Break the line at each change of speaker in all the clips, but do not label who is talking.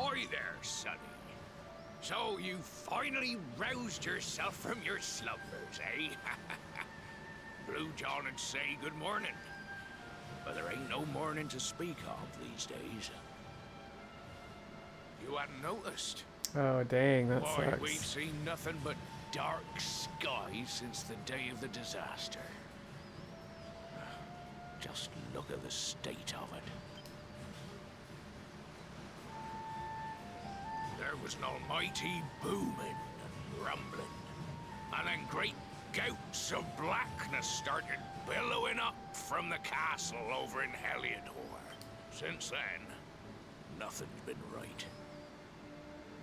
Ahoy there, sonny. So you finally roused yourself from your slumbers, eh? Blue John would say good morning. But there ain't no morning to speak of these days. You hadn't noticed?
Oh, dang, that
Boy,
sucks.
we've seen nothing but dark skies since the day of the disaster. Just look at the state of it. There was an almighty booming and rumbling, and then great gouts of blackness started billowing up from the castle over in Heliodor. Since then, nothing's been right.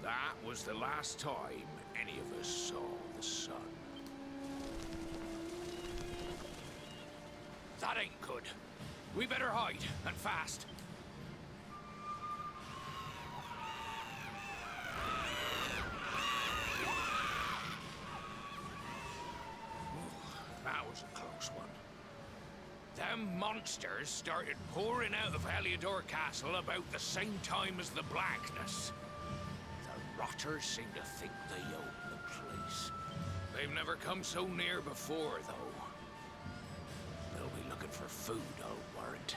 That was the last time any of us saw the sun. That ain't good. We better hide, and fast. That was a close one. Them monsters started pouring out of Heliodor Castle about the same time as the blackness. The rotters seem to think they own the place. They've never come so near before, though. They'll be looking for food, I'll warrant.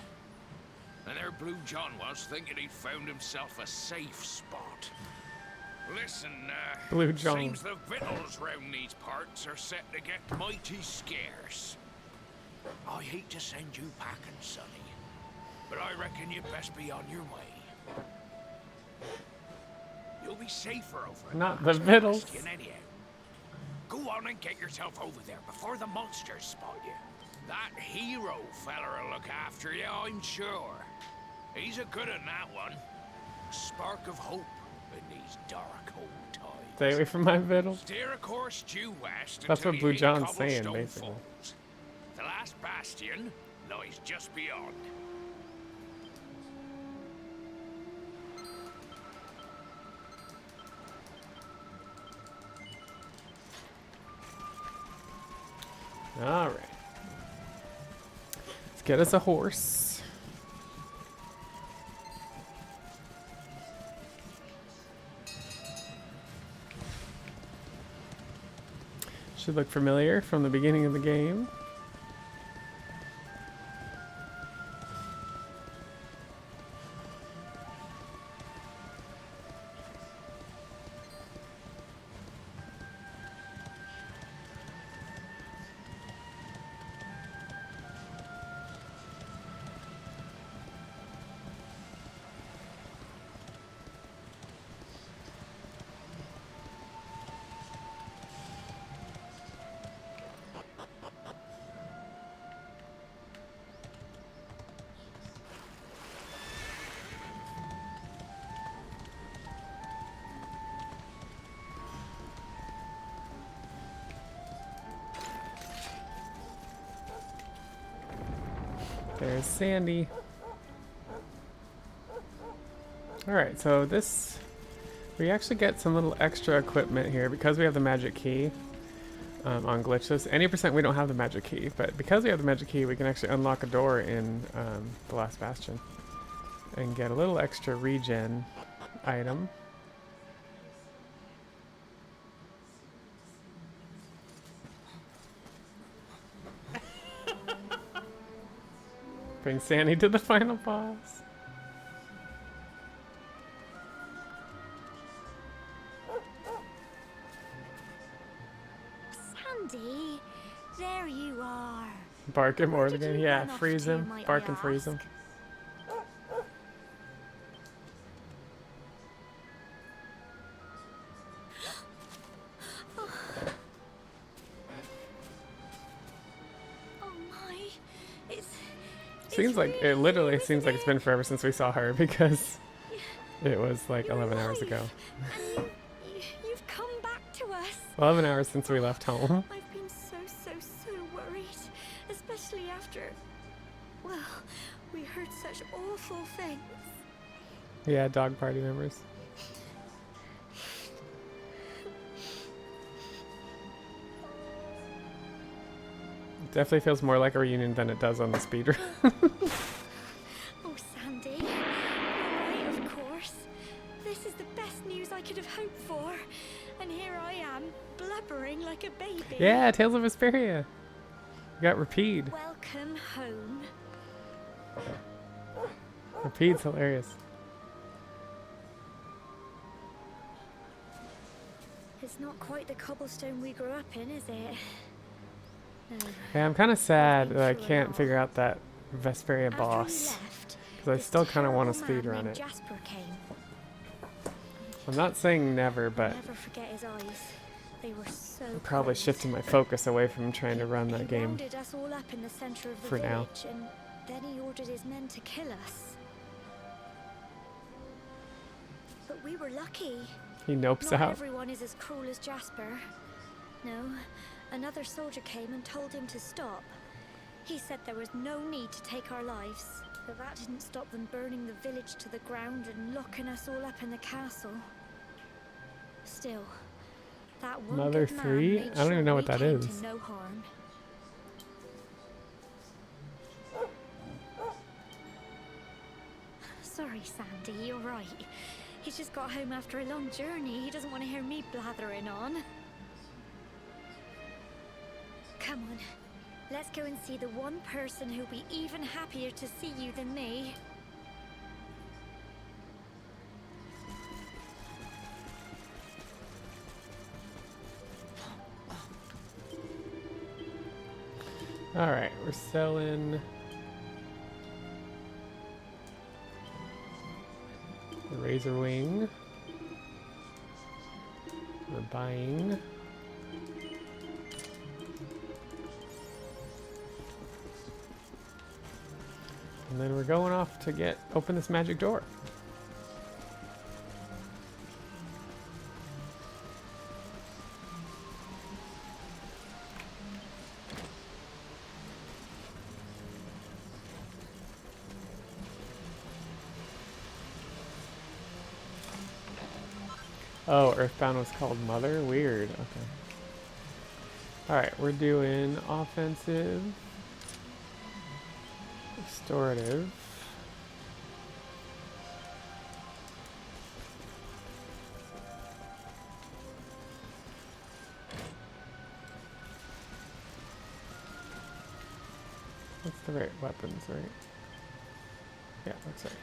And there Blue John was, thinking he'd found himself a safe spot. Listen,
Blue John.
Seems the victuals round these parts are set to get mighty scarce. I hate to send you packing, sonny, but I reckon you'd best be on your way. You'll be safer over
Not the victuals.
anyhow. Go on and get yourself over there before the monsters spot you. That hero feller'll look after you, I'm sure. He's a good un, that one. A spark of hope in these dark old times.
Stay away from my victuals.
Steer a course due west.
That's
until
what
you
Blue
hit
John's saying,
Cobblestone
basically.
Falls. The last bastion lies just beyond.
All right. Let's get us a horse. Should look familiar from the beginning of the game. There's Sandy. Alright, so this... We actually get some little extra equipment here because we have the magic key on Glitchless. Any percent we don't have the magic key, but because we have the magic key we can actually unlock a door in the last bastion and get a little extra regen item. Bring Sandy to the final boss.
Sandy, there you are.
Bark him or
Did
again.
you
Yeah,
run off
freeze
to,
him.
might
Bark
I
and freeze him.
ask? Oh my,
Seems like it literally seems like it's been forever since we saw her because it was like
You're
11 hours
alive,
ago.
And you've come back to us.
11 hours since we left home.
I've been so worried, especially after, well, we heard such awful things.
Yeah, dog party members. Definitely feels more like a reunion than it does on the speedrun.
Oh, Sandy, you're right, of course. This is the I could have hoped for. And here I am, blubbering like a baby.
Yeah, Tales of Vesperia. You got Rapide.
Welcome home.
Rapide's hilarious.
It's not quite the cobblestone we grew up in, is it? No.
Yeah, I'm kind of sad that I can't figure out that Vesperia boss. Because I still kind of want to speedrun it.
Jasper came.
I'm not saying never, but
I'll never forget his eyes. They were so
I'm probably
cold.
shifting my focus away from trying to run that
He
game
rounded us all up in the center of the
for now.
village, and then he ordered his men to kill us. But we were lucky.
He nopes
Not
out.
everyone is as cruel as Jasper. No, another soldier came and told him to stop. He said there was no need to take our lives, but that didn't stop them burning the village to the ground and locking us all up in the castle. Still, that one
Mother
good man
3?
made
I don't
sure
even know
we
what that
came
is.
to no harm. Sorry, Sandy, you're right. He's just got home after a long journey. He doesn't want to hear me blathering on. Come on. Let's go and see the one person who'll be even happier to see you than me.
Alright, we're selling the Razor Wing. We're buying and then we're going off to open this magic door. Oh, Earthbound was called Mother? Weird. Okay. Alright, we're doing offensive, restorative, that's the right weapons, right? Yeah, that's right.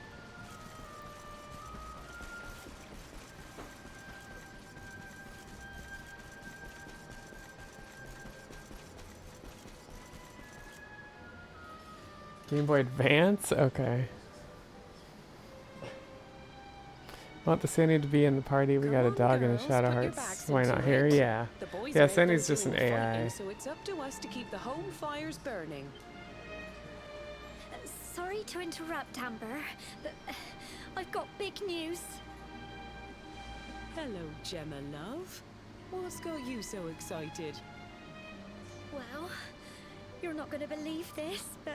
Game Boy Advance? Okay. Want the Sandy to be in the party? We got a dog and a Shadow Hearts. Why not here? Yeah. Yeah, Sandy's just an AI.
So it's up to us to keep the home fires burning.
Sorry to interrupt, Amber, but I've got big news.
Hello, Gemma, love. What's got you so excited?
Well, you're not going to believe this, but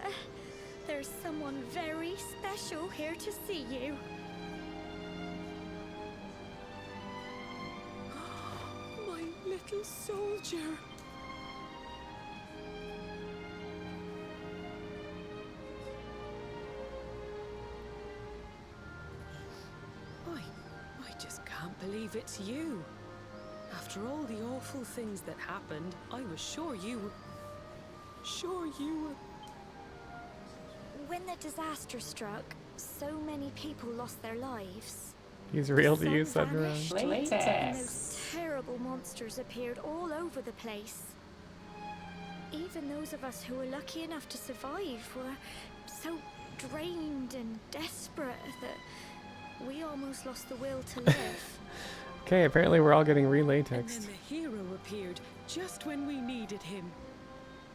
there's someone very special here to see you.
My little soldier. I just can't believe it's you. After all the awful things that happened, I was sure you were...
When the disaster struck, so many people lost their lives.
He's real to you,
Some
Sudra.
vanished, and those terrible monsters appeared all over the place. Even those of us who were lucky enough to survive were so drained and desperate that we almost lost the will to live.
Okay, apparently we're all getting relay
And
text.
then the hero appeared just when we needed him.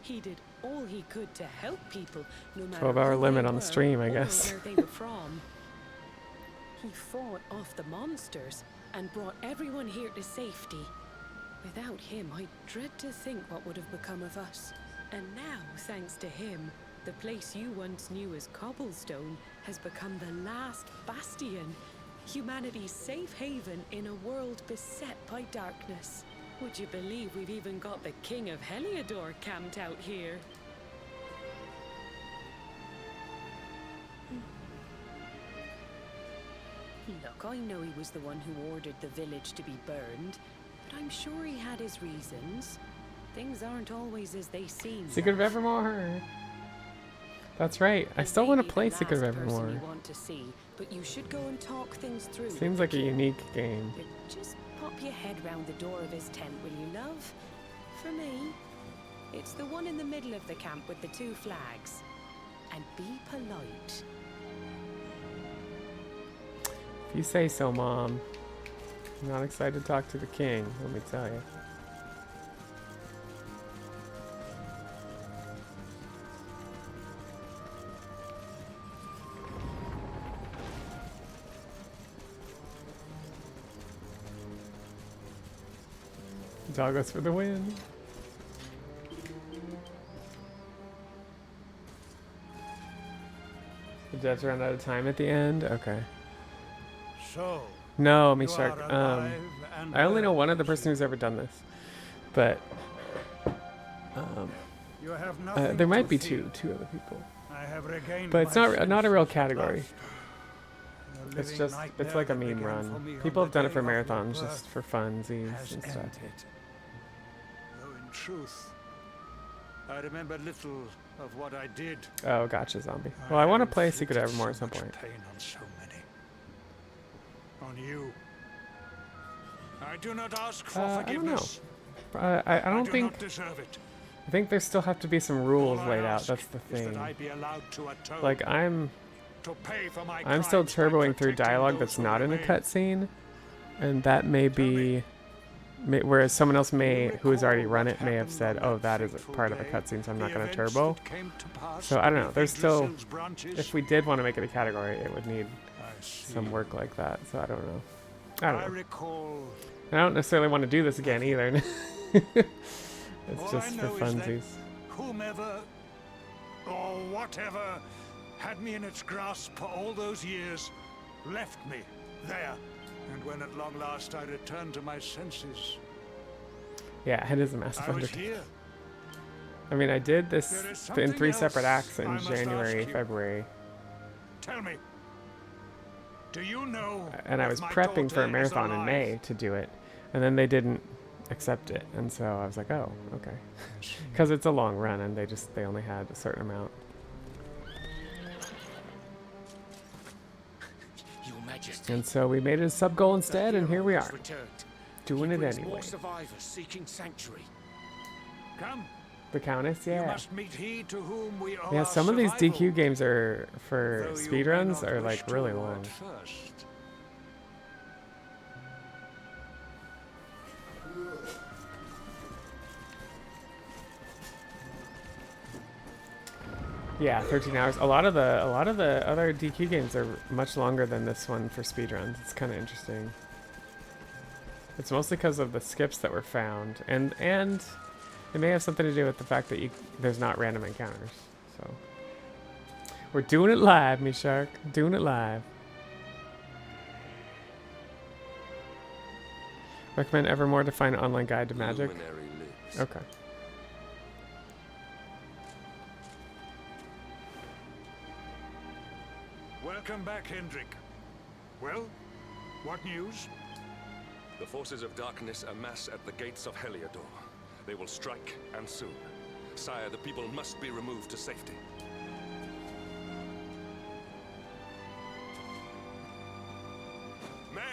He did all he could to help people, no matter
12-hour
who
limit
they
on the
were
stream, I
or
guess.
where they were from. He fought off the monsters and brought everyone here to safety. Without him, I dread to think what would have become of us. And now, thanks to him, the place you once knew as Cobblestone has become the last bastion, humanity's safe haven in a world beset by darkness. Would you believe we've even got the King of Heliodor camped out here? Look, I know he was the one who ordered the village to be burned, but I'm sure he had his reasons. Things aren't always as they seem.
Secret of Evermore. That's right. I still want to play Secret of Evermore.
You want to see, but you should go and talk things through.
Seems like a unique game.
But just pop your head round the door of his tent, will you, love? For me, it's the one in the middle of the camp with the 2 flags. And be polite.
If you say so, Mom. I'm not excited to talk to the king, let me tell you. Doggos for the win. The devs ran out of time at the end? Okay.
So,
No,
you
Mishark.
are alive and
I only know
well,
one other person who's ever done this. But
you have nothing
there might
to
be
fear.
two other people.
I have regained
But it's
my
not a real
senses at
category.
last. A
It's
living
just
nightmare
it's like a
that
meme
began for
run.
me on
People
the
have done it
day
for
of your
marathons
birth
just for funsies
has
and stuff.
ended. Though in truth, I remember little of what I did.
Oh, gotcha, zombie. Well, I want to
have
play Secret of
inflicted
Evermore at
so
some
much
point.
pain on so many. On you. I do not ask for
I don't know.
forgiveness.
I don't
do
think.
not deserve it.
I think there still have to be some rules
All I
laid out.
ask
That's the
is
thing.
that I be allowed to atone,
Like I'm
to pay for my
still
crimes by
turboing through
protecting
dialogue
those
that's
who
not in a
remain.
cutscene, and that may be. Whereas someone else who has already run it, may have said, "Oh, that is a part of a cutscene, so I'm not going to turbo." So I don't know. There's still, if we did want to make it a category, it would need some work like that. So I don't know. I don't know.
recall
I don't necessarily want to do this again either. It's
All
just
I
for
know is that
funsies.
whomever or whatever had me in its grasp for all those years left me there. And when at long last I returned to my senses,
Yeah, it is a massive
I was
undertaking.
here.
I mean, I did this
There is
in
something
3 separate
else
acts
I
in
must
January,
ask you.
February,
Tell me, do you know
and I
if
was
my
prepping for a
daughter is
marathon in
alive?
May to do it, and then they didn't accept it, and so I was like, oh, okay, because it's a long run, and they only had a certain amount.
Your Majesty.
And so we made it a sub goal instead, and here we
has
are,
returned.
doing
He
it
brings
anyway.
More survivors seeking sanctuary.
Come,
The Countess,
you
yeah.
must meet he to whom we owe
Yeah,
our
some of these
survival,
DQ games are for
though you may
speedruns
not
are
wish
like
to
really
at
long.
first.
Yeah, 13 hours. A lot of the other DQ games are much longer than this one for speedruns. It's kind of interesting. It's mostly because of the skips that were found, and it may have something to do with the fact that there's not random encounters. So we're doing it live, me shark. Doing it live. Recommend Evermore to find an online guide to magic.
Luminary lives.
Okay.
Welcome back, Hendrik. Well, what news?
The forces of darkness amass at the gates of Heliodor. They will strike, and soon. Sire, the people must be removed to safety. Men!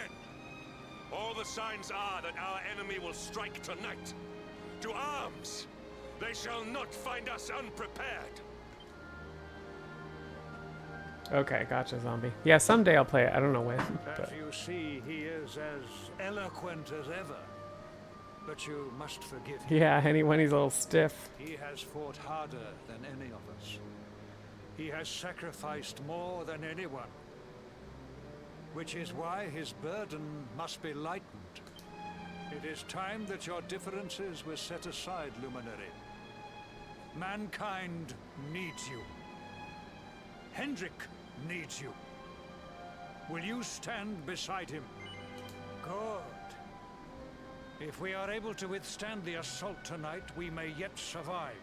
All the signs are that our enemy will strike tonight. To arms! They shall not find us unprepared.
Okay, gotcha, zombie. Yeah, someday I'll play it. I don't know when.
As
But
you see, he is as eloquent as ever. But you must forgive him.
yeah, anyone he's a little stiff.
He has fought harder than any of us. He has sacrificed more than anyone. Which is why his burden must be lightened. It is time that your differences were set aside, Luminary. Mankind needs you. Hendrik needs you. Will you stand beside him? Good. If we are able to withstand the assault tonight, we may yet survive.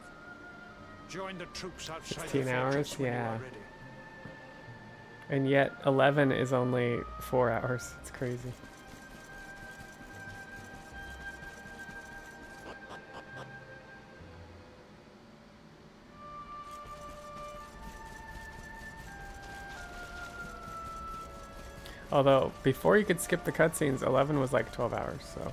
Join the troops outside
16
the
hours?
fortress when you
Yeah.
are ready.
And yet 11 is only 4 hours. It's crazy. Although, before you could skip the cutscenes, 11 was like 12 hours, so...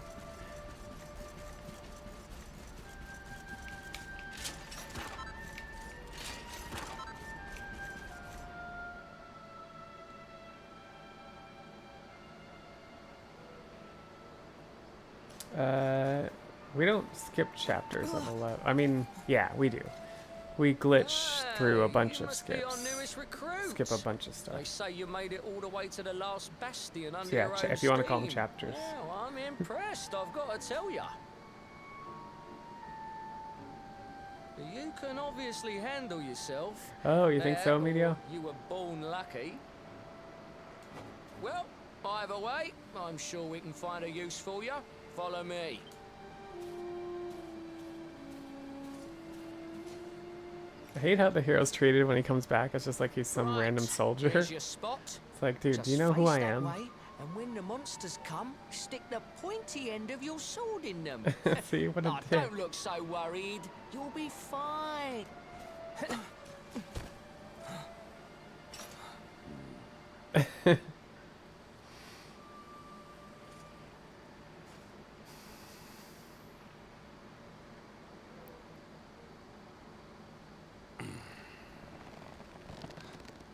we don't skip chapters of 11. I mean, yeah, we do. We glitch through a bunch of skips. Skip a bunch of stuff.
They say you made it all the way to the last bastion under
So yeah,
your own
if you want to call them
steam.
chapters.
Well, I'm impressed, I've got to tell ya. You can obviously handle yourself.
Oh, you think so,
or
Medio?
You were born lucky. Well, either way, I'm sure we can find a use for you. Follow me.
I hate how the hero's treated when he comes back. It's just like he's some random soldier.
Here's your spot.
It's like, dude,
Just
do you know who
face
I
that
am?
way, and when the monsters come, stick the pointy end of your sword in them.
See, what a
Oh,
dick.
don't look so worried. You'll be fine.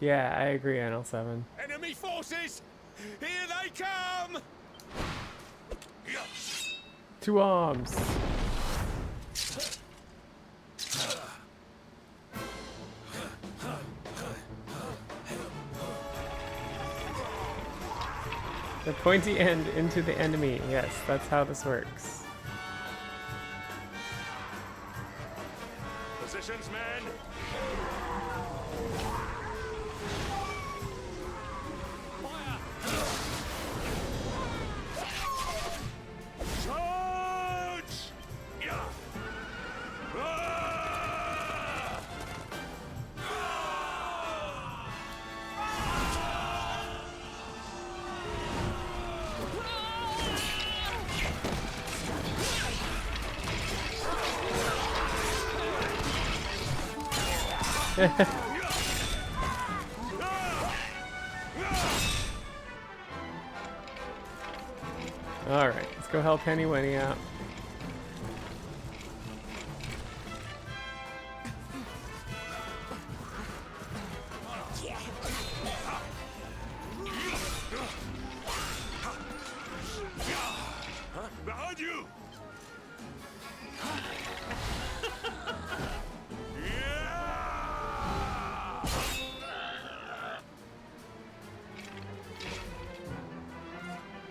Yeah, I agree, NL7.
Enemy forces! Here they come!
Two arms. The pointy end into the enemy. Yes, that's how this works.
Positions, men! Charge! Yeah! Ah!
Alright, let's go help Henny Winnie out.
Behind you!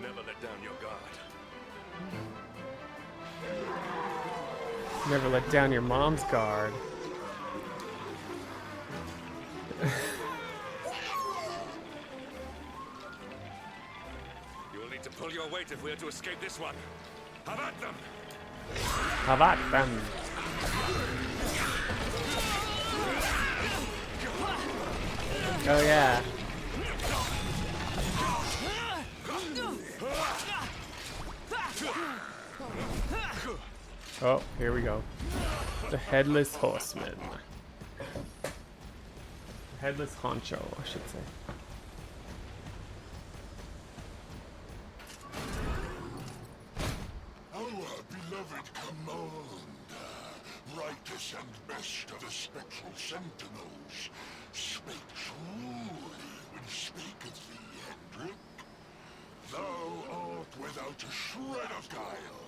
Never let down your guard.
Never let down your mom's guard.
You will need to pull your weight if we are to escape this one. Have at them!
Have at them. Oh yeah. Oh, here we go. The Headless Horseman. Headless Honcho, I should say.
Our beloved commander, brightest and best of the spectral sentinels, spake truly when he spaketh thee, Hendrik. Thou art without a shred of guile.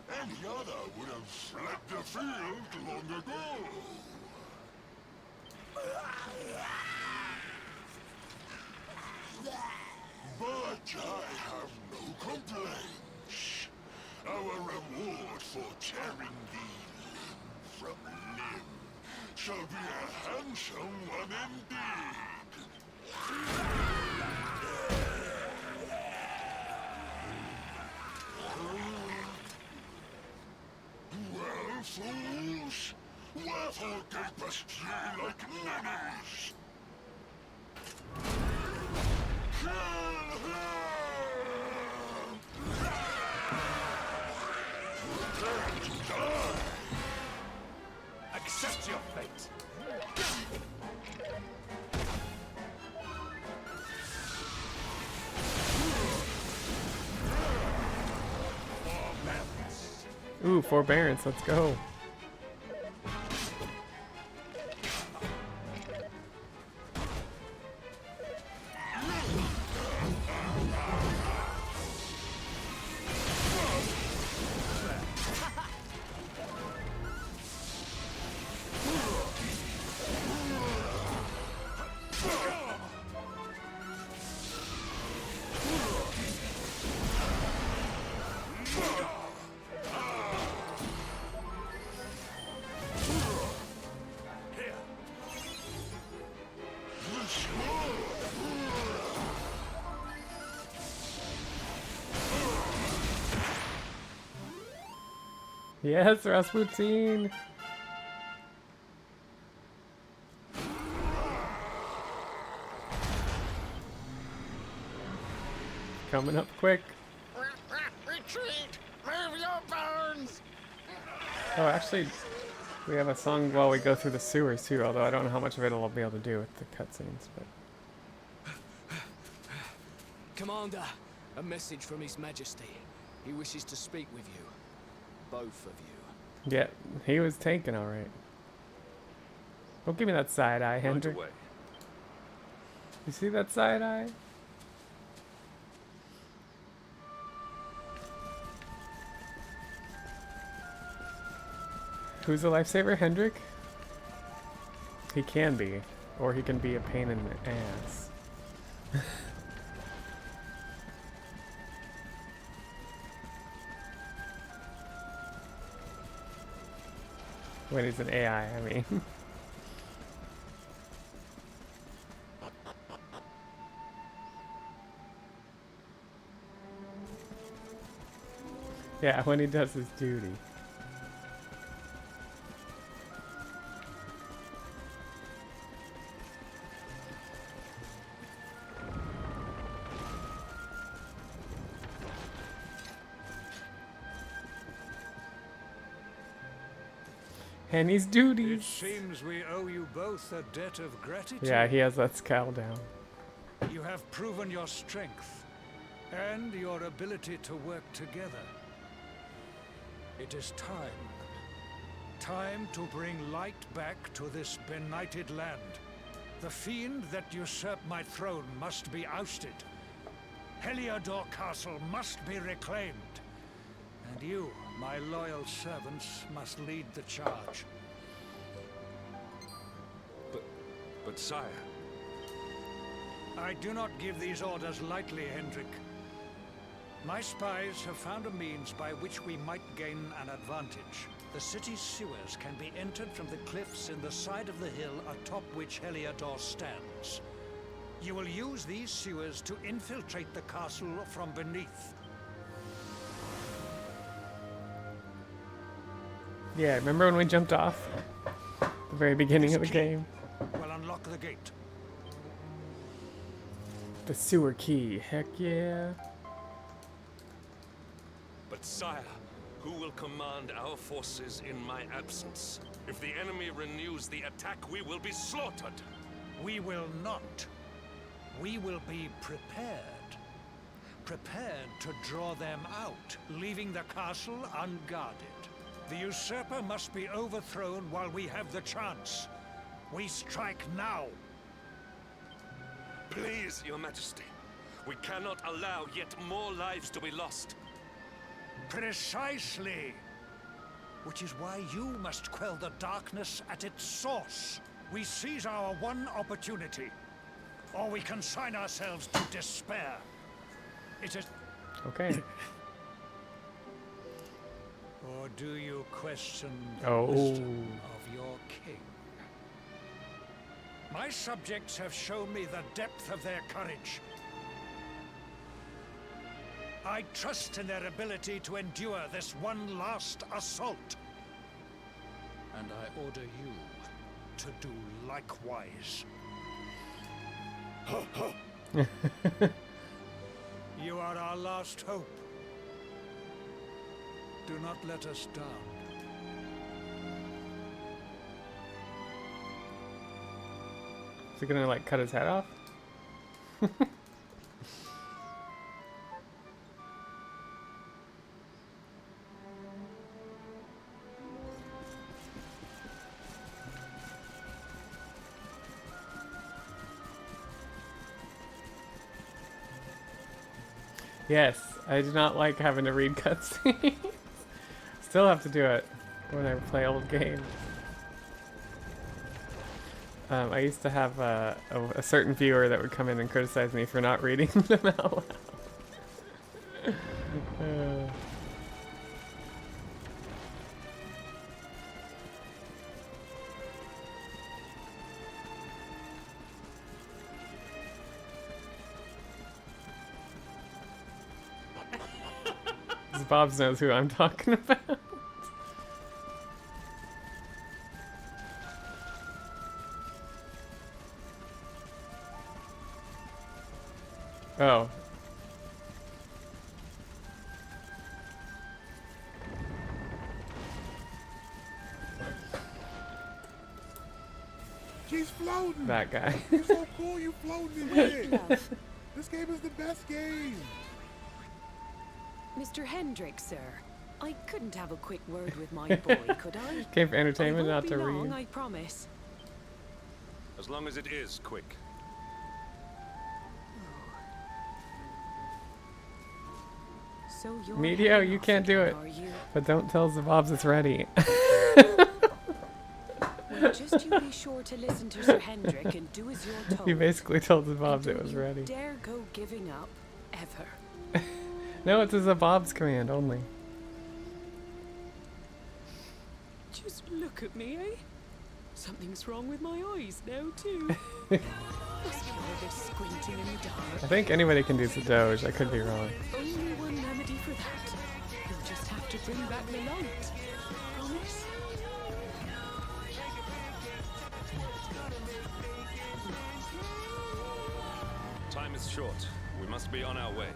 Any other would have fled the field long ago. But I have no complaints. Our reward for tearing thee limb from limb shall be a handsome one indeed. Well, fools, wherefore gapest ye like ninnies?
Ooh, forbearance. Let's go. Yes, Rasputin! Coming up quick.
Retreat! Move your bones!
Oh, actually, we have a song while we go through the sewers too, although I don't know how much of it I'll be able to do with the cutscenes, but...
Commander, a message from His Majesty. He wishes to speak with you. Both of you.
Yeah, he was taken alright. Don't give me that side eye, Hendrik.
Away.
You see that side eye? Who's a lifesaver, Hendrik? He can be, or he can be a pain in the ass. When he's an AI, I mean. Yeah, when he does his duty. Henny's
It
duties.
seems we owe you both a debt of gratitude.
Yeah, he has that scowl down.
You have proven your strength and your ability to work together. It is time. Time to bring light back to this benighted land. The fiend that usurped my throne must be ousted. Heliodor Castle must be reclaimed. And you, my loyal servants, must lead the charge.
But sire...
I do not give these orders lightly, Hendrik. My spies have found a means by which we might gain an advantage. The city's sewers can be entered from the cliffs in the side of the hill atop which Heliodor stands. You will use these sewers to infiltrate the castle from beneath.
Yeah, remember when we jumped off? The very beginning of the
Key
game.
will unlock the gate.
The sewer key, heck yeah.
But sire, who will command our forces in my absence? If the enemy renews the attack, we will be slaughtered.
We will not. We will be prepared. Prepared to draw them out, leaving the castle unguarded. The usurper must be overthrown while we have the chance. We strike now.
Please, Your Majesty. We cannot allow yet more lives to be lost.
Precisely. Which is why you must quell the darkness at its source. We seize our one opportunity, or we consign ourselves to despair. It is...
Okay.
Or do you question the
Oh.
wisdom of your king? My subjects have shown me the depth of their courage. I trust in their ability to endure this one last assault. And I order you to do likewise. You are our last hope. Do not let us down.
Is he gonna like cut his head off? Yes, I do not like having to read cutscenes. Still have to do it when I play old games. I used to have a certain viewer that would come in and criticize me for not reading them out loud. Bobs knows who I'm talking about. Oh.
She's floating.
That guy.
You're so cool, you floating in here. This game is the best game.
Mr. Hendrick, sir. I couldn't have a quick word with my boy, could I?
Came for entertainment,
I
not
won't
to
be long,
read.
I promise.
As long as it is quick.
So you're
Medio,
heading
you
off
can't do it.
again, are you?
But don't tell Zabobs it's ready.
Well, just you be sure to listen to Sir Hendrick and do as you're told.
You basically told
And
Zabobs it
don't
was
you
ready.
dare go giving up, ever.
No, it's a Zabobs command only.
Just look at me, eh? Something's wrong with my eyes now, too. Must be all this squinting in the dark.
I think anybody can do Doge. I could be wrong.
Only one remedy for that. You'll just have to bring back the light. Promise?
Time is short. We must be on our way.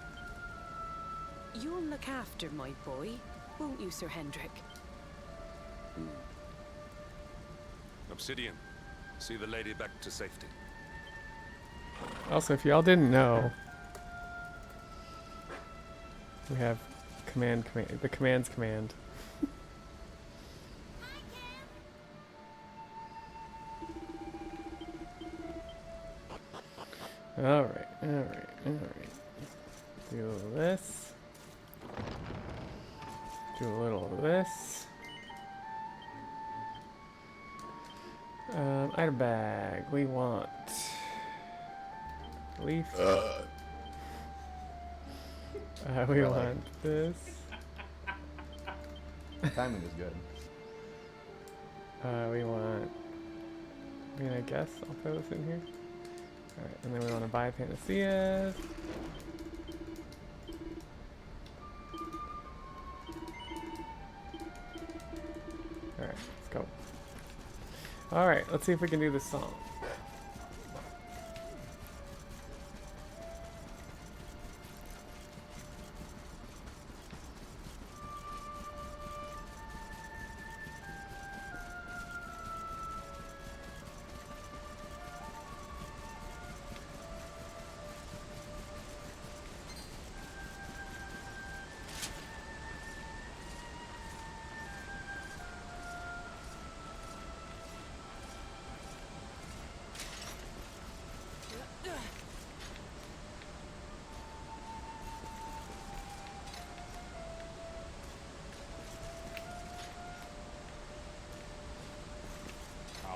You'll look after my boy, won't you, Sir Hendrick?
Obsidian, see the lady back to safety.
Also, if y'all didn't know, we have the commands command. Alright. Do this. Do a little of this. Item bag. We want leaf. We want this.
Timing is good.
We want. I mean, I guess I'll throw this in here. Alright, and then we want to buy Panaceas. Alright, let's go. Alright, let's see if we can do this song.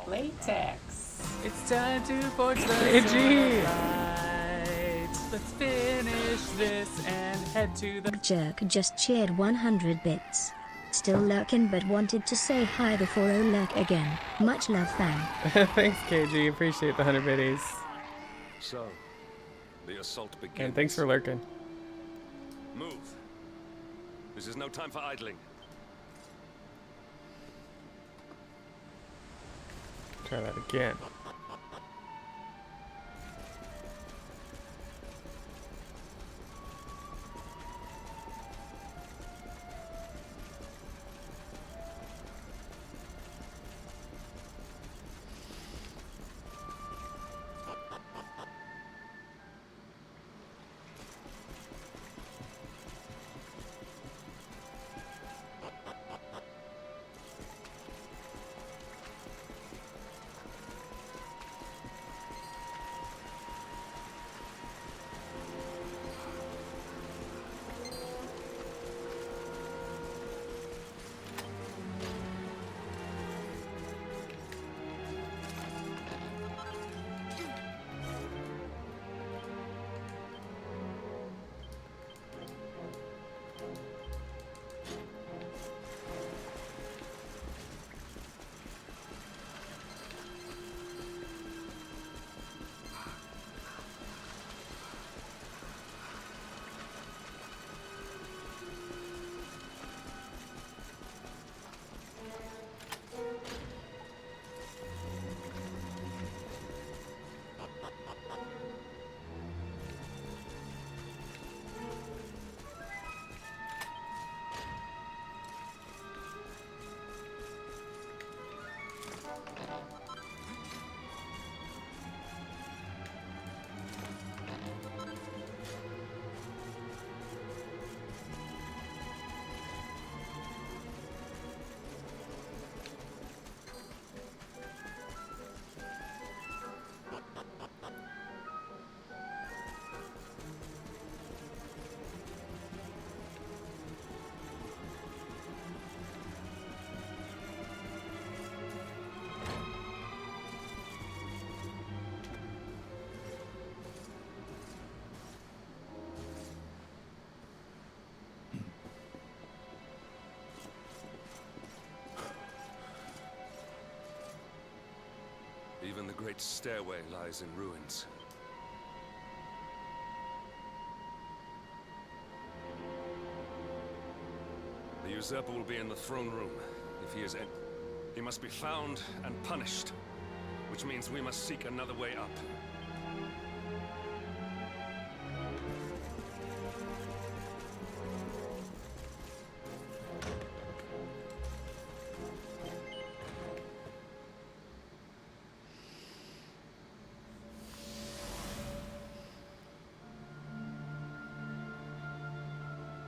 Latex. It's time to forge the
AG.
light. Let's finish this and head to the
Jerk just cheered 100 bits. Still lurking but wanted to say hi before I lurk again. Much love, fam.
Thanks, KG. Appreciate the 100 biddies.
So, the assault begins.
And thanks for lurking.
Move. This is no time for idling.
Try that again.
great stairway lies in ruins. The usurper will be in the throne room. If he is in, he must be found and punished, which means we must seek another way up.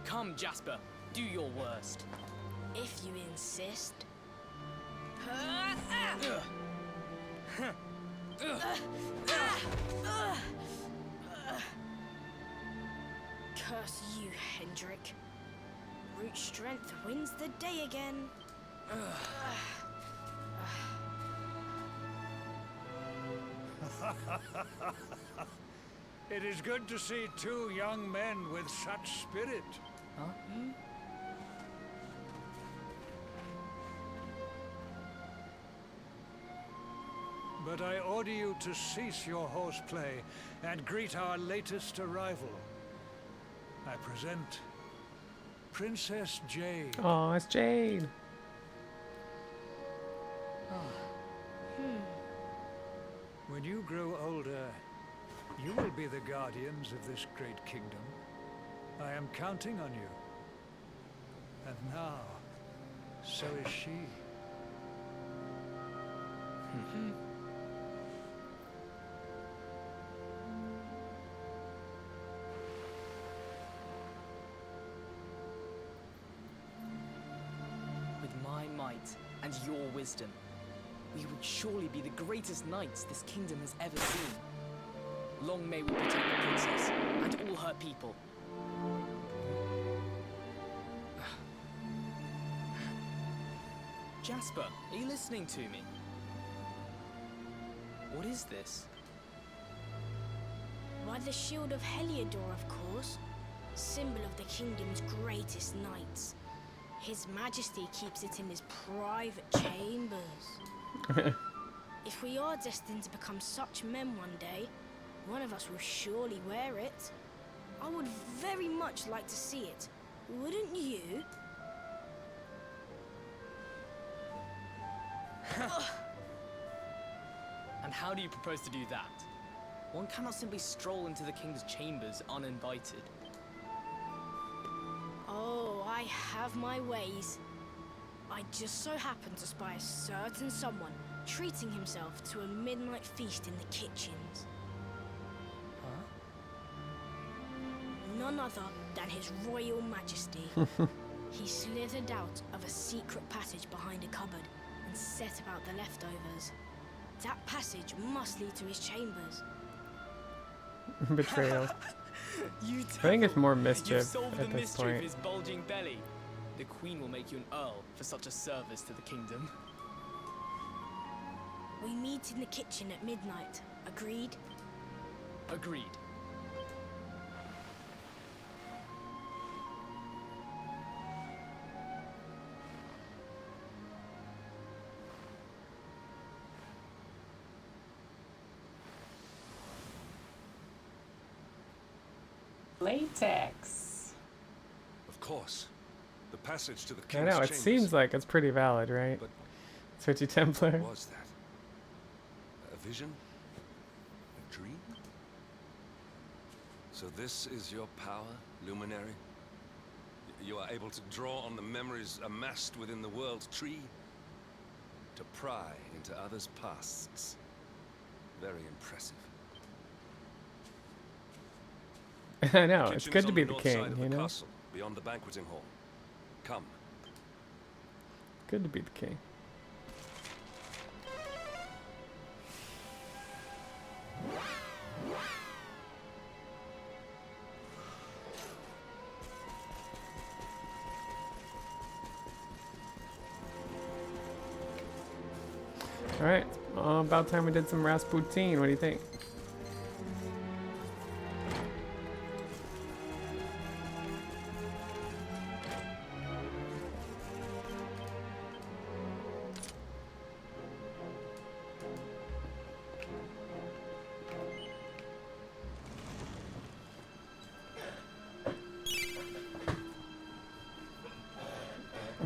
Come, Jasper, do your worst.
If you insist. Curse you, Hendrik. Brute strength wins the day again.
It is good to see two young men with such spirit.
Huh?
But I order you to cease your horseplay and greet our latest arrival. I present Princess Jade.
Oh, it's Jade.
When you grow older, you will be the guardians of this great kingdom. I am counting on you. And now, so is she.
With my might and your wisdom, we would surely be the greatest knights this kingdom has ever seen. Long may we protect the princess and all her people. Jasper, are you listening to me? What is this?
Why, the shield of Heliodor, of course. Symbol of the kingdom's greatest knights. His Majesty keeps it in his private chambers. If we are destined to become such men one day, one of us will surely wear it. I would very much like to see it. Wouldn't you?
And how do you propose to do that? One cannot simply stroll into the king's chambers uninvited.
Oh, I have my ways. I just so happen to spy a certain someone treating himself to a midnight feast in the kitchens. None other than His Royal Majesty. He slithered out of a secret passage behind a cupboard and set about the leftovers. That passage must lead to his chambers.
Betrayal.
You
I think it's more mischief
You've solved
at
the
this
mystery
point.
of his bulging belly. The queen will make you an earl for such a service to the kingdom.
We meet in the kitchen at midnight. Agreed?
Agreed.
Latex.
Of course. The passage to the
I
king's
know, it
chambers.
seems like it's pretty valid, right?
But
Switchy Templar.
what was that? A vision? A dream? So this is your power, luminary? You are able to draw on the memories amassed within the world tree to pry into others' pasts. Very impressive.
I know, it's
Kitchen's
good to
on
be
the
the
north
king,
side of
you
the
know?
castle, beyond the banqueting hall. Come.
Good to be the king. Alright, about time we did some Rasputin. What do you think?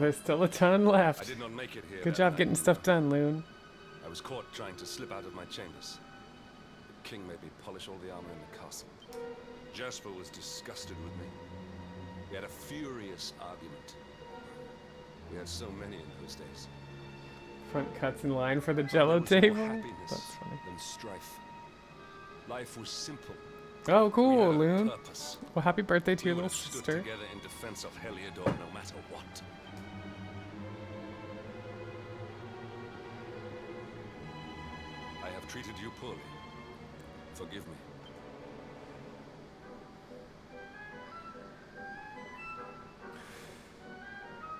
There's still a ton left.
I did not make it here.
Good
that
job
night.
getting stuff done, Loon.
I was caught trying to slip out of my chambers. The king made me polish all the armor in the castle. Jasper was disgusted with me. We had a furious argument. We had so many in those days.
Front cuts in line for the Jello
There was
table.
more happiness
That's funny.
than strife. Life was simple.
Oh,
We
cool,
had a
Loon.
purpose.
Well, happy birthday to
We
your
would
little
have stood
sister.
together in defense of Heliodor no matter what. I have treated you poorly. Forgive me.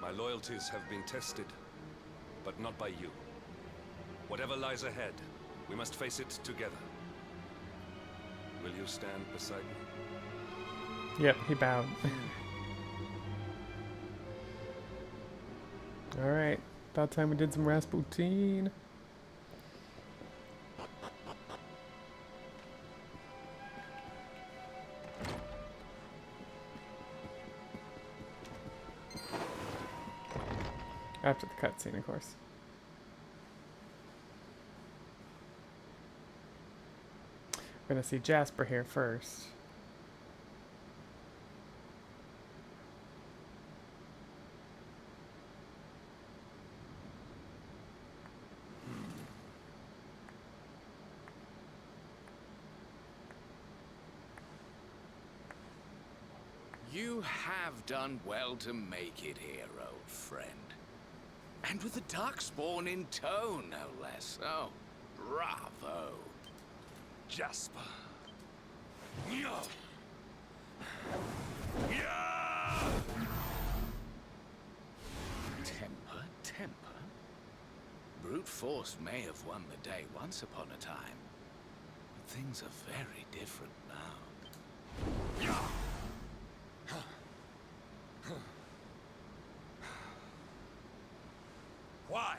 My loyalties have been tested, but not by you. Whatever lies ahead, we must face it together. Will you stand beside me?
Yep, he bowed. Alright, about time we did some Rasputin. After the cutscene, of course. We're gonna see Jasper here first.
You have done well to make it here, old friend. And with the Darkspawn in tow, no less. Oh, bravo.
Jasper.
Yeah. Temper, temper. Brute force may have won the day once upon a time, but things are very different now.
Why?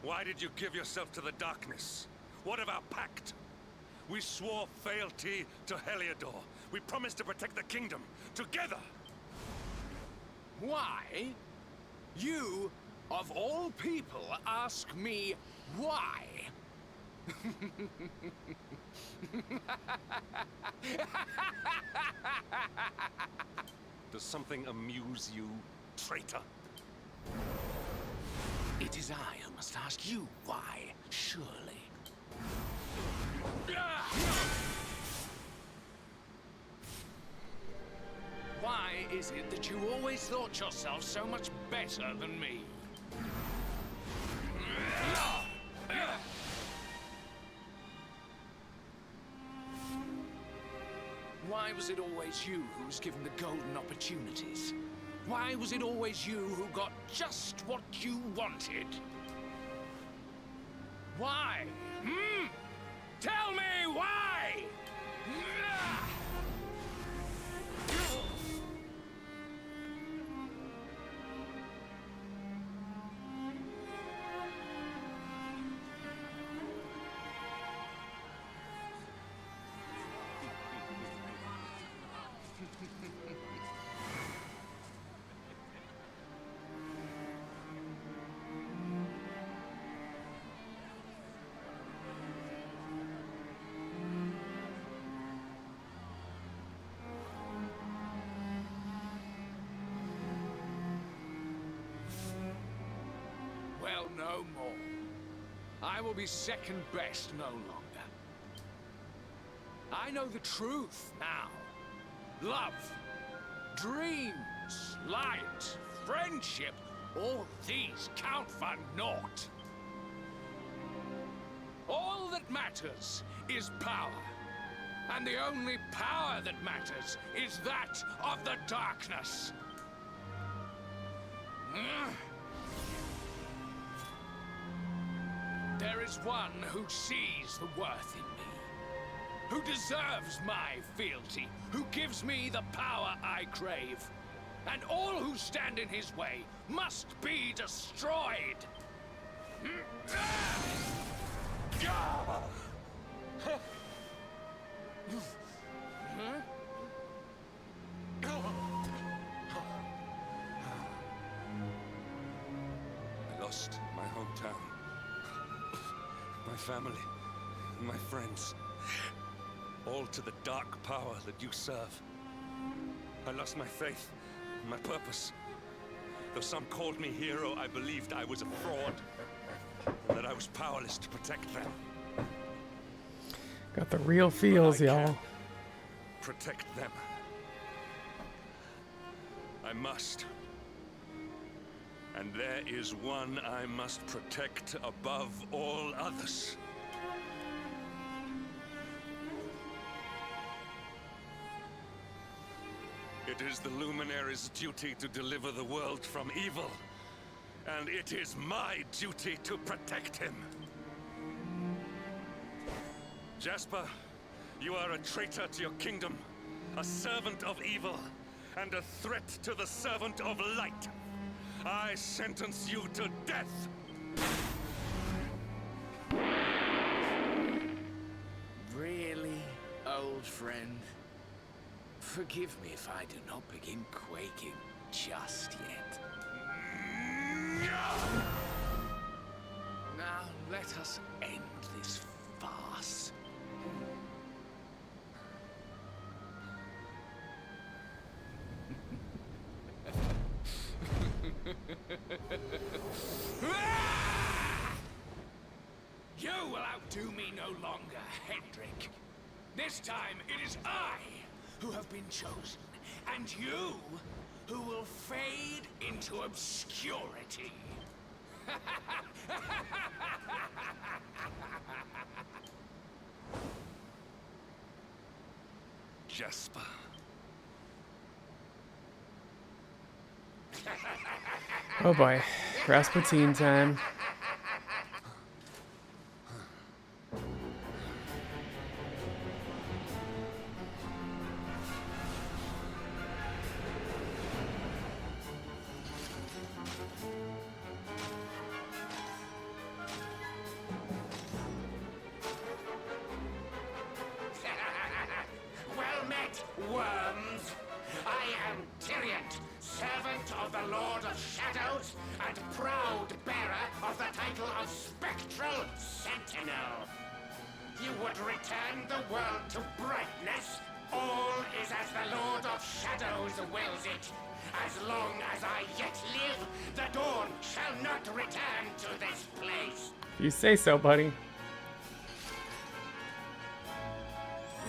Why did you give yourself to the darkness? What of our pact? We swore fealty to Heliodor. We promised to protect the kingdom, together!
Why? You, of all people, ask me why?
Does something amuse you, traitor?
It is I who must ask you why, surely. Why is it that you always thought yourself so much better than me? Why was it always you who was given the golden opportunities? Why was it always you who got just what you wanted? Why? Hmm? Tell me why! Well, no more. I will be second best no longer. I know the truth now. Love, dreams, light, friendship, all these count for naught. All that matters is power. And the only power that matters is that of the darkness. There is one who sees the worth in me, who deserves my fealty, who gives me the power I crave. And all who stand in his way must be destroyed.
lost my hometown, my family, my friends, all to the dark power that you serve. I lost my faith, my purpose. Though some called me hero, I believed I was a fraud, and that I was powerless to protect them.
Got the real feels, y'all.
Protect them. I must. And there is one I must protect above all others. It is the Luminary's duty to deliver the world from evil, and it is my duty to protect him. Jasper, you are a traitor to your kingdom, a servant of evil, and a threat to the servant of light. I sentence you to death.
Really, old friend? Forgive me if I do not begin quaking just yet. Now let us end this farce. You will outdo me no longer, Hendrik. This time it is I who have been chosen, and you who will fade into obscurity.
Jasper.
Oh boy, Rasputin time.
Well met, worms. I am Tyriant, servant of the Lord of Shadows, and proud bearer of the title of Spectral Sentinel. You would return the world to brightness? All is as the Lord of Shadows wills it. As long as I yet live, the dawn shall not return to this place.
You say so, buddy.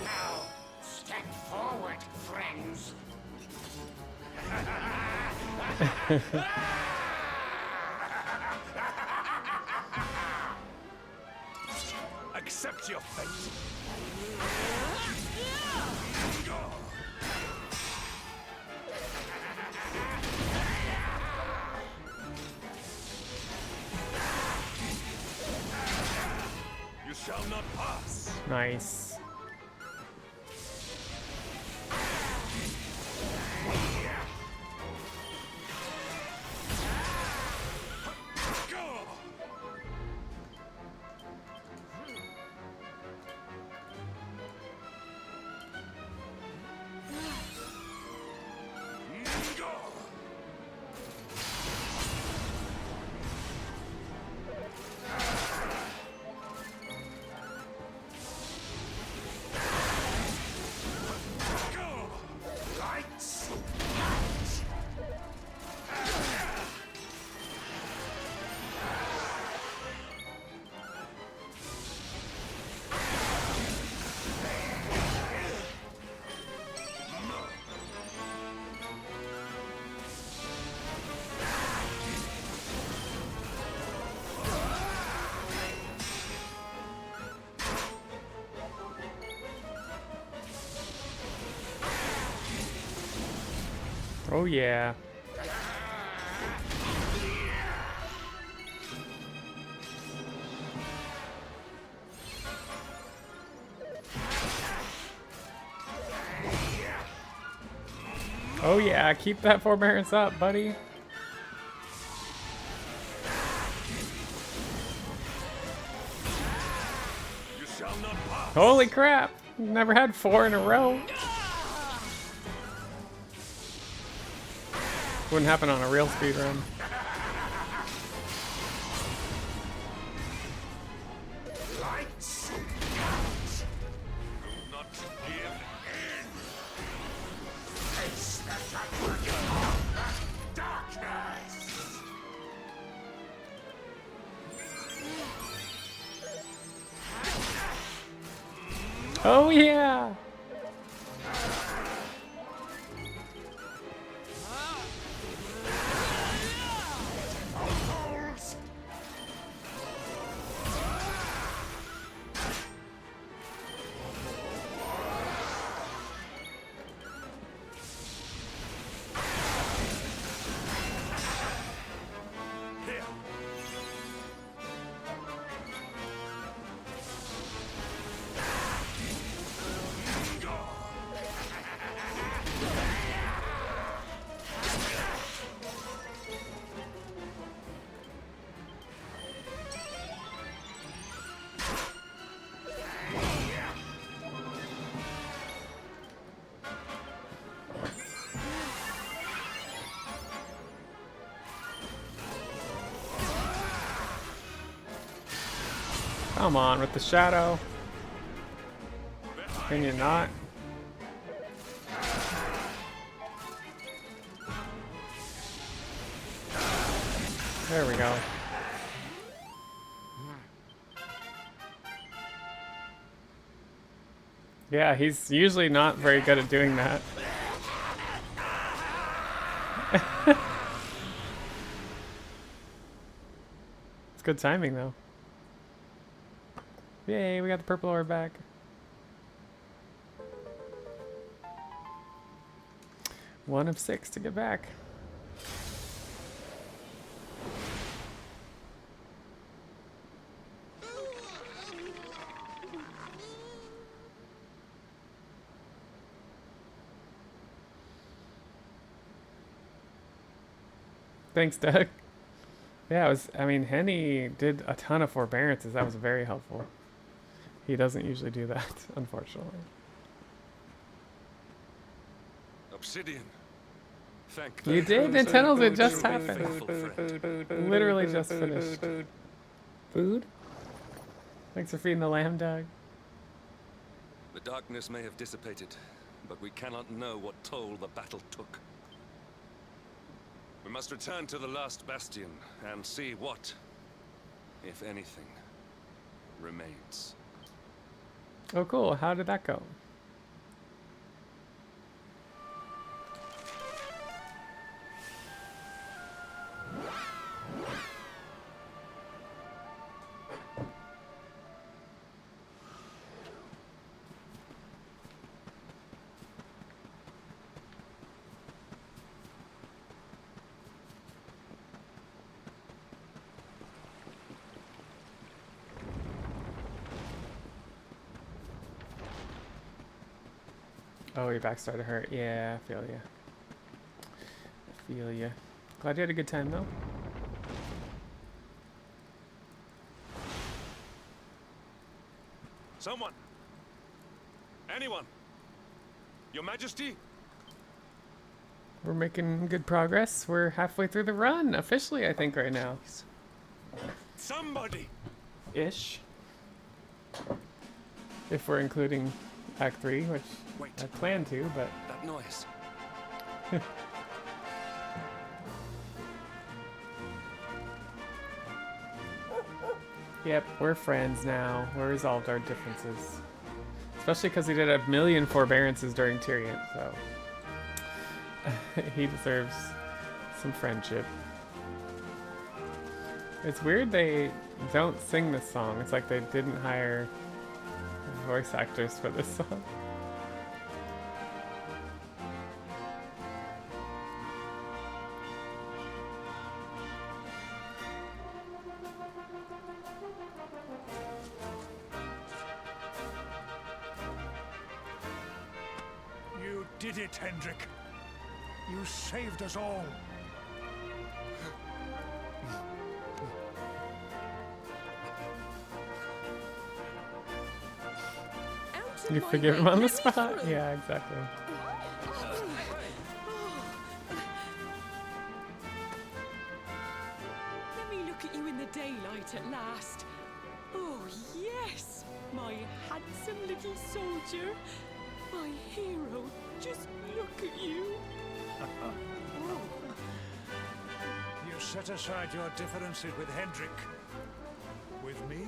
Now, step forward, friends.
Accept your fate. You shall not pass.
Nice. Oh yeah. Oh yeah, keep that forbearance up, buddy. Holy crap! Never had 4 in a row. Wouldn't happen on a real speedrun. Oh yeah! Come on with the shadow. Can you not? There we go. Yeah, he's usually not very good at doing that. It's good timing though. Yay, we got the purple orb back. One of 6 to get back. Thanks, Doug. Yeah, I mean, Henny did a ton of forbearances. That was very helpful. He doesn't usually do that, unfortunately.
Obsidian. Thank
You did? Nintendo's it just happened. Literally just finished. Food? Thanks for feeding the lamb, Doug.
The darkness may have dissipated, but we cannot know what toll the battle took. We must return to the last bastion and see what, if anything, remains.
Oh, cool. How did that go? Oh, your back started to hurt. Yeah, I feel ya. I feel ya. Glad you had a good time, though.
Someone! Anyone! Your Majesty?
We're making good progress. We're halfway through the run, officially, I think, right now.
Somebody!
Ish. If we're including Act 3, which I plan to, but...
That noise.
Yep, we're friends now. We resolved our differences. Especially because he did 1,000,000 forbearances during Tyrion, so... he deserves some friendship. It's weird they don't sing this song. It's like they didn't hire voice actors for this song.
You did it, Hendrik. You saved us all.
You forgive him on the spot? Yeah, exactly.
Let me look at you in the daylight at last. Oh, yes, my handsome little soldier. My hero, just look at you.
set aside your differences with Hendrik, with me,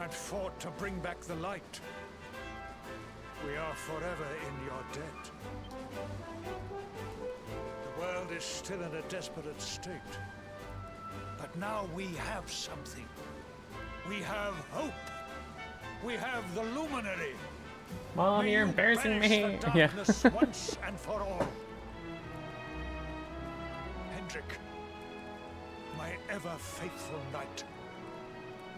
and fought to bring back the light, we are forever in your debt. The world is still in a desperate state. But now we have something. We have hope. We have the luminary.
Mom,
May
you're
you
embarrassing
banish
me.
the
Yeah.
darkness once and for all. Hendrik, my ever faithful knight.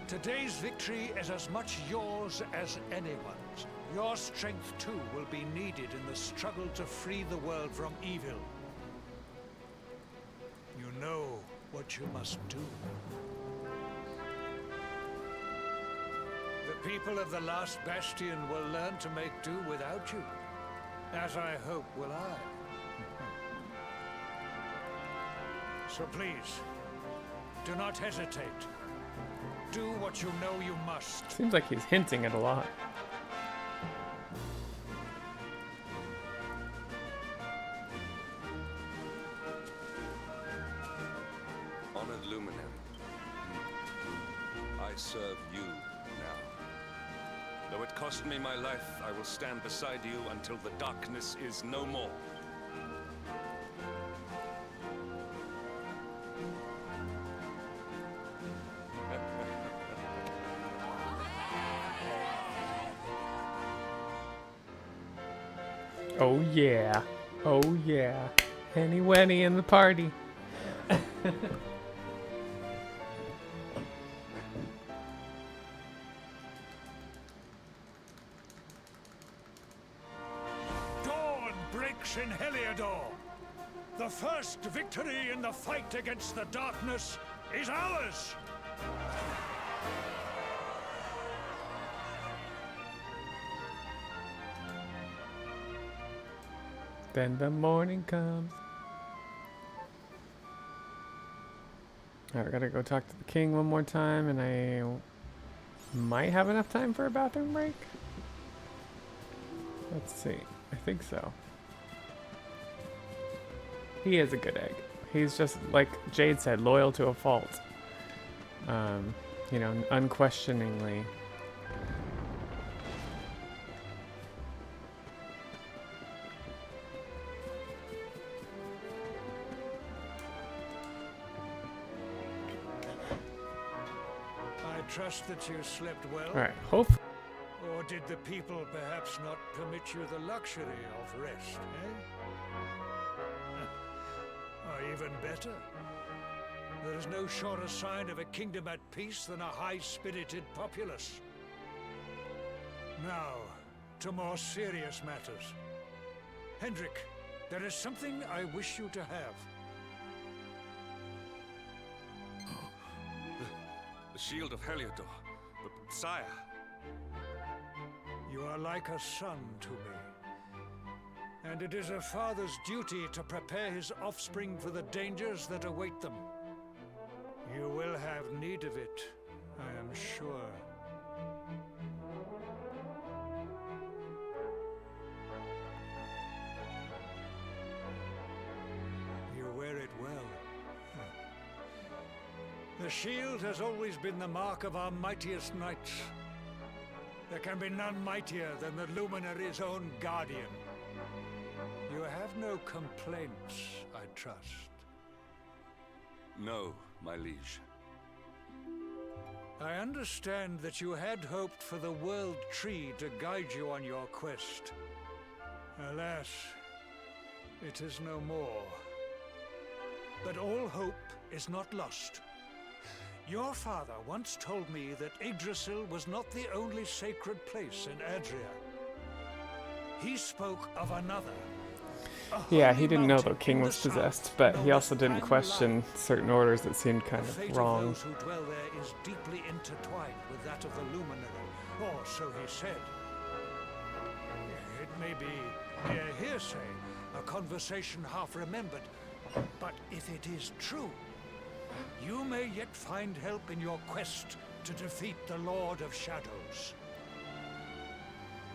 Today's victory is as much yours as anyone's. Your strength too will be needed in the struggle to free the world from evil. You know what you must do. The people of the last bastion will learn to make do without you, as I hope will I. So please, do not hesitate. Do what you know you must.
Seems like he's hinting it a lot.
Honored luminary, I serve you now. Though it cost me my life, I will stand beside you until the darkness is no more.
Oh yeah. Oh yeah. Henny Wenny in the party.
Dawn breaks in Heliodor. The first victory in the fight against the darkness is ours.
Then the morning comes. Alright, we gotta go talk to the king one more time, and I might have enough time for a bathroom break. Let's see. I think so. He is a good egg. He's just, like Jade said, loyal to a fault. You know, unquestioningly.
I trust that you slept well.
Alright, hope.
Or did the people perhaps not permit you the luxury of rest, eh? Or even better, there is no surer sign of a kingdom at peace than a high-spirited populace. Now, to more serious matters. Hendrik, there is something I wish you to have.
The shield of Heliodor. But, sire.
You are like a son to me. And it is a father's duty to prepare his offspring for the dangers that await them. You will have need of it, I am sure. You wear it well. The shield has always been the mark of our mightiest knights. There can be none mightier than the Luminary's own guardian. You have no complaints, I trust.
No, my liege.
I understand that you had hoped for the World Tree to guide you on your quest. Alas, it is no more. But all hope is not lost. Your father once told me that Yggdrasil was not the only sacred place in Adria. He spoke of another.
Yeah, he didn't know the king was possessed, but he also didn't question certain orders that seemed kind
The fate
of wrong.
of those who dwell there is deeply intertwined with that of the Luminary, or so he said. It may be mere hearsay, a conversation half remembered, but if it is true, you may yet find help in your quest to defeat the Lord of Shadows.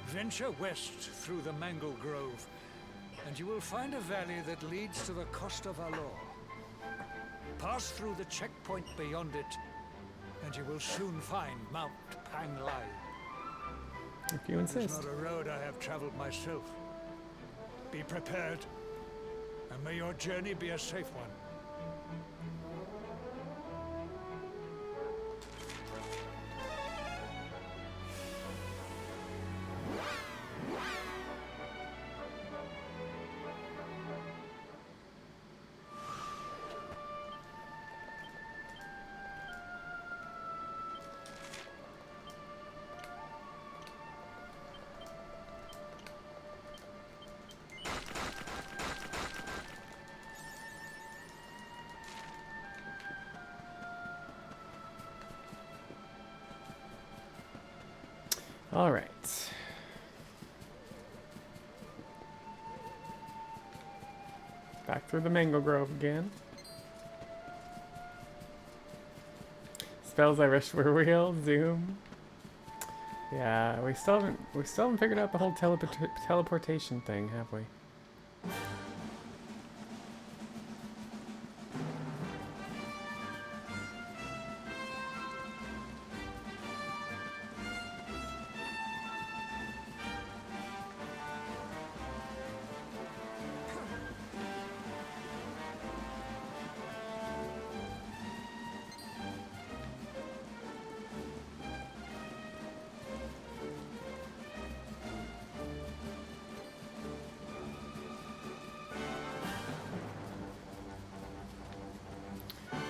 Venture west through the Mangle Grove, and you will find a valley that leads to the Costa Valor. Pass through the checkpoint beyond it, and you will soon find Mount Panglai.
If you
It's
insist.
not a road I have traveled myself. Be prepared, and may your journey be a safe one.
All right. Back through the mango grove again. Spells I wish were real. Zoom. Yeah, we still haven't figured out the whole teleportation thing, have we?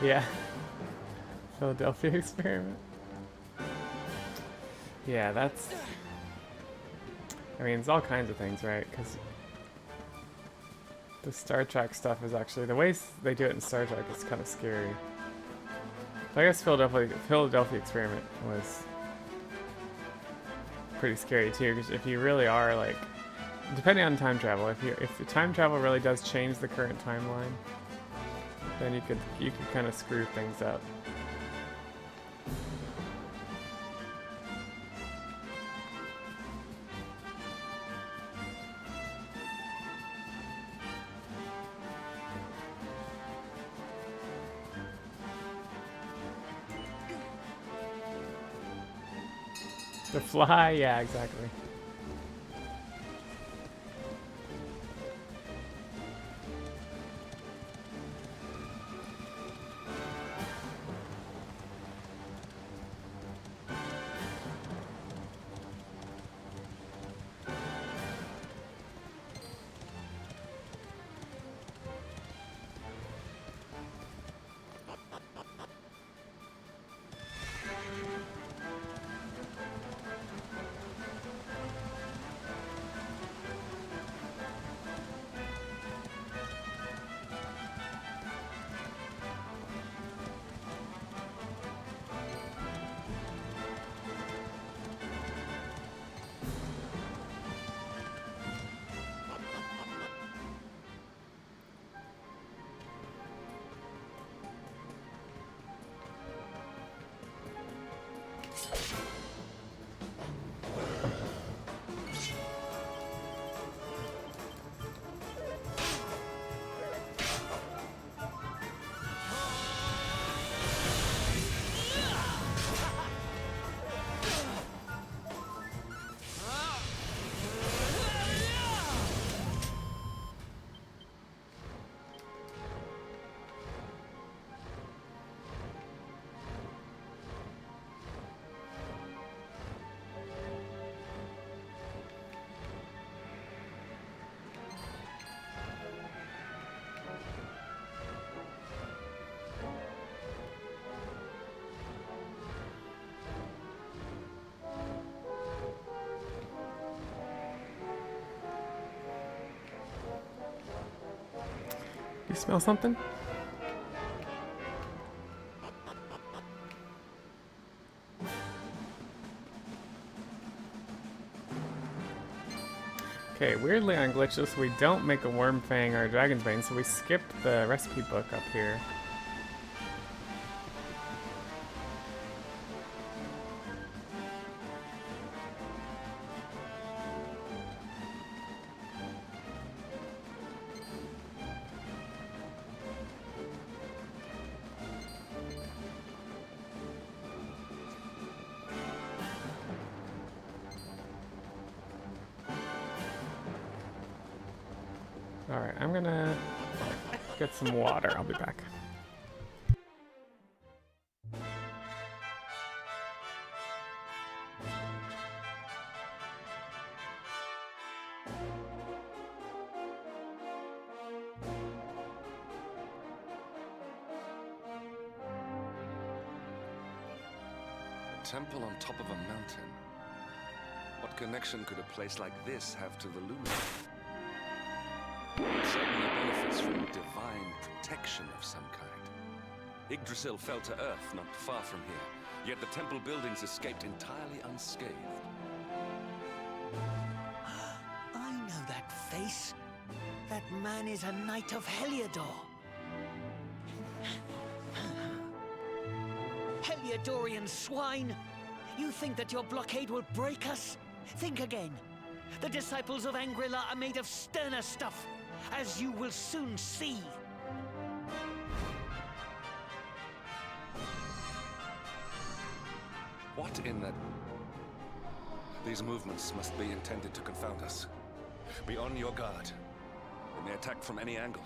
Yeah. Philadelphia experiment. Yeah, that's... I mean, it's all kinds of things, right? Because the Star Trek stuff is actually... The way they do it in Star Trek is kind of scary. But I guess Philadelphia experiment was pretty scary too, because if you really are like... Depending on time travel, if the time travel really does change the current timeline, then you could kind of screw things up. The fly, yeah, exactly. You smell something? Okay, weirdly on Glitchless we don't make a Worm Fang or a Dragon's Bane, so we skipped the recipe book up here. Alright, I'm gonna get some water. I'll be back.
A temple on top of a mountain. What connection could a place like this have to the luminary? It certainly benefits from divine protection of some kind. Yggdrasil fell to earth not far from here, yet the temple buildings escaped entirely unscathed.
I know that face. That man is a knight of Heliodor. Heliodorian swine! You think that your blockade will break us? Think again. The disciples of Angrila are made of sterner stuff, as you will soon see.
What in the... These movements must be intended to confound us. Be on your guard. They may attack from any angle.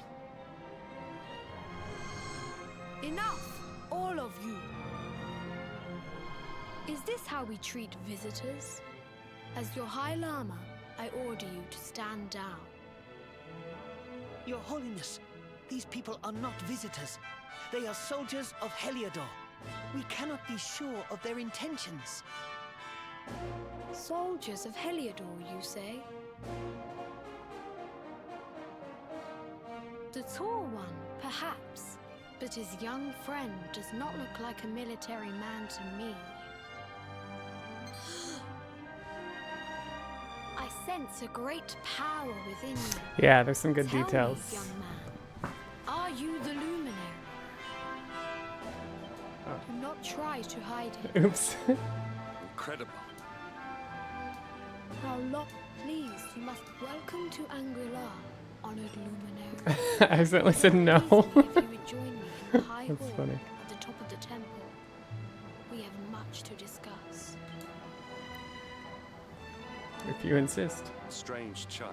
Enough, all of you. Is this how we treat visitors? As your High Lama, I order you to stand down.
Your Holiness, these people are not visitors. They are soldiers of Heliodor. We cannot be sure of their intentions.
Soldiers of Heliodor, you say? The tall one, perhaps, but his young friend does not look like a military man to me. I sense a great power within you.
Yeah, there's some good
Tell
details.
me, young man, are you the luminary? Do not try to hide it.
Oops.
Incredible.
How long? Please, you must welcome to Angrila, honored luminary.
I accidentally said no.
If you would join me in the high
That's
hall
funny.
at the top of the temple, we have much to discuss.
If you insist.
Strange child,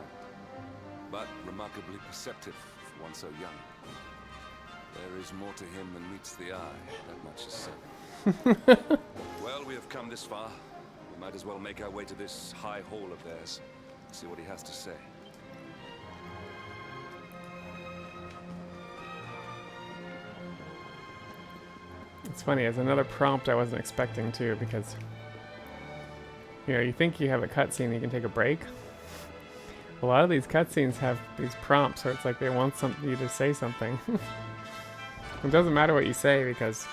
but remarkably perceptive for one so young. There is more to him than meets the eye, that much is certain. Well, we have come this far. We might as well make our way to this high hall of theirs. See what he has to say.
It's funny, it's another prompt I wasn't expecting too, because you know, you think you have a cutscene, you can take a break. A lot of these cutscenes have these prompts where it's like they want you to say something. It doesn't matter what you say because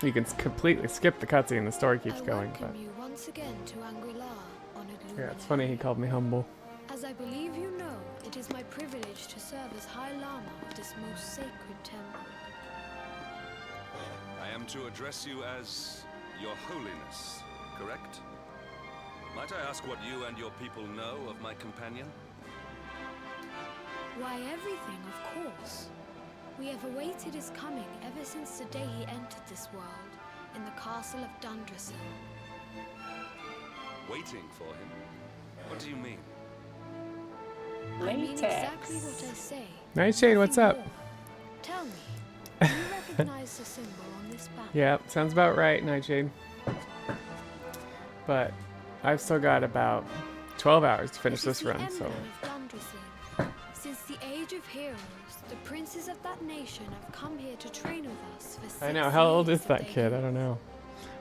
you can completely skip the cutscene, the story keeps going. But
You once again to Angrila, honored
yeah,
luminary.
it's funny he called me humble.
As I believe you know, it is my privilege to serve as High Lama of this most sacred temple.
I am to address you as Your Holiness, correct? Might I ask what you and your people know of my companion?
Why, everything, of course. We have awaited his coming ever since the day he entered this world, in the castle of Dundrasil.
Waiting for him? What do you mean?
I mean exactly what I say.
Nightshade, what's
Nothing
up?
more. Tell me, do you recognize the symbol on this banner?
Yeah, sounds about right, Nightshade. But I've still got about 12 hours to finish this run, so...
Since the age of heroes, the princes of that nation have come here to train with us for 6
I know, how old
years
is
of
that
their
kid? I
youth.
don't know.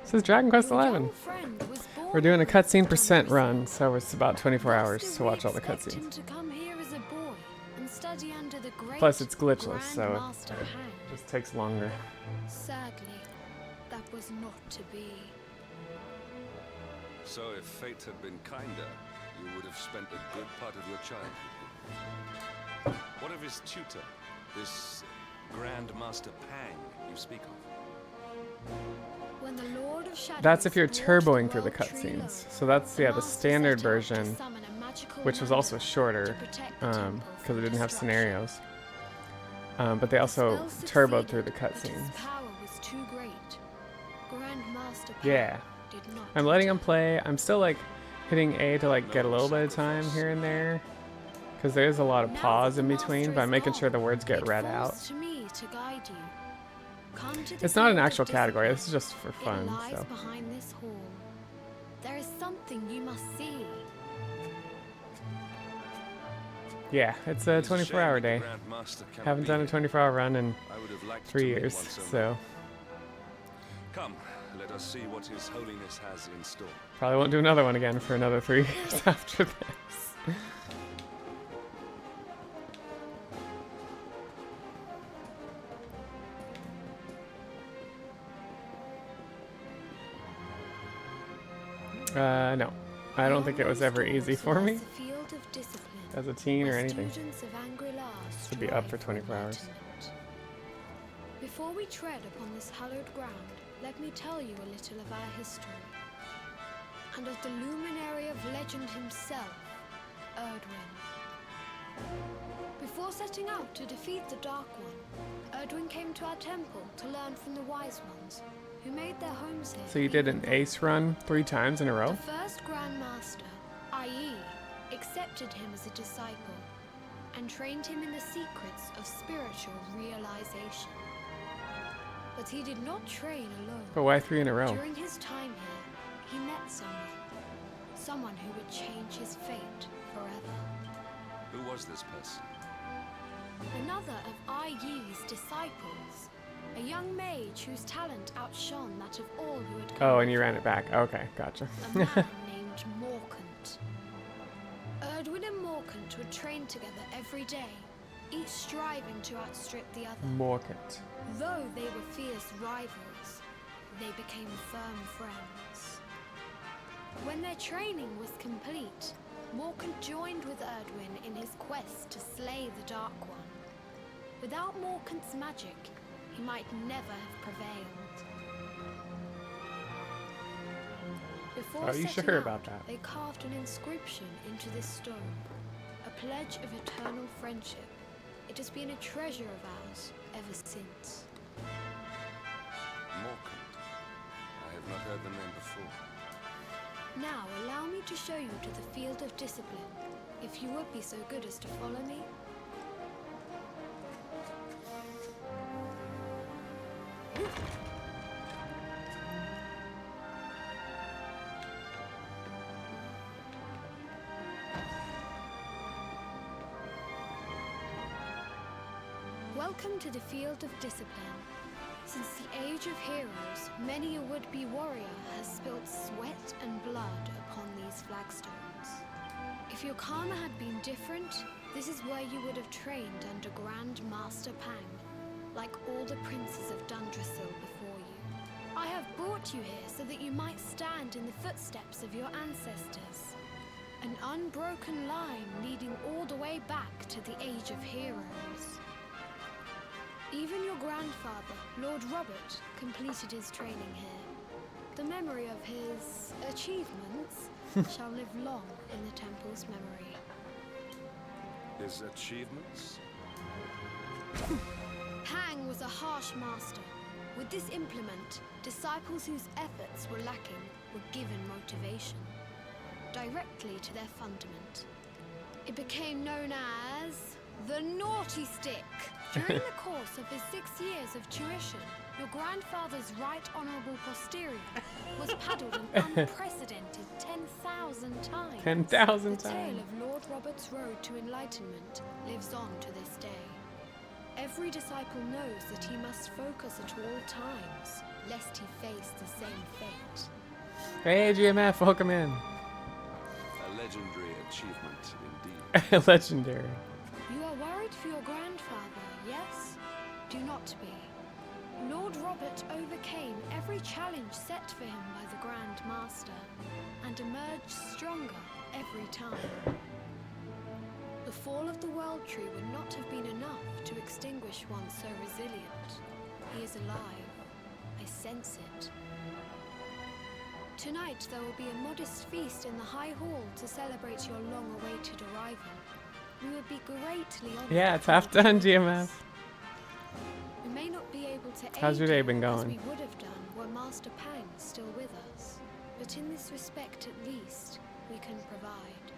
This is Dragon Quest
Your
11.
young friend was born
We're doing a
in
cutscene
Dundrasil.
percent run, so it's about 24 hours
Thus
to
did we
watch all the
expect
cutscenes.
him to come here as a boy and study under the great
Plus it's glitchless,
Grand
so
Master
it
Hand.
just takes longer.
Sadly, that was not to be.
So if fate had been kinder, you would have spent a good part of your childhood. What of his tutor, this Grand Master Pang you speak of?
When the Lord of Shadows
That's if you're
brought
turboing through the
world tree low,
cutscenes. So that's, yeah, the
Master
standard
set out to
version,
summon a magical
which was
wonder
also shorter,
to protect the temple
because
from
it didn't have
destruction.
scenarios. But they also
Spell
turboed through the
succeeded, but
cutscenes.
his power was too great. Grand Master
Yeah.
Pang did not
I'm letting him
return.
play. I'm still like hitting A to like get a little bit of time here and there. Because there's a lot of
Now
pause
that
in
the
between,
master
but I'm
is
making sure
gone,
the words get
it
read
falls
out.
to me to guide you. Come to the
It's not an
field of
actual category. This is
discipline.
just for
It
fun.
lies
So
behind this hall. There is something you must see.
yeah, it's a 24-hour day. Haven't done a 24-hour run in 3 years, so
Come, let us see what His Holiness has in store.
probably won't do another one again for another 3 years after this. No. I don't think it was ever easy for me as a teen or anything. To be up for 24 hours.
Before we tread upon this hallowed ground, let me tell you a little of our history. And of the luminary of legend himself, Erdwin. Before setting out to defeat the Dark One, Erdwin came to our temple to learn from the Wise Ones, who made their homes here.
So you did an ace run 3 times in a row?
The first Grand Master, i.e., accepted him as a disciple and trained him in the secrets of spiritual realization. But he did not train alone.
But why 3 in a row?
During his time here, he met someone who would change his fate forever.
Who was this person?
Another of Ai Yi's disciples, a young mage whose talent outshone that of all who had come.
Oh, and you ran it back. Okay, gotcha.
A man named Morkant. Erdwin and Morkant would train together every day, each striving to outstrip the other.
Morkant.
Though they were fierce rivals, they became firm friends. When their training was complete, Morkant joined with Erdwin in his quest to slay the Dark One. Without Morkant's magic, he might never have prevailed. Before
Are you
setting
sure
out,
about that?
they carved an inscription into this stone, a pledge of eternal friendship. It has been a treasure of ours ever since.
Morkant. I have not heard the name before.
Now allow me to show you to the field of discipline, if you would be so good as to follow me. Welcome to the field of discipline. Since the age of heroes, many a would-be warrior has spilt sweat and blood upon these flagstones. If your karma had been different, this is where you would have trained under Grand Master Pang, like all the princes of Dundrasil before you. I have brought you here so that you might stand in the footsteps of your ancestors. An unbroken line leading all the way back to the age of heroes. Even your grandfather, Lord Robert, completed his training here. The memory of his achievements shall live long in the temple's memory.
His achievements?
Pang was a harsh master. With this implement, disciples whose efforts were lacking were given motivation, directly to their fundament. It became known as the Naughty Stick. During the course of his 6 years of tuition, your grandfather's right honourable posterior was paddled an unprecedented 10,000 times.
10,000
The
times.
tale of Lord Robert's road to enlightenment lives on to this day. Every disciple knows that he must focus at all times, lest he face the same fate.
Hey, GMF, welcome in.
A legendary achievement indeed.
Legendary.
You are worried for your grandfather, yes? Do not be. Lord Robert overcame every challenge set for him by the Grand Master, and emerged stronger every time. The fall of the World Tree would not have been enough to extinguish one so resilient. He is alive. I sense it. Tonight there will be a modest feast in the High Hall to celebrate your long-awaited arrival. We would be greatly honored.
Yeah, it's half done, GMF.
We may not be able to
How's your
aid
day
you
been
as
going?
we would have done were Master Pang still with us, but in this respect at least, we can provide.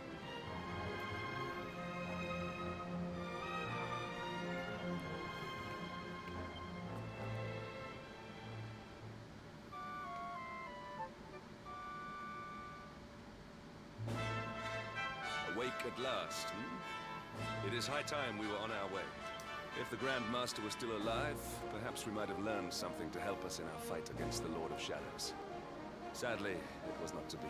at last, hmm? It is high time we were on our way. If the Grand Master was still alive, perhaps we might have learned something to help us in our fight against the Lord of Shadows. Sadly, it was not to be.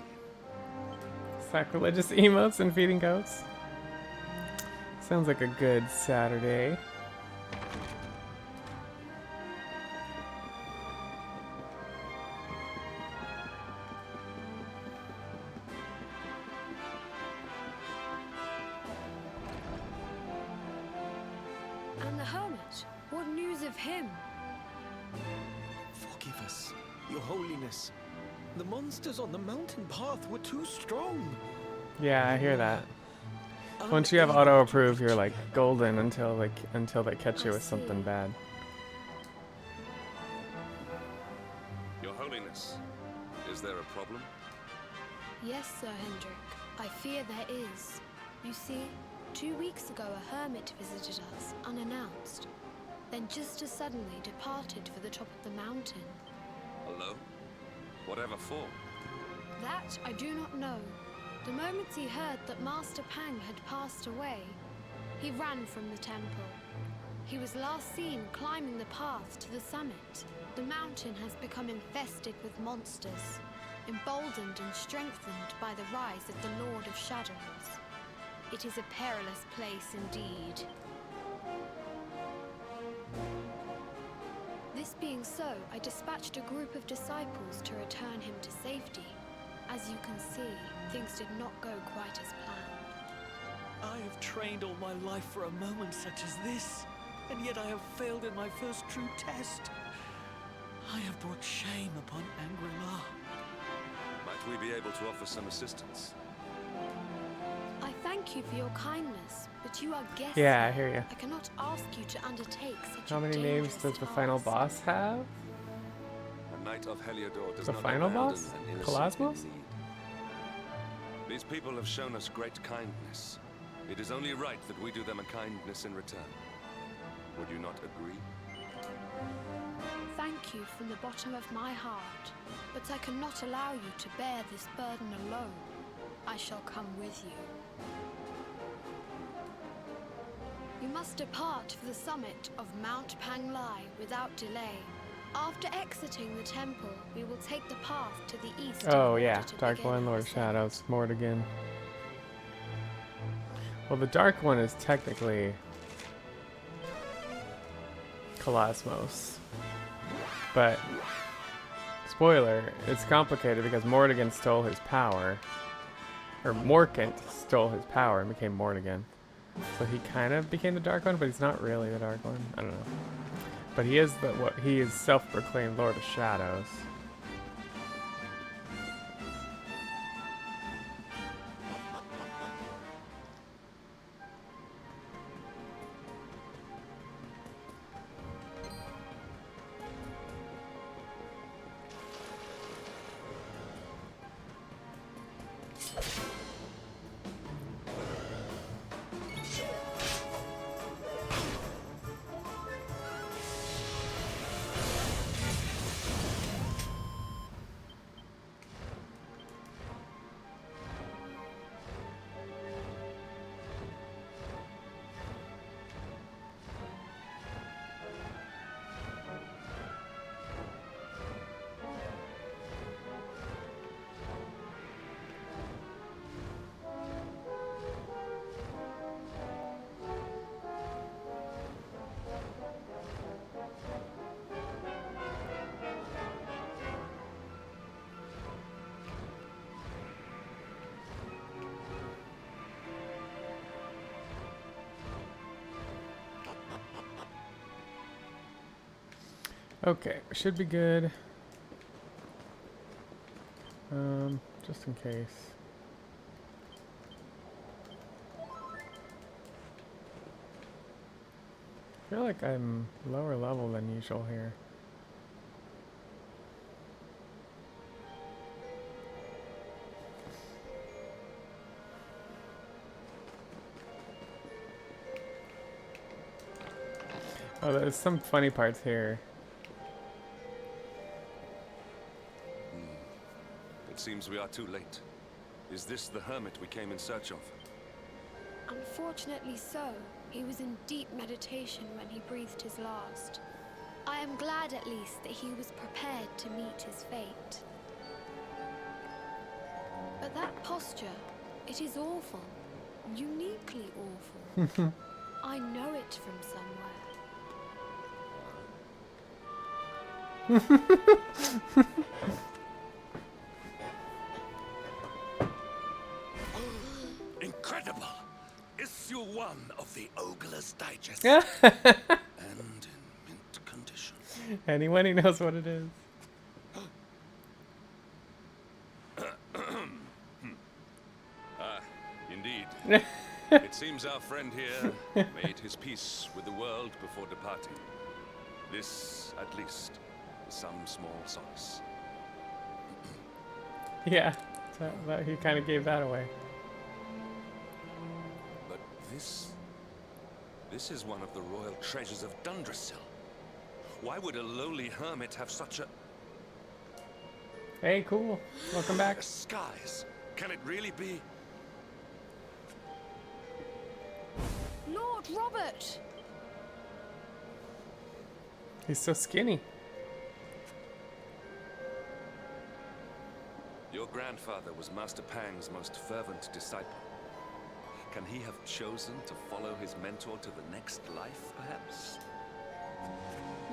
Sacrilegious emotes and feeding goats. Sounds like a good Saturday.
And the hermit? What news of him?
Forgive us, Your Holiness. The monsters on the mountain path were too strong.
Yeah, I hear that. Once you have auto approve, you're like golden until they catch you with something bad.
Your Holiness, is there a problem?
Yes, Sir Hendrik. I fear there is. You see, 2 weeks ago a hermit visited us, unannounced. Then just as suddenly departed for the top of the mountain.
Alone? Whatever for?
That I do not know. The moment he heard that Master Pang had passed away, he ran from the temple. He was last seen climbing the path to the summit. The mountain has become infested with monsters, emboldened and strengthened by the rise of the Lord of Shadows. It is a perilous place indeed. This being so, I dispatched a group of disciples to return him to safety. As you can see, things did not go quite as planned.
I have trained all my life for a moment such as this, and yet I have failed in my first true test. I have brought shame upon Angri-La.
Might we be able to offer some assistance?
I thank you for your kindness, but you are guests.
Yeah, I hear you.
I cannot ask you to undertake such
How
a
many names
dangerous
does the final
task.
boss have?
A knight of Heliodor does
The
not
final
abandon
boss?
an innocent
Cosmos?
in need. These people have shown us great kindness. It is only right that we do them a kindness in return. Would you not agree?
Thank you from the bottom of my heart, but I cannot allow you to bear this burden alone. I shall come with you. You must depart for the summit of Mount Panglai without delay. After exiting the temple, we will take the path to the east.
Oh yeah, Dark One, Lord of Shadows, Mortigan. Well, the Dark One is technically Cosmos, but spoiler, it's complicated because Mortigan stole his power, or Morkant stole his power and became Mortigan. So he kind of became the Dark One, but he's not really the Dark One. I don't know. But he is he is self-proclaimed Lord of Shadows. Okay, should be good. Just in case. I feel like I'm lower level than usual here. Oh, there's some funny parts here.
It seems we are too late. Is this the hermit we came in search of?
Unfortunately so. He was in deep meditation when he breathed his last. I am glad at least that he was prepared to meet his fate. But that posture, it is awful. Uniquely awful. I know it from somewhere.
Incredible! Issue 1 of the Ogler's Digest.
Yeah.
And in mint condition.
Anyone who knows what it is.
Indeed. It seems our friend here made his peace with the world before departing. This, at least, is some small solace.
Yeah, so he kind of gave that away.
But this is one of the royal treasures of Dundrasil. Why would a lowly hermit have such a...
Hey, cool. Welcome back.
Skies. Can it really be?
Lord Robert!
He's so skinny.
Your grandfather was Master Pang's most fervent disciple. Can he have chosen to follow his mentor to the next life, perhaps?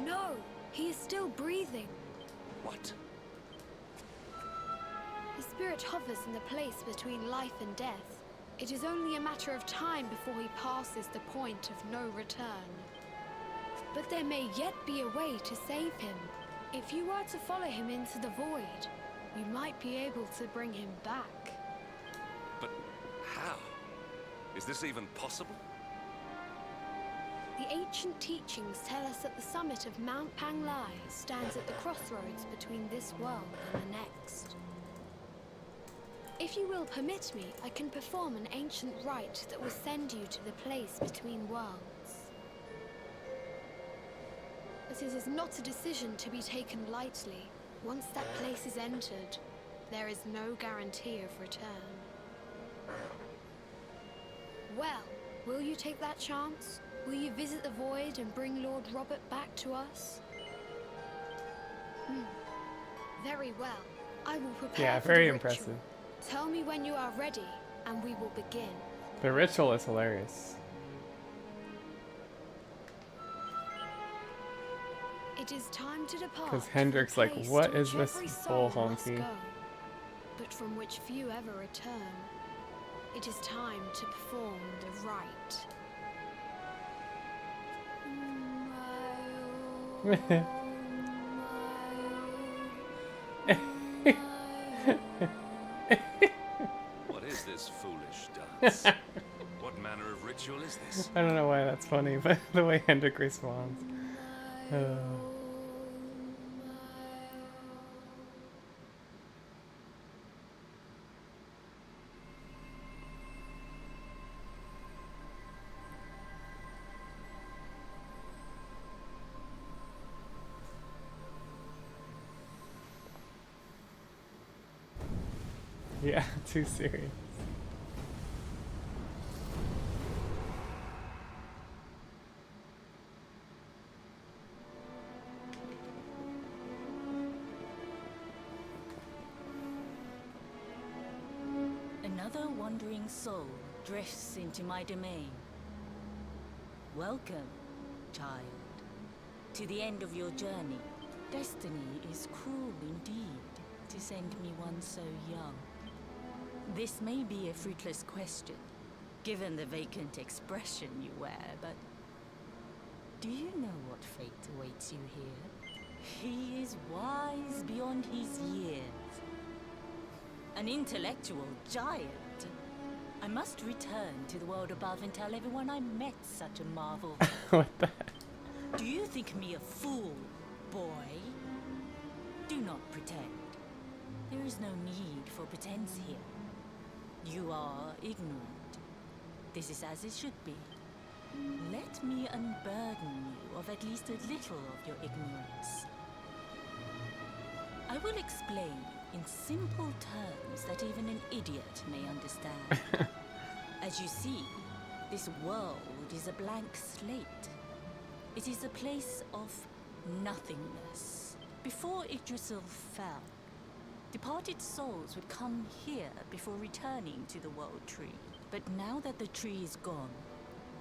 No, he is still breathing.
What?
His spirit hovers in the place between life and death. It is only a matter of time before he passes the point of no return. But there may yet be a way to save him. If you were to follow him into the void, you might be able to bring him back.
But how? Is this even possible?
The ancient teachings tell us that the summit of Mount Panglai stands at the crossroads between this world and the next. If you will permit me, I can perform an ancient rite that will send you to the place between worlds. But it is not a decision to be taken lightly. Once that place is entered, there is no guarantee of return. Well, will you take that chance? Will you visit the void and bring Lord Robert back to us? Very well. I will prepare
Yeah,
for
very
the ritual.
impressive.
Tell me when you are ready, and we will begin.
The ritual is hilarious.
It is time to depart.
Because Hendrik's like,
from a place
what
to
is
which
this
every soul
bull
must
honky?
go, but from which few ever return. It is time to perform the rite.
What is this foolish dance? What manner of ritual is this?
I don't know why that's funny, but the way Hendrik responds. Yeah, too serious.
Another wandering soul drifts into my domain. Welcome, child, to the end of your journey. Destiny is cruel indeed to send me one so young. This may be a fruitless question, given the vacant expression you wear, but do you know what fate awaits you here? He is wise beyond his years. An intellectual giant. I must return to the world above and tell everyone I met such a marvel.
What the?
Do you think me a fool, boy? Do not pretend. There is no need for pretense here. You are ignorant. This is as it should be. Let me unburden you of at least a little of your ignorance. I will explain in simple terms that even an idiot may understand. As you see, This world is a blank slate. It is a place of nothingness. Before Yggdrasil fell, departed souls would come here before returning to the World Tree. But now that the tree is gone,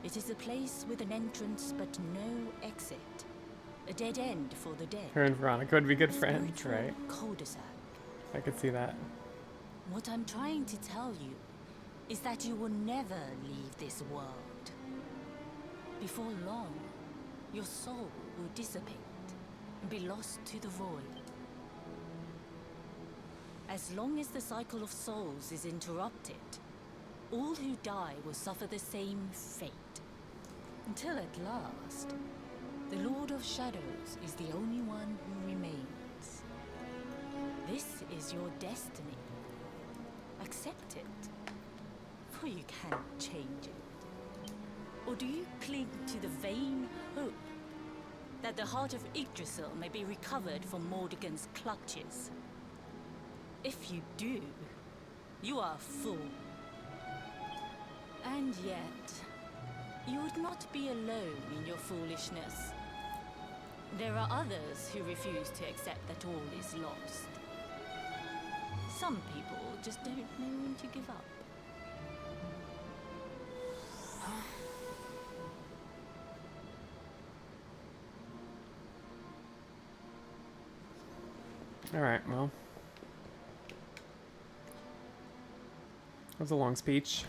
it is a place with an entrance but no exit. A dead end for the dead.
Her and Veronica would be good friends, right?
Cul-de-sac.
I could see that.
What I'm trying to tell you is that you will never leave this world. Before long, your soul will dissipate and be lost to the void. As long as the cycle of souls is interrupted, all who die will suffer the same fate. Until at last, the Lord of Shadows is the only one who remains. This is your destiny. Accept it, for you can't change it. Or do you cling to the vain hope that the heart of Yggdrasil may be recovered from Mordegon's clutches? If you do, you are a fool. And yet, you would not be alone in your foolishness. There are others who refuse to accept that all is lost. Some people just don't know when to give up.
Alright, well. That was a long speech.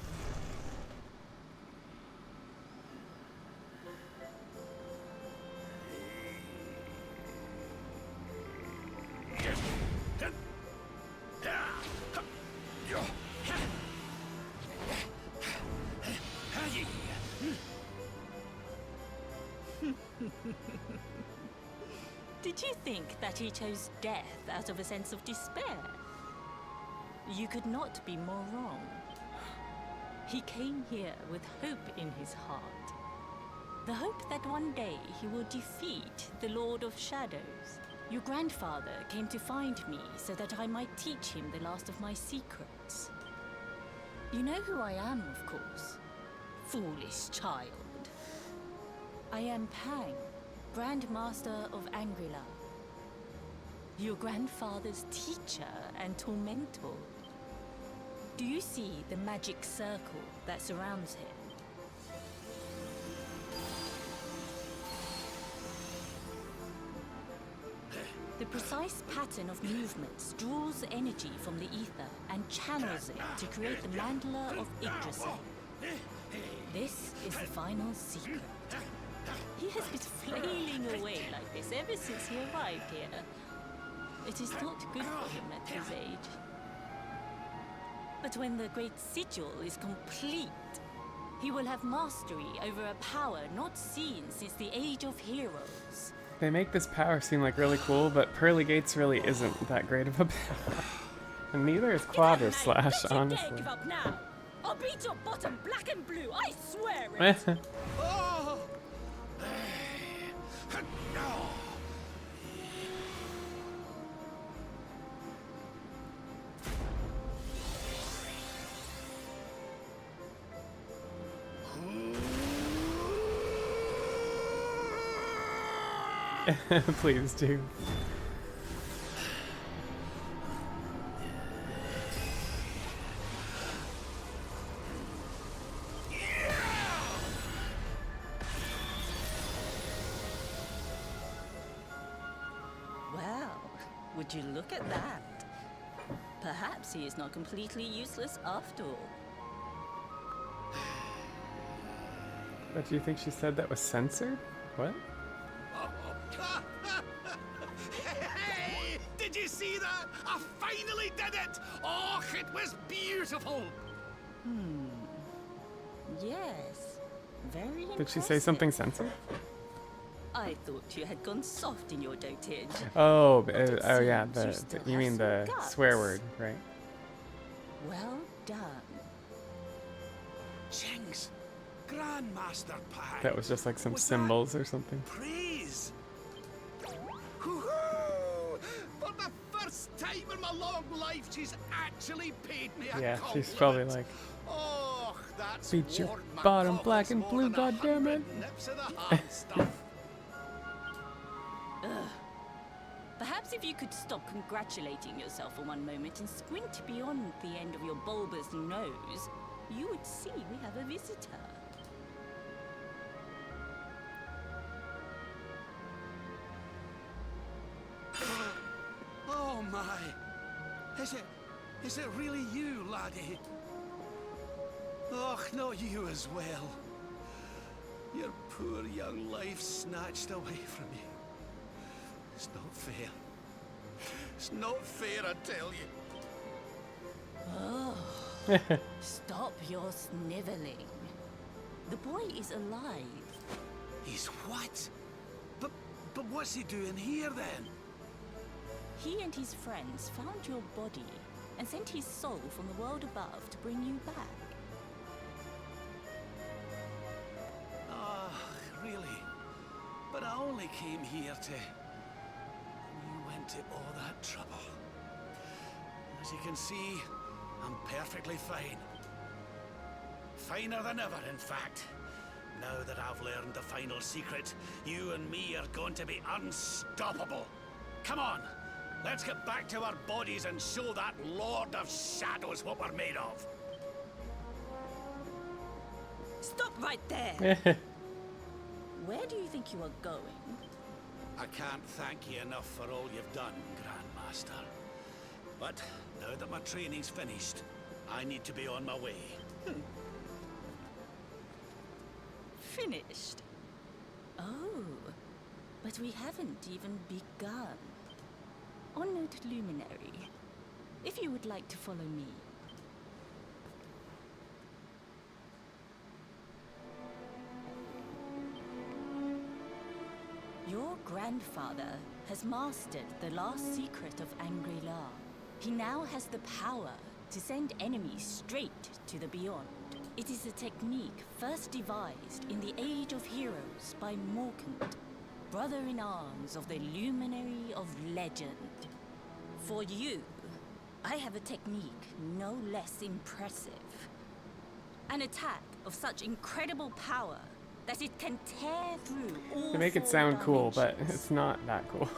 Did you think that he chose death out of a sense of despair? You could not be more wrong. He came here with hope in his heart. The hope that one day he will defeat the Lord of Shadows. Your grandfather came to find me so that I might teach him the last of my secrets. You know who I am, of course. Foolish child. I am Pang, Grand Master of Angrila. Your grandfather's teacher and tormentor. Do you see the magic circle that surrounds him? The precise pattern of movements draws energy from the ether and channels it to create the mandala of Yggdrasil. This is the final secret. He has been flailing away like this ever since he arrived here. It is not good for him at his age. But when the great sigil is complete, he will have mastery over a power not seen since the Age of Heroes.
They make this power seem like really cool, but Pearly Gates really isn't that great of a power. And neither is Quadra Slash, honestly.
Give up now. I'll beat your bottom black and blue, I swear it!
Oh!
Please do.
Well, would you look at that? Perhaps he is not completely useless after all.
But do you think she said that was censored? What?
Hey! Did you see that? I finally did it! Oh, it was beautiful!
Yes. Very impressive.
Did she say something censored?
I thought you had gone soft in your dotage.
Oh,
But
yeah,
it seems you still
you mean
have
the
some guts.
swear word, right?
Well done.
Jinx! Grandmaster Pie!
That was just like some
Was
symbols or something.
praise! Hoo-hoo! For the first time in my long life, she's actually paid me a
Yeah,
compliment.
she's probably like,
Oh,
That's
Beat your
Ward
bottom
McCobb
black and
more
blue,
than 100
goddammit.
nips of the hard stuff.
Ugh. Perhaps if you could stop congratulating yourself for one moment and squint beyond the end of your bulbous nose, you would see we have a visitor.
Oh my! Is it really you, laddie? Och, not you as well. Your poor young life snatched away from you. It's not fair. It's not fair, I tell you.
Oh, stop your sniveling. The boy is alive.
He's what? But what's he doing here then?
He and his friends found your body and sent his soul from the world above to bring you back.
Ah, really? But I only came here to... You went to all that trouble. As you can see, I'm perfectly fine. Finer than ever, in fact. Now that I've learned the final secret, you and me are going to be unstoppable. Come on, let's get back to our bodies and show that Lord of Shadows what we're made of.
Stop right there! Where do you think you are going?
I can't thank you enough for all you've done, Grandmaster. But now that my training's finished, I need to be on my way.
Finished? Oh, but we haven't even begun. Honored Luminary, if you would like to follow me. Your grandfather has mastered the last secret of Angri-La. He now has the power to send enemies straight to the beyond. It is a technique first devised in the Age of Heroes by Morkant, brother-in-arms of the Luminary of Legend. For you, I have a technique no less impressive. An attack of such incredible power that it can tear through all
They make it
four
sound cool, but
dimensions.
it's not that cool.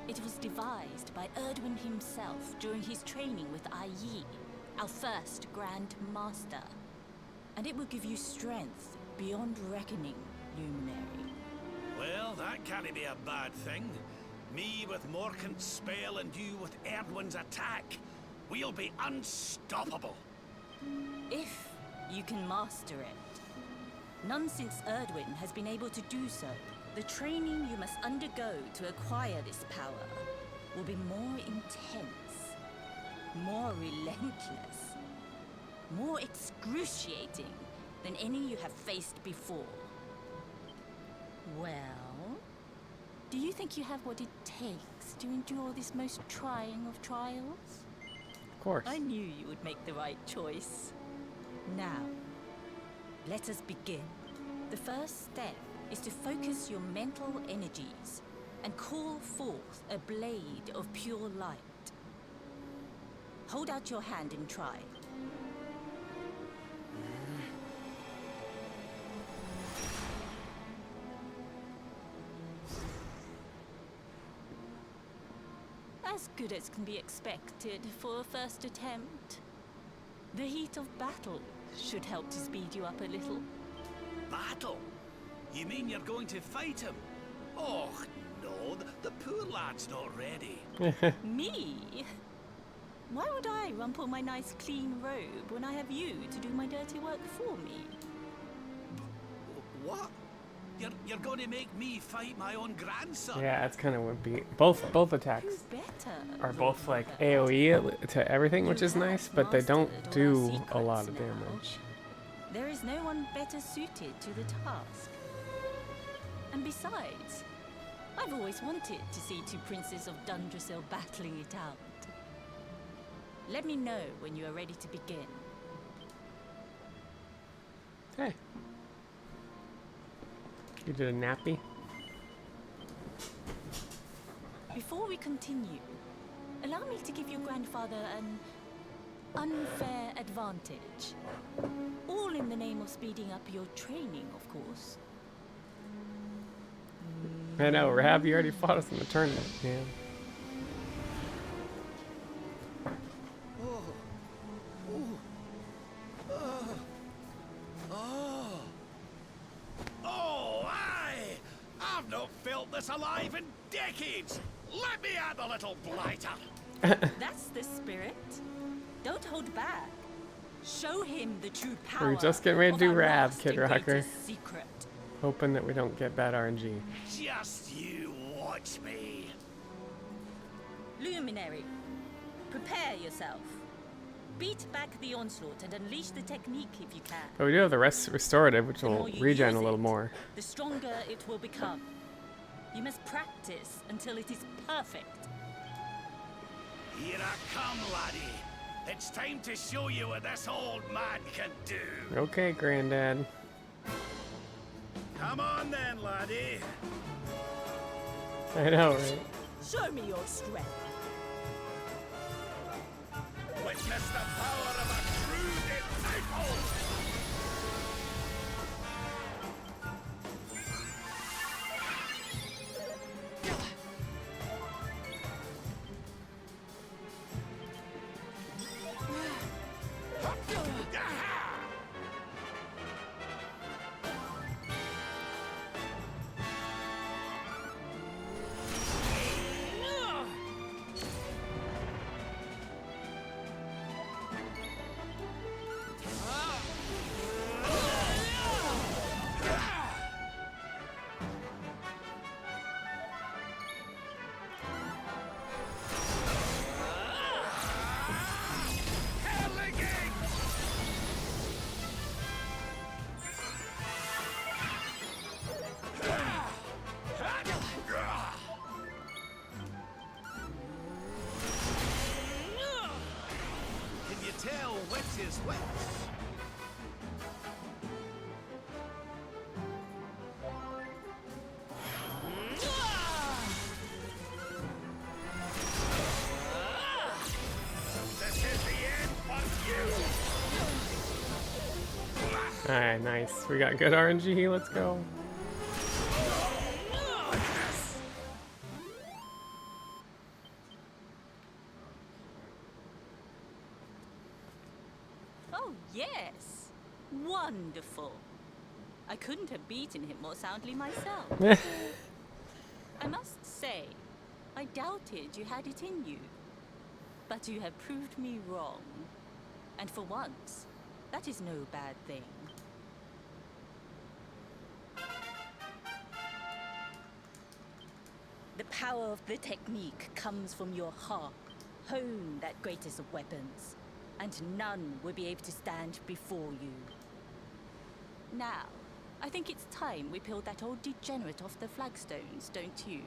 It was devised by Erdwin himself during his training with Yi, our first Grand Master. And it will give you strength beyond reckoning, Luminary.
Well, that can't be a bad thing. Me with Morkant's spell and you with Erdwin's attack. We'll be unstoppable.
If you can master it. None since Erdwin has been able to do so. The training you must undergo to acquire this power will be more intense, more relentless, more excruciating than any you have faced before. Well, do you think you have what it takes to endure this most trying of trials?
Of course.
I knew you would make the right choice. Now, let us begin. The first step is to focus your mental energies and call forth a blade of pure light. Hold out your hand and try. As good as can be expected for a first attempt. The heat of battle should help to speed you up a little.
Battle? You mean you're going to fight him? Oh, no, the poor lad's not ready.
Me? Why would I rumple my nice clean robe when I have you to do my dirty work for me?
What? You're going to make me fight my own grandson?
Yeah, it's kind of wimpy. Both attacks are both like AoE to everything, which is nice, but they don't do a lot of damage.
There is no one better suited to the task. And besides, I've always wanted to see two princes of Dundrasil battling it out. Let me know when you are ready to begin.
Hey. You did a nappy?
Before we continue, allow me to give your grandfather an unfair advantage. All in the name of speeding up your training, of course.
I know, Rab, you already fought us in the tournament, man.
Oh, aye! I've not felt this alive in decades! Let me add a little blighter!
That's the spirit. Don't hold back. Show him the true power.
We're just getting ready to do
of our
Rab,
last
Kid
and
Rocker.
greatest secret.
Hoping that we don't get bad RNG.
Just you watch me.
Luminary, prepare yourself. Beat back the onslaught and unleash the technique if you can.
But we do have the rest restorative, which
The
will
more you
regen
use
a little
it,
more.
the stronger it will become. You must practice until it is perfect.
Here I come, laddie. It's time to show you what this old man can do.
Okay, Granddad.
Come on then, laddie.
I know, right?
Show me your strength.
Witness the power of a true disciple. Tell which is which. This is the end for you.
Alright, nice. We got good RNG. Let's go.
Oh, yes. Wonderful. I couldn't have beaten him more soundly myself. I must say, I doubted you had it in you. But you have proved me wrong. And for once, that is no bad thing. The power of the technique comes from your heart. Hone that greatest of weapons, and none will be able to stand before you. Now, I think it's time we peeled that old degenerate off the flagstones, don't you?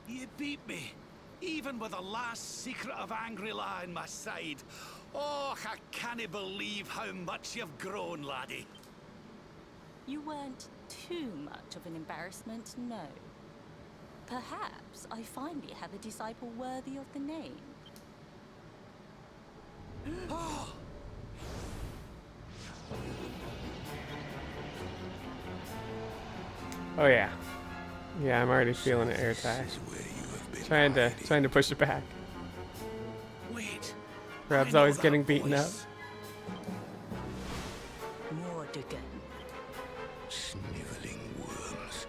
You beat me, even with the last secret of Angry-La on my side. Oh, I can't believe how much you've grown, laddie.
You weren't too much of an embarrassment, no. Perhaps I finally have a disciple worthy of the name.
Oh yeah. Yeah, I'm already feeling it, air tie. Trying to push it back.
Wait.
Rab's always getting beaten up.
Mordigan.
Sniveling worms.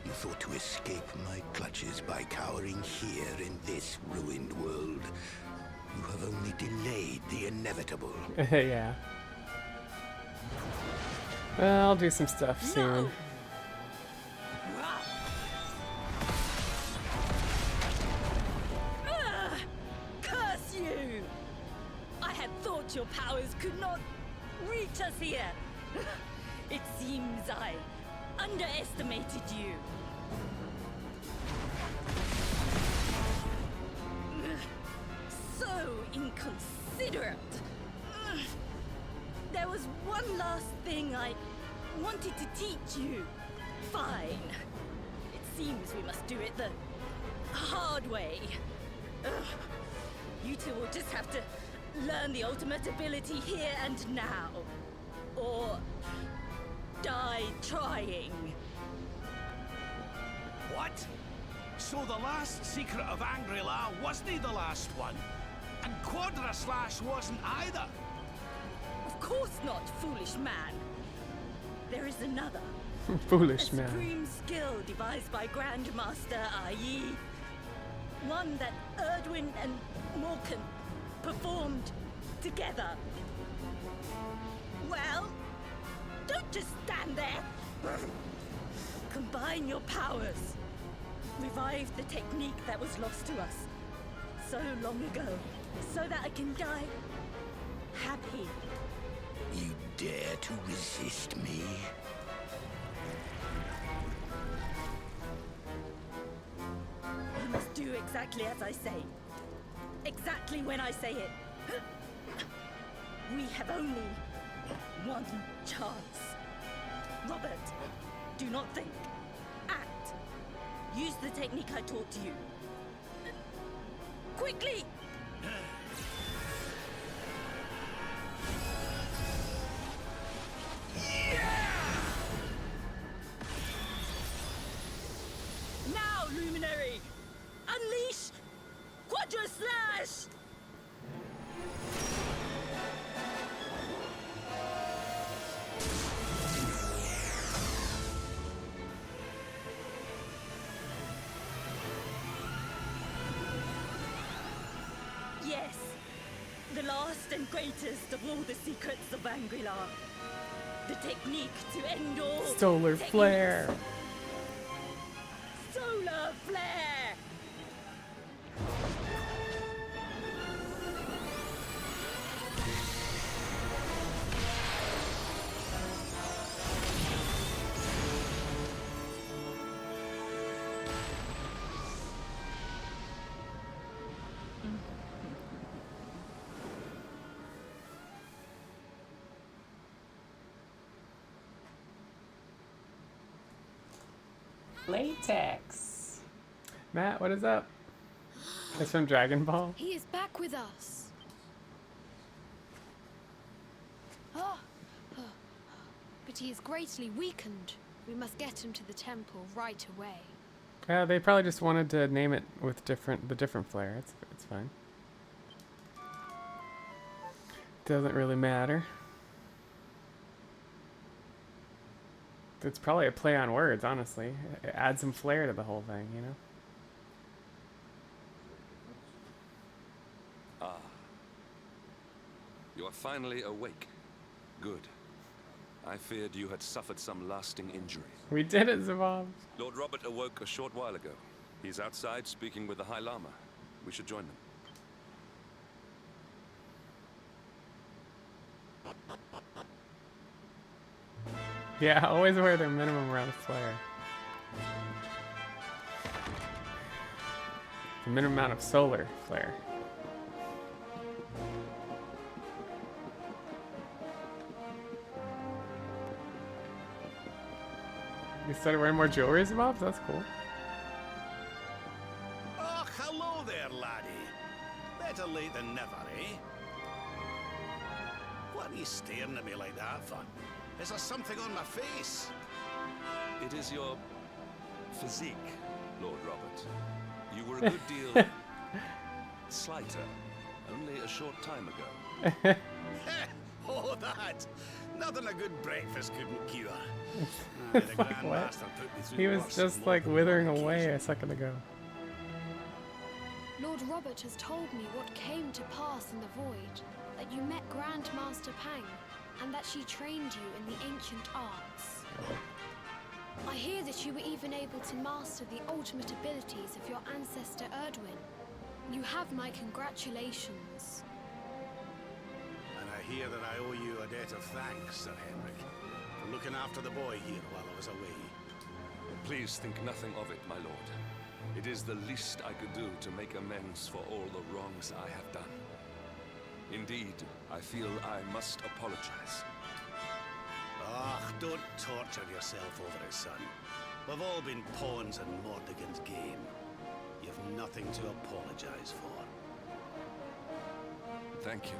You thought to escape my clutches by cowering here in this ruined world. You have only delayed the inevitable.
Yeah. Well, I'll do some stuff soon.
Curse you! I had thought your powers could not reach us here. It seems I underestimated you. So inconsiderate. There was one last thing I wanted to teach you. Fine. It seems we must do it the hard way. You two will just have to learn the ultimate ability here and now. Or die trying.
What? So the last secret of Angri-La wasn't the last one? And Quadra Slash wasn't either?
Of course not, foolish man. There is another.
Foolish
a
man.
Supreme skill devised by Grandmaster, i.e. one that Erdwin and Morkan performed together. Well, don't just stand there. Combine your powers. Revive the technique that was lost to us so long ago, so that I can die happy.
You dare to resist me?
You must do exactly as I say. Exactly when I say it. We have only one chance. Robert, do not think. Act. Use the technique I taught you. Quickly! Now, Luminary! Unleash Quadra Slash! Yes, the last and greatest of all the secrets of Angri-La. The technique to end all
Solar
techniques.
flare.
Solar flare!
Latex.
Matt, what is up? It's from Dragon Ball.
He is back with us. Ah, but he is greatly weakened. We must get him to the temple right away.
They probably just wanted to name it with the different flare. It's fine. Doesn't really matter. It's probably a play on words, honestly. It adds some flair to the whole thing, you know?
Ah. You are finally awake. Good. I feared you had suffered some lasting injury.
We did it, Zavab.
Lord Robert awoke a short while ago. He's outside speaking with the High Lama. We should join them.
Yeah, always wear their minimum amount of flare. The minimum amount of solar flare. You started wearing more jewelry, Zabobs? That's cool.
Oh, hello there, laddie. Better late than never, eh? What are you staring at me like that for? Is there something on my face?
It is your physique, Lord Robert. You were a good deal slighter only a short time ago.
Oh, that! Nothing a good breakfast couldn't cure.
It's like, what? He was just like withering away a second ago.
Lord Robert has told me what came to pass in the void, that you met Grandmaster Pang, and that she trained you in the ancient arts. I hear that you were even able to master the ultimate abilities of your ancestor Erdwin. You have my congratulations.
And I hear that I owe you a debt of thanks, Sir Henrik, for looking after the boy here while I was away.
Please think nothing of it, my lord. It is the least I could do to make amends for all the wrongs I have done. Indeed, I feel I must apologize.
Ah, don't torture yourself over it, son. We've all been pawns in Mordegon's game. You've nothing to apologize for.
Thank you.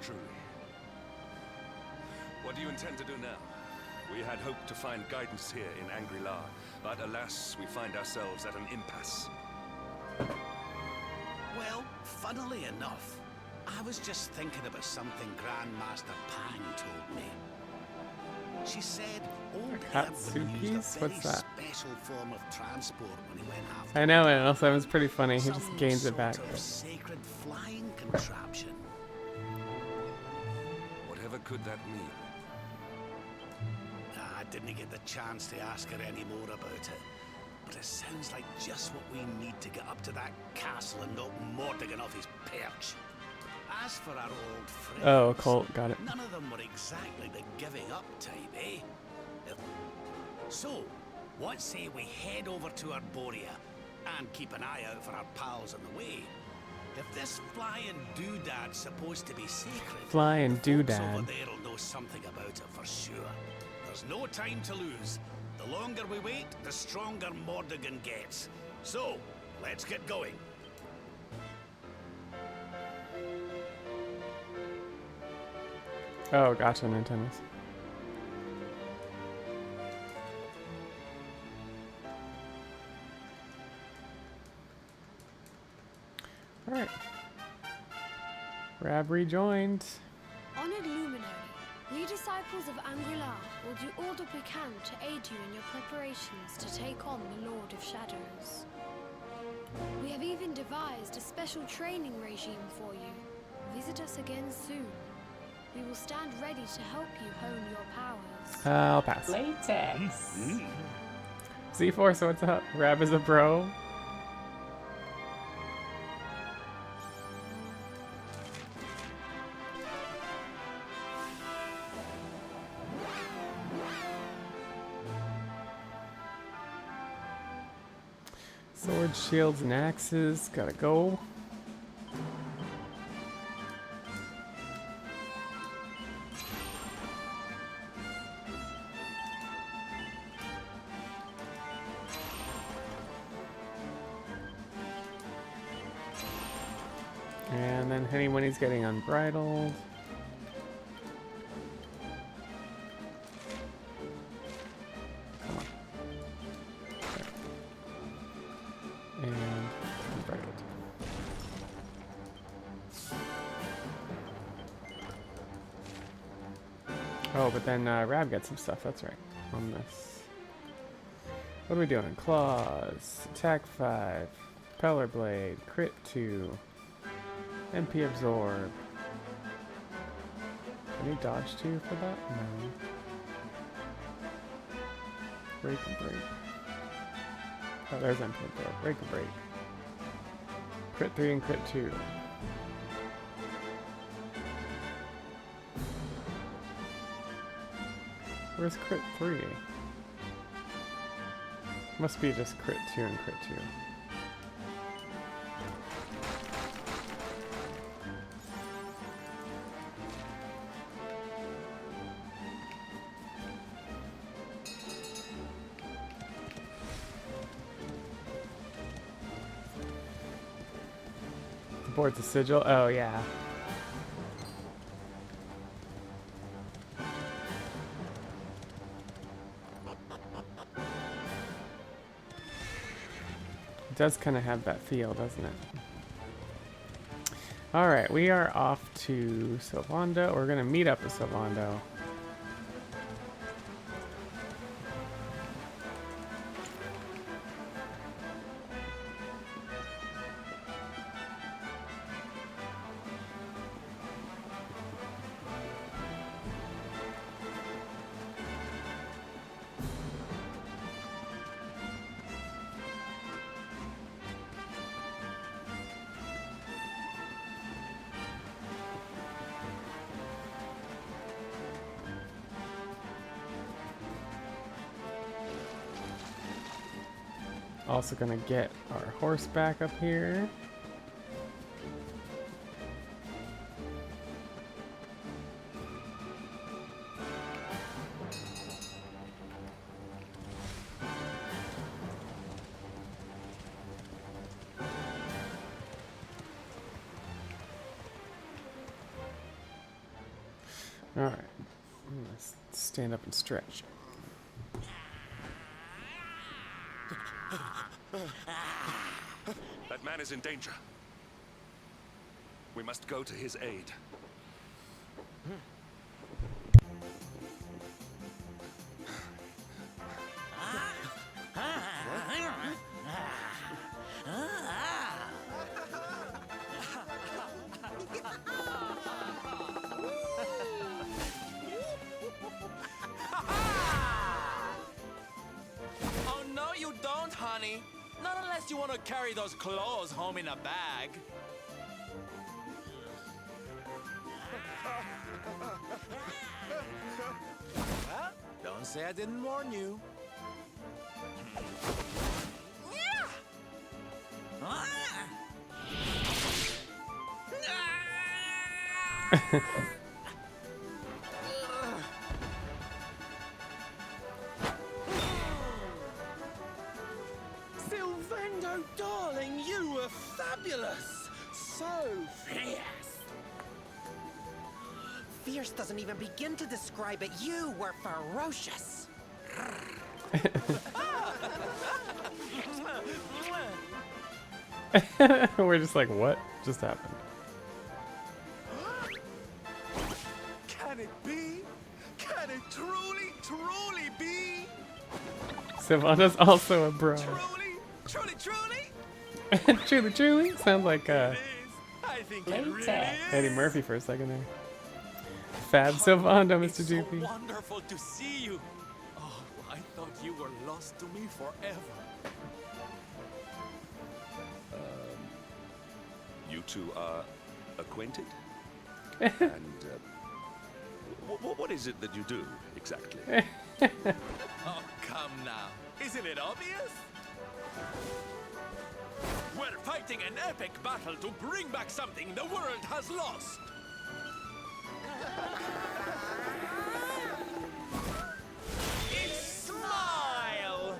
Truly. What do you intend to do now? We had hoped to find guidance here in Angri-La, but alas, we find ourselves at an impasse.
Well, funnily enough, I was just thinking about something Grandmaster Pang told me. She said old Erdwin used a very
What's that?
special form of transport when he went after.
I know, and also it was pretty funny. He just
Some
gains it back.
sort of sacred flying contraption.
Whatever could that mean?
I didn't get the chance to ask her any more about it, but it sounds like just what we need to get up to that castle and knock Mordegon off his perch. As for our old friends,
Oh, Colt, got it.
none of them were exactly the giving up type, eh? So, what say we head over to Arborea and keep an eye out for our pals on the way? If this flying doodad's supposed to be sacred,
Flying
the folks
doodad.
over there'll know something about it for sure. There's no time to lose. The longer we wait, the stronger Mordegon gets. So, let's get going.
Oh, gotcha, Nintendo's. Alright. Rab rejoined.
Honored Luminary, we disciples of Angri-La will do all that we can to aid you in your preparations to take on the Lord of Shadows. We have even devised a special training regime for you. Visit us again soon. We will stand ready to help you hone your powers.
I'll pass.
Latex.
Z4, so what's up? Rab is a bro. Swords, shields, and axes. Gotta go. And then hitting when he's getting unbridled. Come on. There. And unbridled. Oh, but then Rab gets some stuff, that's right, on this. What are we doing? Claws, attack 5, Peller Blade, crit 2, MP Absorb. Any dodge 2 for that? No. Break and break. Oh, there's MP Absorb. Break and break. Crit 3 and crit 2. Where's crit 3? Must be just crit 2 and crit 2. Board's a sigil? Oh, yeah. It does kind of have that feel, doesn't it? Alright, we are off to Sylvando. We're going to meet up with Sylvando. Also gonna get our horse back up here. Alright. I'm gonna stand up and stretch.
That man is in danger. We must go to his aid.
Oh, no, you don't, honey. Not unless you want to carry those clothes home in a bag. Well, don't say I didn't warn you.
Silvendo, darling, you were fabulous. So fierce. Fierce doesn't even begin to describe it. You were ferocious.
We're just like, what just happened?
Can it be? Can it truly, truly be?
Sylvanda's also a bro.
Truly,
Truly, truly? Sounds like
I think it really is.
Eddie Murphy for a second there. Fab Sylvanda, Mr. Doopy.
So wonderful to see you. Oh, I thought you were lost to me forever.
You two are acquainted? And what is it that you do, exactly?
Oh, come now. Isn't it obvious? We're fighting an epic battle to bring back something the world has lost. It's Smile!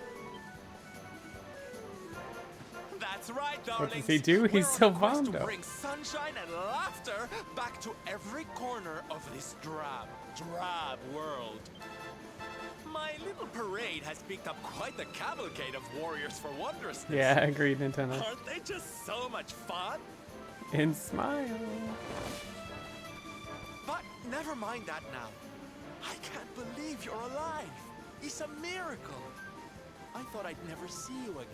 That's right, darling.
What does he do? He's Sylvando.
To bring sunshine and laughter back to every corner of this drab world. My little parade has picked up quite the cavalcade of warriors for wondrousness.
Yeah, agreed, Nintendo.
Aren't they just so much fun?
And Smile.
But never mind that now. I can't believe you're alive. It's a miracle. I thought I'd never see you again.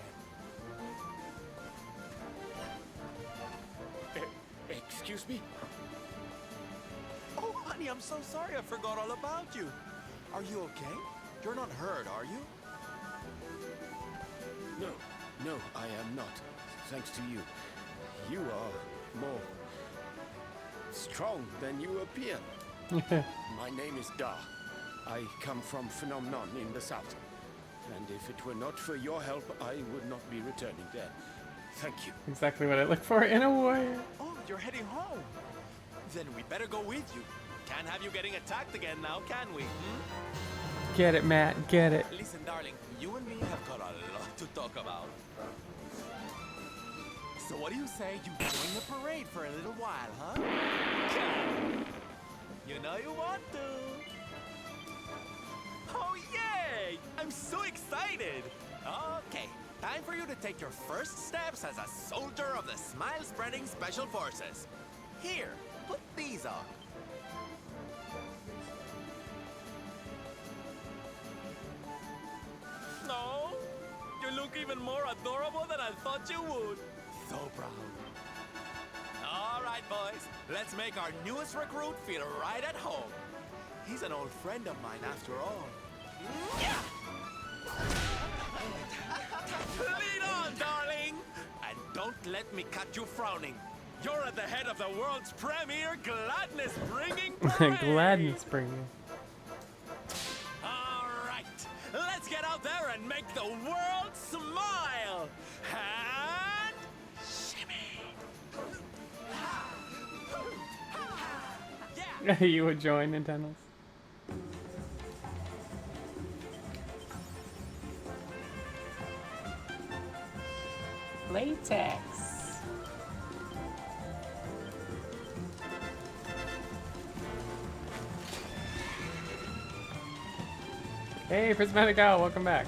Excuse me?
Oh, honey, I'm so sorry. I forgot all about you. Are you okay? You're not hurt, are you?
No, I am not. Thanks to you. You are more strong than you appear. My name is Da. I come from Phenomenon in the south. And if it were not for your help, I would not be returning there. Thank you.
Exactly what I look for in a warrior.
Oh, you're heading home. Then we better go with you. Can't have you getting attacked again now, can we?
Get it, Matt. Get it.
Listen, darling, you and me have got a lot to talk about. So what do you say you join the parade for a little while, huh? Come. You know you want to. Oh, yay! I'm so excited. Okay, time for you to take your first steps as a soldier of the Smile-Spreading Special Forces. Here, put these on. No, you look even more adorable than I thought you would. So proud. All right, boys, let's make our newest recruit feel right at home. He's an old friend of mine after all. Yeah! Lead on, darling! And don't let me catch you frowning. You're at the head of the world's premier gladness-bringing parade!
Gladness-bringing.
All right, let's get out there and make the world smile! And... shimmy!
Yeah. You would join Nintendo's? Latex. Hey, Prismatic Owl, welcome back.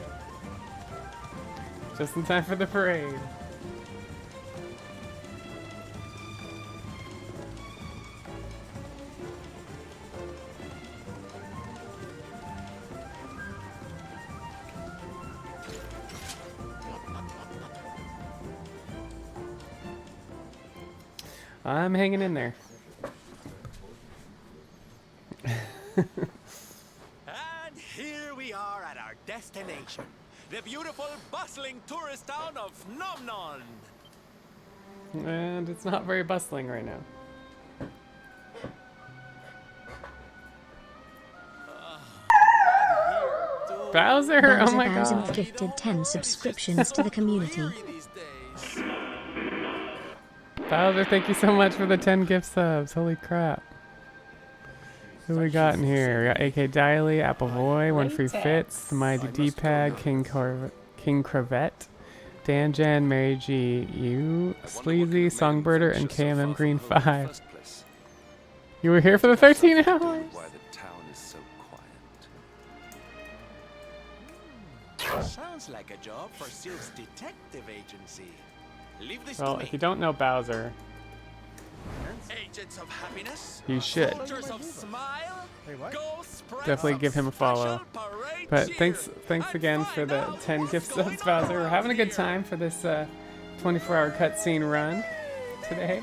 Just in time for the parade. I'm hanging in there.
And here we are at our destination, the beautiful, bustling tourist town of Nomnon.
And it's not very bustling right now. Bowser, oh my
hasn't
god.
gifted 10 subscriptions to the community.
Bowser, thank you so much for the 10 gift subs. Holy crap. Who we got in here? We got AK Diley, Apple Boy, One Free Fits, The Mighty D-Pad, King Cravette, Dan Jan, Mary G, you, Sleazy, Songbirder, and KMM Green 5. You were here for the 13 hours?
Why the town is so quiet.
Sounds like a job for Sylph's detective agency. Leave this
Well,
to me.
if you don't know Bowser,
Agents of happiness,
you should.
soldiers of smile, go spread
Definitely
some
give him a follow.
special parade
But
cheer.
thanks again for the 10 gift subs, Bowser. We're having a good time for this 24-hour cutscene run today.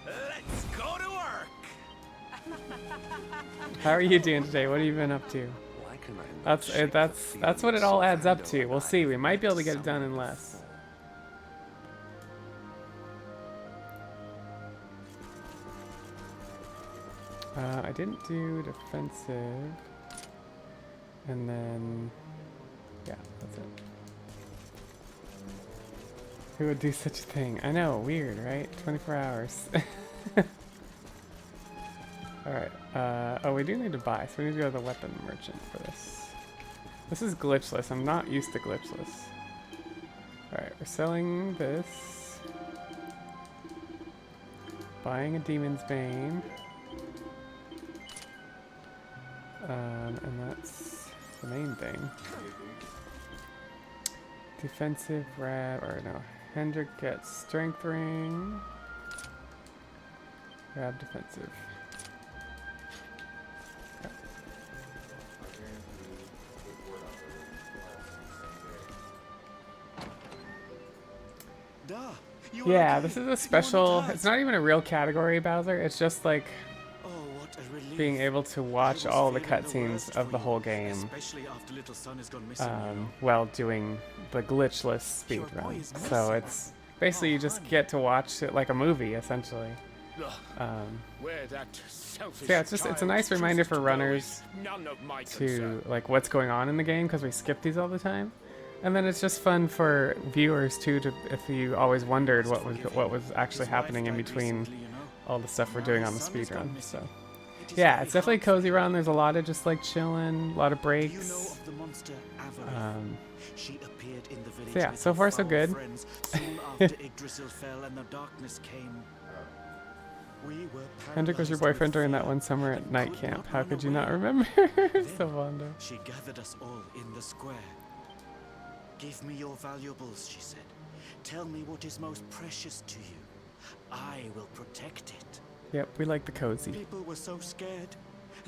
Let's go to work.
How are you doing today? What have you been up to? That's what it all adds up to. We'll see. We might be able to get it done in less. I didn't do defensive. And then, yeah, that's it. Who would do such a thing? I know, weird, right? 24 hours. Alright, oh, we do need to buy, so we need to go to the weapon merchant for this. This is glitchless. I'm not used to glitchless. Alright, we're selling this. Buying a Demon's Bane. And that's the main thing. Defensive Rab, or no, Hendrik gets Strength Ring. Rab defensive. Okay. Yeah, this is a special, it's not even a real category, Bowser. It's just like being able to watch all the cutscenes of the whole game while doing the glitchless speedrun. So it's basically you just get to watch it like a movie, essentially. So yeah, it's a nice reminder for runners to like what's going on in the game, because we skip these all the time. And then it's just fun for viewers too, to if you always wondered what was actually happening in between all the stuff we're doing on the speedrun. So yeah, it's definitely a cozy run. There's a lot of just like chilling, a lot of breaks. So yeah, so far so good. Hendrik was your boyfriend during that one summer at night camp. How could you not remember? So wonder.
She gathered us all in the square. Give me your valuables, she said. Tell me what is most precious to you. I will protect it.
Yep, we like the cozy.
People were so scared.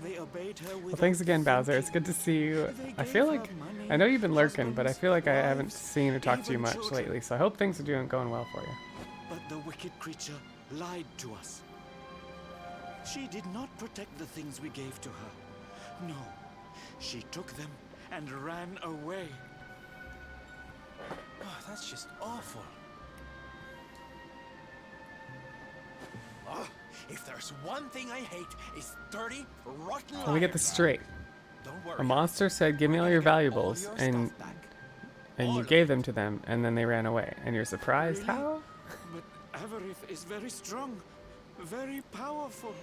They obeyed her
well, thanks again, Bowser. It's good to see you. I feel like, I know you've been lurking, but I feel like I haven't seen or talked to you much lately, so I hope things are going well for you.
But the wicked creature lied to us. She did not protect the things we gave to her. No, she took them and ran away.
Oh, that's just awful. Oh, if there's one thing I hate, it's dirty, rotten liars.
Let me get this straight.
Don't worry.
A monster said, "Give me all your valuables," and you gave them to them, and then they ran away. And you're surprised?
Really?
How?
But Avarith is very strong, very powerful.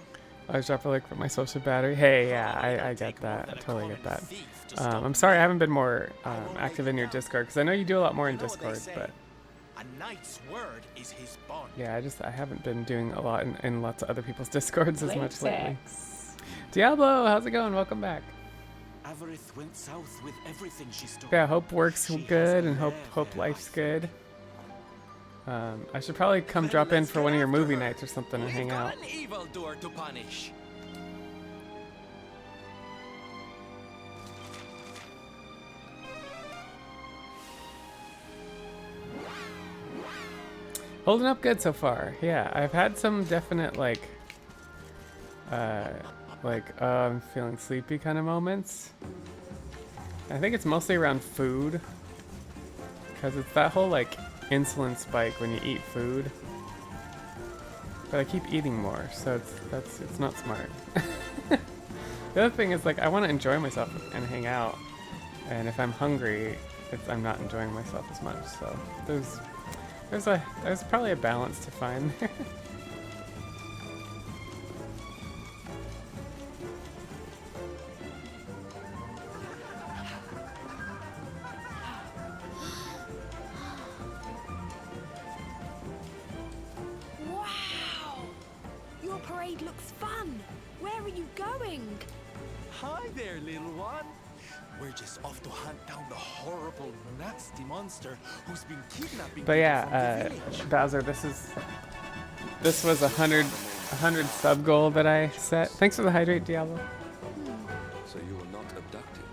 I was dropping like my social battery. Hey, yeah, I get that. I totally get that. I'm sorry I haven't been more active in your Discord, because I know you do a lot more in Discord, but
a knight's word is his bond.
yeah, I haven't been doing a lot in lots of other people's Discords as much lately. Diablo, how's it going? Welcome back.
Avarith went south with everything she stole.
Yeah, hope works
She
good,
has a
and hope
lair there,
life's
I
good. I should probably come drop in for one of your movie nights or something and hang out.
An evildoer to punish.
Holding up good so far. Yeah, I've had some definite like I'm feeling sleepy kind of moments. I think it's mostly around food, because it's that whole like insulin spike when you eat food. But I keep eating more, so it's not smart. The other thing is like I want to enjoy myself and hang out, and if I'm hungry, I'm not enjoying myself as much. So there's probably a balance to find there.
Wow! Your parade looks fun. Where are you going?
Hi there, little one. We're just off to hunt down the horrible, nasty monster who's been kidnapping
But
people
yeah,
from the village.
Bowser, this was 100 sub goal that I set. Thanks for the hydrate, Diablo.
So you were not abducted.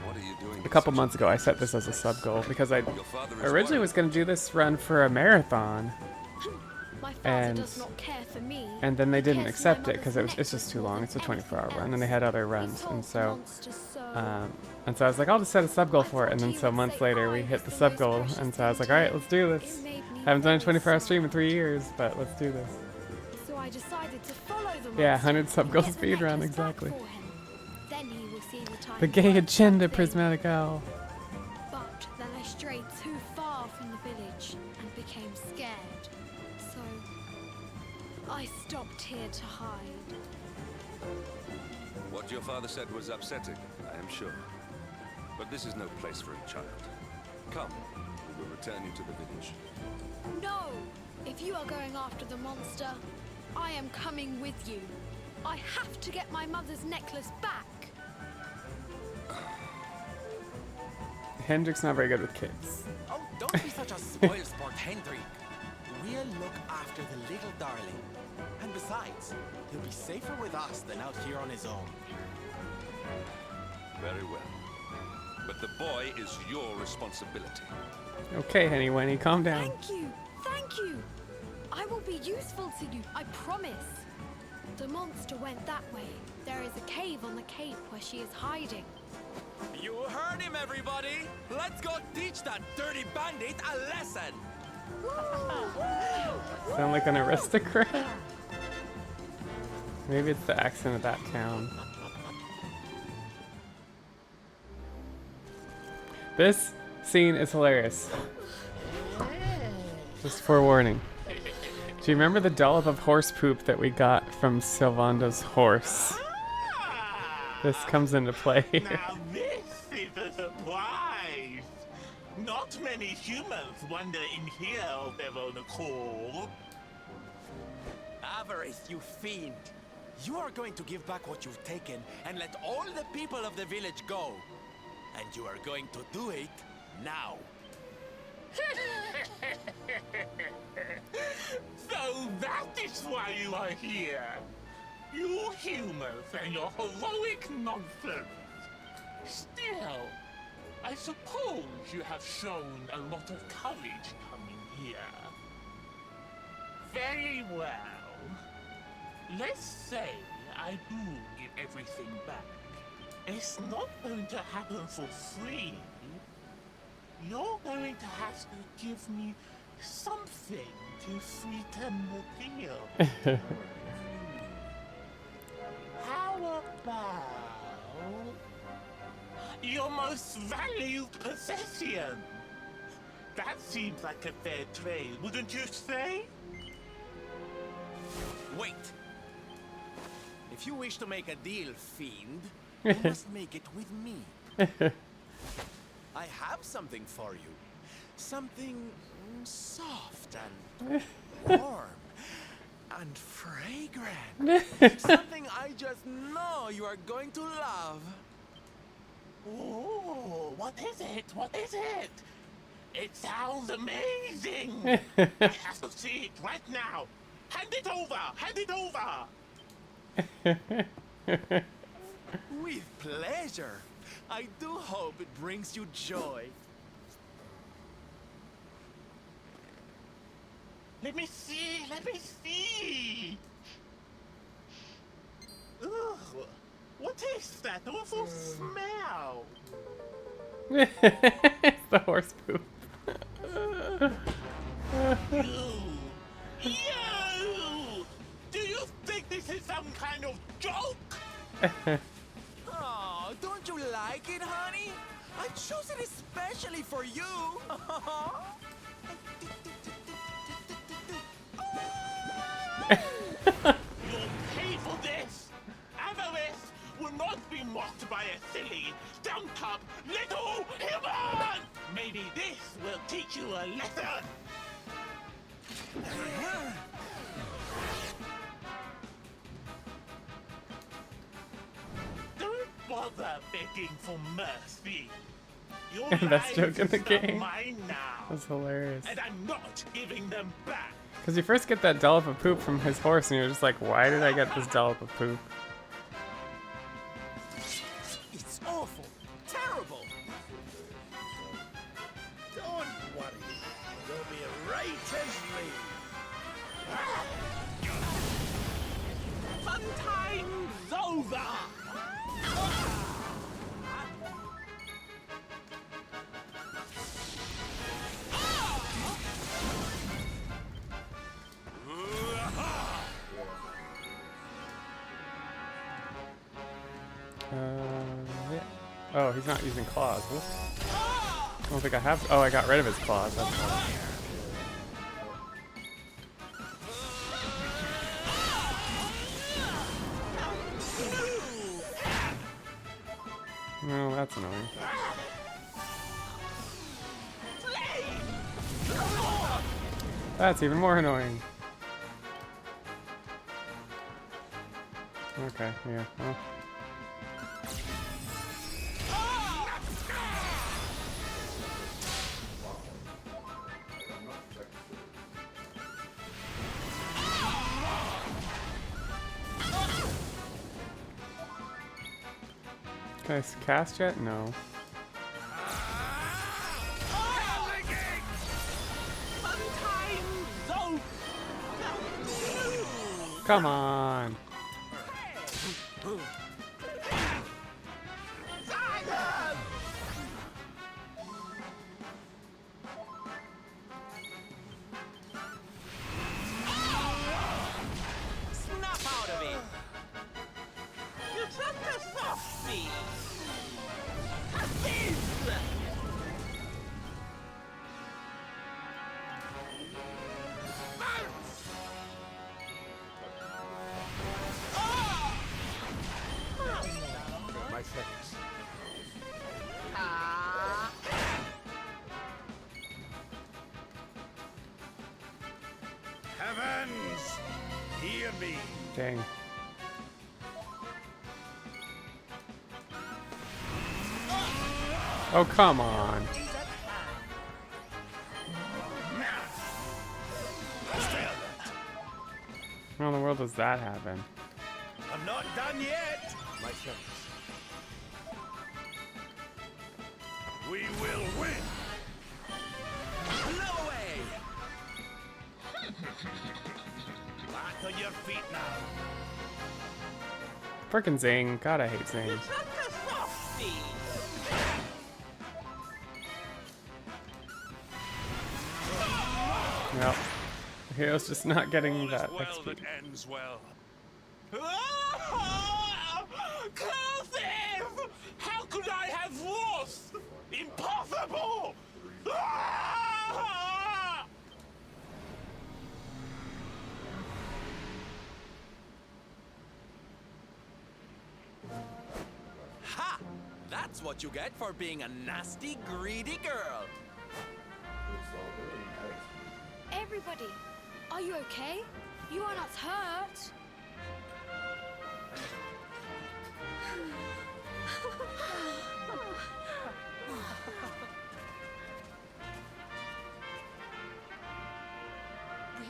What are you doing?
A couple months ago, I set this as a sub goal because I originally was going to do this run for a marathon,
My father does not care for me.
and then they
He
didn't
cares for my
accept it because it's just too long. It's a 24-hour run, and they had other runs, and so I was like, I'll just set a sub goal for it, and then so months later we hit the sub goal, and so I was like, all right, let's do this. Haven't done a 24-hour stream in 3 years, but let's do this.
So I decided to follow the
Yeah,
monster
100 sub
and
goal
get the
speedrun,
necklace back
exactly.
for him. Then he will see the time
The gay
worth
agenda,
something.
Prismatic Owl.
But then I strayed too far from the village and became scared. So I stopped here to hide.
What your father said was upsetting, I am sure. But this is no place for a child. Come, we will return you to the village.
No! If you are going after the monster, I am coming with you. I have to get my mother's necklace back.
Hendrik's not very good with kids.
Oh, don't be such a spoilsport, Hendrik. We'll look after the little darling. And besides, he'll be safer with us than out here on his own.
Very well. But the boy is your responsibility.
Okay, Henny Wenny, calm down.
Thank you! Thank you! I will be useful to you, I promise. The monster went that way. There is a cave on the cape where she is hiding.
You heard him, everybody! Let's go teach that dirty bandit a lesson!
Sound like an aristocrat? Maybe it's the accent of that town. This scene is hilarious. Just forewarning. Do you remember the dollop of horse poop that we got from Sylvando's horse? This comes into play here.
Now this is a surprise. Not many humans wander in here of their own accord.
Avarice, you fiend! You are going to give back what you've taken and let all the people of the village go. And you are going to do it now.
So that is why you are here. You humans and your heroic nonsense. Still, I suppose you have shown a lot of courage coming here. Very well. Let's say I do give everything back. It's not going to happen for free. You're going to have to give me something to sweeten the deal. How about your most valued possession? That seems like a fair trade, wouldn't you say?
Wait! If you wish to make a deal, fiend, you must make it with me. I have something for you. Something soft and warm and fragrant. Something I just know you are going to love.
Oh, what is it? What is it? It sounds amazing! I have to see it right now! Hand it over! Hand it over!
With pleasure. I do hope it brings you joy.
Let me see! Let me see! Ugh! What is that awful smell?
It's the horse poop.
You! Do you think this is some kind of joke?
Oh, don't you like it, honey? I chose it especially for you.
You'll pay for this! Avarice will not be mocked by a silly, stumped-up little human! Maybe this will teach you a lesson! Don't bother begging for mercy. Your
Best joke in the
lives
game.
are mine now,
That's hilarious.
and I'm not giving them back.
Because you first get that dollop of poop from his horse, and you're just like, why did I get this dollop of poop?
It's awful. Terrible.
Don't worry. You'll be right as rain.
Fun time's over!
Yeah. Oh, he's not using claws. Whoops. I don't think I have. Oh, I got rid of his claws. That's why. No, that's annoying. That's even more annoying. Okay, yeah, well. Can I cast yet? No. Come on.
Snap out of it.
You're such a softie!
My friends.
Heavens, hear me.
Dang. Oh, come on. How in the world does that happen?
I'm not done yet.
My friends.
We will win.
Blow away.
Back on your feet now.
Frickin' Zing. God, I hate Zing. Yep. The hero's just not getting that XP.
That ends well.
Cursive! How could I have lost? Impossible!
Ha! That's what you get for being a nasty, greedy girl.
Everybody, are you okay? You are not hurt.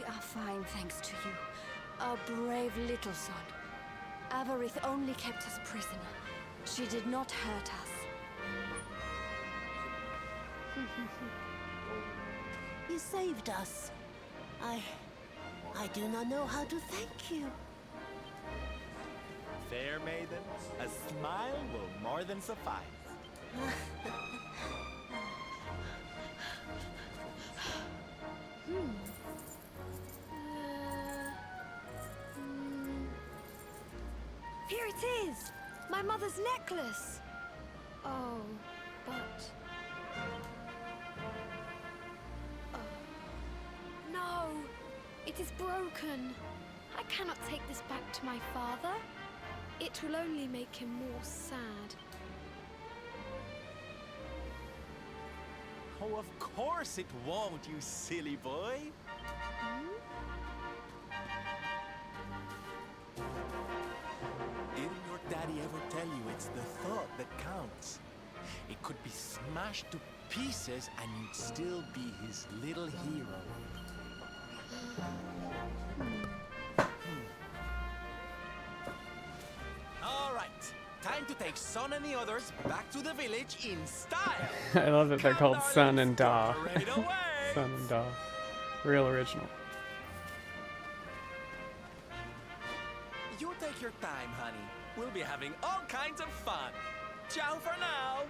We are fine, thanks to you. Our brave little son. Avarith only kept us prisoner. She did not hurt us.
You saved us. I do not know how to thank you.
Fair maiden, a smile will more than suffice.
Here it is! My mother's necklace! Oh, but... Oh. No! It is broken! I cannot take this back to my father. It will only make him more sad.
Oh, of course it won't, you silly boy. Didn't your daddy ever tell you it's the thought that counts? It could be smashed to pieces and you'd still be his little hero. All right, time to take Son and the others back to the village in style.
I love that they're called Sun and Da.
Right away.
Sun and Da. Real original.
You take your time, honey. We'll be having all kinds of fun. Ciao for now.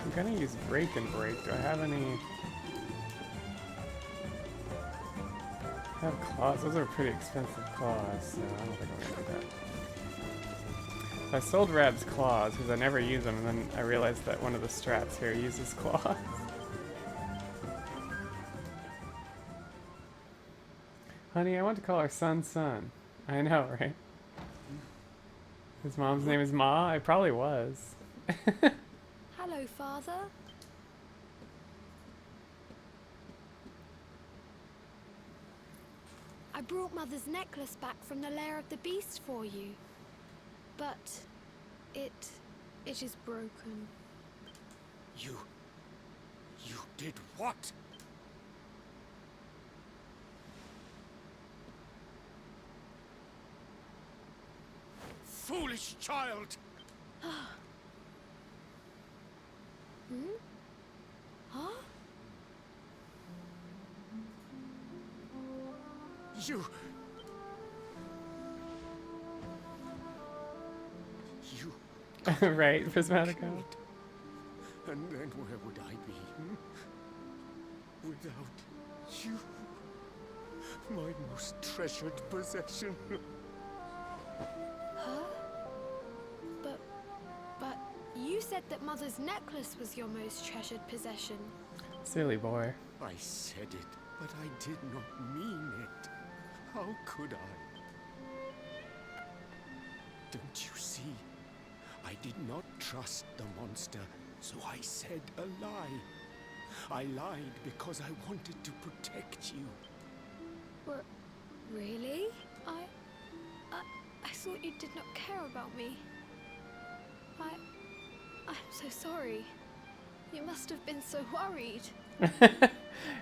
I'm gonna use break and break. Do I have any? I have claws. Those are pretty expensive claws, so I don't think I'm gonna do that. So I sold Rab's claws because I never use them, and then I realized that one of the strats here uses claws. Honey, I want to call our son Son. I know, right? His mom's name is Ma? I probably was.
Hello, Father. I brought Mother's necklace back from the lair of the beast for you. But it is broken.
You did what? Foolish child!
Huh?
You...
Right, Prismatica.
And then where would I be? Without you, my most treasured possession.
Huh? But you said that Mother's necklace was your most treasured possession.
Silly boy.
I said it, but I did not mean it. How could I? Don't you see? I did not trust the monster, so I said a lie. I lied because I wanted to protect you.
Really? I thought you did not care about me. I'm so sorry. You must have been so worried.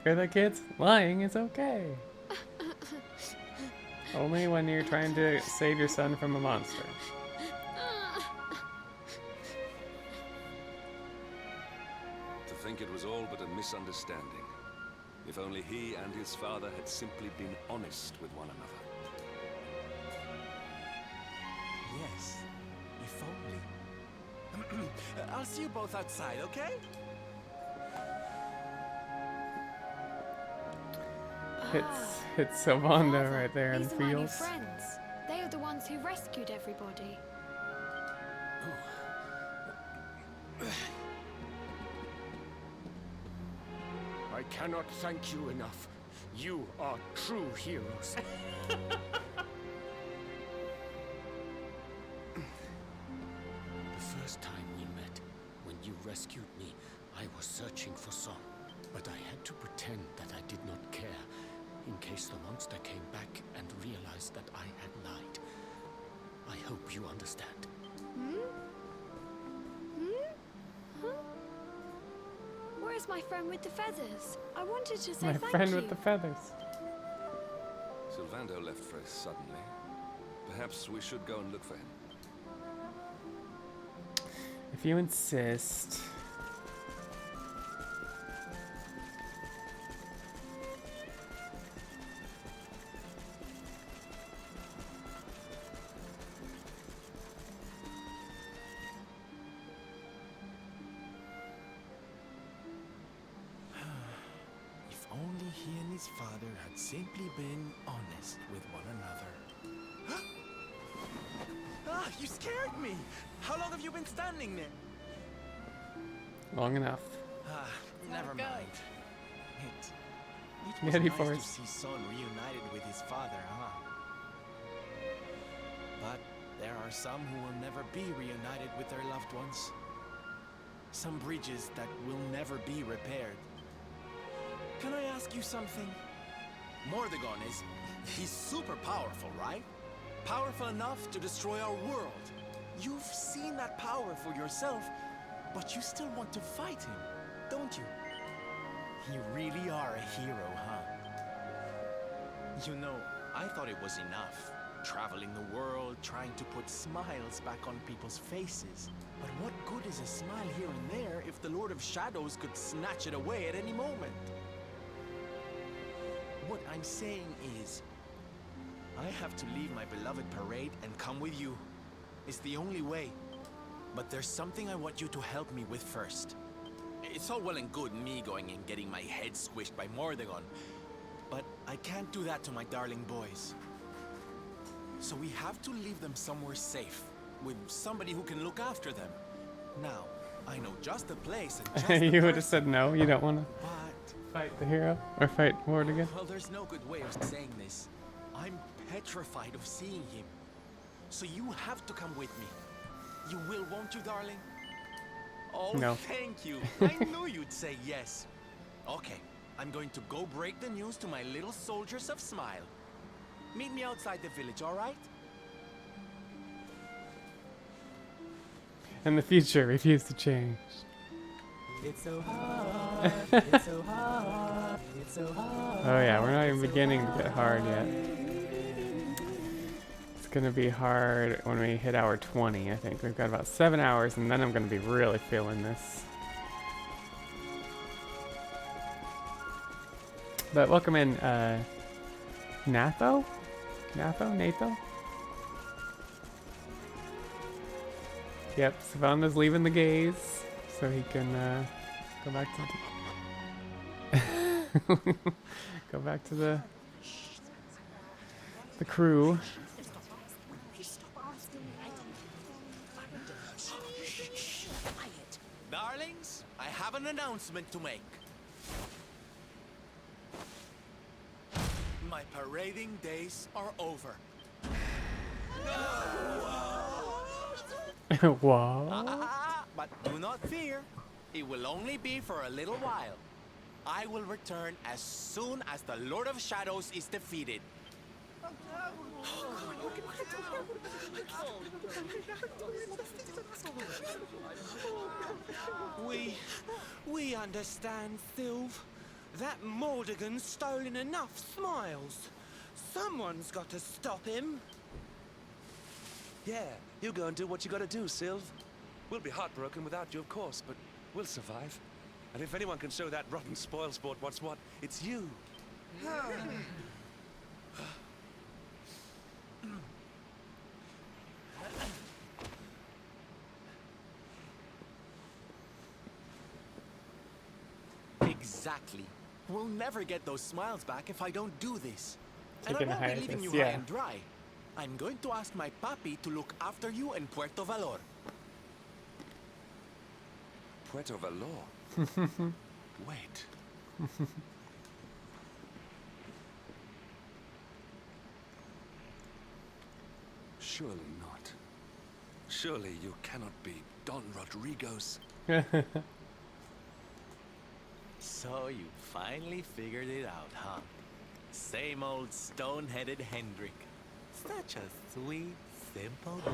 Hear that, kids? Lying is okay. Only when you're trying to save your son from a monster.
To think it was all but a misunderstanding. If only he and his father had simply been honest with one another.
Yes, if only. I'll see you both outside, okay?
It's Sylvanda right there in the
These are my new
fields.
friends. They are the ones who rescued everybody.
I cannot thank you enough.
You are true heroes. The first time we met, when you rescued me, I was searching for Song. But I had to pretend that I did not care, in case the monster came back and realized that I had lied. I hope you understand.
Where's my friend with the feathers? I wanted to say
My
thank
friend
you.
with the feathers.
Sylvando left very suddenly. Perhaps we should go and look for him.
If you insist.
If only he and his father had simply been honest with one another.
Ah, you scared me! How long have you been standing there?
Long enough.
Ah, never mind. It was
Yeti
nice
Force.
to see Son reunited with his father, huh? But there are some who will never be reunited with their loved ones. Some bridges that will never be repaired. Can I ask you something? Mordegon he's super powerful, right? Powerful enough to destroy our world. You've seen that power for yourself, but you still want to fight him, don't you? You really are a hero, huh? You know, I thought it was enough. Traveling the world, trying to put smiles back on people's faces. But what good is a smile here and there if the Lord of Shadows could snatch it away at any moment? What I'm saying is, I have to leave my beloved parade and come with you. It's the only way. But there's something I want you to help me with first. It's all well and good me going and getting my head squished by Mordegon, but I can't do that to my darling boys. So we have to leave them somewhere safe, with somebody who can look after them. Now, I know just the place and just the
You would have
person,
said no. You don't want to
but
fight the hero or fight Mordegon.
well, there's no good way of saying this. I'm petrified of seeing him. So you have to come with me. You will, won't you, darling? Oh,
No.
thank you. I knew you'd say yes. Okay, I'm going to go break the news to my little soldiers of Smile. Meet me outside the village, all right?
And the future refused to change.
It's so hard. It's so hard. It's so hard.
Oh yeah, we're not even beginning to get hard yet. It's gonna be hard when we hit hour 20, I think. We've got about 7 hours, and then I'm gonna be really feeling this. But welcome in, Natho? Natho? Yep, Savannah's leaving the gaze, so he can, go back to go back to the crew.
Darlings, I have an announcement to make. My parading days are over.
What?
But do not fear. It will only be for a little while. I will return as soon as the Lord of Shadows is defeated.
We understand, Sylv. That Mordegon's stolen enough smiles. Someone's got to stop him.
Yeah, you go and do what you gotta do, Sylv. We'll be heartbroken without you, of course, but we'll survive. And if anyone can show that rotten spoilsport what's what, it's you.
Exactly. We'll never get those smiles back if I don't do this. And I
Taking a
won't be leaving
hiatus,
you high
yeah.
and dry. I'm going to ask my papi to look after you in Puerto Valor.
Puerto Valor? Wait. Surely not. Surely you cannot be Don Rodrigo's.
So you finally figured it out, huh? Same old stone-headed Hendrik. Such a sweet, simple boy.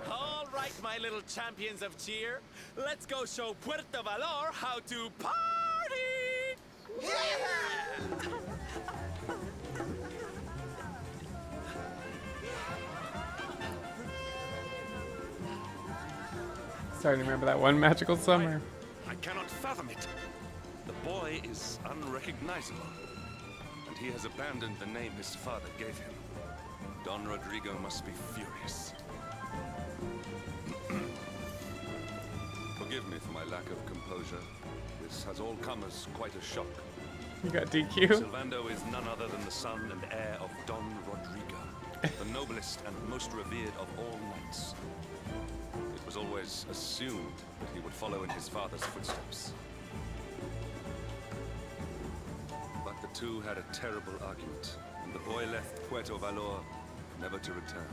All right, my little champions of cheer. Let's go show Puerto Valor how to party! Yeah!
Starting to remember that one magical summer.
I cannot fathom it. The boy is unrecognizable, and he has abandoned the name his father gave him. Don Rodrigo must be furious. Forgive me for my lack of composure. This has all come as quite a shock.
You got DQ?
Sylvando is none other than the son and heir of Don Rodrigo, the noblest and most revered of all knights. It was always assumed that he would follow in his father's footsteps. But the two had a terrible argument, and the boy left Puerto Valor, never to return.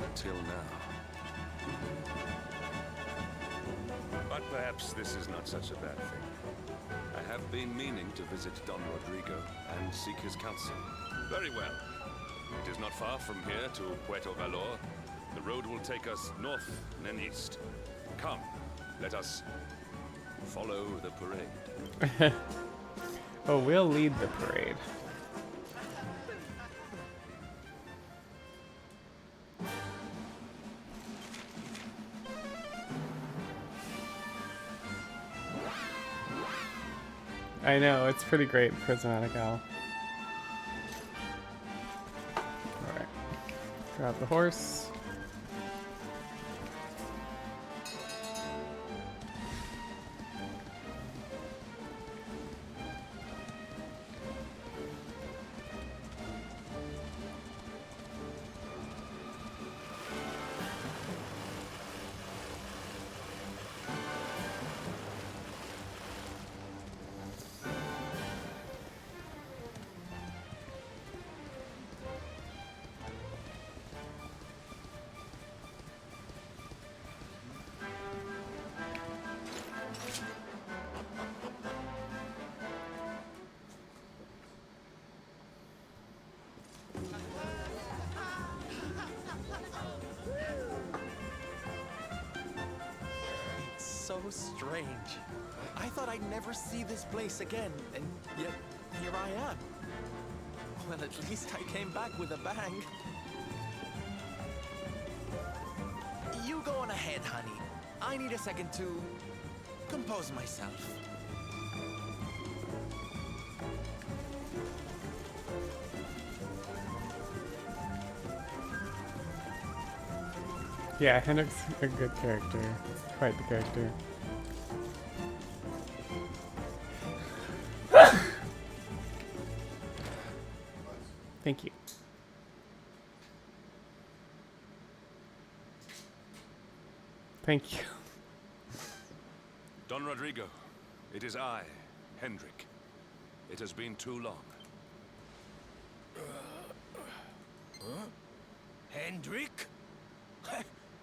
Until now. But perhaps this is not such a bad thing. I have been meaning to visit Don Rodrigo and seek his counsel. Very well. It is not far from here to Puerto Valor. The road will take us north and then east. Come, let us follow the parade.
Oh, we'll lead the parade. I know, it's pretty great, Prismatic Owl. Alright. Grab the horse.
So strange. I thought I'd never see this place again, and yet here I am. Well, at least I came back with a bang. You go on ahead, honey. I need a second to compose myself.
Yeah, Hendrik's a good character. Quite the character. Thank you. Thank you.
Don Rodrigo, it is I, Hendrik. It has been too long.
Huh? Hendrik?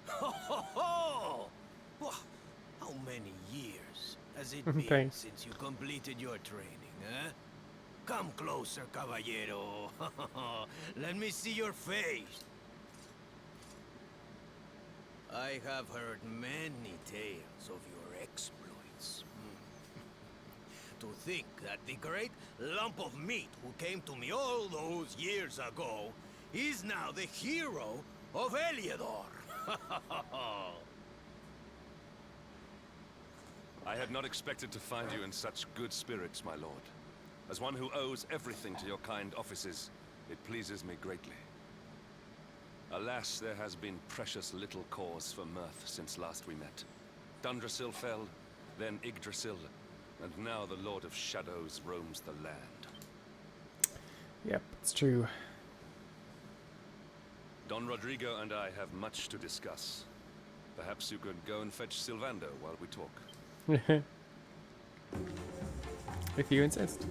Ho ho ho! Wha- How many years has it been
Thanks.
since you completed your training, huh? Come closer, caballero. Let me see your face. I have heard many tales of your exploits. To think that the great lump of meat who came to me all those years ago is now the hero of Heliodor.
I had not expected to find you in such good spirits, my lord. As one who owes everything to your kind offices, it pleases me greatly. Alas, there has been precious little cause for mirth since last we met. Dundrasil fell, then Yggdrasil, and now the Lord of Shadows roams the land.
Yep, it's true.
Don Rodrigo and I have much to discuss. Perhaps you could go and fetch Sylvando while we talk.
If you insist.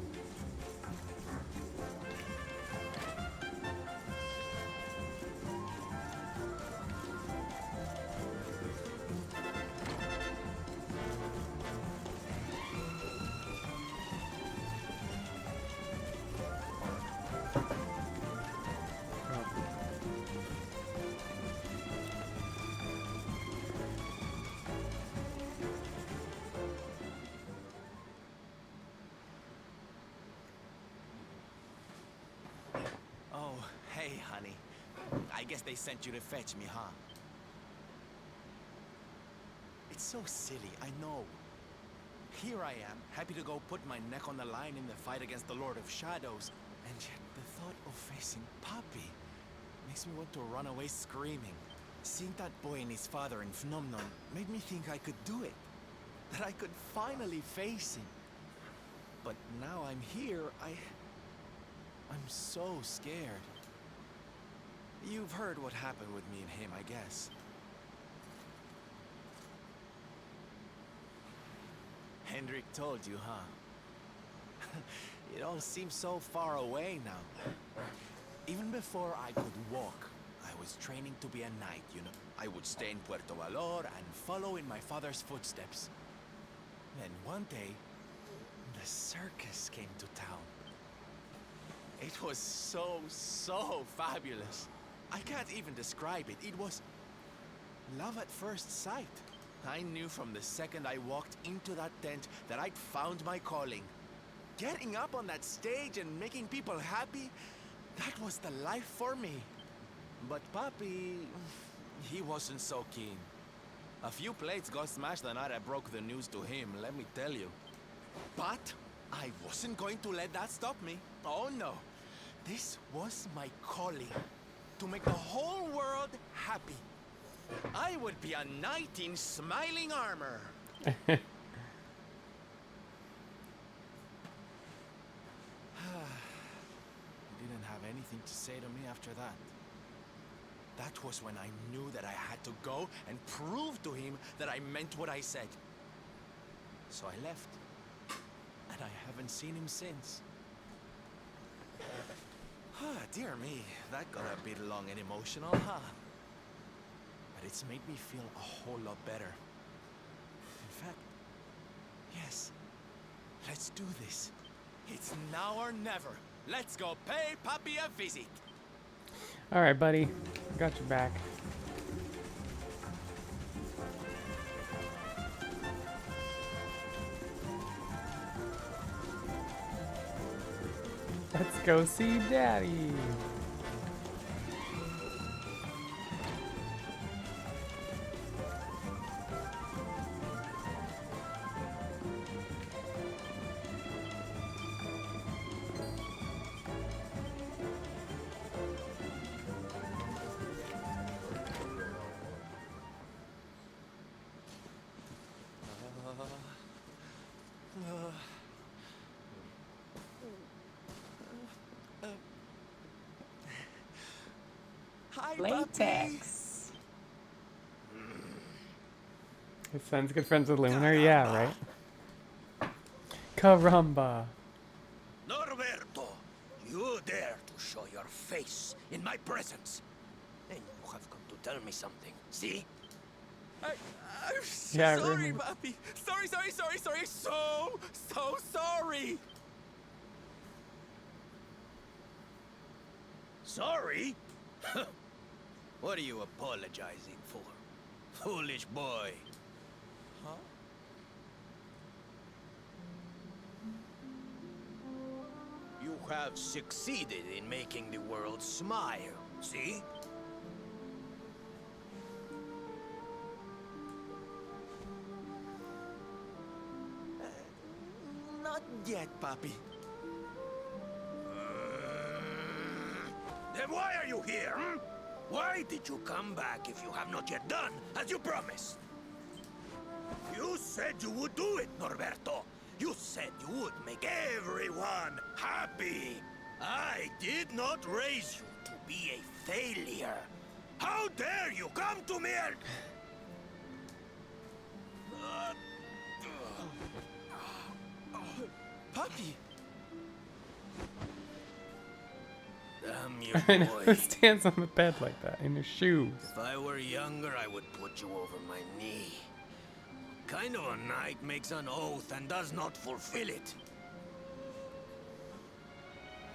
Oh, hey, honey. I guess they sent you to fetch me, huh? It's so silly, I know. Here I am, happy to go put my neck on the line in the fight against the Lord of Shadows. And yet the thought of facing Papi makes me want to run away screaming. Seeing that boy and his father in Phnomnon made me think I could do it. That I could finally face him. But now I'm here, I'm so scared. You've heard what happened with me and him, I guess. Hendrik told you, huh? It all seems so far away now. Even before I could walk, I was training to be a knight, you know. I would stay in Puerto Valor and follow in my father's footsteps. Then one day, the circus came to town. It was so fabulous. I can't even describe it. It was love at first sight. I knew from the second I walked into that tent that I'd found my calling. Getting up on that stage and making people happy, that was the life for me. But Papi, he wasn't so keen. A few plates got smashed the night I broke the news to him, let me tell you. But I wasn't going to let that stop me. Oh no. This was my calling. To make the whole world happy. I would be a knight in smiling armor. You didn't have anything to say to me after that. That was when I knew that I had to go and prove to him that I meant what I said. So I left. And I haven't seen him since. Dear me, that got a bit long and emotional, huh? But it's made me feel a whole lot better. In fact, yes, let's do this. It's now or never. Let's go pay Papi a visit.
All right, buddy. Got your back. Let's go see Daddy.
Hi,
Latex. His son's good friends with Luminary? Yeah, right? Caramba.
Norberto, you dare to show your face in my presence. And you have come to tell me something, see?
I'm
Yeah,
sorry,
really.
Papi. Sorry. So sorry.
Sorry? What are you apologizing for? Foolish boy.
Huh?
You have succeeded in making the world smile, see?
Not yet, Papi.
Then why are you here, hmm? Why did you come back if you have not yet done as you promised? You said you would do it, Norberto. You said you would make everyone happy. I did not raise you to be a failure. How dare you come to me and...
Puppy!
Damn you,
I know,
boy.
who stands on the bed like that in your shoes?
If I were younger, I would put you over my knee. What kind of a knight makes an oath and does not fulfill it?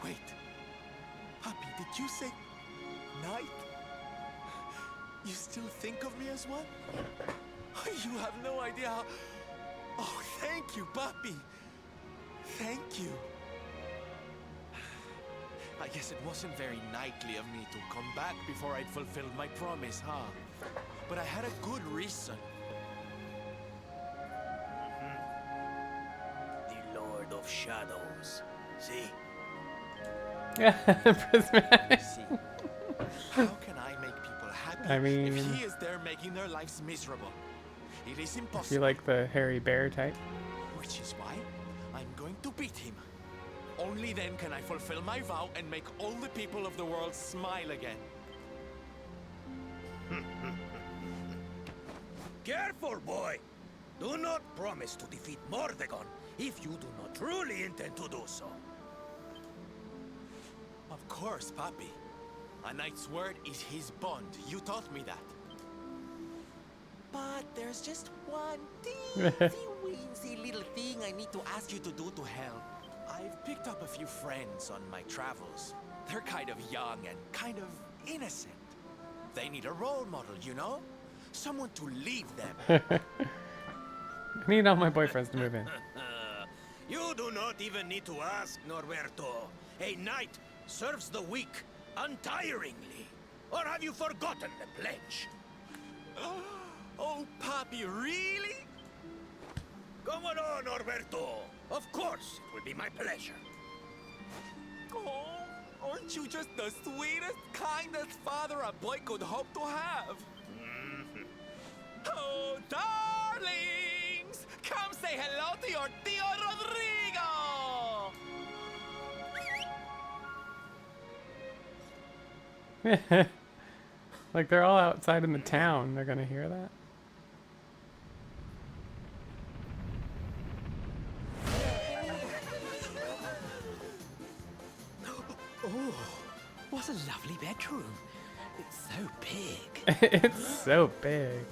Wait. Puppy, did you say knight? You still think of me as one? You have no idea how... Oh, thank you, Puppy. Thank you. I guess it wasn't very knightly of me to come back before I'd fulfilled my promise, huh? But I had a good reason.
The Lord of Shadows. See?
Prismatic.
See, how can I make people happy
I mean,
if he is there making their lives miserable? It is
if you
impossible.
like the hairy bear type.
Which is why I'm going to beat him. Only then can I fulfill my vow and make all the people of the world smile again.
Careful, boy! Do not promise to defeat Mordegon if you do not truly intend to do so.
Of course, Papi. A knight's word is his bond. You taught me that. But there's just one teensy-weensy little thing I need to ask you to do to help. I've picked up a few friends on my travels. They're kind of young and kind of innocent. They need a role model, you know? Someone to lead them.
I need all my boyfriends to move in.
You do not even need to ask, Norberto. A knight serves the weak untiringly. Or have you forgotten the pledge?
Oh, Papi, really?
Come on, Norberto. Of course, it will be my pleasure.
Oh, aren't you just the sweetest, kindest father a boy could hope to have? Oh, darlings! Come say hello to your Tío Rodrigo!
Like they're all outside in the town. They're gonna hear that.
Oh, what a lovely bedroom. It's so big.
It's so big.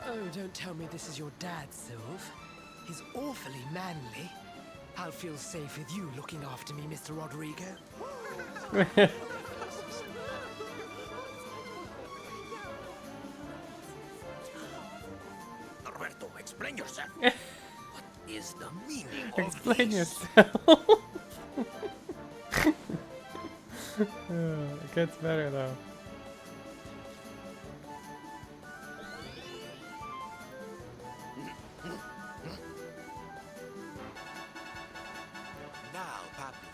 Oh, don't tell me this is your dad, Sylve. He's awfully manly. I'll feel safe with you looking after me, Mr. Rodrigo.
Norberto, explain yourself. What is the meaning of
Explain
this?
yourself. It gets better though.
Now, Papi,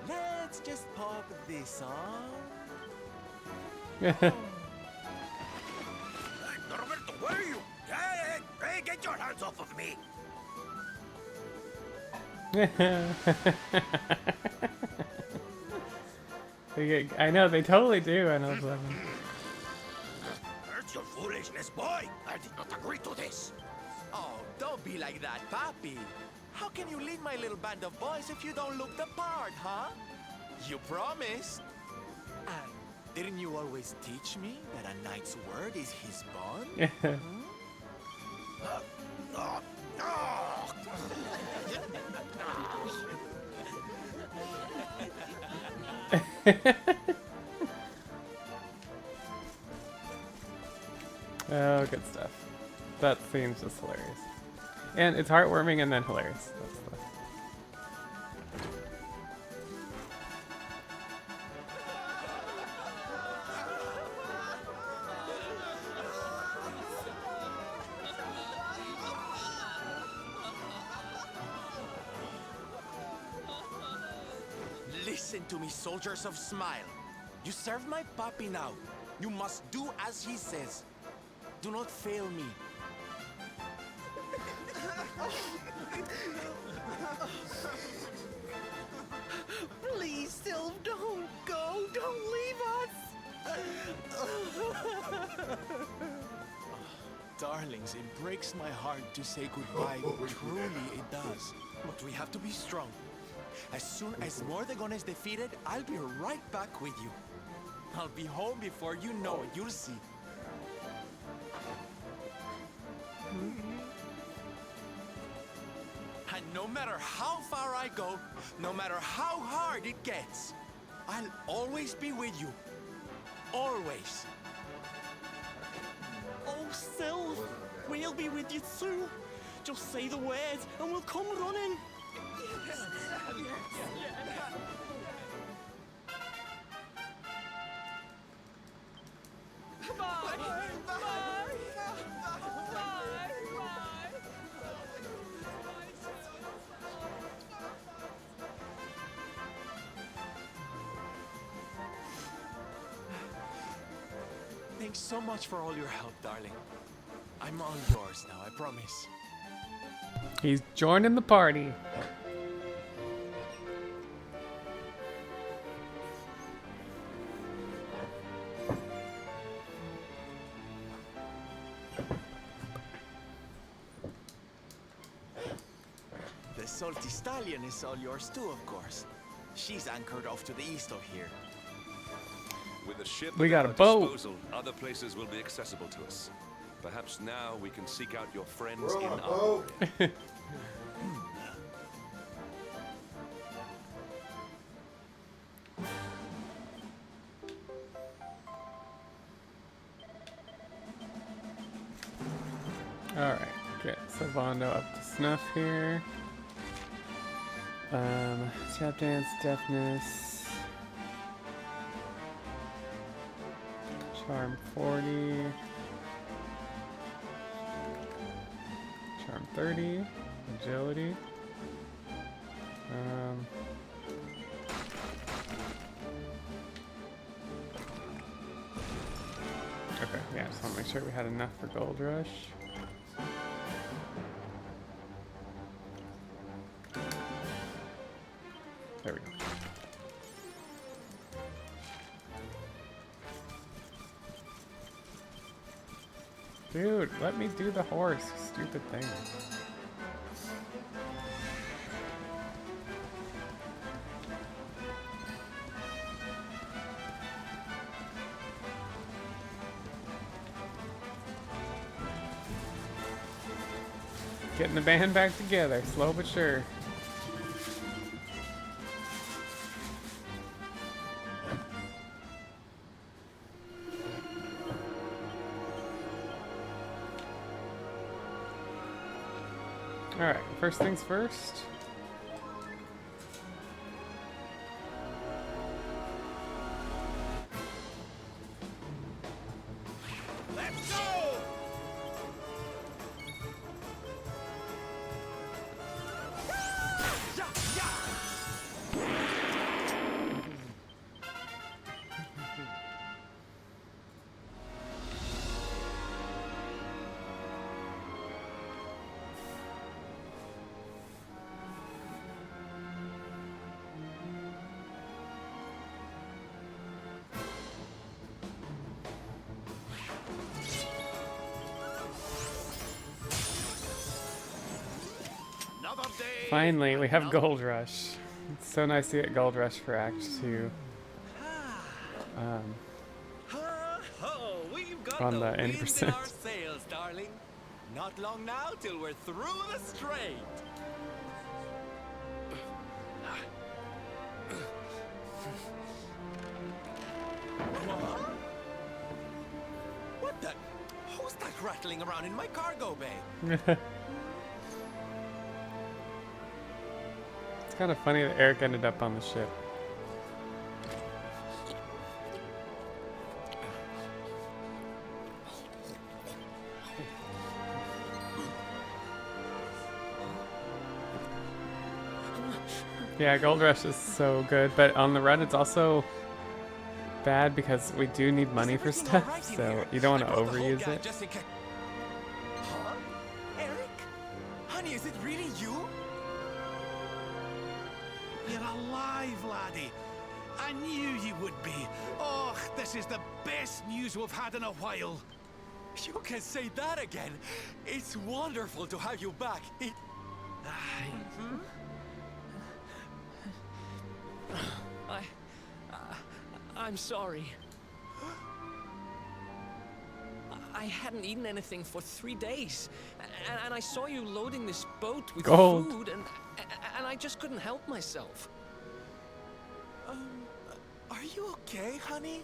let's just pop this on.
Hey, Norberto, where are you? Hey, get your hands off of me!
I know, they totally do. I know.
That's your foolishness, boy! I did not agree to this!
Oh, don't be like that, Papi. How can you lead my little band of boys if you don't look the part, huh? You promised. And didn't you always teach me that a knight's word is his bond?
Oh, good stuff. That scene's just hilarious. And it's heartwarming and then hilarious. That's the...
Listen to me, soldiers of Smile. You serve my Papi now. You must do as he says. Do not fail me.
Please, Sylve, don't go. Don't leave us.
Darlings, it breaks my heart to say goodbye. Truly, it does. But we have to be strong. As soon as Mordegon is defeated, I'll be right back with you. I'll be home before you know it, you'll see. And no matter how far I go, no matter how hard it gets, I'll always be with you. Always.
Oh, Sylph, we'll be with you too. Just say the words and we'll come running.
Thanks so much for all your help, darling. I'm all yours now, I promise.
He's joining the party.
The salty stallion is all yours too, of course. She's anchored off to the east of here.
With a ship
We
at
got a
our
boat.
disposal, other places will be accessible to us. Perhaps now we can seek out your friends in our area.
Alright, get Sylvando up to snuff here. Tap dance, deafness. Charm 40. Charm 30. Agility. Okay, yeah, just want to make sure we had enough for Gold Rush. There we go. Dude, let me do the horse, stupid thing. Getting the band back together, slow but sure. Alright, first things first.
Let's go!
Finally, we have Gold Rush. It's so nice to get Gold Rush for Act 2.
We've got
On
the
the
wind in
80%.
our sails, darling. Not long now till we're through the strait.
What the? Who's that rattling around in my cargo bay?
It's kind of funny that Eric ended up on the ship. Yeah, Gold Rush is so good, but on the run it's also bad because we do need money for stuff, so you don't want to overuse it.
Huh? Eric? Honey, is it really you?
You're alive, laddie. I knew you would be. Oh, this is the best news we've had in a while.
You can say that again. It's wonderful to have you back.
I'm sorry. I hadn't eaten anything for 3 days, and I saw you loading this boat with
Gold.
food, and I just couldn't help myself.
Are you okay, honey?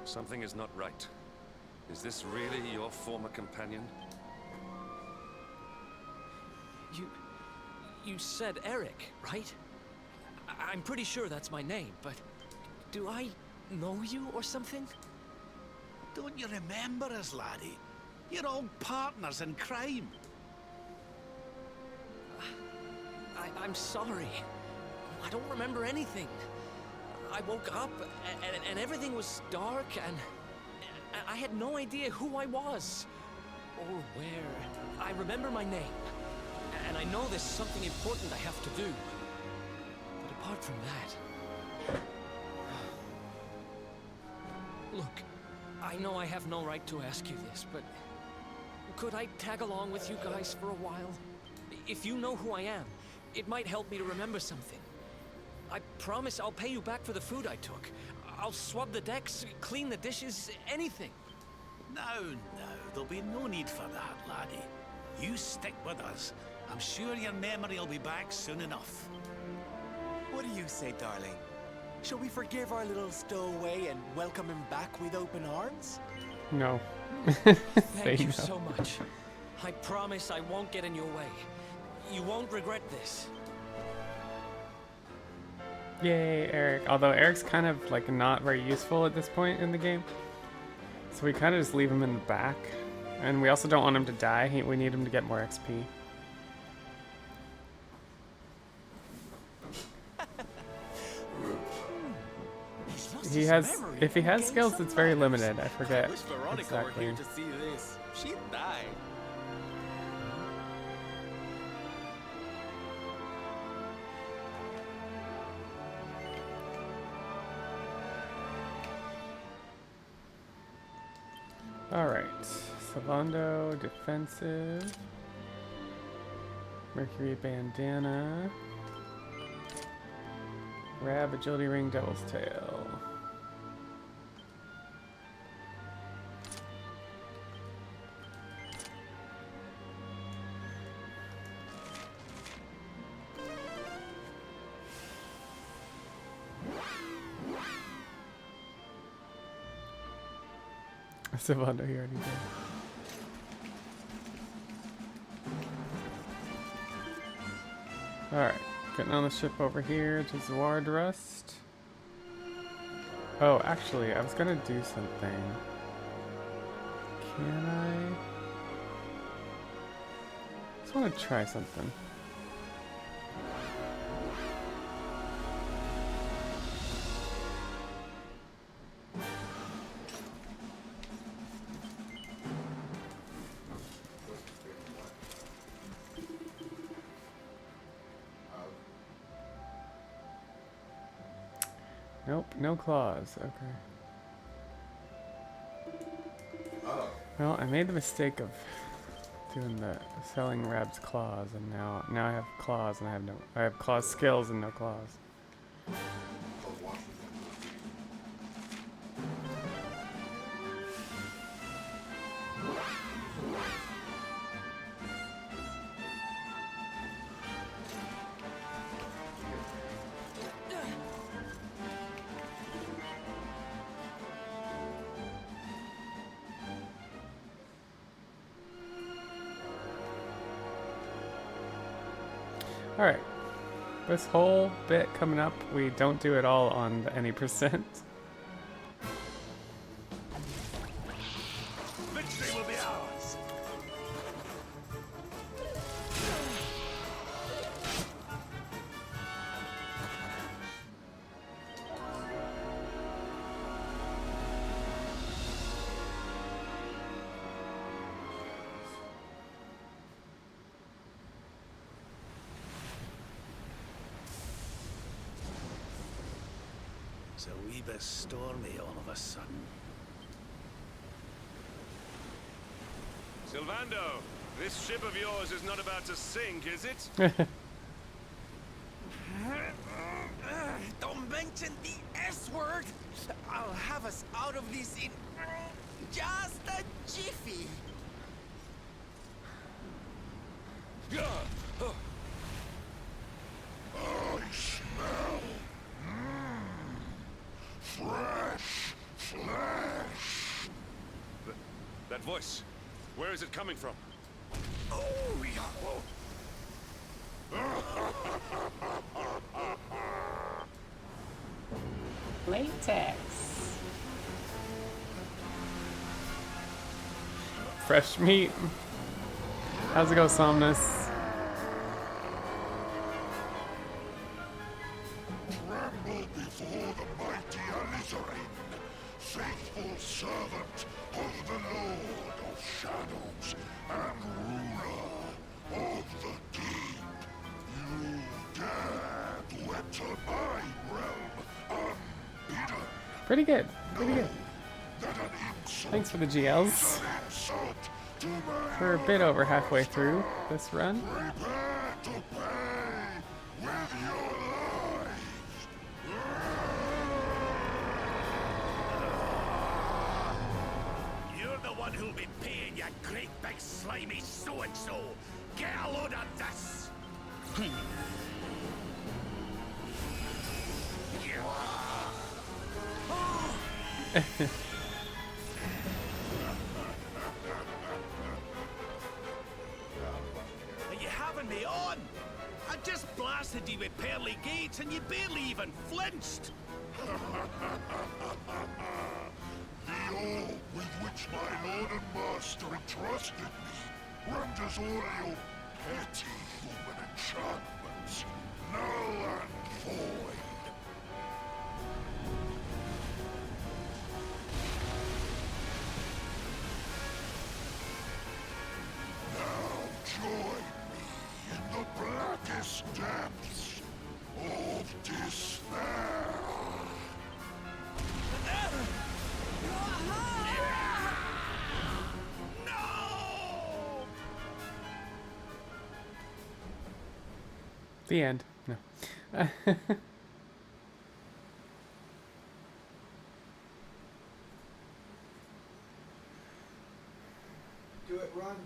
Something is not right. Is this really your former companion?
You said Eric, right? I'm pretty sure that's my name, but do I know you or something?
Don't you remember us, laddie? You're old partners in crime.
I'm sorry. I don't remember anything. I woke up and everything was dark and I had no idea who I was or where. I remember my name and I know there's something important I have to do. But apart from that... Look, I know I have no right to ask you this, but could I tag along with you guys for a while? If you know who I am, it might help me to remember something. I promise I'll pay you back for the food I took. I'll swab the decks, clean the dishes, anything.
No, there'll be no need for that, laddie. You stick with us. I'm sure your memory will be back soon enough.
What do you say, darling? Shall we forgive our little stowaway and welcome him back with open arms?
No.
Thank you so much. I promise I won't get in your way. You won't regret this.
Yay, Eric. Although Eric's kind of like not very useful at this point in the game. So we kind of just leave him in the back. And we also don't want him to die. We need him to get more XP. He has, if he has skills, it's very limited. I forget
I wish Veronica
exactly.
were here to see this. She'd die.
Alright, Savando, defensive, Mercury bandana, Rab, agility ring, devil's tail. Savando here already did. Alright, getting on the ship over here to Zwardrust. Oh, actually, I was gonna do something. Can I? Just wanna try something. Nope, no claws. Okay. Well, I made the mistake of doing the selling Rab's claws, and now I have claws, and I have claw skills and no claws. Alright, this whole bit coming up, we don't do it all on the any percent.
Victory will be ours. a wee bit stormy all of a sudden.
Sylvando, this ship of yours is not about to sink, is it?
Don't mention the S word! I'll have us out of this in just a jiffy!
I smell fresh flesh.
That voice, where is it coming from?
Oh, yeah.
Latex. Fresh meat. How's it go, Somnus?
Tremble before the mighty Alizarin, faithful servant of the Lord of Shadows and ruler of the deep. You dare to enter my realm unbidden.
Pretty good. Pretty good.
That an insult,
Thanks for the GLs.
an insult to my
We're a bit over halfway through this run.
prepare to pay with your lives.
You're the one who'll be paying, you great big slimy so-and-so. Get a load of this! Are you having me on? I just blasted you with pearly gates and you barely even flinched.
The orb with which my lord and master entrusted me renders all your petty human enchantments null and void. Now join me in the blackest depths of despair.
The end. No.
Do it, run.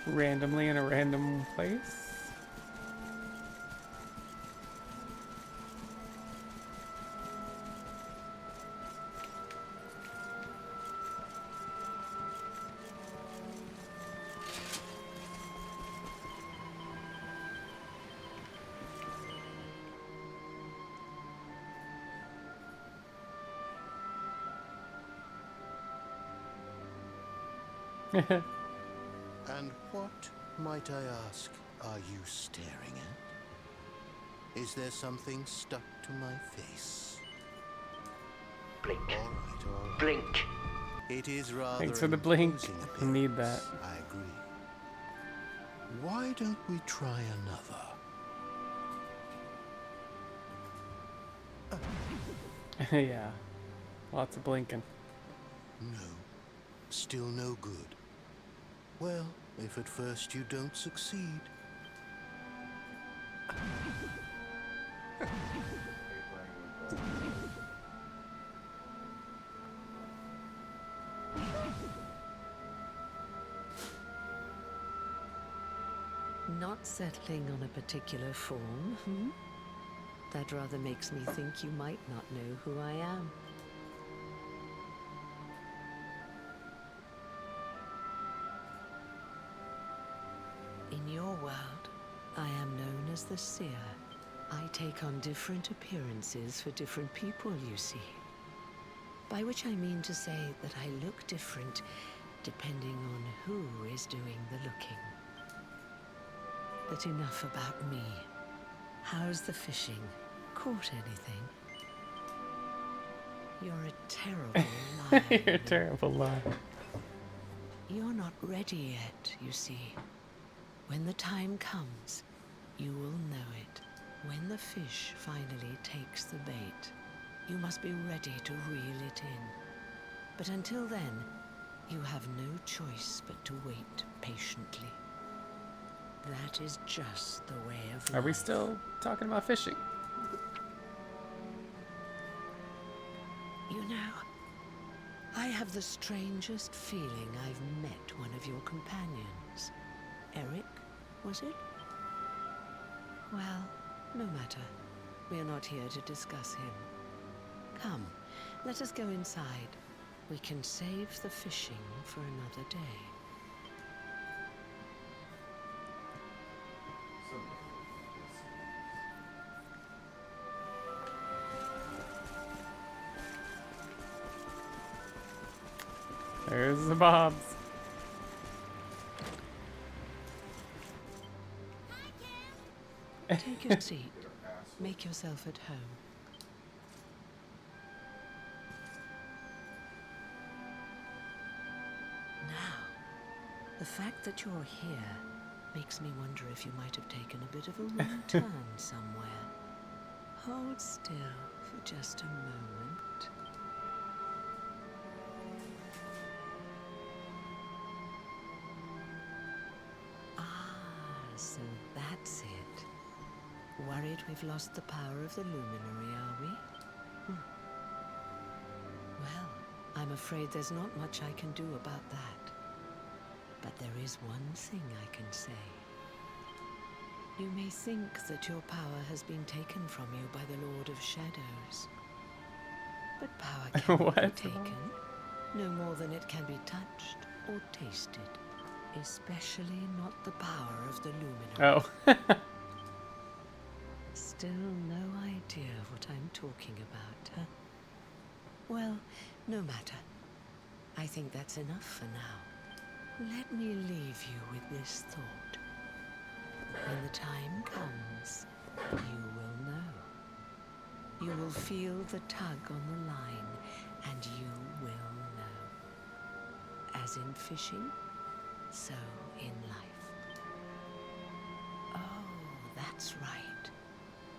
Randomly in a random place.
And what, might I ask, are you staring at? Is there something stuck to my face?
Blink.
All right, all right.
Blink.
It is rather
Thanks for the blink.
imposing
I need that.
appearance, I agree. Why don't we try another?
Yeah. Lots of blinking.
No. Still no good. Well, if at first you don't succeed.
Not settling on a particular form, hmm? That rather makes me think you might not know who I am. In your world, I am known as the Seer. I take on different appearances for different people, you see. By which I mean to say that I look different depending on who is doing the looking. But enough about me. How's the fishing? Caught anything? You're a terrible liar.
You're a terrible liar.
You're not ready yet, you see. When the time comes, you will know it. When the fish finally takes the bait, you must be ready to reel it in. But until then, you have no choice but to wait patiently. That is just the way of life.
Are we still talking about fishing?
You know, I have the strangest feeling I've met one of your companions. Eric, was it? Well, no matter. We are not here to discuss him. Come, let us go inside. We can save the fishing for another day.
There's the bobs.
Take a seat. Make yourself at home. Now, the fact that you're here makes me wonder if you might have taken a bit of a wrong turn somewhere. Hold still for just a moment. So that's it. Worried we've lost the power of the luminary, are we? Well, I'm afraid there's not much I can do about that. But there is one thing I can say. You may think that your power has been taken from you by the Lord of Shadows. But power cannot be taken, no more than it can be touched or tasted. Especially not the power of the luminary.
Oh.
Still no idea what I'm talking about, huh? Well, no matter. I think that's enough for now. Let me leave you with this thought. When the time comes, you will know. You will feel the tug on the line, and you will know. As in fishing, so in life. Oh, that's right.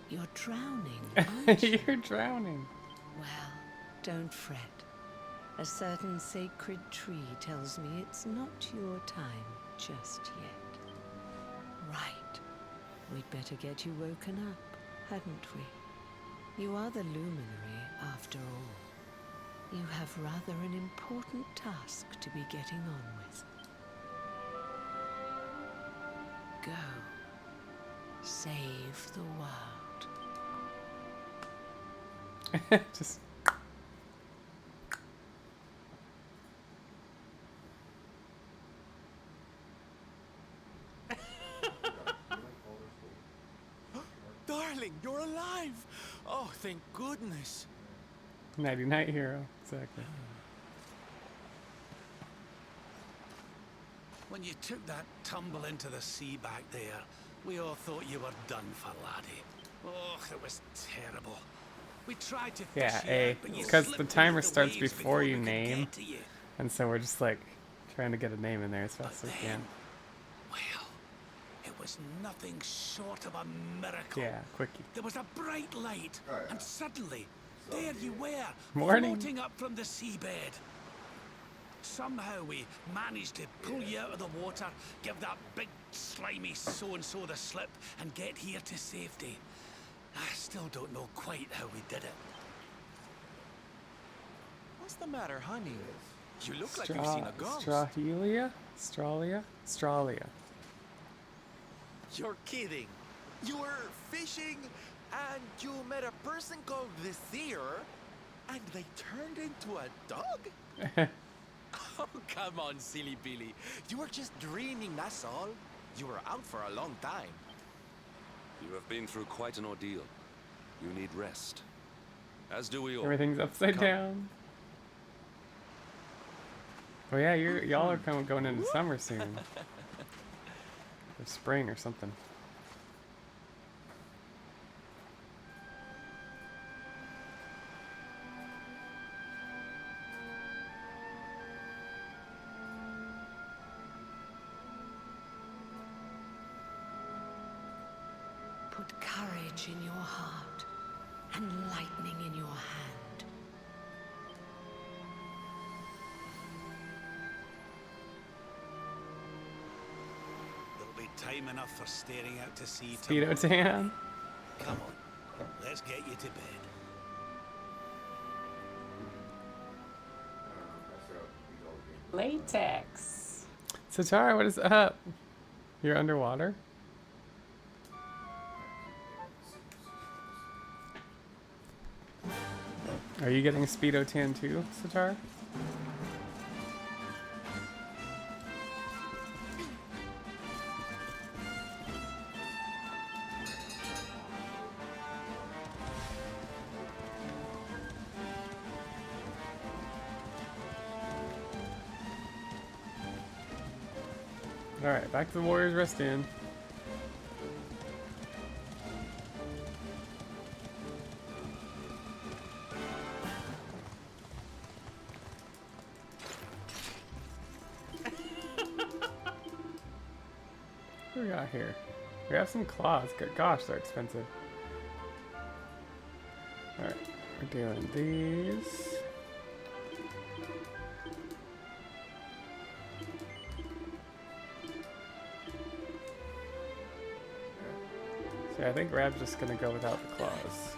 You're drowning, aren't you?
You're drowning.
Well, don't fret. A certain sacred tree tells me it's not your time just yet. Right. We'd better get you woken up, hadn't we? You are the luminary, after all. You have rather an important task to be getting on with. Go. Save the world.
Just...
Darling, you're alive! Oh, thank goodness.
Nighty night, hero. Exactly.
When you took that tumble into the sea back there, we all thought you were done for, laddie. Oh, it was terrible. We tried to fish
Yeah,
you
A.
out, but you
Because
slipped
the
beneath
timer
the
starts
waves
before you
we could
name.
get to you.
And so we're just like trying to get a name in there as fast as we can.
Well, it was nothing short of a miracle.
Yeah, quickie.
There was a bright light, and suddenly, there you were,
Morning.
floating up from the seabed. Somehow we managed to pull you out of the water, give that big slimy so-and-so the slip, and get here to safety. I still don't know quite how we did it.
What's the matter, honey? You look like you've seen a ghost.
Strahelia? Stralia?
You're kidding. You were fishing and you met a person called the Seer and they turned into a dog? Oh, come on, silly Billy. You were just dreaming, that's all. You were out for a long time.
You have been through quite an ordeal. You need rest. As do we all.
Everything's upside
Come.
down. Oh yeah, y'all are kind of going into summer soon. Or spring or something.
Put courage in your heart and lightning in your hand.
There'll be time enough for staring out to sea
Speedo
tomorrow.
tan.
Come on, let's get you to bed.
Latex. Satara, what is up? You're underwater? Are you getting a Speedo tan too, Satara? Alright, back to the Warriors Rest Inn. What do we got here? We have some claws. Gosh, they're expensive. Alright, we're doing these. So I think Rab's just gonna go without the claws.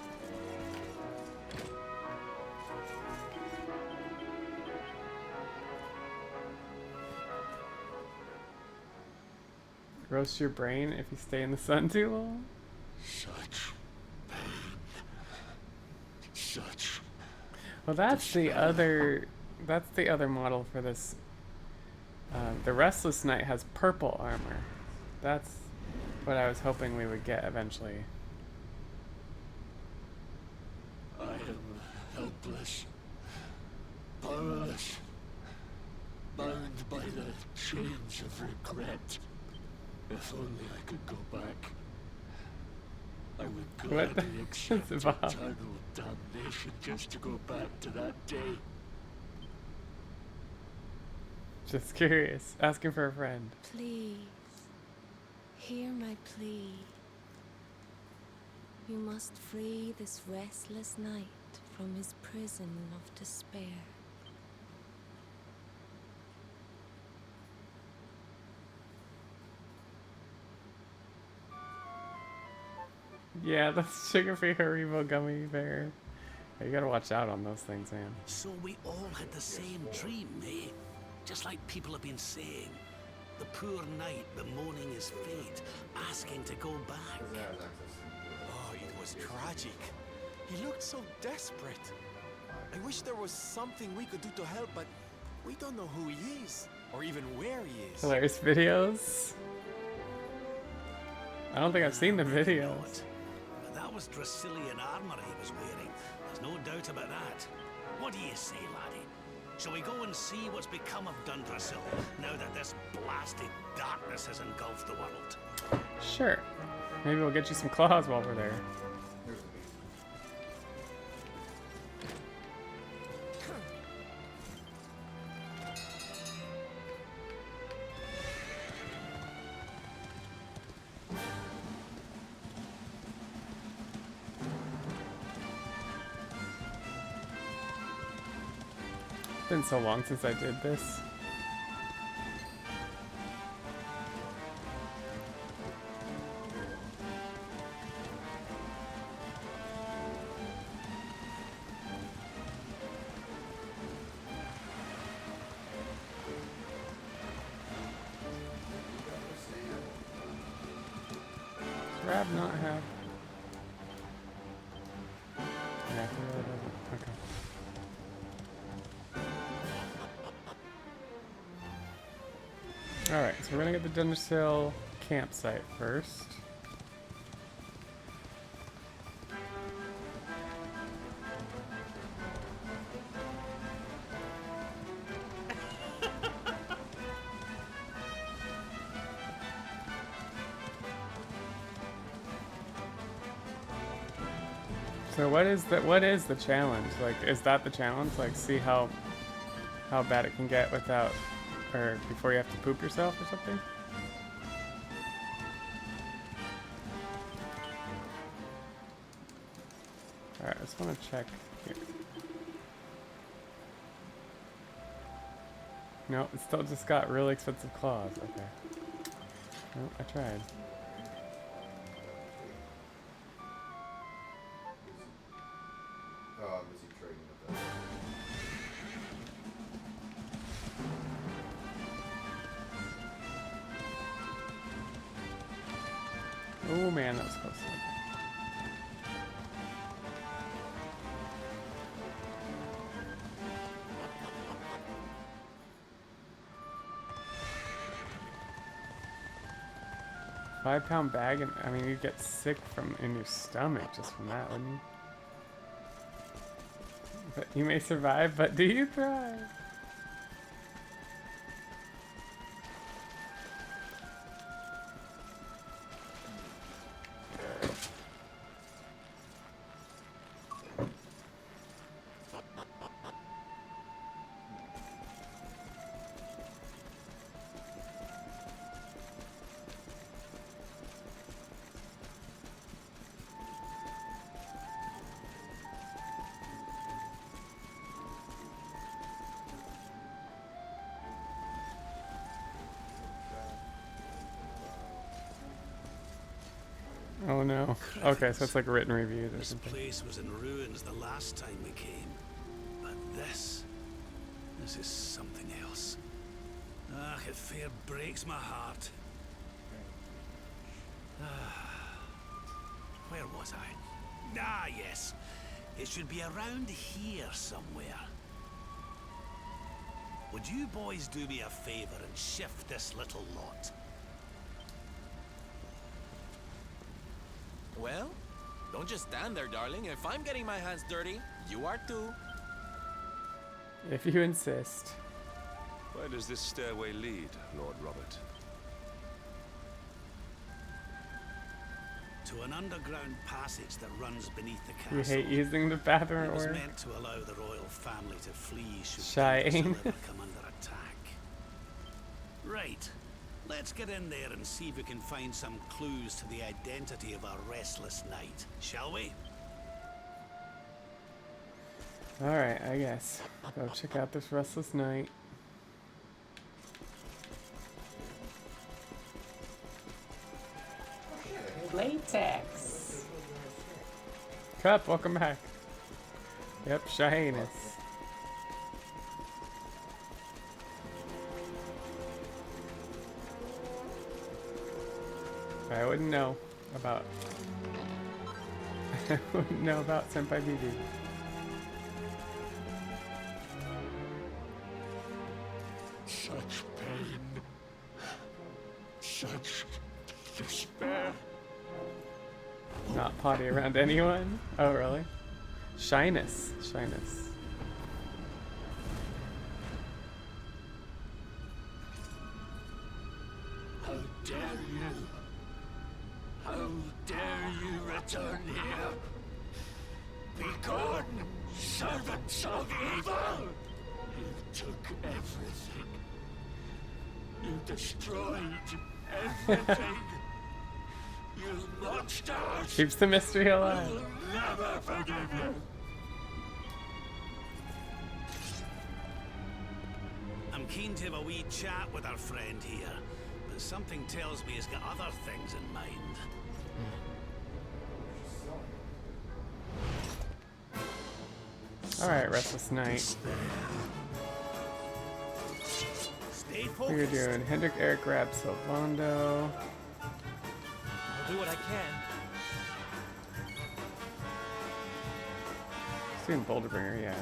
Roast your brain if you stay in the sun too long?
Such pain. Such.
Well, that's the other model for this. The Restless Knight has purple armor. That's what I was hoping we would get eventually.
I am helpless, powerless, bound by the chains of regret. If only I could go back, I would
What
gladly
the-
accept
Bob?
eternal damnation just to go back to that day.
Just curious. Asking for a friend.
Please, hear my plea. You must free this restless knight from his prison of despair.
Yeah, that's sugar-free Haribo gummy bear. Yeah, you gotta watch out on those things, man.
So we all had the same dream, eh? Just like people have been saying. The poor knight bemoaning his fate, asking to go back.
Oh, it was tragic. He looked so desperate. I wish there was something we could do to help, but we don't know who he is, or even where he is.
Hilarious videos. I don't think I've seen the videos.
That was Dracilian armor he was wearing. There's no doubt about that. What do you say, laddie? Shall we go and see what's become of Dundrasil, now that this blasted darkness has engulfed the world?
Sure. Maybe we'll get you some claws while we're there. It's been so long since I did this. Does Rab not have? Yeah, he really doesn't. Okay. Alright, so we're gonna get the Dundersill campsite first. So what is the challenge? Like, is that the challenge? Like, see how bad it can get without, or before you have to poop yourself or something? Alright, I just want to check here. No, it still just got really expensive claws. Okay. No, I tried.
Oh, I'm busy trading with that.
Oh man, that was close. £5 bag, and I mean, you'd get sick from in your stomach just from that, wouldn't you? But you may survive, but do you thrive? Oh no. Okay, so it's like written reviews or something.
This place was in ruins the last time we came. But this is something else. Ah, it fair breaks my heart. Where was I? Ah, yes. It should be around here somewhere. Would you boys do me a favor and shift this little lot?
Well, don't just stand there, darling. If I'm getting my hands dirty, you are too.
If you insist.
Where does this stairway lead, Lord Robert?
To an underground passage that runs beneath the castle.
You hate using the bathroom
It was
or
meant to allow the royal family to flee should
Cheyenne.
ever come under attack. Right. Let's get in there and see if we can find some clues to the identity of our restless knight, shall we?
Alright, I guess. Go check out this restless night. Latex. Cup, welcome back. Yep, Shyness. I wouldn't know about I wouldn't know about Senpai BB.
Such pain. Such despair.
Not potty around anyone? Oh really? Shyness. Shyness.
How dare you? How dare you return here? Begone, servants of evil! You took everything. You destroyed everything. You monsters!
Keeps the mystery alive.
I will never forgive you.
I'm keen to have a wee chat with our friend here, but something tells me he's got other things in mind.
Alright, restless night.
Stay
What are you
focused.
doing? Hendrik, Eric, grab Silvando.
I'll do what I can.
Doing Boulder Bringer, yeah.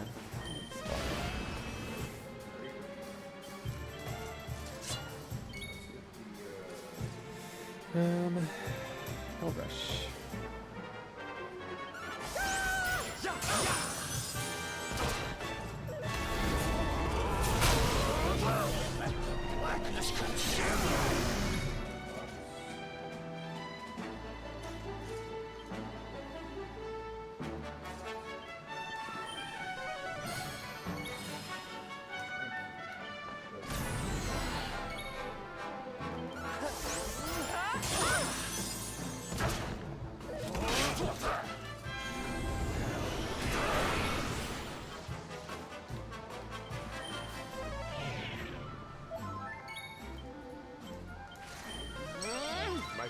Gold Rush.
Blackness consume you.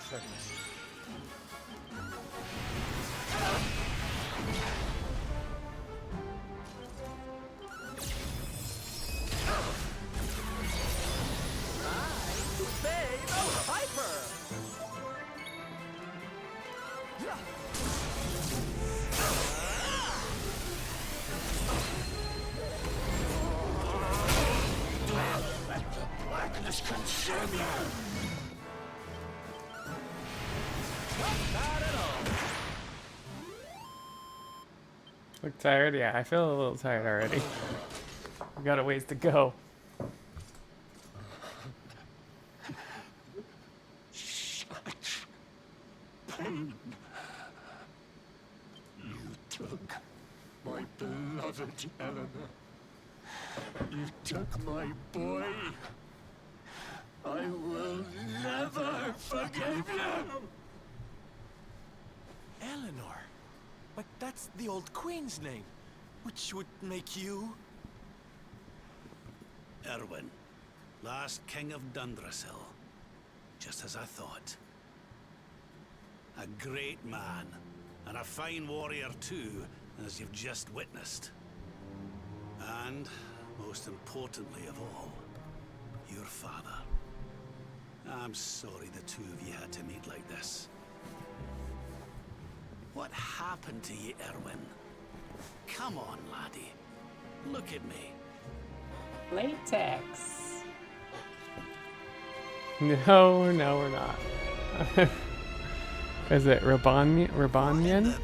things.
Obey the Piper!
Let the blackness consume you!
Not at all.
Look tired? Yeah, I feel a little tired already. We got a ways to go.
Such pain. You took my beloved Eleanor. You took my boy. I will never forgive you.
Eleanor? But that's the old queen's name, which would make you...
Erwin, last king of Dundrasil. Just as I thought. A great man, and a fine warrior too, as you've just witnessed. And, most importantly of all, your father. I'm sorry the two of you had to meet like this. What happened to you, Erwin? Come on, laddie. Look at me.
Latex. No, no, we're not. Is it Rabanian?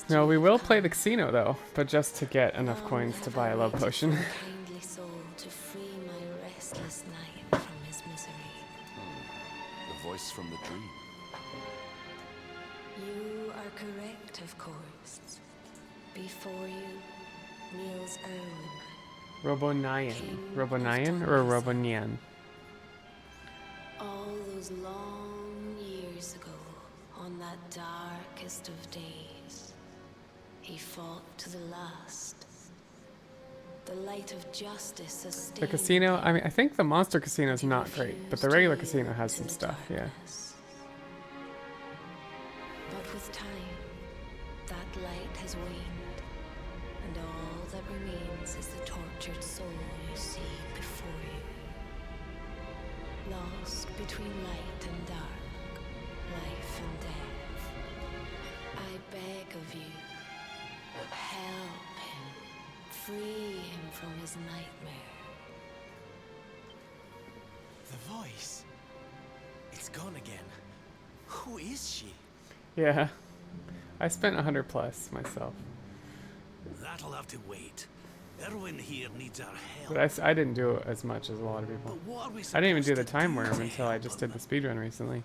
No, we will play the casino though, but just to get enough coins to buy a love potion.
Kindly soul to free my restless night from his misery.
The voice from the dream.
You are correct, of course. Before you kneels Erwin.
Robonian or Robonian?
All those long years ago, on that darkest of days, he fought to the last. The light of justice sustained.
The casino, I mean, I think the monster casino is not great, but the regular casino has some stuff, yeah.
But with time, that light has waned, and all that remains is the tortured soul you see before you. Lost between light and dark, life and death. I beg of you, help him, free him from his nightmare.
The voice. It's gone again. Who is she?
Yeah. I spent 100 plus myself.
That'll have to wait. Erwin here needs our help.
But I didn't do it as much as a lot of people.
But what are we
I didn't even do the
supposed to
time
do
worm
to
until I just did the speedrun recently.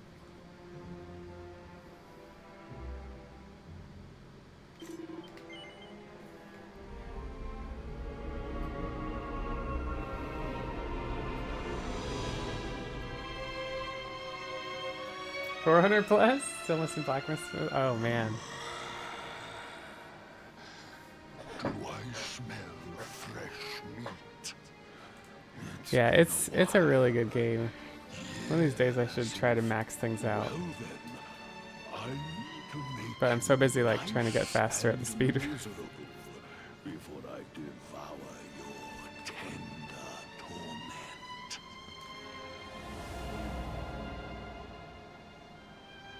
$400 plus? Still missing Black Mist? Oh man.
Do I smell fresh meat?
Yeah, it's a really good game. One of these days I should try to max things out. But I'm so busy like trying to get faster at the speed.
Before I devour your tender torment.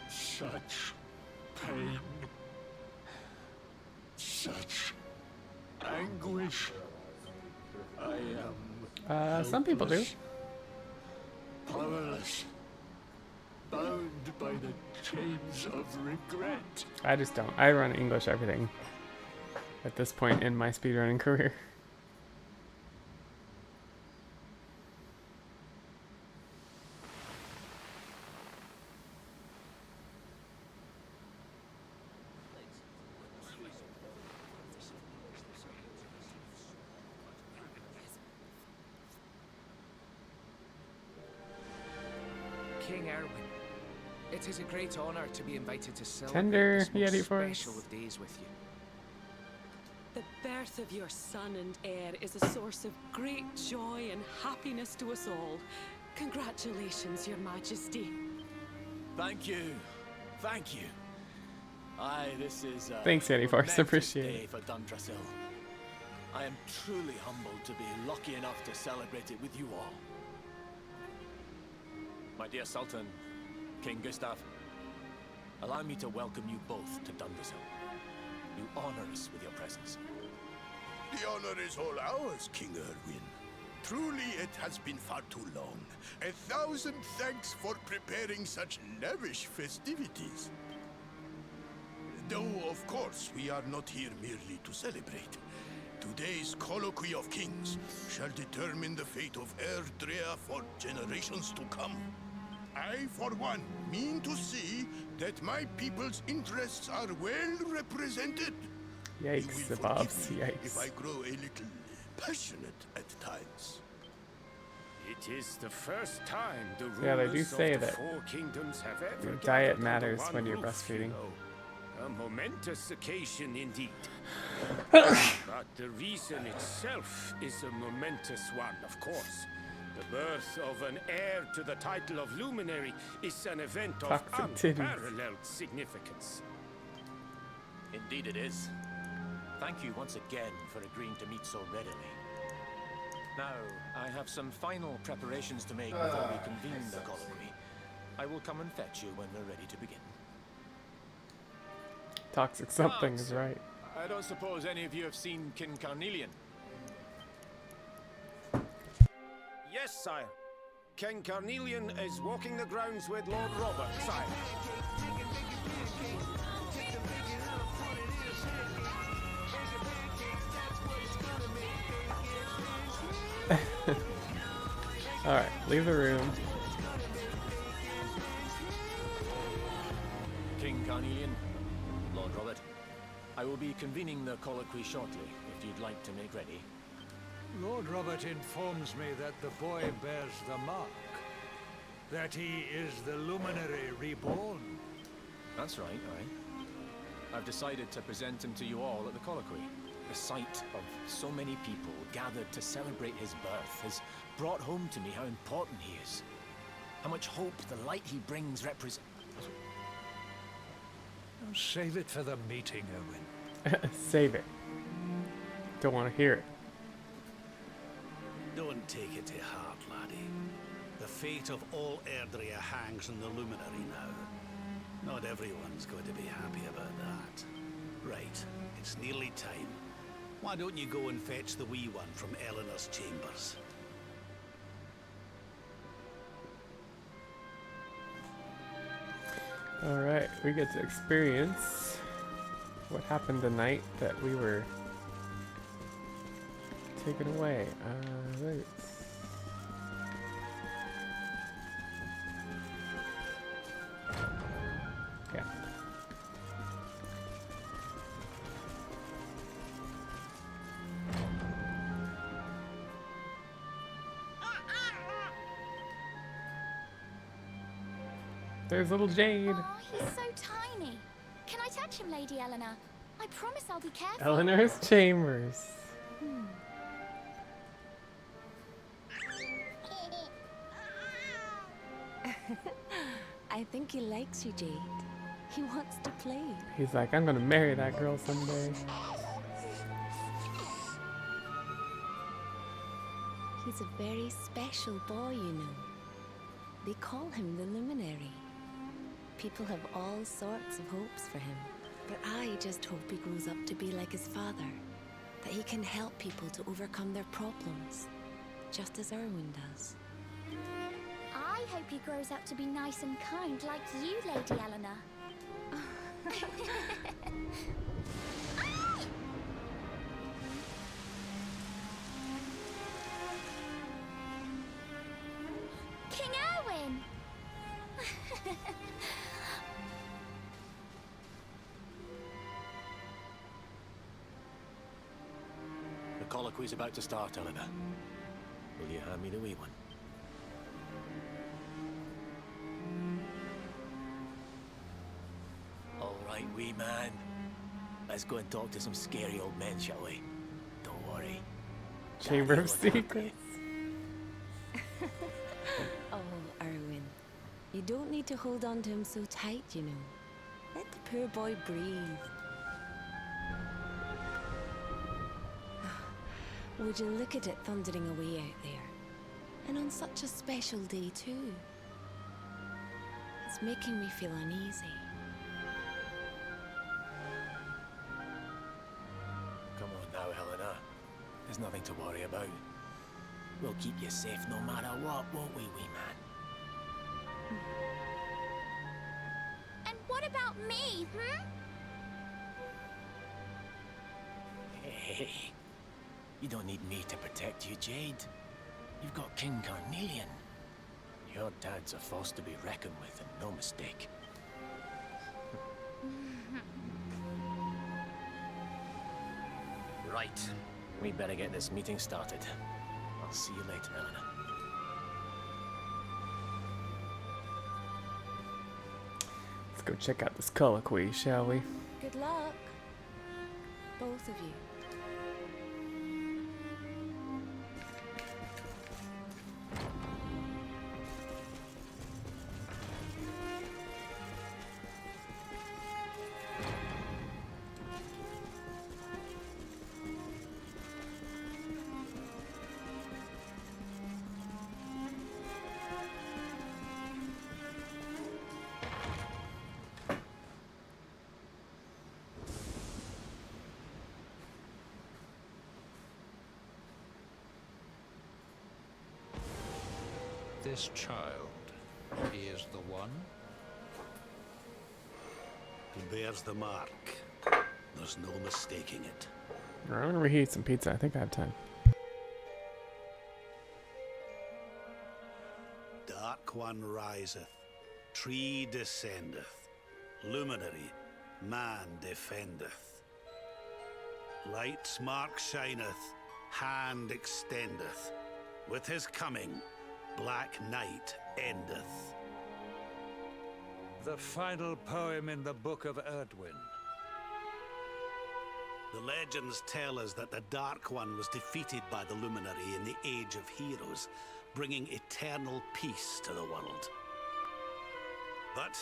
Such pain. Such anguish. I am
some people do.
Powerless. Bound by the chains of regret.
I just don't. I run English everything at this point in my speedrunning career.
King Erwin, it is a great honor to be invited to celebrate
Tender
this most
Yeti Force.
special of days with you.
The birth of your son and heir is a source of great joy and happiness to us all. Congratulations, Your Majesty.
Thank you. Thank you. Aye, this is a
Thanks, Annie Force.
momentous
Appreciate
day
it.
for Dundrasil. I am truly humbled to be lucky enough to celebrate it with you all. My dear Sultan, King Gustav, allow me to welcome you both to Dundrasil. You honor us with your presence.
The honor is all ours, King Erwin. Truly, it has been far too long. 1,000 thanks for preparing such lavish festivities. Though, of course, we are not here merely to celebrate. Today's colloquy of kings shall determine the fate of Erdrea for generations to come. I, for one, mean to see that my people's interests are well represented.
Yikes, the Bobs.
If I
Yikes.
grow a little passionate at times.
It is the first time the
Yeah, they do
rulers
say
of the
that
Four Kingdoms have ever
your diet
gathered under
matters
one
when you're
roof,
breastfeeding.
you know. A momentous occasion indeed. But the reason itself is a momentous one, of course. The birth of an heir to the title of Luminary is an event of
Toxic titties.
unparalleled significance. Indeed it is. Thank you once again for agreeing to meet so readily. Now, I have some final preparations to make before we convene the colloquy. I will come and fetch you when we're ready to begin.
Toxic something is right.
I don't suppose any of you have seen King Carnelian?
Yes, sire. King Carnelian is walking the grounds with Lord Robert, sire.
Alright, leave the room.
King Carnelian, Lord Robert, I will be convening the colloquy shortly, if you'd like to make ready.
Lord Robert informs me that the boy bears the mark. That he is the Luminary reborn.
That's right, aye. I've decided to present him to you all at the colloquy. The sight of so many people gathered to celebrate his birth has brought home to me how important he is. How much hope the light he brings represents.
Save it for the meeting, Owen.
Save it. Don't want to hear it.
Don't take it to heart, laddie. The fate of all Erdrea hangs on the Luminary now. Not everyone's going to be happy about that. Right, it's nearly time. Why don't you go and fetch the wee one from Eleanor's chambers?
Alright, we get to experience what happened the night that we were taken away. Right. Yeah. There's little Jade.
Oh, he's so tiny. Can I touch him, Lady Eleanor? I promise I'll be careful.
Eleanor's chambers.
I think he likes you, Jade. He wants to play.
He's like, I'm gonna marry that girl someday.
He's a very special boy, you know. They call him the Luminary. People have all sorts of hopes for him. But I just hope he grows up to be like his father. That he can help people to overcome their problems. Just as Erwin does.
I hope he grows up to be nice and kind like you, Lady Eleanor. King Erwin!
The colloquy's about to start, Eleanor. Will you hand me the wee one? All right, wee man. Let's go and talk to some scary old men, shall we? Don't worry.
Chamber of Secrets.
You don't need to hold on to him so tight, you know. Let the poor boy breathe. Would you look at it thundering away out there? And on such a special day, too. It's making me feel uneasy.
Come on now, Helena. There's nothing to worry about. We'll keep you safe no matter what, won't we, wee man?
And what about me,
Hey, you don't need me to protect you, Jade. You've got King Carnelian. Your dad's a force to be reckoned with, and no mistake. Right. We better get this meeting started. I'll see you later, Helena.
Let's go check out this colloquy, shall we?
Good luck, both of you.
This child, he is the one?
He bears the mark. There's no mistaking it.
Alright, I'm gonna reheat some pizza. I think I have time.
Dark One riseth, tree descendeth, luminary, man defendeth. Light's mark shineth, hand extendeth. With his coming, black night endeth.
The final poem in the Book of Erdwin.
The legends tell us that the Dark One was defeated by the Luminary in the Age of Heroes, bringing eternal peace to the world. But,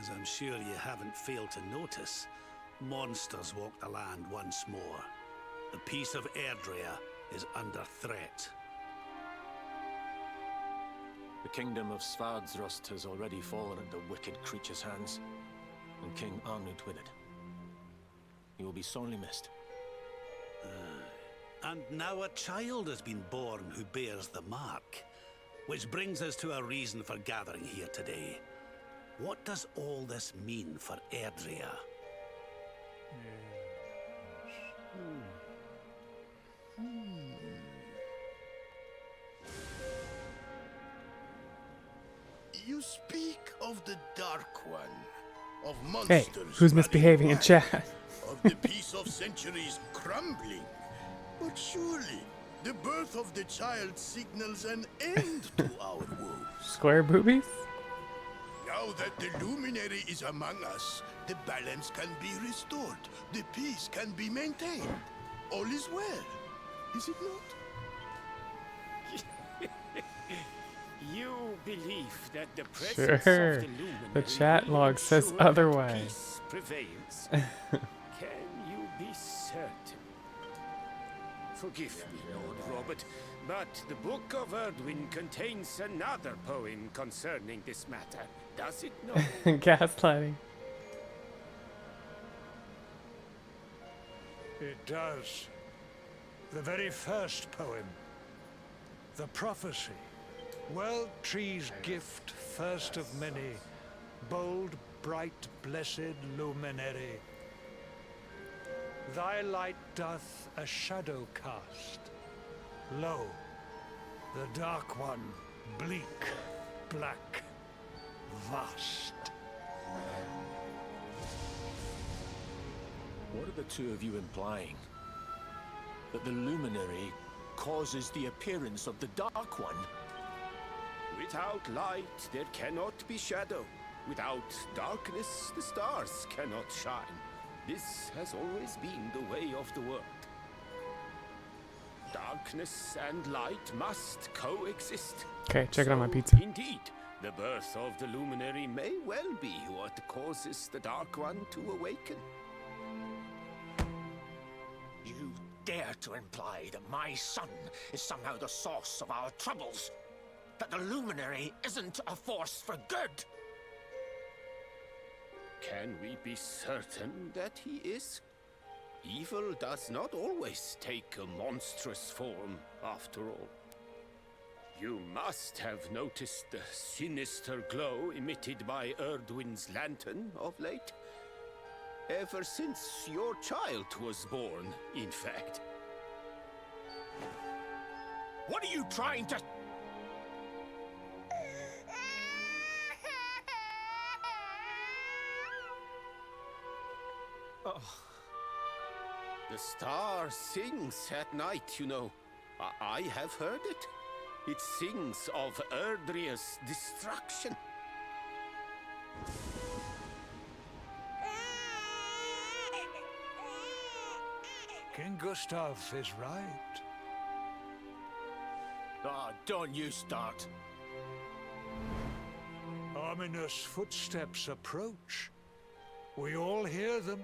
as I'm sure you haven't failed to notice, monsters walk the land once more. The peace of Erdrea is under threat.
The kingdom of Svardsrust has already fallen into wicked creatures' hands, and King Arnut with it. He will be sorely missed.
And now a child has been born who bears the mark. Which brings us to a reason for gathering here today. What does all this mean for Erdrea?
You speak of the Dark One, of
Hey,
monsters.
who's misbehaving in chat?
Of the peace of centuries crumbling. But surely, the birth of the child signals an end to our woes.
Square boobies?
Now that the luminary is among us, the balance can be restored. The peace can be maintained. All is well, is it not?
You believe that the presence
Sure.
of the luminary
The chat
will
log says
ensure
otherwise.
Peace prevails. Can you be certain? Forgive me, Lord Robert, but the Book of Erdwin contains another poem concerning this matter, does it not?
Gaslighting.
It does. The very first poem. The prophecy. World Tree's gift, first of many. Bold, bright, blessed luminary. Thy light doth a shadow cast. Lo, the Dark One, bleak, black, vast.
What are the two of you implying? That the luminary causes the appearance of the Dark One? Without light, there cannot be shadow. Without darkness, the stars cannot shine. This has always been the way of the world. Darkness and light must coexist.
Okay, check it out my pizza.
Indeed, The birth of the Luminary may well be what causes the Dark One to awaken.
You dare to imply that my son is somehow the source of our troubles? That the Luminary isn't a force for good?
Can we be certain that he is? Evil does not always take a monstrous form, after all. You must have noticed the sinister glow emitted by Erdwin's lantern of late. Ever since your child was born, in fact.
What are you trying to...
Oh. The star sings at night, you know. I have heard it. It sings of Erdria's destruction.
King Gustav is right.
Ah, don't you start.
Ominous footsteps approach. We all hear them.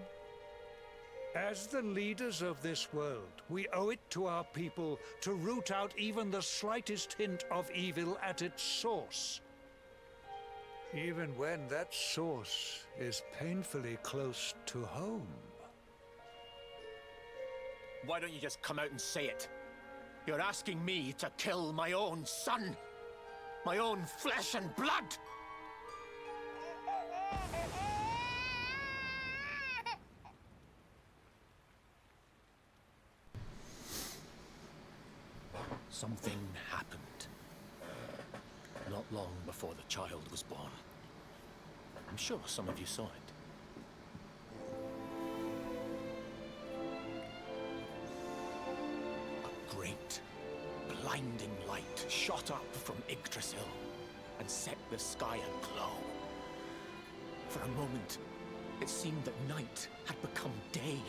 As the leaders of this world, we owe it to our people to root out even the slightest hint of evil at its source. Even when that source is painfully close to home.
Why don't you just come out and say it? You're asking me to kill my own son. My own flesh and blood. Something happened. Not long before the child was born. I'm sure some of you saw it. A great, blinding light shot up from Yggdrasil and set the sky aglow. For a moment, it seemed that night had become day.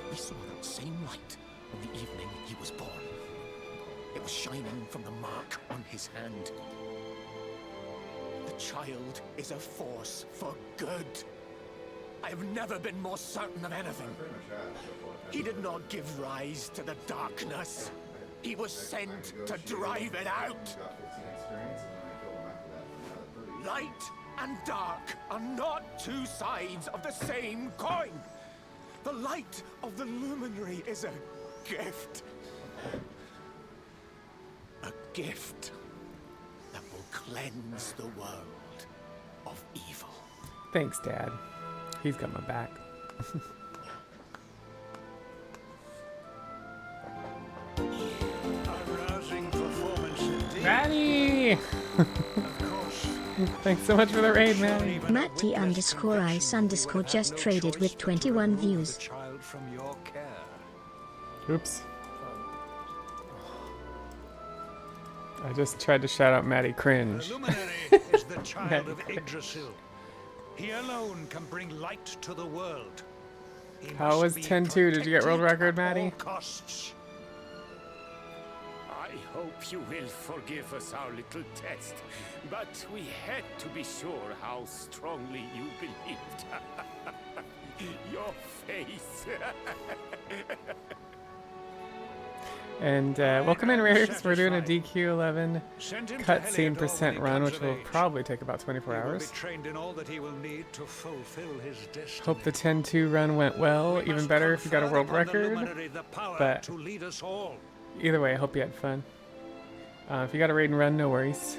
We saw that same light on the evening he was born. It was shining from the mark on his hand. The child is a force for good. I have never been more certain of anything. He did not give rise to the darkness. He was sent to drive it out. Light and dark are not two sides of the same coin. The light of the Luminary is a gift. A gift that will cleanse the world of evil.
Thanks, Dad. He's got my back.
A rousing performance indeed.
Maddie! Thanks so much for the raid, Maddie.
Matty_ice_ just traded with 21 views.
Child from your care.
Oops. I just tried to shout out Maddie Cringe.
The Luminary is the child of Yggdrasil. He alone can bring light to the world. He
How was 10-2? Did you get world record, Maddie?
Costs.
I hope you will forgive us our little test, but we had to be sure how strongly you believed. Your face.
And welcome in, Rares. We're doing a DQ11 cutscene percent run, which will probably take about 24 hours. Hope the 10-2 run went well. Even better if you got a world record. But either way, I hope you had fun. If you got a raid and run, no worries.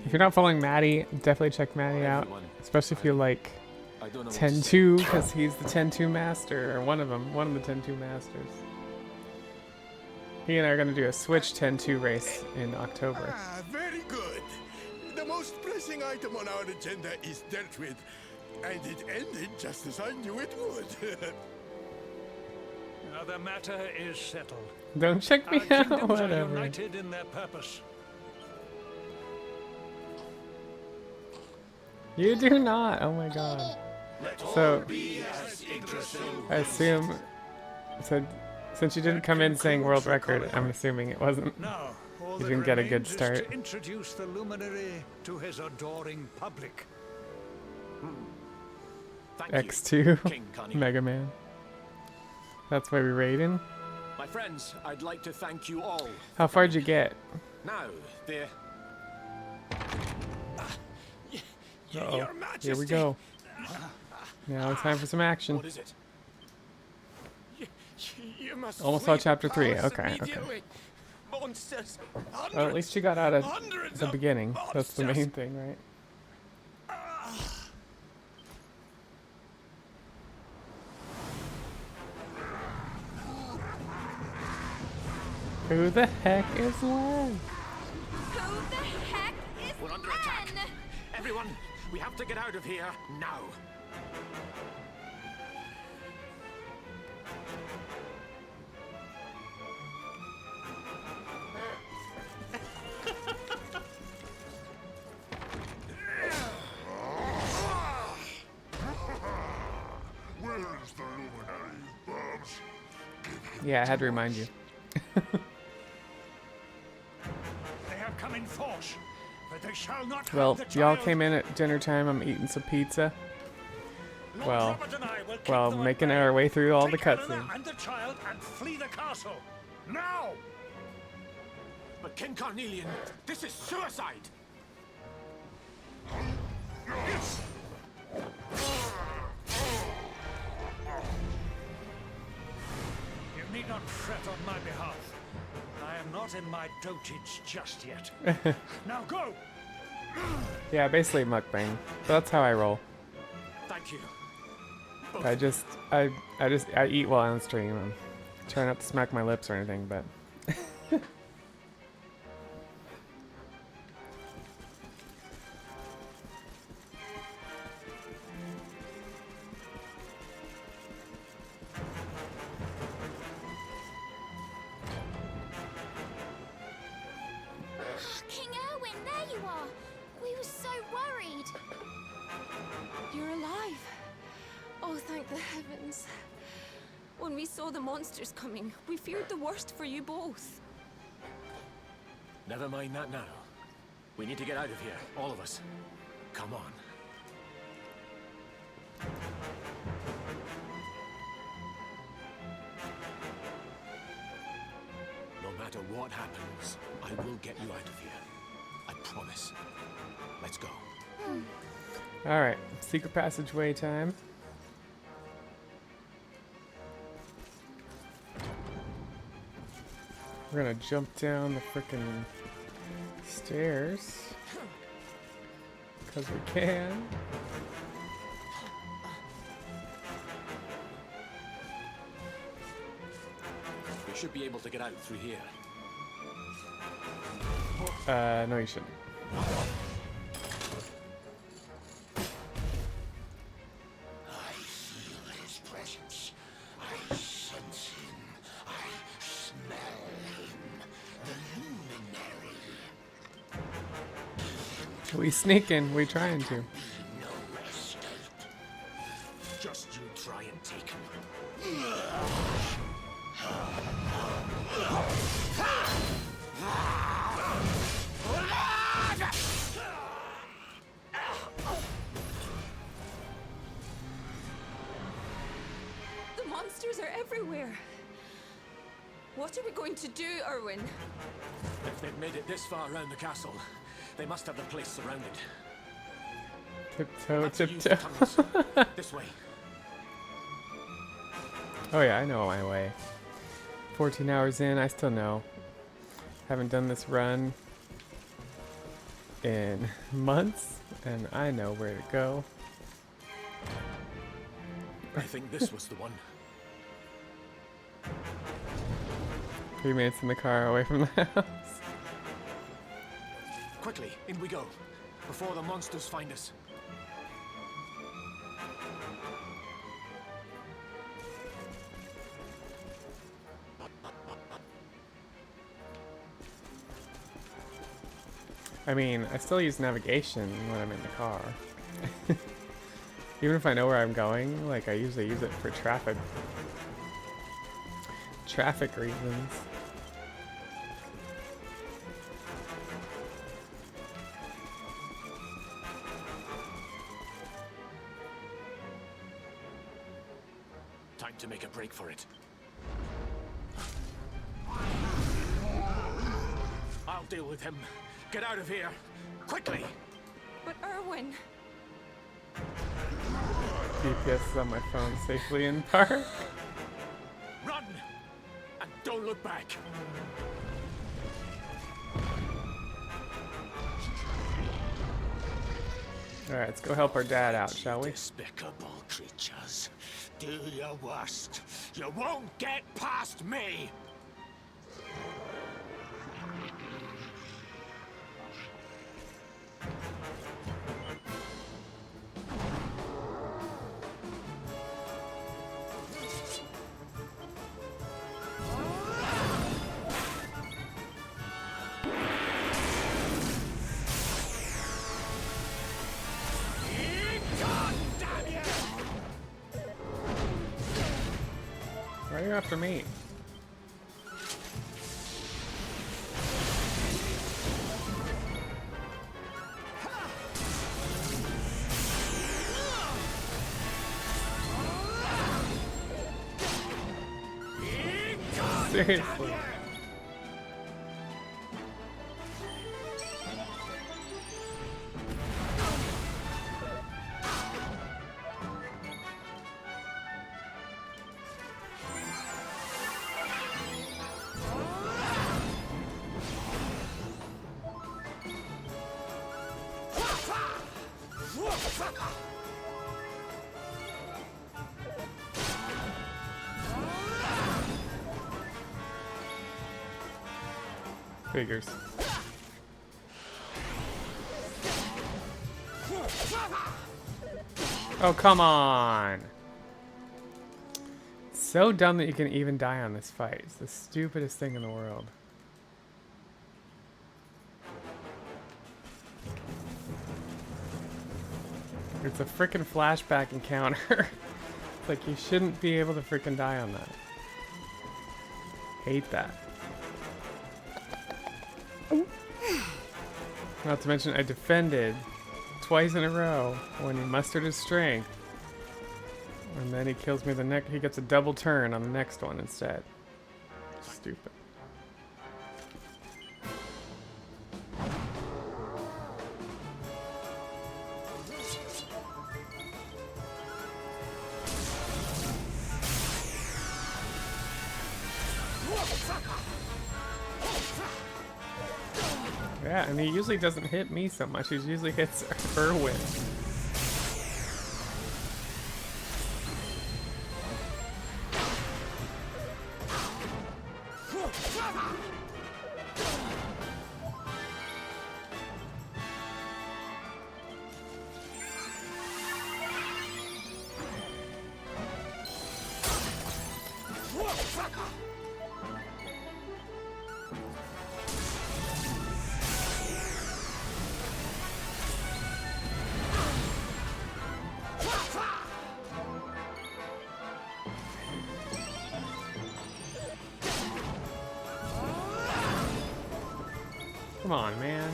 If you're not following Maddie, definitely check Maddie out. Especially if you like 10-2, because he's the 10-2 master, or one of them, one of the 10-2 masters. He and I are going to do a Switch 10-2 race in October.
Ah, very good. The most pressing item on our agenda is dealt with, and it ended just as I knew it would.
Now the matter is settled.
Don't check me
Our
out,
kingdoms are
whatever.
united in their purpose.
You do not. Oh my god. So, I assume, since you didn't come in saying world record, I'm assuming it wasn't.
Now, all All
He
that
didn't get a good
remains is
start.
to introduce the luminary to his adoring public.
Thank
X2
King Connie.
Mega Man. That's why we raiding.
My friends, I'd like to thank you all.
How far'd you get?
Now, the
Uh-oh.
Your Majesty.
Here we go. Now it's time for some action.
What is it? You must
Almost
flee
saw chapter 3.
palace
Okay, okay.
immediately. Monsters.
Well, at least you got out at
hundreds
the
of
beginning. That's the
monsters.
main thing, right? Who the heck is Len?
Who the heck is
We're under attack. Everyone, we have to get out of here now.
Where is the luminary, Bubs?
Yeah, I had to remind you.
They have come in force, but they shall not
Well,
have the
y'all
child.
came in at dinner time. I'm eating some pizza.
Lord
Well,
Robert and I will keep
well,
them at
making
bay.
our way through all the
Take Eleanor
cutscenes.
and the child and flee the castle. Now!
But King Carnelian, this is suicide.
You need not fret on my behalf. I am not in my dotage just yet. Now go!
Yeah, basically mukbang. That's how I roll.
Thank you.
I eat while on stream. I'm trying not to smack my lips or anything, but.
King Erwin, there you are. We were so worried.
You're alive. Oh, thank the heavens. When we saw the monsters coming, we feared the worst for you both.
Never mind that now. We need to get out of here, all of us. Come on. No matter what happens, I will get you out of here. I promise. Let's go.
Alright, secret passageway time. We're gonna jump down the frickin' stairs. Because we can.
We should be able to get out through here.
No, you shouldn't.
I feel his presence. I sense him. I smell him. The luminary.
We sneaking, we trying to.
No escape.
Just you try and take him.
The monsters are everywhere. What are we going to do, Erwin?
If they've made it this far around the castle, they must have the place surrounded.
Tiptoe,
Let's use the
tiptoe.
tunnels. This way.
Oh yeah, I know my way. 14 hours in, I still know. Haven't done this run in months, and I know where to go.
I think this was the one.
3 minutes in the car away from the house.
Quickly, in we go. Before the monsters find us.
I mean, I still use navigation when I'm in the car. Even if I know where I'm going, like I usually use it for traffic reasons.
I'll deal with him. Get out of here. Quickly.
But Erwin...
GPS is on my phone safely in park.
Run! And don't look back.
Alright, let's go help our dad out, shall we?
Despicable creatures. Do your worst. You won't get past me!
Why are you after me? Seriously. Figures. Oh, come on! It's so dumb that you can even die on this fight. It's the stupidest thing in the world. It's a frickin' flashback encounter. It's like you shouldn't be able to frickin' die on that. Hate that. Not to mention I defended twice in a row when he mustered his strength. And then he kills me the next, he gets a double turn on the next one instead. Stupid. Yeah, and he usually doesn't hit me so much. He usually hits Erwin. Come on, man.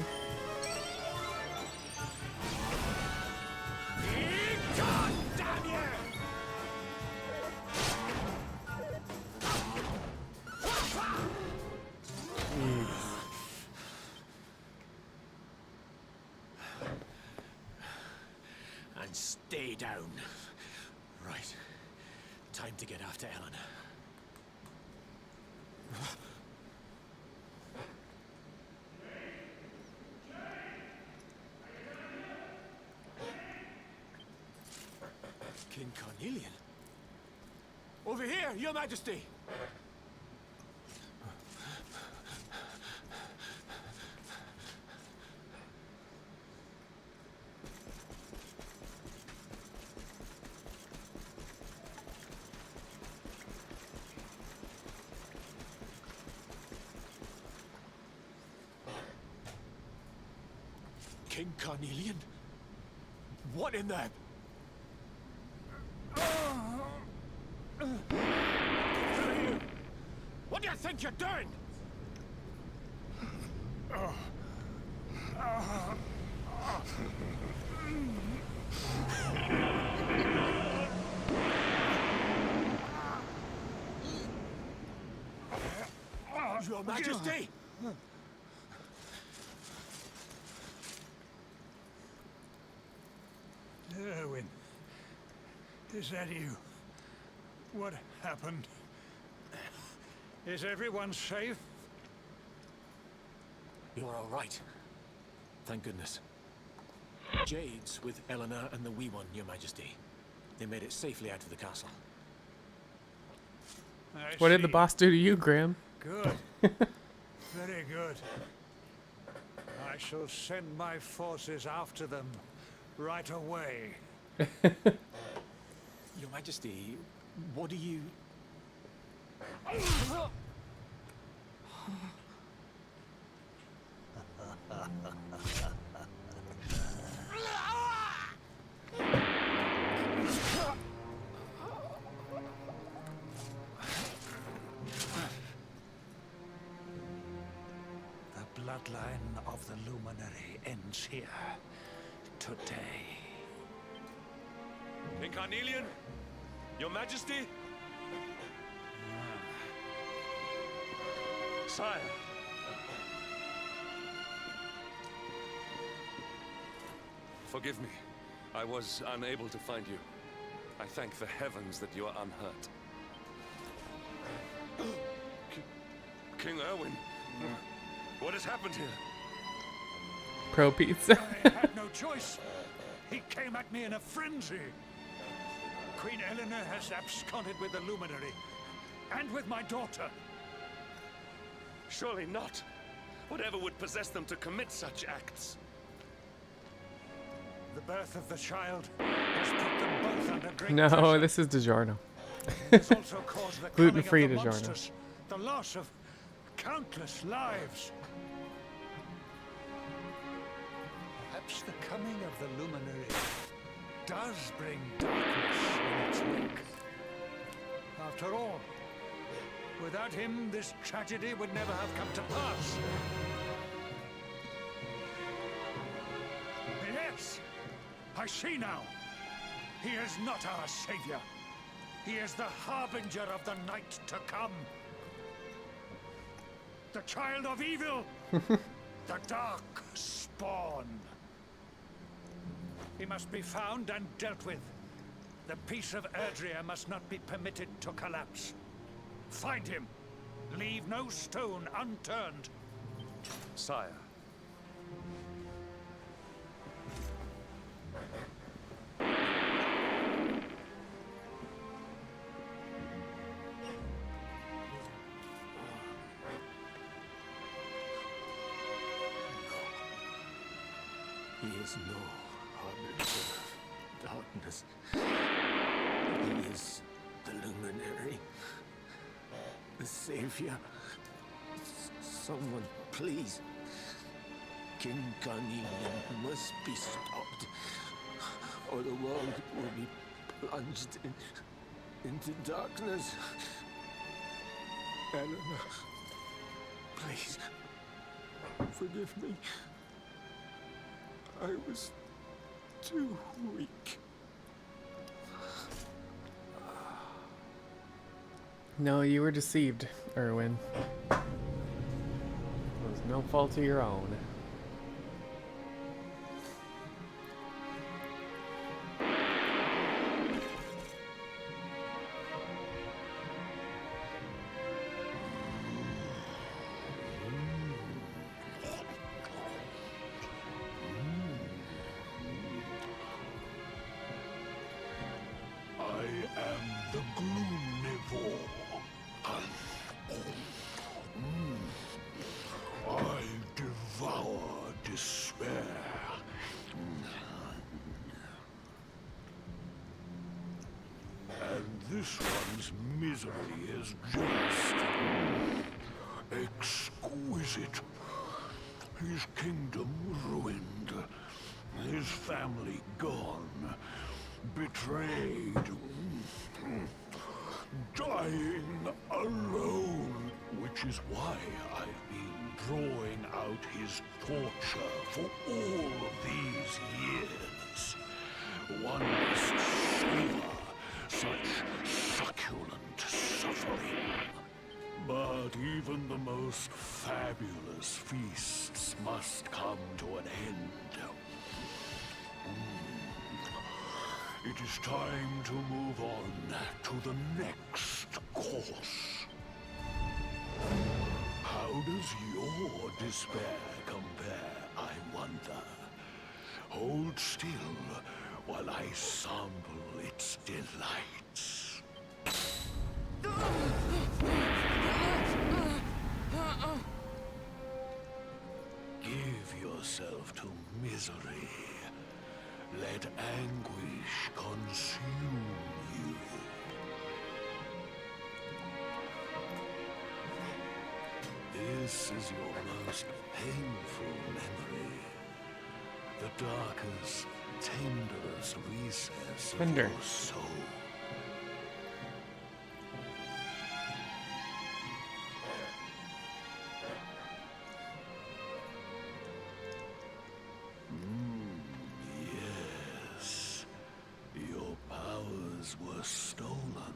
And stay down. Right. Time to get after Eleanor. King Carnelian? Over here, Your Majesty! King Carnelian? What in the... What do you think you're doing? Your Majesty?
Erwin, is that you? What happened? Is everyone safe?
You're all right. Thank goodness. Jade's with Eleanor and the wee one, Your Majesty. They made it safely out of the castle.
What did the boss do to you, Graham?
Good. Very good. I shall send my forces after them right away.
Your Majesty, what do you...
The bloodline of the Luminary ends here today.
King Carnelian? Your Majesty? Sire. Forgive me. I was unable to find you. I thank the heavens that you are unhurt. King Erwin, what has happened here?
Pro pizza.
I had no choice. He came at me in a frenzy. Queen Eleanor has absconded with the Luminary, and with my daughter.
Surely not. Whatever would possess them to commit such acts?
The birth of the child has put them both under great
No,
pressure.
this is DiGiorno.
It's also caused the
Gluten-free
coming of the
DiGiorno.
monsters, the loss of countless lives. Perhaps the coming of the Luminary does bring darkness in its wake. After all, without him, this tragedy would never have come to pass. Yes, I see now. He is not our savior. He is the harbinger of the night to come. The child of evil. The dark spawn. He must be found and dealt with. The peace of Erdrea must not be permitted to collapse. Find him. Leave no stone unturned.
Sire.
He is no harbinger of darkness. He is the Luminary. The Savior. Someone, please. King Carnelian must be stopped, or the world will be plunged into darkness. Eleanor, please, forgive me. I was too weak.
No, you were deceived, Erwin. It was no fault of your own.
I am the Gloomnivore. I devour despair. And this one's misery is just exquisite. His kingdom ruined, his family gone, betrayed, dying alone, which is why I've been drawing out his torture for all these years. One must savor such succulent suffering. But even the most fabulous feasts must come to an end. It is time to move on to the next course. How does your despair compare, I wonder? Hold still while I sample its delights. Give yourself to misery. Let anguish consume you. This is your most painful memory. The darkest, tenderest recess of your soul. Yes. Your powers were stolen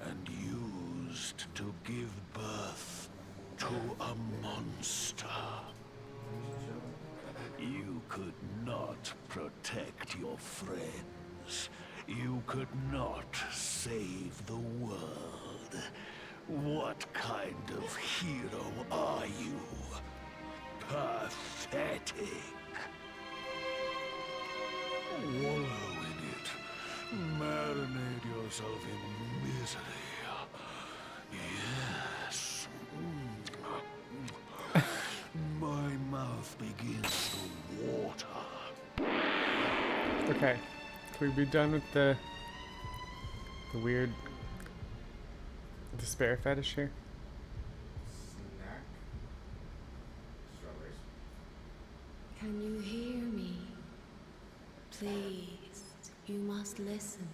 and used to give birth to a monster. You could not protect your friends. You could not save the world. What kind of hero are you? Pathetic. Wallow in it. Marinate yourself in misery. Yes. My mouth begins to water.
Okay. Can we be done with the weird despair fetish here?
Snack. Strawberries.
Can you hear me? Please, you must listen.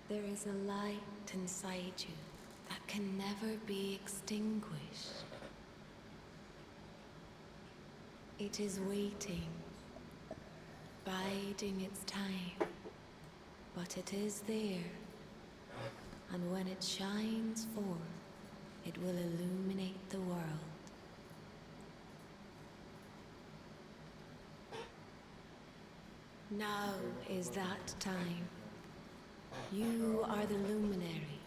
There is a light inside you that can never be extinguished. It is waiting, biding its time, but it is there, and when it shines forth, it will illuminate the world. Now is that time. You are the luminary.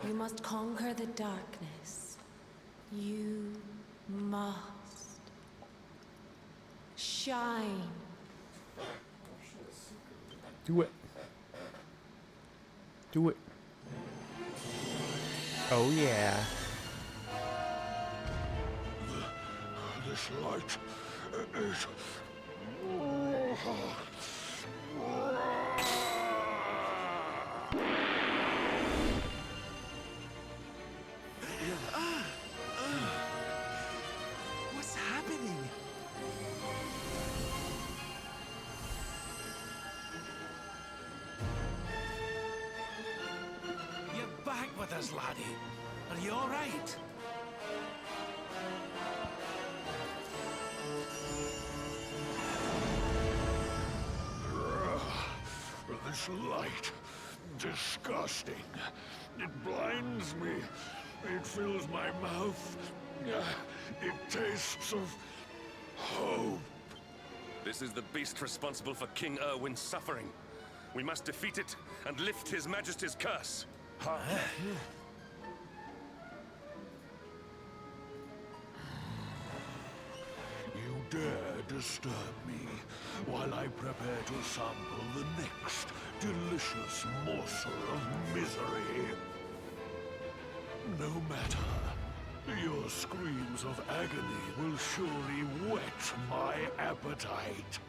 You must conquer the darkness. You must shine.
Do it. Do it. Oh yeah.
This light is...
What's happening? You're back with us, laddie. Are you all right?
This light, disgusting. It blinds me. It fills my mouth. It tastes of hope.
This is the beast responsible for King Erwin's suffering. We must defeat it and lift His Majesty's curse. Huh?
You dare disturb me while I prepare to sample the next delicious morsel of misery. No matter. Your screams of agony will surely whet my appetite.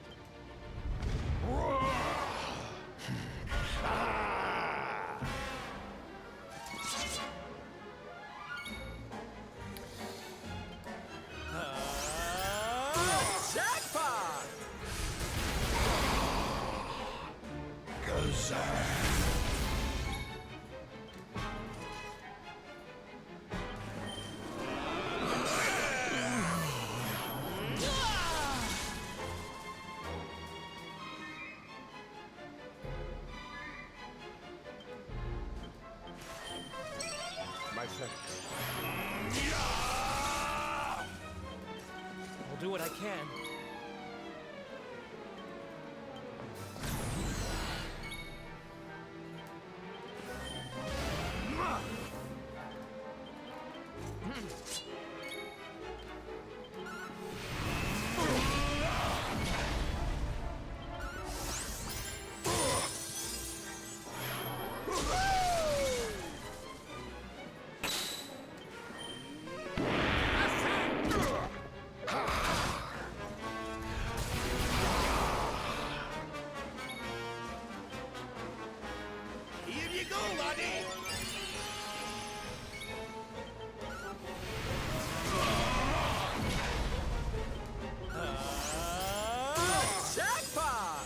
Jackpot!
My thanks. I'll do what I can.
Here you go, laddie!
Jackpot!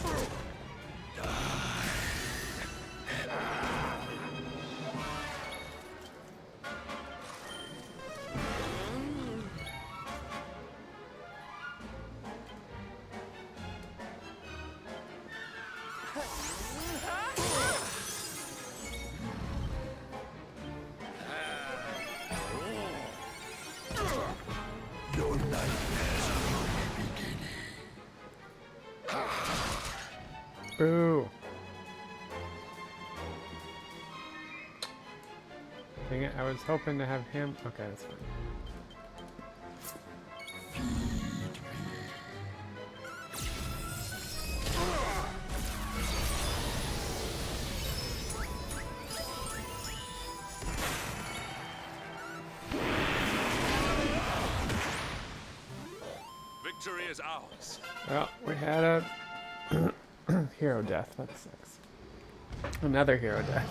Your nightmares are only beginning.
Boo. Dang it, I was hoping to have him. Okay, that's fine.
Victory is ours.
Well, we had a hero death. That sucks. Another hero death.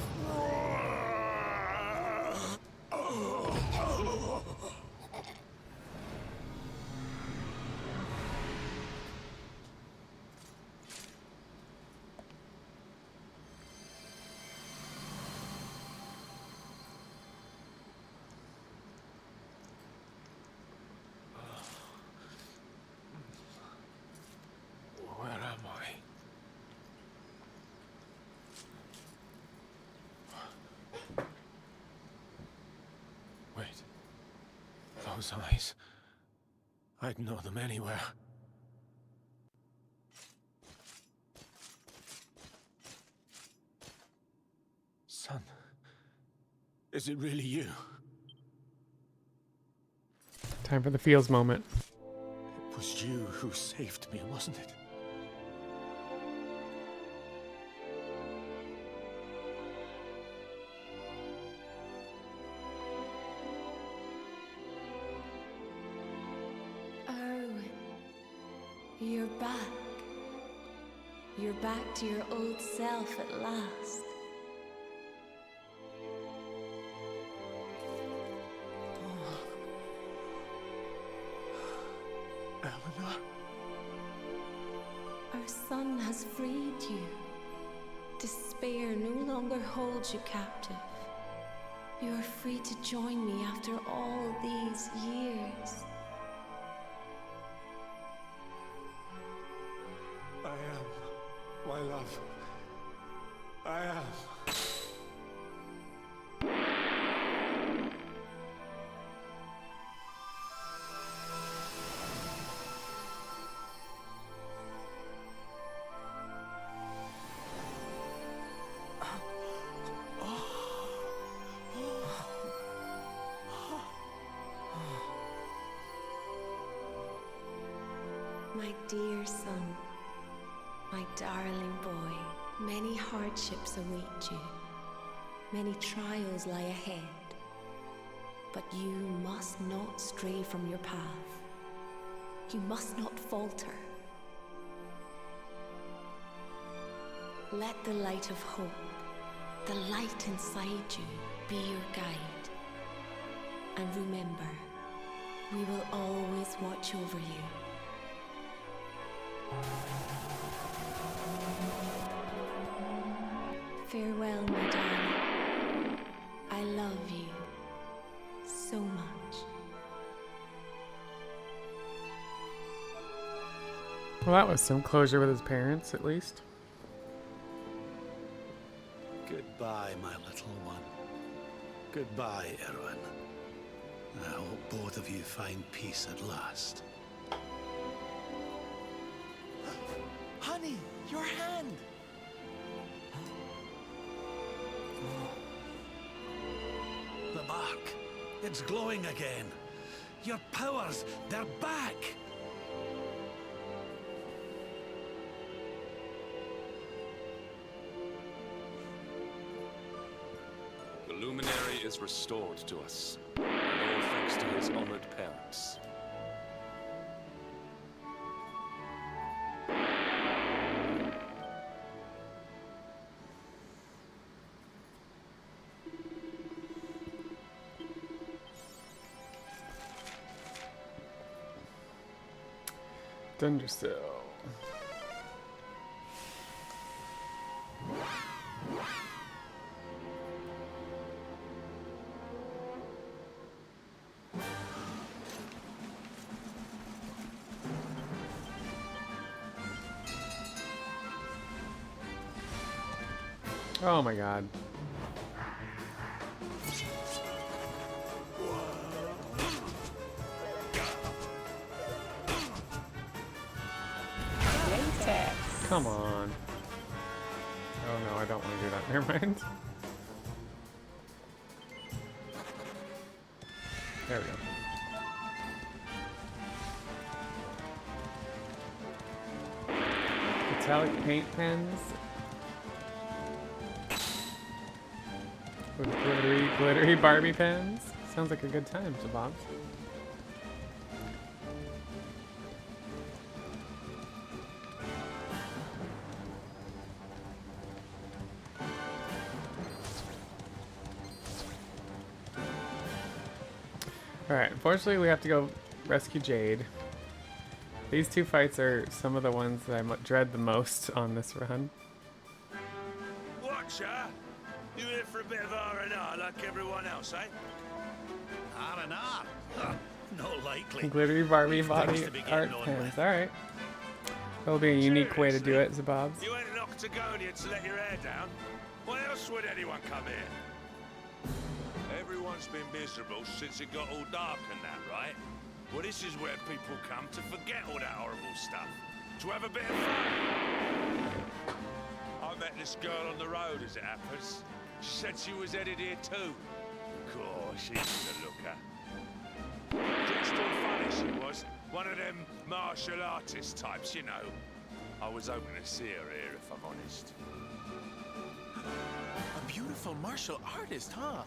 Where am I? Wait. Those eyes. I'd know them anywhere. Son. Is it really you?
Time for the feels moment.
It was you who saved me, wasn't it?
Erwin, you're back. You're back to your old self at last.
Eleanor?
Our son has freed you. Despair no longer holds you captive. You are free to join me after all these years.
I am, my love. I am.
My dear son, my darling boy, many hardships await you. Many trials lie ahead. But you must not stray from your path. You must not falter. Let the light of hope, the light inside you, be your guide. And remember, we will always watch over you. Farewell, my darling. I love you so much.
Well, that was some closure with his parents, at least.
Goodbye, my little one. Goodbye, Erwin. I hope both of you find peace at last.
Honey, your hand!
The bark. It's glowing again. Your powers, they're back!
The luminary is restored to us, and all thanks to his honored parents.
Thundersill. Oh my god. Come on. Oh no, I don't want to do that. Never mind. There we go. Metallic paint pens. With glittery Barbie pens. Sounds like a good time, Bob. Alright, unfortunately we have to go rescue Jade. These two fights are some of the ones that I dread the most on this run.
Watcher! You here for a bit of R&R like everyone else, eh? R&R? Huh, no likely.
Glittery Barbie body art pens. Alright. That'll be a unique way to do it, Zabobs.
You ain't an Octagonian to let your hair down. Why else would anyone come here? Everyone's been miserable since it got all dark and that, right? Well, this is where people come to forget all that horrible stuff. To have a bit of fun. I met this girl on the road, as it happens. She said she was headed here too. Gosh, she was a looker. Dressed all funny she was. One of them martial artist types, you know. I was hoping to see her here, if I'm honest.
A beautiful martial artist, huh?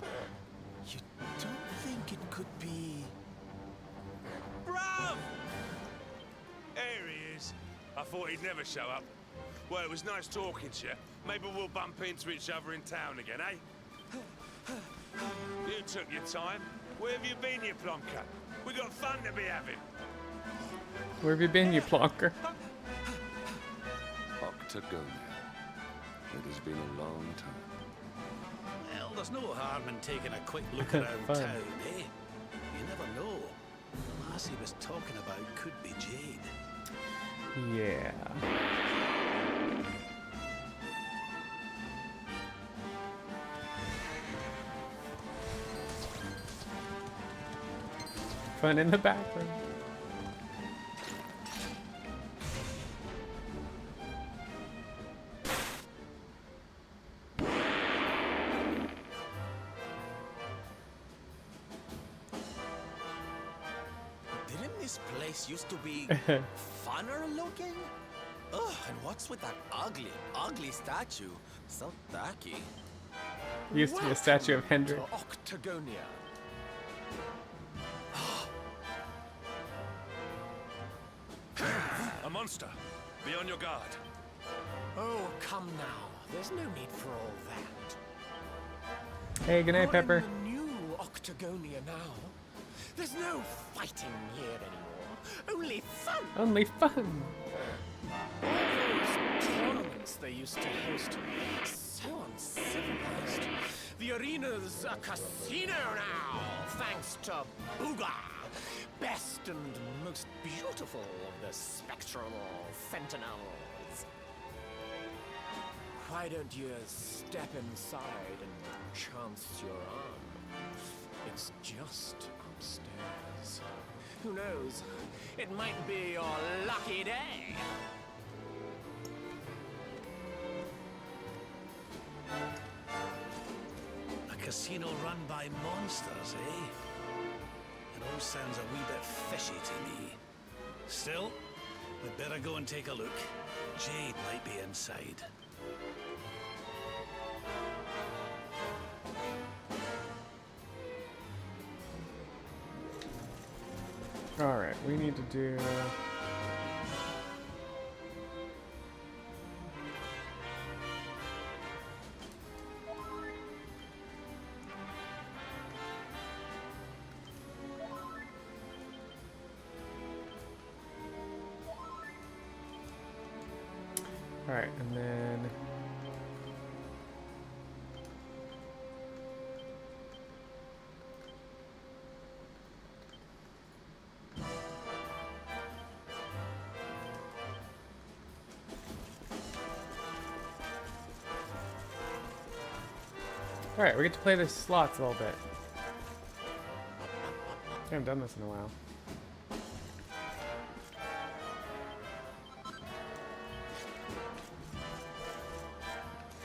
You don't think it could be...
Bruv! There he is. I thought he'd never show up. Well, it was nice talking to you. Maybe we'll bump into each other in town again, eh? You took your time. Where have you been, you plonker? We got fun to be having.
Where have you been, you plonker?
Octagonia. It has been a long time.
Well, there's no harm in taking a quick look around town, eh? You never know. The lass he was talking about could be Jade.
Yeah. Fun in the background.
Didn't this place used to be funner looking? Ugh, and what's with that ugly statue? So tacky.
Used to be a statue of Hendrik.
Octagonia.
A monster. Be on your guard.
Oh, come now. There's no need for all that.
Hey, good night, Pepper.
We're in the new Octagonia now. There's no fighting here anymore. Only fun.
Only fun.
All those tournaments they used to host. So uncivilized. The arena's a casino now, thanks to Booga. Best and most beautiful of the spectral sentinels. Why don't you step inside and chance your arm? It's just upstairs. Who knows? It might be your lucky day.
A casino run by monsters, eh? sounds a wee bit fishy to me. Still, we'd better go and take a look. Jade might be inside.
Alright, we need to do... Alright, and then... Alright, we get to play the slots a little bit. I haven't done this in a while.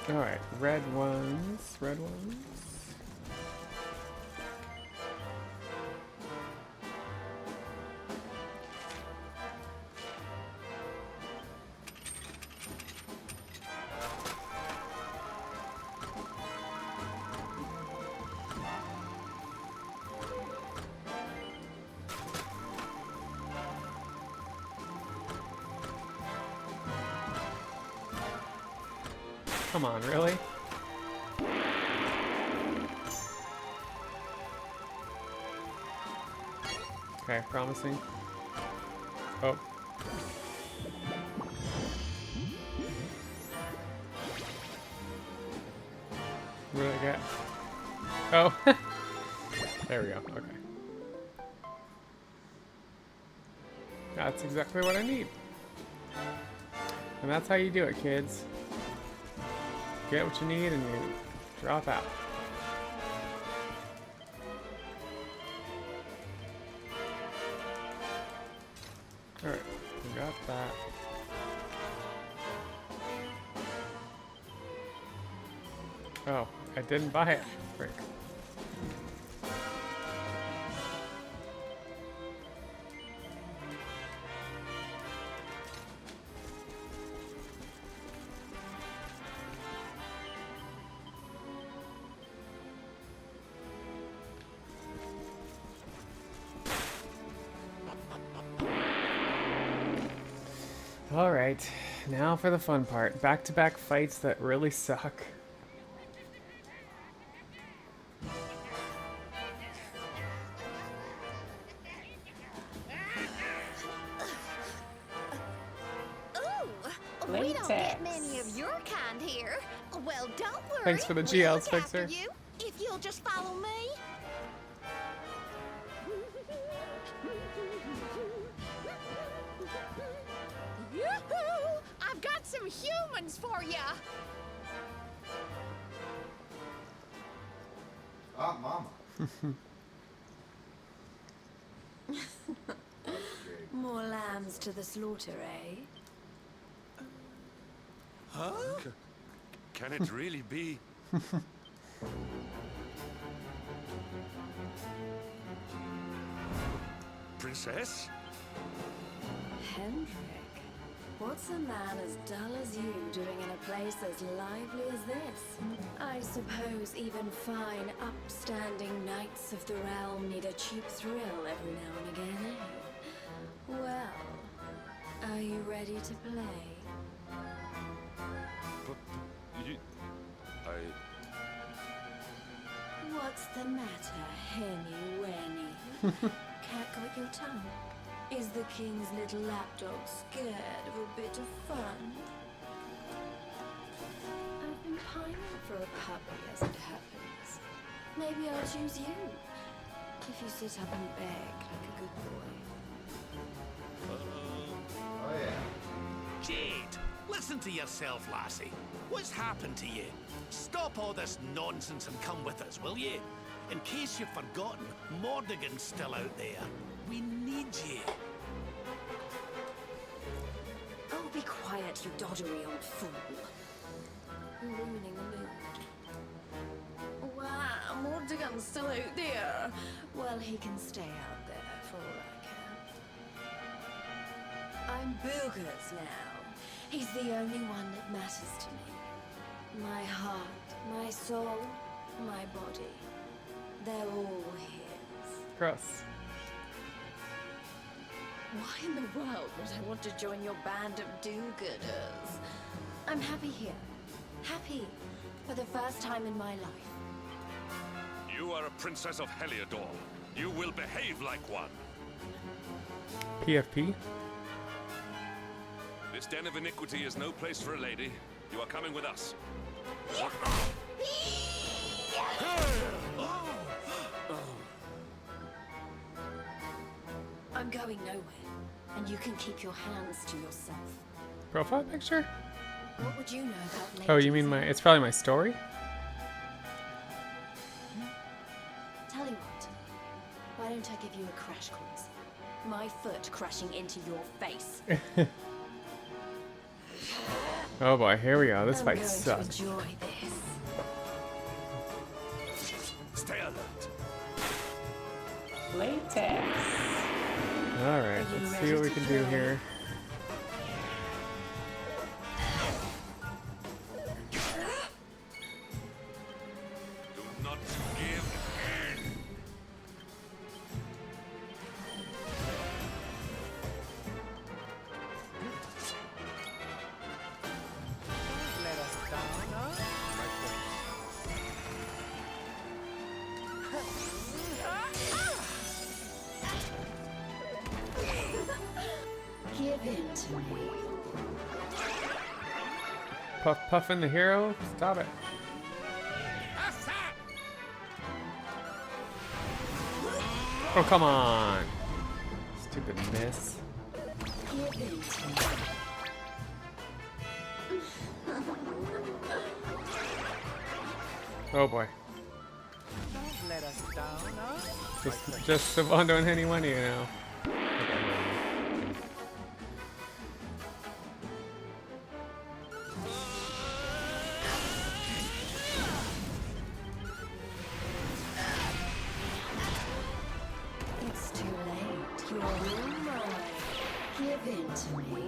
Alright, red ones, red ones. Come on, really? Okay, promising. Oh. What do I get? Oh. There we go. Okay. That's exactly what I need. And that's how you do it, kids. Get what you need and you drop out. Alright, we got that. Oh, I didn't buy it. Frick. Alright, now for the fun part. Back-to-back fights that really suck.
Ooh, we don't get many of your kind here. Well, don't worry.
Thanks for the
we'll
GLs,
look after
Fixer.
you, if you'll just follow me. Yoo-hoo! I've got some humans for ya.
Ah, Mama.
More lambs to the slaughter, eh?
Huh?
Can it really be? Princess?
Hendrik, what's a man as dull as you doing in a place as lively as this? I suppose even fine, upstanding knights of the realm need a cheap thrill every now and again, eh? Well, are you ready to play?
But you...
What's the matter, Henny Wenny? Can't got your tongue? Is the king's little lapdog scared of a bit of fun? I've been pining for a puppy as it happens. Maybe I'll choose you, if you sit up and beg like a good boy.
Oh, yeah.
Jade, listen to yourself, lassie. What's happened to you? Stop all this nonsense and come with us, will you? In case you've forgotten, Mordigan's still out there. We need you.
Oh, be quiet, you doddery old fool. Ruining the mood. Wow, more cardigan's still out there. Well, he can stay out there for all I care. I'm Boogers now. He's the only one that matters to me. My heart, my soul, my body. They're all his.
Gross.
Why in the world would I want to join your band of do-gooders? I'm happy here. Happy. For the first time in my life.
You are a princess of Heliodor. You will behave like one.
PFP?
This den of iniquity is no place for a lady. You are coming with us.
I'm going nowhere, and you can keep your hands to yourself.
Profile picture?
What would you know about ladies?
Oh, you mean my... It's probably my story?
Tell you what, why don't I give you a crash course? My foot crashing into your face.
Oh boy, here we go. This
I'm
fight
going
sucks.
to enjoy this.
Stay alert.
Latex. Alright, let's see what we can do here.
Do not give in.
Let us down, huh?
Give in to me.
Puff Puffin the hero? Stop it. Oh, come on. Stupid miss.
Give in to me.
Oh boy.
Don't let us down, huh?
Just Savando and any one of you now.
It's too late. You're all mine. Give in to me.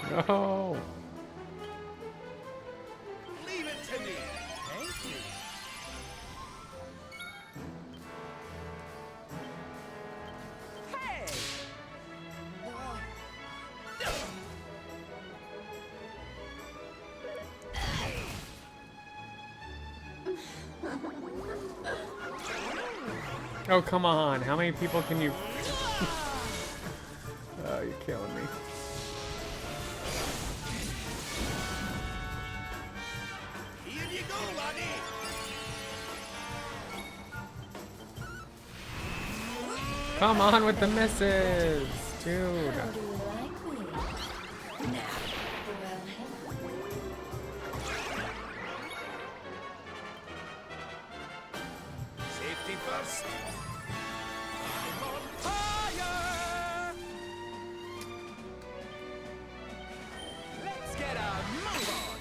No.
Leave it to me.
Thank you.
Hey!
Oh, come on. How many people can you... Oh, you're killing me.
Here you go, laddie.
Come on with the misses, dude.
How do you like me? Now, well,
Safety first. I'm on fire!
Let's get a move on.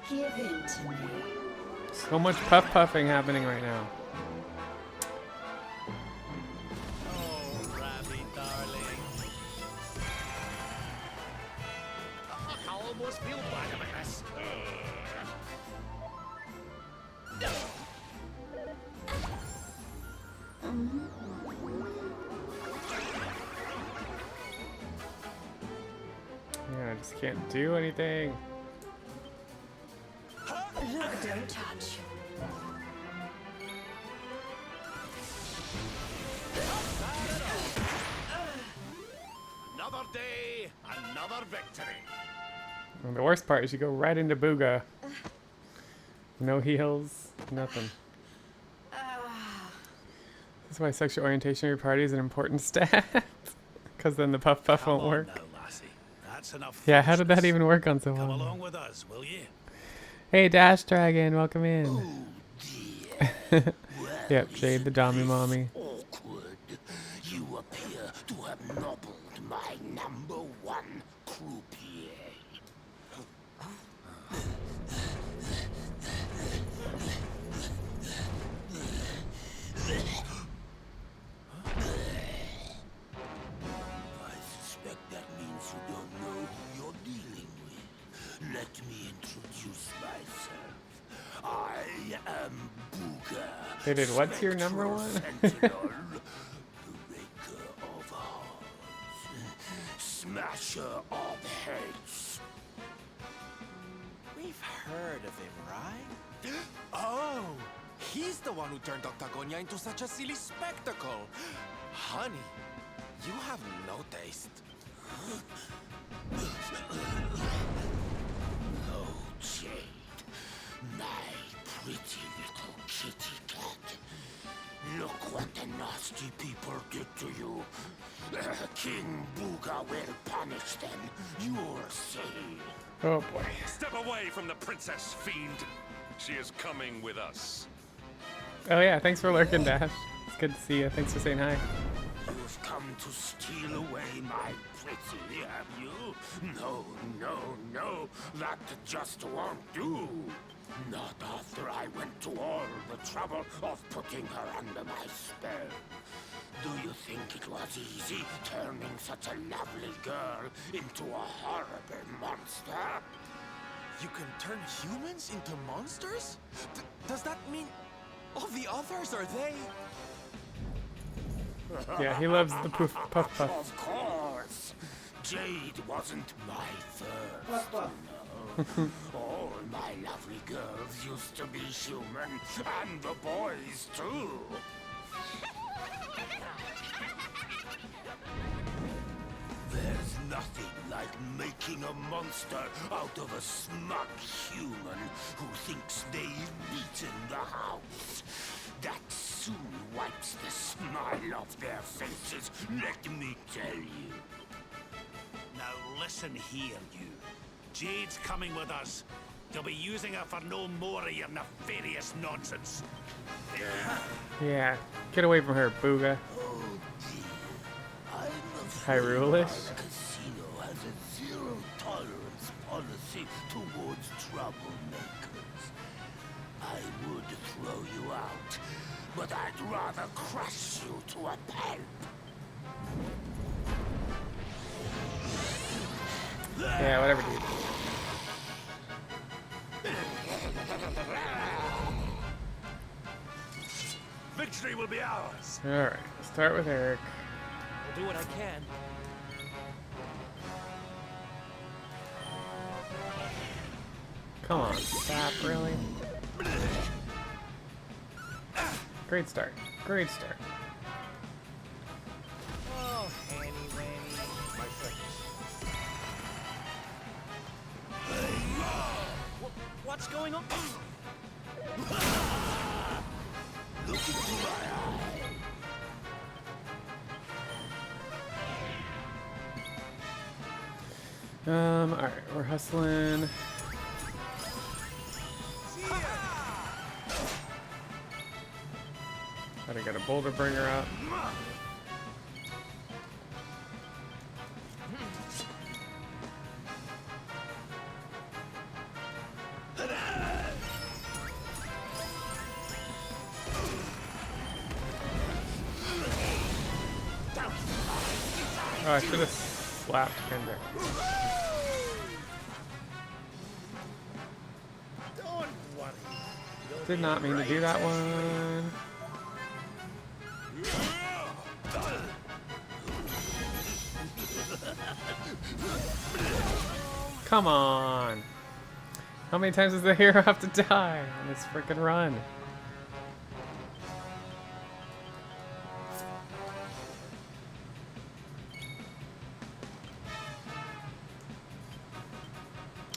give in to me.
So much puff puffing happening right now.
Oh, Rabbit, darling. I almost feel bad about this.
Yeah, I just can't do anything.
Look, don't touch.
Another day, another victory.
And the worst part is you go right into Booga. No heals, nothing. That's why sexual orientation of your party is an important stat. Because then the puff puff won't work.
Now, lassie. That's enough.
Yeah, how did that even work on
Come
someone?
along with us, will you?
Hey, Dash Dragon, welcome in. Yep, Jade the Dommy Mommy.
Awkward. You appear to have nobbled my #1
let me introduce myself. I am Booga.
They did what's your number one?
Sentinel, breaker of hearts, smasher of heads.
We've heard of him, right? Oh, he's the one who turned Octagonia into such a silly spectacle. Honey, you have no taste.
Oh, Jade, my pretty little kitty cat. Look what the nasty people did to you. King Booga will punish them. You're saved.
Oh boy.
Step away from the princess, fiend. She is coming with us.
Oh yeah, thanks for lurking, Dash. It's good to see you. Thanks for saying hi.
You've come to steal away my pretty, have you? No, no, no. That just won't do. Not after I went to all the trouble of putting her under my spell. Do you think it was easy turning such a lovely girl into a horrible monster?
You can turn humans into monsters? Does that mean all the others are they?
Yeah, he loves the puff puff puff.
Of course. Jade wasn't my first. No. All my lovely girls used to be human, and the boys too. There's nothing like making a monster out of a smug human who thinks they've beaten the house. That soon wipes the smile off their faces, let me tell you.
Now listen here, you. Jade's coming with us. They'll be using her for no more of your nefarious nonsense.
Yeah, get away from her, Booga. Hyrulish?
Casino has a zero-tolerance policy towards troublemakers. I would throw you out, but I'd rather crush you to a pulp.
Yeah, whatever, dude.
Victory will be ours.
Alright, let's start with Eric.
I'll do what I can.
Come on, stop, really? Great start. Great start.
Oh, Hanny Wanny. My goodness. What's going on?
Look into my eye.
Alright, we're hustling. Gotta get a boulder bringer up. Oh, I should have slapped Kendrick.
Don't worry.
Did not mean to do that one. Come on. How many times does the hero have to die on this freaking run?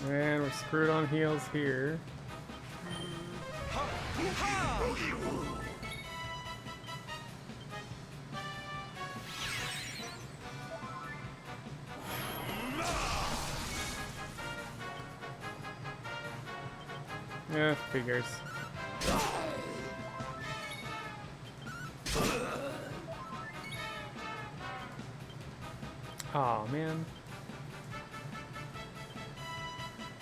And we're screwed on heals here. Yeah, figures. Aw, man.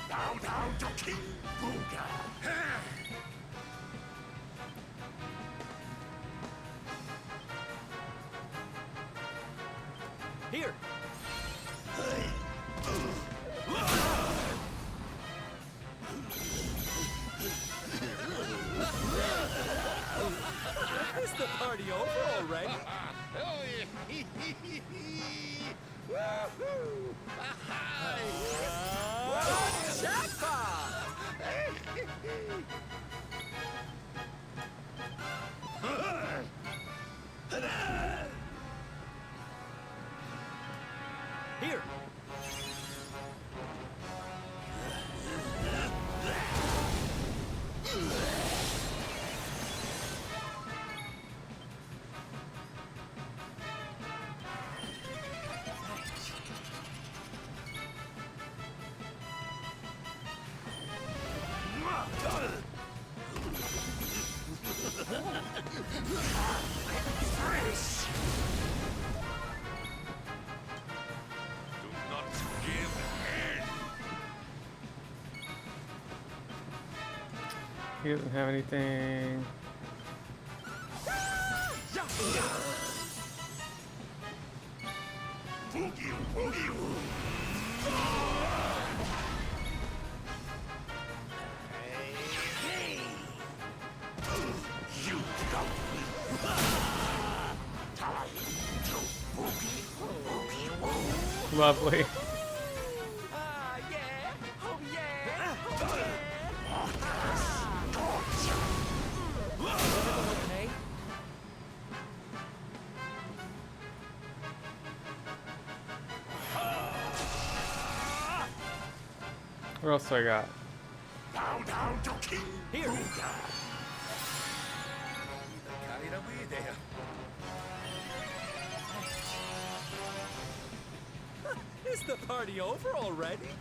Down, down to King Booga.
Here.
Woohoo! Jackpot! Here.
He doesn't have anything. Lovely. What else do I got?
Bow down to King
Here.
Booga.
Carried away there. Is the party over already?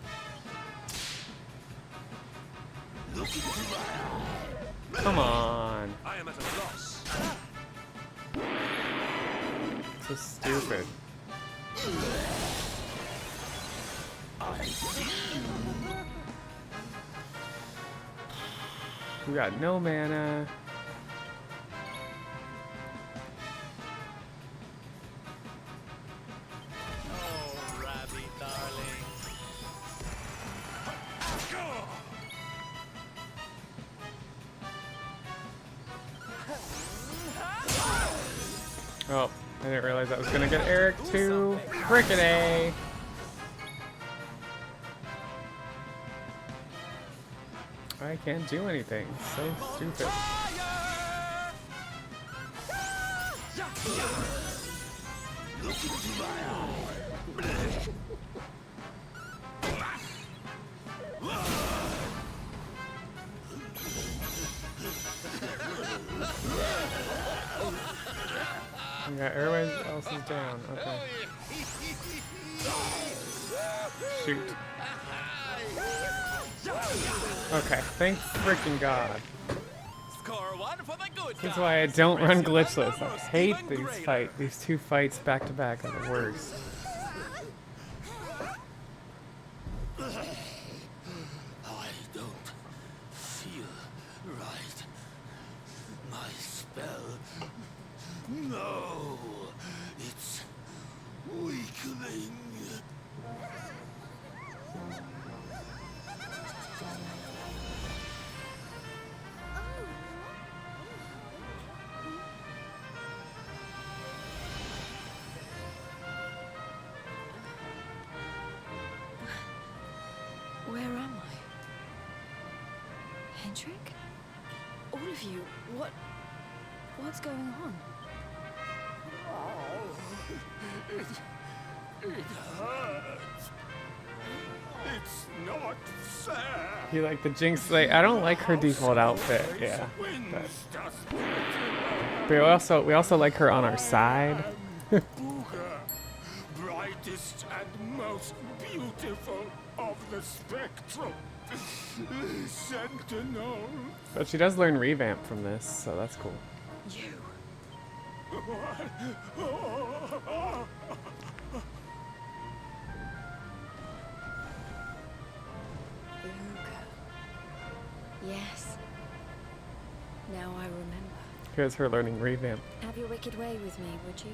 Look into my eye.
Come on.
I am at a loss.
So stupid.
I see you.
We got no mana.
Oh, Rabbit, darling.
Oh, I didn't realize I was gonna get Eric too. Frickin' A. I can't do anything. So stupid.
Look into my eye.
Yeah, everybody else is down. Okay. Shoot. Okay, thank freaking God.
Score one for the good
That's
guys.
why I don't run
Rest your
glitchless. I
numbers
hate
even
these
greater.
fights. These two fights back to back are the worst.
I don't feel right. My spell. No. It's weakening.
Where am I? Hendrik? All of you, what's going on?
Oh, it hurts. It's not fair.
You like the Jinx? Like, I don't like her default outfit. Yeah. But we also like her on our side.
Booga, brightest and most beautiful of the spectrum. Sentinel.
But she does learn revamp from this, so that's cool.
You.
Yes. Now I remember.
Here's her learning revamp.
Have your wicked way with me, would you?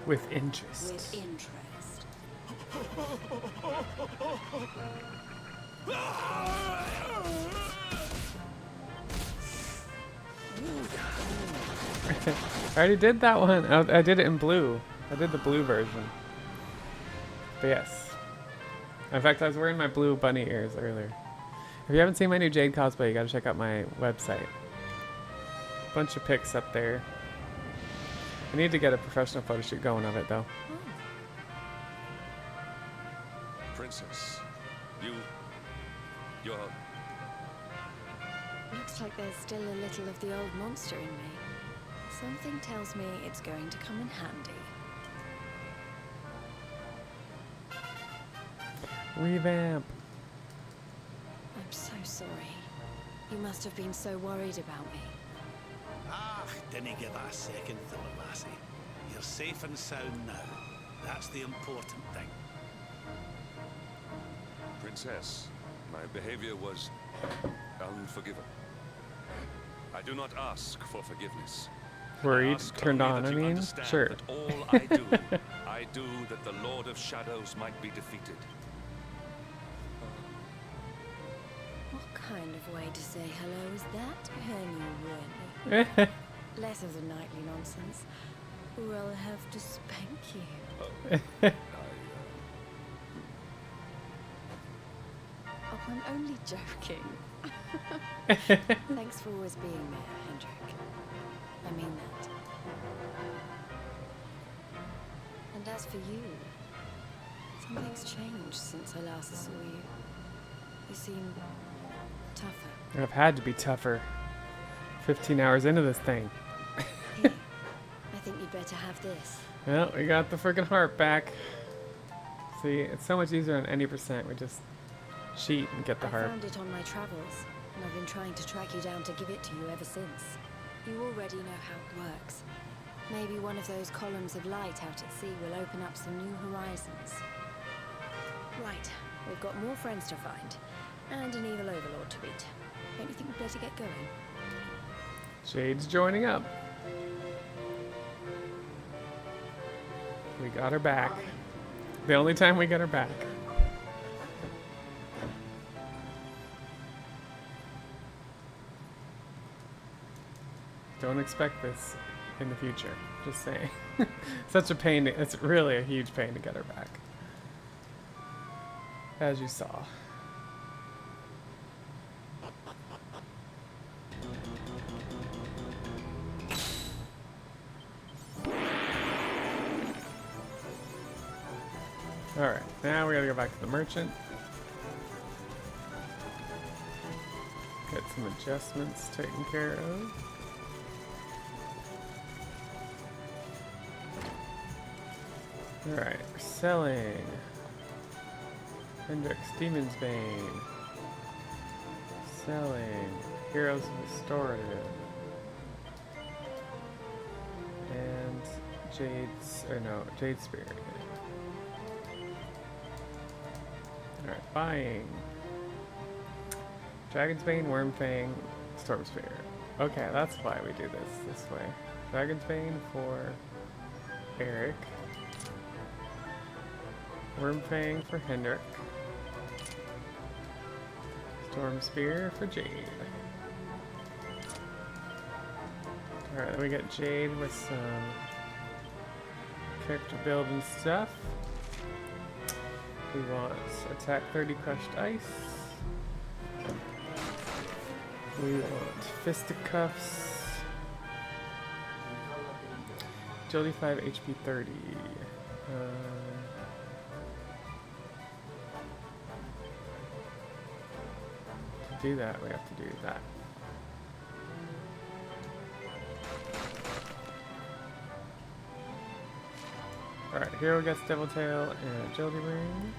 With interest.
With interest.
I already did that one. I did it in blue. I did the blue version. But yes. In fact, I was wearing my blue bunny ears earlier. If you haven't seen my new Jade cosplay, you gotta check out my website. Bunch of pics up there. I need to get a professional photo shoot going of it, though.
Princess, you're...
Looks like there's still a little of the old monster in me. Something tells me it's going to come in handy.
Revamp.
I'm so sorry. You must have been so worried about me.
Ah, didn't give that a second thought, lassie. You're safe and sound now. That's the important thing.
Princess, my behavior was unforgiven. I do not ask for forgiveness.
Worried, turned on, I mean, sure.
That all I do that the Lord of Shadows might be defeated.
What kind of way to say hello is that, Henry? Less of the nightly nonsense, or I'll have to spank you. Oh, I'm only joking. Thanks for always being there, Hendrik. I mean that. And as for you, something's changed since I last saw you. You seem tougher.
I've had to be tougher. 15 hours into this thing.
Here, I think you'd better have this.
Well, we got the freaking heart back. See, it's so much easier on any percent. We just cheat and get the heart.
I found it on my travels, and I've been trying to track you down to give it to you ever since. You already know how it works. Maybe one of those columns of light out at sea will open up some new horizons. Right, we've got more friends to find, and an evil overlord to beat. Don't you think we'd better get going?
Jade's joining up. We got her back. The only time we got her back. Don't expect this in the future. Just saying. Such a pain. It's really a huge pain to get her back. As you saw. Alright, now we gotta go back to the merchant. Get some adjustments taken care of. Alright, selling. Hendrix, Demon's Bane. Selling. Heroes Restorative. And Jade Spirit. Alright, buying. Dragon's Bane, Wormfang, Storm Spirit. Okay, that's why we do this way. Dragon's Bane for Eric. Wormfang for Hendrik. Storm Spear for Jade. Alright, then we got Jade with some character building stuff. We want attack 30 crushed ice. We want fisticuffs. Agility 5, HP 30. To do that, we have to do that. Alright, hero gets Devil Tail and Agility Ring.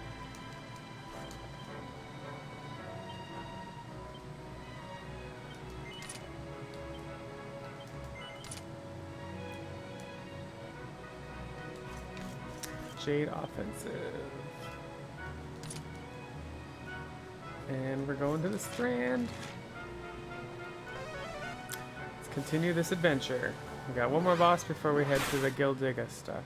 Jade offensive. And we're going to the Strand. Let's continue this adventure. We got one more boss before we head to the Gildiga stuff.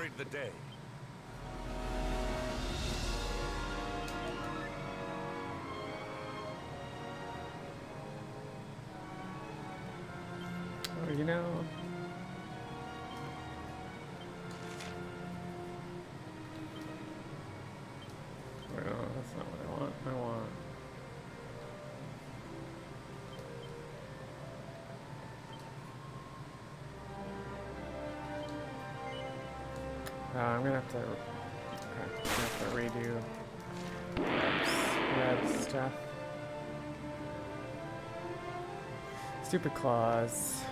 carried the day.
Oh, you know. No, that's not what I want. I want. I'm gonna have to. Okay, I'm gonna have to redo red stuff. Stupid claws.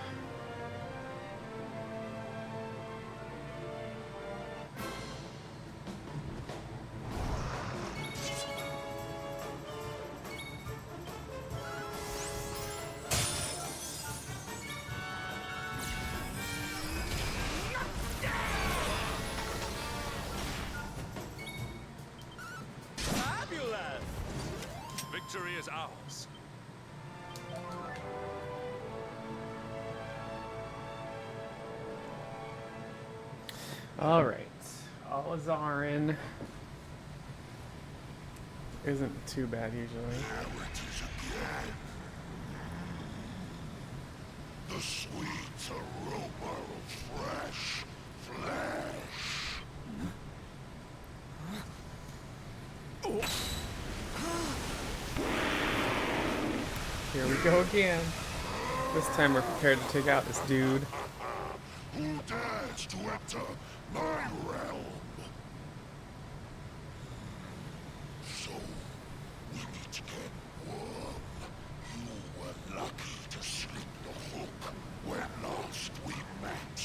Fabulous! Victory is ours.
All right, Alazarin isn't too bad usually.
The sweet aroma of fresh flesh.
Here we go again. This time we're prepared to take out this dude.
Who dares to enter my realm? So, we need to get warm. You were lucky to slip the hook when last we met.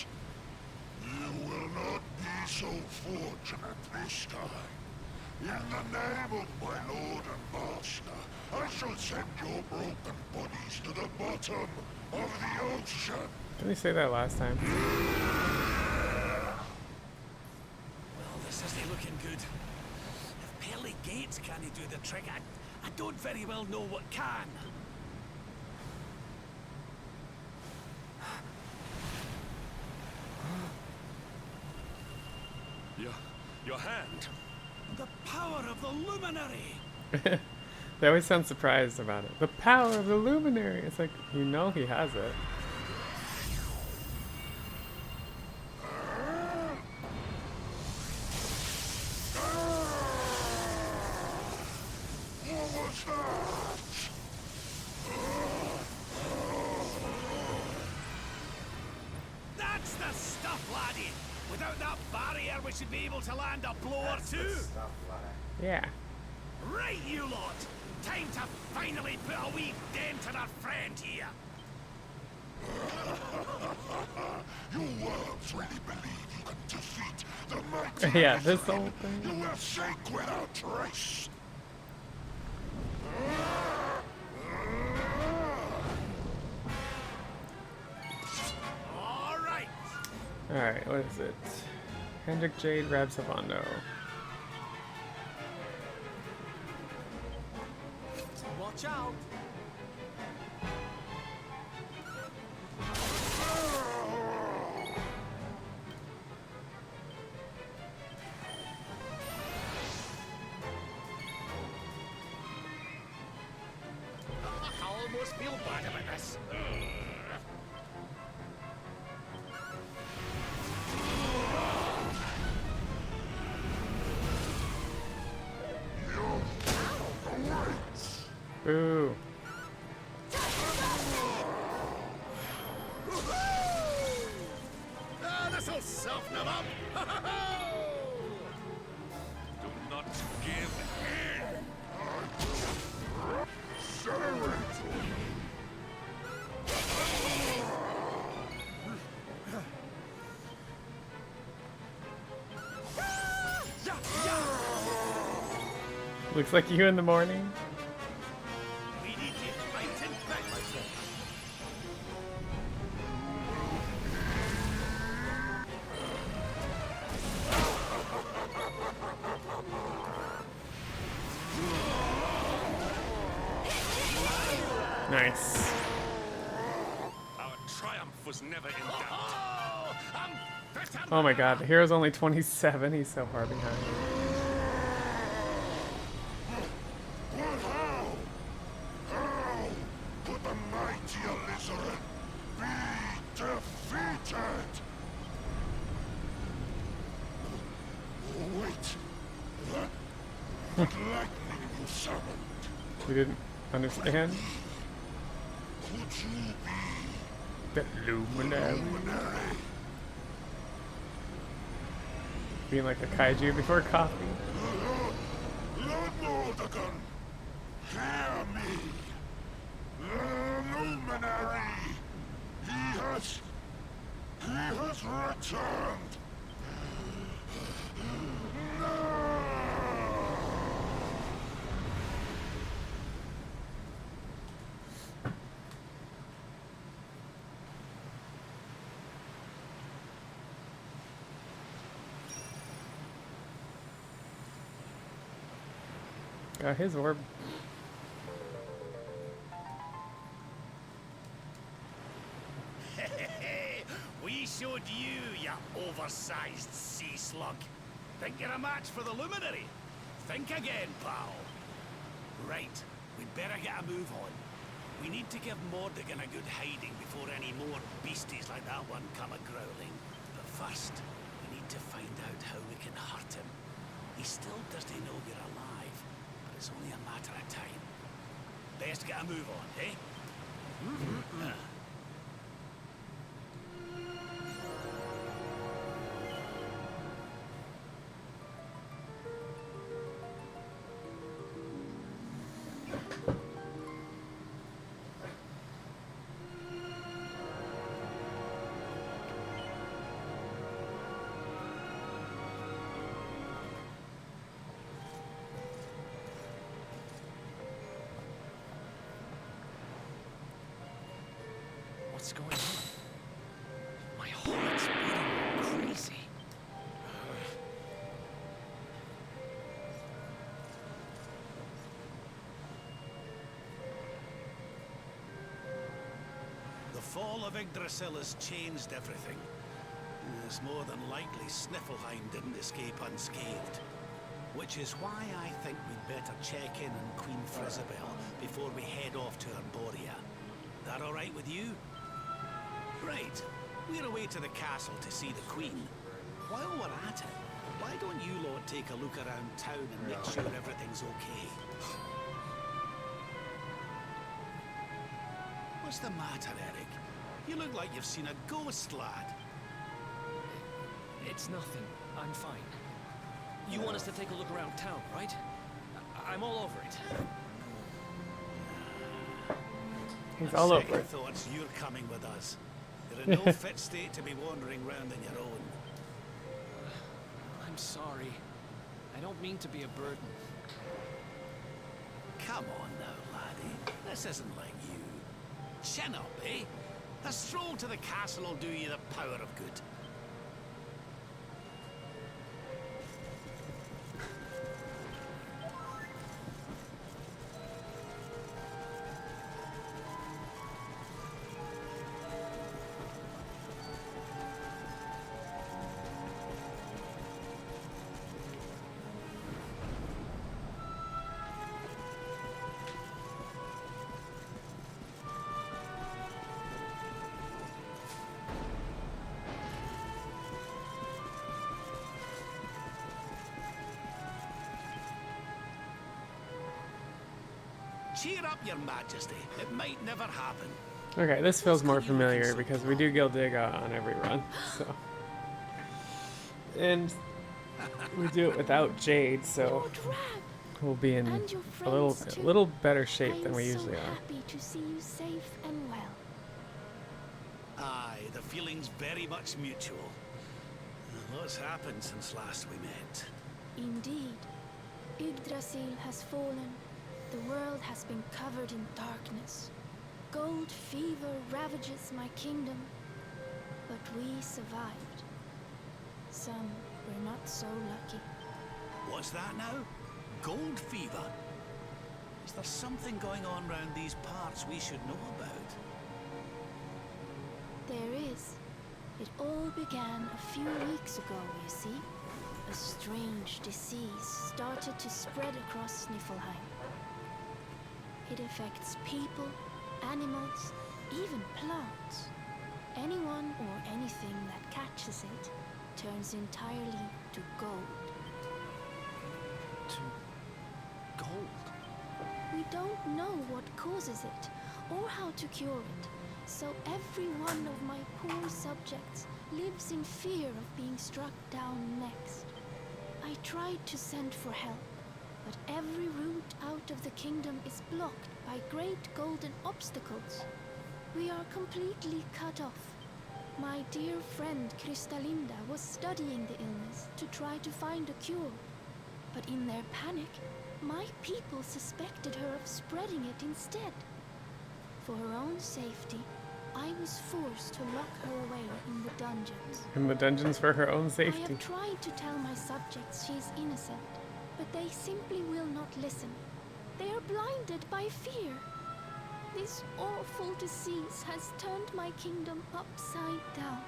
You will not be so fortunate this time. In the name of my lord and master, I shall send your broken bodies to the bottom of the ocean.
Didn't he say that last time?
Well, this isn't looking good. If pearly gates can't do the trick, I don't very well know what can.
Your hand.
The power of the luminary.
They always sound surprised about it. The power of the luminary. It's like, you know he has it.
What was that?
That's the stuff, laddie. Without that barrier, we should be able to land a blow or two.
Yeah.
Right, you lot. Time to finally put a wee dent in our friend here.
You worms really believe you can defeat the mighty.
Yeah, this whole thing.
You will sink without trace.
All right.
Alright, what is it? Hendrik Jade Rabsavondo.
Watch out. I almost feel bad about this.
Boo.
This'll soften him up.
Do not give in.
Looks like you in the morning.
We need you fighting back.
Nice.
Our triumph was never in doubt.
Oh, I'm
Oh my god, the hero's only 27. He's so far behind.
But how? How could the mighty Alizarin be defeated? Oh, wait. That lightning you summoned.
We didn't understand.
Could you be
The luminary. Being like a kaiju before coffee.
Lord Mordegon, hear me. The luminary. He has returned. No!
Got his orb.
We showed you, you oversized sea slug. Think you're a match for the luminary? Think again, pal. Right, we'd better get a move on. We need to give Mordegon a good hiding before any more beasties like that one come a-growling. But first, we need to find out how we can hurt him. He still doesn't know you're alive, but it's only a matter of time. Best get a move on, eh?
What's going on? My heart's beating crazy.
The fall of Yggdrasil has changed everything. It's more than likely Sniffleheim didn't escape unscathed. Which is why I think we'd better check in on Queen Frizabel before we head off to Arborea. That all right with you? Right. We're away to the castle to see the Queen. While we're at it, why don't you lot take a look around town and make sure everything's okay? What's the matter, Eric? You look like you've seen a ghost, lad.
It's nothing. I'm fine. You want us to take a look around town, right? I'm all over it.
He's all over
Second
it.
thoughts, you're coming with us. You're in no fit state to be wandering round on your own.
I'm sorry. I don't mean to be a burden.
Come on now, laddie. This isn't like you. Chin up, eh? A stroll to the castle will do you the power of good. Cheer up, your majesty. It might never happen.
Okay, this feels more familiar because we do Gildiga on every run, so. And we do it without Jade, so we'll be in a little better shape than we usually are.
Happy to see you safe and well.
Aye, the feeling's very much mutual. Lots happened since last we met.
Indeed. Yggdrasil has fallen. The world has been covered in darkness. Gold fever ravages my kingdom. But we survived. Some were not so lucky.
What's that now? Gold fever? Is there something going on round these parts we should know about?
There is. It all began a few weeks ago, you see. A strange disease started to spread across Niflheim. It affects people, animals, even plants. Anyone or anything that catches it turns entirely to gold.
To gold?
We don't know what causes it, or how to cure it, so every one of my poor subjects lives in fear of being struck down next. I tried to send for help, but every route out of the kingdom is blocked by great golden obstacles. We are completely cut off. My dear friend Kristalinda was studying the illness to try to find a cure, but in their panic, my people suspected her of spreading it instead. For her own safety, I was forced to lock her away in the dungeons.
In the dungeons for her own
I
safety.
have tried to tell my subjects she is innocent, but they simply will not listen. They are blinded by fear. This awful disease has turned my kingdom upside down.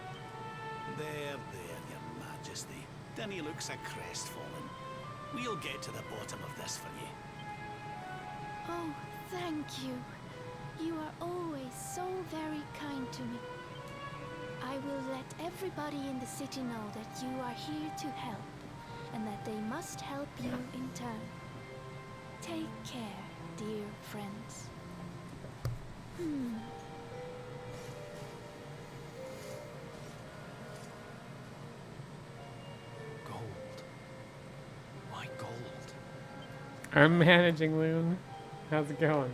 There, Your Majesty. Denny looks a crestfallen. We'll get to the bottom of this for you.
Oh, thank you. You are always so very kind to me. I will let everybody in the city know that you are here to help, and that they must help you in turn. Take care, dear friends.
Gold. Why gold?
I'm managing, Loon. How's it going?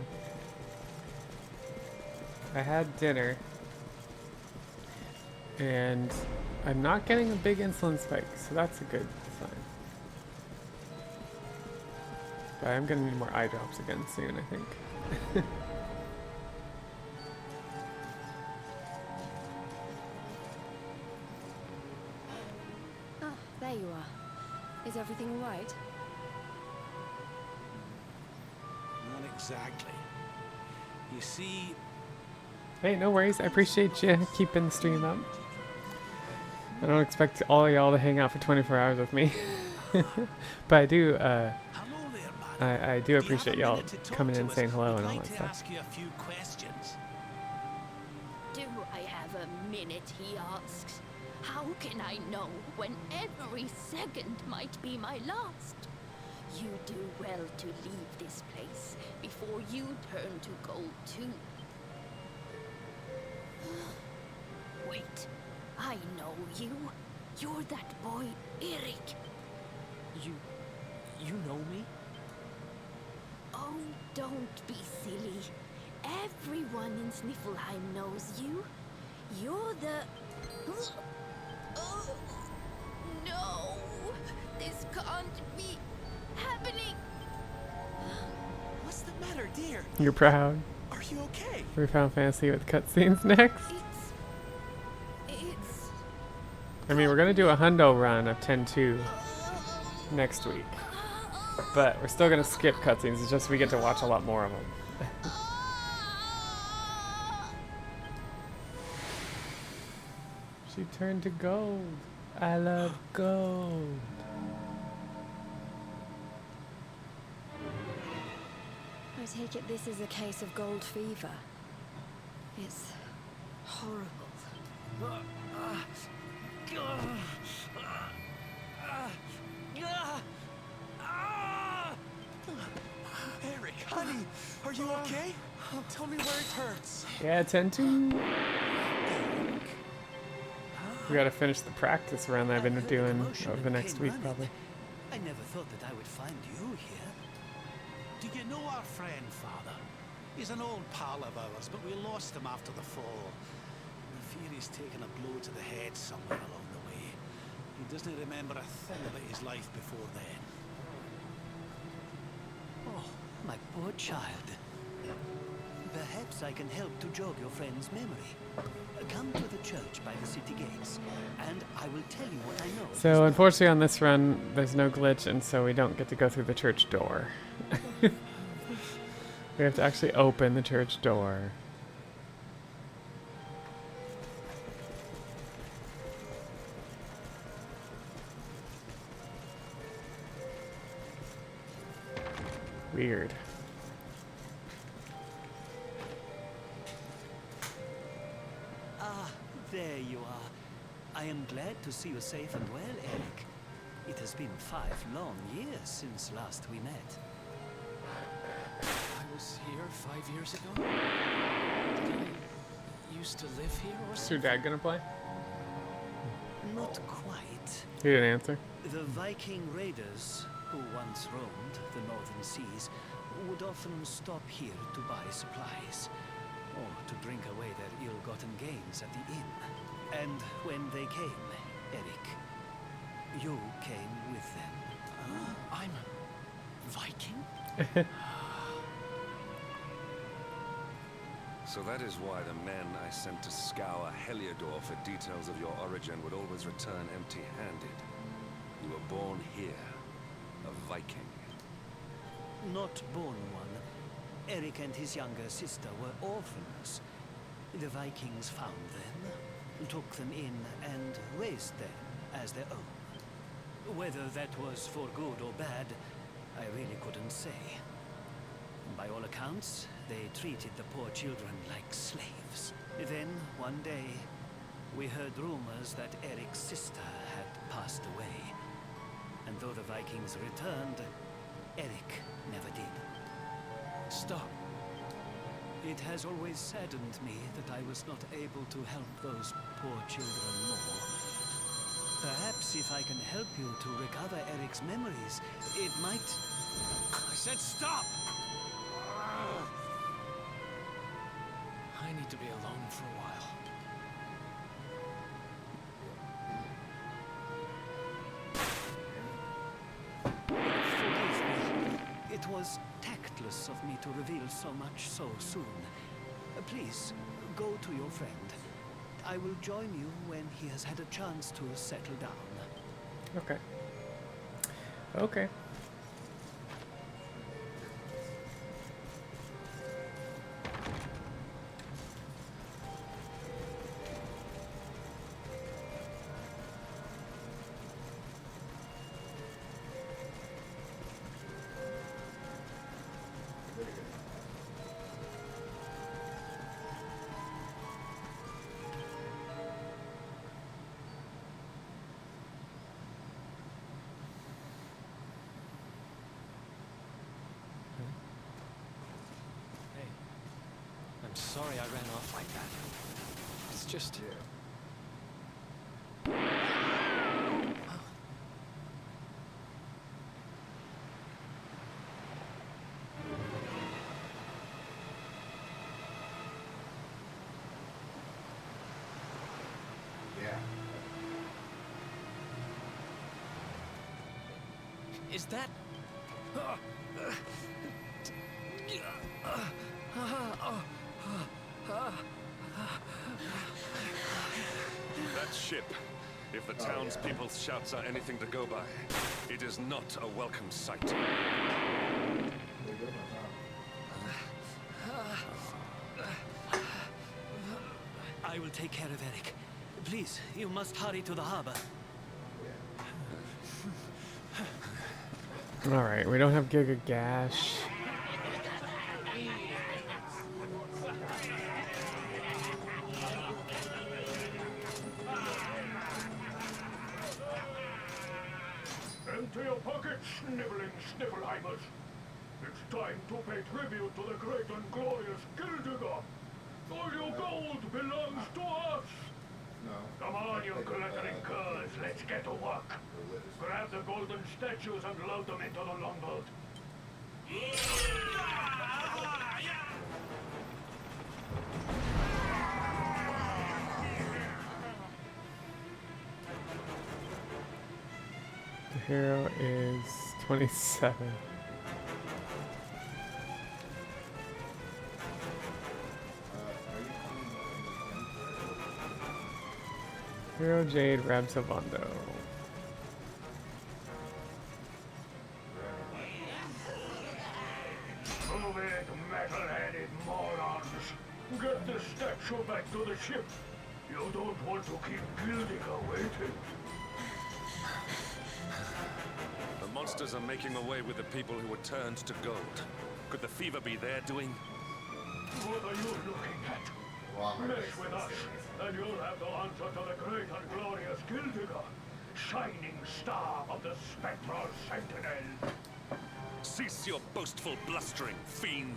I had dinner. And I'm not getting a big insulin spike, so that's a good sign. But I'm gonna need more eye drops again soon, I think.
Ah, there you are. Is everything all right?
Not exactly. You see,
Hey, no worries. I appreciate you keeping the stream up. I don't expect all y'all to hang out for 24 hours with me. But I do, I do appreciate y'all coming in and saying hello and all that stuff.
ask you a few questions.
Do I have a minute, he asks. How can I know when every second might be my last? You do well to leave this place before you turn to gold too. Wait, I know you. You're that boy, Eric.
You know me?
Oh, don't be silly. Everyone in Sniffelheim knows you. You're the... Oh, no! This can't be happening!
What's the matter, dear?
You're proud.
Are you okay?
We found fantasy with cutscenes next.
It's...
I mean, we're gonna do a hundo run of 10-2 next week. But we're still gonna skip cutscenes, it's just we get to watch a lot more of them. She turned to gold. I love gold.
I take it this is a case of gold fever. It's horrible.
Eric, honey, are you okay? Tell me where it hurts.
Yeah, 10-2. We gotta finish the practice run that I've been doing over the next week, probably.
I never thought that I would find you here. Do you know our friend, Father? He's an old pal of ours, but we lost him after the fall. I fear he's taken a blow to the head somewhere along the way. He doesn't remember a thing about his life before then.
Oh, my poor child. Perhaps I can help to jog your friend's memory. Come to the church by the city gates, and I will tell you what I know.
So unfortunately on this run, there's no glitch, and so we don't get to go through the church door. We have to actually open the church door. Weird.
Ah, there you are. I am glad to see you safe and well, Eric. It has been 5 long years since last we met.
I was here 5 years ago? Did I used to live here or
Is
something?
your dad gonna play?
Not quite.
He didn't answer.
The Viking raiders, who once roamed the northern seas, would often stop here to buy supplies, or to drink away their ill-gotten gains at the inn. And when they came, Eric, you came with them.
I'm a Viking?
So that is why the men I sent to scour Heliodor for details of your origin would always return empty-handed. You were born here, a Viking.
Not born one. Eric and his younger sister were orphans. The Vikings found them, took them in, and raised them as their own. Whether that was for good or bad, I really couldn't say. By all accounts, they treated the poor children like slaves. Then, one day, we heard rumors that Eric's sister had passed away. And though the Vikings returned, Eric never did.
Stop.
It has always saddened me that I was not able to help those poor children more. Perhaps if I can help you to recover Eric's memories, it might...
I said stop! I need to be alone for a while.
Forgive me. It was tactless of me to reveal so much so soon. Please, go to your friend. I will join you when he has had a chance to settle down.
Okay. Okay.
I'm sorry I ran off like that. It's just...
Yeah.
Is that...
That ship, if the townspeople's shouts are anything to go by, it is not a welcome sight.
I will take care of Eric. Please, you must hurry to the harbor.
Alright, we don't have Giga Gash.
Empty your pockets, sniveling Sniffelheimers. It's time to pay tribute to the great and glorious Gildigger. All your gold belongs to us. Come on, you glittering curs, let's get to work. Grab the golden statues and load them into the longboat.
The hero is 27. Hero Jade Rabsavondo.
Move it, metal-headed morons. Get the statue back to the ship. You don't want to keep Gildigger waiting.
The monster monsters are making away with the people who were turned to gold. Could the fever be their doing?
What are you looking at? Mess with us, and you'll have to answer to the great and glorious Gildigger, shining star of the spectral sentinel.
Cease your boastful blustering, fiend.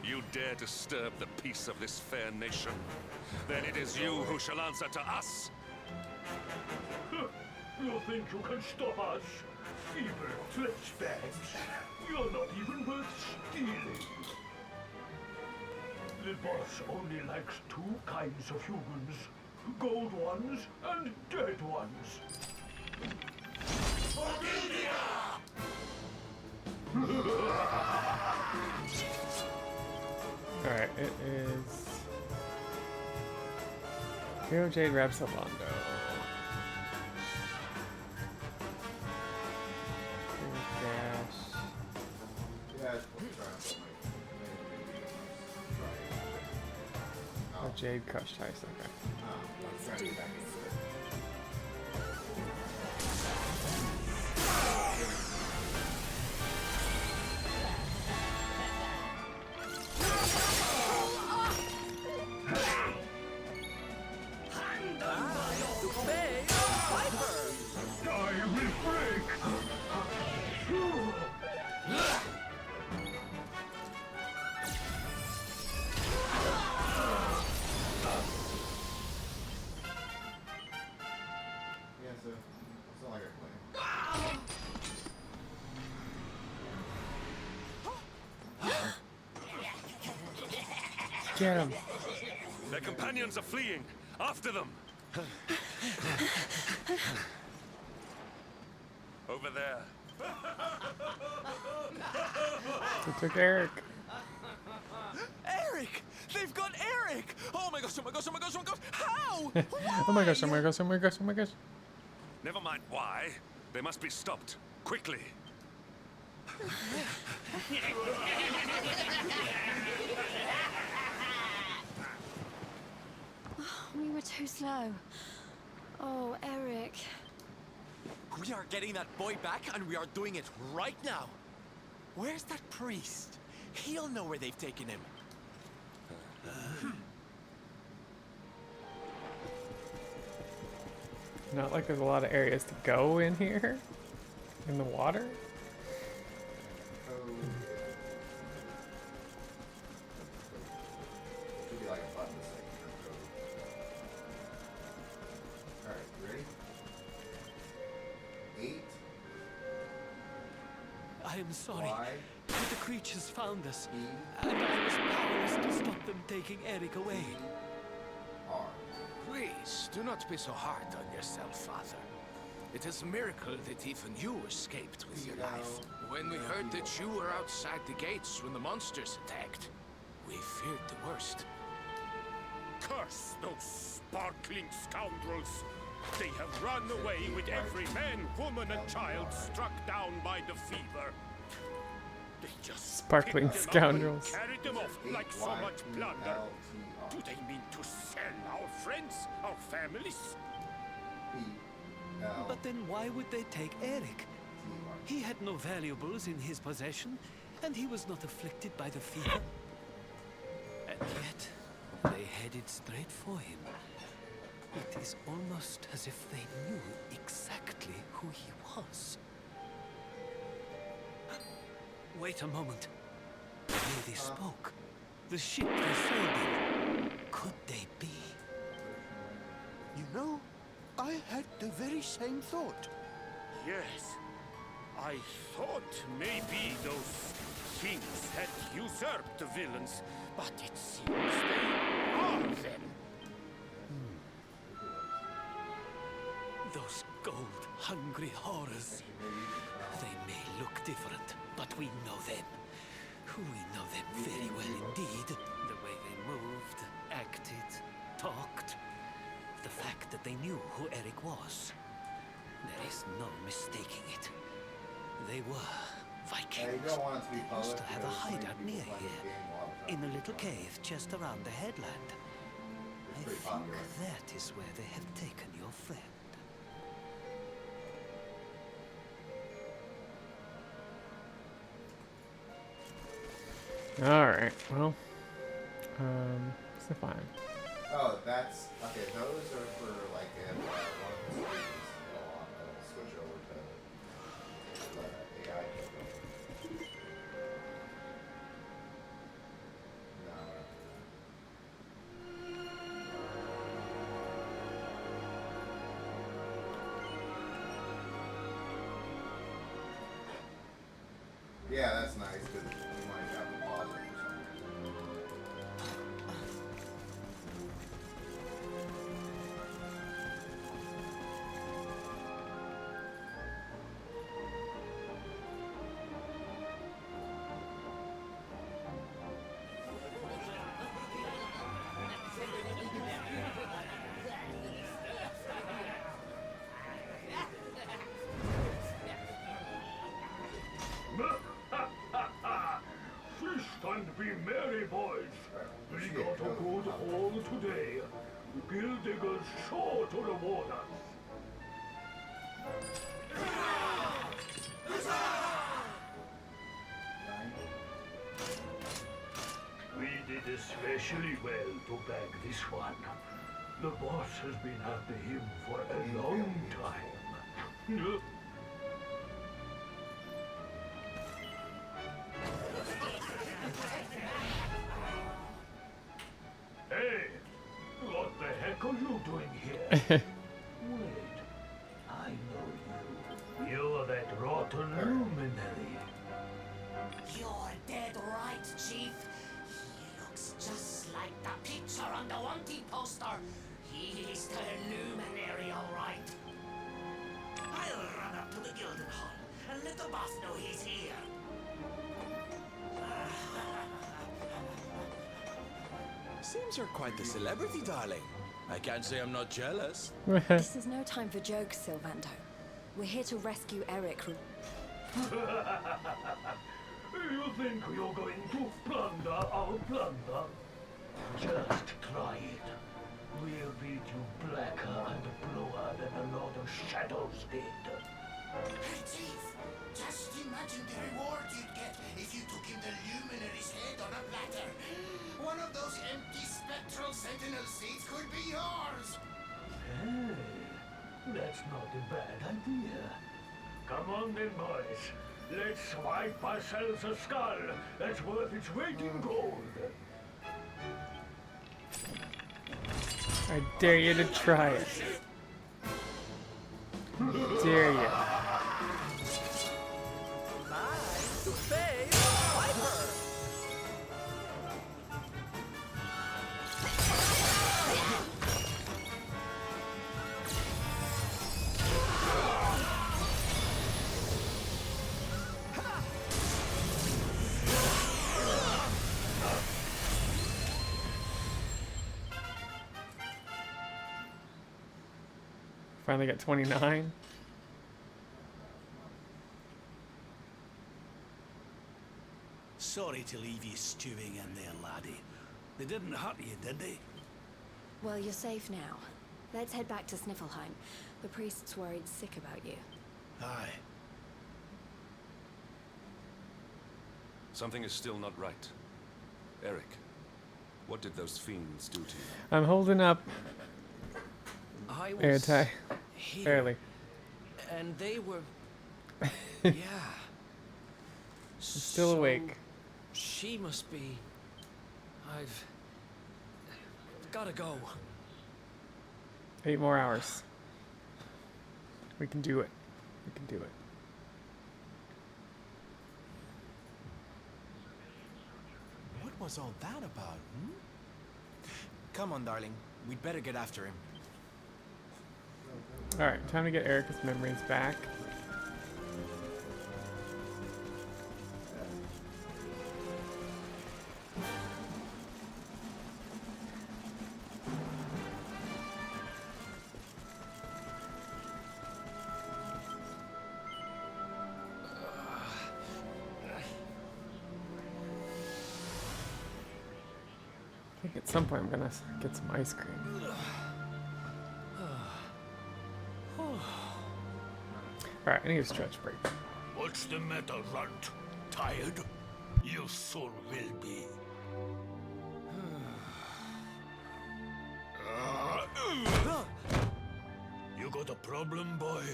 You dare disturb the peace of this fair nation? Then it is you who shall answer to us.
You think you can stop us? Evil fleshbags. You're not even worth stealing. The boss only likes two kinds of humans. Gold ones and dead ones.
Alright, it is Hero Jade Rapsolondo. Jade Crush Ice, okay.
Let's do this.
Get him.
Their companions are fleeing. After them. Over there.
They took Eric.
Eric! They've got Eric! Oh my gosh, oh my gosh, oh my gosh, oh my gosh! How?
Oh my gosh, oh my gosh, oh my gosh, oh my gosh.
Never mind why. They must be stopped. Quickly.
We were too slow. Oh, Eric.
We are getting that boy back, and we are doing it right now. Where's that priest? He'll know where they've taken him.
Not like there's a lot of areas to go in here. In the water.
I am sorry, but the creatures found us, and I was powerless to stop them taking Eric away.
Please, do not be so hard on yourself, Father. It is a miracle that even you escaped with your life. When we heard that you were outside the gates when the monsters attacked, we feared the worst.
Curse those sparkling scoundrels! They have run away with every man, woman, and child struck down by the fever. They just
Sparkling
picked them up
scoundrels.
and carried them off like so much plunder. Do they mean to sell our friends, our families?
But then why would they take Eric? He had no valuables in his possession, and he was not afflicted by the fever. And yet, they headed straight for him. It is almost as if they knew exactly who he was. Wait a moment. The way they spoke, the ship they sailed in, could they be?
You know, I had the very same thought.
Yes. I thought maybe those kings had usurped the villains, but it seems they are them.
Those gold-hungry horrors. They may look different, but we know them. We know them very well indeed. The way they moved, acted, talked. The fact that they knew who Eric was. There is no mistaking it. They were Vikings. Used to have a hideout near here, in a little cave just around the headland. I think that is where they have taken your friend.
Alright, well. What's the fine?
Oh, that's okay. Those are for like if one of the screens go on, switch over to AI capability. No, not that. Yeah, that's nice because you might have to pause it for some reason.
Feast and be merry, boys. We got a good haul today. The Guild Diggers sure to reward us. We did especially well to bag this one. The boss has been after him for a long time. Hey, what the heck are you doing here? Wait, I know you. You're that rotten luminary.
You're dead right, Chief. He looks just like the picture on the wanted poster. He's the luminary, all right. I'll run up to the Gilded Hall and let the boss know he's here.
Seems you're quite the celebrity, darling. I can't say I'm not jealous.
This is no time for jokes, Sylvando. We're here to rescue Eric.
You think you're going to plunder our plunder? Just try it. We'll beat you blacker and bluer than the Lord of Shadows did.
Hey, Chief, just imagine the reward you'd get if you took in the luminary's head on a platter. One of those empty spectral sentinel seats could be yours.
Hey, that's not a bad idea. Come on then, boys. Let's swipe ourselves a skull that's worth its weight in gold.
I dare you to try it. Dare you. Finally got 29.
Sorry to leave you stewing in there, laddie. They didn't hurt you, did they?
Well, you're safe now. Let's head back to Sniffleheim. The priest's worried sick about you.
Aye.
Something is still not right. Eric, what did those fiends do to you?
I'm holding up
I was
airtie.
here,
Barely.
and they were, yeah.
Still awake.
She must be. I've gotta go.
8 more hours. We can do it. We can do it.
What was all that about, hmm? Come on, darling. We'd better get after him.
Alright, time to get Erica's memories back. I think at some point I'm gonna get some ice cream. Alright, I need a stretch break.
What's the matter, Runt? Tired?
You soon will be. You got a problem, boy?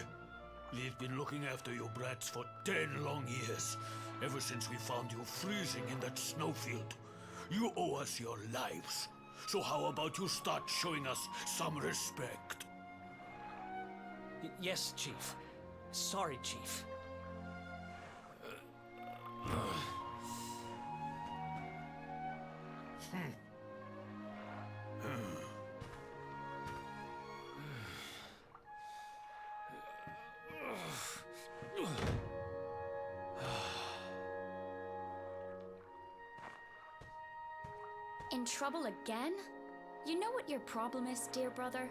We've been looking after you brats for 10 long years, ever since we found you freezing in that snowfield. You owe us your lives. So how about you start showing us some respect?
Yes, Chief. Sorry, Chief.
In trouble again? You know what your problem is, dear brother?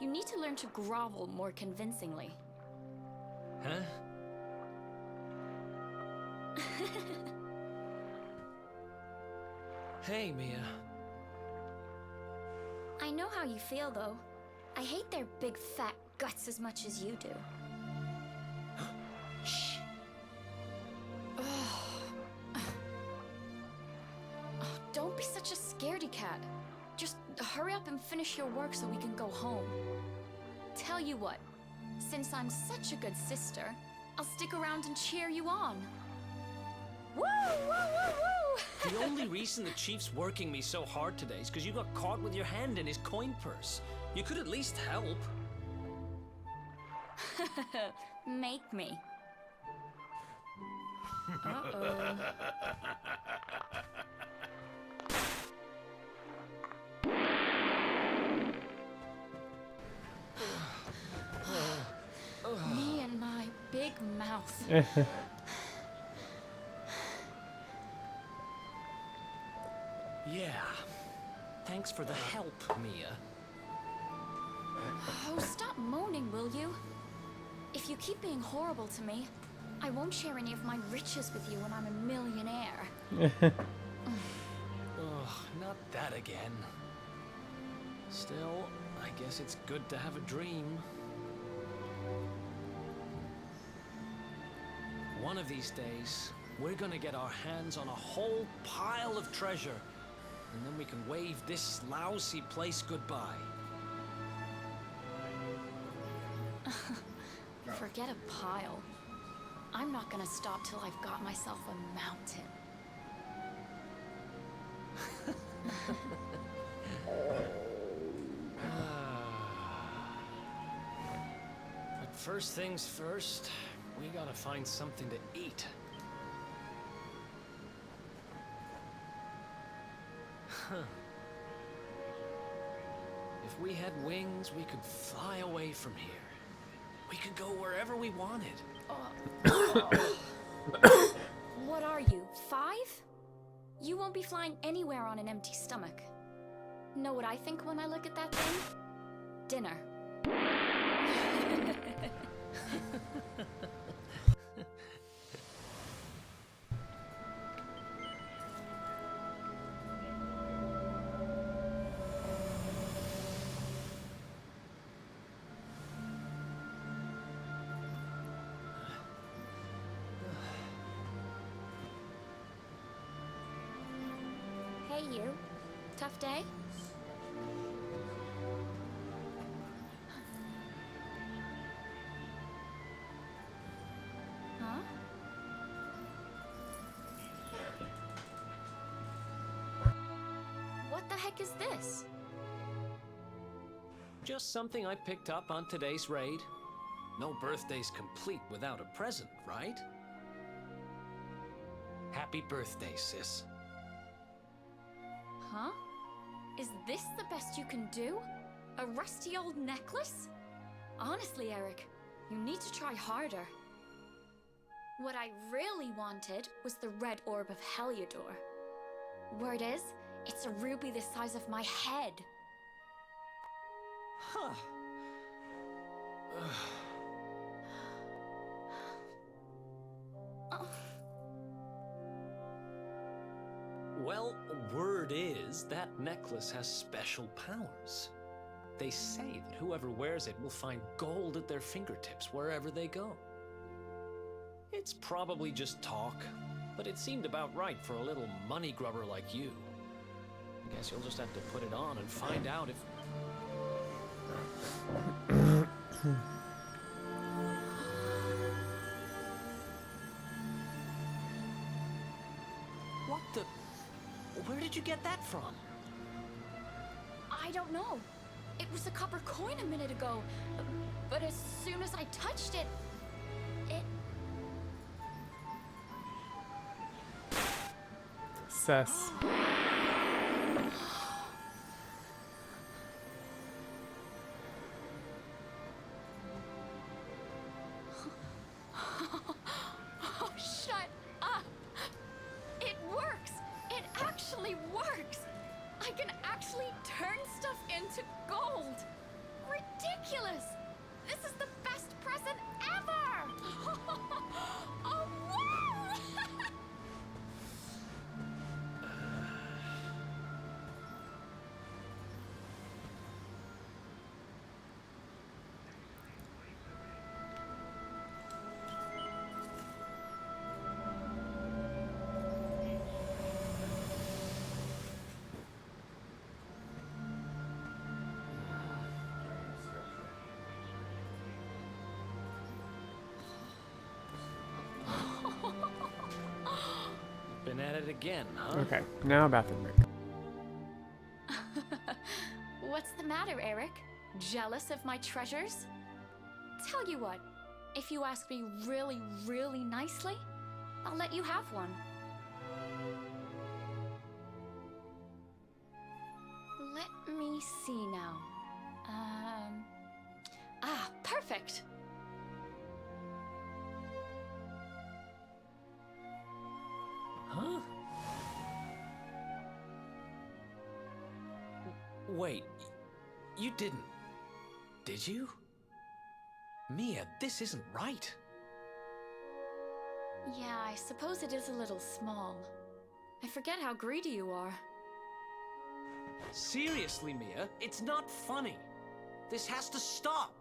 You need to learn to grovel more convincingly.
Huh? Hey, Mia.
I know how you feel, though. I hate their big fat guts as much as you do.
Shh.
Don't be such a scaredy cat. Just hurry up and finish your work so we can go home. Tell you what, since I'm such a good sister, I'll stick around and cheer you on. Woo! Woo! Woo! Woo!
The only reason the Chief's working me so hard today is because you got caught with your hand in his coin purse. You could at least help.
Make me. Uh-oh. Me and my big mouth.
Yeah. Thanks for the help, Mia.
Oh, stop moaning, will you? If you keep being horrible to me, I won't share any of my riches with you when I'm a millionaire.
Ugh, not that again. Still, I guess it's good to have a dream. One of these days, we're gonna get our hands on a whole pile of treasure, and then we can wave this lousy place goodbye.
Forget a pile. I'm not gonna stop till I've got myself a mountain.
But first things first, we gotta find something to eat. Huh. If we had wings, we could fly away from here. We could go wherever we wanted.
What are you, 5? You won't be flying anywhere on an empty stomach. Know what I think when I look at that thing? Dinner. Hey, you. Tough day? Huh? What the heck is this?
Just something I picked up on today's raid. No birthday's complete without a present, right? Happy birthday, sis.
Huh? Is this the best you can do? A rusty old necklace? Honestly, Eric, you need to try harder. What I really wanted was the red orb of Heliodor. Word is, it's a ruby the size of my head.
Huh. Well, word is that necklace has special powers. They say that whoever wears it will find gold at their fingertips wherever they go. It's probably just talk, but it seemed about right for a little money grubber like you. I guess you'll just have to put it on and find out if... What the... Where did you get that from?
I don't know. It was a copper coin a minute ago. But as soon as I touched it,
Sus.
Oh, shut up! It works! It actually works! I can actually turn stuff into gold! Ridiculous! This is the best present ever! Oh, wow!
Been at it again, huh?
Okay, now bathroom break.
What's the matter, Eric? Jealous of my treasures? Tell you what, if you ask me really, really nicely, I'll let you have one. Let me see now. Perfect.
Huh? Wait, you didn't, did you? Mia, this isn't right.
Yeah, I suppose it is a little small. I forget how greedy you are.
Seriously, Mia, it's not funny. This has to stop.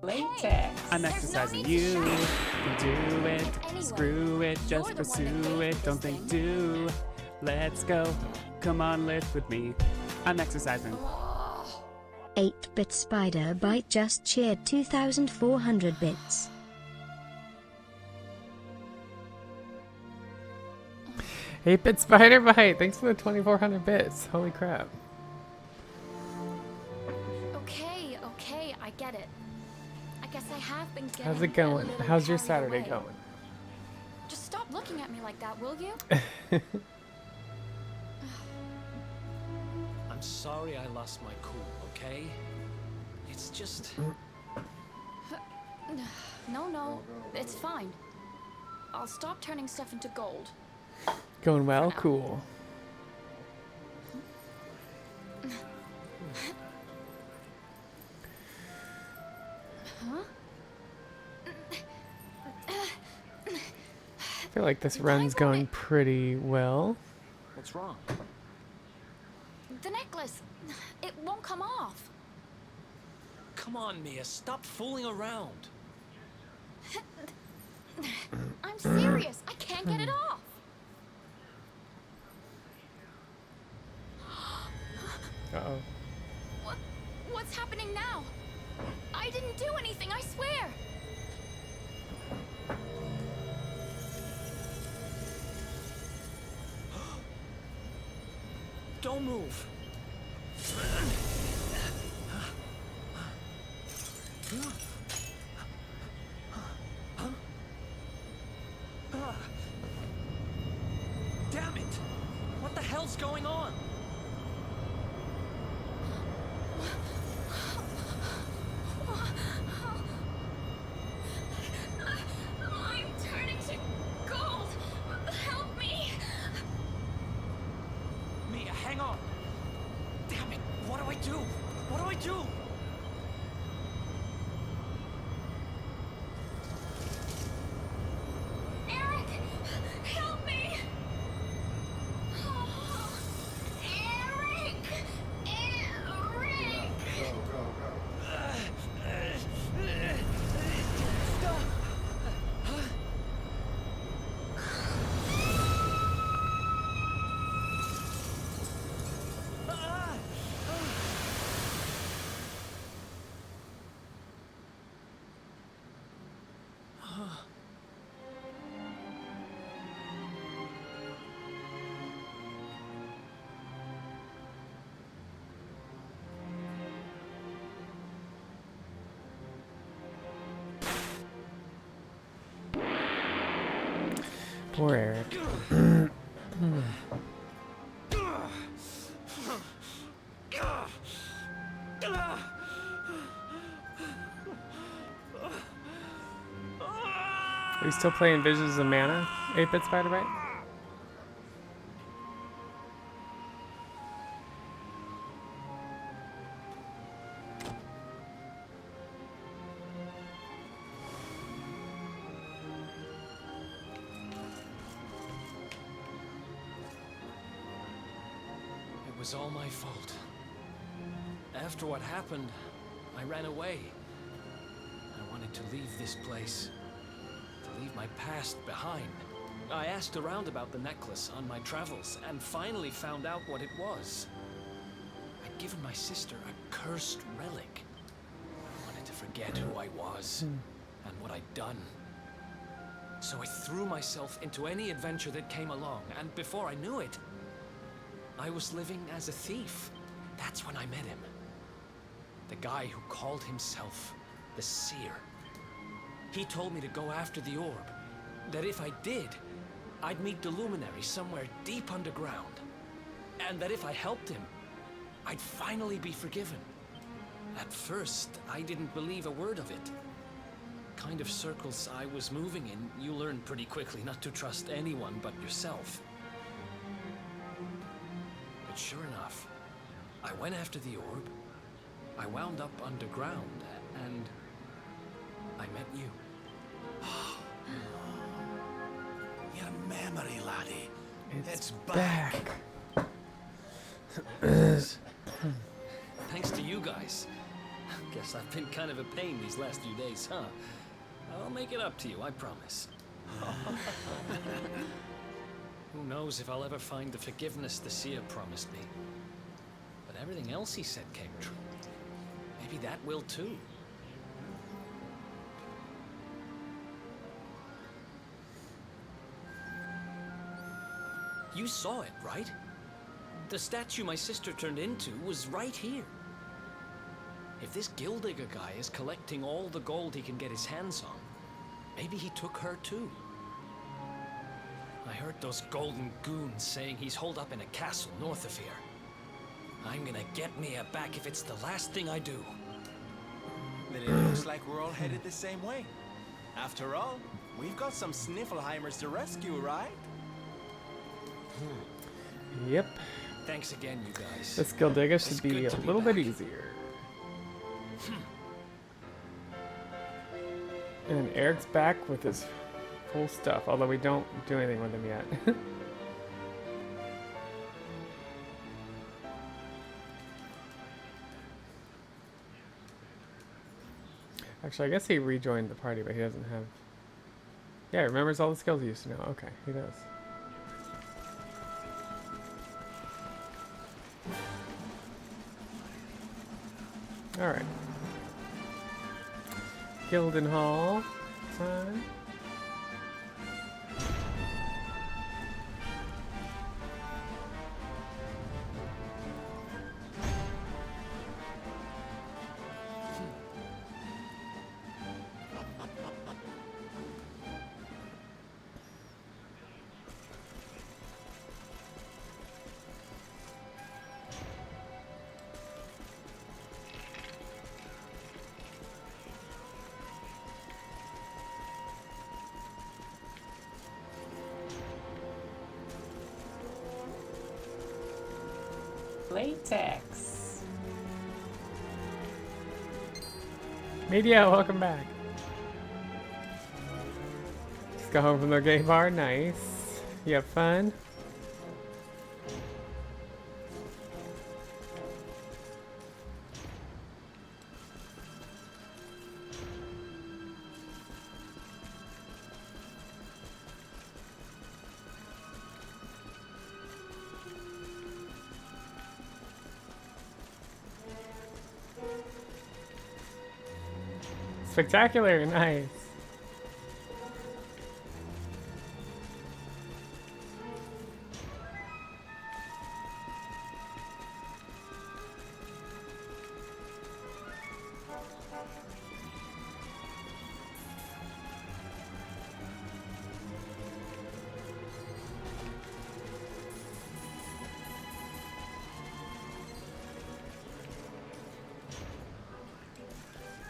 Later. I'm exercising you. Do it.
Anyway,
Screw it. Just pursue it. Don't think do. Let's go. Come on, lift with me. I'm exercising.
8-bit Spider Bite just cheered 2,400 bits.
8-bit Spider Bite, thanks for the 2,400 bits. Holy crap.
Okay, I get it. I guess I have been getting
How's it going?
a little
How's your
carried
Saturday
away.
going?
Just stop looking at me like that, will you?
I'm sorry I lost my cool, okay? It's just...
No, it's fine. I'll stop turning stuff into gold.
Going well? Cool.
Huh?
I feel like this run's going pretty well.
What's wrong?
The necklace, it won't come off.
Come on, Mia, stop fooling around.
I'm serious, I can't get it off.
Uh-oh.
What's happening now? I didn't do anything, I swear.
Don't move. Damn it! What the hell's going on?
I'm turning to gold. Help me.
Mia, hang on. Damn it! What do I do? What do I do?
Eric, help me. Eric.
Poor Eric. Are you still playing Visions of Mana, 8-bit Spider Bite?
It was all my fault. After what happened, I ran away. I wanted to leave this place. To leave my past behind. I asked around about the necklace on my travels, and finally found out what it was. I'd given my sister a cursed relic. I wanted to forget who I was, and what I'd done. So I threw myself into any adventure that came along, and before I knew it, I was living as a thief. That's when I met him. The guy who called himself the Seer. He told me to go after the orb. That if I did, I'd meet the Luminary somewhere deep underground. And that if I helped him, I'd finally be forgiven. At first, I didn't believe a word of it. Kind of circles I was moving in, you learn pretty quickly not to trust anyone but yourself. But sure enough, I went after the orb, I wound up underground, and I met you.
Your memory, laddie. It's
back.
Thanks to you guys. Guess I've been kind of a pain these last few days, huh? I'll make it up to you, I promise. Who knows if I'll ever find the forgiveness the Seer promised me. But everything else he said came true. Maybe that will too. You saw it, right? The statue my sister turned into was right here. If this Gildigger guy is collecting all the gold he can get his hands on, maybe he took her too. I heard those golden goons saying he's holed up in a castle north of here. I'm gonna get Mia back if it's the last thing I do.
Then it looks like we're all headed the same way. After all, we've got some Sniffelheimers to rescue, right?
Yep.
Thanks again, you guys.
This Gildigger should be a little bit easier. And Eric's back with his full stuff, although we don't do anything with him yet. Actually, I guess he rejoined the party, but he doesn't have... Yeah, he remembers all the skills he used to know. Okay, he does. Alright. Gildenhall time. Latex. Media, welcome back. Just got home from the gay bar. Nice. You have fun? Spectacular, nice.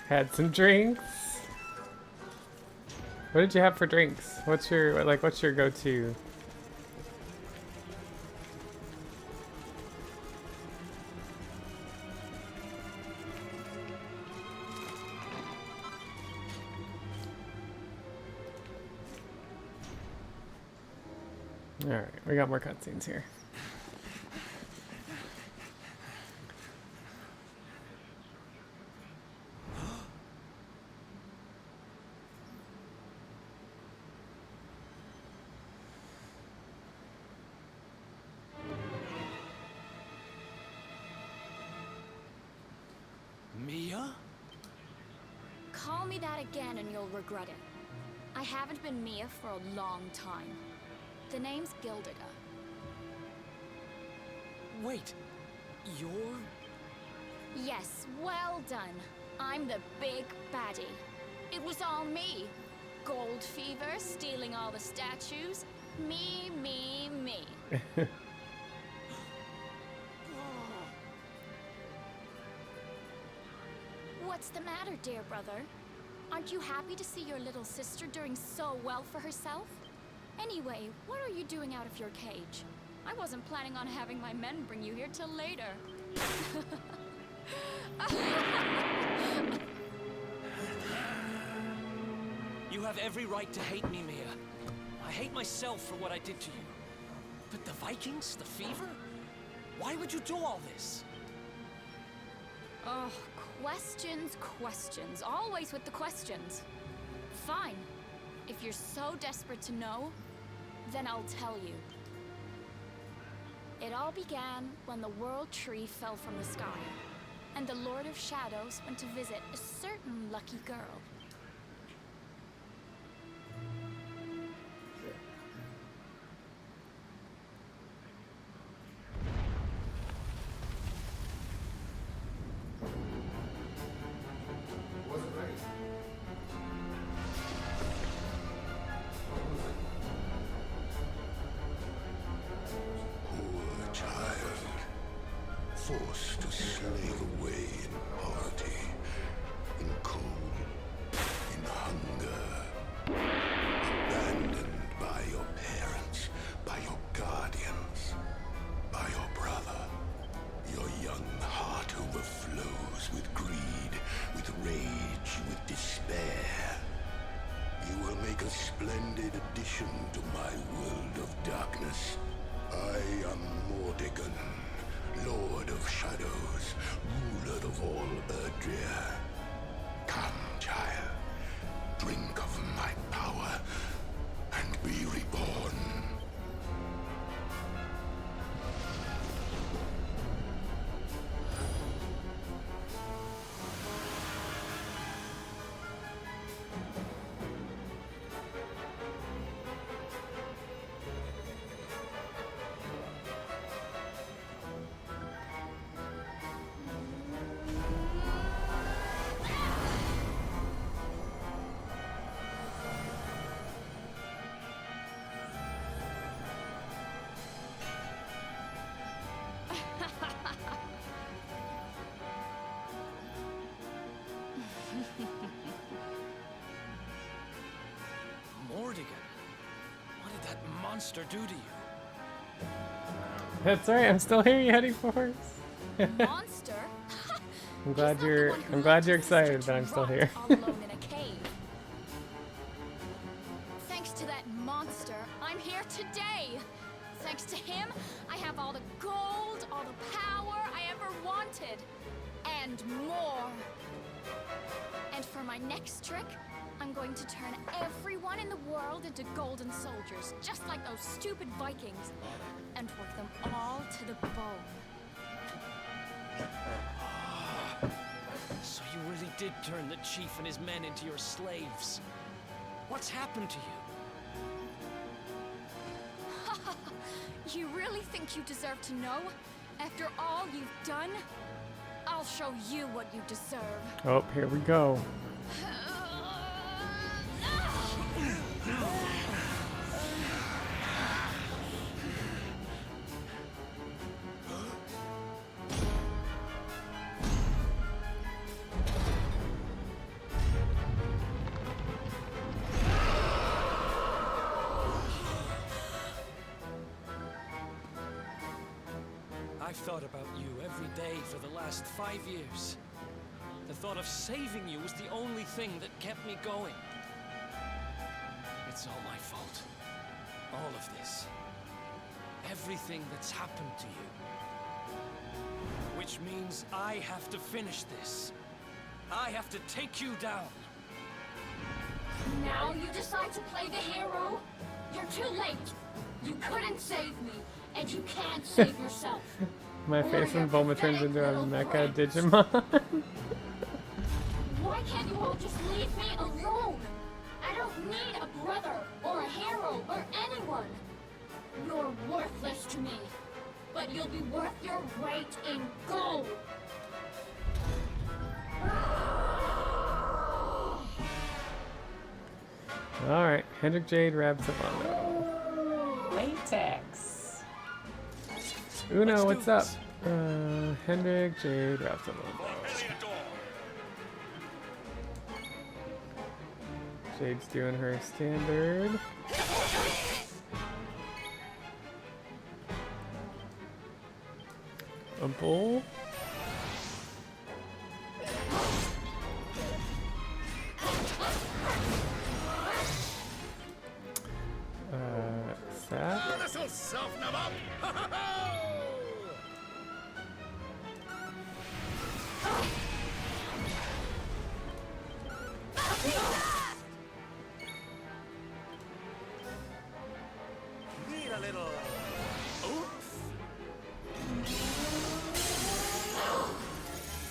Had some drinks. What did you have for drinks? What's your go-to? All right, we got more cutscenes here.
Mia?
Call me that again and you'll regret it. I haven't been Mia for a long time. The name's Gildiga.
Wait, you're...
Yes, well done. I'm the big baddie. It was all me. Gold fever, stealing all the statues. Me, me, me. What's the matter, dear brother? Aren't you happy to see your little sister doing so well for herself? Anyway, what are you doing out of your cage? I wasn't planning on having my men bring you here till later.
You have every right to hate me, Mia. I hate myself for what I did to you. But the Vikings, the fever? Why would you do all this?
Oh, questions, questions. Always with the questions. Fine. If you're so desperate to know, then I'll tell you. It all began when the World Tree fell from the sky, and the Lord of Shadows went to visit a certain lucky girl.
Forced to slave away in poverty, in cold, in hunger, abandoned by your parents, by your guardians, by your brother. Your young heart overflows with greed, with rage, with despair. You will make a splendid addition to my world of darkness. I am Mordegon, Lord of Shadows, ruler of all Erdrea. Come, child, drink of my power, and be reborn.
Mordegon, what did that monster do to you?
That's right. I'm still here. You heading for horse?
Monster?
I'm glad you're excited that I'm still here.
All alone in a cave. Thanks to that monster, I'm here today. Thanks to him, I have all the gold, all the power I ever wanted, and more. And for my next trick, I'm going to turn everyone in the world into golden soldiers, just like those stupid Vikings, and work them all to the bone.
So you really did turn the chief and his men into your slaves. What's happened to you?
You really think you deserve to know? After all you've done? I'll show you what you deserve.
Oh, here we go.
I've thought about you every day for the last 5 years. The thought of saving you was the only thing that kept me going. It's all my fault. All of this. Everything that's happened to you. Which means I have to finish this. I have to take you down.
Now you decide to play the hero? You're too late. You couldn't save me, and you can't save yourself.
My face when Bulma turns into a mecha Digimon.
Why can't you all just leave me alone? I don't need a brother, or a hero, or anyone. You're worthless to me, but you'll be worth your weight in gold.
Alright, Hendrik, Jade, Rabzalondo.
Latex.
Uno, what's up? Hendrik, Jade, Rabzalondo. Jade's doing her standard. A bull. Sap.
This'll soften them up.
Need a little. Oops.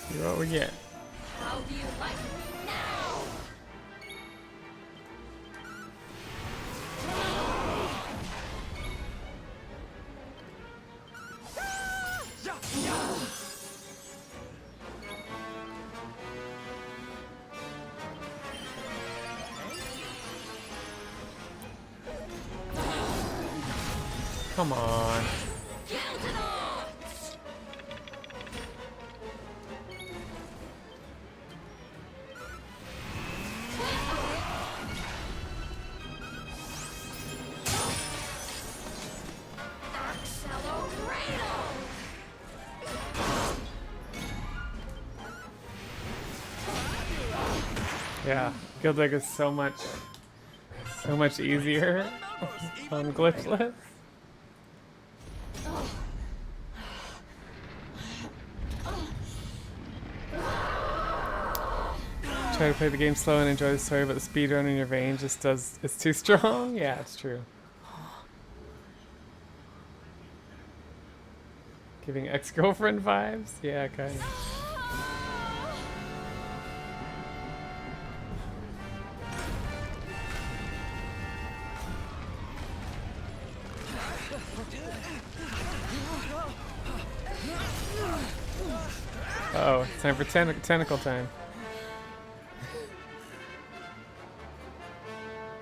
See what we get.
How do you like me now?
Come on. Yeah, Guild is so much easier on Glitchless. Try to play the game slow and enjoy the story, but the speedrun in your vein just it's too strong. Yeah, it's true. Giving ex-girlfriend vibes? Yeah, kind of. Uh-oh, it's time for tentacle time.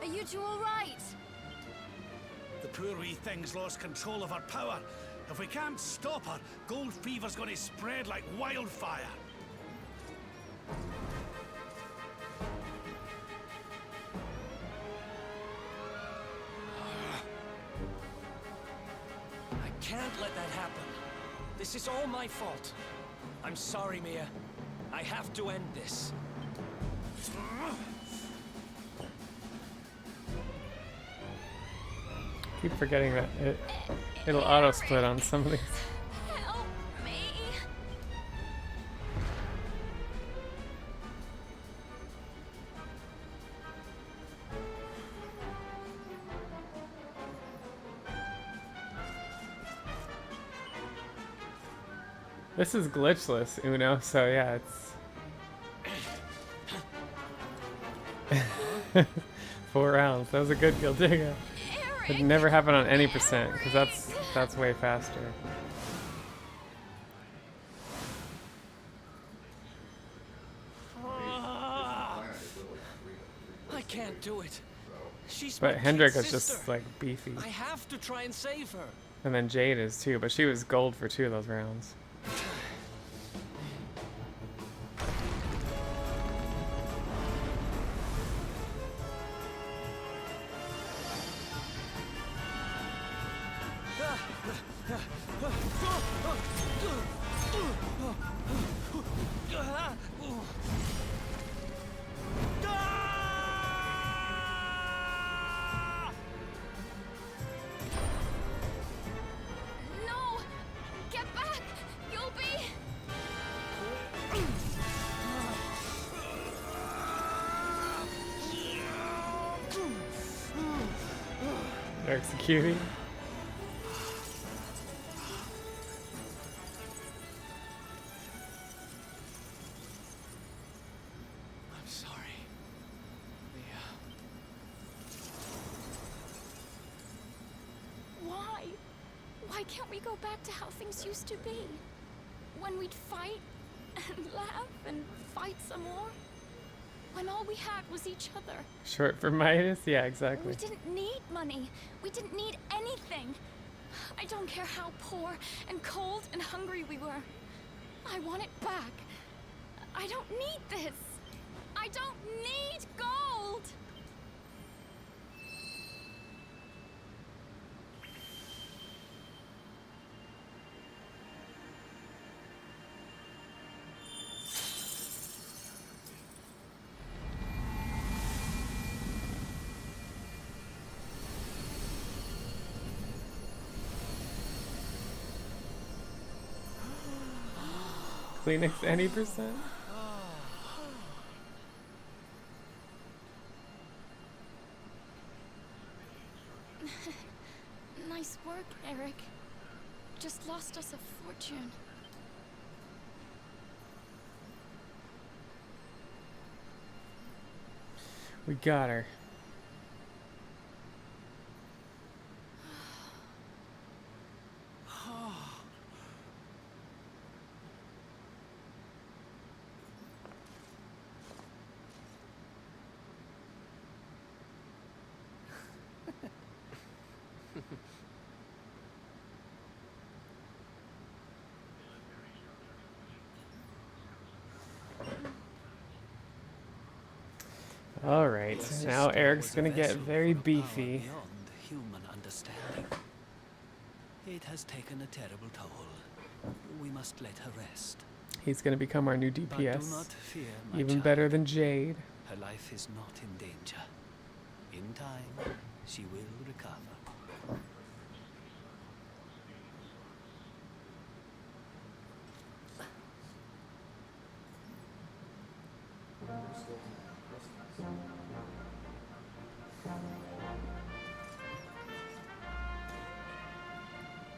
Are you two alright?
The poor wee thing's lost control of her power. If we can't stop her, gold fever's gonna spread like wildfire.
I can't let that happen. This is all my fault. I'm sorry, Mia. I have to end this.
Keep forgetting that it'll auto split on some of these.
Help me.
This is glitchless, Uno, so yeah, it's 4 rounds. That was a good kill digger. It'd never happen on any percent, because that's way faster.
I can't do it. She's
But
my
Hendrik
kid
is just
sister.
like beefy.
I have to try and save her.
And then Jade is too, but she was gold for 2 of those rounds.
No! Get back! You'll be...
They're executing.
I'm sorry.
Why? Why can't we go back to how things used to be? When we'd fight and laugh and fight some more? When all we had was each other.
Short for Midas? Yeah, exactly.
We didn't need money. We didn't need anything. I don't care how poor and cold and hungry we were. I want it back. I don't need this. I don't need gold.
Kleenex any percent?
Nice work, Eric. Just lost us a fortune.
We got her. All right, now Eric's gonna get very beefy.
Beyond human understanding. It has taken a terrible toll. We must let her rest.
He's gonna become our new
But do
DPS.
not fear, my
Even
child.
better than Jade.
Her life is not in danger. In time, she will recover.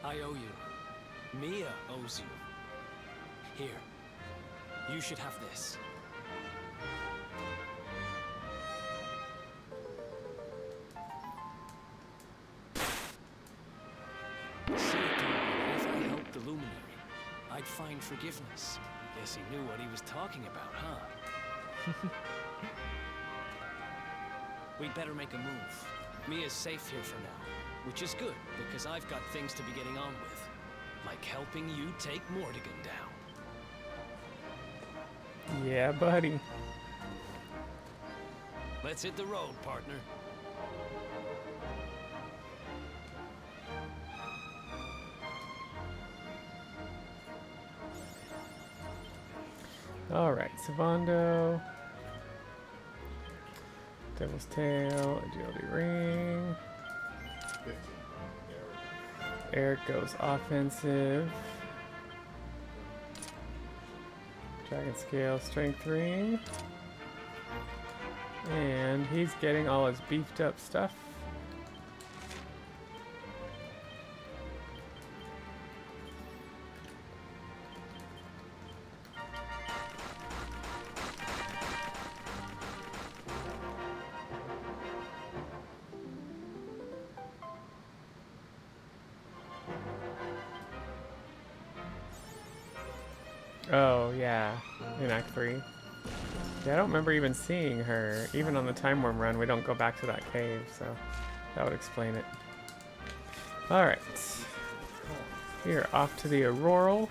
I owe you. Mia owes you. Here. You should have this. See, Dawn, if I helped the Luminary, I'd find forgiveness. Guess he knew what he was talking about, huh? We'd better make a move. Mia's safe here for now, which is good, because I've got things to be getting on with. Like helping you take Mortigan down.
Yeah, buddy.
Let's hit the road, partner.
All right, Savando. Devil's Tail, Agility Ring.
15.
Eric goes offensive. Dragon Scale, Strength Ring. And he's getting all his beefed up stuff. Oh, yeah, in Act 3. Yeah, I don't remember even seeing her. Even on the Time Worm run, we don't go back to that cave, so that would explain it. Alright. We are off to the Auroral.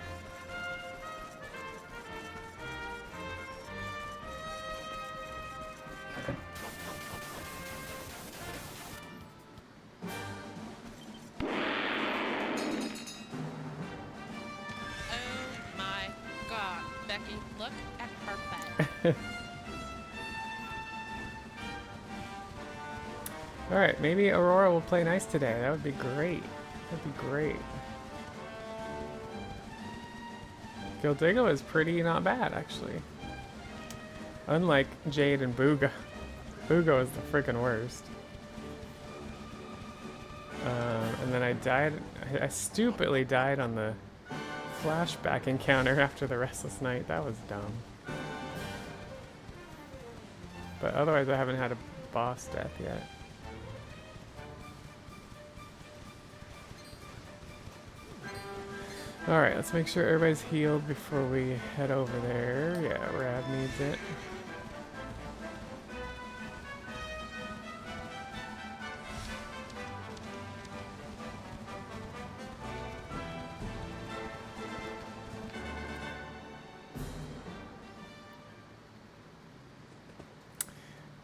Becky. Look at her bed.
Alright, maybe Aurora will play nice today. That would be great. That'd be great. Gildigo is pretty not bad, actually. Unlike Jade and Booga. Booga is the freaking worst. And then I died. I stupidly died on the flashback encounter after the Restless Night. That was dumb. But otherwise, I haven't had a boss death yet. Alright, let's make sure everybody's healed before we head over there. Yeah, Rad needs it.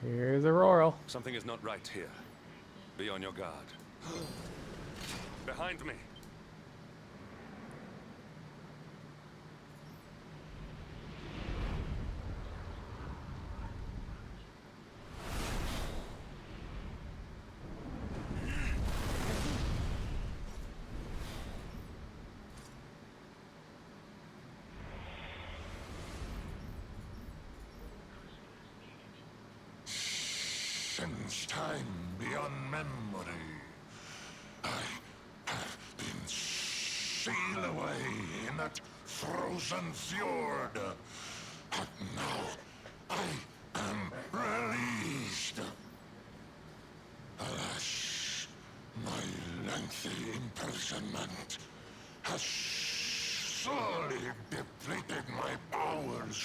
Here's Aurora.
Something is not right here. Be on your guard. Behind me.
Since time beyond memory, I have been sealed away in that frozen fjord. But now I am released. Alas, my lengthy imprisonment has sorely depleted my powers.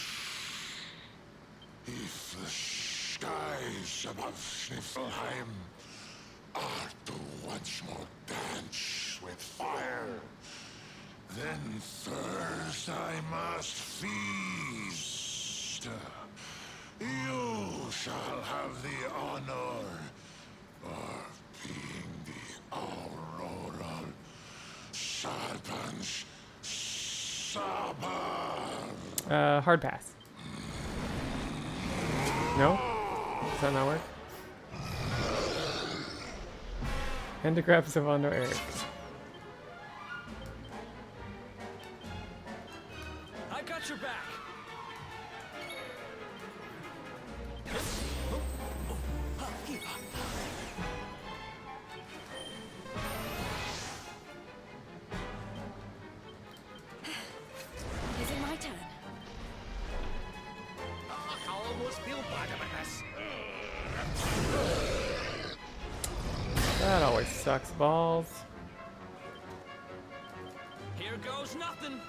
If the skies above Sniffelheim are to once more dance with fire, then first I must feast. You shall have the honor of being the Auroral Serpent's Sabar.
Hard pass. No? Does that not work? And to grab Savando Eric.
I got your back.
Is it my turn?
I almost feel bad about this.
That always sucks balls.
Here goes nothing.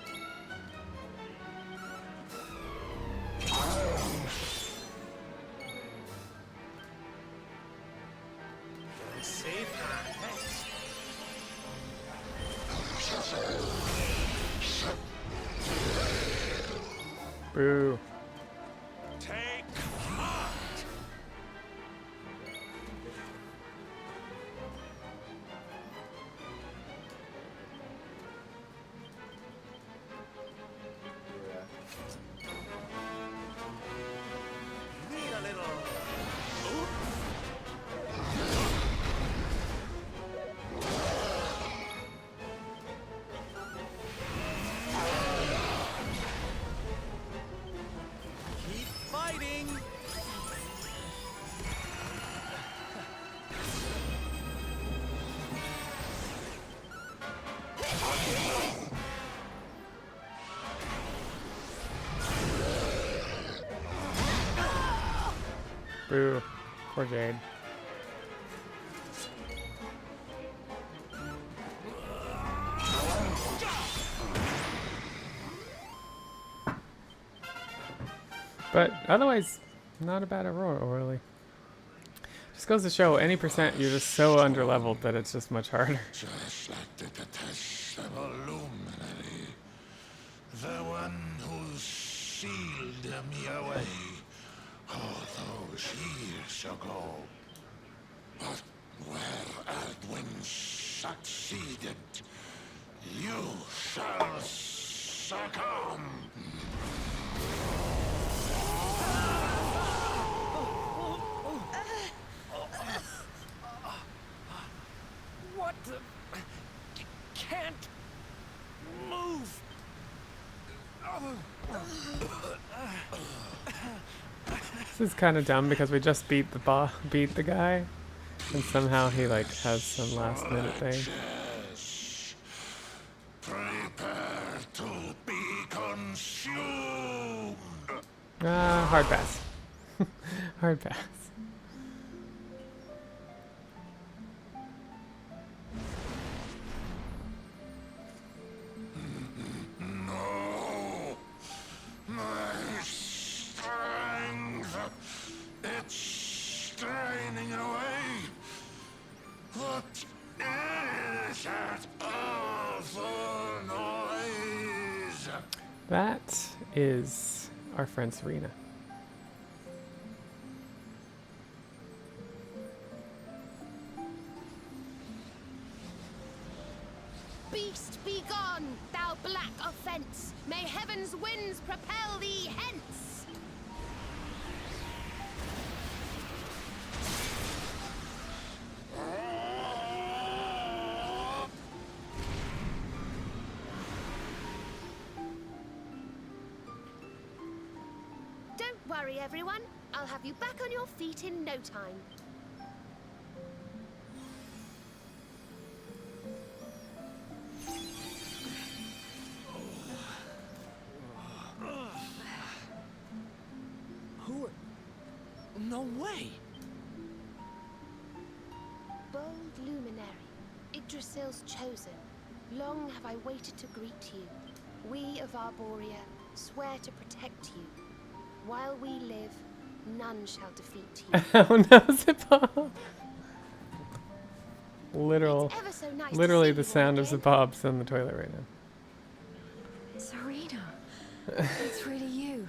Safe hands.
Boo.
Take heart. Need a little. Keep fighting.
Boo. Poor Jade. But otherwise, not a bad Aurora, really. Just goes to show, any percent, you're just so underleveled that it's just much harder.
Just like the detestable luminary, the one who sealed me away all those years ago. But where Aldwin succeeded, you shall succumb.
This is kind of dumb because we just beat the guy, and somehow he like has some last minute thing.
Prepare to be consumed.
Hard pass. Hard pass.
No, my strength, it's straining away. What is that awful noise?
That is our friend Serena.
Beast, be gone, thou black offense! May heaven's winds propel thee hence! Don't worry, everyone. I'll have you back on your feet in no time.
Who are... No way!
Bold luminary, Yggdrasil's chosen. Long have I waited to greet you. We of Arborea swear to protect you. While we live, none shall defeat you.
Oh no, Zabobs! Literally the sound of Zabobs on the toilet right now.
Serena, it's really you.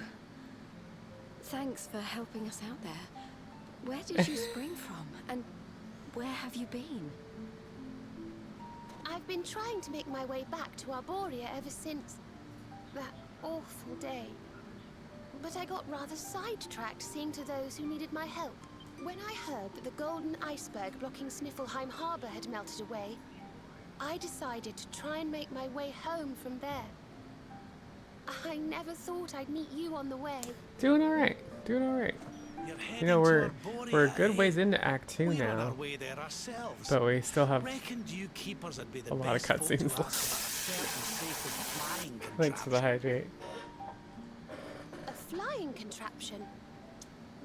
Thanks for helping us out there. Where did you spring from? And where have you been?
I've been trying to make my way back to Arborea ever since that awful day. But I got rather sidetracked seeing to those who needed my help. When I heard that the golden iceberg blocking Sniffelheim Harbor had melted away, I decided to try and make my way home from there. I never thought I'd meet you on the way.
Doing alright. Doing alright. You know, we're a good ways into Act 2 now. But we still have a lot of cutscenes left. Thanks for the hydrate.
A flying contraption?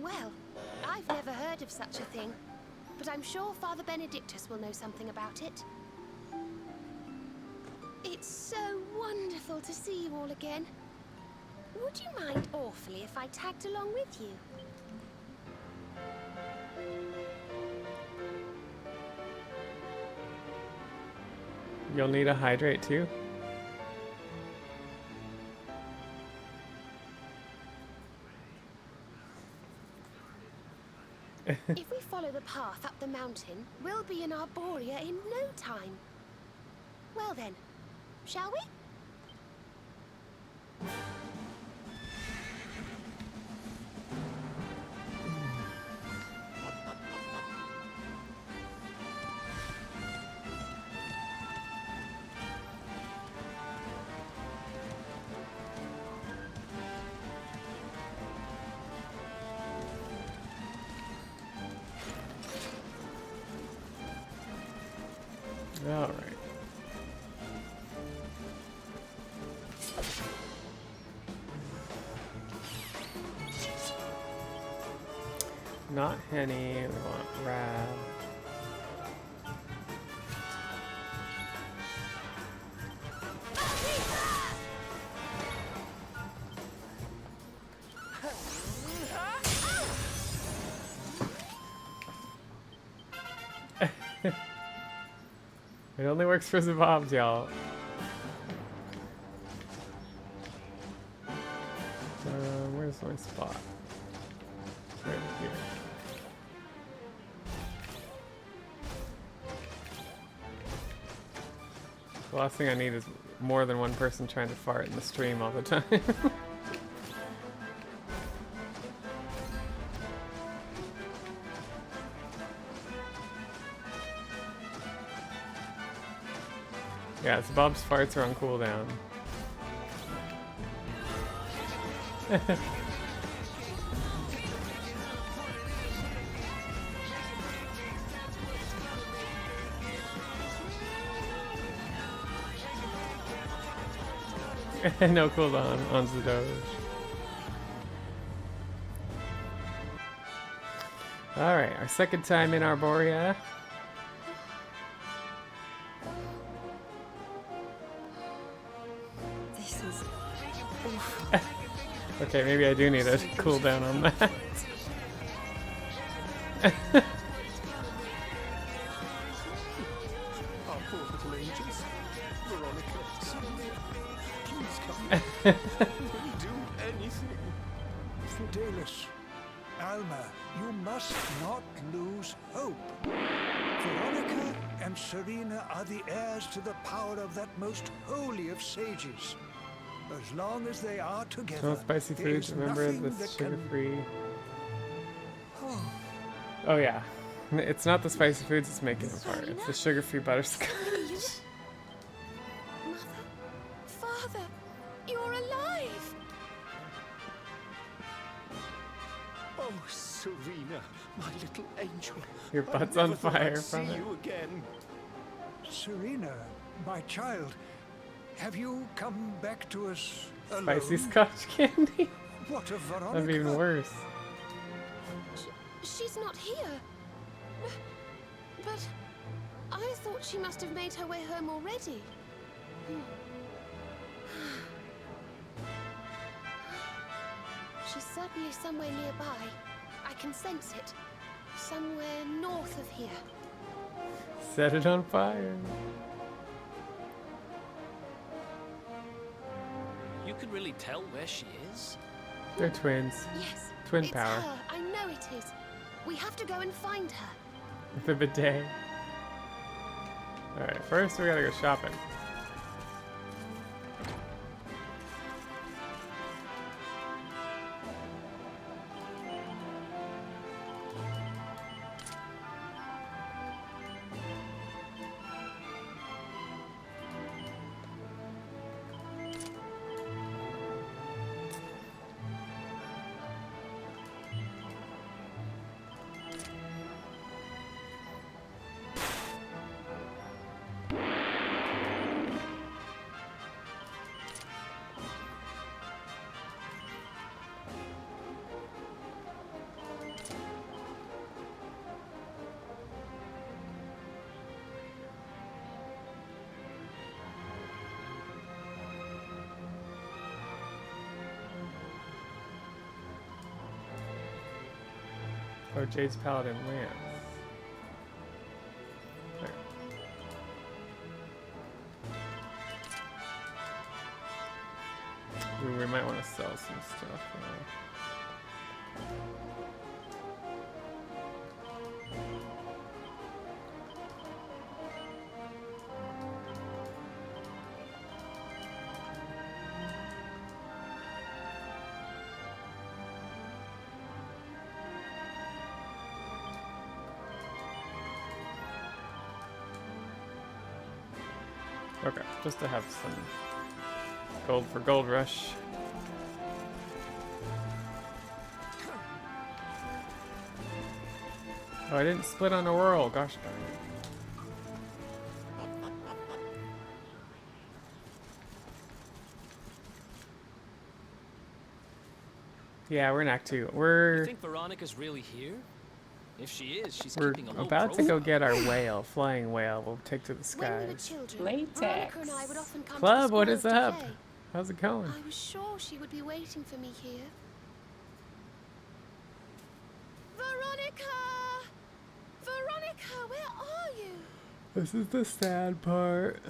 Well, I've never heard of such a thing, but I'm sure Father Benedictus will know something about it. It's so wonderful to see you all again. Would you mind awfully if I tagged along with you?
You'll need a hydrate too?
If we follow the path up the mountain, we'll be in Arborea in no time. Well then, shall we?
All right. Not Henny, we want Rab. It only works for Zabobs, y'all. Where's my spot? It's right here. The last thing I need is more than one person trying to fart in the stream all the time. Yeah, Zabob's farts are on cooldown. No cooldown on the Doge. Alright, our second time in Arborea.
This is awful.
Okay, maybe I do need a cooldown on that.
Our poor little angels. Veronica, Sylvia, please come. We'll do anything.
Fidelis, Alma, you must not lose hope. Veronica and Serena are the heirs to the power of that most holy of sages. As long as they are together,
No spicy
there
foods,
is
remember
nothing
this
that
sugar-free.
Oh.
Oh yeah. It's not the spicy foods that's making it apart. It's the sugar-free butterscotch.
Mother, Father, you're alive!
Oh, Serena, my little angel.
Your
I
butt's
never
on
thought I'd
fire
see
from it.
you again.
Serena, my child, have you come back to us alone?
Spicy scotch candy?
What of Veronica?
That'd be even worse.
She's not here. But I thought she must have made her way home already. She's certainly somewhere nearby. I can sense it. Somewhere north of here.
Set it on fire.
You can really tell where she is?
They're twins.
Yes.
Twin
it's
power.
her. I know it is. We have to go and find her.
The bidet. Alright, first we gotta go shopping. Oh, Jade's Paladin Lance. There. Ooh, we might want to sell some stuff. Okay, just to have some gold for Gold Rush. Oh, I didn't split on a whirl. Gosh darn it. Yeah, we're in Act 2.
You
We're
think Veronica's really here? If she is, she's
we're
keeping a low
about to go
profile.
get our whale, flying whale. We'll take to the
When we were
skies.
children, Veronica and I would often come
Club,
to the
what is
squirrels to
up?
play.
How's it going?
I was sure she would be waiting for me here. Veronica! Veronica, where are you?
This is the sad part.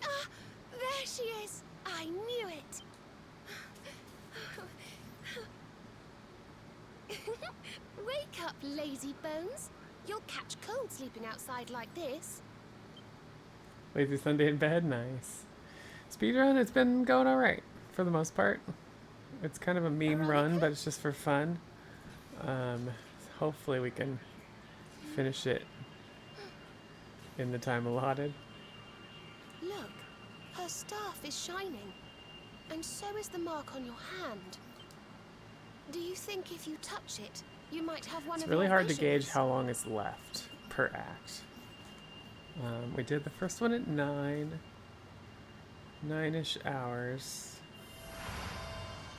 Ah, there she is. I knew it. Wake up, lazy bones. You'll catch cold sleeping outside like this.
Lazy Sunday in bed, nice. Speedrun, it's been going alright, for the most part. It's kind of a meme run, but it's just for fun. Hopefully we can finish it in the time allotted.
Look, Her staff is shining, and so is the mark on your hand. Do you think if you touch it, you might have one
It's
of
really
your
hard to
visions?
gauge how long is left per act. We did the first one at 9-ish hours.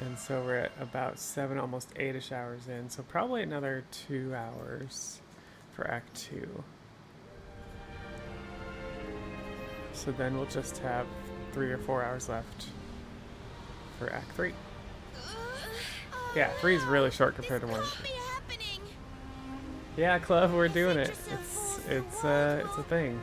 And so we're at about 7, almost 8-ish hours in. So probably another 2 hours for Act 2. So then we'll just have 3 or 4 hours left for Act 3. Yeah, 3 is really short compared to 1. Yeah, Clove, we're doing it. It's a thing.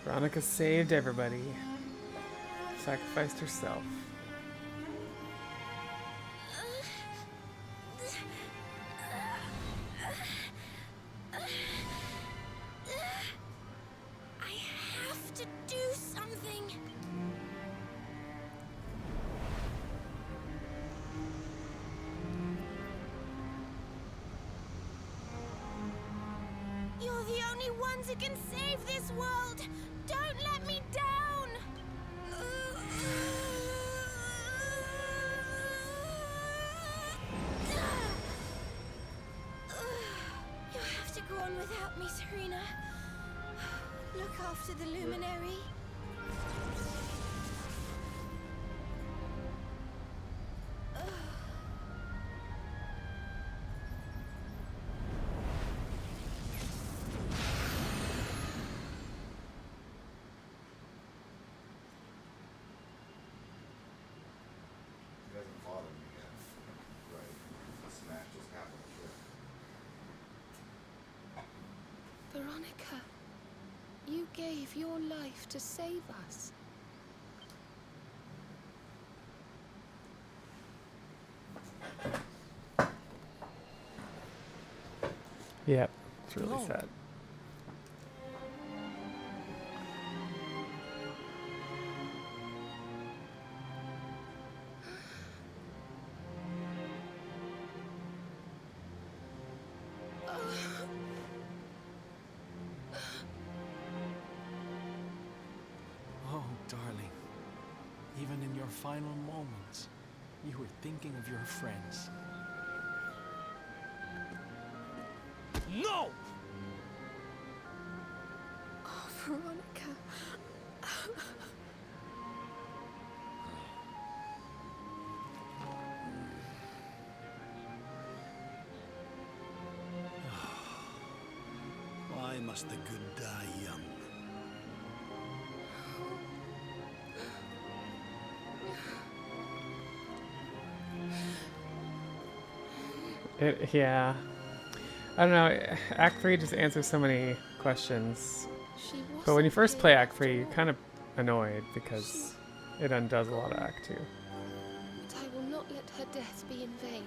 Veronica saved everybody. Sacrificed herself.
I have to do something. You're the only ones who can save this world. Don't let me down. You have to go on without me, Serena. Look after the luminary.
He hasn't fought him yet. Right. The smash just happened. Sure.
Veronica, you gave your life to save us.
Yep, it's really sad.
Oh, darling. Even in your final moments, you were thinking of your friends. No!
Oh, Veronica.
Why must the good die young?
Yeah. I don't know. Act 3 just answers so many questions. But when you first play Act 3, you're kind of annoyed because it undoes a lot of Act 2.
But I will not let her death be in vain.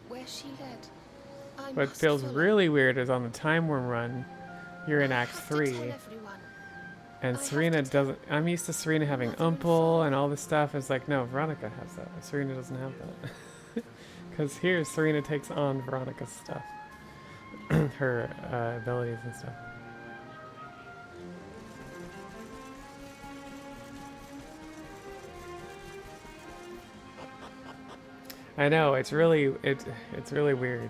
Where she led, I
What
must
feels
follow.
really weird is on the Time Worm run, you're in Act 3. And Serena doesn't. I'm used to Serena having Umple and all this stuff. It's like, no, Veronica has that. Serena doesn't have that. Because here, Serena takes on Veronica's stuff, her abilities and stuff. I know it's really it's really weird.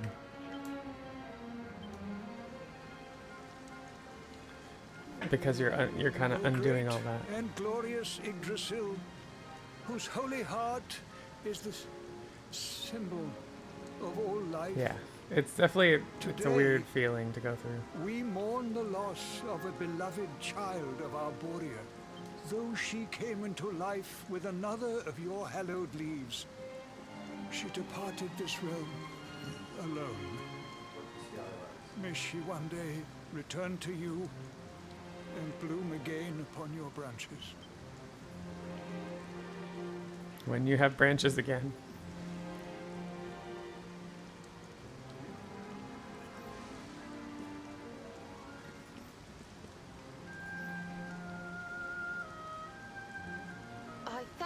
Because you're kind of undoing all that.
And glorious Yggdrasil, whose holy heart is the symbol of all life.
Yeah, it's definitely it's a weird feeling to go through.
We mourn the loss of a beloved child of our Borea, though she came into life with another of your hallowed leaves. She departed this realm alone. May she one day return to you and bloom again upon your branches.
When you have branches again.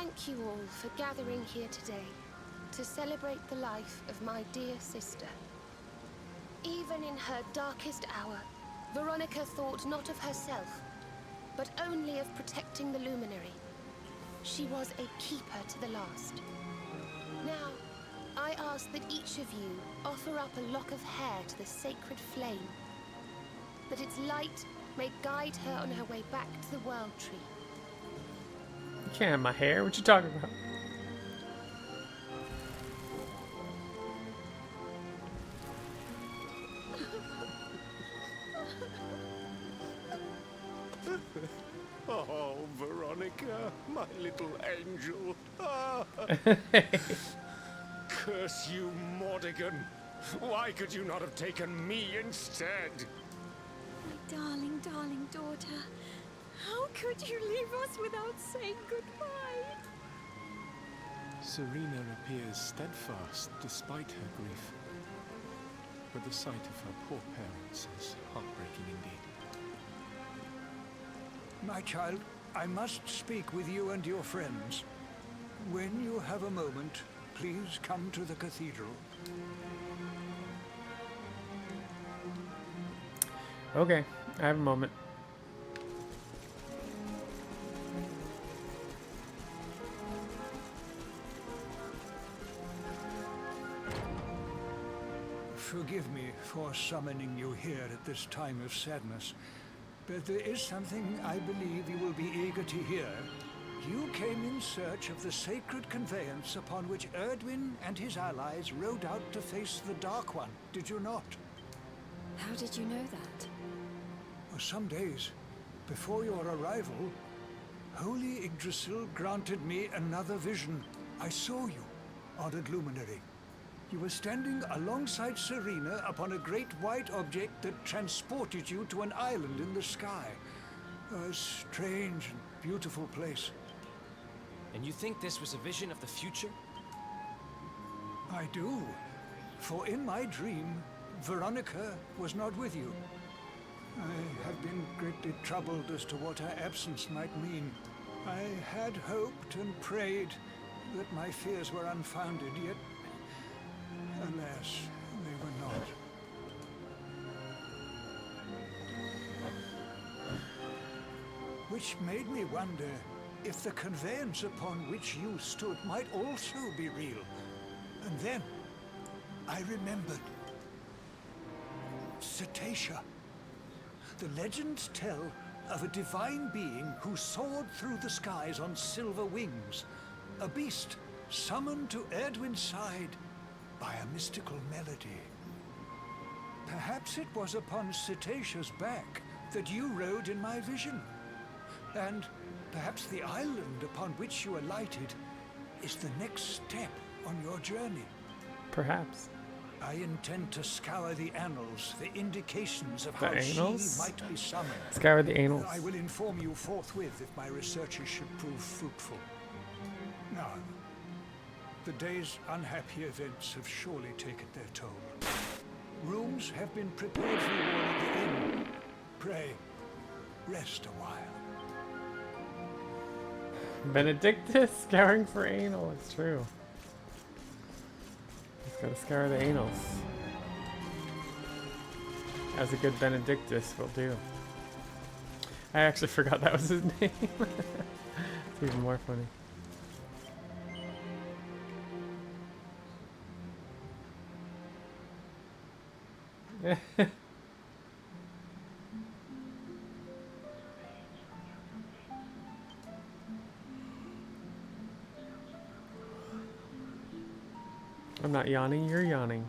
Thank you all for gathering here today to celebrate the life of my dear sister. Even in her darkest hour, Veronica thought not of herself, but only of protecting the Luminary. She was a keeper to the last. Now, I ask that each of you offer up a lock of hair to the sacred flame, that its light may guide her on her way back to the World Tree.
You can't have my hair. What you talking about?
Oh, Veronica, my little angel. Ah. Curse you, Mordigan. Why could you not have taken me instead?
My darling, darling daughter. How could you leave us without saying goodbye?
Serena appears steadfast despite her grief. But the sight of her poor parents is heartbreaking indeed.
My child, I must speak with you and your friends. When you have a moment, please come to the cathedral.
Okay, I have a moment.
Forgive me for summoning you here at this time of sadness, but there is something I believe you will be eager to hear. You came in search of the sacred conveyance upon which Erdwin and his allies rode out to face the Dark One, did you not?
How did you know that?
For some days before your arrival, Holy Yggdrasil granted me another vision. I saw you, honored luminary. You were standing alongside Serena upon a great white object that transported you to an island in the sky. A strange and beautiful place.
And you think this was a vision of the future?
I do. For in my dream, Veronica was not with you. I have been greatly troubled as to what her absence might mean. I had hoped and prayed that my fears were unfounded, yet alas, they were not. Which made me wonder if the conveyance upon which you stood might also be real. And then I remembered. Cetacea. The legends tell of a divine being who soared through the skies on silver wings. A beast summoned to Erdwin's side by a mystical melody. Perhaps it was upon Cetacea's back that you rode in my vision. And perhaps the island upon which you alighted is the next step on your journey.
Perhaps.
I intend to scour the annals for indications of
The
how
annals?
she might be summoned.
Scour the annals.
I will inform you forthwith if my researches should prove fruitful. Now, the day's unhappy events have surely taken their toll. Rooms have been prepared for you all at the inn. Pray, rest a while.
Benedictus scouring for anal. It's true. He's gotta scour the anals. As a good Benedictus will do. I actually forgot that was his name. It's even more funny. I'm not yawning, you're yawning.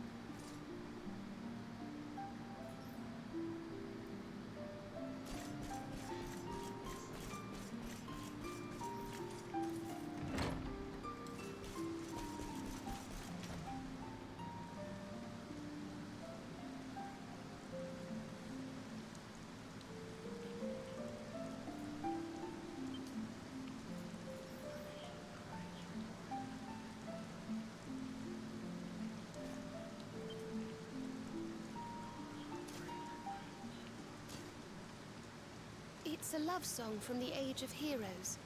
It's a love song from the Age of Heroes.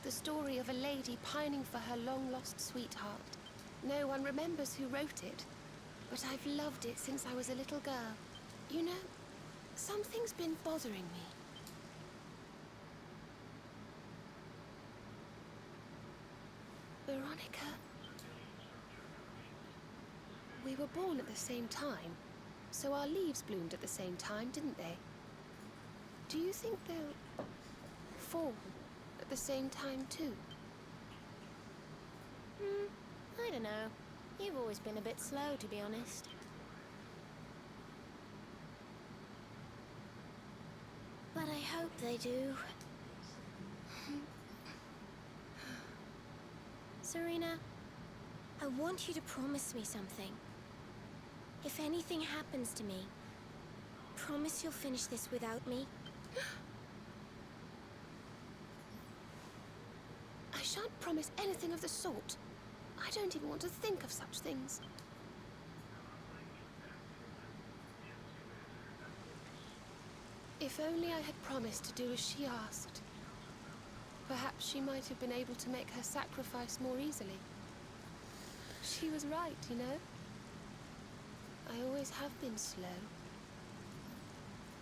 The story of a lady pining for her long-lost sweetheart. No one remembers who wrote it, but I've loved it since I was a little girl. You know, something's been bothering me. Veronica... We were born at the same time, so our leaves bloomed at the same time, didn't they? Do you think they'll fall at the same time too?
I don't know. You've always been a bit slow, to be honest. But I hope they do. Serena, I want you to promise me something. If anything happens to me, promise you'll finish this without me.
I shan't promise anything of the sort. I don't even want to think of such things. If only I had promised to do as she asked. Perhaps she might have been able to make her sacrifice more easily. She was right, you know. I always have been slow.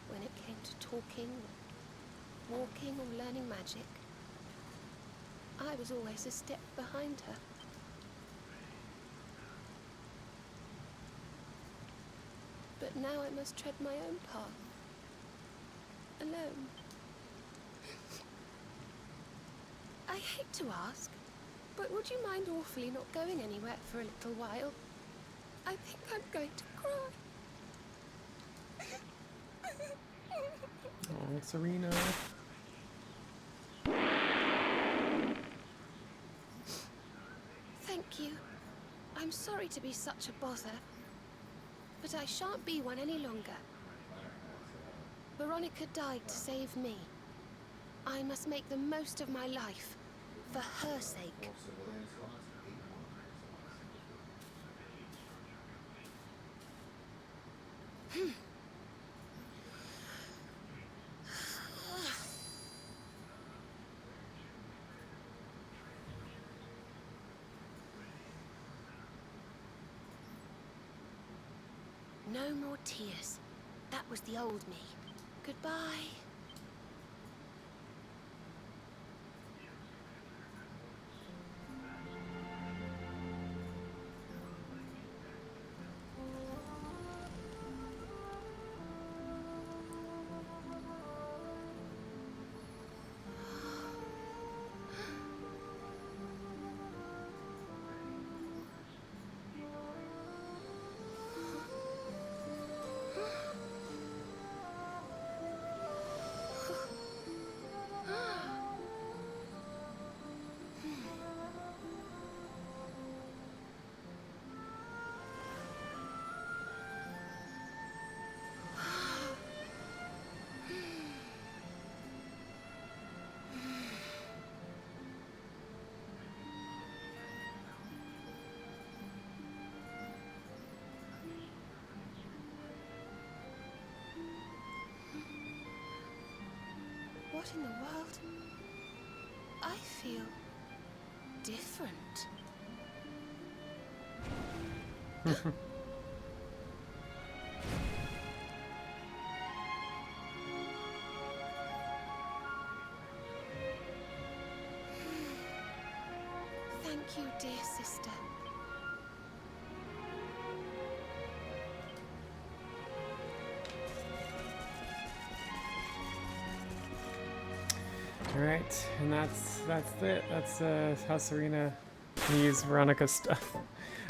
When it came to talking, walking, or learning magic, I was always a step behind her. But now I must tread my own path. Alone. I hate to ask, but would you mind awfully not going anywhere for a little while? I think I'm going to cry.
Oh, Serena.
Thank you. I'm sorry to be such a bother, but I shan't be one any longer. Veronica died to save me. I must make the most of my life, for her sake. No more tears. That was the old me. Goodbye. What in the world? I feel different. Thank you, dear sister.
Alright, and that's it. That's how Serena can use Veronica's stuff.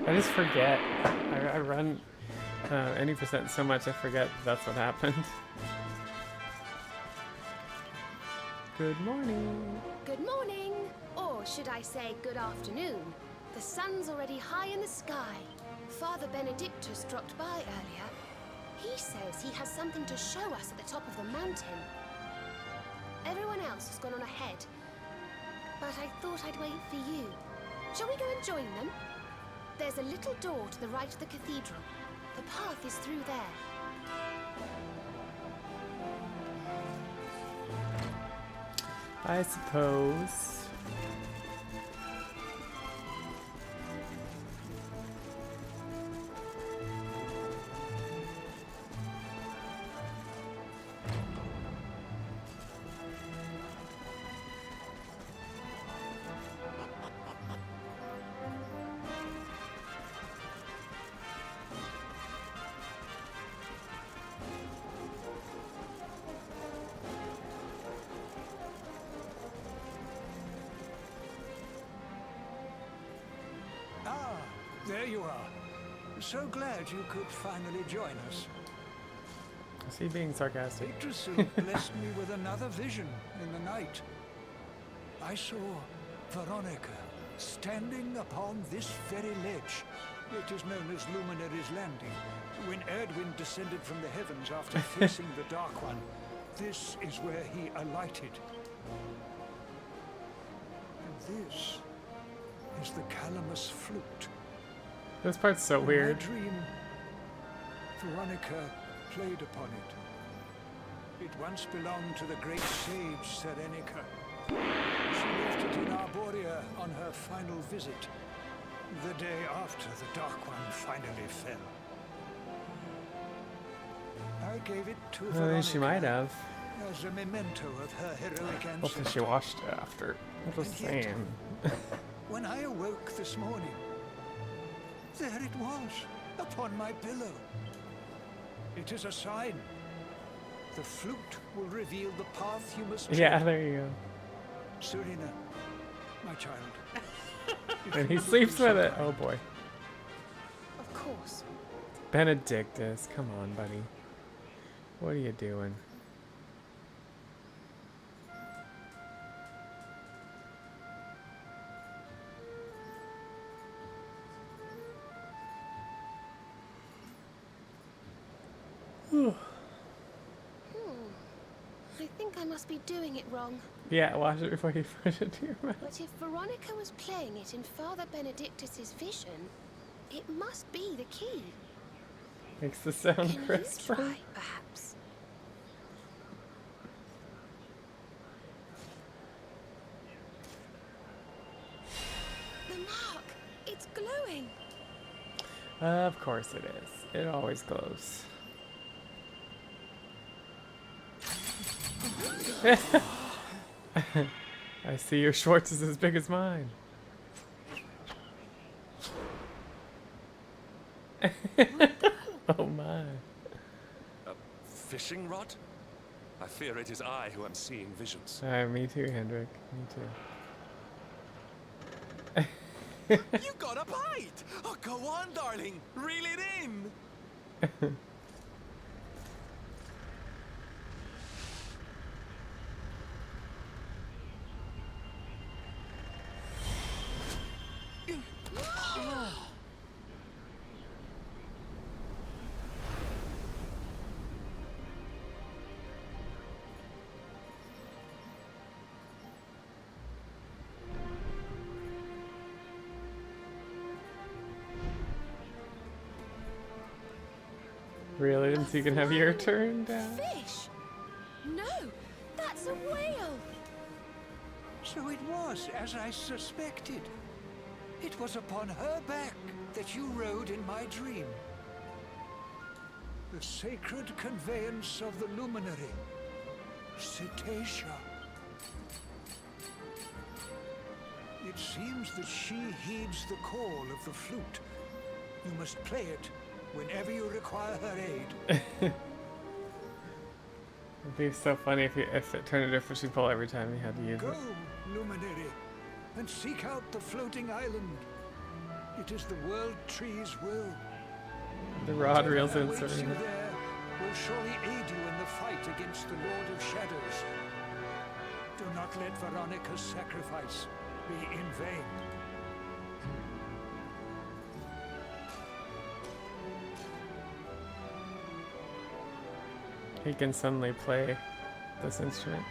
I just forget. I run any percent so much I forget that's what happened. Good morning.
Good morning, or should I say good afternoon. The sun's already high in the sky. Father Benedictus dropped by earlier. He says he has something to show us at the top of the mountain. Everyone else has gone on ahead, but I thought I'd wait for you. Shall we go and join them? There's a little door to the right of the cathedral. The path is through there.
I suppose.
there you are. So glad you could finally join us.
Is he being sarcastic?
Yggdrasil blessed me with another vision in the night. I saw Veronica standing upon this very ledge. It is known as Luminary's Landing. When Erdwin descended from the heavens after facing the Dark One, this is where he alighted. And this is the Calamus flute.
This part's so weird.
In my dream, Veronica played upon it. It once belonged to the great sage Serenica. She left it in Arborea on her final visit, the day after the Dark One finally fell. I gave it to Veronica
She might have.
as a memento of her heroic ancestry.
Hopefully she washed it after. I'm just
And yet,
saying.
when I awoke this morning, there it was, upon my pillow. It is a sign. The flute will reveal the path you must
Yeah,
tread.
there you go.
Serena, my child.
And he sleeps with it. Oh boy.
Of course.
Benedictus, come on, buddy. What are you doing?
I think I must be doing it wrong.
Yeah, wash it before you push it to your mouth.
But if Veronica was playing it in Father Benedictus's vision, it must be the key.
Makes the sound
Can you
crisper.
try, perhaps? The mark! It's glowing!
Of course it is. It always glows. I see your Schwartz is as big as mine. Oh my.
A fishing rod? I fear it is I who am seeing visions.
Me too, Hendrik. Me too.
You got a bite! Oh, go on, darling. Reel it in.
Really? So you can have your turn down?
Fish! No! That's a whale!
So it was as I suspected. It was upon her back that you rode in my dream. The sacred conveyance of the luminary, Cetacea. It seems that she heeds the call of the flute. You must play it whenever you require her aid.
It'd be so funny if it turned into a fishing pole every time you had to use
Go,
it.
luminary, and seek out the floating island. It is the world tree's will.
The rod reels
Whatever
in,
awaits you
Serena.
there will surely aid you in the fight against the Lord of Shadows. Do not let Veronica's sacrifice be in vain.
He can suddenly play this instrument.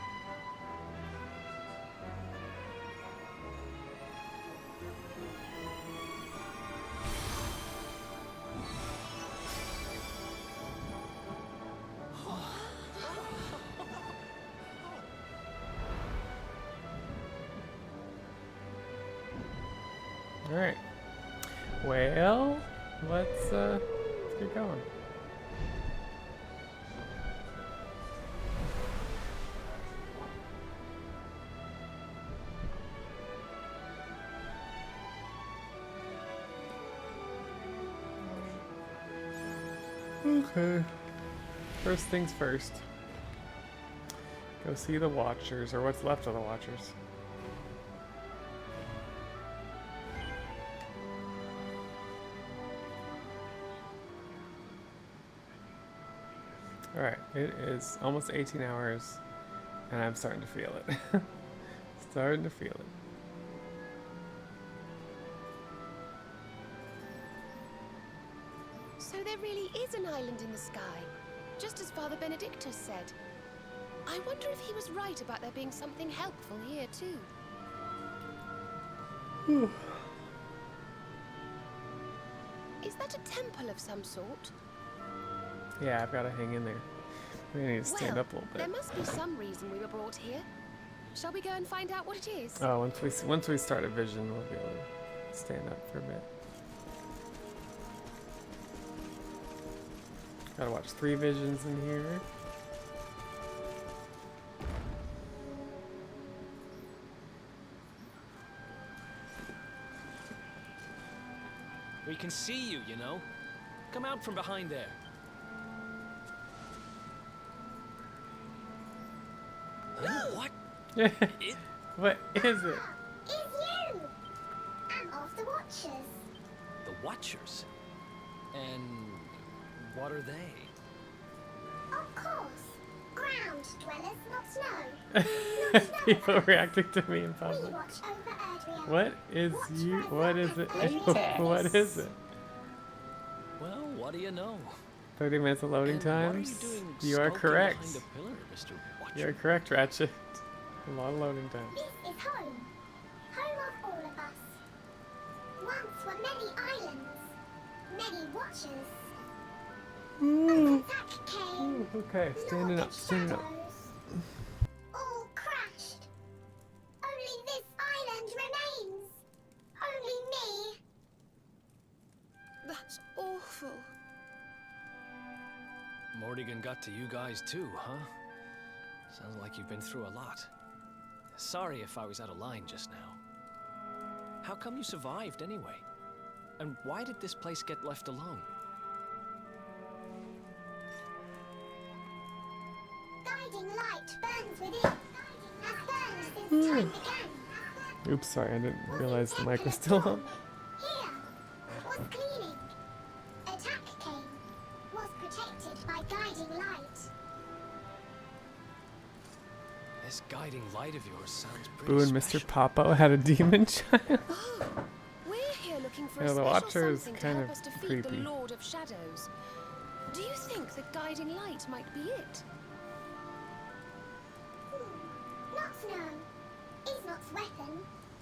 Alright. Well, let's get going. Okay. First things first. Go see the Watchers, or what's left of the Watchers. Alright, it is almost 18 hours, and I'm starting to feel it. Starting to feel it.
So there really is an island in the sky, just as Father Benedictus said. I wonder if he was right about there being something helpful here too. Is that a temple of some sort?
Yeah, I've got to hang in there. We need to stand up a little bit.
There must be some reason we were brought here. Shall we go and find out what it is?
Oh, once we start a vision, we'll be able to stand up for a bit. Gotta watch 3 visions in here.
We can see you, you know. Come out from behind there. What?
What is it?
It's you! I'm of the Watchers.
The Watchers? And what are they?
Of course. Ground dwellers, not snow.
People reacting to me in
We
public.
watch over Erdrea.
What is you? What is it? What is it?
Well, what do you know?
30 minutes of loading
And what are
times.
you doing
You are
skulking
correct.
behind a pillar, Mr. Watcher?
You are correct, Ratchet. A lot of loading time.
This is home. Home of all of us. Once were many islands. Many Watchers. An attack came.
Okay, standing up, standing up.
All crashed. Only this island remains. Only me.
That's awful.
Morrigan got to you guys too, huh? Sounds like you've been through a lot. Sorry if I was out of line just now. How come you survived anyway? And why did this place get left alone?
Guiding light burns within. Has burned since time began.
Oops, sorry, I didn't realize the mic was still on.
Here was cleaning. Attack came. Was protected by guiding light.
This guiding light of yours sounds pretty
Boo and
special.
Mr. Popo had a demon child.
We're here looking for
Yeah,
a
the
special
Watcher is
something to
kind
help
of
us defeat
creepy.
the Lord of Shadows. Do you think the guiding light might be it?
Not know. Is not weapon.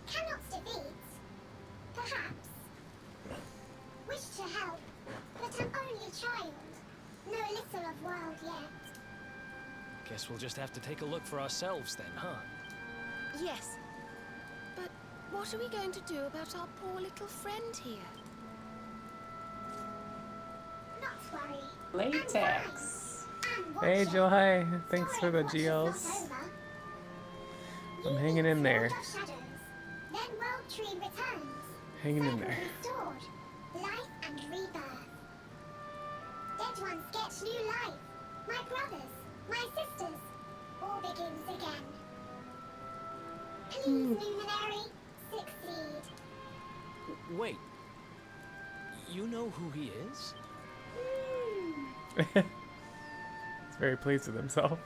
Cannot defeat. Perhaps. Wish to help. But an only child. No little of world yet.
Guess we'll just have to take a look for ourselves then, huh?
Yes. But what are we going to do about our poor little friend here?
Not worry.
Latex.
And
Hey,
watch
Jill,
it.
hi. Thanks for the
Story watch
GLs.
is not over.
I'm hanging in there.
Lord of Shadows. Then World Tree returns.
Hanging in there.
Restored. Life and rebirth. Dead ones get new life. My brothers, my sisters. All begins again. Please, Luminary, succeed.
Wait. You know who he is?
He's very pleased with himself.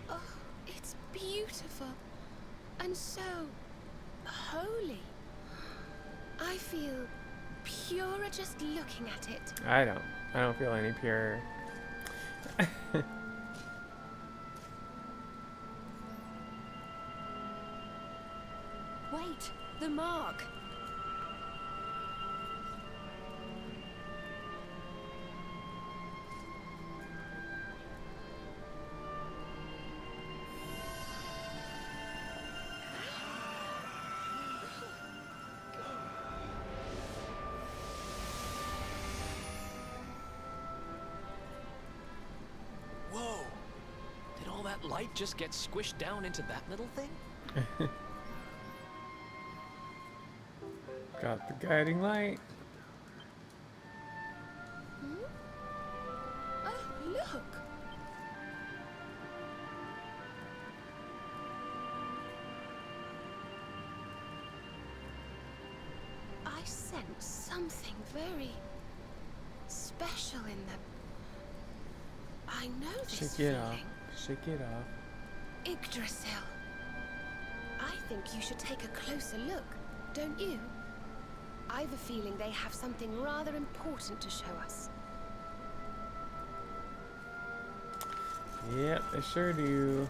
Oh, it's beautiful. And so holy. I feel purer just looking at it.
I don't feel any pure.
Wait, the mark.
Whoa! Did all that light just get squished down into that little thing?
Got the guiding light.
Oh, look. sense something very special in them. I know this
Shake it
feeling.
off. Shake it off.
Yggdrasil. I think you should take a closer look, don't you? I've a feeling they have something rather important to show us.
Yep, they sure do.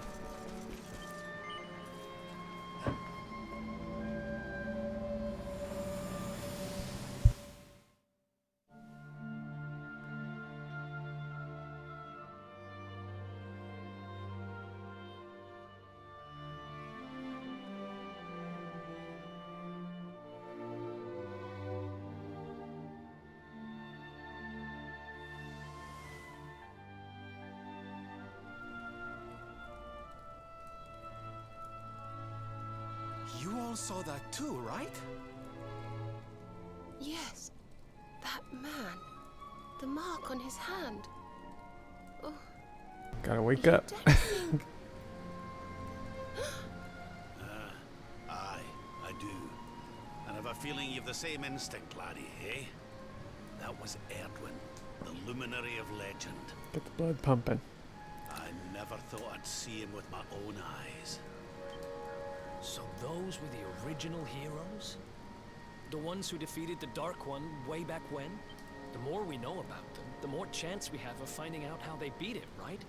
You all saw that too, right?
Yes, that man. The mark on his hand. Oh,
Gotta wake up.
Aye, I do. And I've a feeling you've the same instinct, laddie, eh? That was Erdwin, the luminary of legend.
Get the blood pumping.
I never thought I'd see him with my own eyes.
So those were the original heroes? The ones who defeated the Dark One way back when? The more we know about them, the more chance we have of finding out how they beat it, right?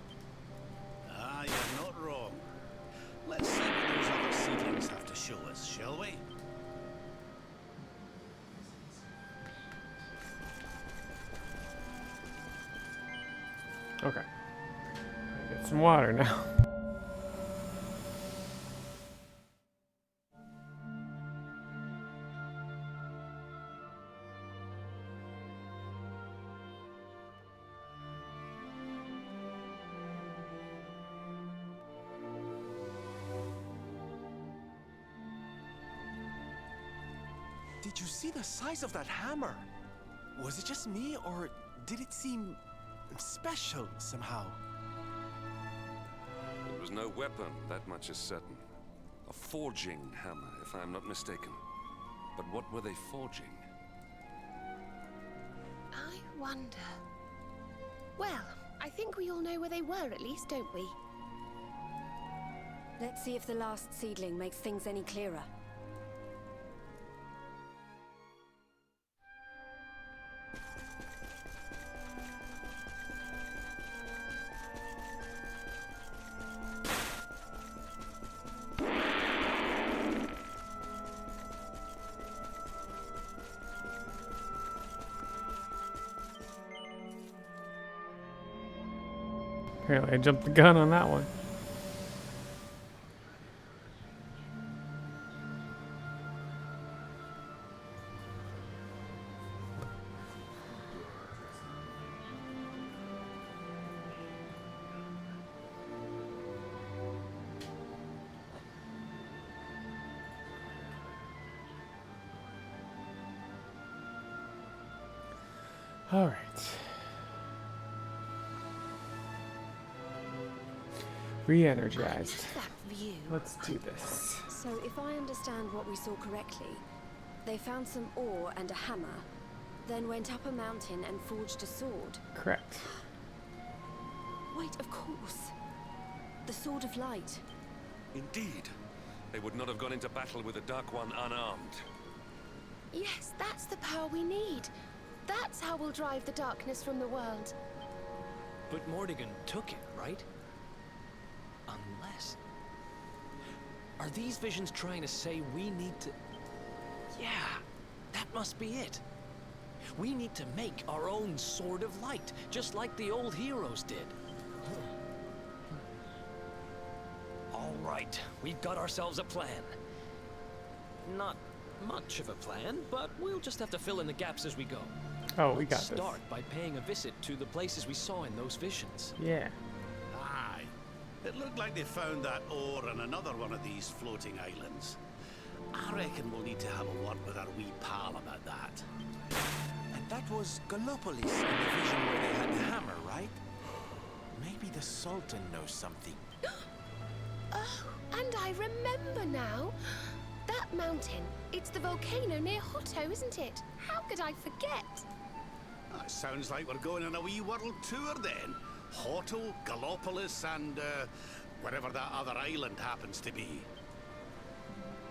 Ah, you're not wrong. Let's see what those other seedlings have to show us, shall we?
Okay. Get some water now.
Did you see the size of that hammer? Was it just me, or did it seem special somehow?
It was no weapon, that much is certain. A forging hammer, if I am not mistaken. But what were they forging?
I wonder. Well, I think we all know where they were at least, don't we?
Let's see if the last seedling makes things any clearer.
Apparently I jumped the gun on that one. All right. Re-energized. Let's do this.
So if I understand what we saw correctly, they found some ore and a hammer, then went up a mountain and forged a sword.
Correct.
Wait, of course. The Sword of Light.
Indeed. They would not have gone into battle with the Dark One unarmed.
Yes, that's the power we need. That's how we'll drive the darkness from the world.
But Mordegon took it, right? Unless... Are these visions trying to say we need to... Yeah, that must be it. We need to make our own Sword of Light, just like the old heroes did. All right, we've got ourselves a plan. Not much of a plan, but we'll just have to fill in the gaps as we go.
Oh, we got this.
Start by paying a visit to the places we saw in those visions.
Yeah.
Aye. It looked like they found that ore on another one of these floating islands. I reckon we'll need to have a word with our wee pal about that.
And that was Gallopolis in the vision where they had the hammer, right? Maybe the Sultan knows something.
Oh, and I remember now. That up mountain. It's the volcano near Hotto, isn't it? How could I forget?
That sounds like we're going on a wee world tour then. Hotto, Gallopolis, and whatever that other island happens to be.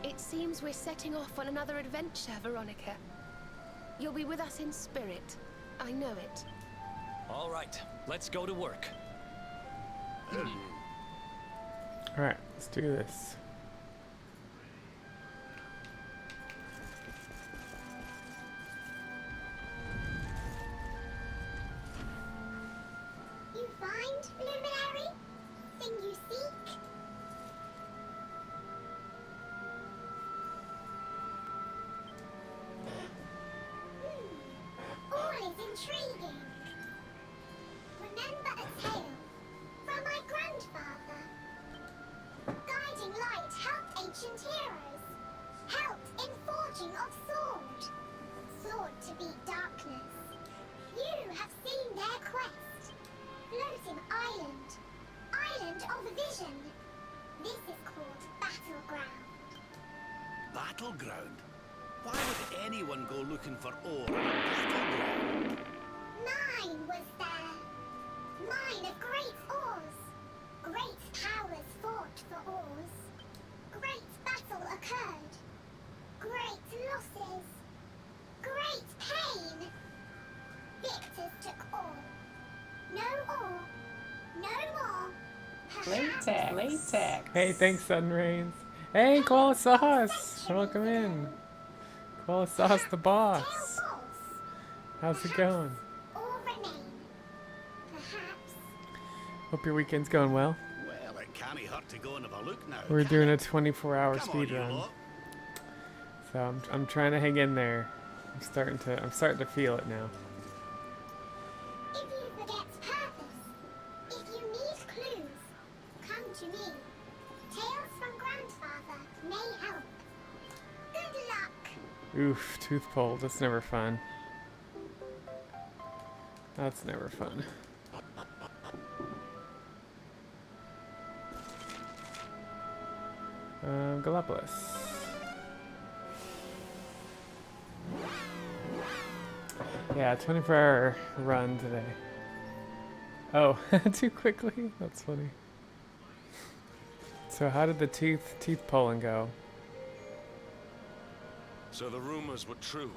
It seems we're setting off on another adventure, Veronica. You'll be with us in spirit. I know it.
All right, let's go to work.
Alright, let's do this.
You find, Luminary? Thing you seek? All is intriguing. Remember a tale from my grandfather. Guiding light helped ancient heroes. Helped in forging of sword. Sword to beat darkness. You have seen their quest. Floating island. Island of vision. This is called Battleground.
Battleground? Why would anyone go looking for ore on a battleground?
Mine was there. Mine of great ores. Great powers fought for ores. Great battle occurred. Great losses. Great pain. Victors took all. No ore. No more. Perhaps
Latex. Hey, thanks, Sunrays. Hey, Koala Sauce! Welcome in. Koala Sauce, the boss. How's it going?
or remain. Perhaps.
Hope your weekend's going well.
Well, it can't hurt to go and have a look now.
We're doing a 24-hour
Come on, you
speedrun.
lot.
So I'm trying to hang in there. I'm starting to feel it now.
If you forget purpose, if you need clues, come to me. Tales from Grandfather may help. Good luck.
Oof, tooth pulled. That's never fun. That's never fun. Gallopolis. Yeah, 24-hour run today. Oh, too quickly? That's funny. So how did the teeth pulling go?
So the rumors were true.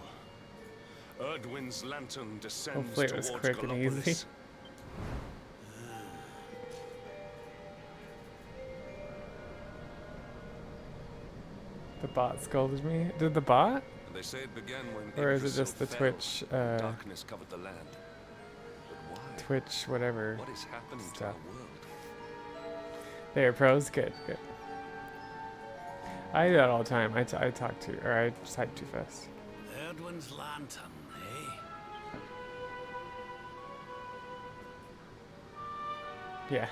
Erdwin's lantern descends
Hopefully it was
towards
quick and easy.
Gallopolis.
The bot scolded me. Did the bot?
They say it began when
Or is it
Yggdrasil
just the
fell,
Twitch,
darkness covered the land. But why?
Twitch, whatever
What is happening to
stuff.
our world?
There, pros, good. I do that all the time. I talk too, or I just type too fast.
Erdwin's lantern, eh?
Yeah.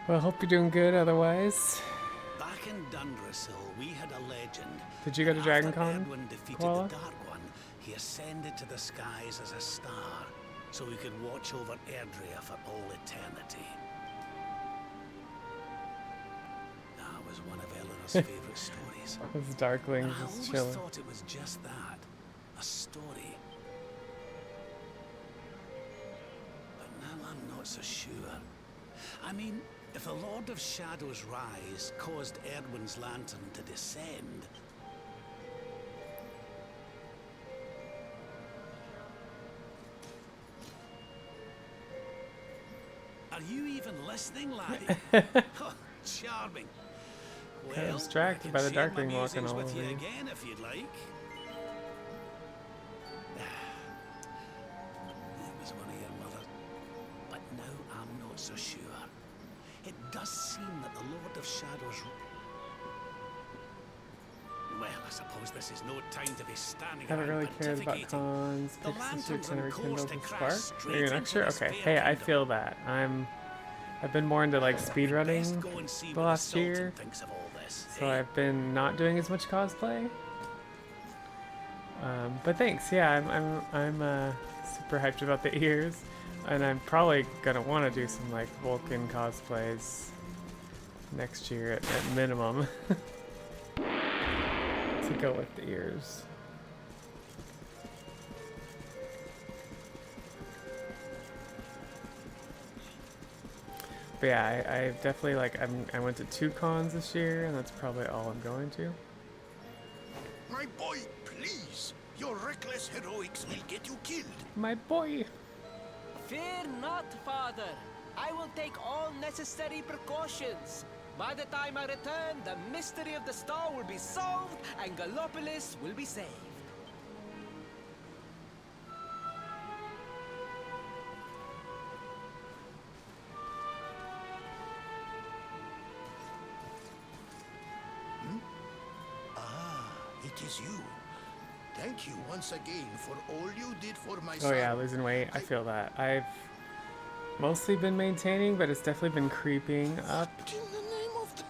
Well, hope you're doing good otherwise.
Back in Dundrasil, we had a legend.
Did you go to
After
Dragon Con,
Erdwin defeated
Koala?
the Dark One, he ascended to the skies as a star, so he could watch over Erdrea for all eternity. That was one of Eleanor's favorite stories.
This Darkling
And I
just
always
chilling.
thought it was just that, a story. But now I'm not so sure. I mean, if the Lord of Shadows' rise caused Erdwin's lantern to descend, are you even listening, laddie? Oh, charming.
Kinda
Well,
distracted
I
by
can
the
share my
Darkling walking
musings
all
with
over
you
you.
again if you'd like. It was one of your mother, but now I'm not so sure. It does seem that the Lord of Shadows. Well, I suppose this is no time to be standing
Haven't
around
really cared about
pontificating.
cons.
The
Pixel
lantern's
suits and
on
rekindle
course
the
to crash
spark.
straight
Are you an
into
extra?
the
Okay.
Sphere
Hey, I
Kingdom.
feel that. I've been more into like speedrunning
Go and see
the
what
last
Sultan
year,
thinks of all this.
so I've been not doing as much cosplay. But thanks. Yeah, I'm super hyped about the ears, and I'm probably gonna want to do some like Vulcan cosplays next year at minimum to go with the ears. But yeah, I definitely like I went to 2 cons this year, and that's probably all I'm going to.
My boy, please! Your reckless heroics will get you killed.
My boy!
Fear not, father. I will take all necessary precautions. By the time I return, the mystery of the star will be solved and Gallopolis will be saved.
It is you. Thank you once again for all you did for my
Oh
son.
yeah, losing weight. I feel that. I've mostly been maintaining, but it's definitely been creeping up.
In the name of the...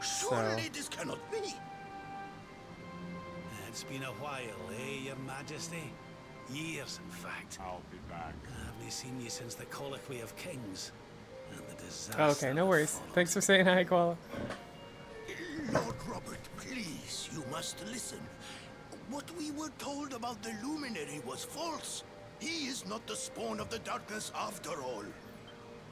Surely this cannot be.
It's been a while, eh, Your Majesty? Years, in fact.
I'll be back.
I haven't seen you since the Colloquy of Kings. And the disaster.
Oh, okay, no worries. Thanks for saying hi, Koala.
Lord Robert, please, you must listen. What we were told about the Luminary was false. He is not the spawn of the darkness after all.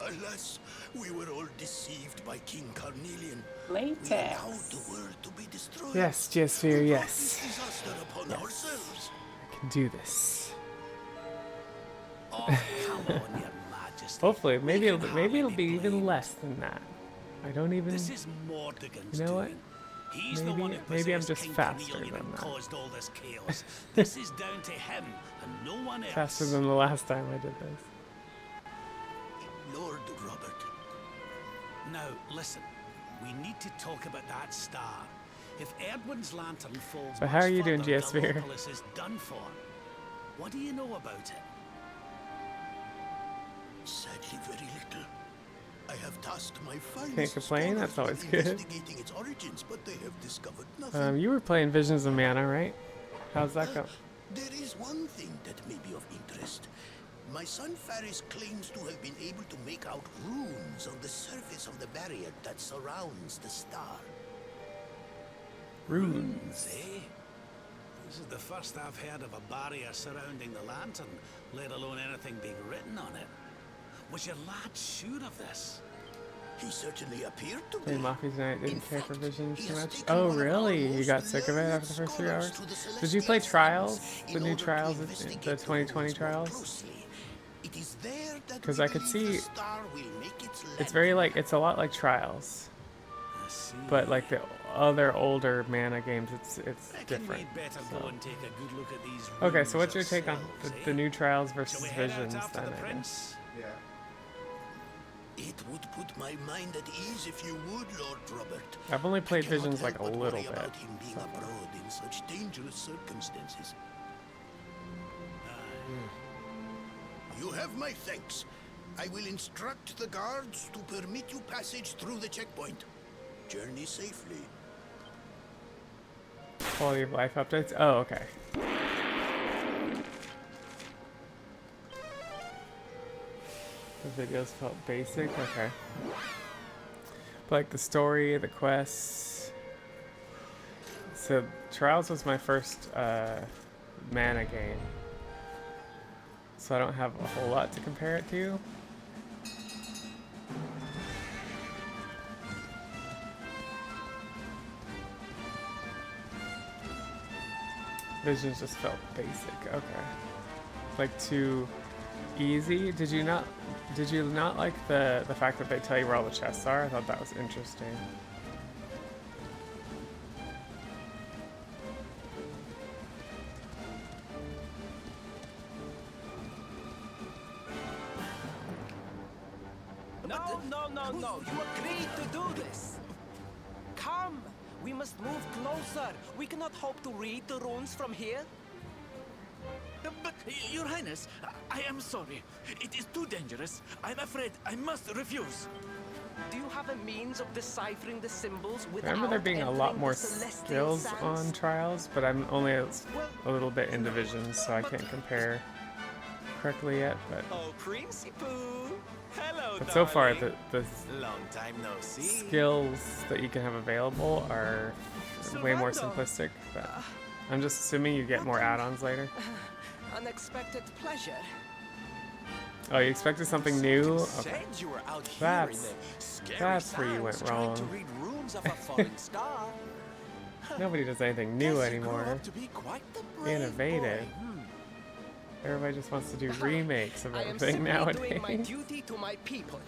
Alas, we were all deceived by King Carnelian.
Latex.
We allowed the world to be destroyed.
Yes, Geosphere, yes.
This disaster upon ourselves.
I can do this.
Oh, come on, Your Majesty.
Hopefully, maybe it'll be even less than that. I don't even.
This is Mordegan's
You know what?
doing. He's the one who
Maybe I'm
possessed
just
King
faster
Carnelian
than
and
that.
caused all this chaos. This is down to him and no one else.
Faster than the last time I did this.
Lord Robert.
Now, listen. We need to talk about that star. If Edwin's lantern falls
So how are you doing,
further,
Geosphere?
Gallopolis is done for. What do you know about it?
Sadly, very little. I have tasked my finest
Can't complain, that's
scholars
always
with
good.
investigating its origins, but they have discovered nothing.
You were playing Visions of Mana, right? How's that go?
There is one thing that may be of interest. My son Faris claims to have been able to make out runes on the surface of the barrier that surrounds the star.
Runes.
Eh? This is the first I've heard of a barrier surrounding the lantern, let alone anything being written on it. Was your lad sure of this?
He certainly appeared to be.
Playing Mafia tonight, didn't care for Visions too much. Oh, really? You got sick of it after the first 3 hours? Did you play Trials? The new Trials, the 2020 Trials? Because I could see it's very like, it's a lot like Trials. But like the other older Mana games, it's different. So. Okay, so what's your take on the new Trials versus Visions then, I guess?
Yeah. It would put my mind at ease if you would, Lord Robert.
I've only played
I cannot
Visions like a
help but
little
worry
bit.
about him being abroad in such dangerous circumstances. You have my thanks. I will instruct the guards to permit you passage through the checkpoint. Journey safely.
Quality of life updates? Oh, okay. The videos felt basic? Okay. But like the story, the quests. So Trials was my first Mana game. So I don't have a whole lot to compare it to. Visions just felt basic. Okay. Like too easy. Did you not like the fact that they tell you where all the chests are? I thought that was interesting.
No. You agreed to do this. Come. We must move closer. We cannot hope to read the runes from here.
But, Your Highness, I am sorry. It is too dangerous. I'm afraid I must refuse.
Do you have a means of deciphering the symbols without
Remember there being a lot
entering
more
the celestial
skills
sands?
on Trials, but I'm only a little bit in Visions, so I can't compare. correctly yet, but
Oh, Principal. Hello,
so far
darling.
the
Long time no see.
skills that you can have available are way more
Servando.
simplistic. But I'm just assuming you get more add-ons later.
Unexpected pleasure.
Oh, you expected something new? Okay.
Said you were out here in the scary
That's where you went
sands trying to
wrong.
read runes of a falling star.
Nobody does anything new
Guess you grew
anymore.
up to be quite the brave
Innovative.
boy.
Everybody just wants to do remakes of
I am
everything
simply
nowadays.
doing my duty to my people.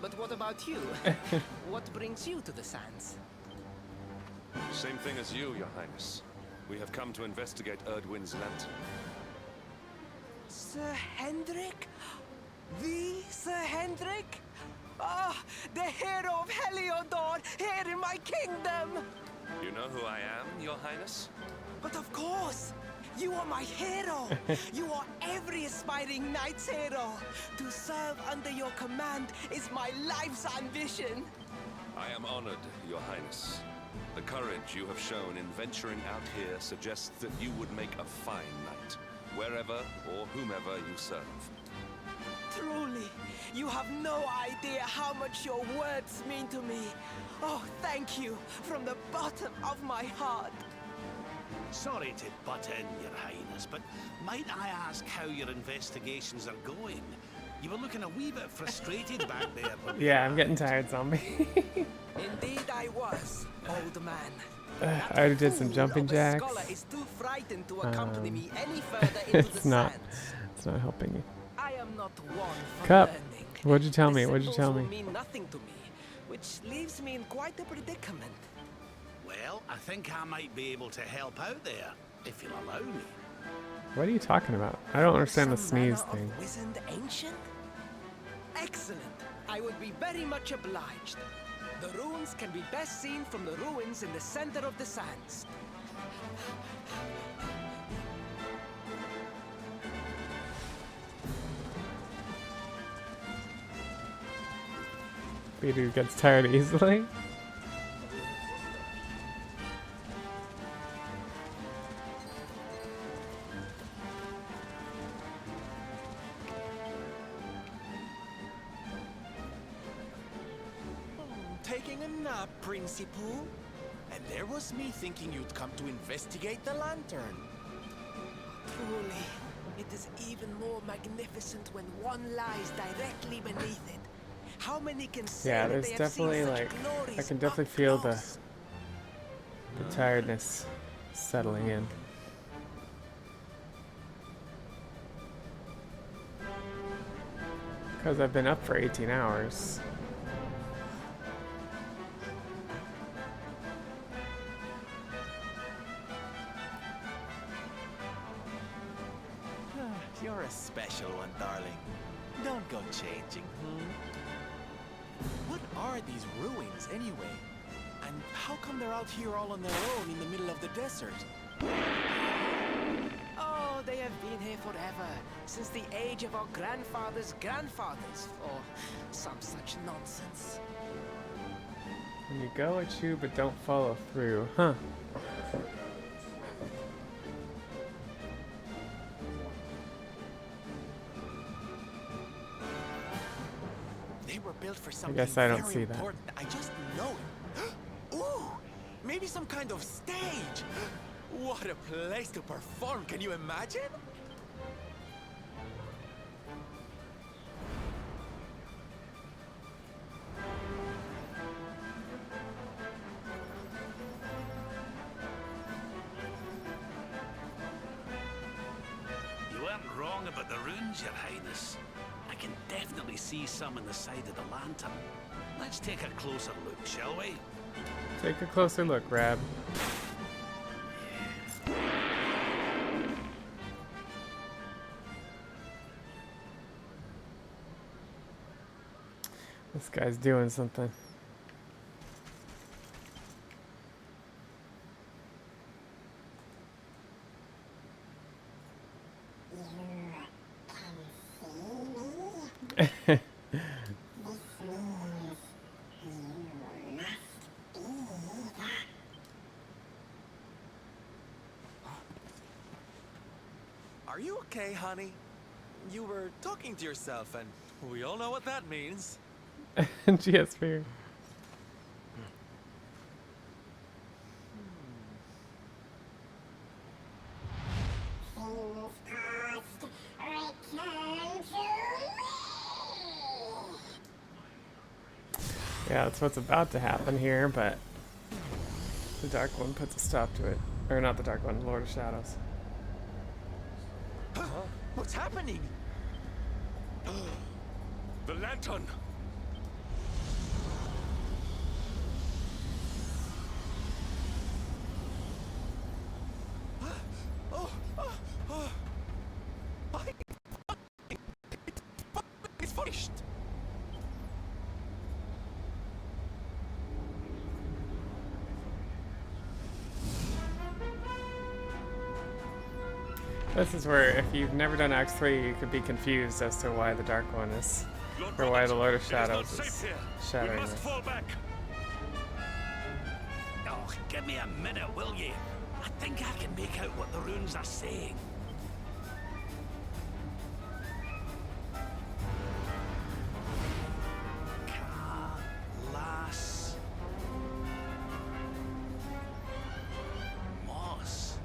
But what about you? What brings you to the sands?
Same thing as you, Your Highness. We have come to investigate Erdwin's lantern.
Sir Hendrik? The Sir Hendrik? Ah, the hero of Heliodor, here in my kingdom!
You know who I am, Your Highness?
But of course! You are my hero! You are every aspiring knight's hero! To serve under your command is my life's ambition!
I am honored, Your Highness. The courage you have shown in venturing out here suggests that you would make a fine knight, wherever or whomever you serve.
Truly, you have no idea how much your words mean to me. Oh, thank you from the bottom of my heart.
Sorry to butt in, Your Highness, but might I ask how your investigations are going? You were looking a wee bit frustrated back there.
Yeah, I'm getting tired, zombie.
Indeed I was, old man.
I already did some jumping jacks.
Scholar is too frightened to accompany me any further into
It's
the
not.
sands.
It's not helping you.
I am not one for
Cup.
learning.
What'd you tell
The
me? What'd you
symbols
tell
will
me?
mean nothing to me, which leaves me in quite a predicament.
Well, I think I might be able to help out there, if you'll allow me.
What are you talking about? I don't understand the
Some manner
sneeze
of
thing.
wizened ancient? Excellent. I would be very much obliged. The runes can be best seen from the ruins in the center of the sands.
Peter gets tired easily.
Taking a nap, Principal. And there was me thinking you'd come to investigate the lantern.
Truly, it is even more magnificent when one lies directly beneath it. How many can say
Yeah,
that
there's
they have seen
definitely
such
like
glories
I can definitely
up
feel
close?
the tiredness settling in. Because I've been up for 18 hours.
You're a special one, darling. Don't go changing, What are these ruins, anyway? And how come they're out here all on their own in the middle of the desert?
Oh, they have been here forever, since the age of our grandfathers' grandfathers, or some such nonsense.
When you go at you but don't follow through, huh?
They were built for
I
something
guess I don't
very
see that.
important. I just know it. Ooh, maybe some kind of stage. What a place to perform, can you imagine?
You weren't wrong about the runes, Your Highness. I can definitely see some on the side of the lantern. Let's take a closer look, shall we?
Take a closer look, Rab. This guy's doing something.
Are you okay, honey? You were talking to yourself, and we all know what that means.
Geosphere. Yeah, that's what's about to happen here, but the Dark One puts a stop to it. Or not the Dark One, Lord of Shadows.
What's happening?
The lantern!
It's finished.
This is where, if you've never done Act 3, you could be confused as to why the Dark One is, or why the Lord of Shadows is shattering this.
Oh, give me a minute, will ye? I think I can make out what the runes are saying. Las Moss.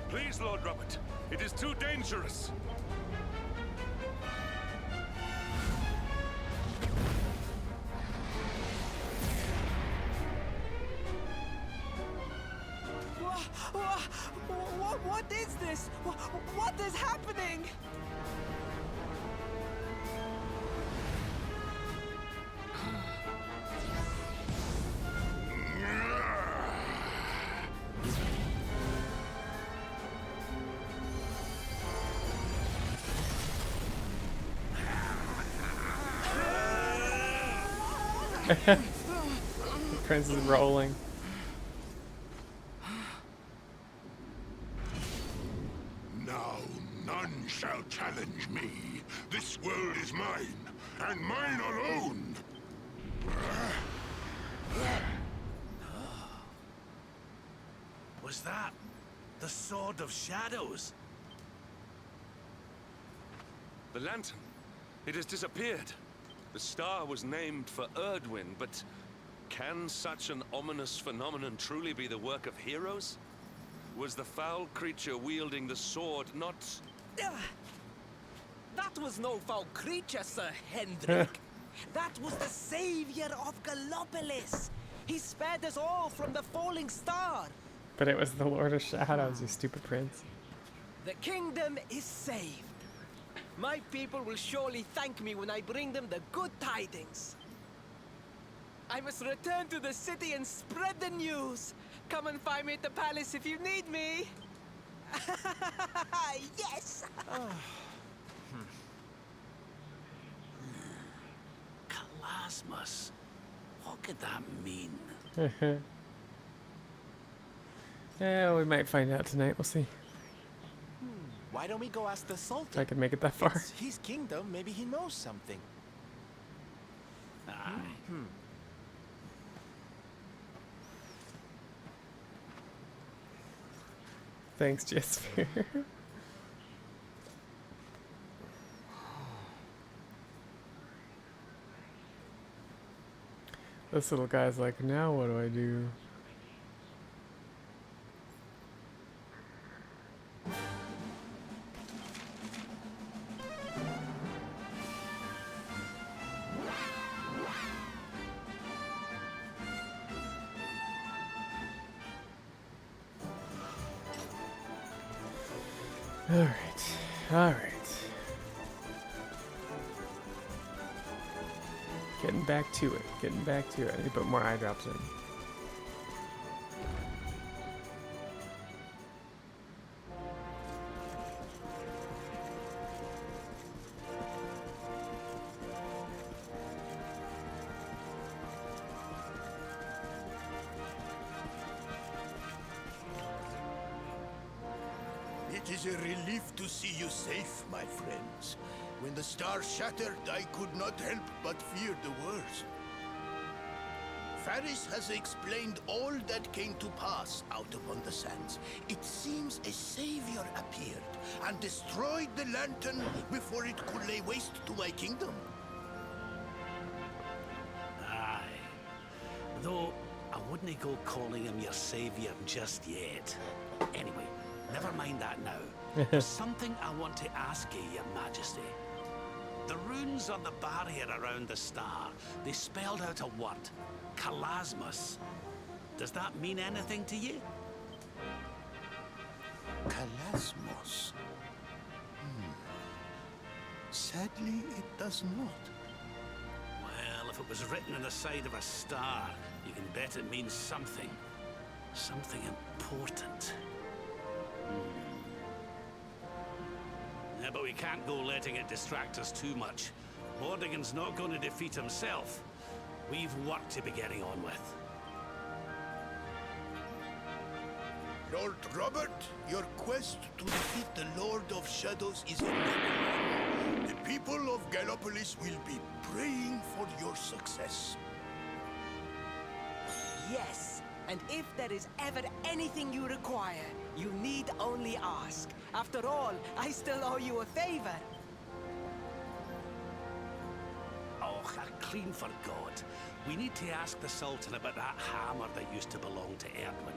Please, Lord Robert, it is too dangerous.
What is this? What is happening?
Prince is rolling.
Now none shall challenge me. This world is mine, and mine alone.
Was that the Sword of Shadows?
The lantern. It has disappeared. The star was named for Erdwin, but can such an ominous phenomenon truly be the work of heroes? Was the foul creature wielding the sword not...
That was no foul creature, Sir Hendrik. That was the savior of Gallopolis. He spared us all from the falling star.
But it was the Lord of Shadows, you stupid prince.
The kingdom is saved. My people will surely thank me when I bring them the good tidings. I must return to the city and spread the news. Come and find me at the palace if you need me. Yes!
Kalasmus. What could that mean?
Yeah, we might find out tonight, we'll see.
Why don't we go ask the Sultan?
If I can make it that far.
It's his kingdom, maybe he knows something.
Thanks, Geosphere. This little guy's like, now what do I do? Alright. Getting back to it. I need to put more eye drops in.
It is a relief to see you safe, my friends. When the star shattered, I could not help but fear the worst. Faris has explained all that came to pass out upon the sands. It seems a savior appeared and destroyed the lantern before it could lay waste to my kingdom.
Aye. Though, I wouldn't go calling him your savior just yet. Anyway, never mind that now. There's something I want to ask you, Your Majesty. The runes on the barrier around the star, they spelled out a word. Kalasmus. Does that mean anything to you?
Kalasmos. Sadly, it does not.
Well, if it was written on the side of a star, you can bet it means something. Something important. Yeah, but we can't go letting it distract us too much. Mordigan's not going to defeat himself. We've work to be getting on with.
Lord Robert, your quest to defeat the Lord of Shadows is a noble one. The people of Gallopolis will be praying for your success.
Yes, and if there is ever anything you require, you need only ask. After all, I still owe you a favor.
Oh, I clean forgot. We need to ask the Sultan about that hammer that used to belong to Erdwin.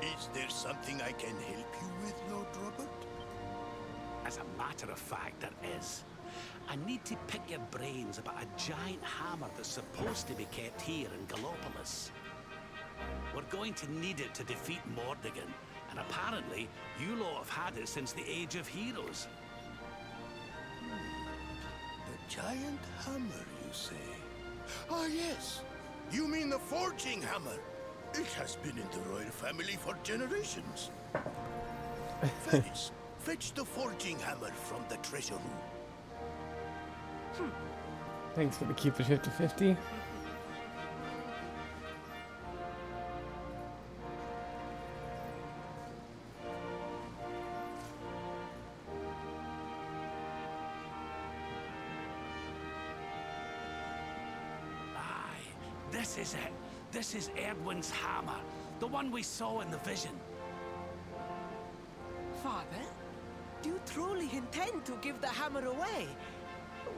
Is there something I can help you with, Lord Robert?
As a matter of fact, there is. I need to pick your brains about a giant hammer that's supposed to be kept here in Gallopolis. We're going to need it to defeat Mordigan, and apparently, you lot have had it since the Age of Heroes.
The giant hammer, you say? Ah, yes. You mean the forging hammer? It has been in the royal family for generations. Faris, fetch the forging hammer from the treasure room.
Thanks for the keep it 50-50.
This is it. This is Erdwin's hammer. The one we saw in the vision.
Father, do you truly intend to give the hammer away?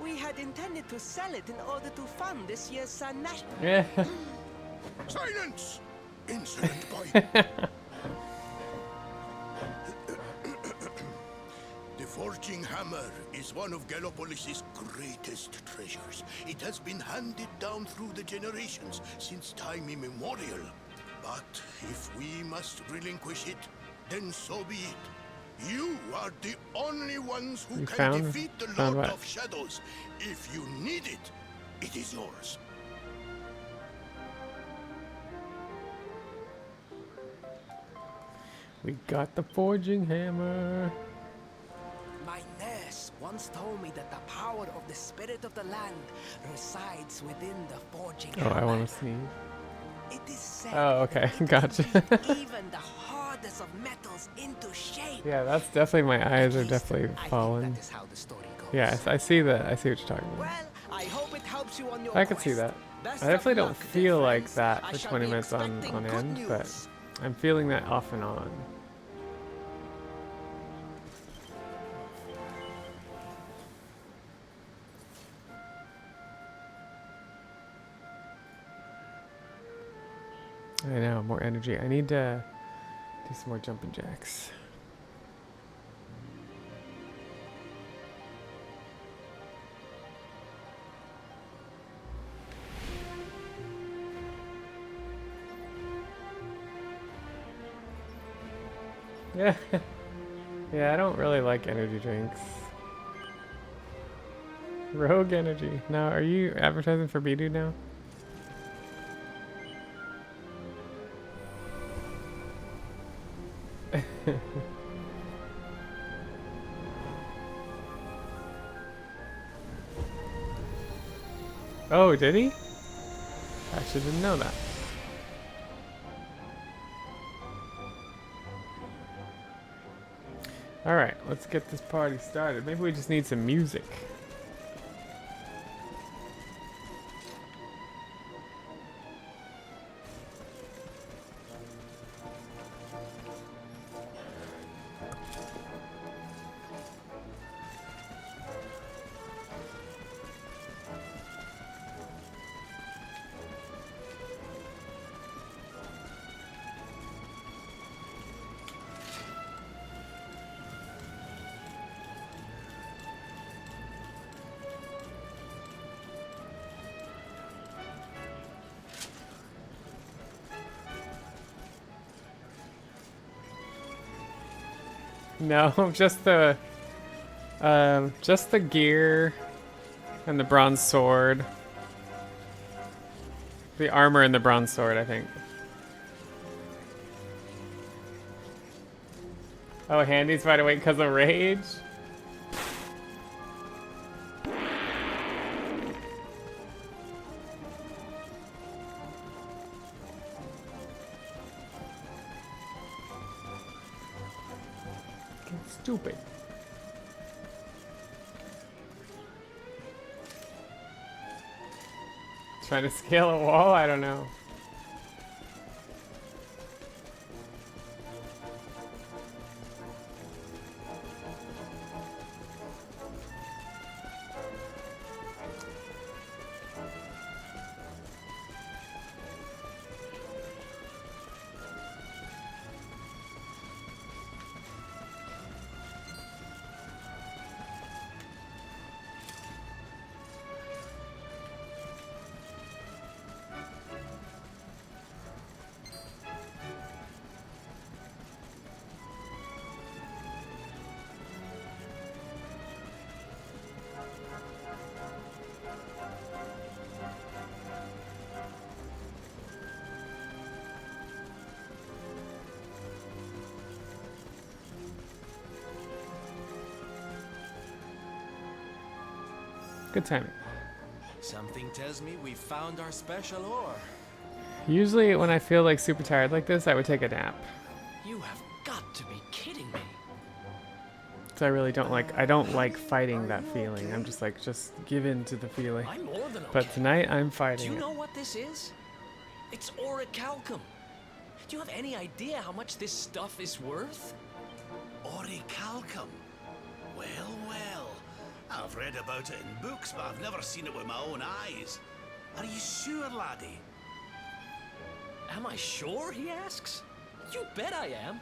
We had intended to sell it in order to fund this year's Sun National.
Yeah.
Silence! Insolent boy! The forging hammer is one of Gallopolis' greatest treasures. It has been handed down through the generations since time immemorial. But if we must relinquish it, then so be it. You are the only ones who can defeat the Lord of Shadows. If you need it, it is yours.
We got the forging hammer.
My nurse once told me that the power of the spirit of the land resides within the forging hammer.
Oh, I want to see.
It is said
Oh, okay, gotcha.
even the hardest of metals into shape.
Yeah, that's definitely, my eyes are definitely falling.
That is how the story goes.
Yeah, I see that. I see what you're talking about.
Well, I hope it helps you on your
I could see that.
Best
I definitely
of
don't
luck,
feel
dear
like
friends.
that
I
for
shall
20
be
minutes on
expecting good
end,
news.
but I'm feeling that off and on. I know, more energy. I need to do some more jumping jacks. Yeah. Yeah, I don't really like energy drinks. Rogue energy. Now, are you advertising for Bidoo now? Oh, did he? Actually didn't know that. Alright, let's get this party started. Maybe we just need some music. No, just the gear and the bronze sword. The armor and the bronze sword, I think. Oh, Handy's wide awake because of rage? Stupid. Trying to scale a wall? I don't know. Good timing.
Something tells me we found our special ore.
Usually when I feel like super tired like this, I would take a nap.
You have got to be kidding me.
So I really don't like fighting that feeling. I'm just like, just give in to the feeling.
I'm more than okay.
But tonight I'm
Do
fighting
you
it.
know what this is? It's orichalcum. Do you have any idea how much this stuff is worth?
Orichalcum? Well, well. I've read about it in books, but I've never seen it with my own eyes. Are you sure, laddie?
Am I sure, he asks? You bet I am.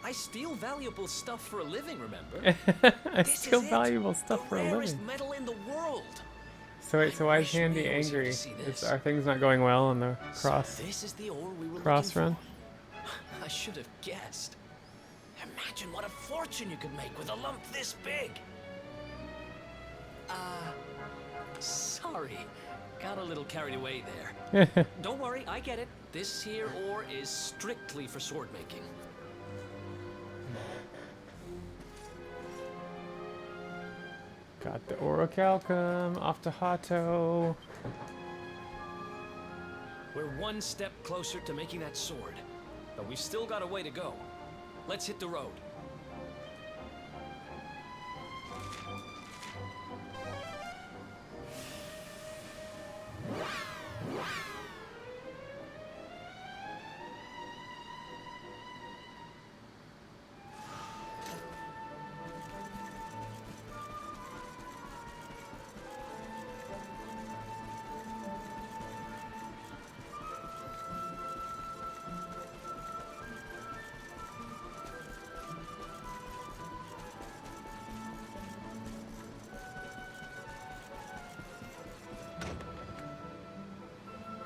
I steal valuable stuff for a living, remember?
I steal valuable stuff for a
Rarest
living.
metal in the world.
So wait, so why is Handy angry? Are things not going well on the cross
This is the ore we were
cross
looking
run?
for. I should have guessed. Imagine what a fortune you could make with a lump this big. Sorry. Got a little carried away there. Don't worry, I get it. This here ore is strictly for sword making.
Got the orichalcum off to Hato.
We're one step closer to making that sword, but we've still got a way to go. Let's hit the road.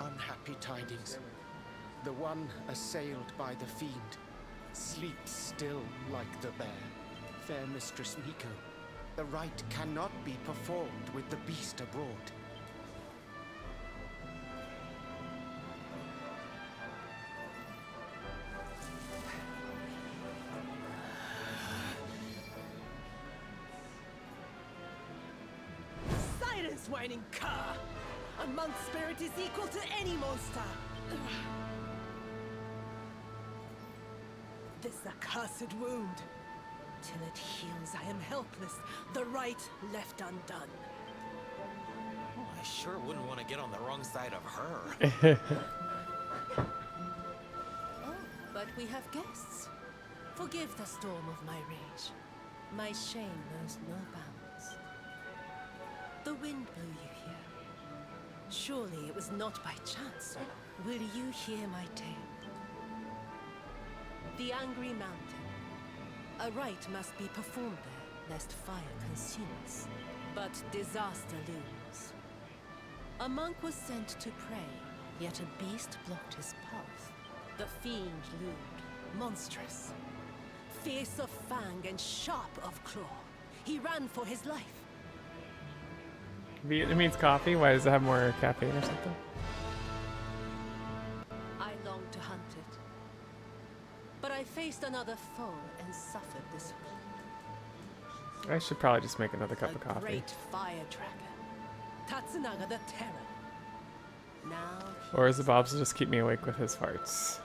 Unhappy tidings. The one assailed by the fiend sleeps still like the bear. Fair Mistress Miko, the rite cannot be performed with the beast abroad.
Silence, whining cur! A monk spirit is equal to any monster! This accursed wound. Till it heals, I am helpless. The rite left undone.
Oh, I sure wouldn't want to get on the wrong side of her.
Oh, but we have guests. Forgive the storm of my rage. My shame knows no bounds. The wind blew you here. Surely it was not by chance. Will you hear my tale? The Angry Mountain. A rite must be performed there, lest fire consume us. But disaster looms. A monk was sent to pray, yet a beast blocked his path. The fiend loomed, monstrous. fierce of fang and sharp of claw. He ran for his life.
Vietnamese coffee? Why does it have more caffeine or something?
I longed to hunt it. But I faced another foe and suffered this way.
I should probably just make another cup of coffee.
Great fire dragon. Tatsunaga the Terror. Now
Or is the Bobs just keep me awake with his farts?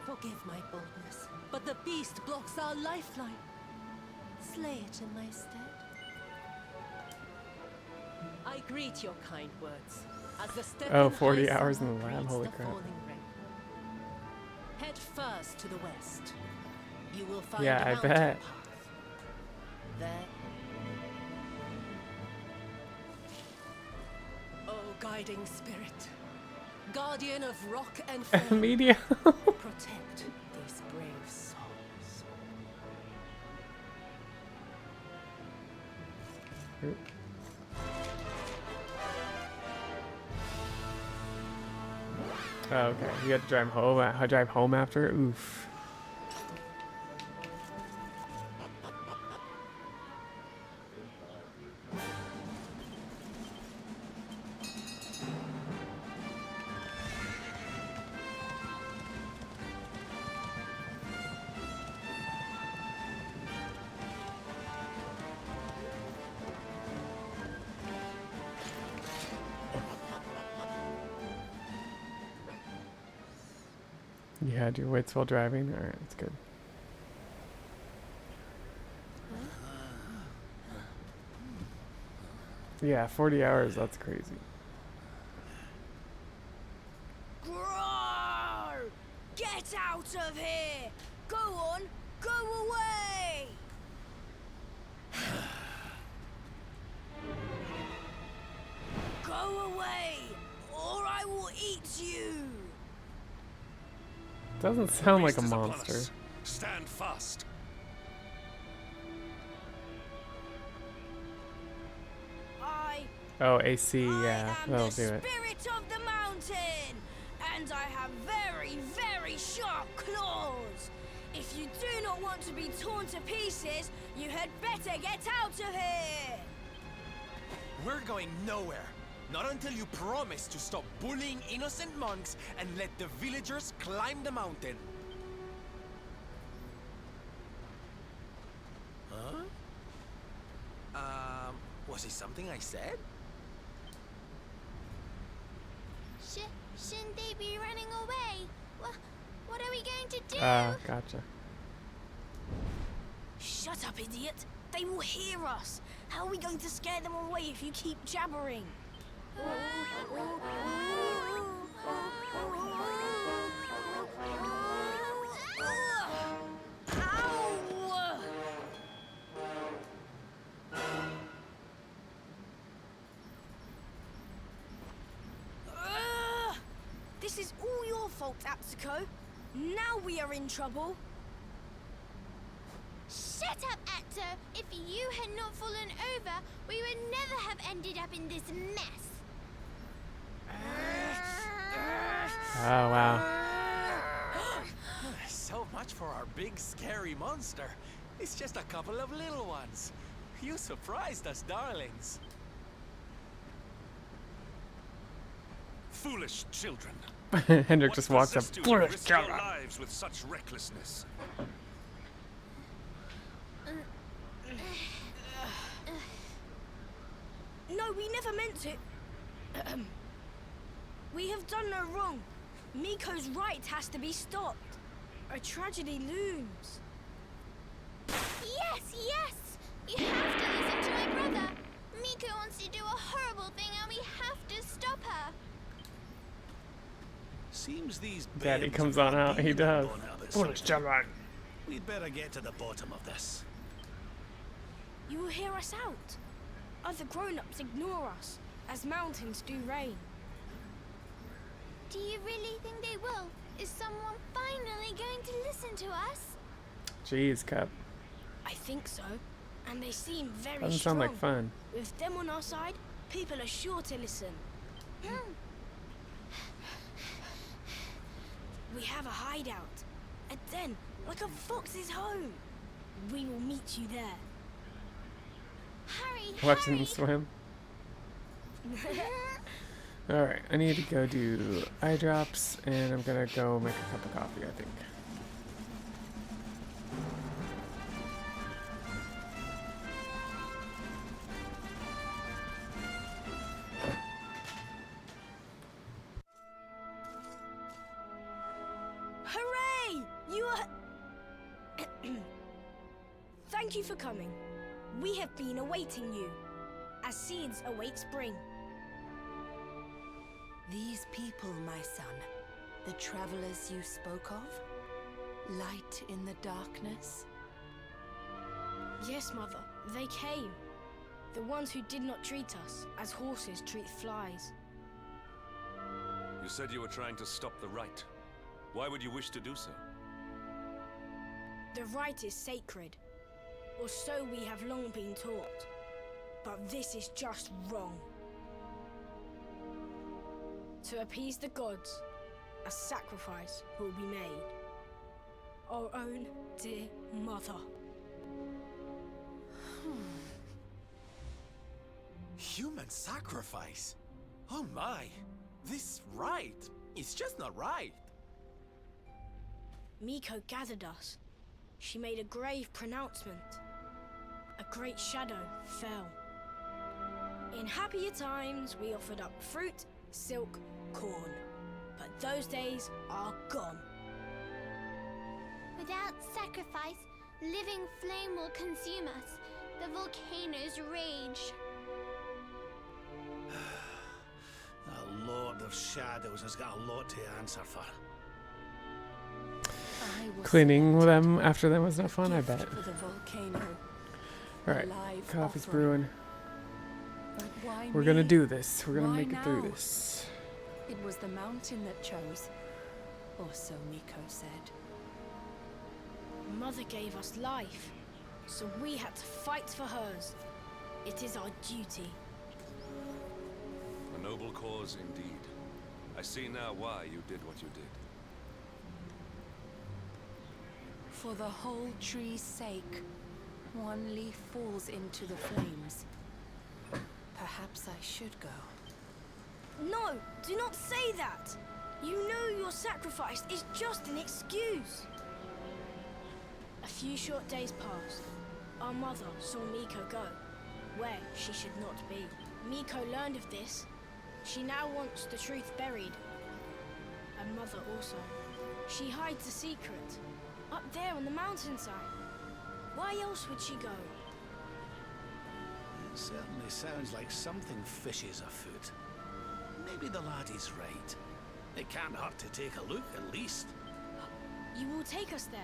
forgive my boldness, but the beast blocks our lifeline. Slay it in my stead. I greet your kind words as the step
Oh,
in
40
high
hours
summer
in the lab,
greets
holy
the
crap.
falling rain. Head first to the west. You will find
Yeah,
a
I
mountain
bet.
path. There. Oh, guiding spirit, guardian of rock and fire,
Media.
protect these brave souls.
Oh, okay. You had to drive home. Drive home after. Oof. You had your wits while driving? Alright, that's good. Yeah, 40 hours, that's crazy.
Roar! Get out of here! Go on, go away! Go away, or I will eat you!
Doesn't sound like a
Beast is upon
monster.
us. Stand fast.
Oh, AC, yeah, that'll
the
do it.
spirit of the mountain, and I have very, very sharp claws. If you do not want to be torn to pieces, you had better get out of here.
We're going nowhere. Not until you promise to stop bullying innocent monks and let the villagers climb the mountain. Huh? Was it something I said?
Shouldn't they be running away? What are we going to do?
Gotcha.
Shut up, idiot. They will hear us. How are we going to scare them away if you keep jabbering? This is all your fault, Atsuko. Now we are in trouble.
Shut up, Atto! If you had not fallen over, we would never have ended up in this mess.
Oh, wow.
So much for our big scary monster. It's just a couple of little ones. You surprised us, darlings.
Foolish children.
Hendrik just walks up.
Possessed you to risk your lives with such recklessness.
No, we never meant it. We have done no wrong. Miko's right has to be stopped. A tragedy looms.
Yes, yes! You have to listen to my brother. Miko wants to do a horrible thing and we have to stop her.
Seems these
Daddy
babes
comes
are
on out, he
beating
does.
up on others
Foolish
sometimes.
children.
We'd better get to the bottom of this.
You will hear us out. Other grown-ups ignore us, as mountains do rain.
Do you really think they will? Is someone finally going to listen to us?
Jeez, Cup.
I think so. And they seem very
Doesn't
strong.
sound like fun.
With them on our side, people are sure to listen. We have a hideout. A den like a fox's home. We will meet you there.
Hurry,
Watching them swim. Alright, I need to go do eye drops, and I'm gonna go make a cup of coffee, I think.
Hooray! You are... Thank you for coming. We have been awaiting you, as seeds await spring.
These people, my son, the travelers you spoke of? Light in the darkness?
Yes, Mother, they came. The ones who did not treat us as horses treat flies.
You said you were trying to stop the rite. Why would you wish to do so?
The rite is sacred, or so we have long been taught. But this is just wrong. To appease the gods, a sacrifice will be made. Our own dear mother.
Human sacrifice? Oh my! This rite is just not right.
Miko gathered us. She made a grave pronouncement. A great shadow fell. In happier times, we offered up fruit, silk, corn. But those days are gone.
Without sacrifice, living flame will consume us. The volcanoes rage.
The Lord of Shadows has got a lot to answer for.
Cleaning them after them was no fun, I bet.
For the volcano.
Alright,
Live
coffee's
offering.
brewing.
But why
We're gonna
me?
do this. We're gonna
Why
make it through
now?
this.
It was the mountain that chose. Or so Miko said.
Mother gave us life, so we had to fight for hers. It is our duty.
A noble cause indeed. I see now why you did what you did.
For the whole tree's sake, one leaf falls into the flames. Perhaps I should go.
No, do not say that. You know your sacrifice is just an excuse. A few short days passed. Our mother saw Miko go, where she should not be. Miko learned of this. She now wants the truth buried. And Mother also. She hides a secret, up there on the mountainside. Why else would she go?
It certainly sounds like something fishy is afoot. Maybe the laddie's right. It can't hurt to take a look, at least.
You will take us there.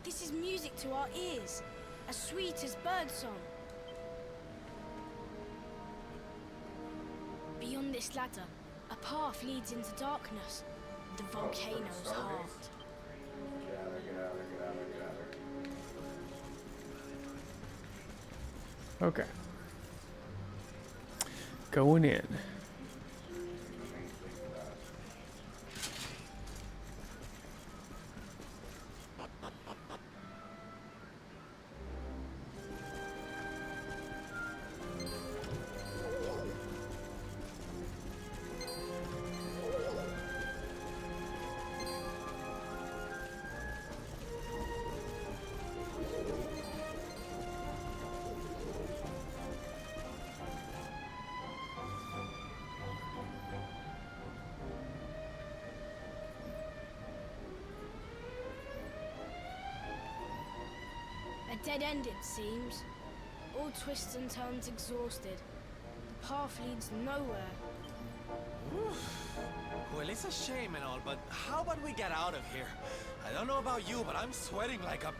This is music to our ears, as sweet as birdsong. Beyond this ladder, a path leads into darkness, the volcano's heart.
Okay. Going in.
A dead end, it seems. All twists and turns exhausted. The path leads nowhere.
Well, it's a shame and all, but how about we get out of here? I don't know about you, but I'm sweating like a...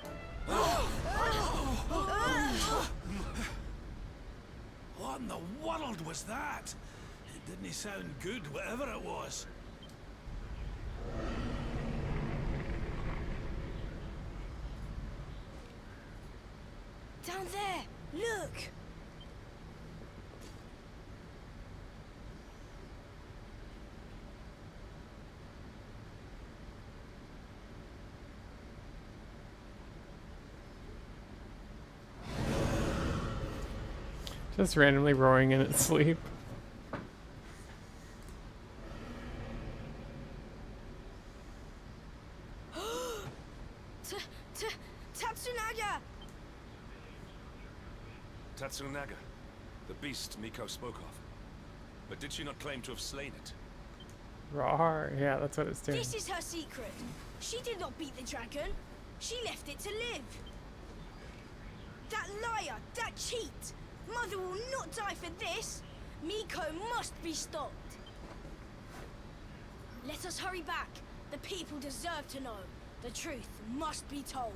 What in the world was that? It didn't sound good, whatever it was.
Down there! Look!
Just randomly roaring in its sleep.
Tatsunaga!
Tatsunaga, the beast Miko spoke of. But did she not claim to have slain it?
Rawr. Yeah, that's what it's doing.
This is her secret. She did not beat the dragon. She left it to live. That liar, that cheat. Mother will not die for this. Miko must be stopped. Let us hurry back. The people deserve to know. The truth must be told.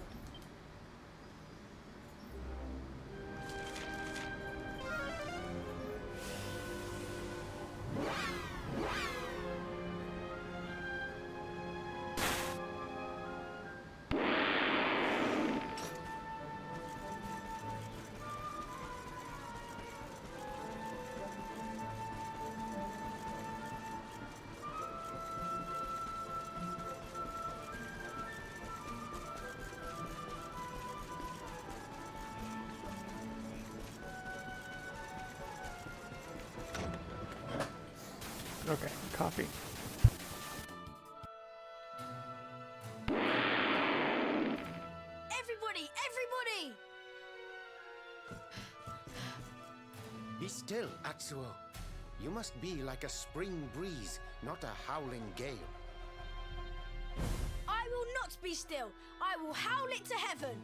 Okay, coffee.
Everybody, everybody!
Be still, Atsuo. You must be like a spring breeze, not a howling gale.
I will not be still. I will howl it to heaven.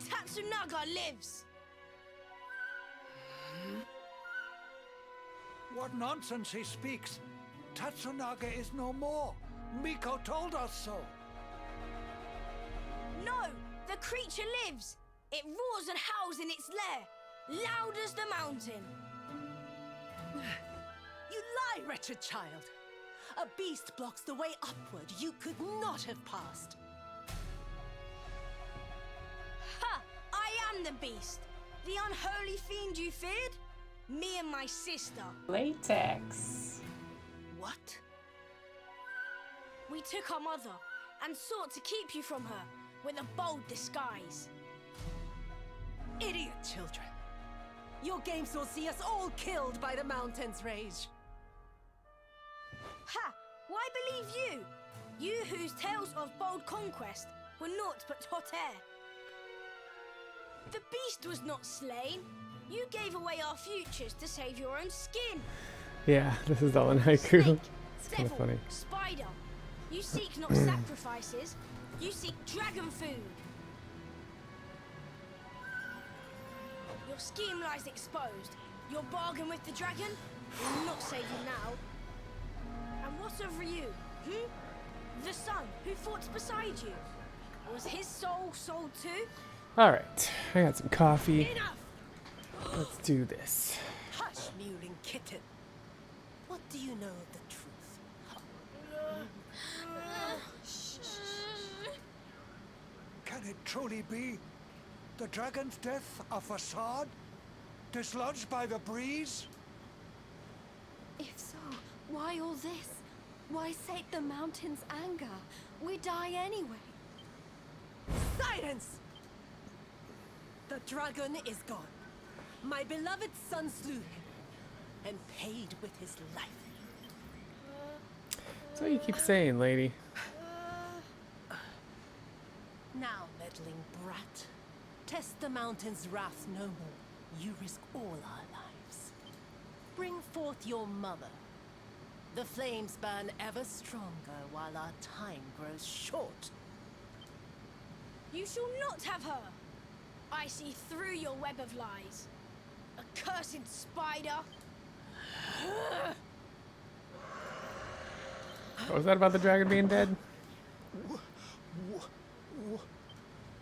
Tatsunaga lives.
What nonsense he speaks! Tatsunaga is no more! Miko told us so!
No! The creature lives! It roars and howls in its lair, loud as the mountain.
You lie, wretched child. A beast blocks the way upward you could not have passed.
Ha! I am the beast. The unholy fiend you feared? Me and my sister.
Latex.
What? We took our mother and sought to keep you from her with a bold disguise.
Idiot children. Your games will see us all killed by the mountain's rage.
Ha! Why believe you? You whose tales of bold conquest were naught but hot air. The beast was not slain. You gave away our futures to save your own skin.
Yeah, this is all in haiku.
Snake,
It's kind of
devil,
funny.
spider. You seek not sacrifices. You seek dragon food. Your scheme lies exposed. Your bargain with the dragon will not save you now. And what of Ryu? The son who fought beside you. Was his soul sold too?
Alright, I got some coffee.
Enough!
Let's do this.
Hush, mewling kitten. What do you know of the truth?
Can it truly be? The dragon's death a facade? Dislodged by the breeze?
If so, why all this? Why sate the mountain's anger? We die anyway.
Silence! The dragon is gone. My beloved son slew him and paid with his life.
That's what you keep saying, lady.
Now, meddling brat, test the mountain's wrath no more. You risk all our lives. Bring forth your mother. The flames burn ever stronger while our time grows short.
You shall not have her. I see through your web of lies. Accursed spider.
What was that about the dragon being dead?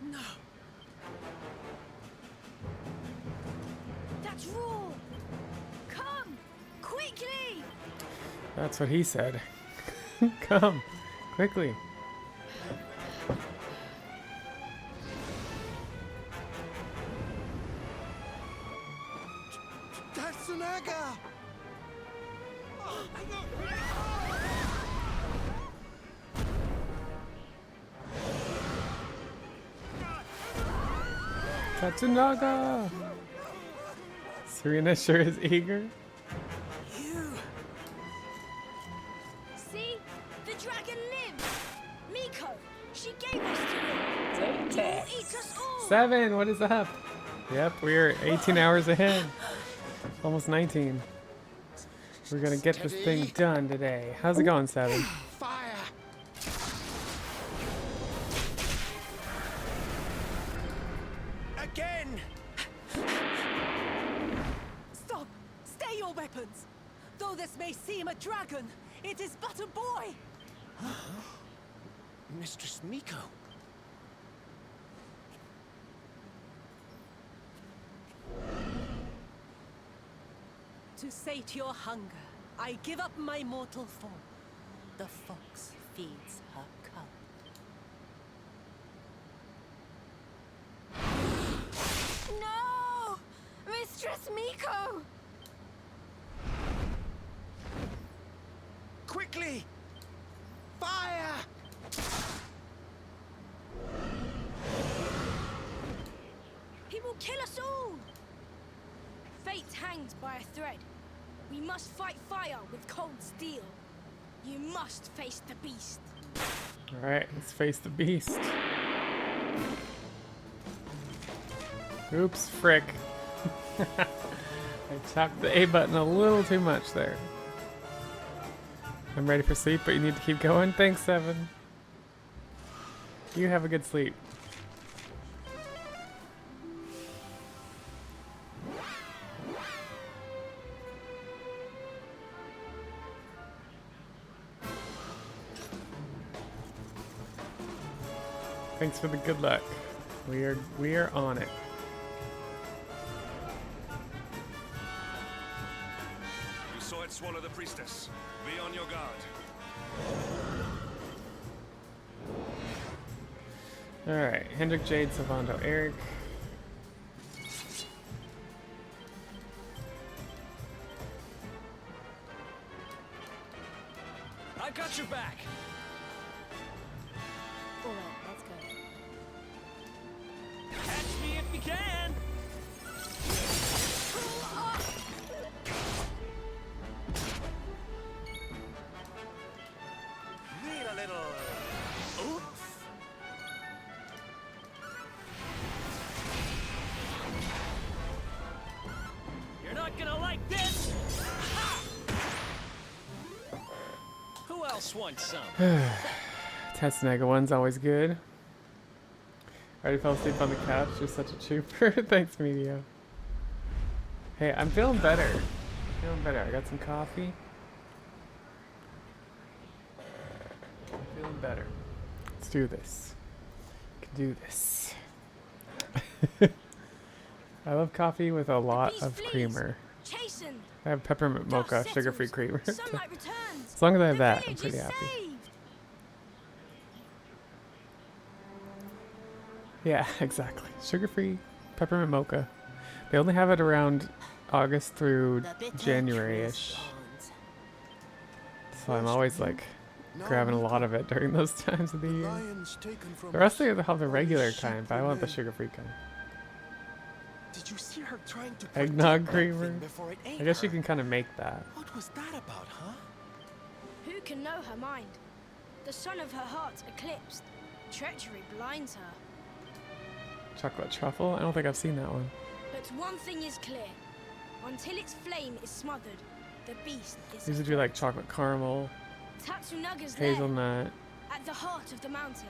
No.
That's raw. Come, quickly.
That's what he said. Come, quickly.
Tatsunaga!
Tatsunaga! Serena sure is eager.
You. See? The dragon lives. Miko, she gave us to you. He will eat us all.
7, what is up? Yep, we're 18 hours ahead. Almost 19. We're gonna get this thing done today. How's it going, 7?
Fire! Again!
Stop! Stay your weapons! Though this may seem a dragon, it is but a boy!
Mistress Miko.
To sate your hunger, I give up my mortal form. The fox feeds her cub.
No! Mistress Miko!
Quickly! Fire!
He will kill us all! Fate hangs by a thread. We must fight fire with cold steel. You must face the beast.
Alright, let's face the beast. Oops, frick. I tapped the A button a little too much there. I'm ready for sleep, but you need to keep going. Thanks, 7. You have a good sleep. Thanks for the good luck. We are on it.
You saw it swallow the priestess. Be on your guard.
Alright, Hendrik, Jade, Savando, Eric.
I got your back.
Alright, let's go.
Catch me if you can. Need a little oomph. You're not gonna like this. Ha! Who else wants some?
Tetsunega one's always good. Already fell asleep on the couch. You're such a trooper. Thanks, Medio. Hey, I'm feeling better. Feeling better. I got some coffee. I'm feeling better. Let's do this. Can do this. I love coffee with a lot of creamer.
Chastened.
I have peppermint mocha,
Dust
sugar-free
settles.
creamer.
Sunlight returns.
As long as I have
The
that, I'm
village
pretty
is
happy.
saved.
Yeah, exactly. Sugar-free peppermint mocha. They only have it around August through January-ish. So I'm always like grabbing a lot of it during those times of the year. The rest of them have the regular kind, but I want the sugar-free kind.
Did you see her trying to
Eggnog
protect that
creamer.
thing before it ate
I guess
her?
you can kind of make that.
What was that about, huh?
Who can know her mind? The sun of her heart eclipsed. Treachery blinds her.
Chocolate truffle? I don't think I've seen that one.
But one thing is clear. Until its flame is smothered, the beast is
These would be like chocolate caramel,
Tatsunaga's lair,
hazelnut,
at the heart of the mountain,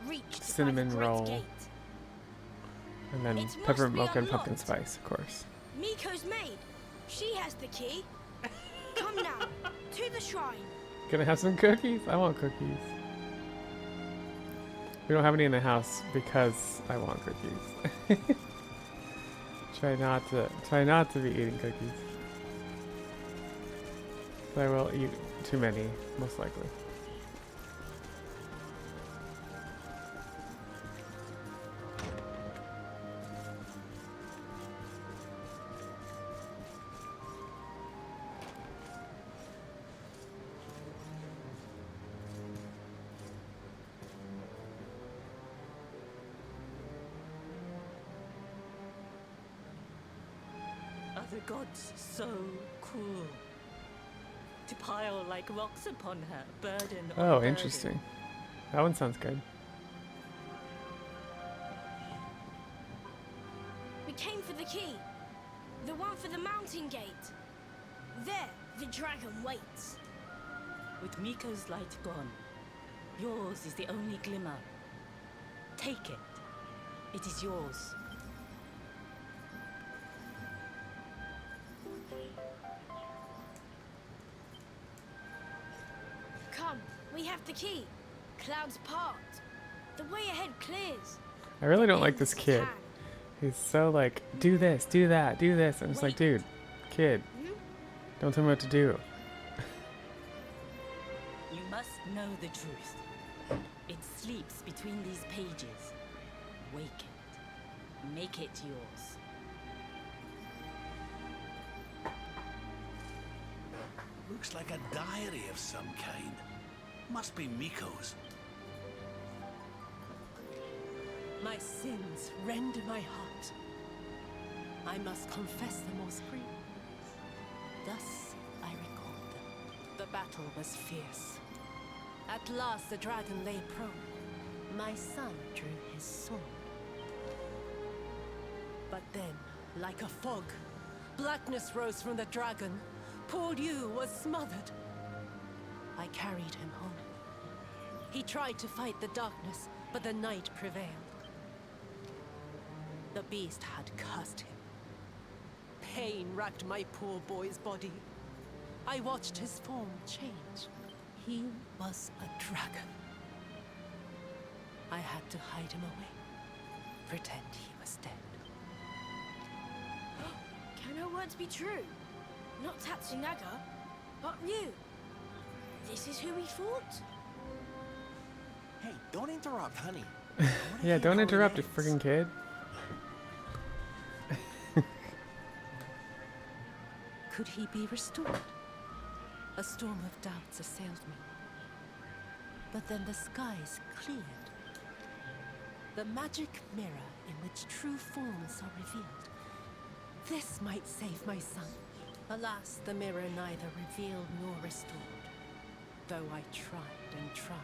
reached
cinnamon
by the great
roll,
gate.
and then
It must
peppermint
be
mocha and pumpkin
unlocked.
spice, of course.
Miko's maid. She has the key. Come now, to the shrine.
Gonna have some cookies? I want cookies. We don't have any in the house because I want cookies. Try not to be eating cookies. But I will eat too many, most likely.
gods so cruel? To pile like rocks upon her, burden on
Oh,
burden.
interesting. That one sounds good.
We came for the key. The one for the mountain gate. There, the dragon waits.
With Miko's light gone, yours is the only glimmer. Take it. It is yours.
Come, we have the key. Clouds part. The way ahead clears.
I really don't like this kid. He's so like, do this, do that, do this. I'm just like, dude, kid, don't tell me what to do.
You must know the truth. It sleeps between these pages. Wake it. Make it yours.
Looks like a diary of some kind. Must be Miko's.
My sins rend my heart. I must confess them or scream. Thus I record them. The battle was fierce. At last the dragon lay prone. My son drew his sword. But then, like a fog, blackness rose from the dragon. Poor Yu was smothered. I carried him home. He tried to fight the darkness, but the night prevailed. The beast had cursed him. Pain racked my poor boy's body. I watched his form change. He was a dragon. I had to hide him away. Pretend he was dead.
Can our words be true? Not Tatsunaga, but Ryu. This is who we fought?
Hey, don't interrupt, honey.
Yeah, don't interrupt, you freaking kid.
Could he be restored? A storm of doubts assailed me. But then the skies cleared. The magic mirror in which true forms are revealed. This might save my son. Alas, the mirror neither revealed nor restored. Though I tried and tried,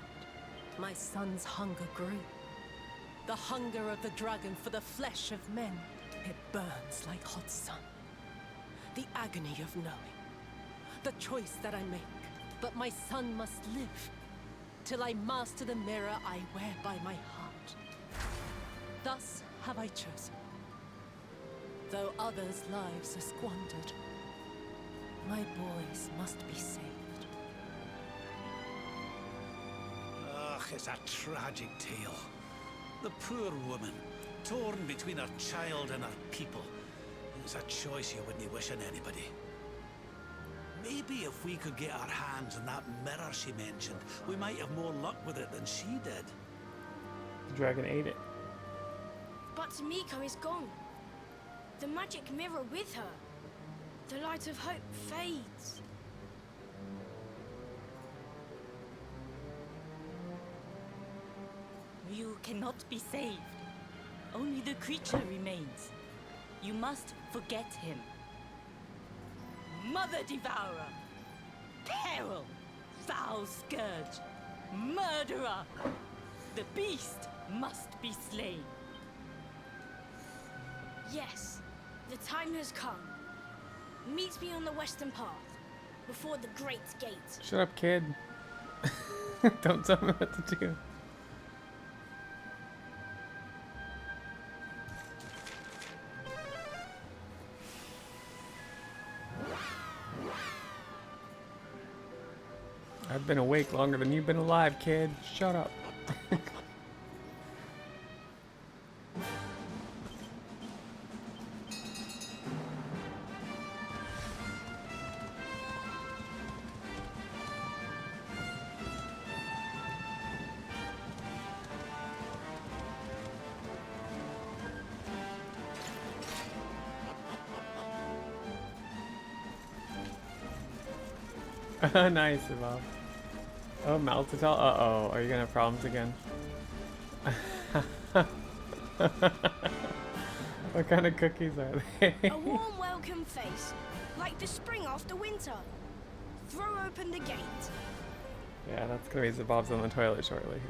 my son's hunger grew. The hunger of the dragon for the flesh of men. It burns like hot sun. The agony of knowing. The choice that I make. But my son must live. Till I master the mirror I wear by my heart. Thus have I chosen. Though others' lives are squandered, my boys must be saved.
Ugh, it's a tragic tale. The poor woman, torn between her child and her people. It's a choice you wouldn't wish on anybody. Maybe if we could get our hands on that mirror she mentioned, we might have more luck with it than she did.
The dragon ate it.
But Miko is gone. The magic mirror with her. The light of hope fades.
You cannot be saved. Only the creature remains. You must forget him. Mother Devourer! Peril! Foul Scourge! Murderer! The beast must be slain.
Yes, the time has come. Meet me on the western path, before the great gate.
Shut up, kid. Don't tell me what to do. I've been awake longer than you've been alive, kid. Shut up. Nice, Bob. Oh, Maltatel? Uh-oh. Are you gonna have problems again? What kind of cookies are they?
A warm welcome face, like the spring after winter. Throw open the gate.
Yeah, that's gonna be Zabob's on the toilet shortly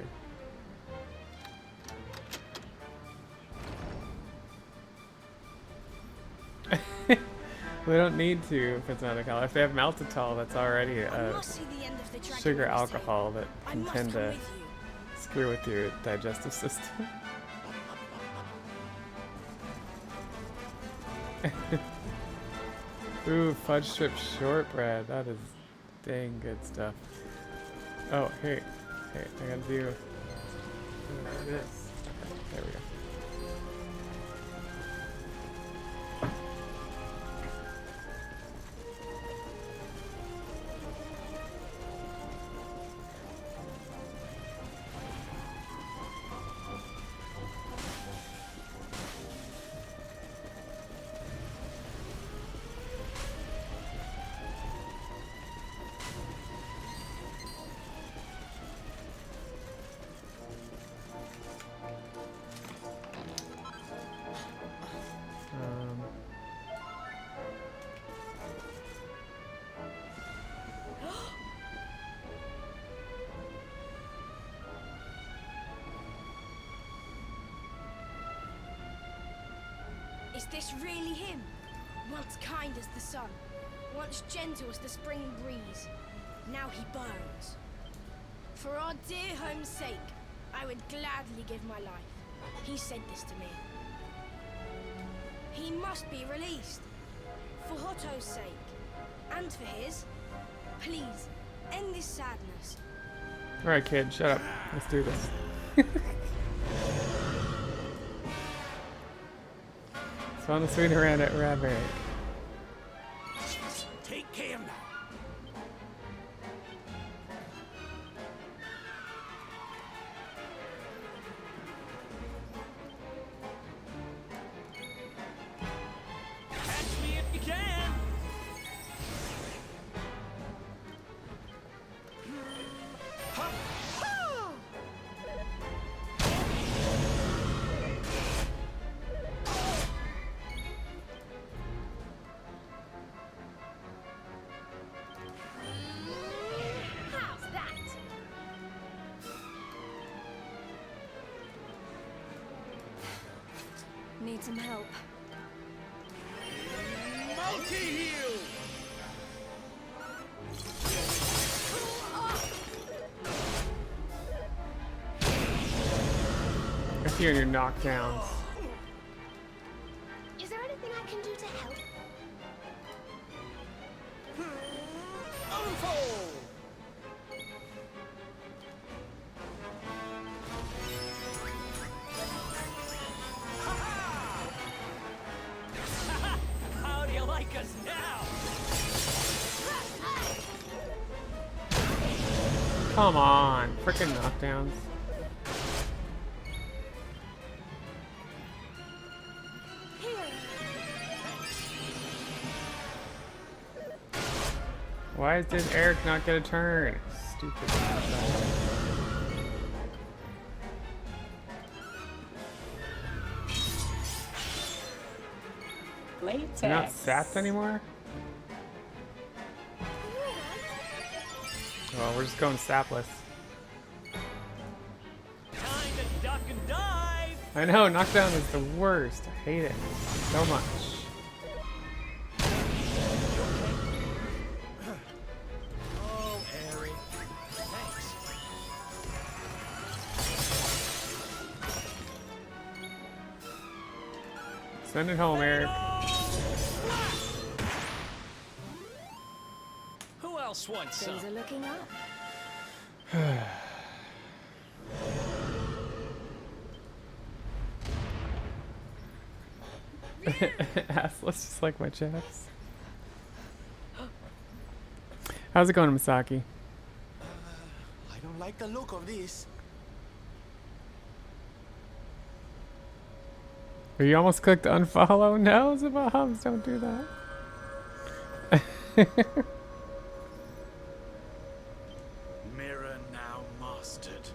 here. We don't need to if it's not a color. If they have maltitol, that's already a sugar alcohol that can tend to screw with your digestive system. Ooh, fudge strip shortbread. That is dang good stuff. Oh, hey, I gotta do this. Okay, there we go.
Is this really him? Once kind as the sun, once gentle as the spring breeze, now he burns. For our dear home's sake, I would gladly give my life. He said this to me. He must be released. For Hotto's sake, and for his. Please, end this sadness.
Alright, kid, shut up. Let's do this. So on the sweet rabbit.
Take care now.
Catch me if you can.
How's that?
Need some help.
Multi-heal!
I see you in your knockdowns.
Is there anything I can do to help?
Unfold!
How do you like us now?
Come on, frickin' knockdowns. Why did Eric not get a turn? Stupid.
Latex.
You're not sapped anymore? Well, we're just going sapless.
Time to duck and dive.
I know, knockdown is the worst. I hate it so much.
Oh, Eric. Thanks.
Send it home, Eric.
Who else wants some?
Things are looking up.
Assless, just like my chaps. How's it going, Misaki?
I don't like the look of this.
You almost clicked unfollow? No, Zabobs, don't do that.
Mirror now mastered.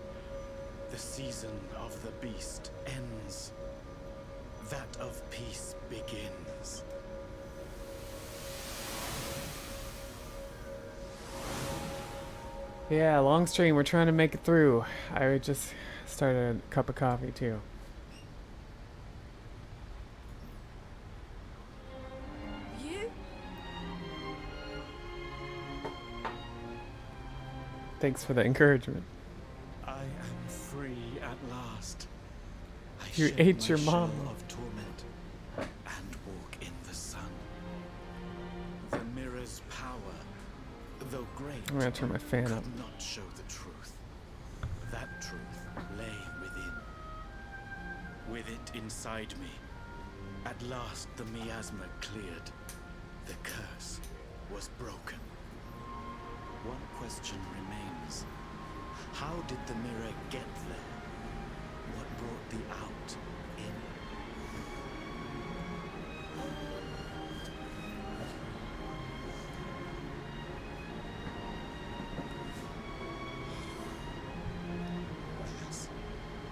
The season of the beast ends.
that of peace begins.
Yeah, long stream. We're trying to make it through. I just started a cup of coffee too.
You?
Thanks for the encouragement.
I am free at last. I
You
shed
ate
my
your mom.
shell of torment and walk in the sun. The mirror's power, though great,
I'm gonna turn my fan up.
could not show the truth. That truth lay within. With it inside me, at last the miasma cleared. The curse was broken. One question remains. How did the mirror get there? What brought the out in?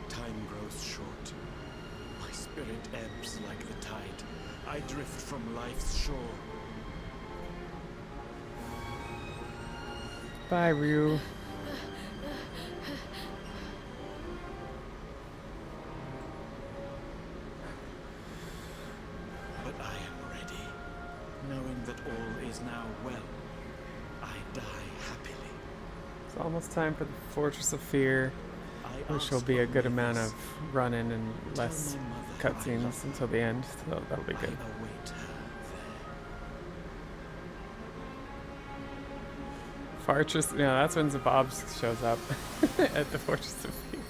Time grows short. My spirit ebbs like the tide. I drift from life's shore.
Bye, Ryu.
But I am ready, knowing that all is now well. I die happily.
It's almost time for the Fortress of Fear, which will be a good amount of running and less cutscenes until the end, so that'll be good. Fortress, no, that's when Zabobs shows up at the Fortress of Fear.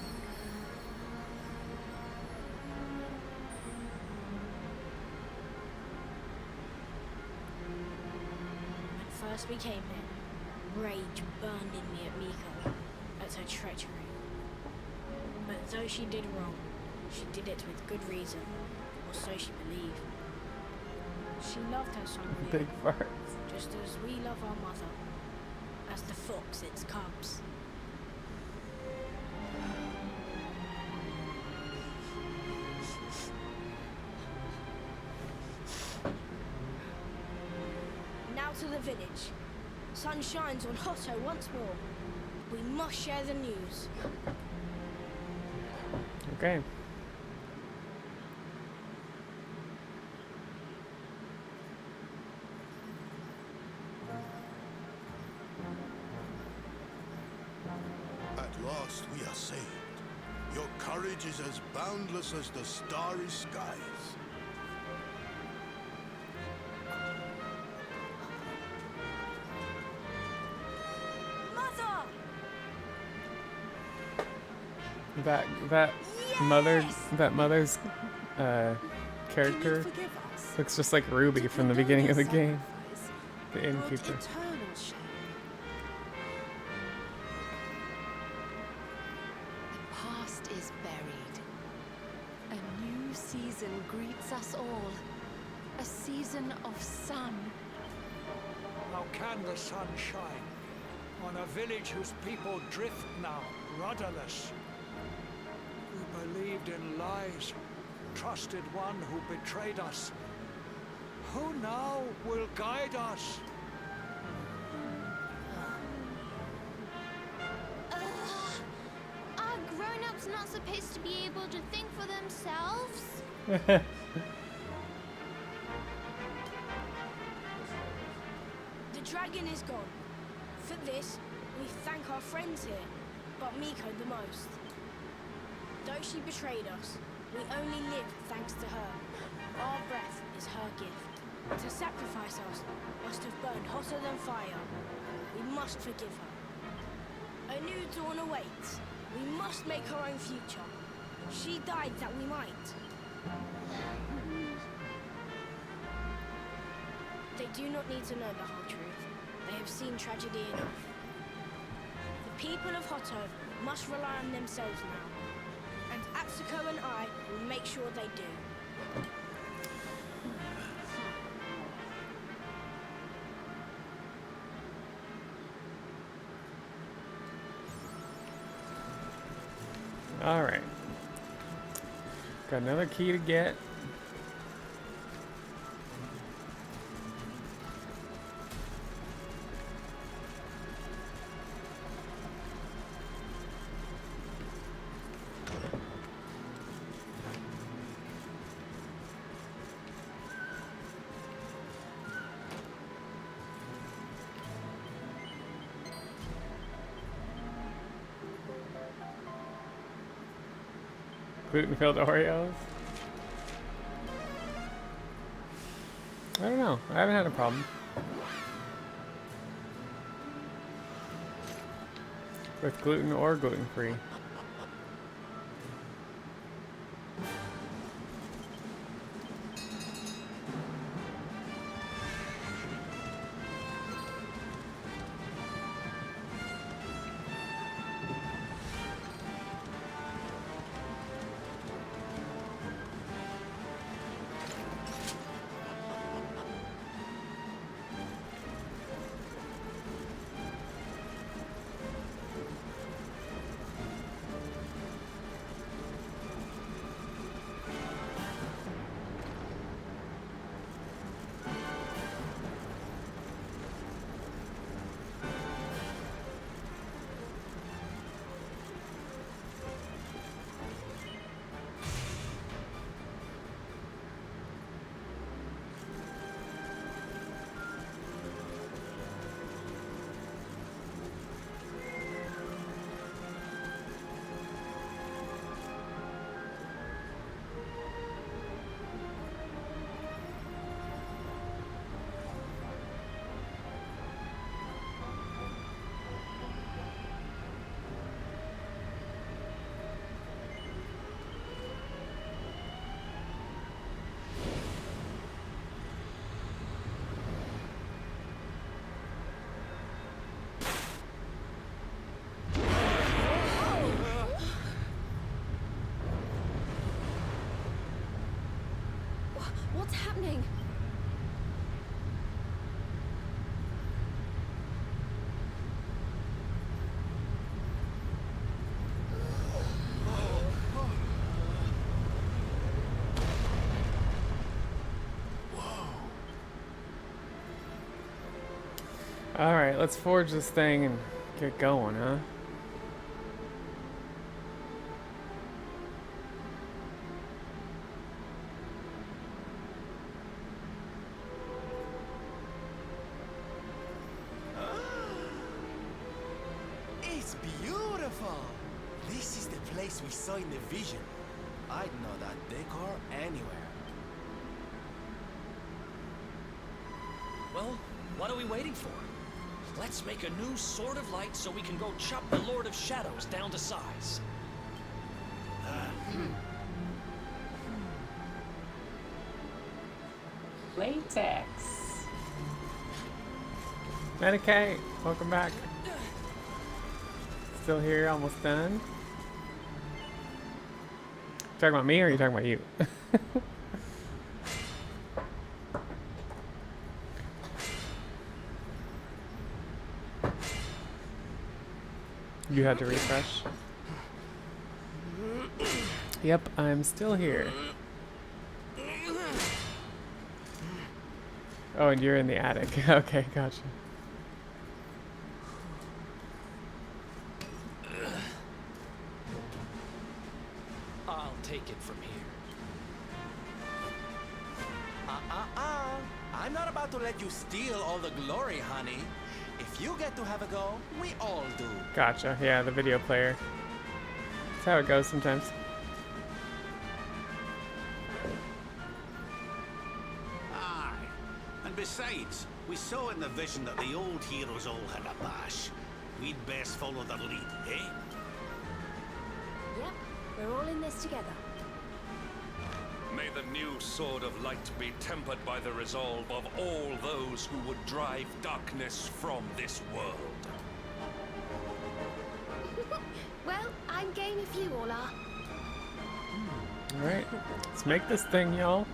When first we came here, rage burned in me at Miko, at her treachery. But though she did wrong, she did it with good reason, or so she believed. She loved her son Ryu,
Big farts.
just as we love our mother, as the fox its cubs. Now to the village. Sun shines on Hotto once more. We must share the news.
Okay.
At last we are saved. Your courage is as boundless as the starry skies.
Mother!
That mother's character looks just like Ruby from the beginning of the game. The innkeeper.
The past is buried. A new season greets us all. A season of sun.
How can the sun shine on a village whose people drift now, rudderless? We believed in lies, trusted one who betrayed us. Who now will guide us?
Are grown-ups not supposed to be able to think for themselves?
The dragon is gone. For this, we thank our friends here, but Miko the most. Though she betrayed us, we only live thanks to her. Our breath is her gift. To sacrifice us must have burned hotter than fire. We must forgive her. A new dawn awaits. We must make our own future. She died that we might. They do not need to know the whole truth. They have seen tragedy enough. The people of Hotto must rely on themselves now. And Atsuko and I will make sure they do.
Alright. Got another key to get. Gluten-filled Oreos. I don't know. I haven't had a problem. With gluten or gluten-free.
What's happening?
Alright, let's forge this thing and get going, huh?
It's beautiful! This is the place we saw in the vision. I'd know that decor anywhere.
Well, what are we waiting for? Let's make a new Sword of Light so we can go chop the Lord of Shadows down to size.
Latex. Medicaid, welcome back. Still here, almost done. Talking about me or are you talking about you? You had to refresh. Yep, I'm still here. Oh, and you're in the attic. Okay, gotcha.
I'll take it from here.
I'm not about to let you steal all the glory, honey. If you get to have a go, we all do.
Gotcha. Yeah, the video player. That's how it goes sometimes.
Aye. And besides, we saw in the vision that the old heroes all had a bash. We'd best follow their lead, eh?
Yep, we're all in this together.
May the new Sword of Light be tempered by the resolve of all those who would drive darkness from this world.
Well, I'm game if you all are.
Alright, let's make this thing, y'all.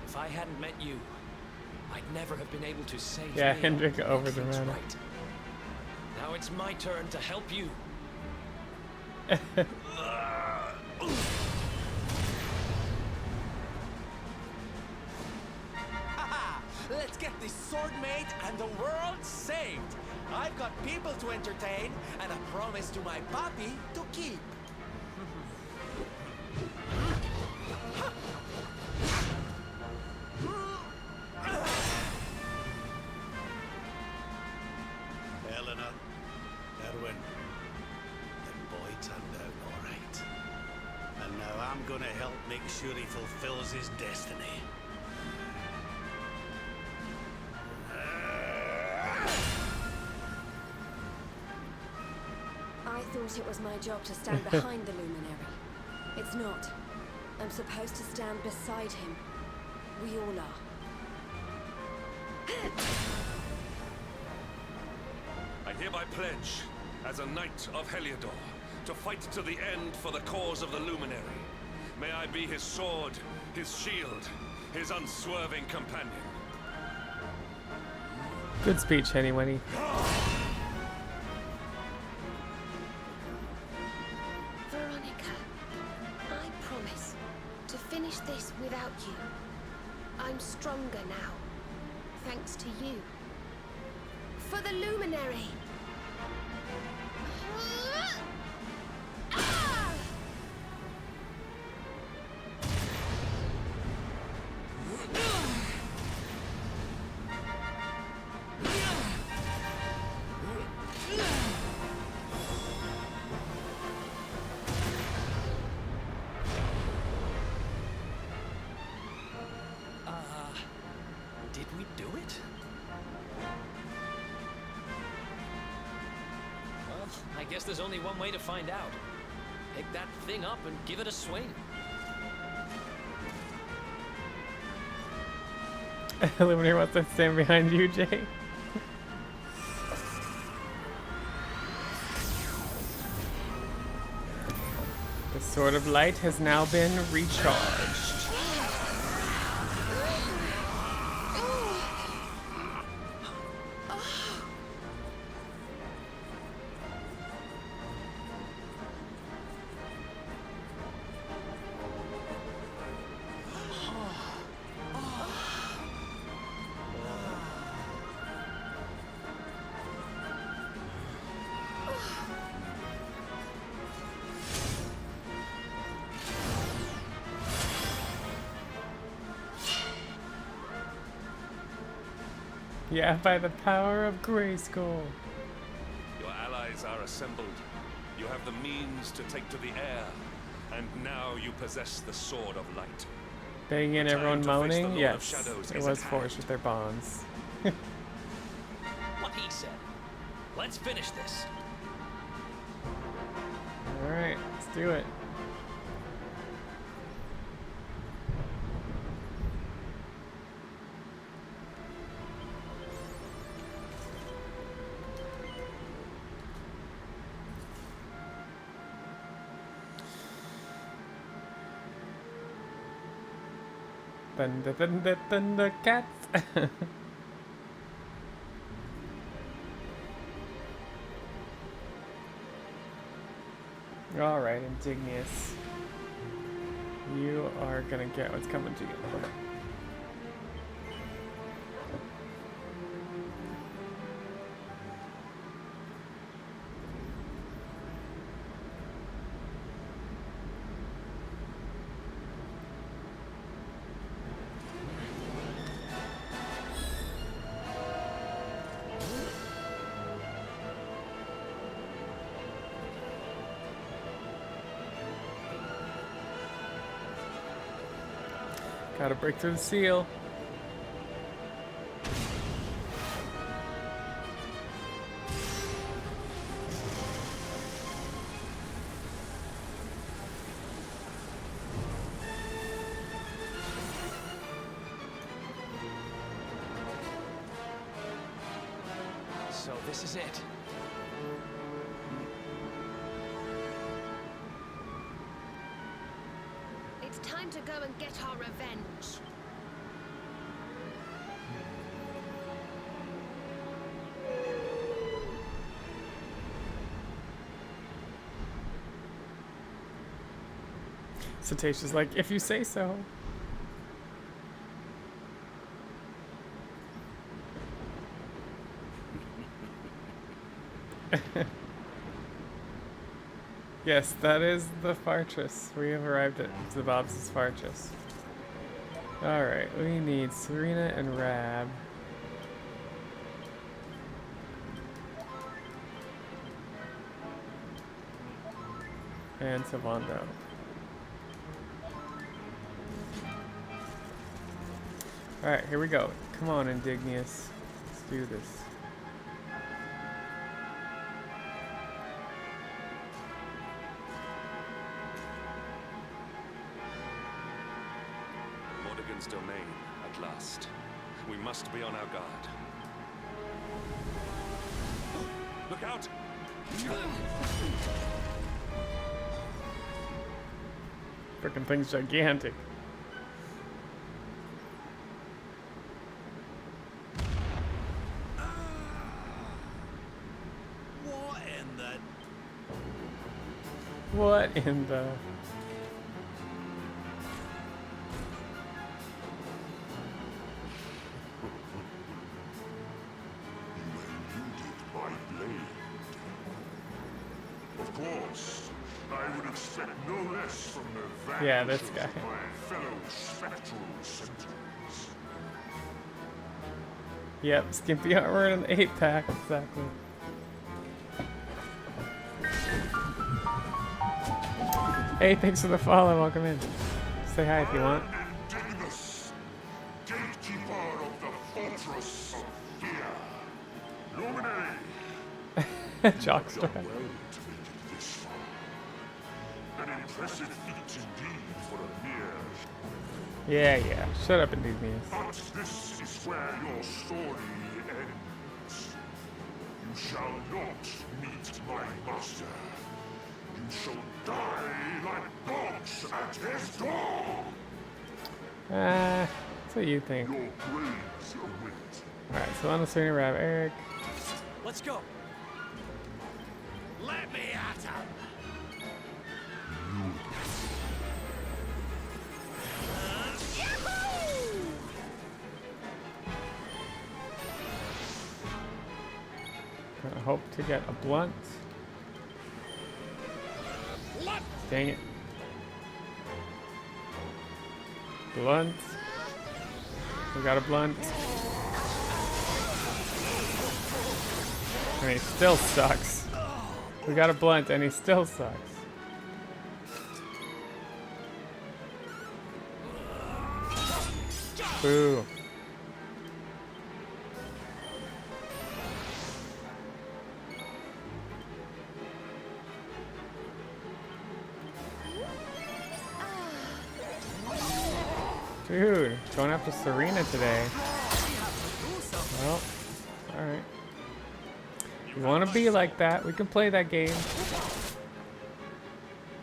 If I hadn't met you, I'd never have been able to save
Yeah,
me.
Hendrik over the
That's
man.
right. Now it's my turn to help you.
Let's get this sword made and the world saved. I've got people to entertain and a promise to my papi to keep.
gonna help make sure he fulfills his destiny.
I thought it was my job to stand behind the luminary. It's not. I'm supposed to stand beside him. We all are.
I hereby pledge, as a knight of Heliodor, to fight to the end for the cause of the Luminary. May I be his sword, his shield, his unswerving companion.
Good speech, Henny Wenny.
Veronica, I promise to finish this without you. I'm stronger now, thanks to you. For the Luminary!
Did we do it? Well, I guess there's only one way to find out. Pick that thing up and give it a swing.
Luminary wants to stand behind you, Jay. The Sword of Light has now been recharged. Yeah, by the power of Grayskull.
Your allies are assembled. You have the means to take to the air. And now you possess the Sword of Light.
Banging in,
The time
everyone
to face the
moaning?
Lord of
Yes,
Shadows
it
is
was
at
forged
hand.
with their bonds.
What he said. Let's finish this.
Alright, let's do it. Thunder, thunder, thunder, cats. All right, Indignious. You are gonna get what's coming to you. Gotta break through the seal.
So this is it.
It's time to go and get our revenge.
Cetacea's like, if you say so. Yes, that is the Fortress. We have arrived at Zabob's Fortress. Alright, we need Serena and Rab. And Savando. Alright, here we go. Come on, Indignious. Let's do this.
Mordegon's domain, at last. We must be on our guard. Look out!
Frickin' thing's gigantic.
What in the...
What in the...
My blade. Of course, I would expect no less from the vanishes
Yeah, this guy.
of my fellow spectral centaurs.
Yep, skimpy armor and an 8-pack, exactly. Hey, thanks for the follow, welcome in. Say hi if you want.
Indignus, gatekeeper of the fortress of fear. Luminary.
Jockstrap.
Well to make it this far. An impressive feat indeed for a mere...
Yeah. Shut up, Indignious.
But this is where your story ends. You shall not meet my master. You shall die like dogs at his door.
That's what you think.
Your brains await.
Alright, so on the Serena Rab, Eric.
Let's go.
Let me at him!
I hope to get a blunt. Dang it. Blunt. We got a blunt. And he still sucks. We got a blunt and he still sucks. Boo. Dude, going after Serena today. Well, alright. You want to be like that? We can play that game.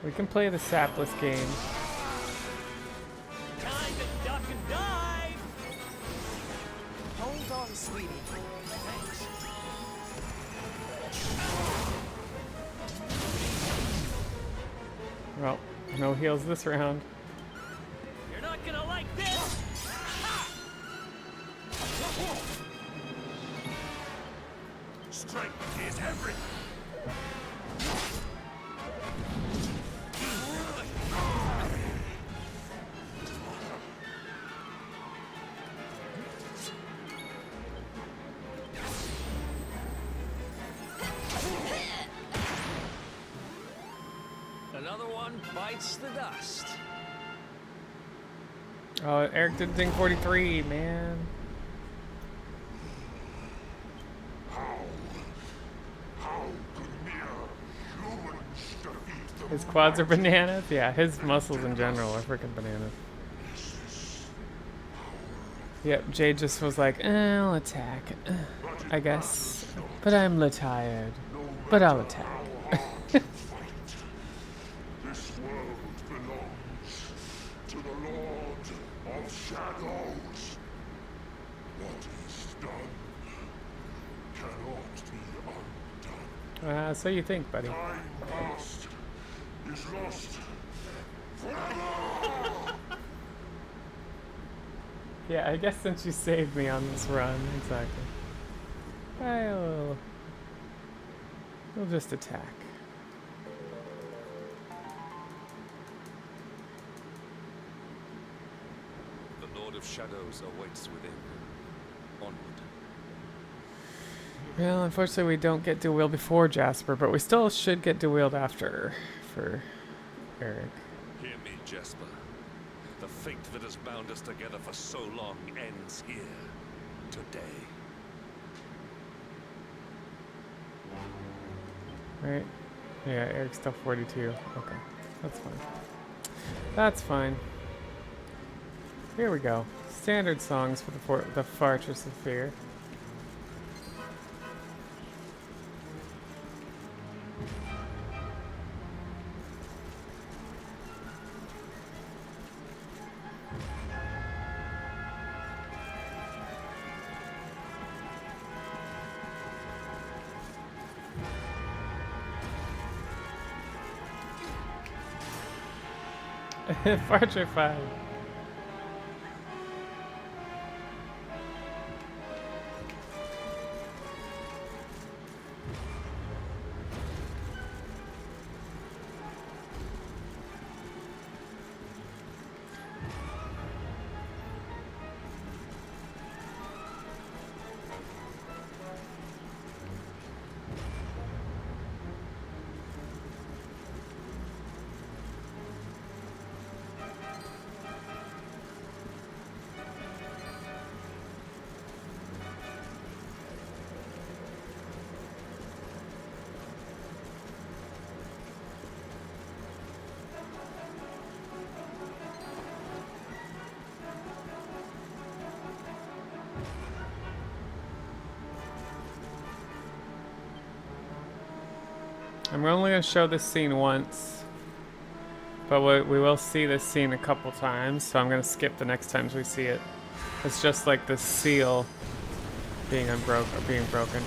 We can play the sapless game.
Time to duck and dive! Hold on, sweetie. Thanks.
Well, no heals this round.
You're not gonna like this!
Strength is everything!
Another one bites the dust.
Oh, Eric did ding 43, man.
How could mere humans defeat the
His quads are bananas? Yeah, his muscles in general are freaking bananas. Yep, Jade just was like, I'll attack, I guess. But I'm tired. But I'll attack.
This world belongs to the Lord of Shadows. What is done cannot be undone.
So you think, buddy.
Time past is lost forever.
Yeah, I guess since you saved me on this run, exactly. We'll just attack.
The Lord of Shadows awaits within. Onward.
Well, unfortunately we don't get dual wield before Jasper, but we still should get dual wield after for Eric.
Hear me, Jasper. The fate that has bound us together for so long ends here, today.
Right? Yeah, Eric's still 42. Okay, that's fine. That's fine. Here we go. Standard songs for the Fortress of Fear. Fortress 5. I'm only going to show this scene once, but we will see this scene a couple times, so I'm going to skip the next times we see it. It's just like the seal being broken.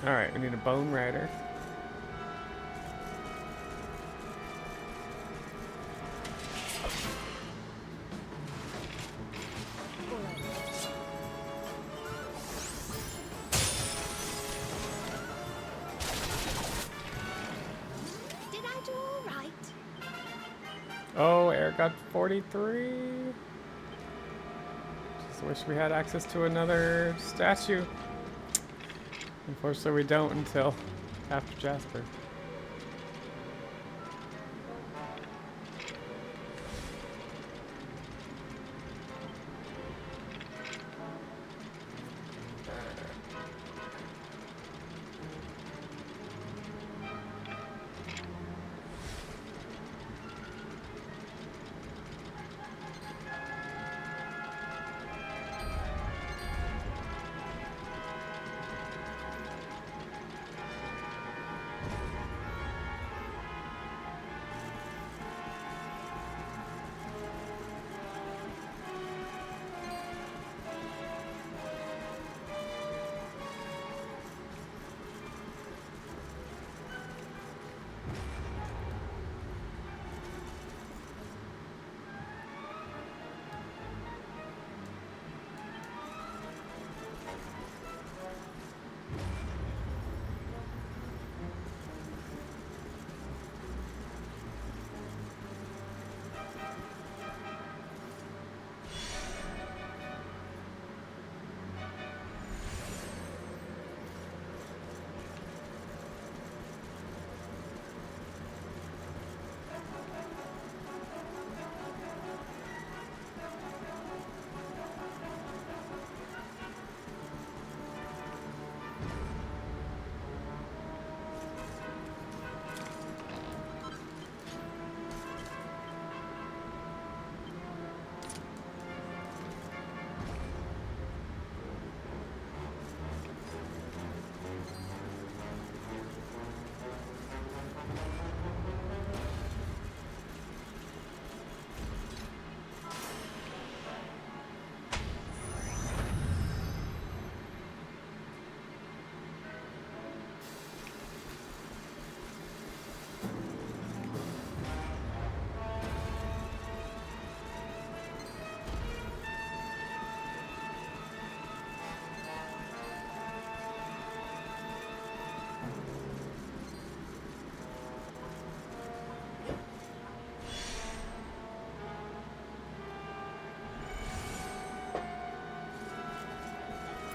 Alright, we need a bone rider.
Did I do all right?
Oh, Eric got 43. Just wish we had access to another statue. Unfortunately, we don't until after Jasper.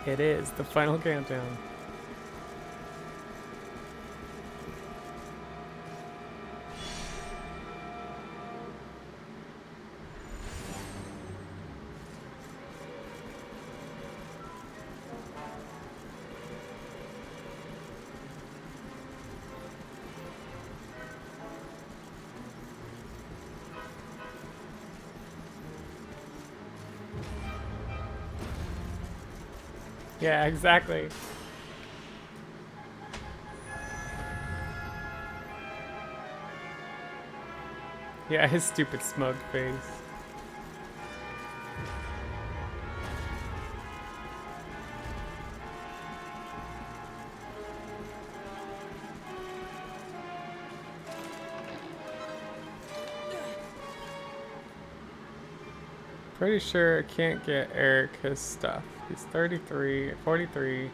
It is the final countdown. Yeah, exactly. Yeah, his stupid smug face. Pretty sure I can't get Eric his stuff. He's 33, 43.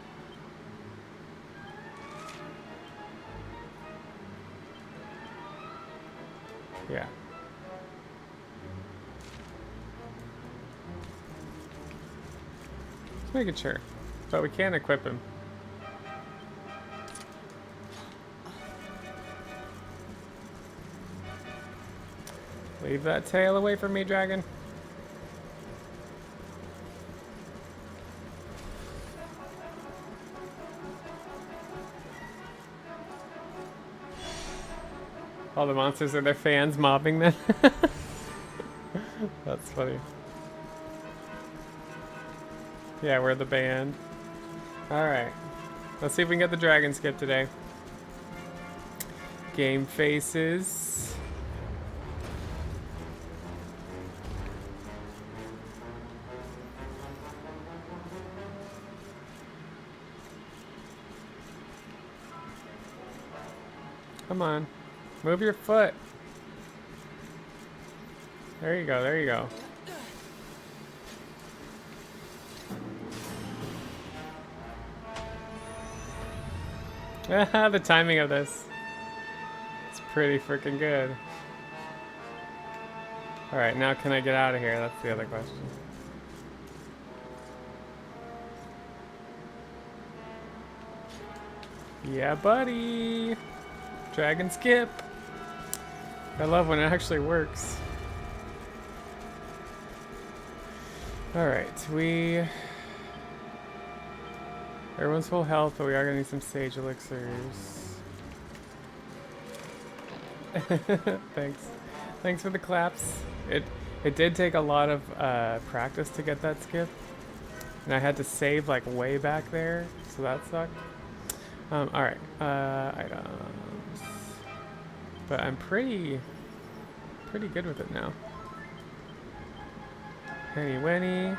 Yeah. Just making sure. But we can equip him. Leave that tail away from me, dragon. All the monsters are their fans mobbing them. That's funny. Yeah, we're the band. Alright. Let's see if we can get the dragon skip today. Game faces. Come on. Move your foot. There you go, there you go. The timing of this. It's pretty freaking good. Alright, now can I get out of here? That's the other question. Yeah, buddy! Dragon skip! I love when it actually works. Alright, everyone's full health, but we are gonna need some sage elixirs. Thanks. Thanks for the claps. It did take a lot of practice to get that skip. And I had to save like way back there, so that sucked. Alright, items. But I'm pretty good with it now. Henny Wenny.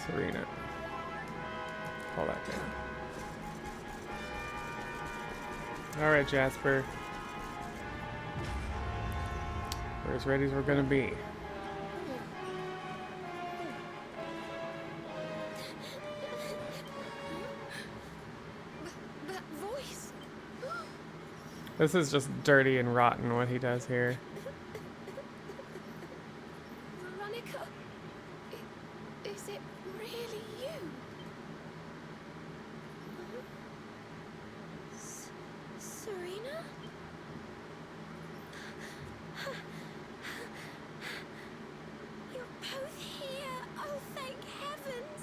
Serena. Call that down. Alright, Jasper. We're as ready as we're gonna be.
That voice.
This is just dirty and rotten what he does here.
Veronica, is it really you? Serena? You're both here. Oh, thank heavens.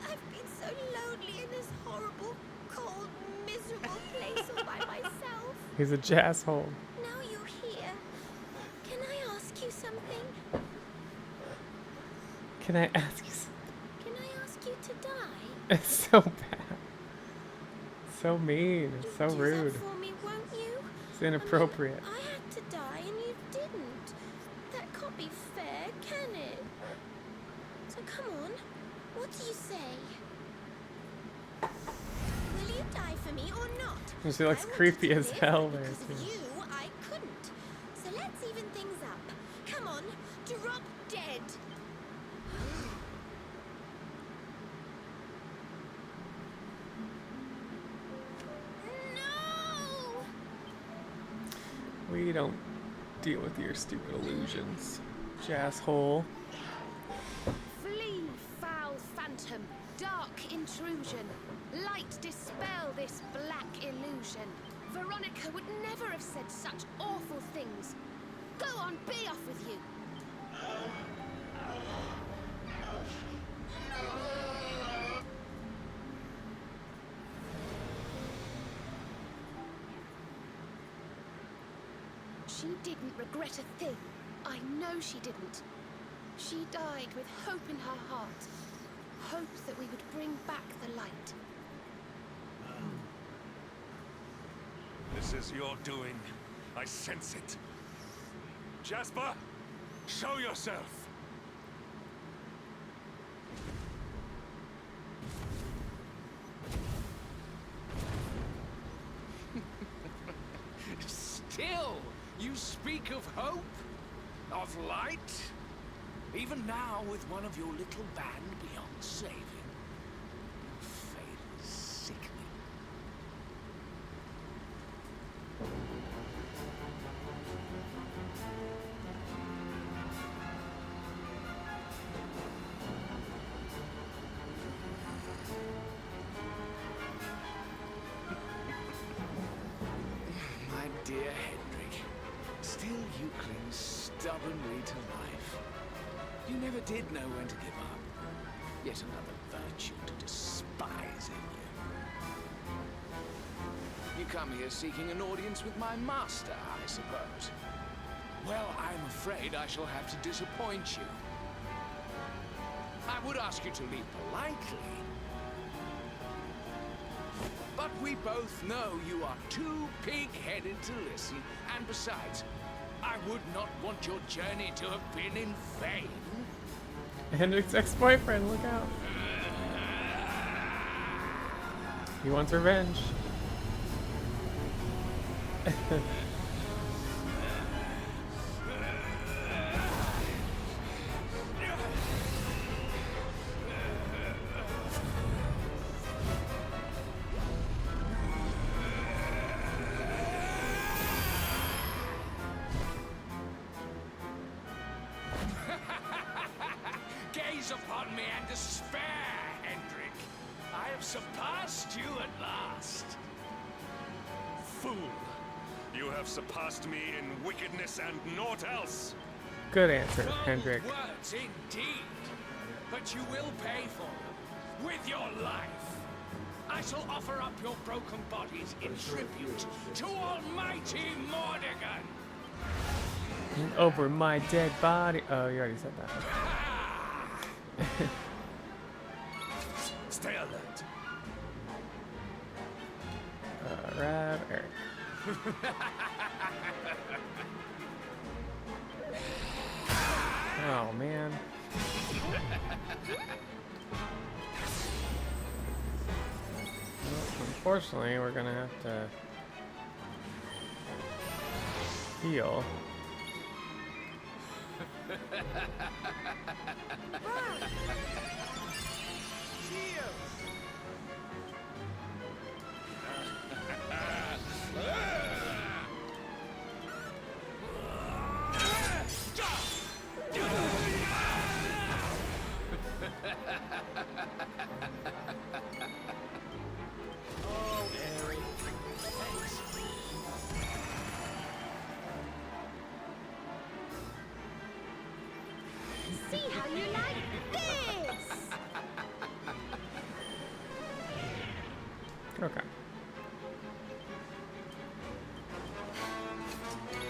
I've been so lonely in this horrible, cold, miserable place all by myself.
He's a jasshole.
Now you're here. Can I ask you something?
Can I ask you something?
Can I ask you to die?
It's so bad. So mean. It's so rude.
For me, won't you?
It's inappropriate.
I had to die and you didn't. That can't be fair, can it? So come on, what do you say? Will you die for me or not?
She looks creepy as hell there too.
You, I couldn't. So let's even things up. Come on, drop dead. No!
We don't deal with your stupid illusions, jasshole.
Flee, foul phantom, dark intrusion. Light dispel this black illusion. Veronica would never have said such awful things. Go on, be off with you. She didn't regret a thing. I know she didn't. She died with hope in her heart. Hope that we would bring back the light.
This is your doing. I sense it. Jasper, show yourself.
Still, you speak of hope? Of light? Even now, with one of your little band beyond saving. Your fate is sickening. My dear Hendrik, still you cling stubbornly to life. You never did know when to give up. Yet another virtue to despise in you. You come here seeking an audience with my master, I suppose. Well, I'm afraid I shall have to disappoint you. I would ask you to leave politely. But we both know you are too pig-headed to listen, and besides, I would not want your journey to have been in vain.
Hendrik's ex-boyfriend, look out. He wants revenge.
Gaze upon me and despair, Hendrik. I have surpassed you at last.
Fool! You have surpassed me in wickedness and naught else.
Good answer,
Bold
Hendrik.
words indeed, but you will pay for them with your life. I shall offer up your broken bodies in tribute to Almighty Mordegon.
Over my dead body. Oh, you already said that.
Stay alert.
Rab Eric. Oh man. Well, unfortunately, we're gonna have to heal.
Oh, Harry. Thanks.
See how you like this!
Okay.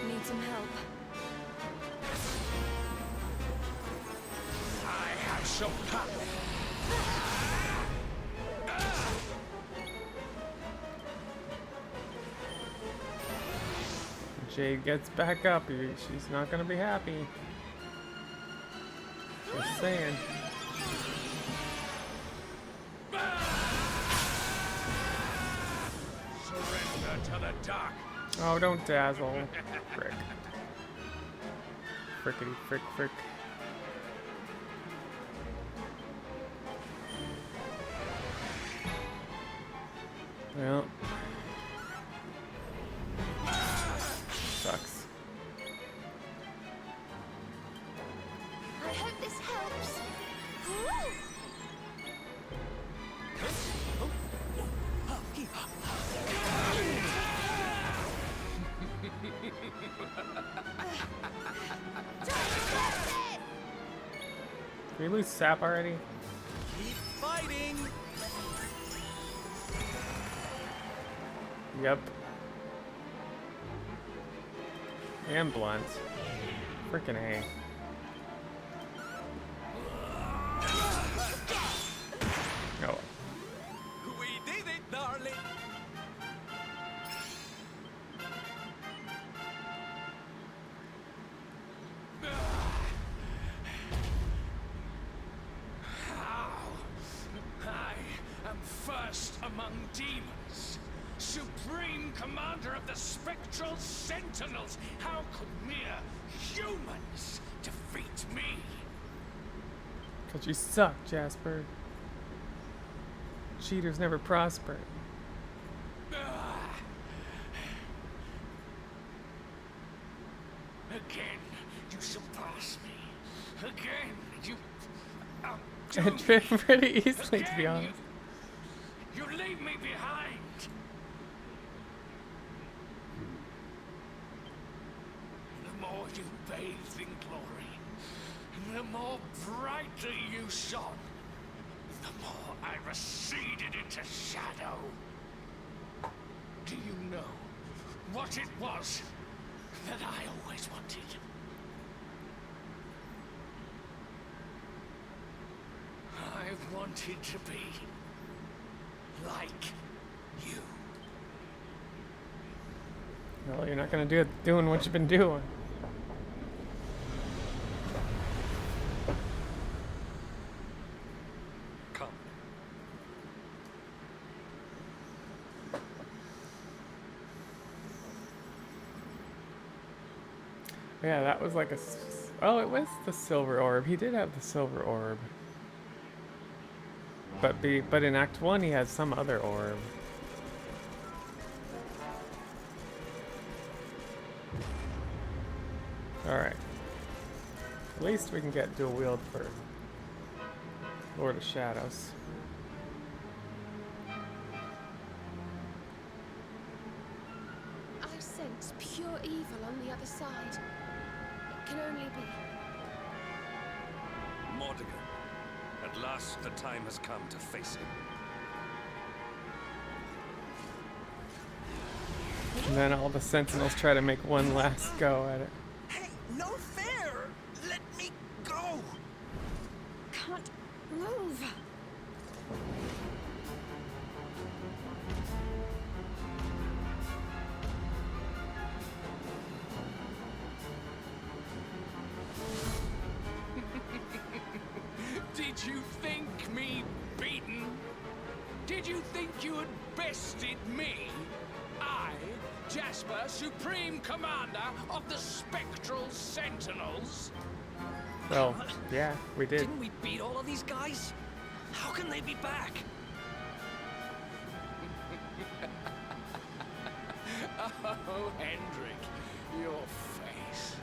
Need some help.
I have some power.
Jade gets back up. She's not gonna be happy. Just saying.
Surrender to the dark.
Oh, don't dazzle. Frick. Frickety frick frick. Well. Sucks.
I hope this helps.
Did we lose Sap already?
Keep fighting.
Yep. And Blunt. Frickin' A. Oh.
We did it, darling.
I am first among demons, supreme commander of the spectral sentinels. How could mere humans defeat me?
Cause you suck, Jasper. Cheaters never prosper.
Again, you surpass me. Again, you
Pretty easily, to be honest.
You leave me behind. The more you bathed in glory, the more brightly you shone, the more I receded into shadow. Do you know what it was that I always wanted? I wanted to be like you.
Well, you're not gonna do it doing what you've been doing.
Come.
Yeah, that was like a... Oh, it was the silver orb. He did have the silver orb. But in Act 1 he has some other orb. Alright. At least we can get dual wield for Lord of Shadows.
I sense pure evil on the other side. It can only be.
Mordegon. At last the time has come to face him.
And then all the sentinels try to make one last go at it.
Hey, no fair! Let me go!
Can't move.
Did you think me beaten? Did you think you had bested me? I, Jasper, Supreme Commander of the Spectral Sentinels?
Well, yeah, we did.
Didn't we beat all of these guys? How can they be back?
Oh, Hendrik, your face.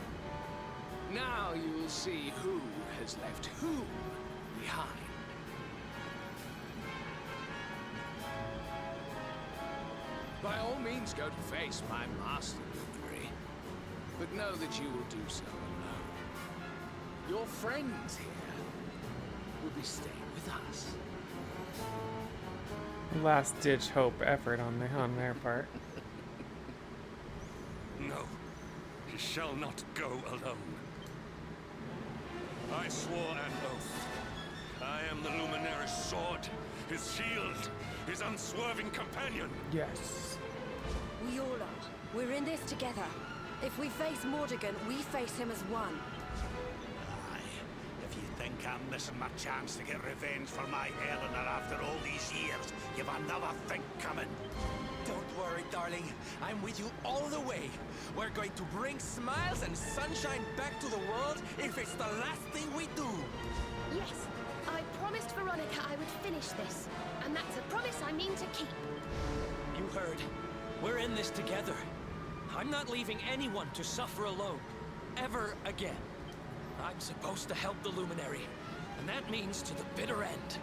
Now you will see who has left whom behind. By all means, go to face my master, Luminary. But know that you will do so alone. Your friends here will be staying with us.
Last-ditch hope effort on their part.
No, he shall not go alone. I swore an oath. I am the Luminary's sword, his shield, his unswerving companion.
Yes.
We all are. We're in this together. If we face Mordegon, we face him as one.
If you think I'm missing my chance to get revenge for my Eleanor after all these years, you've another thing coming.
Don't worry, darling. I'm with you all the way. We're going to bring smiles and sunshine back to the world if it's the last thing we do.
Yes, I promised Veronica I would finish this, and that's a promise I mean to keep.
You heard. We're in this together. I'm not leaving anyone to suffer alone. Ever again. I'm supposed to help the Luminary, and that means to the bitter end.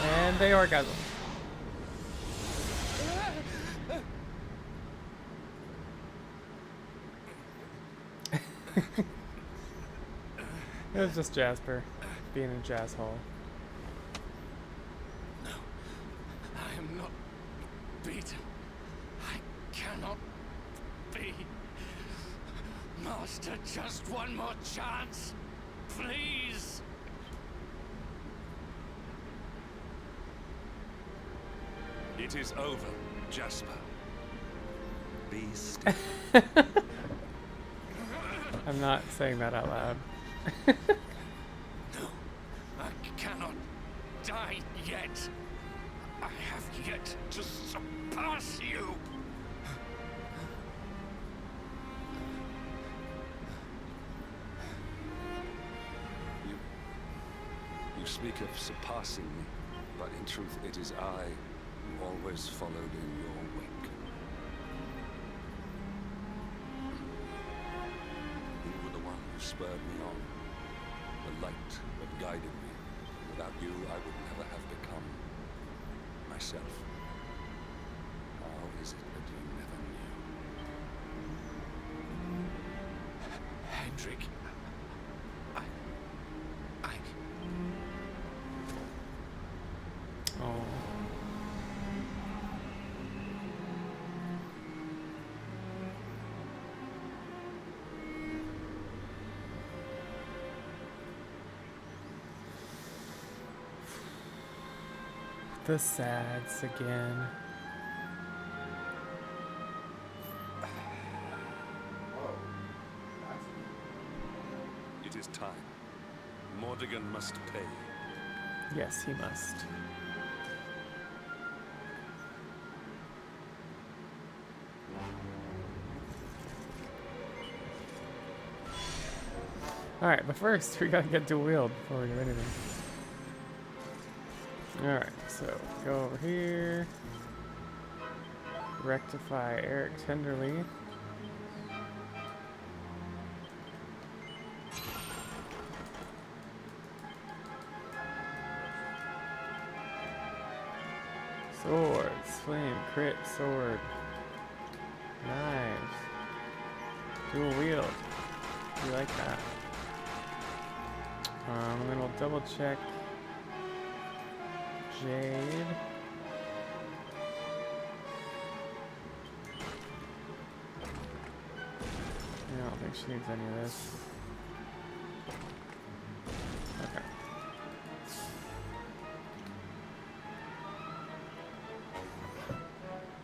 And they orgasm. It was just Jasper being a jazz hole.
No, I am not beaten. I cannot be. Master, just one more chance, please.
It is over, Jasper. Be still.
I'm not saying that out loud.
No, I cannot die yet. I have yet to surpass you.
You speak of surpassing me, but in truth it is I who always followed in your wake. You were the one who spurred me on, the light that guided me. Without you, I would never have become myself. How is it that you never knew?
Hendrik,
Oh. The sads again.
It is time. Mordegon must pay.
Yes, he must. Alright, but first we gotta get dual wield before we do anything. Alright, so go over here. Rectify Eric tenderly. Swords, flame, crit, sword, knives, dual wield. You like that? Then we'll double check Jade. I don't think she needs any of this. Okay.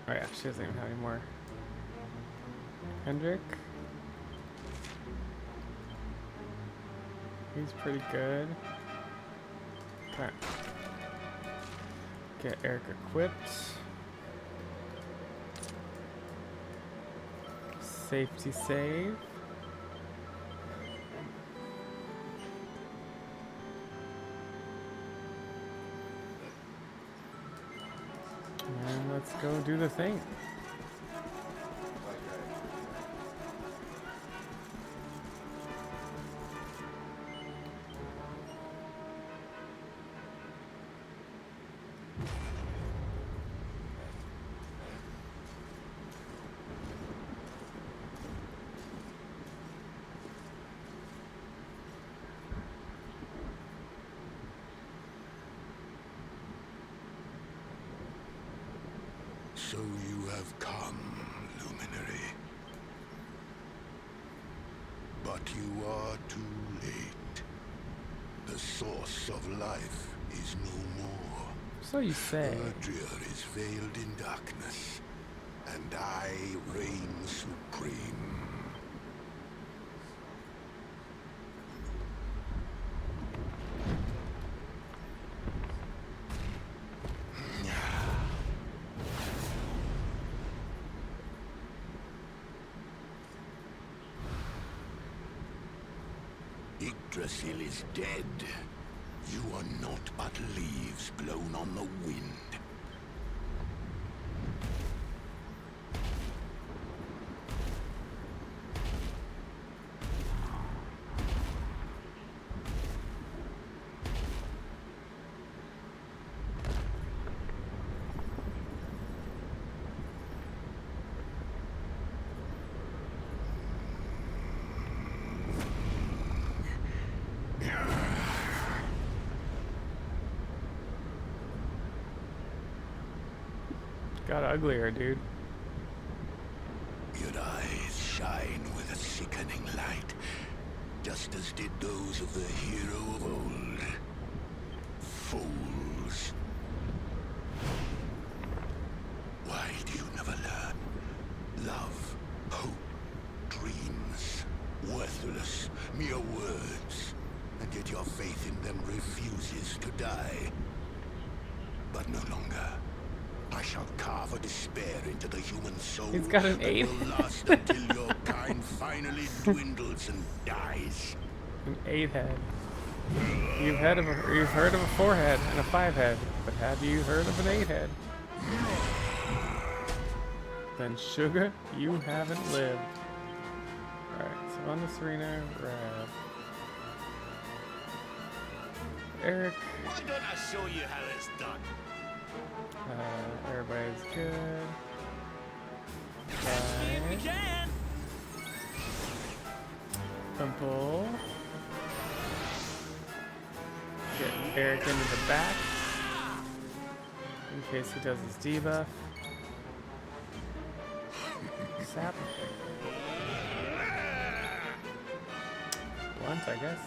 Oh yeah, she doesn't even have any more. Hendrik. He's pretty good. Okay. Get Eric equipped. Safety save. And let's go do the thing.
So you have come, Luminary. But you are too late. The source of life is no more.
So you say.
Erdrea is veiled in darkness, and I reign supreme. Yggdrasil is dead. You are not but leaves blown on the wind.
Got uglier, dude.
Your eyes shine with a sickening light, just as did those of the hero of old. Fools. Why do you never learn? Love, hope, dreams, worthless, mere words. And yet your faith in them refuses to die. But no longer. I shall carve a despair into the human soul.
He's got an 8.
That will last until your kind finally dwindles and dies.
An 8 head. You've heard of a 4 head and a 5 head, but have you heard of an 8 head? Then sugar, you haven't lived. Alright, so on this arena, grab Eric.
Why don't I show you how it's done?
Everybody's good.
We
Five.
can.
Pimple. Get Eric into the back in case he does his debuff. Sap. Blunt, I guess.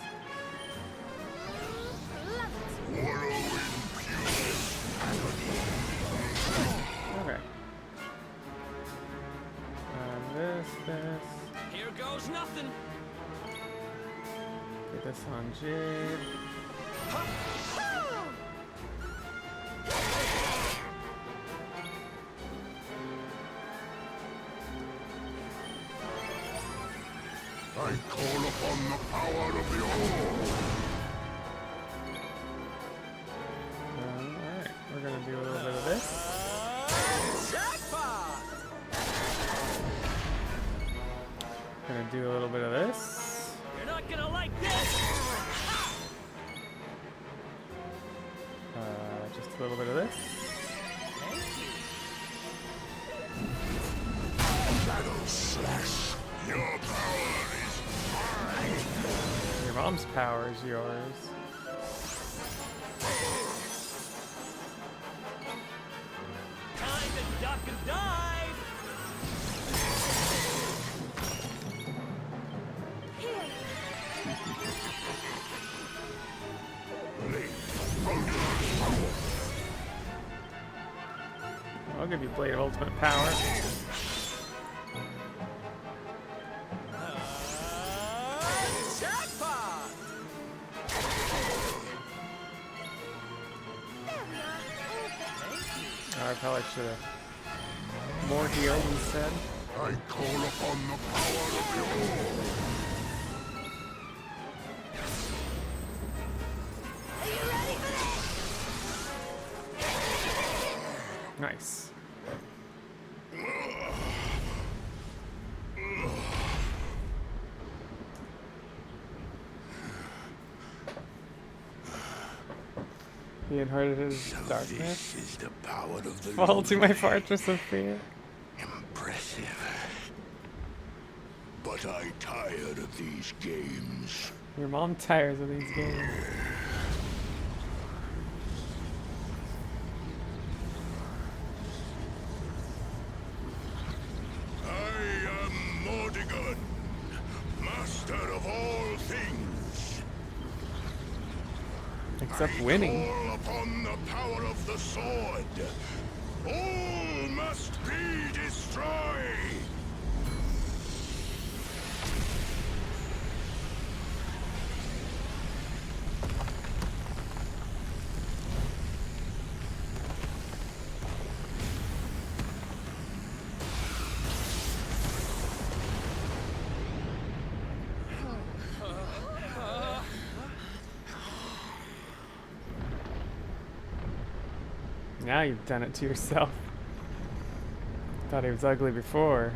Okay. This.
Here goes nothing.
Get this on Jade.
I call upon the power of the All.
Alright, we're gonna do a little bit of this.
Jackpot!
Gonna do a little bit of this.
You're not gonna like this!
Just a little bit of this.
Shadow Slash, your power is mine.
Your mom's power is yours.
Time to duck and dive!
I'll give you Blade of Ultimate Power.
Jackpot!
I probably should have more healed instead.
I call upon the power of the All.
Nice. He inherited his darkness.
This is the power of the
Fall to my fortress of fear.
Impressive. But I tired of these games.
Your mom tires of these games.
I am Mordigan, master of all things.
Except winning.
Call upon the power of the sword. All must be destroyed.
Now you've done it to yourself. Thought he was ugly before.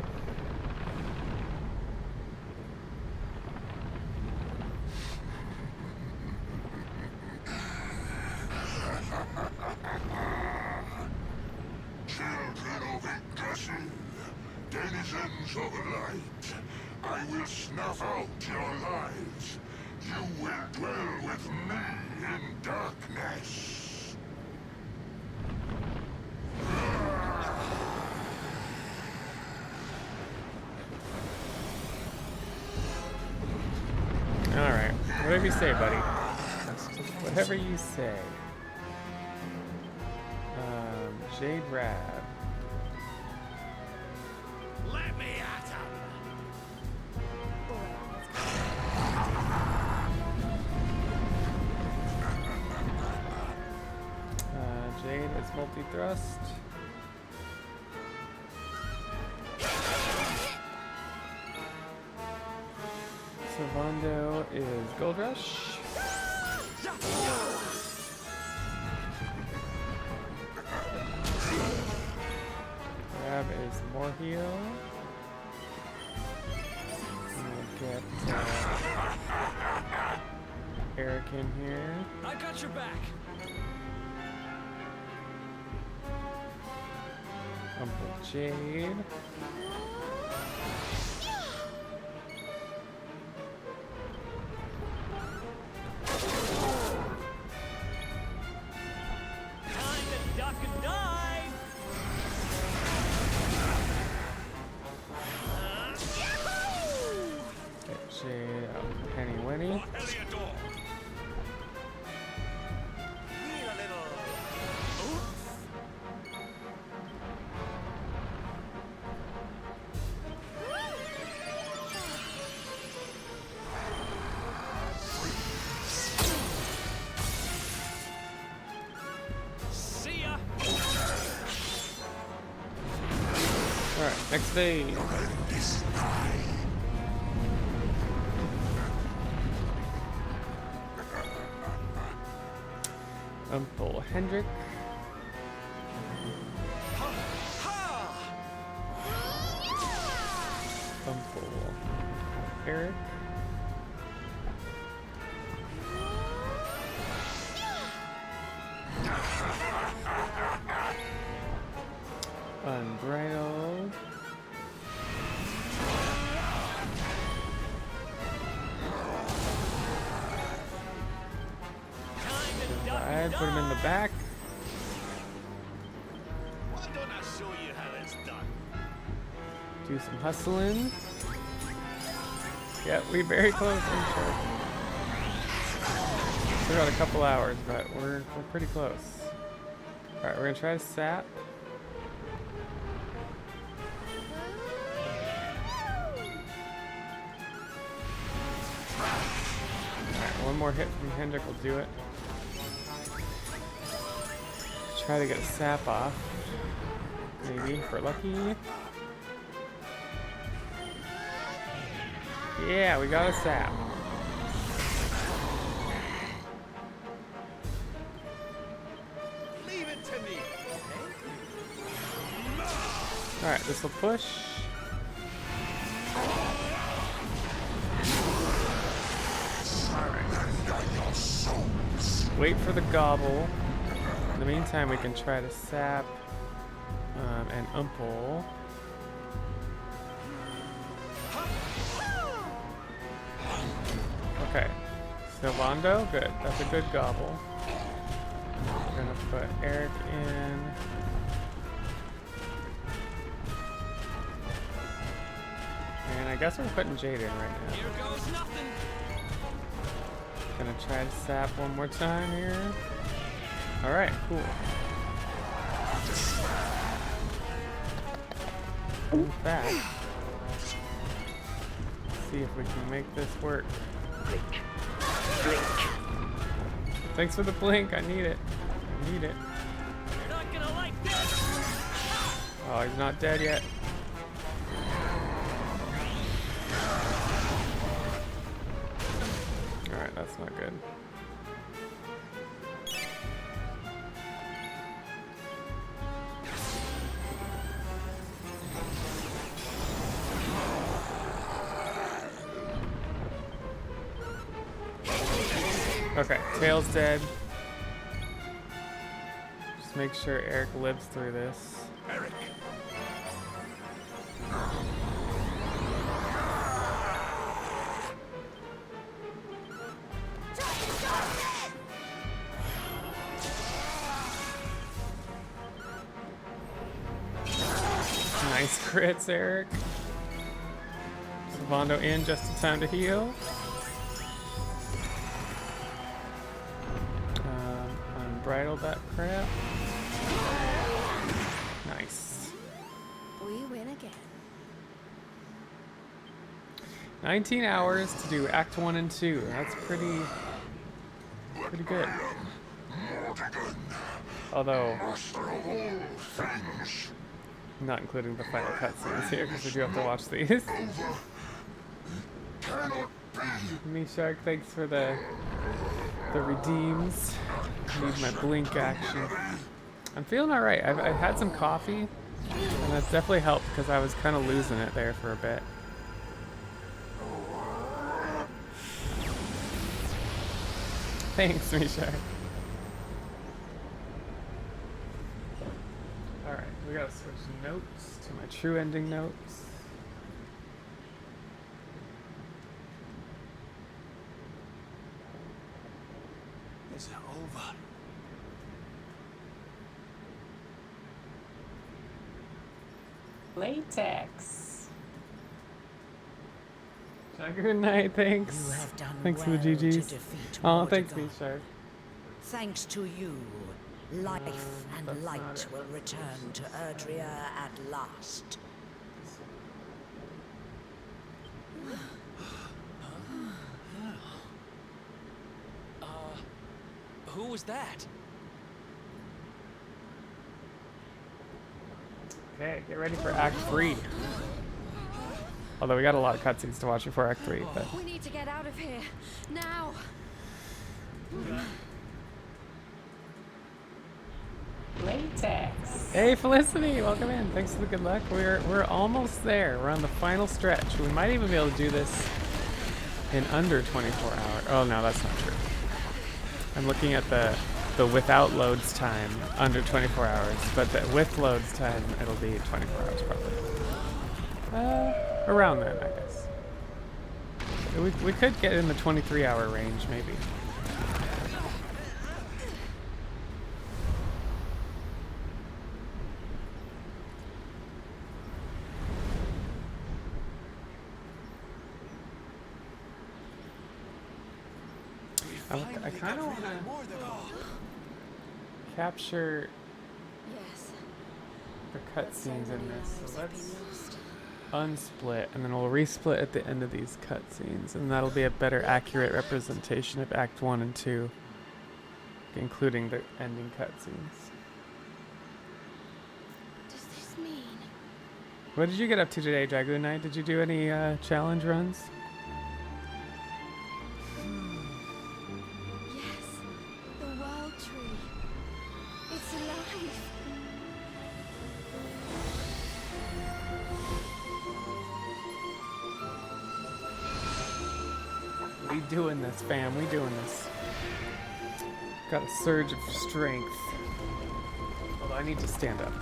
Children of Yggdrasil, denizens of light, I will snuff out your lives. You will dwell with me in darkness.
Alright, whatever you say, buddy. Whatever you say. Jade Rab.
Let me at him!
Jade is multi-thrust. Servando is Gold Rush. Grab is more heal. We'll get Eric in here.
I got your back.
Uncle Jade.
Duck and dive!
Get Jade out. Penny Winnie. Alright, next phase. Umpel Hendrik. Umpel Eric. Unbridled. Alright, put him in the back.
Why don't I show you how it's done?
Do some hustling. Yeah, we very close, I'm sure. We got a couple hours, but we're pretty close. Alright, we're gonna try to sap. Alright, one more hit from Hendrik will do it. Try to get a sap off. Maybe, if we're lucky. Yeah, we got a sap.
Leave it to me.
Alright, this will push. Wait for the gobble. In the meantime, we can try to sap and umpel. Okay, Silvando, good. That's a good gobble. We're gonna put Eric in. And I guess we're putting Jade in right now.
Here goes nothing.
Gonna try to sap one more time here. Alright, cool. In fact, see if we can make this work. Blink. Thanks for the blink. I need it. I need it.
You're not gonna like this.
Oh, he's not dead yet. Alright, that's not good. Okay, Tail's dead. Just make sure Eric lives through this.
Eric.
Nice crits, Eric. Silvando in just in time to heal. Unbridled that crap. Nice.
We win again.
19 hours to do Act 1 and 2. That's pretty good. Although, not including the final cutscenes here, because we do have to watch these. Shark, thanks for the redeems. Need my blink action. I'm feeling alright. I've had some coffee, and that's definitely helped because I was kind of losing it there for a bit. Thanks, Misha. Alright, we gotta switch notes to my true ending notes.
Is it over?
Latex. Good night, thanks.
You have done
thanks
well
for the GGs.
to defeat
Oh, thanks,
Mordegar.
Misha.
Thanks to you, life and light will return to Erdrea at last.
Who was that?
Okay, get ready for Act 3. Although we got a lot of cutscenes to watch before Act 3, but...
We need to get out of here now.
Latex.
Hey Felicity, welcome in. Thanks for the good luck. We're almost there. We're on the final stretch. We might even be able to do this in under 24 hours. Oh no, that's not true. I'm looking at the without loads time under 24 hours, but the with loads time it'll be 24 hours probably. Around then, I guess. We could get in the 23-hour range maybe. I kind of want to capture the cutscenes in this, so let's unsplit, and then we'll resplit at the end of these cutscenes, and that'll be a better accurate representation of Act 1 and 2, including the ending cutscenes.
What does this mean?
What did you get up to today, Dragoon Knight? Did you do any challenge runs? We doing this, fam. We doing this. Got a surge of strength. Although I need to stand up.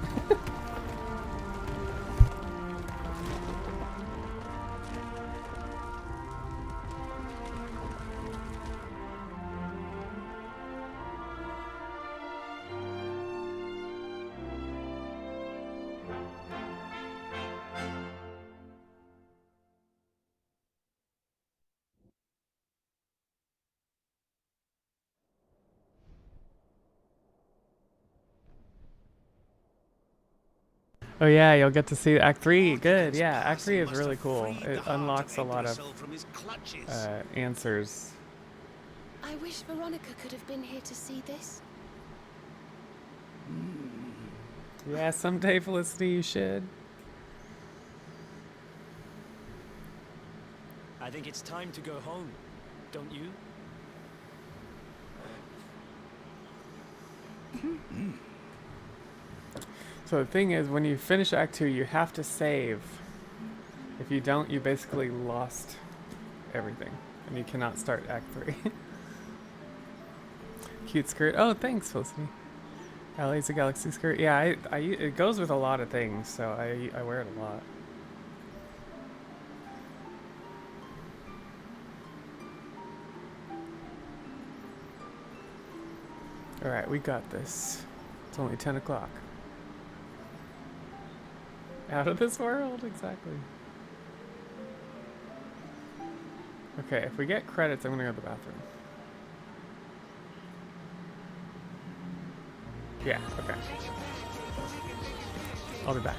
Oh yeah, you'll get to see Act 3. Good, yeah. Act 3 is really cool. It unlocks a lot of answers.
I wish Veronica could have been here to see this.
Yeah, someday, Felicity, you should.
I think it's time to go home, don't you?
So the thing is, when you finish Act 2, you have to save. If you don't, you basically lost everything. And you cannot start Act 3. Cute skirt. Oh, thanks, Felicity. Allie's a galaxy skirt. Yeah, it goes with a lot of things, so I wear it a lot. Alright, we got this. It's only 10 o'clock. Out of this world, exactly. Okay, if we get credits, I'm gonna go to the bathroom. Yeah, okay. I'll be back.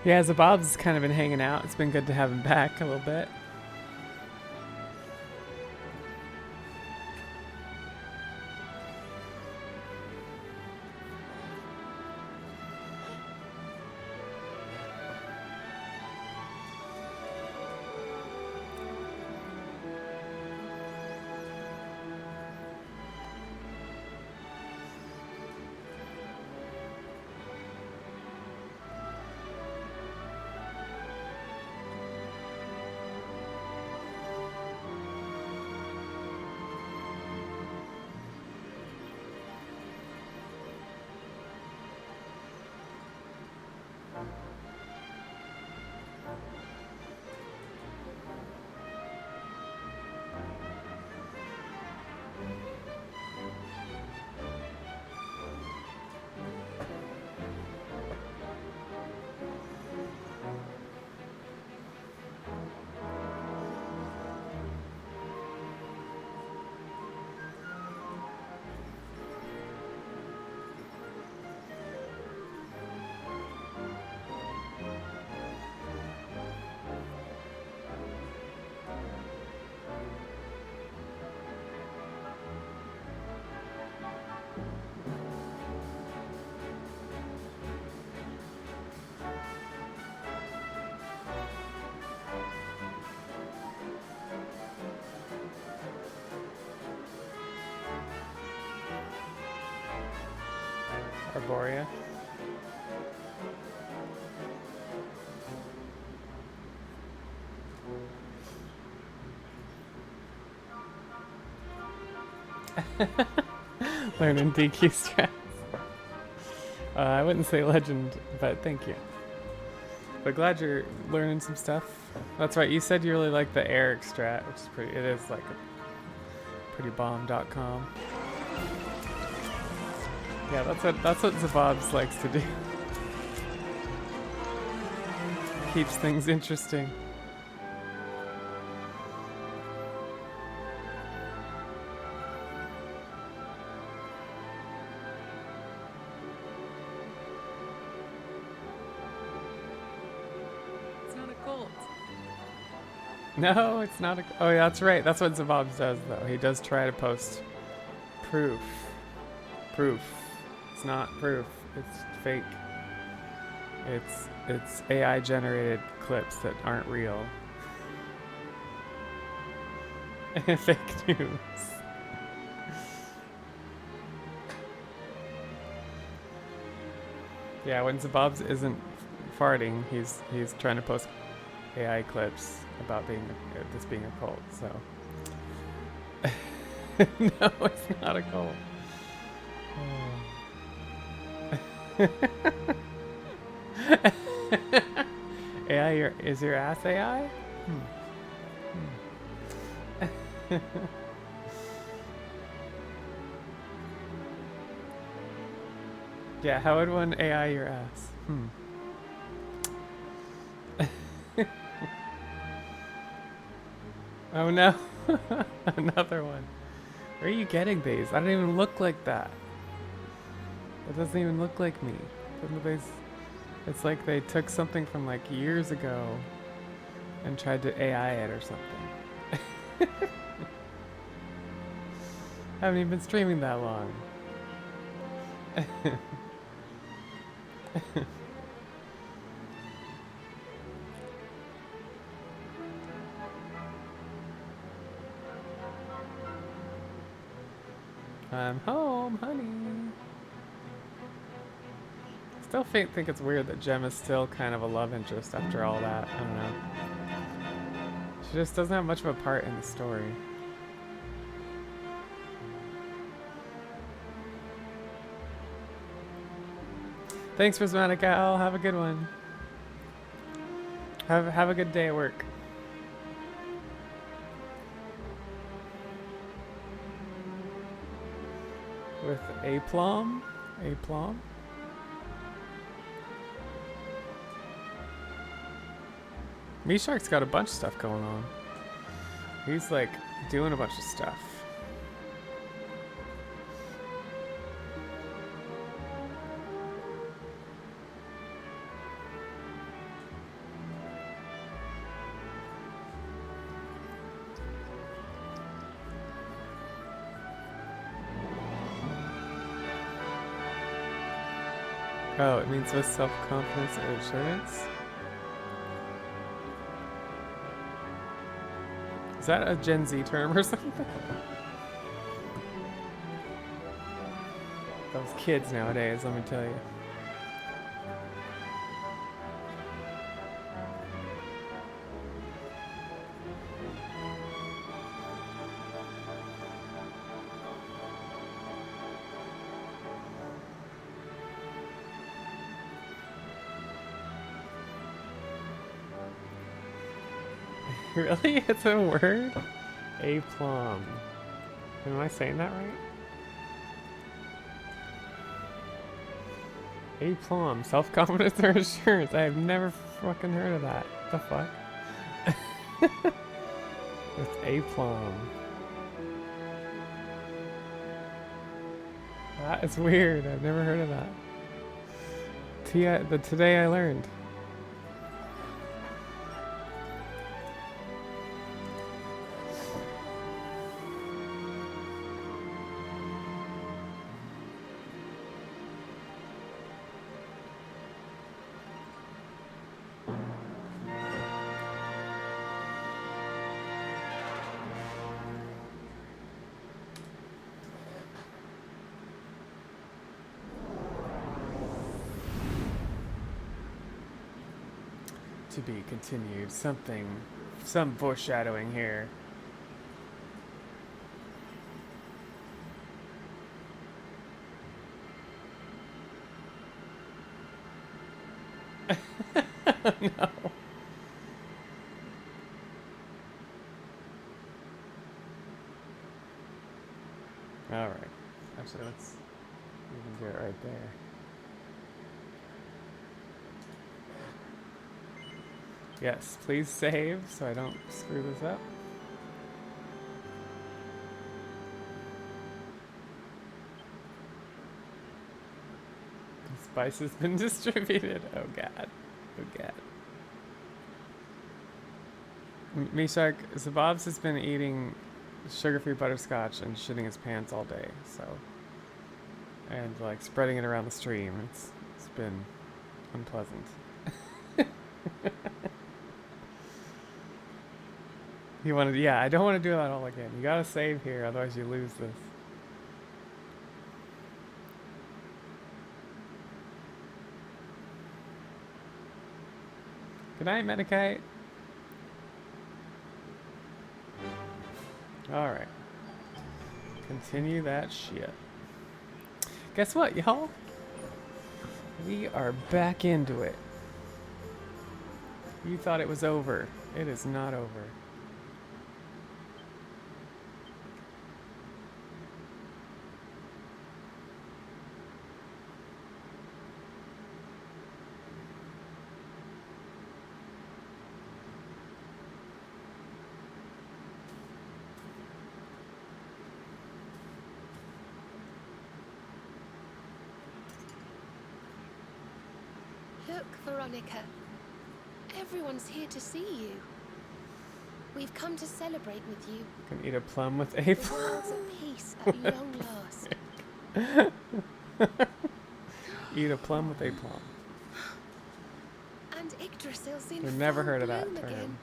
Yeah, Zabob's kind of been hanging out. It's been good to have him back a little bit. Arborea. Learning DQ strats. I wouldn't say legend, but thank you. But glad you're learning some stuff. That's right, you said you really like the Eric strat, which is pretty, it is like a pretty bomb.com. Yeah, that's what Zabobs likes to do. Keeps things interesting. No, it's not a... Oh, yeah, that's right. That's what Zabobs does, though. He does try to post proof. Proof. It's not proof. It's fake. It's AI-generated clips that aren't real. Fake news. Yeah, when Zabobs isn't farting, he's trying to post AI clips about this being a cult, so. No, it's not a cult. Oh. AI, is your ass AI? Yeah, how would one AI your ass? Oh no, another one. Where are you getting these? I don't even look like that. It doesn't even look like me. It's like they took something from like years ago and tried to AI it or something. I haven't even been streaming that long. I'm home, honey. Still think it's weird that Jem is still kind of a love interest after all that. I don't know. She just doesn't have much of a part in the story. Thanks, Prismatic Owl. Have a good one. Have a good day at work. With Aplom? Aplom? Meshark's got a bunch of stuff going on. He's like doing a bunch of stuff. Oh, it means with self-confidence or assurance? Is that a Gen Z term or something? Those kids nowadays, let me tell you. Really? It's a word? Aplomb. Am I saying that right? Aplomb. Self-confidence or assurance. I have never fucking heard of that. What the fuck? It's aplomb. That is weird. I've never heard of that. Today I learned. To be continued. Some foreshadowing here. No. All right. Actually, let's even do it right there. Yes, please save so I don't screw this up. The spice has been distributed. Oh god. Oh god. Mishak, Zabobs has been eating sugar-free butterscotch and shitting his pants all day, so. And like spreading it around the stream. It's been unpleasant. You wanted, yeah, I don't want to do that all again. You gotta save here, otherwise you lose this. Good night, Medikite. Alright. Continue that shit. Guess what, y'all? We are back into it. You thought it was over. It is not over.
Look, Veronica. Everyone's here to see you. We've come to celebrate with you.
Can eat a plum with a
The
plum.
world's at peace at long last.
Eat a plum with a plum.
And Yggdrasil's in
We've never
full
heard of that
bloom
term.
again.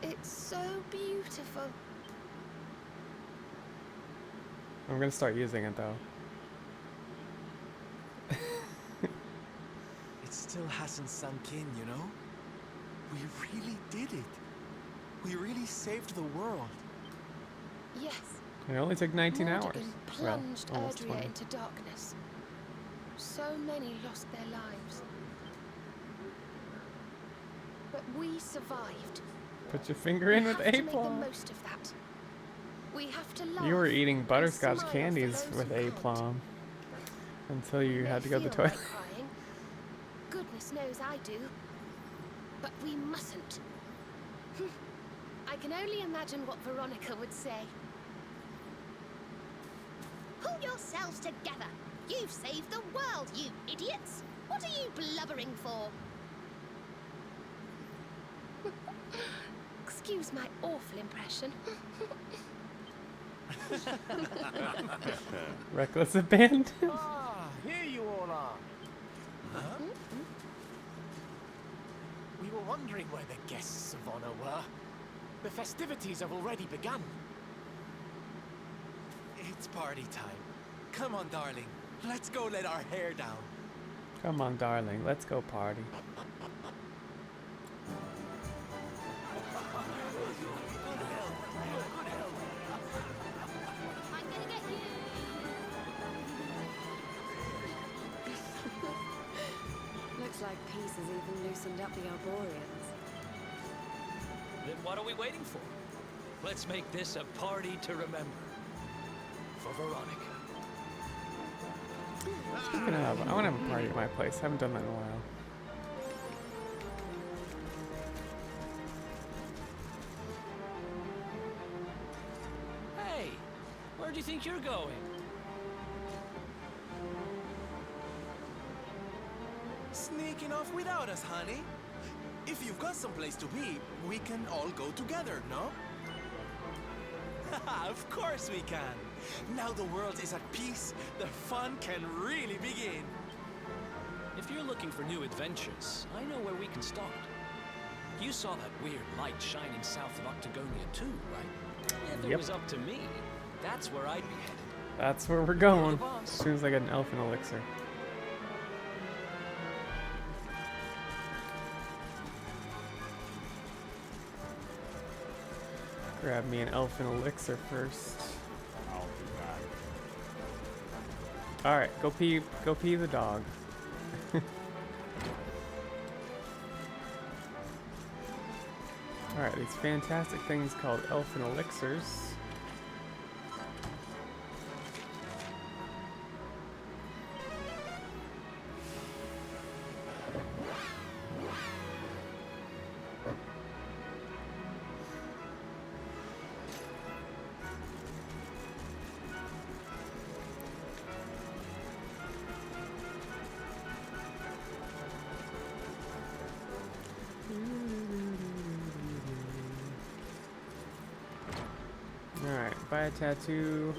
It's so beautiful.
I'm gonna start using it though.
It still hasn't sunk in, you know? We really did it. We really saved the world.
Yes.
It only took 19 hours.
Mordegon
Well,
plunged
almost
Erdrea
20.
into darkness. So many lost their lives. But we survived.
Put your finger in with
We have
a
to make the
plum.
most of that. We have to laugh
You were eating
and
butterscotch
smile
candies
for those
with
who
a
can't.
plum until you
May
had to go to the
feel like
toilet.
crying. Goodness knows I do. But we mustn't. I can only imagine what Veronica would say.
Pull yourselves together. You've saved the world, you idiots. What are you blubbering for?
Excuse my awful impression.
Reckless abandon.
Ah, here you all are. Huh? We were wondering where the guests of honor were. The festivities have already begun. It's party time. Come on, darling. Let's go let our hair down.
Come on, darling. Let's go party.
Looks like peace has even loosened up the Arborians.
Then what are we waiting for? Let's make this a party to remember. For Veronica.
Speaking of, I want to have a party at my place. Haven't done that in a while.
Hey, where do you think you're going?
Sneaking off without us, honey. If you've got someplace to be, we can all go together, no? Of course we can. Now the world is at peace, the fun can really begin.
If you're looking for new adventures, I know where we can start. You saw that weird light shining south of Octagonia too, right? If it
Yep.
was up to me, that's where I'd be headed.
That's where we're going. As soon as I get an elfin elixir. Grab me an elfin elixir first.
I'll do that.
All right, go pee the dog. All right, these fantastic things called elfin elixirs. Alright, buy a tattoo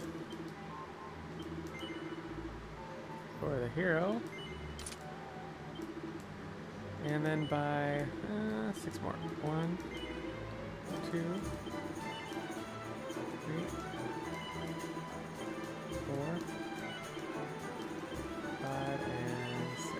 for the hero. And then buy 6 more. 1, 2, 3, 4, 5, and 6.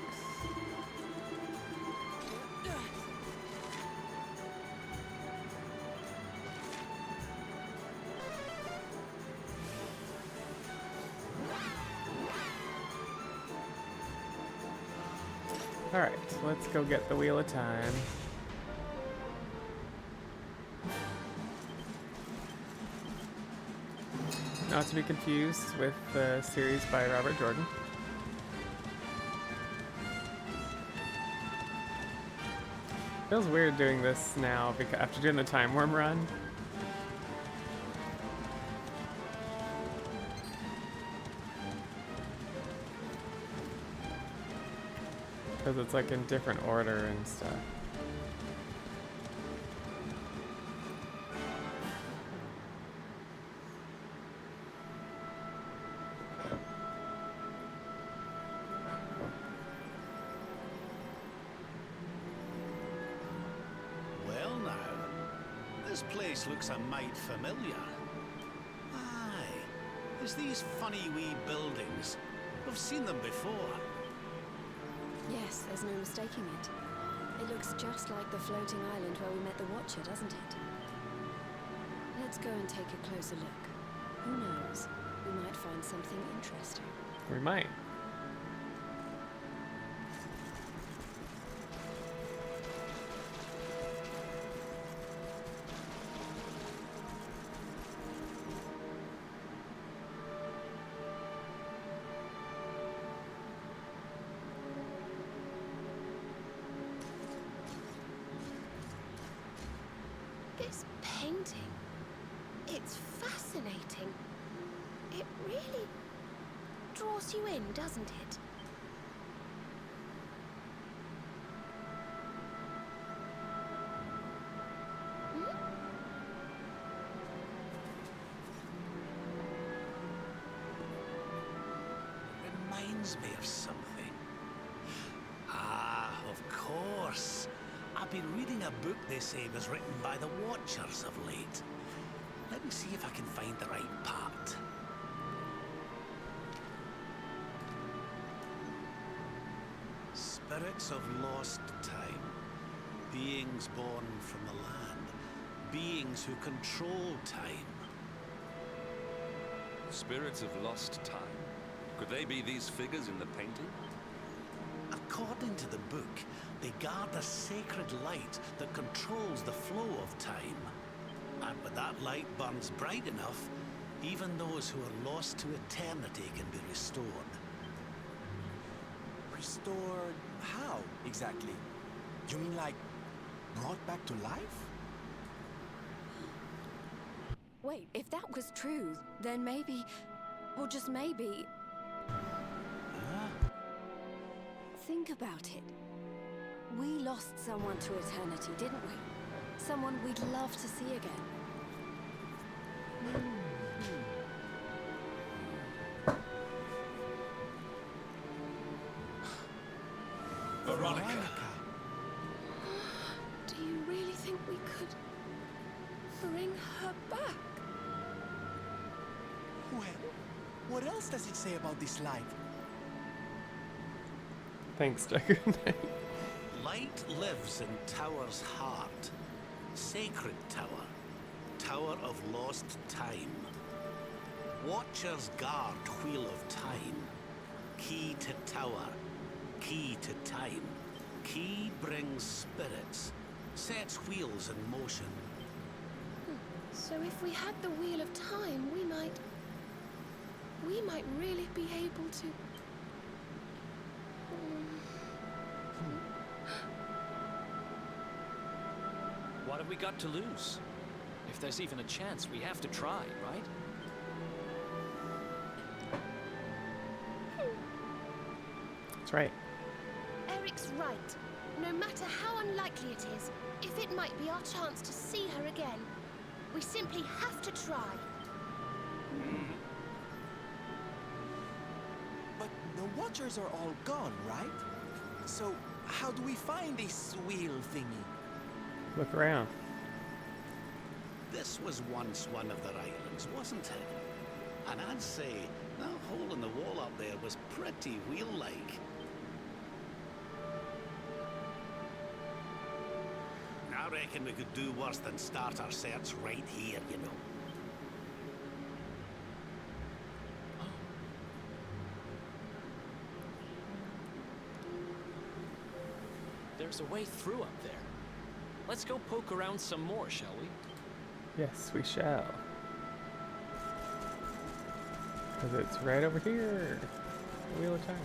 Alright, let's go get the Wheel of Time. Not to be confused with the series by Robert Jordan. Feels weird doing this now because after doing the Time Worm run. Because it's like in different order and stuff.
Well now, this place looks a mite familiar. Aye, it's these funny wee buildings. We've seen them before.
Yes, there's no mistaking it. It looks just like the floating island where we met the Watcher, doesn't it? Let's go and take a closer look. Who knows? We might find something interesting.
We might.
This painting, it's fascinating. It really draws you in, doesn't it?
Reminds me of something. Ah, of course. I've been reading a book they say was written by the Watchers of late. Let me see if I can find the right part. Spirits of lost time. Beings born from the land. Beings who control time.
Spirits of lost time. Could they be these figures in the painting?
According to the book, they guard a sacred light that controls the flow of time. And when that light burns bright enough, even those who are lost to eternity can be restored.
Restored how, exactly? You mean like brought back to life?
Wait, if that was true, then maybe, or just maybe... Think about it. We lost someone to eternity, didn't we? Someone we'd love to see again.
Veronica!
Do you really think we could bring her back?
Well, what else does it say about this light?
Thanks, Jagger Knight.
Light lives in Tower's heart. Sacred Tower. Tower of Lost Time. Watchers guard Wheel of Time. Key to tower. Key to time. Key brings spirits. Sets wheels in motion.
So if we had the Wheel of Time, we might really be able to...
What have we got to lose? If there's even a chance, we have to try, right?
That's right.
Eric's right. No matter how unlikely it is, if it might be our chance to see her again, we simply have to try.
But the Watchers are all gone, right? So how do we find this wheel thingy?
Look around.
This was once one of their islands, wasn't it? And I'd say that hole in the wall up there was pretty wheel-like. I reckon we could do worse than start our search right here, you know.
There's a way through up there. Let's go poke around some more, shall we?
Yes, we shall. Because it's right over here. The Wheel of Time.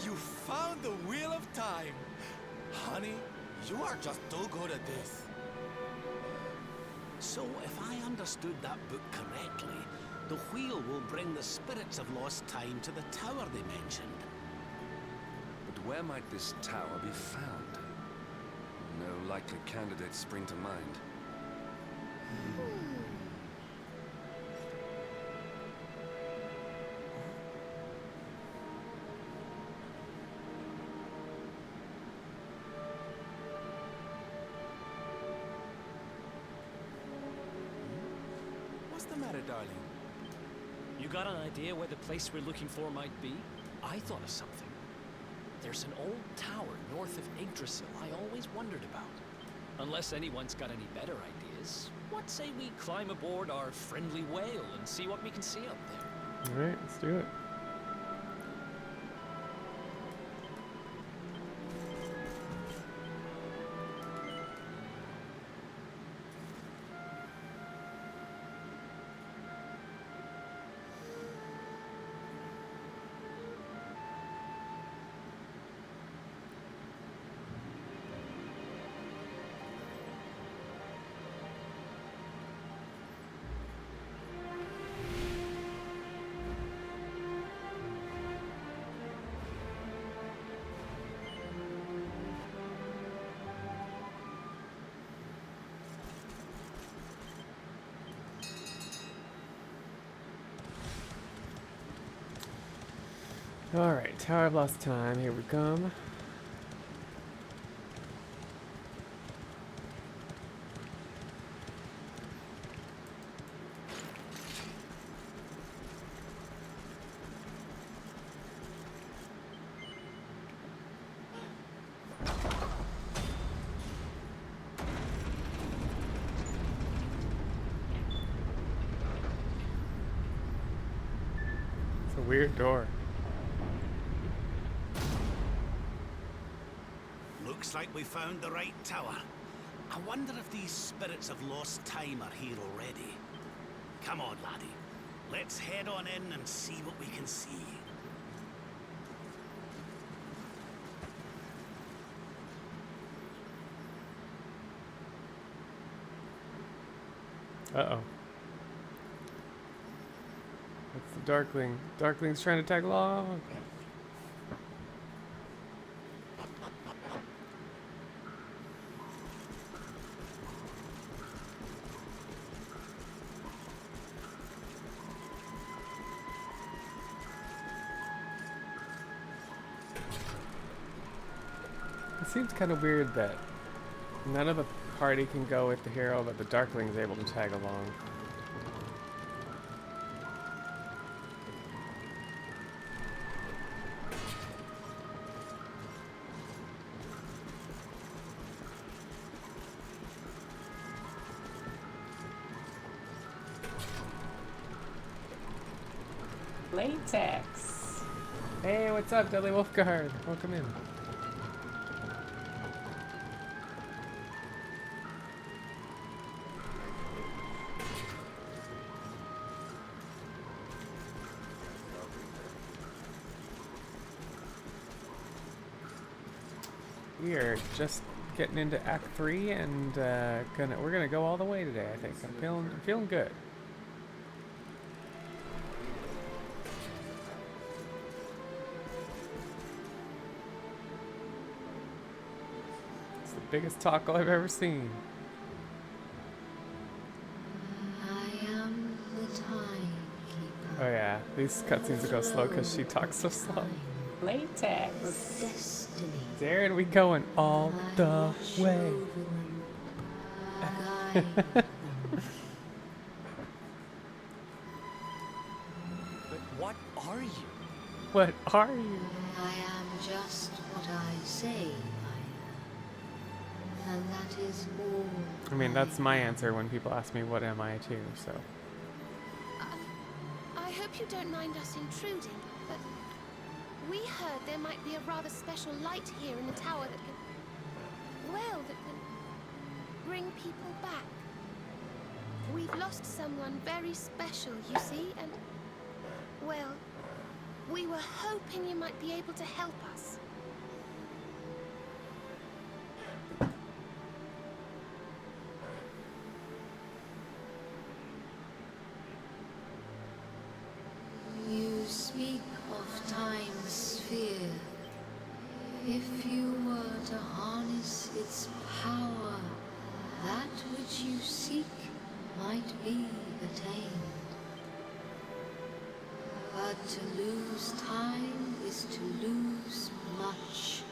You found the Wheel of Time! Honey, you are just too good at this.
So, if I understood that book correctly, the wheel will bring the spirits of lost time to the tower they mentioned.
But where might this tower be found? No likely candidates spring to mind.
What's the matter, darling?
You got an idea where the place we're looking for might be? I thought of something. There's an old tower north of Yggdrasil I always wondered about. Unless anyone's got any better ideas, what say we climb aboard our friendly whale and see what we can see up there?
Alright, let's do it. Alright, Tower of Lost Time, here we come. It's a weird door.
Looks like we found the right tower. I wonder if these spirits of lost time are here already. Come on, laddie. Let's head on in and see what we can see.
Uh-oh. That's the Darkling. Darkling's trying to tag along. It seems kind of weird that none of the party can go with the hero, but the Darkling is able to tag along. Latex. Hey, what's up, Deadly Wolfguard? Welcome in. We are just getting into Act 3 and we're gonna go all the way today, I think. I'm feeling good. It's the biggest taco I've ever seen.
I am the timekeeper.
Oh yeah, these cutscenes go slow because she talks so slow. Latex.
Destiny.
Darren, we going all the way.
But what are you?
What are you?
I am just what I say I am. And that is all.
I mean, that's my answer when people ask me what am I too, so.
I hope you don't mind us intruding, but we heard there might be a rather special light here in the tower that can, well, that can bring people back. We've lost someone very special, you see, and, well, we were hoping you might be able to help us.
You speak of time's sphere. If you were to harness its power, that which you seek might be attained. But to lose time is to lose much.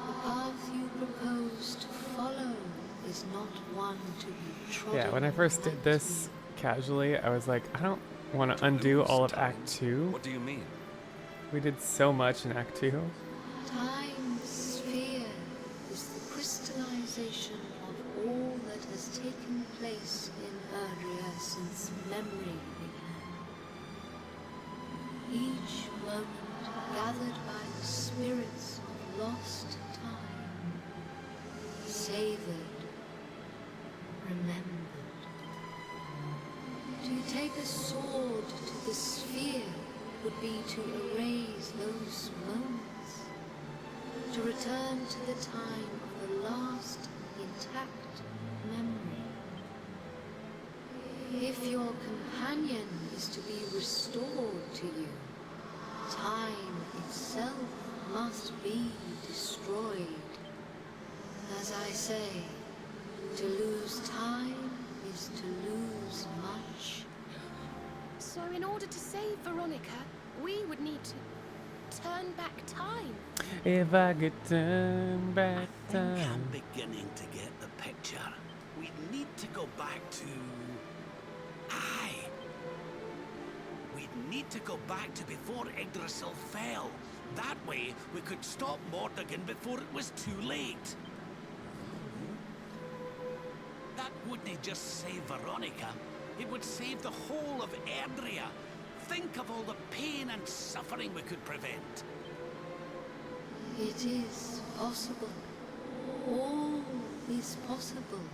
The path you propose to follow is not one to be trodden.
Yeah, when I first did this casually, I was like, I don't want to undo all of Act 2.
What do you mean?
We did so much in Act 2.
Time's sphere is the crystallization of all that has taken place in Erdrea since memory began. Each moment gathered by the spirits of lost time, savored, remembered. To take a sword to the sphere would be to erase those moments, to return to the time of the last intact memory. If your companion is to be restored to you, time itself must be destroyed. As I say, to lose time is to lose much.
So in order to save Veronica, we would need to turn back time.
If I could turn back
I'm
time.
beginning to get the picture. We need to go back to... Aye. We need to go back to before Yggdrasil fell. That way, we could stop Mordegon before it was too late. That wouldn't just save Veronica. It would save the whole of Erdrea. Think of all the pain and suffering we could prevent.
It is possible. All is possible.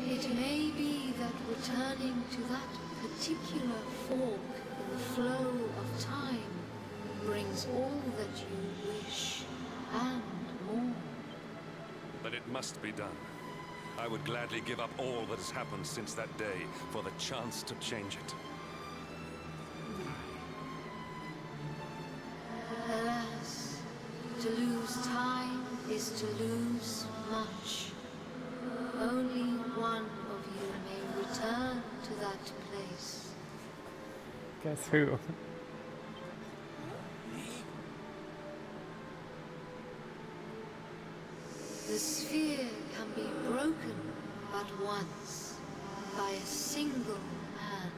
It may be that returning to that particular fork in the flow of time brings all that you wish and more.
But it must be done. I would gladly give up all that has happened since that day for the chance to change it.
Alas, to lose time is to lose much. Only one of you may return to that place.
Guess who?
The sphere can be broken but once by a single hand.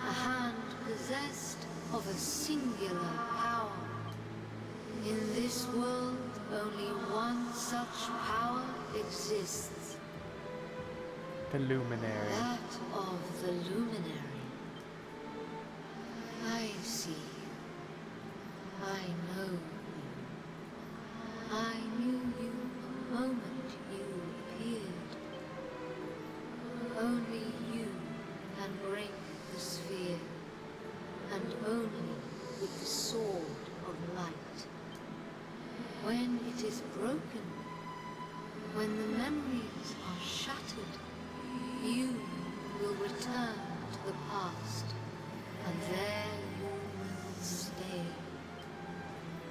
A hand possessed of a singular power. In this world, only one such power exists.
The Luminary.
That of the Luminary. it is broken, when the memories are shattered, you will return to the past, and there you will stay.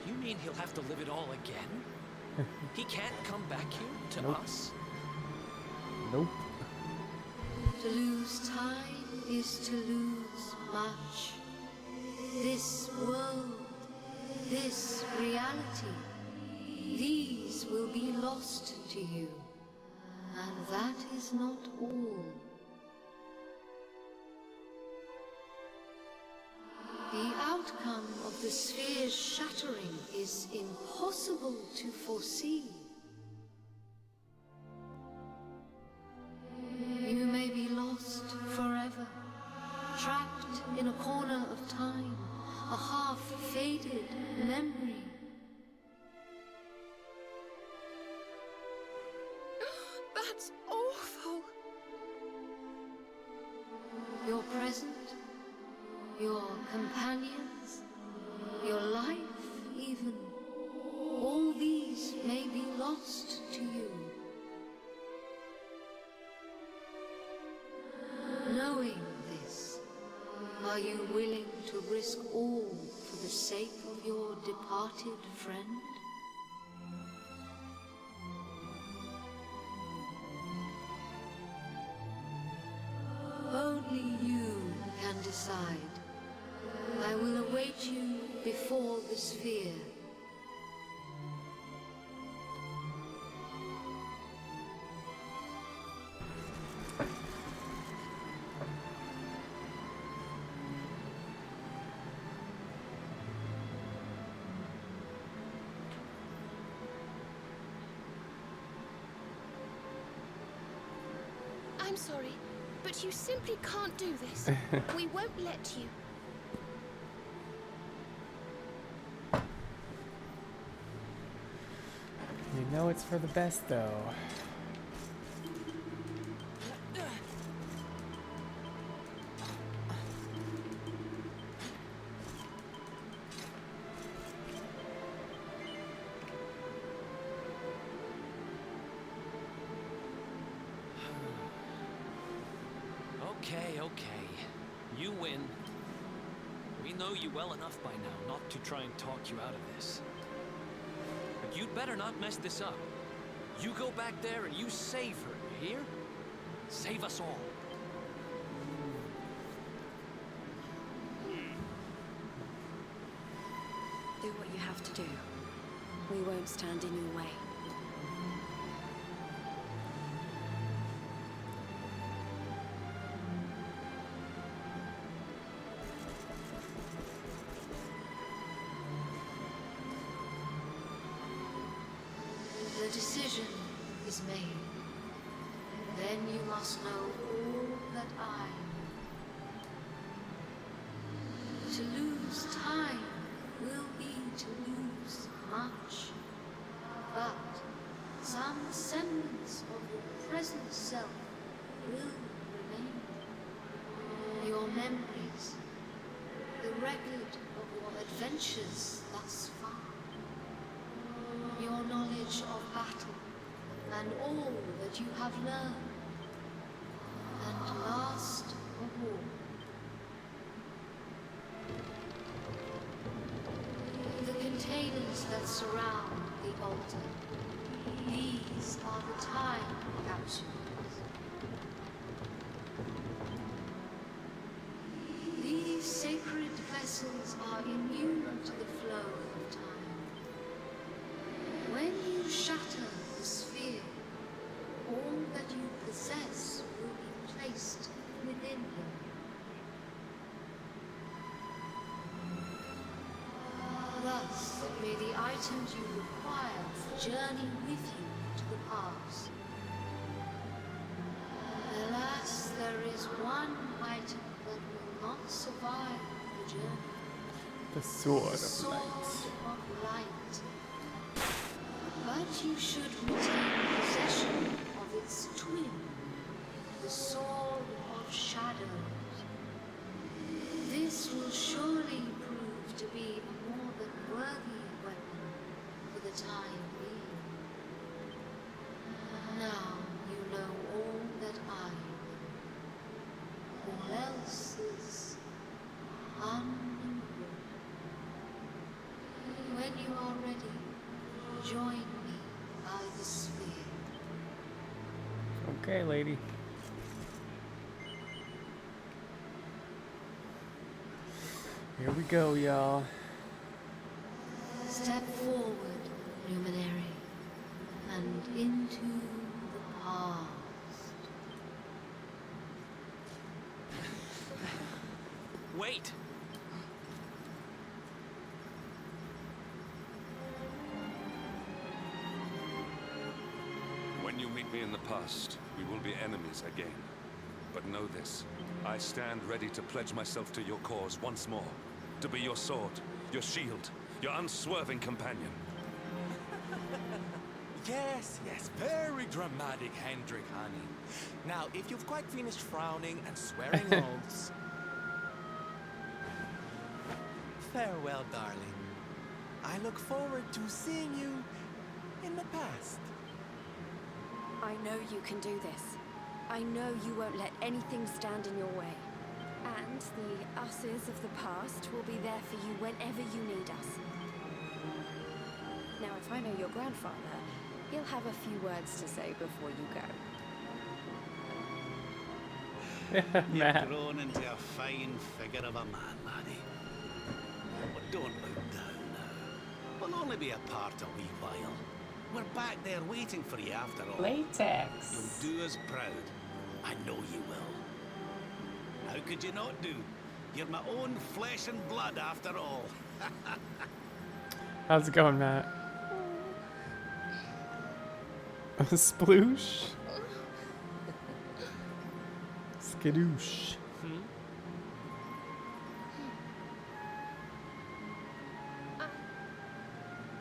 You mean he'll have to live it all again? He can't come back here to us?
Nope.
To lose time is to lose much. This world, this reality, these will be lost to you. And that is not all. The outcome of the sphere's shattering is impossible to foresee. You may be lost forever, trapped in a corner of time, a half-faded memory.
That's awful.
Your present, your companions, your life even, all these may be lost to you. Knowing this, are you willing to risk all for the sake of your departed friend? Only you can decide. I will await you before the sphere.
I'm sorry, but you simply can't do this. We won't let you.
You know it's for the best, though.
Okay. You win. We know you well enough by now not to try and talk you out of this. But you'd better not mess this up. You go back there and you save her, you hear? Save us all.
Do what you have to do. We won't stand in your way.
The decision is made. Then you must know all that I know. To lose time will be to lose much. But some semblance of your present self will remain. Your memories, the record of your adventures thus far, your knowledge of battle, and all that you have learned. And last of all, the containers that surround the altar. These are the time capsules. These sacred vessels are immune to the flow of time. When you shatter the sphere, all that you possess will be placed within them. Thus, may the items you require journey with you to the past. Alas, there is one item that will not survive the journey.
The Sword of
Sword
Light.
of Light. But you should retain possession of its twin, the Sword of Shadows. This will surely prove to be a more than worthy weapon for the time being. join me by the sphere.
Okay, lady. Here we go, y'all.
Step forward, luminary, and into the past.
Wait!
When you meet me in the past, we will be enemies again. But know this, I stand ready to pledge myself to your cause once more. To be your sword, your shield, your unswerving companion.
Yes, yes, very dramatic, Hendrik, honey. Now, if you've quite finished frowning and swearing oaths... Farewell, darling. I look forward to seeing you in the past.
I know you can do this. I know you won't let anything stand in your way. And the us's of the past will be there for you whenever you need us. Now, if I know your grandfather, he'll have a few words to say before you go.
You've grown into a fine figure of a man, laddie. But don't look down now. We'll only be apart a wee while. We're back there waiting for you after all.
Latex.
You'll do us proud. I know you will. How could you not do? You're my own flesh and blood after all.
How's it going, Matt? A sploosh? Skadoosh.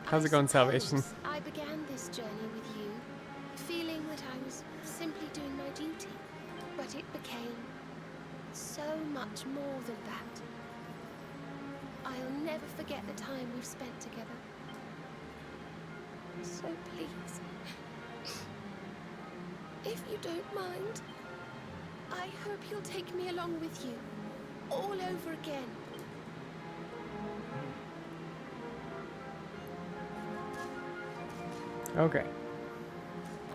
How's it going, Salvation?
I began this journey with you, feeling that I was simply doing my duty. But it became so much more than that. I'll never forget the time we've spent together. So please, if you don't mind, I hope you'll take me along with you, all over again.
Okay.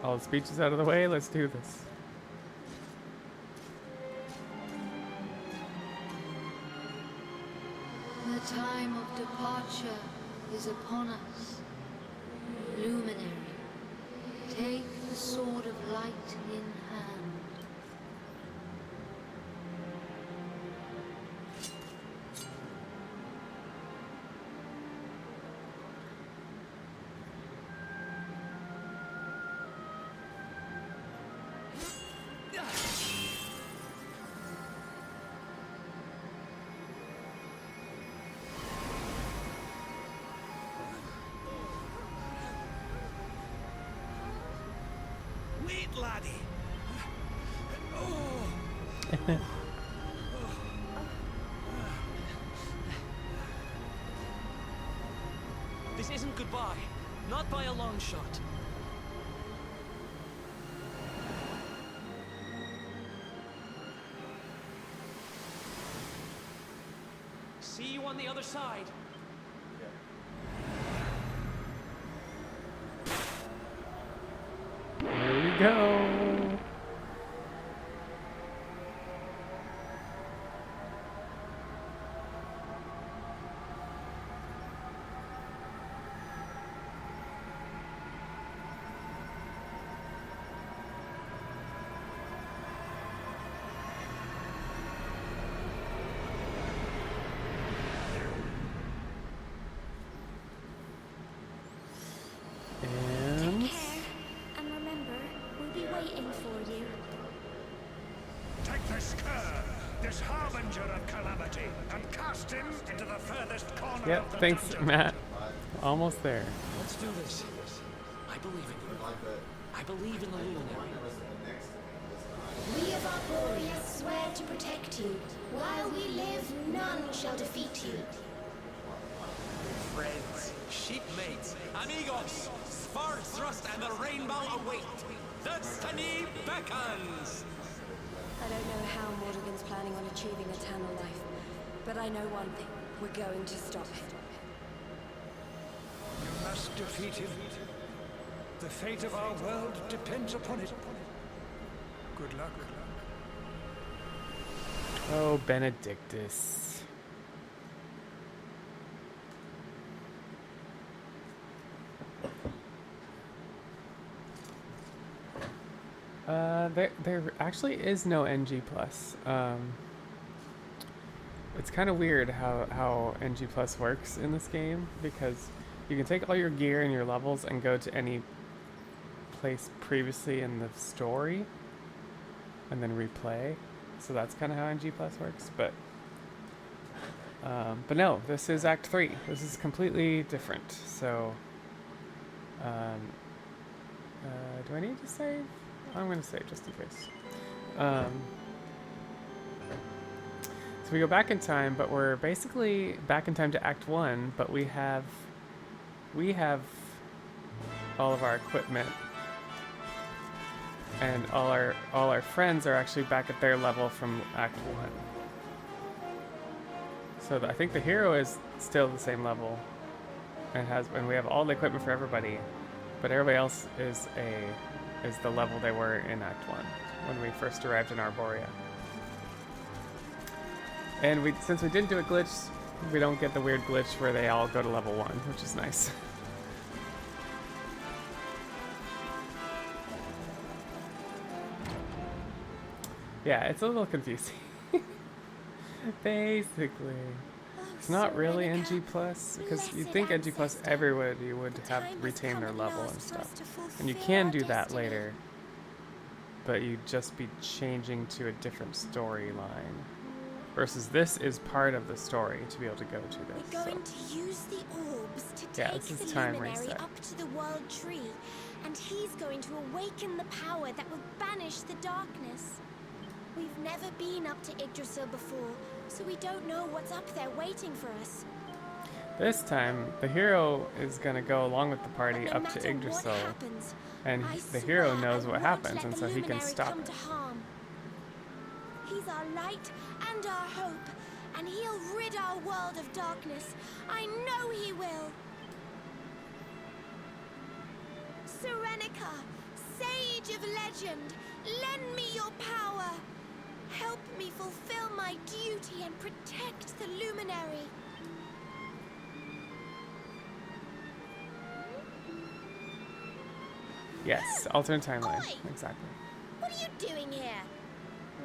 All the speeches out of the way, let's do this.
The time of departure is upon us. Luminary, take the sword of light in hand.
Wait, laddie.
This isn't goodbye. Not by a long shot. See you on the other side.
Here we go. And
And remember, we'll be waiting for you.
Take this cur, this harbinger of calamity, and cast him into the furthest corner
yep,
of the
thanks,
dungeon.
Matt. Almost there.
Let's do this. I believe in you. I believe in the Luminary.
We of Arborea swear to protect you. While we live, none shall defeat you.
Friends, shipmates, amigos, spar thrust and the rainbow await. Destiny beckons.
I don't know how Mordegon's planning on achieving eternal life, but I know one thing. We're going to stop it.
You must
must defeat him. The fate of our world depends upon it. Good luck.
Oh, Benedictus. There actually is no NG+. It's kind of weird how NG+ works in this game, because you can take all your gear and your levels and go to any place previously in the story and then replay. So that's kind of how NG+ works, but no, this is Act 3. This is completely different. So, do I need to save? I'm going to save just in case. So we go back in time, but we're basically back in time to Act 1, but we have all of our equipment, and all our friends are actually back at their level from Act 1. So I think the hero is still the same level, and we have all the equipment for everybody, but everybody else is the level they were in Act 1 when we first arrived in Arborea. And since we didn't do a glitch, we don't get the weird glitch where they all go to level 1, which is nice. Yeah, it's a little confusing. Basically. It's not really NG+, because you'd think NG+, everybody would have retained their level and stuff. And you can do that later, but you'd just be changing to a different storyline. Versus this is part of the story to be able to go to this.
We're going to use the orbs to
yeah,
take
this is
the
time
luminary
reset.
up to the world tree, and he's going to awaken the power that will banish the darkness. We've never been up to Yggdrasil before, so we don't know what's up there waiting for us.
This time, the hero is going to go along with the party up to Yggdrasil, and the hero knows what happens, and so he can stop it.
He's our light and our hope, and he'll rid our world of darkness. I know he will. Serenica, sage of legend, lend me your power. Help me fulfill my duty and protect the luminary.
Yes, alternate timeline.
Oi!
Exactly.
What are you doing here?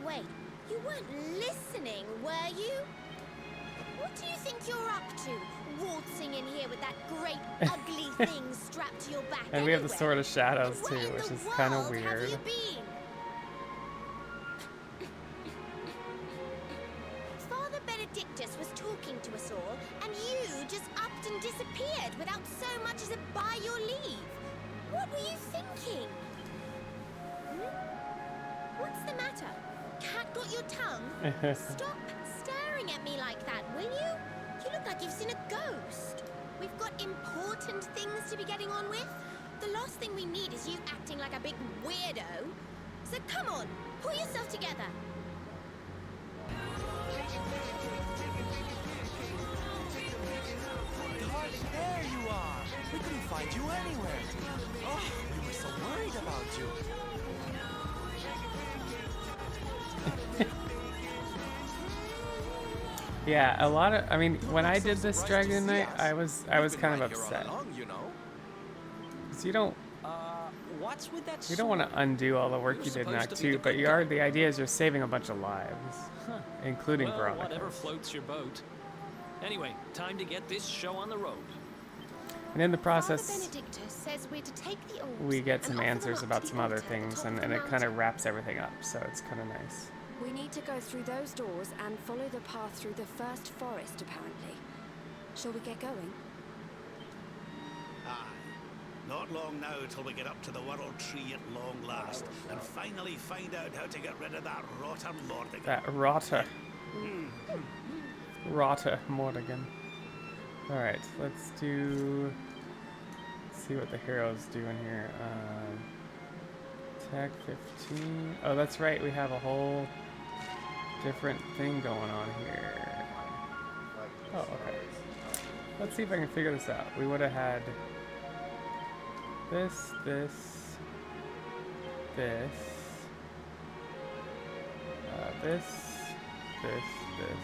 Wait, you weren't listening, were you? What do you think you're up to? Waltzing in here with that great ugly thing strapped to your back.
And we have the
anyway?
Sword of Shadows too,
Where in
which
the
is kind of
world have
weird.
you been? Father Benedictus was talking to us all, and you just upped and disappeared without so much as a by your leave. What were you thinking? What's the matter? Cat got your tongue? Stop staring at me like that, will you? You look like you've seen a ghost. We've got important things to be getting on with. The last thing we need is you acting like a big weirdo. So come on, pull yourself together.
Darling, there you are. We couldn't find you anywhere. Oh, we were so worried about you.
Yeah, a lot of. I mean, when I did this Dragon Knight, I was kind of upset. Because you don't.
What's with that
You don't want to undo all the work you did in Act 2, but you are. The idea is you're saving a bunch of lives, including
well,
Veronica.
whatever floats your boat. Anyway, time to get this show on the road.
And in the
Father
process,
Benedictus says we're to take the orbs
we get
and
some
offer them
answers
up
about
to the
some other
altar at the
things,
top
and
of the
it kind
mountain.
of wraps everything up. So it's kind of nice.
We need to go through those doors and follow the path through the first forest, apparently. Shall we get going?
Aye. Not long now till we get up to the world tree at long last, and finally find out how to get rid of that rotter Mordigan.
That rotter. Rotter Mordigan. Alright, let's see what the hero's doing here. Tech 15. Oh, that's right, we have a whole different thing going on here. Oh, okay. Let's see if I can figure this out. We would have had This, this, this, this, this, this.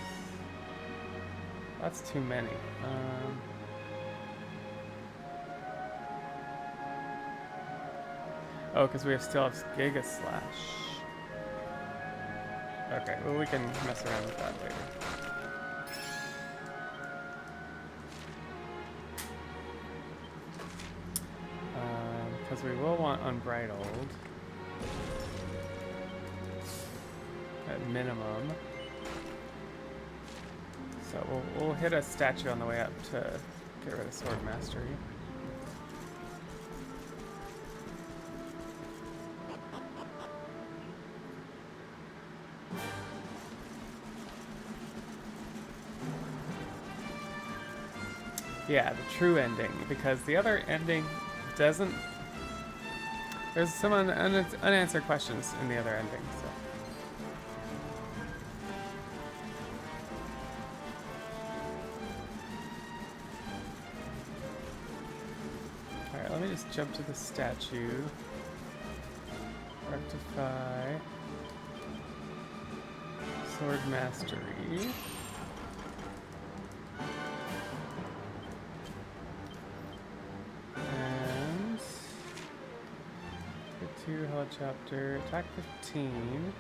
That's too many. Oh, because we still have Giga Slash. Okay, well we can mess around with that later. Because we will want Unbridled at minimum. So we'll hit a statue on the way up to get rid of Sword Mastery. Yeah, the true ending, because the other ending doesn't... There's some unanswered questions in the other ending, so... Alright, let me just jump to the statue. Rectify. Sword Mastery. And... Get to Helicopter. Attack 15.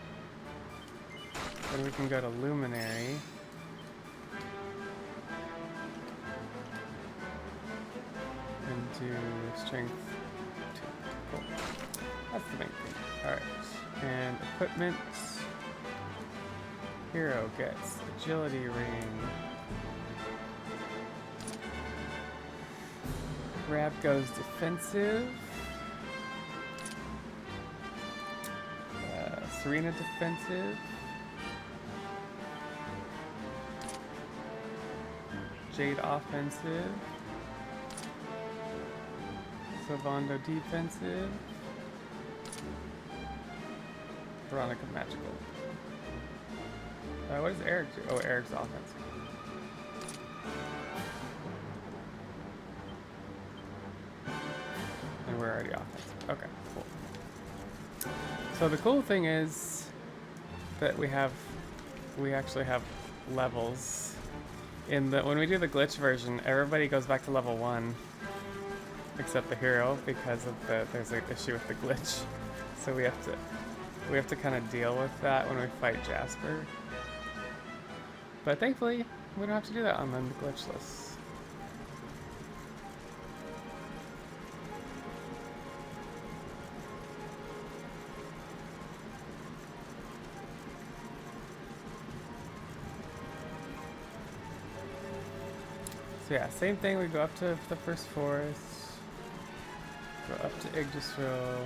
Then we can go to Luminary. And do Strength 2. Cool. That's the main thing. Alright. And equipment. Hero gets Agility Ring. Grab goes defensive. Serena defensive. Jade offensive. Sylvando defensive. Veronica magical. What does Eric do? Oh, Eric's offensive. And we're already offensive. Okay, cool. So the cool thing is that we actually have levels. When we do the glitch version, everybody goes back to level 1 except the hero because of there's an issue with the glitch. So we have to kind of deal with that when we fight Jasper. But thankfully, we don't have to do that on the Glitchless. So yeah, same thing, we go up to the first forest, go up to Yggdrasil.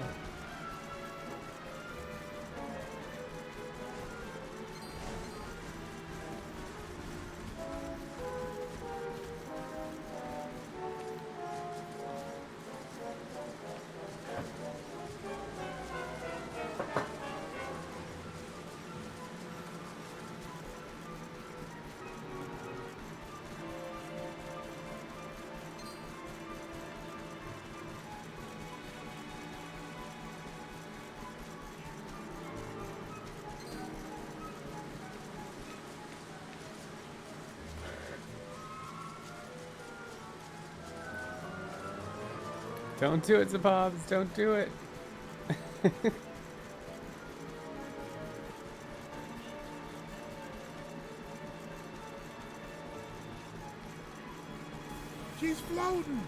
Don't do it, Zabobs, don't do it.
She's floating.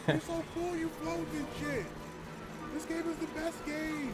You're so cool, you floating and shit. This game is the best game.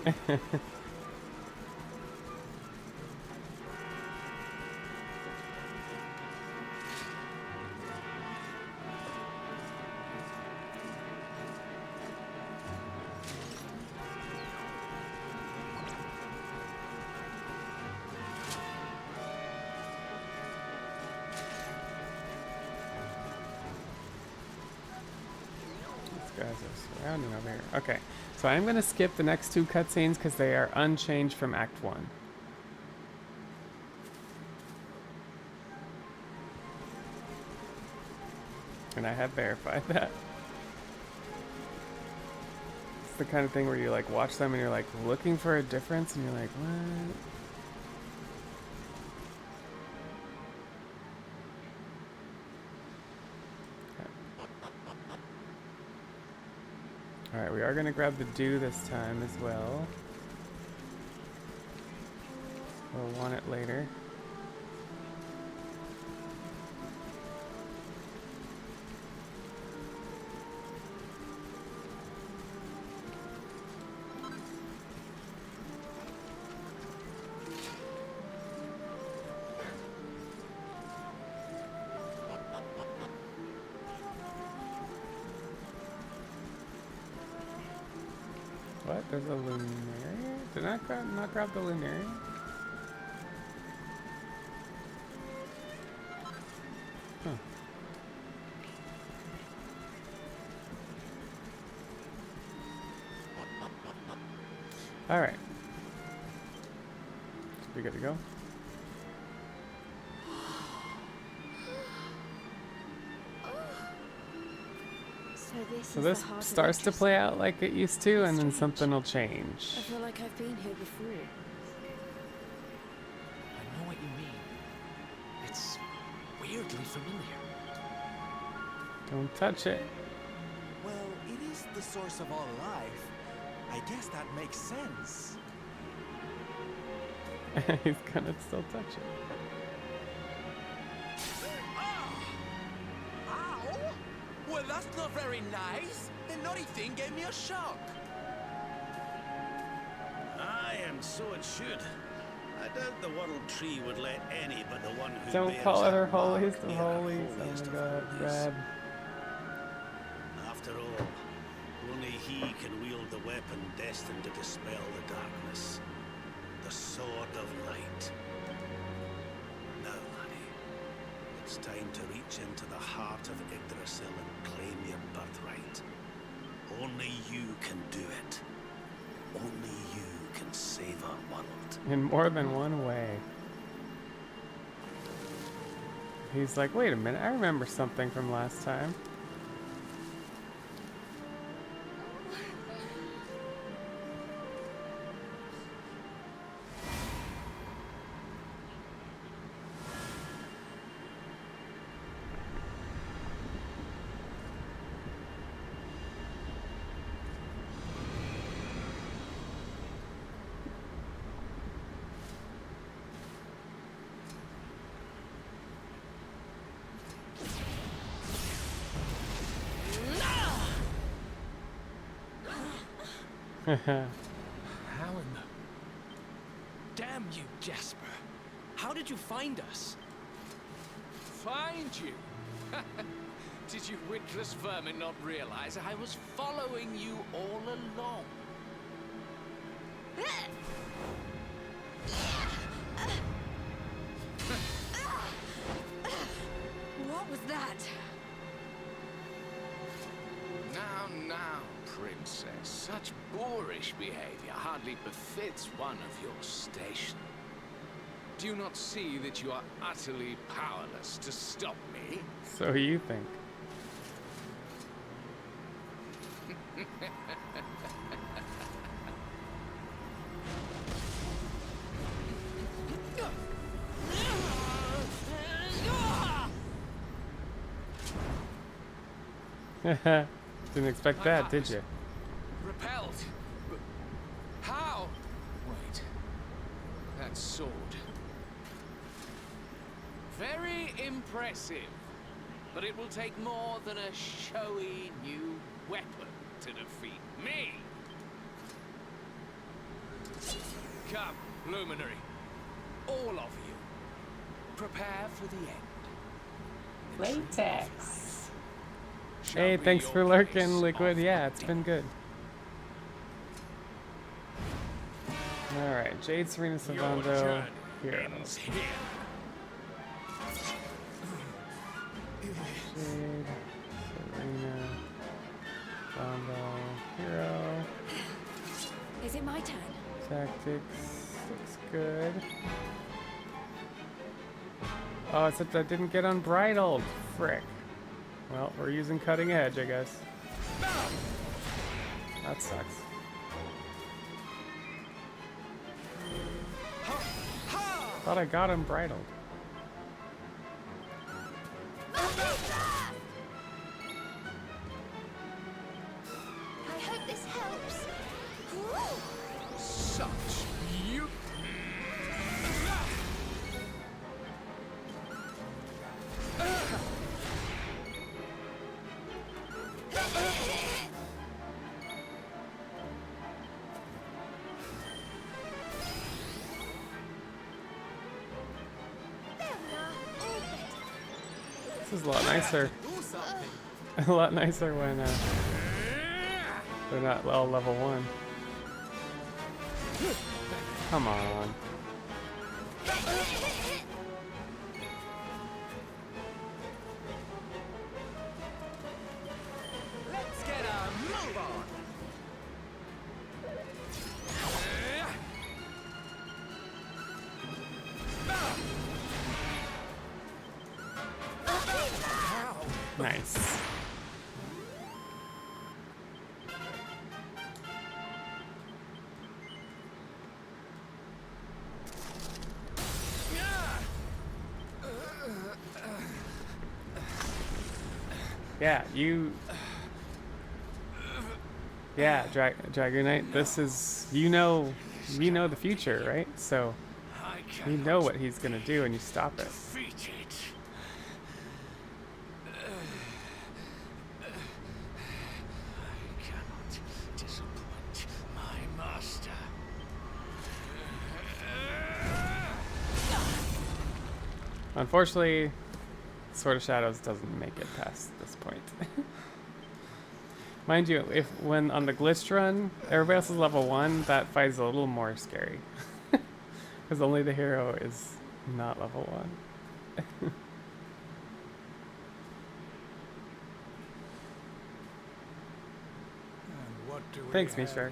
Guys are surrounding over here. Okay, so I'm going to skip the next 2 cutscenes because they are unchanged from Act 1. And I have verified that. the kind of thing where you like watch them and you're like looking for a difference and you're like, what? Alright, we are going to grab the dew this time as well. We'll want it later. What? There's a lunaria? Did I not grab the lunaria? Huh. Alright. Should be good to go. So this starts to play out like it used to, and then something will change.
I feel like I've been here before.
I know what you mean. It's weirdly familiar.
Don't touch it.
Well, it is the source of all life. I guess that makes sense.
He's gonna still touch it.
Well, that's not very nice. The naughty thing gave me a shock.
Aye, and so it should. I doubt the world tree would let any but the one who
Don't
bears
call it
that
her
mark
holies, the
near the
holies. Oh
holiest
my
of
god,
holies.
Rab.
After all, only he can wield the weapon destined to dispel the darkness. The Sword of Light. Now, laddie, it's time to reach into the heart of Yggdrasil and claim your birthright. Only you can do it. Only you can save our world.
In more than one way. He's like, wait a minute, I remember something from last time.
How in the... Damn you, Jasper. How did you find us?
Find you? Did you witless vermin not realize I was following you all along?
What was that?
Now, princess. Such boorish behavior hardly befits one of your station. Do you not see that you are utterly powerless to stop me?
So you think. Didn't expect that, did you?
Repelled? How? Wait. That sword. Very impressive. But it will take more than a showy new weapon to defeat me. Come, Luminary. All of you. Prepare for the end.
Latex. Hey, thanks for lurking, Liquid. Yeah, it's been good. Alright, Jade, Serena, Savando, Hero. Jade, Serena, Savando, Hero.
Is it my turn?
Tactics looks good. Oh, except I didn't get unbridled. Frick. Well, we're using cutting edge, I guess. That sucks. Thought I got him bridled.
I hope this helps.
Such you.
This is a lot nicer. A lot nicer when they're not all level 1. Come on.
Let's get a move on.
Nice. Yeah, you. Yeah, Dragonite. This is you know the future, right? So you know what he's gonna do, and you stop it. Unfortunately, Sword of Shadows doesn't make it past this point. Mind you, when on the glitched run, everybody else is level 1, that fight is a little more scary. Because only the hero is not level 1. Thanks, Mishar.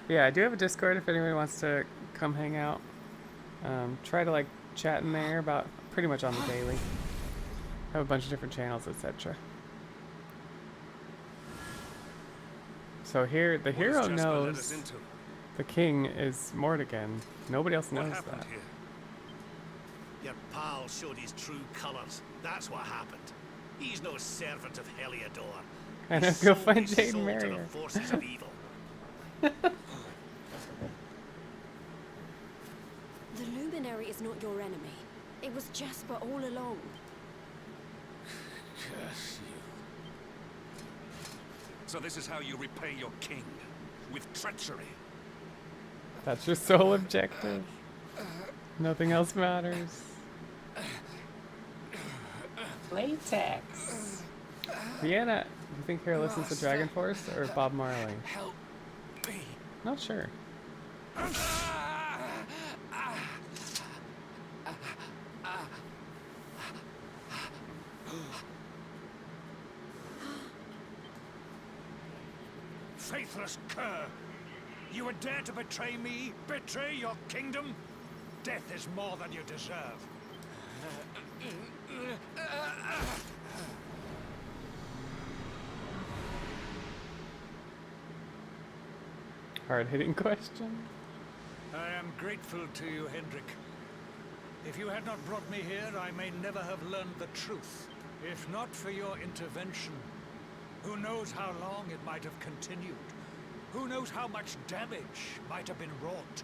Yeah, I do have a Discord if anyone wants to come hang out. Try to like chat in there about pretty much on the daily. Have a bunch of different channels, etc. So here, the hero knows the king is Mordegon. Nobody else knows that.
Here? Your pal showed his true colours. That's what happened. He's no servant of Heliodor.
I know, go find Jade and marry her.
Forces of evil.
The Luminary is not your enemy. It was Jasper all along.
Curse you.
So this is how you repay your king, with treachery.
That's your sole objective. Nothing else matters. Latex. Vienna, do you think Hero listens to Dragon Force or Bob Marley?
Help me.
Not sure.
Faithless cur! You would dare to betray me? Betray your kingdom? Death is more than you deserve.
Hard-hitting question.
I am grateful to you, Hendrik. If you had not brought me here, I may never have learned the truth. If not for your intervention, who knows how long it might have continued? Who knows how much damage might have been wrought?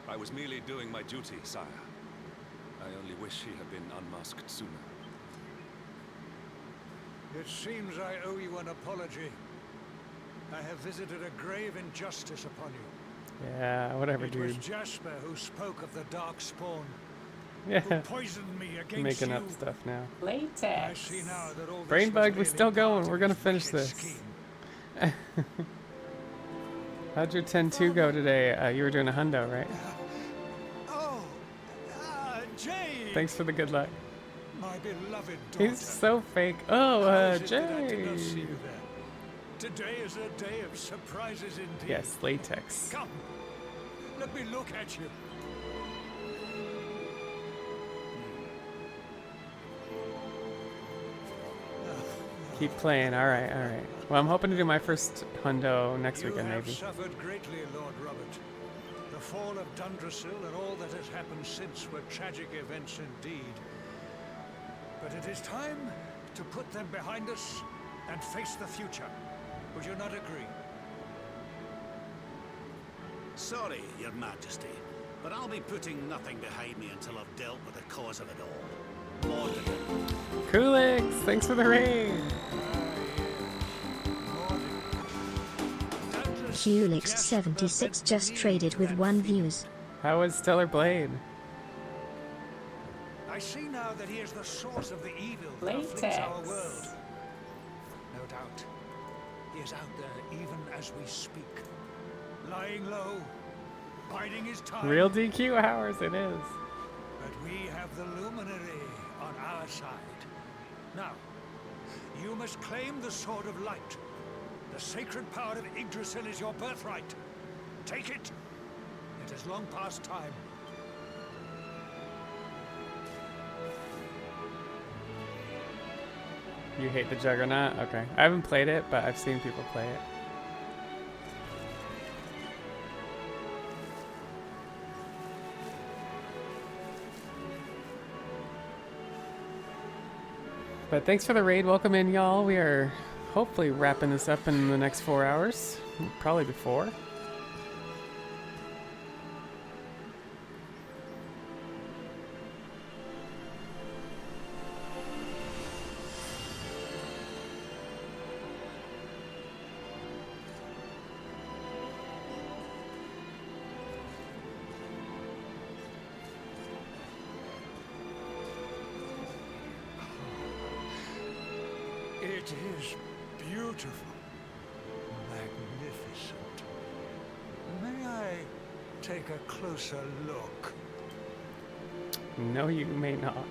I was merely doing my duty, sire. I only wish he had been unmasked sooner.
It seems I owe you an apology. I have visited a grave injustice upon you.
Yeah, whatever, dude.
It was Jasper who spoke of the dark spawn.
Yeah.
Who poisoned me against
Making
you.
up stuff now.
Latex. I see now that all
Brain
this
bug,
was
we're still
merely
going.
part
We're
of
gonna
his
finish
wicked
this.
scheme.
How'd your 10-2 go today? You were doing a hundo, right?
Oh, Jade!
Thanks for the good luck.
My beloved daughter.
He's so fake. Oh,
How is it that I did not see
Jay.
you there? Today is a day of surprises indeed.
Yes, latex.
Come, let me look at you.
Keep playing. All right, all right. Well, I'm hoping to do my first hundo next weekend,
You
maybe.
have suffered greatly, Lord Robert. The fall of Dundrasil and all that has happened since were tragic events indeed. But it is time to put them behind us and face the future. Would you not agree?
Sorry, Your Majesty, but I'll be putting nothing behind me until I've dealt with the cause of it all. Lord.
Coolix, thanks for the raid.
Coolix76 just traded with 1 views.
How is Stellar Blade?
I see now that he is the source of the evil that afflicts our world. No doubt, he is out there even as we speak. Lying low, biding his time.
Real DQ hours, it is.
But we have the luminary on our side. Now, you must claim the Sword of Light. The sacred power of Yggdrasil is your birthright. Take it. It is long past time.
You hate the Juggernaut? Okay. I haven't played it, but I've seen people play it. But thanks for the raid. Welcome in, y'all. We are hopefully wrapping this up in the next 4 hours. Probably before.
It is beautiful, magnificent. May I take a closer look?
No, you may not.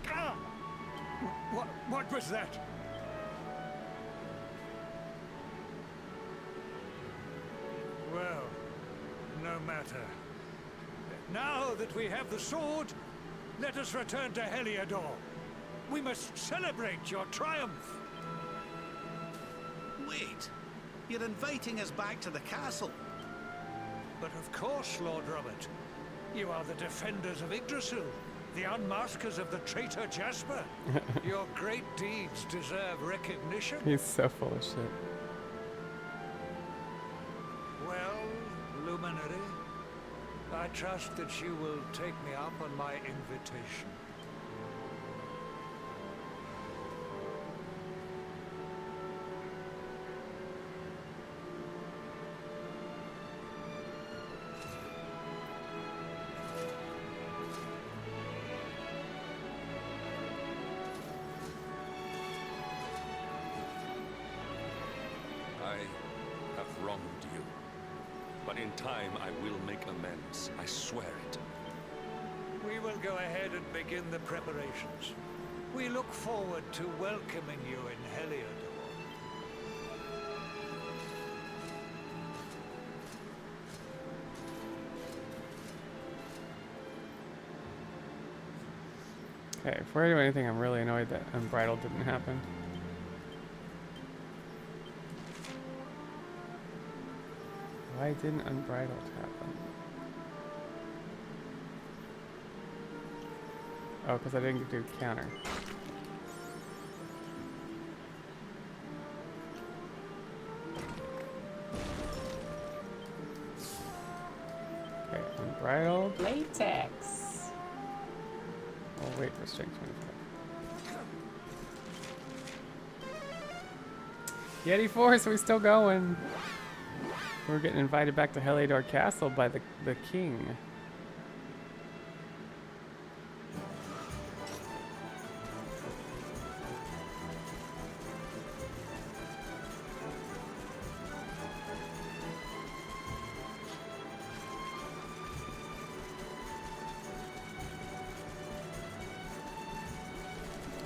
Ah! What was that? Well, no matter. Now that we have the sword, let us return to Heliodor. We must celebrate your triumph.
Wait, you're inviting us back to the castle.
But of course, Lord Robert. You are the defenders of Yggdrasil, the unmaskers of the traitor Jasper. Your great deeds deserve recognition.
He's so full of shit.
Well, Luminary, I trust that you will take me up on my invitation.
I have wronged you. But in time, I will make amends. I swear it.
We will go ahead and begin the preparations. We look forward to welcoming you in Heliodor.
Okay, before I do anything, I'm really annoyed that Unbridled didn't happen. Why didn't Unbridled happen? Oh, because I didn't do counter. Okay, Unbridled.
Latex.
I'll wait for strength 25. Yeti Force, are we still going? We're getting invited back to Heliodor Castle by the king.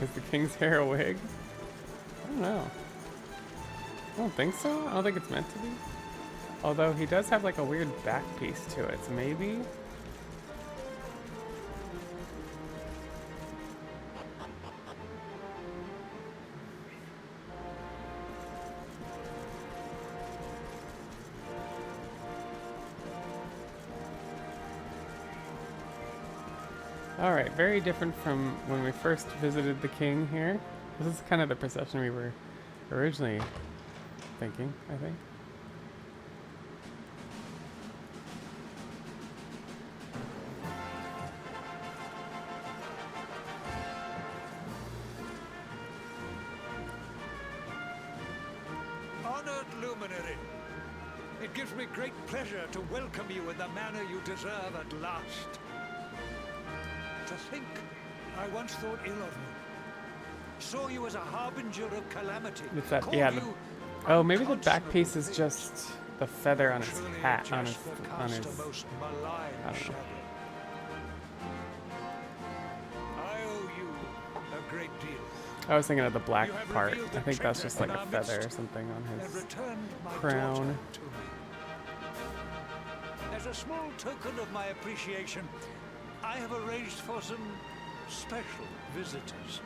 Is the king's hair a wig? I don't know. I don't think so. I don't think it's meant to be. Although he does have like a weird back piece to it, so maybe? Alright, very different from when we first visited the king here. This is kind of the procession we were originally thinking, I think.
Honored luminary, it gives me great pleasure to welcome you in the manner you deserve at last. To think, I once thought ill of you. Saw you as a harbinger of calamity.
It's that, yeah. Oh, maybe the back piece is just the feather on his hat, on his. I don't know.
I owe you a great deal.
I was thinking of the black part. I think that's just like a feather or something on his crown.
As a small token of my appreciation, I have arranged for some special visitors.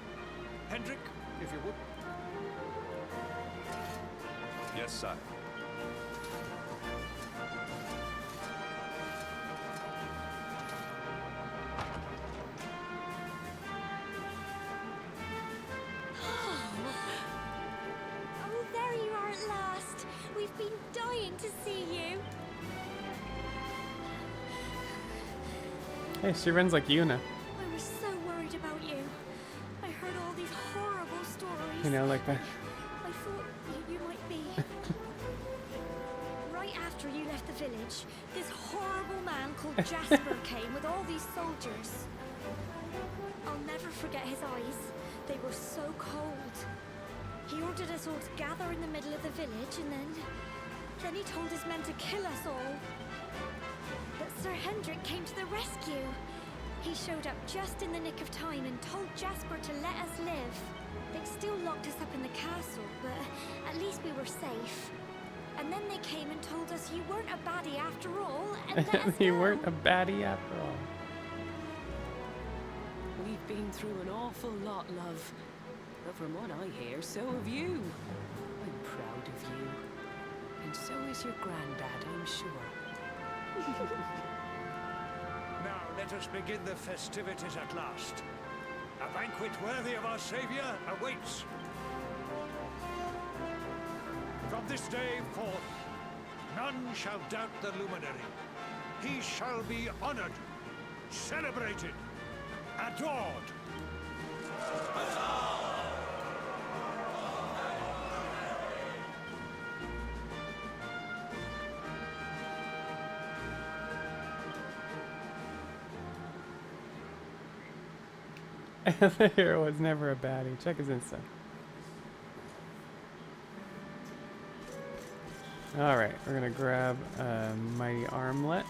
Hendrik, if you would.
Yes, sir.
Oh, there you are at last. We've been dying to see you.
Hey, she runs like Yuna.
I was so worried about you. I heard all these horrible stories.
You know, like that.
I thought you might be. Right after you left the village, this horrible man called Jasper came with all these soldiers. I'll never forget his eyes. They were so cold. He ordered us all to gather in the middle of the village, and then he told his men to kill us all. But Sir Hendrik came to the rescue. He showed up just in the nick of time and told Jasper to let us live. They'd still locked us up in the castle, but at least we were safe. And then they came and told us you weren't a baddie after all, and let us
You
go.
weren't a baddie after all.
We've been through an awful lot, love. But from what I hear, so have you. I'm proud of you. And so is your granddad, I'm sure.
Now let us begin the festivities at last. A banquet worthy of our Savior awaits. From this day forth, none shall doubt the luminary. He shall be honored, celebrated, adored.
The hero was never a baddie. Check his Insta. Alright, we're gonna grab a mighty armlet.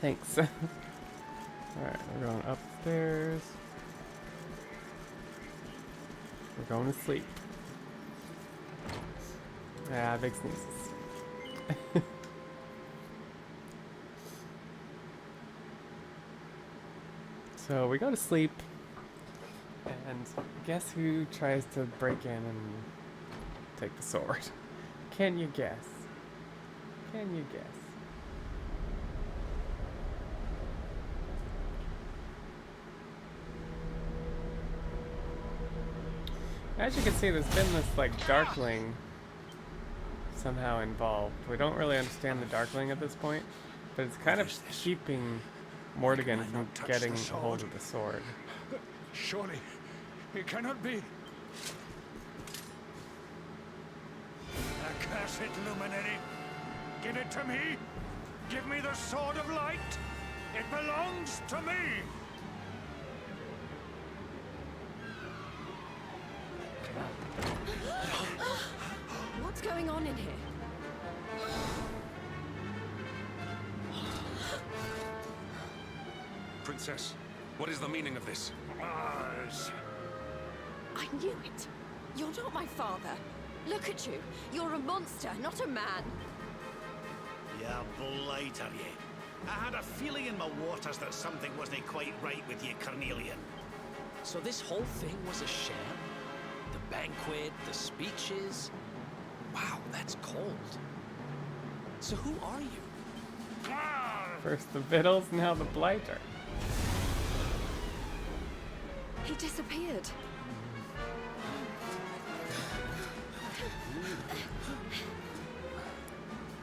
Thanks. Alright, we're going upstairs. We're going to sleep. Ah, big sneezes. So we go to sleep, and guess who tries to break in and take the sword? Can you guess? Can you guess? As you can see, there's been this, like, Darkling somehow involved. We don't really understand the Darkling at this point, but it's kind of keeping Mortigan from getting a hold of the sword.
Surely, it cannot be. Accursed luminary! Give it to me! Give me the sword of light!
It belongs to me!
What's going on in here?
Princess, what is the meaning of this?
Mars.
I knew it. You're not my father. Look at you. You're a monster, not a man.
You blighter, you. I had a feeling in my waters that something wasn't quite right with you, Carnelian.
So this whole thing was a sham? The banquet, the speeches? Wow, that's cold. So who are you?
First the Vittles, now the Blighter.
He disappeared.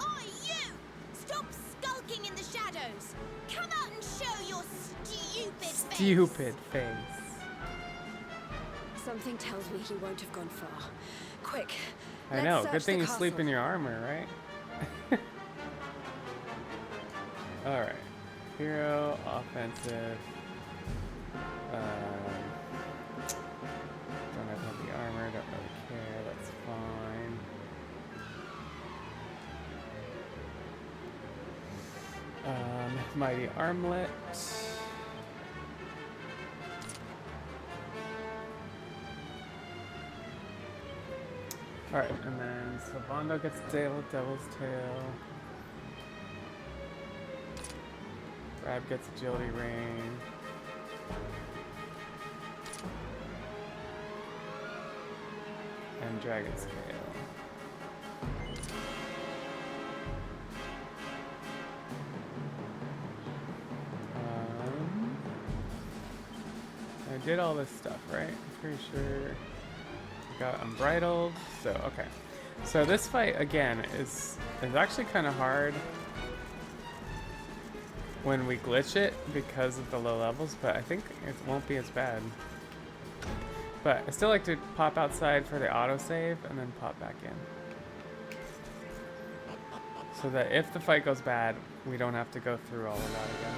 Oi, you! Stop skulking in the shadows! Come out and show your stupid face!
Stupid face.
Something tells me he won't have gone far. Quick.
I know. Good thing you sleep in your armor, right? Alright. Hero, offensive. Don't have heavy armor, don't really care, that's fine. Mighty armlet. Alright, and then Sylvando gets Devil's Tail. Rab gets Agility Rain. And Dragon Scale. I did all this stuff, right? I'm pretty sure. Got Unbridled, so okay. So this fight again is actually kind of hard when we glitch it because of the low levels, but I think it won't be as bad. But I still like to pop outside for the autosave and then pop back in. So that if the fight goes bad, we don't have to go through all of that again.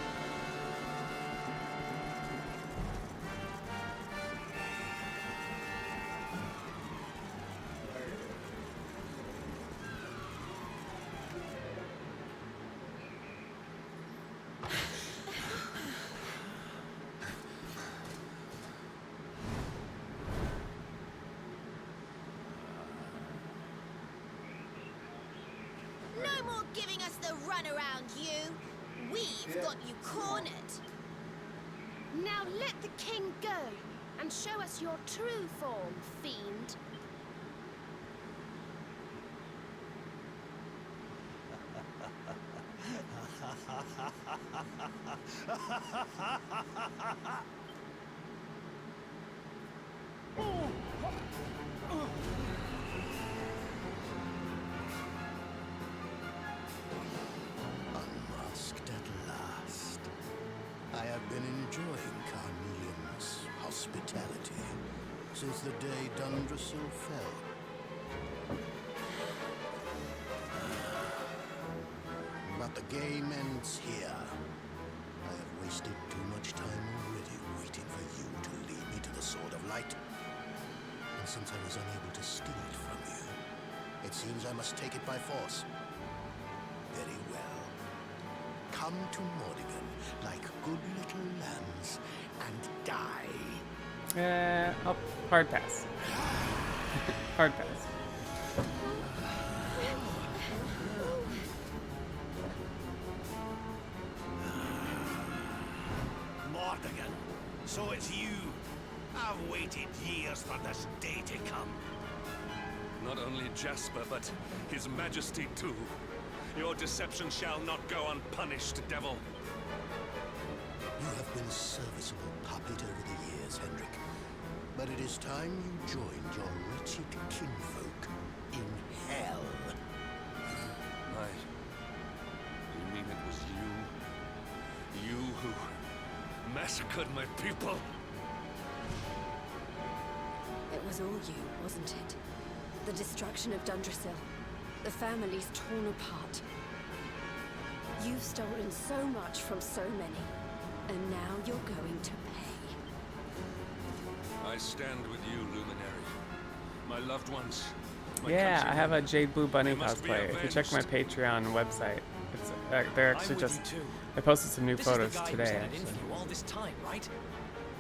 No more giving us the runaround, you! We've got you cornered!
Now let the king go and show us your true form, fiend.
Unmasked at last. I have been enjoying Carnelian's hospitality since the day Dundrasil fell. But the game ends here. I have wasted too much time already waiting for you to lead me to the Sword of Light. And since I was unable to steal it from you, it seems I must take it by force. Very well. Come to Mordigan like good little lambs and die.
Oh, hard pass. Hard pass.
Mordigan, so it's you. I've waited years for this day to come.
Not only Jasper, but His Majesty too. Your deception shall not go unpunished, devil.
You have been a serviceable puppet over the years, Hendrik. But it is time you joined your wretched kinfolk in hell.
You mean it was you? You who massacred my people?
It was all you, wasn't it? The destruction of Dundrasil. The families torn apart. You've stolen so much from so many, and now you're going to pay.
I stand with you, Luminary. My loved ones. My
Yeah, I
countrymen.
have a Jade Blue Bunny
They must be
cosplay. If you check my
avenged.
Patreon website, it's they're actually
I'm with
just.
you too.
I posted some new
This
photos
is the guy
today.
who's had it in
Actually.
for you all this time, right?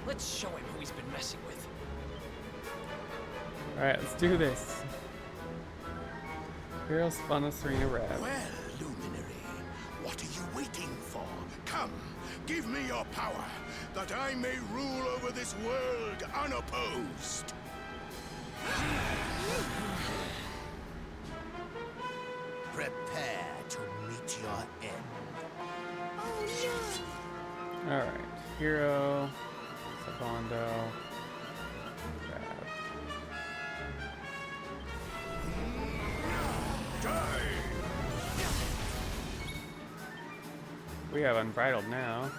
Let's show him who he's been messing with.
All right, let's do this. Hero Spana Serena Rev.
Well, Luminary, what are you waiting for? Come, give me your power, that I may rule over this world unopposed. Prepare to meet your end.
All right, Hero, Sabando, Rev. We have Unbridled now.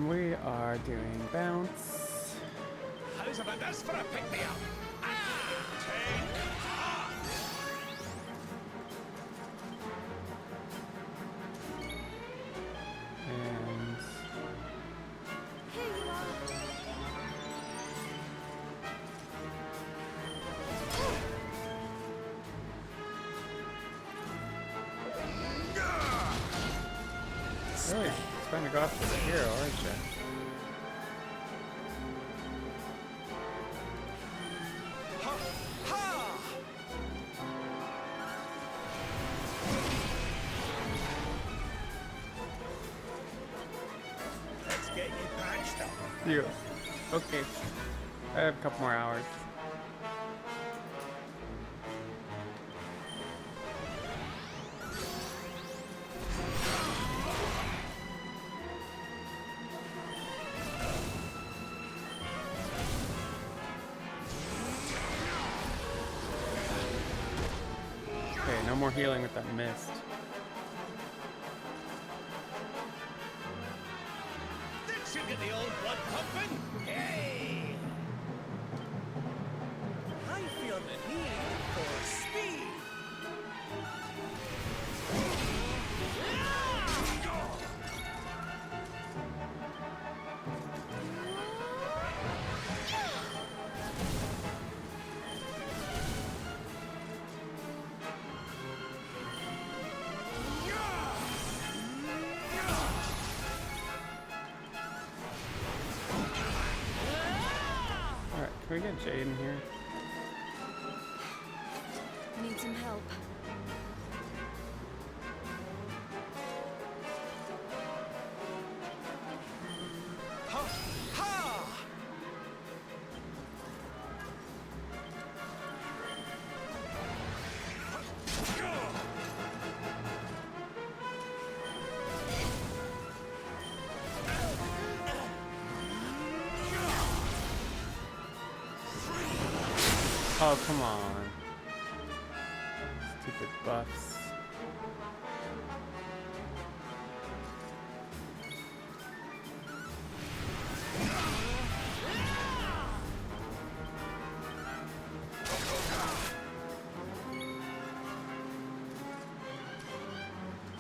We are doing bounce.
How's about this for a pick-me-up?
And really trying to go after the hero, aren't you?
Let's get you patched up.
You. Okay. I have a couple more hours. Okay, no more healing with that mist.
Did you get the old blood pumping? Hey! I feel the need for speed.
Alright, can we get Jade in here?
Need some help.
Oh, come on. Stupid buffs.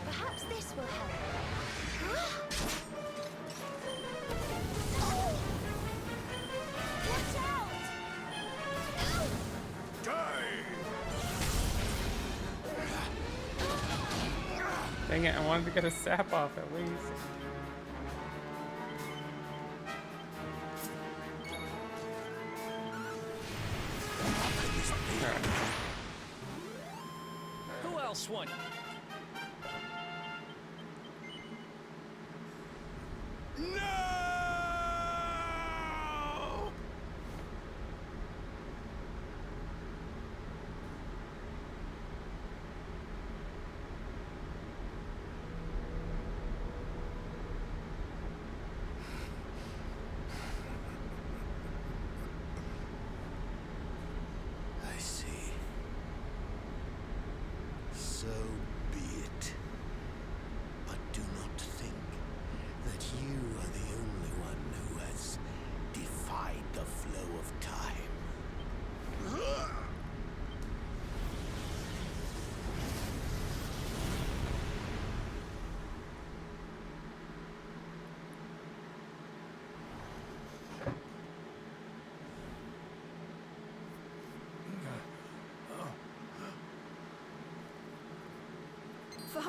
Perhaps this will help. Watch out!
Dang it, I wanted to get a sap off at least. Alright.
Who else won?
I see. So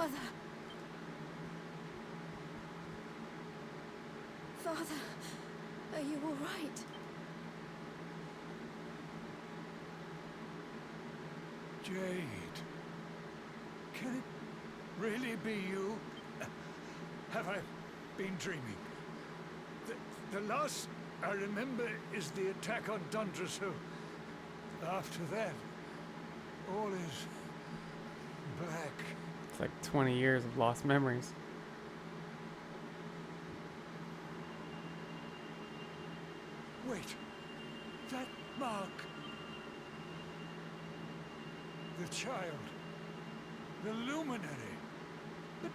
Father! Father, are you all right?
Jade. Can it really be you? Have I been dreaming? The last I remember is the attack on Dundrasu. After that, all is black.
It's like 20 years of lost memories.
Wait, that mark. The child. The luminary. But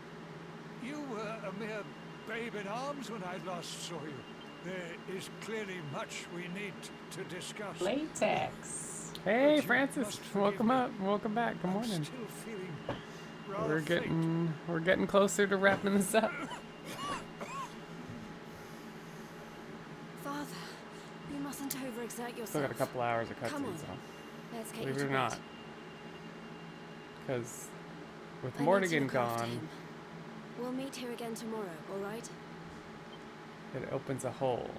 you were a mere babe in arms when I last saw you. There is clearly much we need to discuss.
Latex. Hey, Francis. Welcome up. Welcome back. Good morning.
Still feeling rather
We're getting closer to wrapping this up.
Father, you mustn't overexert yourself.
Still got a couple hours of
Come on,
cutscenes off.
let's get
Believe
you
it or
to
not.
bed.
Because with
I need to
Mortigan
look after
gone,
him. We'll meet here again tomorrow, all right?
it opens a hole.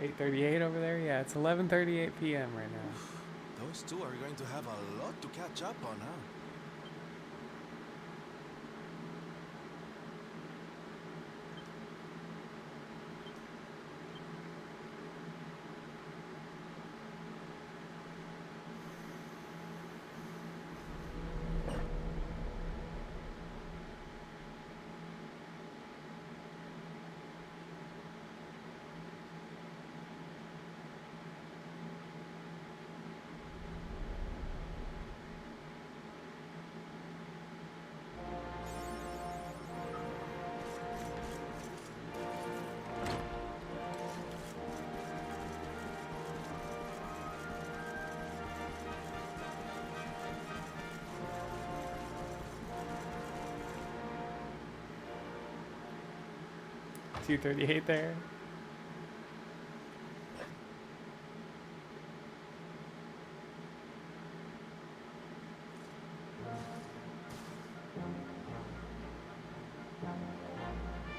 $8:38 over there? Yeah, it's 11:38 p.m. right now.
Those two are going to have a lot to catch up on, huh?
$2:38 there.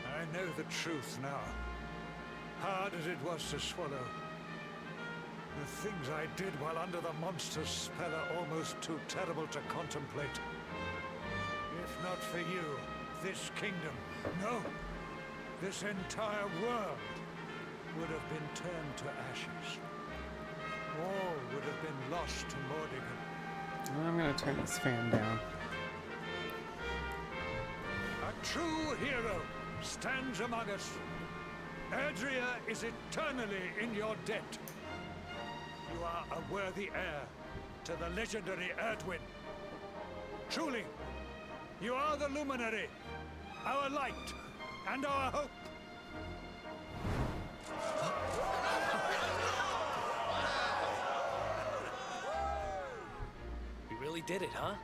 I know the truth now. Hard as it was to swallow. The things I did while under the monster's spell are almost too terrible to contemplate. If not for you, this kingdom, no, this entire world would have been turned to ashes. All would have been lost to Mordigan.
I'm gonna turn this fan down.
A true hero stands among us. Erdrea is eternally in your debt. You are a worthy heir to the legendary Erdwin. Truly, you are the luminary, our light, and our hope.
We really did it, huh?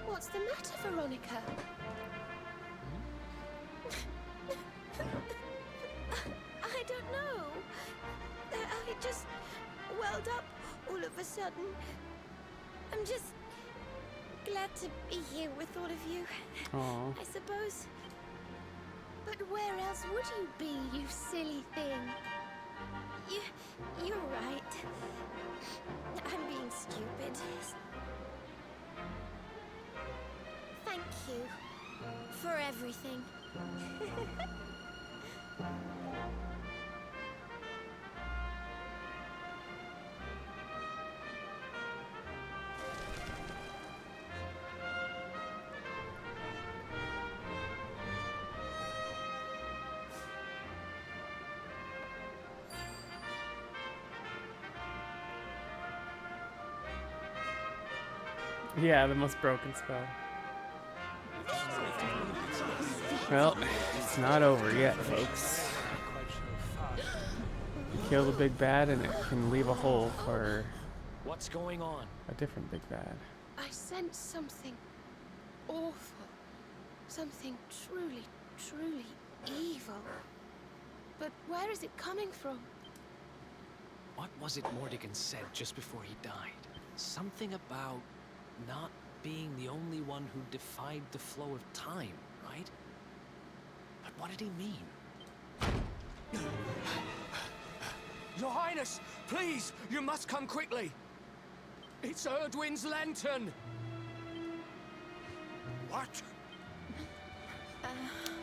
What's the matter, Veronica? I don't know. I just welled up all of a sudden. I'm just glad to be here with all of you.
Aww.
I suppose. But where else would you be, you silly thing? You're right. I'm being stupid. Thank you for everything.
Yeah, the most broken spell. Well, it's not over yet, folks. You kill the big bad and it can leave a hole for
What's going on?
a different big bad.
I sense something awful. Something truly, truly evil. But where is it coming from?
What was it Mordigan said just before he died? Something about not being the only one who defied the flow of time, right? But what did he mean?
Your Highness, please, you must come quickly. It's Erdwin's lantern.
What?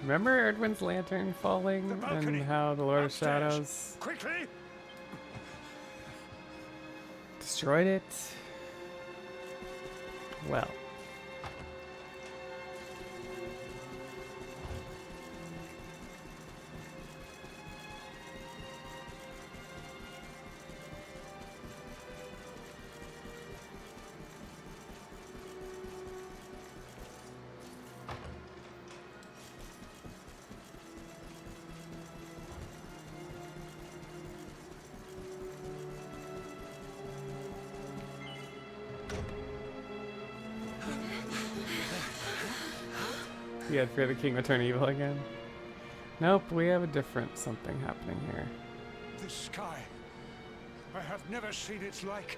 Remember Erdwin's lantern falling and how the Lord of Shadows
Quickly!
destroyed it? Well. You had fear the king would turn evil again? Nope, we have a different something happening here.
The sky. I have never seen its like.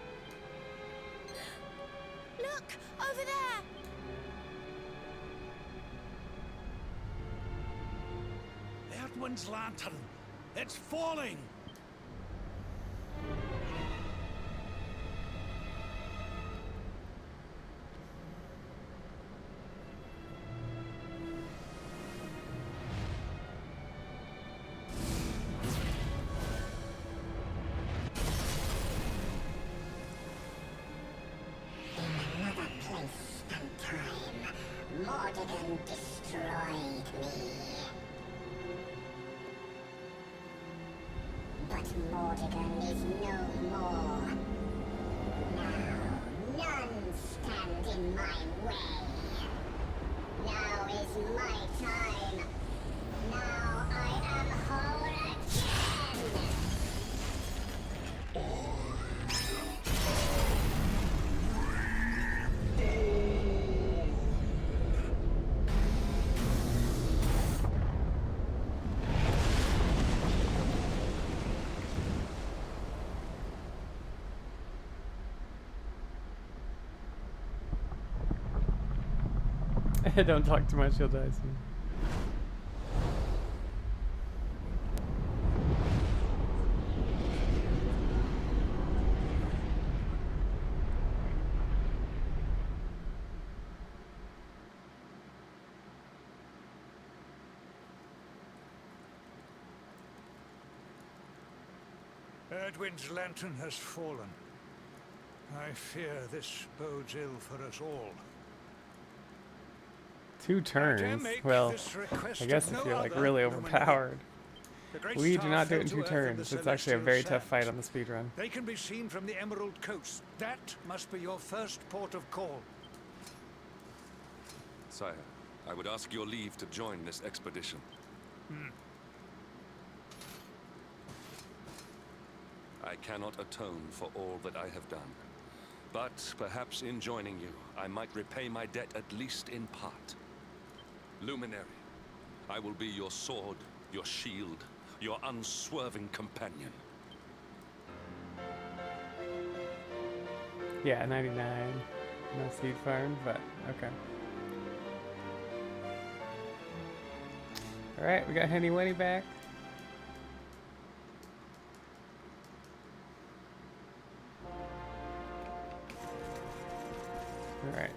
Look! Over there!
Erdwin's lantern. It's falling!
Mordigan destroyed me. But Mordigan is no more. Now, none stand in my way. Now is my time. Now I am whole again.
Don't talk too much, you'll die soon.
Erdwin's lantern has fallen. I fear this bodes ill for us all.
2 turns? Well, I guess if you're like really overpowered. We do not do it in 2 turns. It's actually a very tough fight on the speedrun.
They can be seen from the Emerald Coast. That must be your first port of call.
Sire, I would ask your leave to join this expedition. I cannot atone for all that I have done. But perhaps in joining you, I might repay my debt at least in part. Luminary, I will be your sword, your shield, your unswerving companion.
Yeah, 99. No seed farm, but okay. Alright, we got Henny Wenny back. Alright.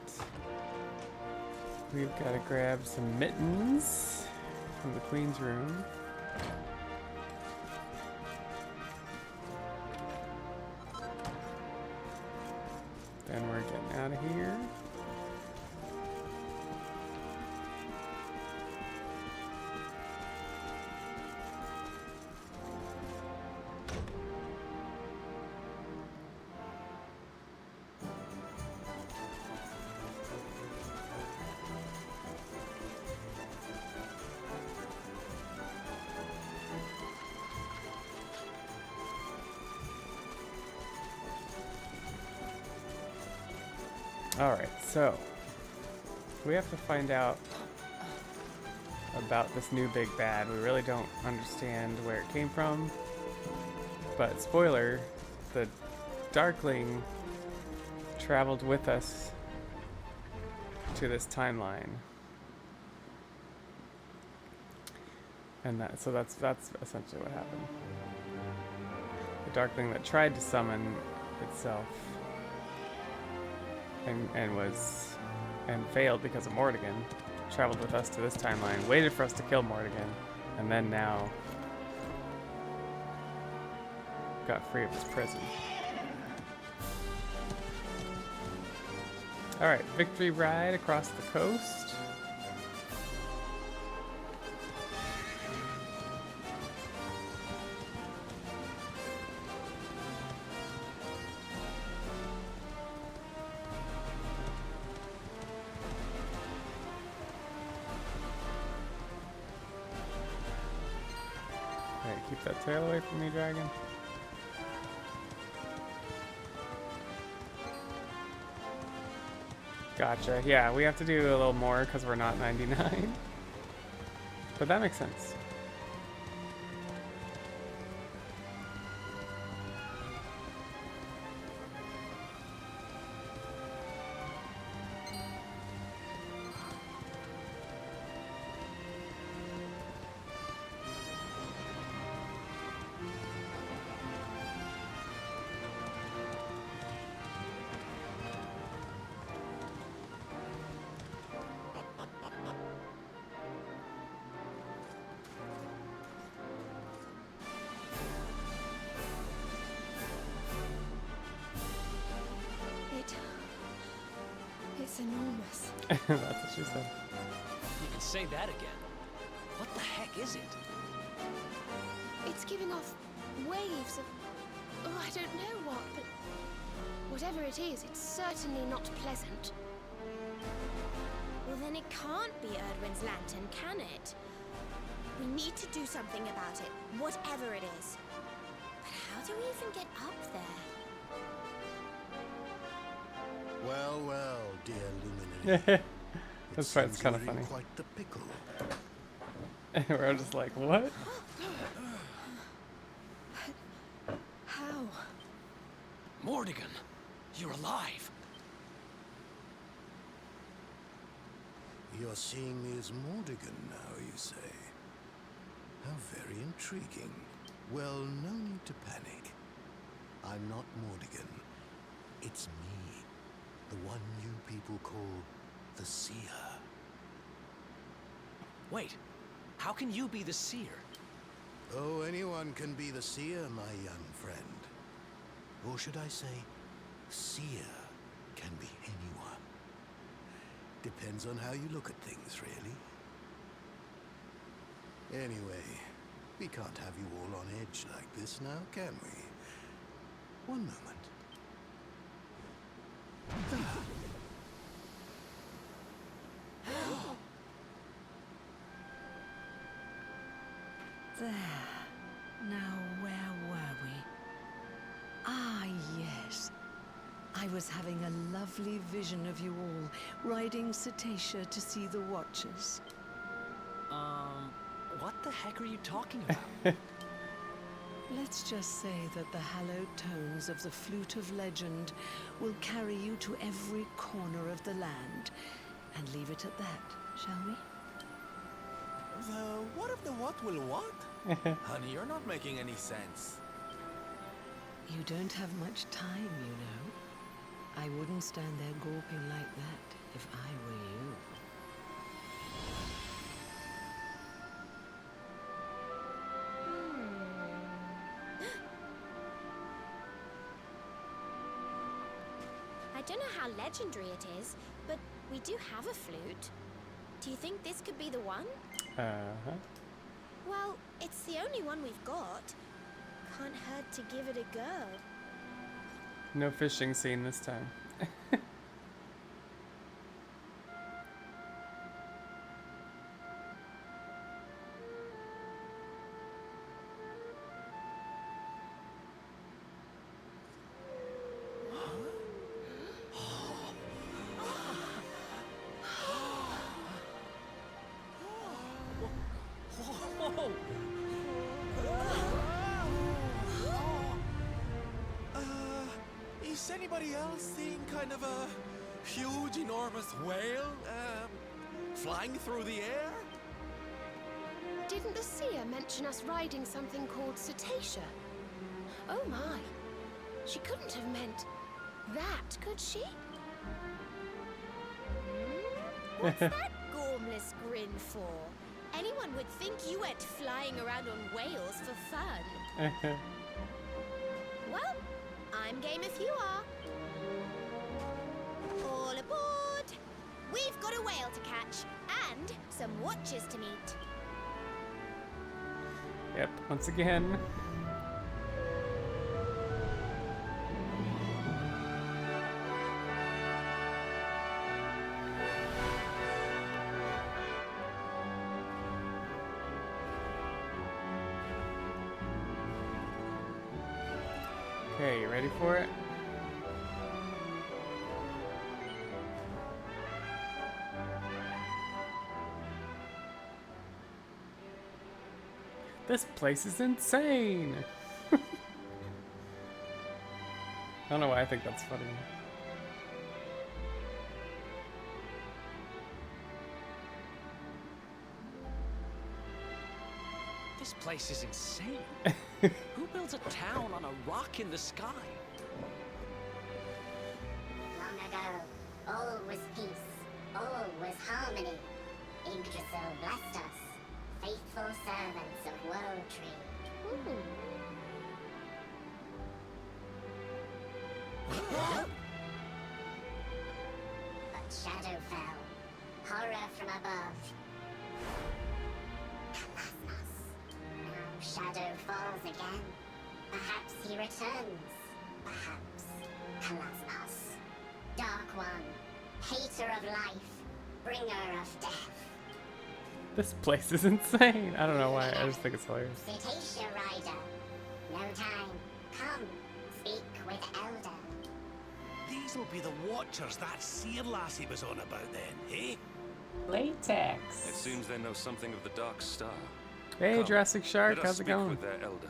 We've got to grab some mittens from the Queen's room. Then we're getting out of here. Alright, so we have to find out about this new big bad. We really don't understand where it came from, but spoiler, the Darkling traveled with us to this timeline. And so that's essentially what happened. The Darkling that tried to summon itself and failed because of Mordigan traveled with us to this timeline, waited for us to kill Mordigan, and then now got free of his prison. Alright, victory ride across the coast. Alright, keep that tail away from me, dragon. Gotcha. Yeah, we have to do a little more because we're not 99. But that makes sense.
It's enormous.
That's what she said.
You can say that again. What the heck is it?
It's giving off waves of... Oh, I don't know what, but... Whatever it is, it's certainly not pleasant.
Well, then it can't be Erdwin's lantern, can it? We need to do something about it, whatever it is. But how do we even get up there?
Well, well, dear Luminary.
This part's kind of funny.
Quite the pickle.
We're just like, what?
How?
Mordigan, you're alive.
You're seeing me as Mordigan now, you say? How very intriguing. Well, no need to panic. I'm not Mordigan. It's me, the one you people call the Seer.
Wait, how can you be the Seer?
Oh, anyone can be the Seer, my young friend. Or should I say, Seer can be anyone. Depends on how you look at things, really. Anyway, we can't have you all on edge like this now, can we? One moment.
There. Now, where were we? Ah, yes. I was having a lovely vision of you all, riding Cetacea to see the Watchers.
What the heck are you talking about?
Let's just say that the hallowed tones of the Flute of Legend will carry you to every corner of the land. And leave it at that, shall we?
What if the what will what? Honey, you're not making any sense.
You don't have much time, you know. I wouldn't stand there gawping like that if I were you.
I don't know how legendary it is, but we do have a flute. Do you think this could be the one?
Uh-huh.
Well, it's the only one we've got. Can't hurt to give it a go.
No fishing scene this time.
Whoa!
anybody else seen kind of a huge, enormous whale flying through the air?
Didn't the seer mention us riding something called cetacea? Oh my. She couldn't have meant that, could she?
What's that gormless grin for? Anyone would think you went flying around on whales for fun. Well, I'm game if you are. All aboard! We've got a whale to catch and some watchers to meet.
Yep, once again. Okay, you ready for it? This place is insane! I don't know why I think that's funny.
This place is insane. Who builds a town on a rock in the sky?
Long ago, all was peace, all was harmony. Yggdrasil blessed us, faithful servants of World Tree. But shadow fell, horror from above. Now shadow falls again. Perhaps he returns. Perhaps Kalasmas. Dark One, hater of life, bringer of death.
This place is insane. I don't know why. I just think it's hilarious.
Cetacea Rider. No time. Come, speak with Elder.
These will be the watchers that seer lassie was on about then, eh?
Latex.
It seems they know something of the Dark Star.
Hey,
Come,
Jurassic Shark,
let us
how's it
speak
going?
with their elder.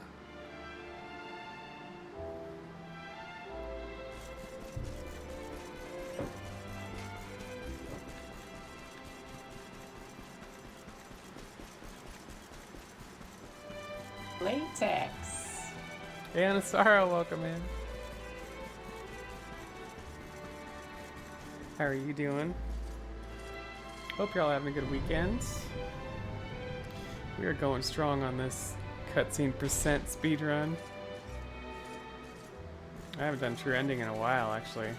Latex. Hey, Anasara, welcome in. How are you doing? Hope you're all having a good weekend. We are going strong on this cutscene percent speedrun. I haven't done True Ending in a while, actually.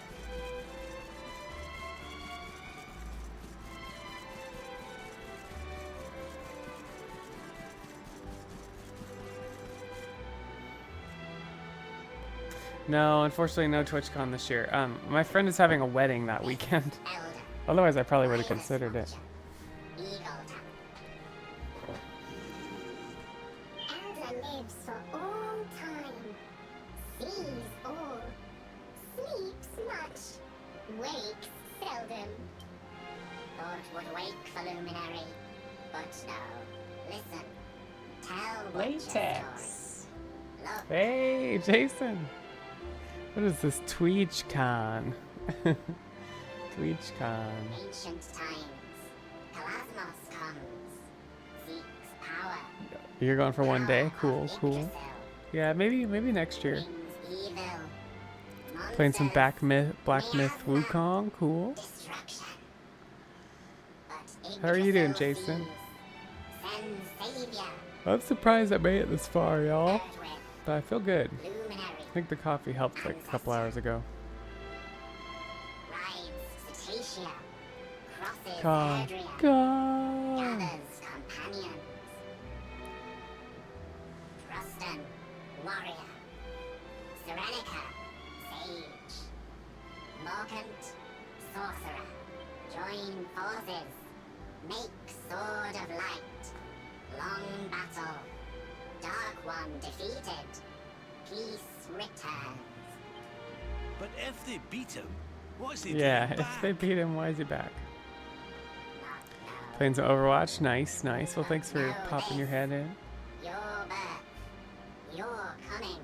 No, unfortunately no TwitchCon this year. My friend is having a wedding that weekend. Otherwise I probably would have considered it.
Elder lives for all time, sees all, sleeps much, wakes seldom. Thought would wake for Luminary, but no. Listen, tell what your story. Look,
Hey, Jason! What is this TwitchCon? TwitchCon.
ancient times, Kalasmos comes, seeks power,
You're going for one day? Cool, cool. Yeah, maybe next year.
evil,
Playing some Black Myth Wukong, cool.
destruction. But
How are you doing,
Yggdrasil
Jason?
sends savior,
I'm surprised I made it this far, y'all. But I feel good. I think the coffee helped like a couple hours ago.
rides Cetacea, crosses
God.
Adria,
God.
gathers companions. Trustan, warrior. Serenica, sage. Morkant, sorcerer. Join forces. Make sword of light. Long battle. Dark One defeated. Peace returns.
But if they beat him, what's he
Yeah,
doing
if
back?
they beat him, why is he back? Playing some Overwatch, nice, nice. Well, thanks for popping your head in.
Your birth. Your coming.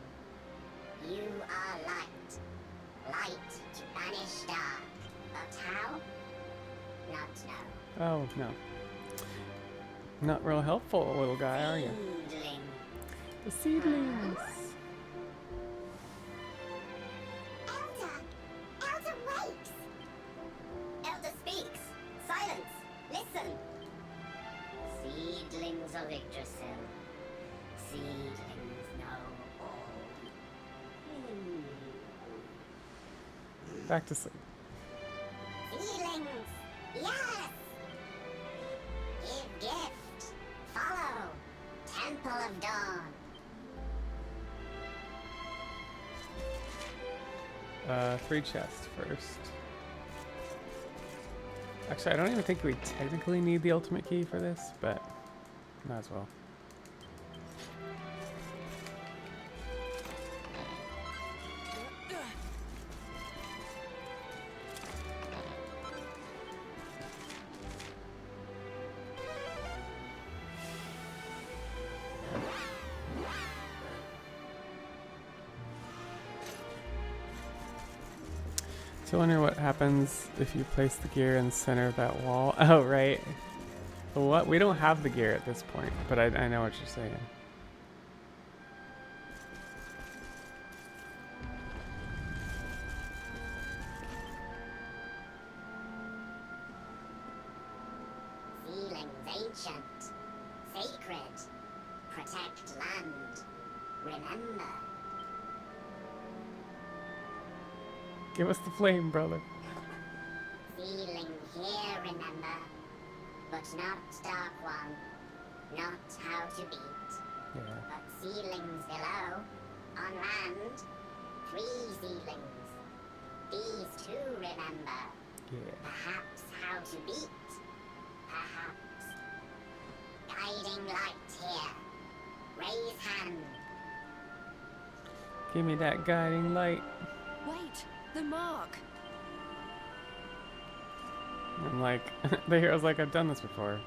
You are light. Light how? Not know.
Oh, no. Not real helpful, little guy, are you?
Seedling.
The seedlings.
Elder! Elder wakes! Elder speaks! Silence! Listen! Seedlings of Yggdrasil. Seedlings know all.
Back to sleep.
Seedlings! Yes! Give gift! Follow! Temple of Dawn!
3 chests first. Actually, I don't even think we technically need the ultimate key for this, but might as well. So I wonder what happens if you place the gear in the center of that wall. Oh, right. What? We don't have the gear at this point, but I know what you're saying.
Seedlings ancient, sacred, protect land, remember.
Give us the flame, brother.
Seedling here, remember, but not Dark One, not how to beat.
Yeah.
But seedlings below, on land, 3 seedlings. These 2 remember.
Yeah.
Perhaps how to beat. Perhaps. Guiding light here. Raise hand.
Give me that guiding light.
Wait, the mark.
I'm like, the hero's like, I've done this before.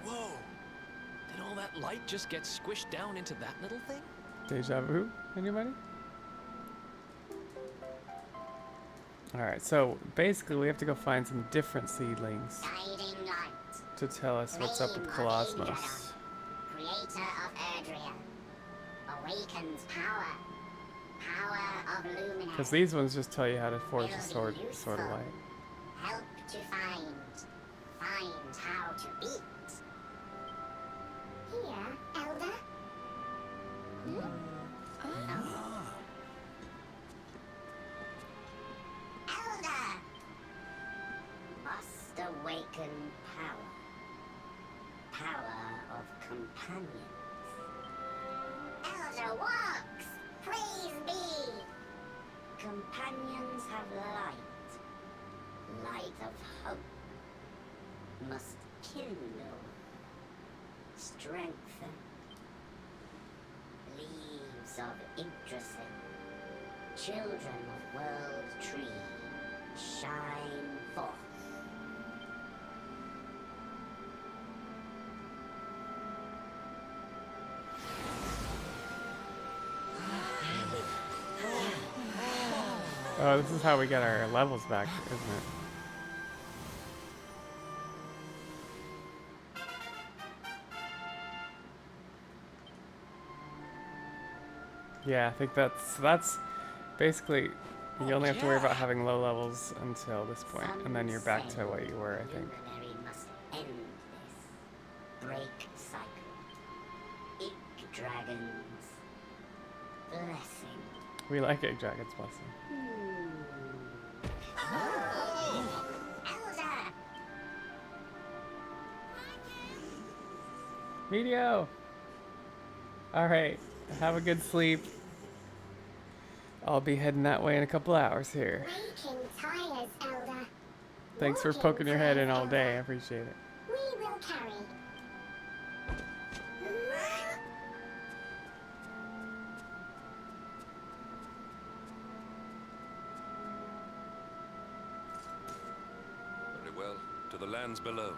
Whoa! Did all that light just get squished down into that little thing?
Deja vu? Anybody? Alright, so basically we have to go find some different seedlings
Guiding light.
to tell us what's up with Colosmos.
Creator of Erdrea. Awakens power. Power of luminary.
Because these ones just tell you how to forge a sword of light.
Help to find. Find how to beat. Here, Elder. Elder! Must awaken power. Power of companions. Elder walks! Praise be! Companions have light. Light of hope. Must kindle. Strengthen. Leaves of Yggdrasil. Children of World Tree. Shine forth.
Oh, this is how we get our levels back, isn't it? Yeah, I think that's basically, you only have to worry about having low levels until this point, and then you're back to what you were, I think.
Luminary must end this. Break cycle. Dragons. Blessing.
We like it, Dragon's Blessing.
Elder!
Medio! Alright, have a good sleep. I'll be heading that way in a couple hours here.
Waking tires, Elder.
Thanks for poking your head in all day, I appreciate it.
We will carry.
Very well. To the lands below.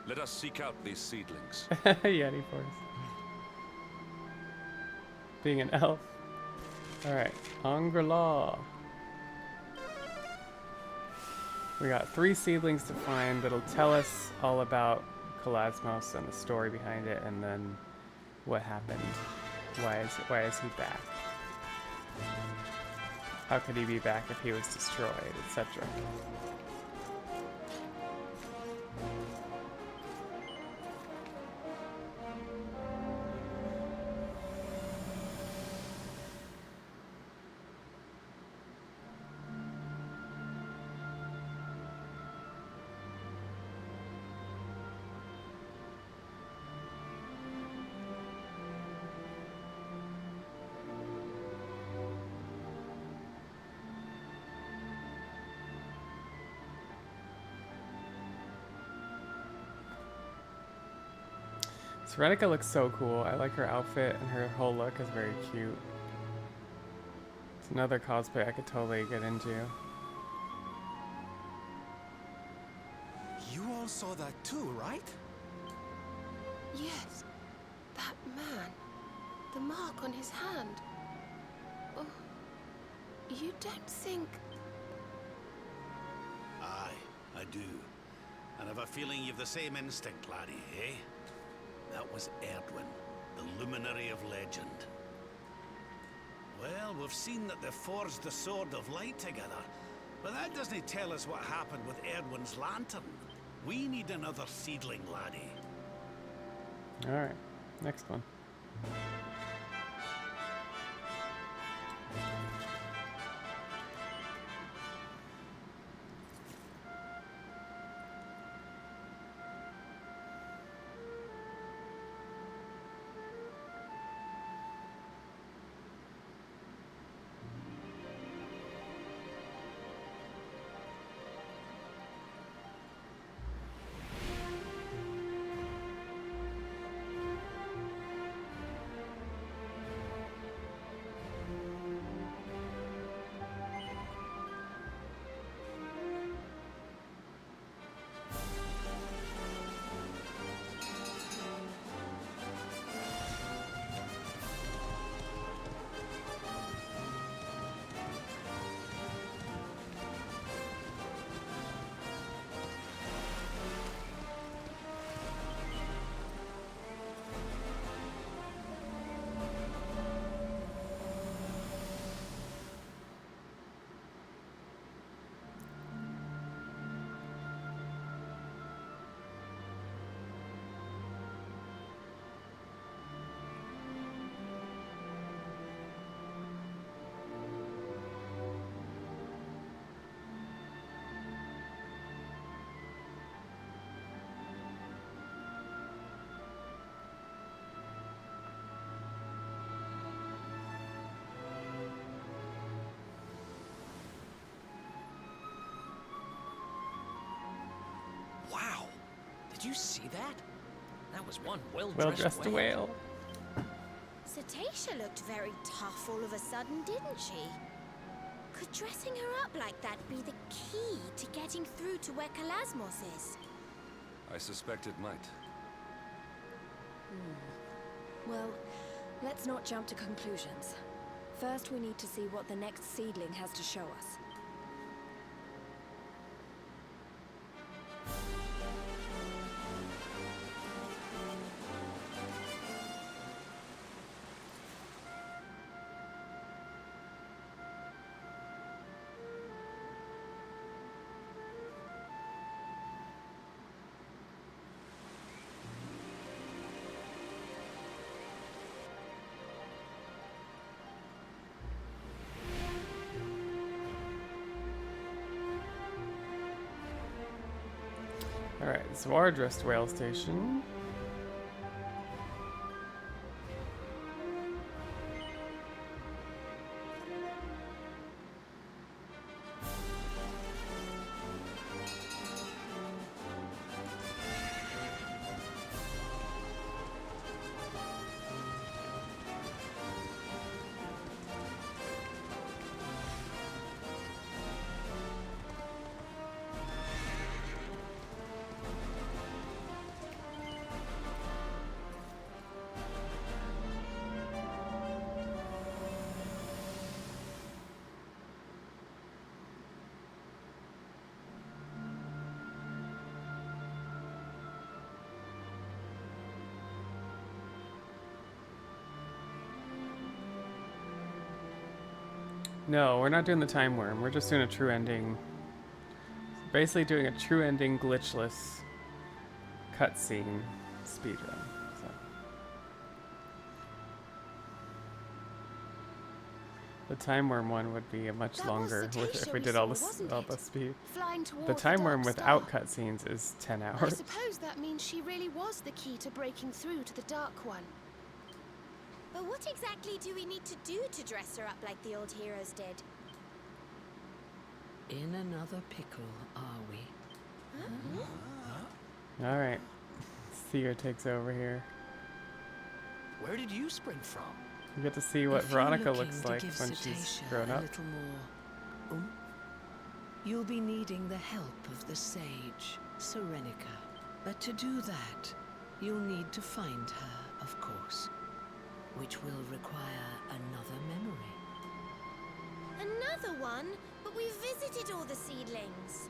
Let us seek out these seedlings.
Yeti force. Being an elf. Alright, Angela. We got 3 seedlings to find that'll tell us all about Kalasmos and the story behind it, and then what happened. Why is he back? How could he be back if he was destroyed, etc. Serenica looks so cool. I like her outfit, and her whole look is very cute. It's another cosplay I could totally get into.
You all saw that too, right?
Yes. That man. The mark on his hand. Oh. You don't think...
Aye, I do. And I've a feeling you've the same instinct, laddie, eh? That was Erdwin, the luminary of legend. Well, we've seen that they forged the Sword of Light together, but that doesn't tell us what happened with Erdwin's lantern. We need another seedling, laddie.
Alright, next one.
Wow! Did you see that? That was one
well-dressed whale.
Cetacia looked very tough all of a sudden, didn't she? Could dressing her up like that be the key to getting through to where Kalasmos is?
I suspect it might.
Well, let's not jump to conclusions. First, we need to see what the next seedling has to show us.
Alright, Zwardrest Whale Station. No, we're not doing the time worm. We're just doing a true ending. Basically doing a true ending glitchless cutscene speedrun. So. The time worm one would be a much longer if we did all the speed. The time worm without cutscenes is 10 hours.
I suppose that means she really was the key to breaking through to the Dark One.
But what exactly do we need to do to dress her up like the old heroes did?
In another pickle, are we?
Huh?
Alright. Theo takes over here.
Where did you spring from?
You get to see what Veronica looks like when she's grown up.
A little more you'll be needing the help of the sage, Serenica. But to do that, you'll need to find her, of course. Which will require another memory.
Another one? But we've visited all the seedlings.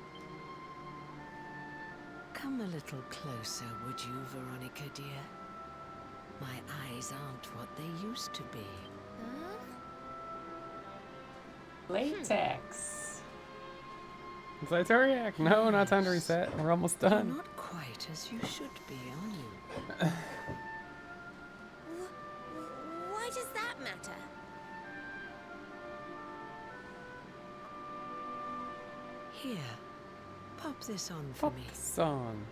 Come a little closer, would you, Veronica, dear? My eyes aren't what they used to be.
Huh?
Latex. Zaitoriak! No, not time to reset. We're almost done.
You're not quite as you should be, are you?
Why does that matter?
Here, pop this on for
Pop
me.
this on.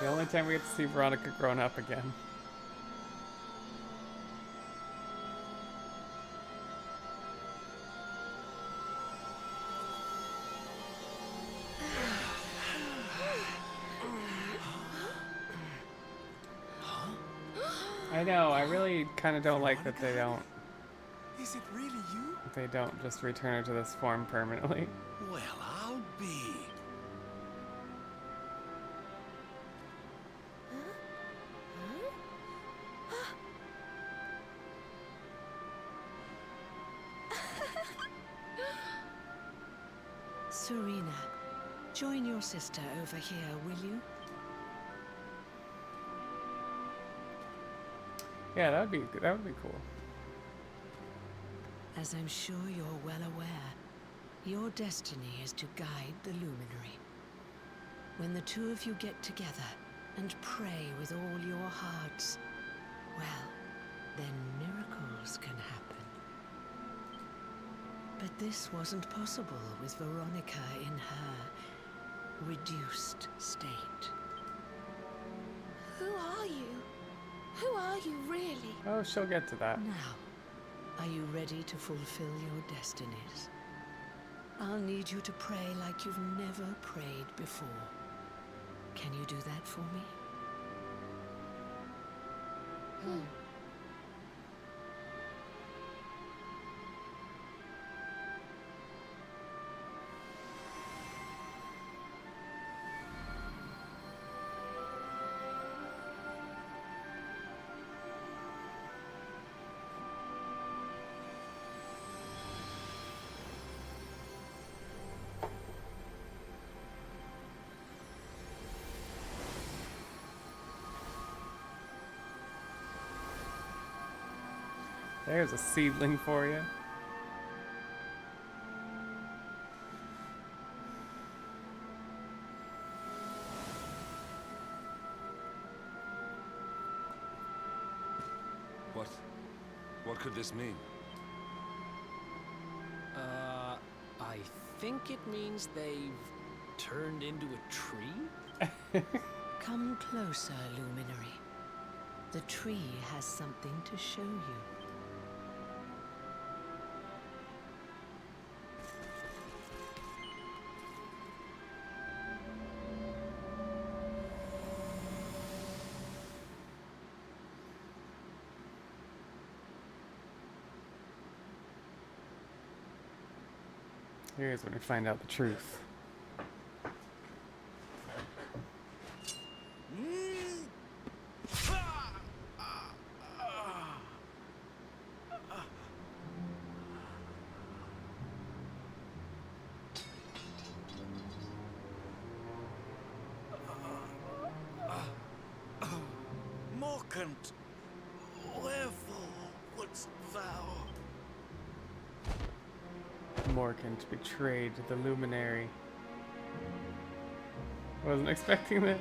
The only time we get to see Veronica grown up again. I know, I really kind of don't like that they don't.
Is it really you?
They don't just return her to this form permanently.
Well, I'll be.
Serena, join your sister over here, will you?
Yeah, that would be cool.
As I'm sure you're well aware, your destiny is to guide the Luminary. When the two of you get together and pray with all your hearts, well, then miracles can happen. But this wasn't possible with Veronica in her reduced state.
Who are you? Who are you really?
Oh, she'll get to that.
Now, are you ready to fulfill your destinies? I'll need you to pray like you've never prayed before. Can you do that for me?
There's a seedling for you.
What could this mean?
I think it means they've turned into a tree?
Come closer, Luminary. The tree has something to show you.
Here's when we find out the truth.
Merchant, wherefore wouldst thou?
Morkant betrayed the luminary. Wasn't expecting this.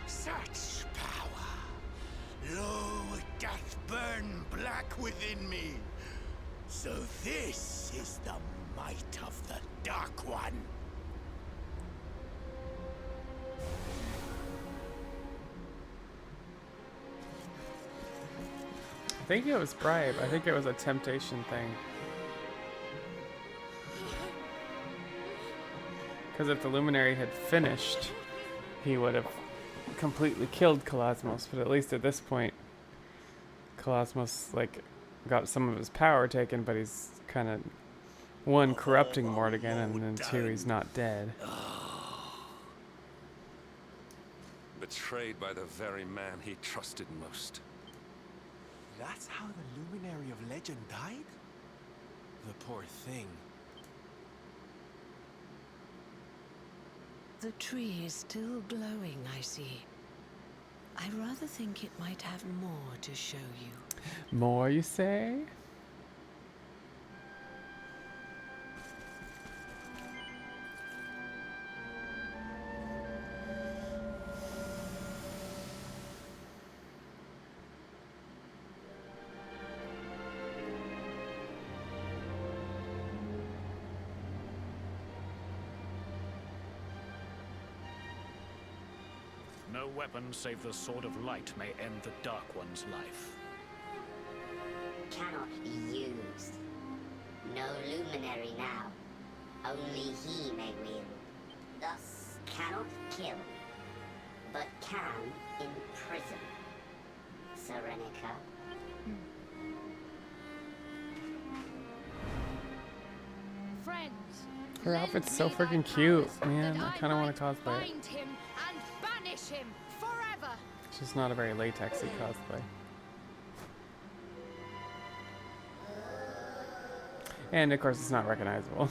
Such power! Lo, it doth burn black within me. So this is the might of the Dark One.
I think it was bribe. I think it was a temptation thing. Because if the luminary had finished, he would have completely killed Cosmos, but at least at this point Cosmos like got some of his power taken, but he's kind of one corrupting Mortigan, and then two, he's not dead.
Betrayed by the very man he trusted most.
That's how the Luminary of Legend died? The poor thing.
The tree is still glowing, I see. I rather think it might have more to show you.
More, you say?
No weapon save the Sword of Light may end the Dark One's life.
Cannot be used. No luminary now. Only he may wield. Thus cannot kill, but can imprison. Serenica.
Friends,
Her outfit's so freaking cute, man. I kind of want to cosplay it.
find him and banish him forever.
It's just not a very latexy cosplay. And of course, it's not recognizable.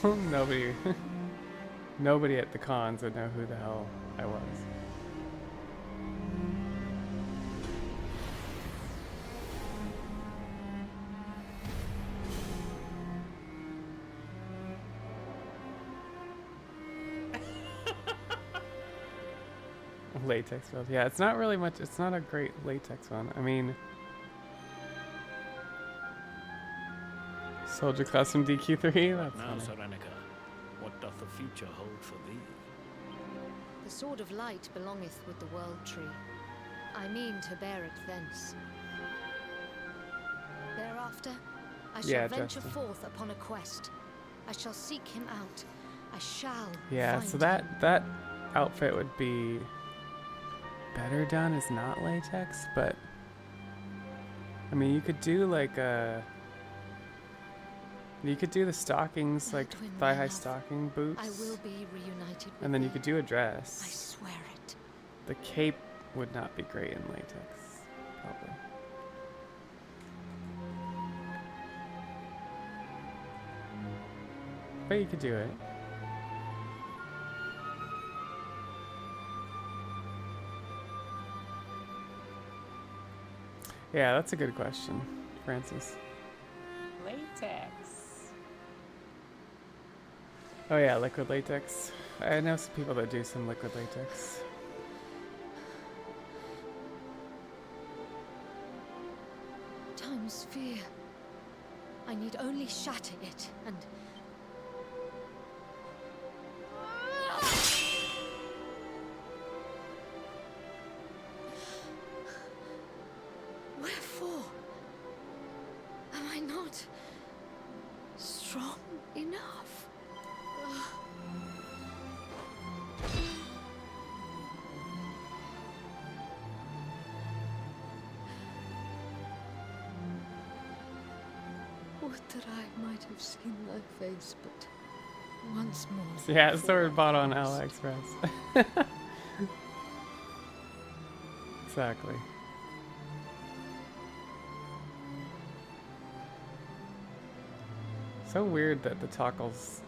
Nobody at the cons would know who the hell I was. Latex build. Yeah, it's not really much. It's not a great latex one. I mean, Soldier class from DQ3. That's
Now,
funny.
Serenica, what doth the future hold for thee?
The Sword of Light belongeth with the World Tree. I mean to bear it thence. Thereafter, I shall venture
Justin.
forth upon a quest. I shall seek him out. I shall
Yeah,
find
so
him.
that outfit would be better done as not latex, but I mean, you could do like you could do the stockings, like thigh-high stocking boots,
I will be reunited with
and then you
thee.
could do a dress.
I swear it.
The cape would not be great in latex, probably. But you could do it. Yeah, that's a good question, Francis.
Latex.
Oh yeah, liquid latex. I know some people that do some liquid latex.
Time sphere. I need only shatter it, and wherefore am I not strong enough? Would that I might have seen thy face, but once more.
Yeah, sword bought on AliExpress. Exactly. So weird that the tockles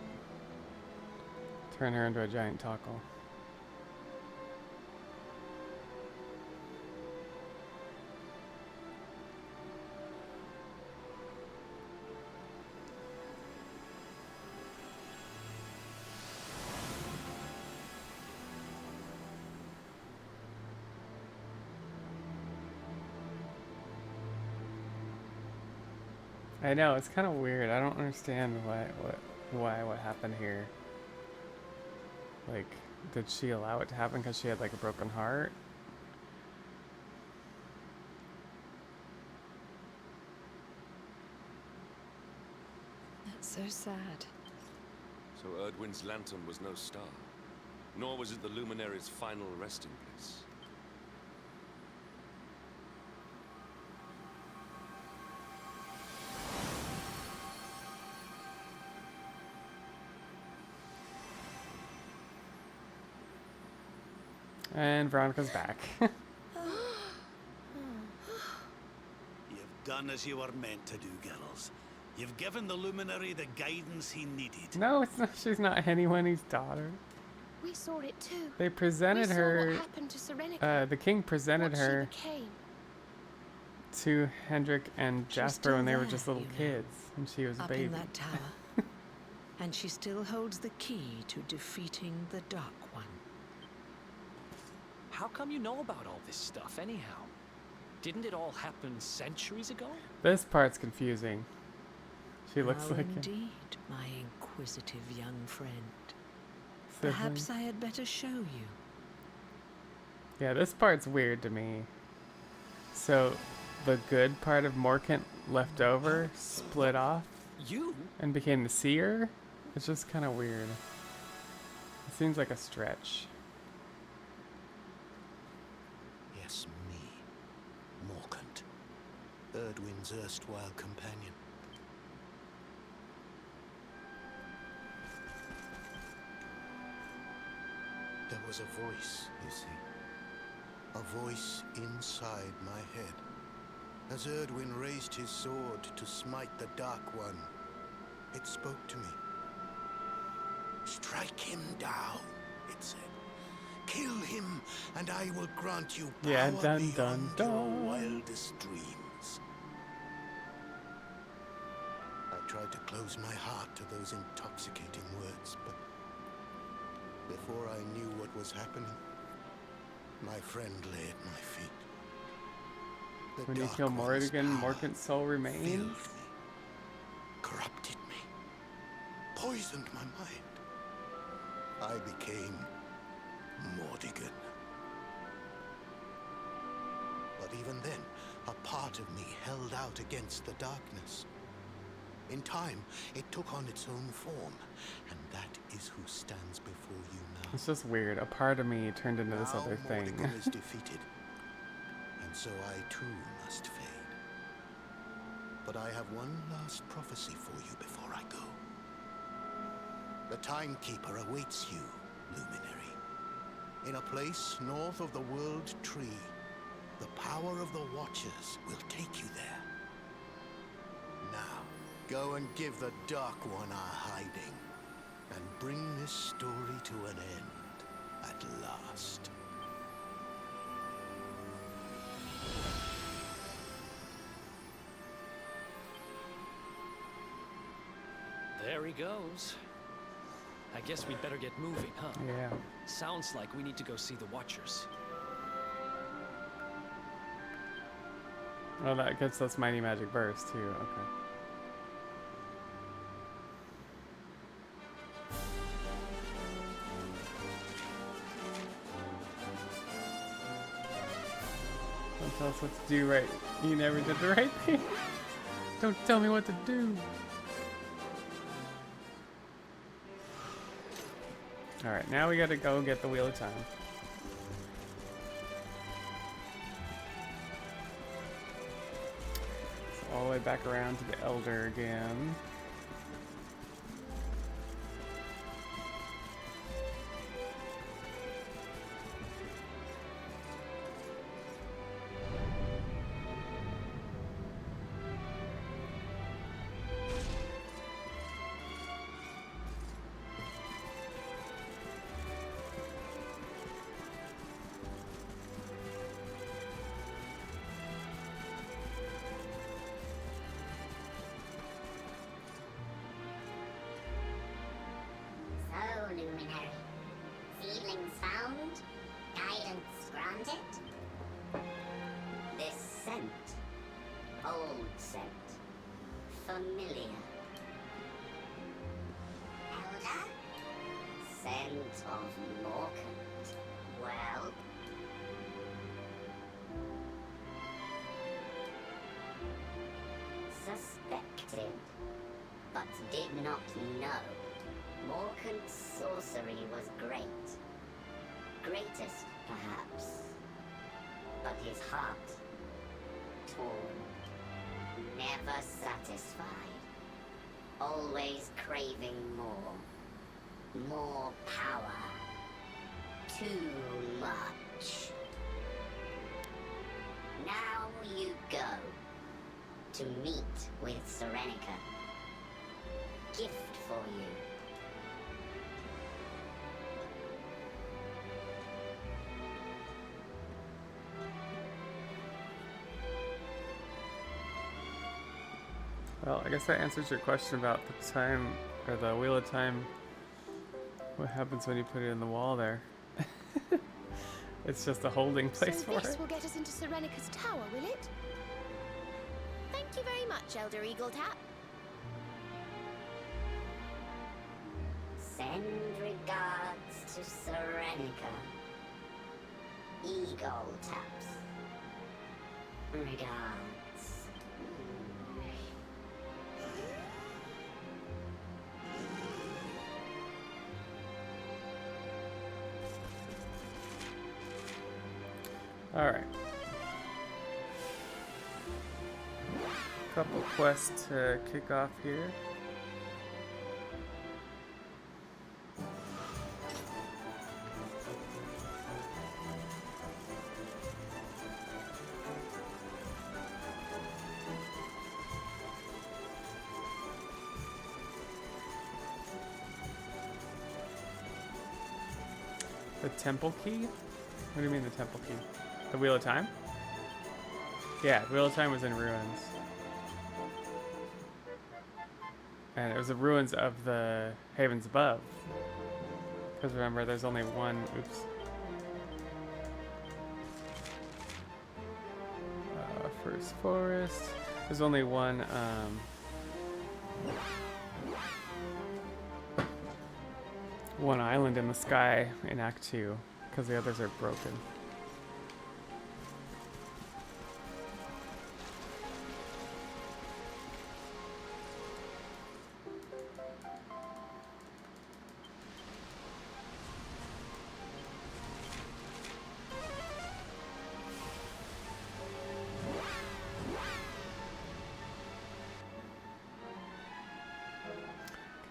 turn her into a giant tockle. I know, it's kind of weird. I don't understand what happened here. Like, did she allow it to happen because she had like a broken heart?
That's so sad.
So Erdwin's lantern was no star, nor was it the Luminary's final resting place.
And Veronica's back.
You've done as you were meant to do, girls. You've given the Luminary the guidance he needed.
No, it's not. She's not Hennywenny's daughter.
We saw it too.
They presented
we
her.
Saw what happened to Serenica,
the king presented
what
her
she became.
to Hendrik and
She's
Jasper when they
still
were
there,
just little
you know,
kids, and she was a
up
baby.
in that tower. And she still holds the key to defeating the Dark One.
How come you know about all this stuff, anyhow? Didn't it all happen centuries ago?
This part's confusing. She looks
How
like
indeed, my inquisitive young friend.
a sibling.
Perhaps I had better show you.
Yeah, this part's weird to me. So, the good part of Morkant left over, split off, and became the seer? It's just kind of weird. It seems like a stretch.
Yes, me. Morkant. Erdwin's erstwhile companion. There was a voice, you see. A voice inside my head. As Erdwin raised his sword to smite the Dark One, it spoke to me. Strike him down, it said. Kill him, and I will grant you power
Yeah, dun
beyond
dun
your
dun.
wildest dreams. I tried to close my heart to those intoxicating words, but before I knew what was happening, my friend lay at my feet. The
When you
Dark
kill
One's
Morrigan,
power
Morkant's soul remains?
filled me, corrupted me, poisoned my mind. I became Mordigan. But even then, a part of me held out against the darkness. In time, it took on its own form, and that is who stands before you now.
It's just weird. A part of me turned into this other thing.
Mordigan is defeated, and so I too must fade. But I have one last prophecy for you before I go. The Timekeeper awaits you, Luminary. In a place north of the World Tree, the power of the Watchers will take you there. Now, go and give the Dark One our hiding, and bring this story to an end at last.
There he goes. I guess we'd better get moving, huh?
Yeah.
Sounds like we need to go see the Watchers.
Oh, that gets us Mighty Magic Burst, too. Okay. Don't tell us what to do, right? You never did the right thing. Don't tell me what to do. Alright, now we gotta go get the Wheel of Time. So all the way back around to the Elder again.
So, Luminary. Seedlings found? Guidance granted? This scent. Old scent. Familiar. Elder? Scent of Morkant. Well? Suspected, but did not know. Morkant's sorcery was great. Greatest, perhaps. But his heart, torn. Never satisfied. Always craving more. More power. Too much. Now you go. To meet with Serenica. Gift for you.
Well, I guess that answers your question about the time, or the Wheel of Time. What happens when you put it in the wall there? It's just a holding place for
This
it.
will get us into Serenica's tower, will it?
Thank you very much, Elder Eagletap.
Send regards to Serenica. Eagle taps. Regards.
Alright. Couple quests to kick off here. The temple key? What do you mean the temple key? The Wheel of Time? Yeah, the Wheel of Time was in ruins. And it was the ruins of the Havens Above. Because remember, there's only one... Oops. First forest. There's only one, one island in the sky in Act 2. Because the others are broken.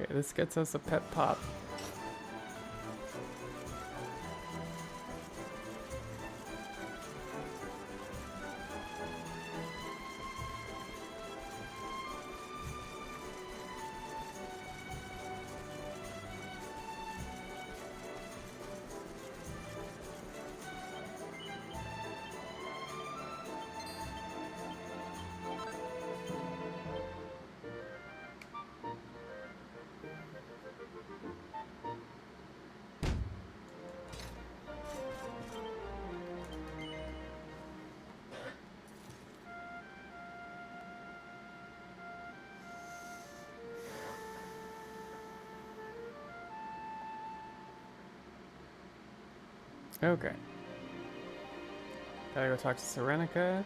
Okay, this gets us a pet pop. Okay. Gotta go talk to Serenica.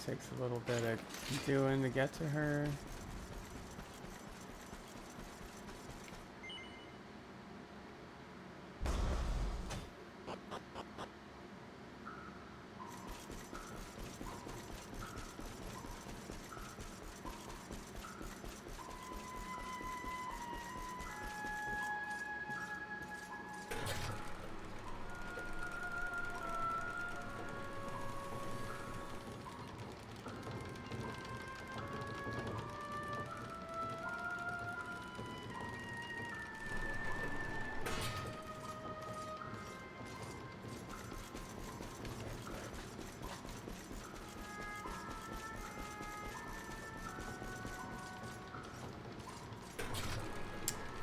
Takes a little bit of doing to get to her.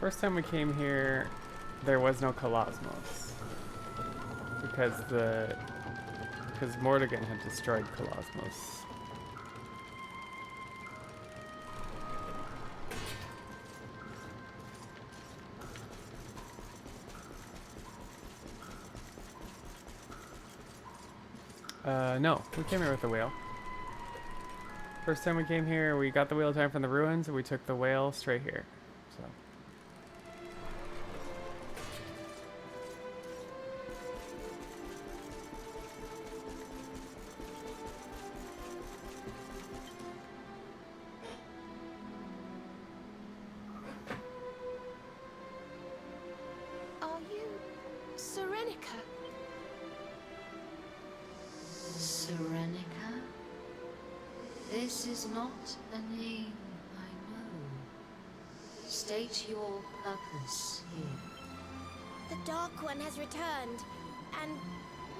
First time we came here, there was no Colosmos because Mordegon had destroyed Colosmos. No, we came here with the whale. First time we came here, we got the whale time from the ruins, and we took the whale straight here. So.
Are you Serenica?
Serenica? This is not a name I know. State your purpose here.
The Dark One has returned, and,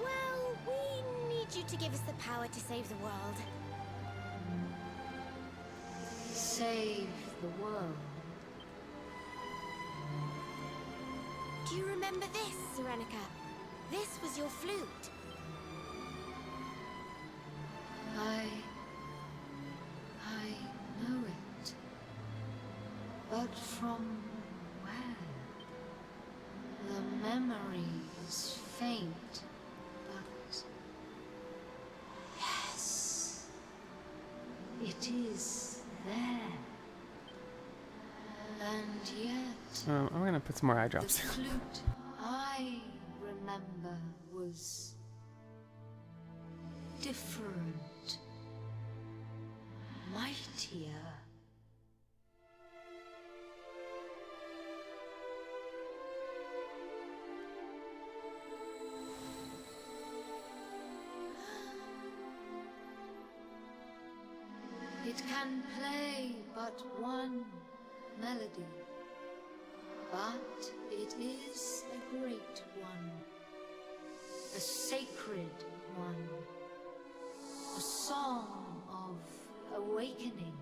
well, we need you to give us the power to save the world.
Save the world.
Do you remember this, Serenica? This was your flute.
I know it. But from where? The memory is faint, but... Yes. It is there. And yet...
I'm gonna put some more eye drops.
The flute I remember was... different. Mightier. It can play but one melody, but it is a great one, a sacred one, a song of awakening,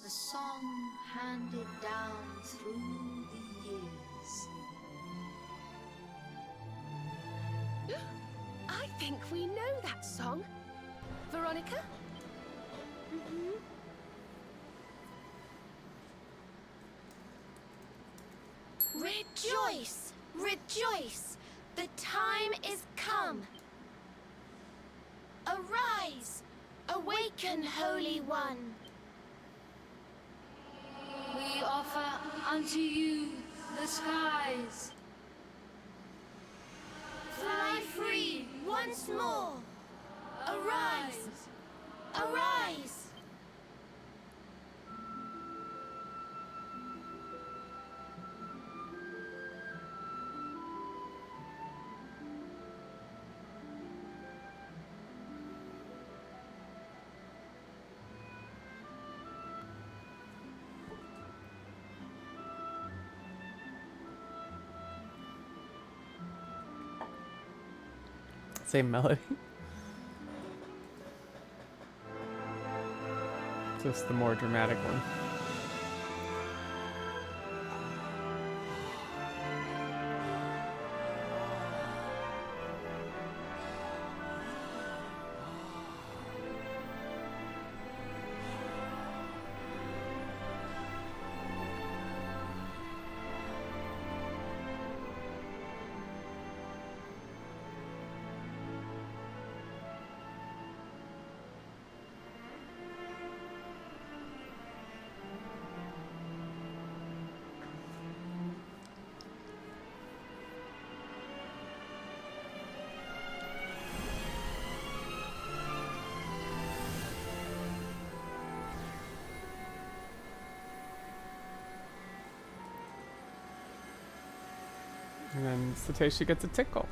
a song handed down through the years.
I think we know that song. Veronica?
Rejoice! Rejoice! The time is come! Arise! Awaken, Holy One!
We offer unto you the skies.
Fly free once more! Arise! Arise!
Same melody. Just the more dramatic one. And then Cetacea gets a tickle.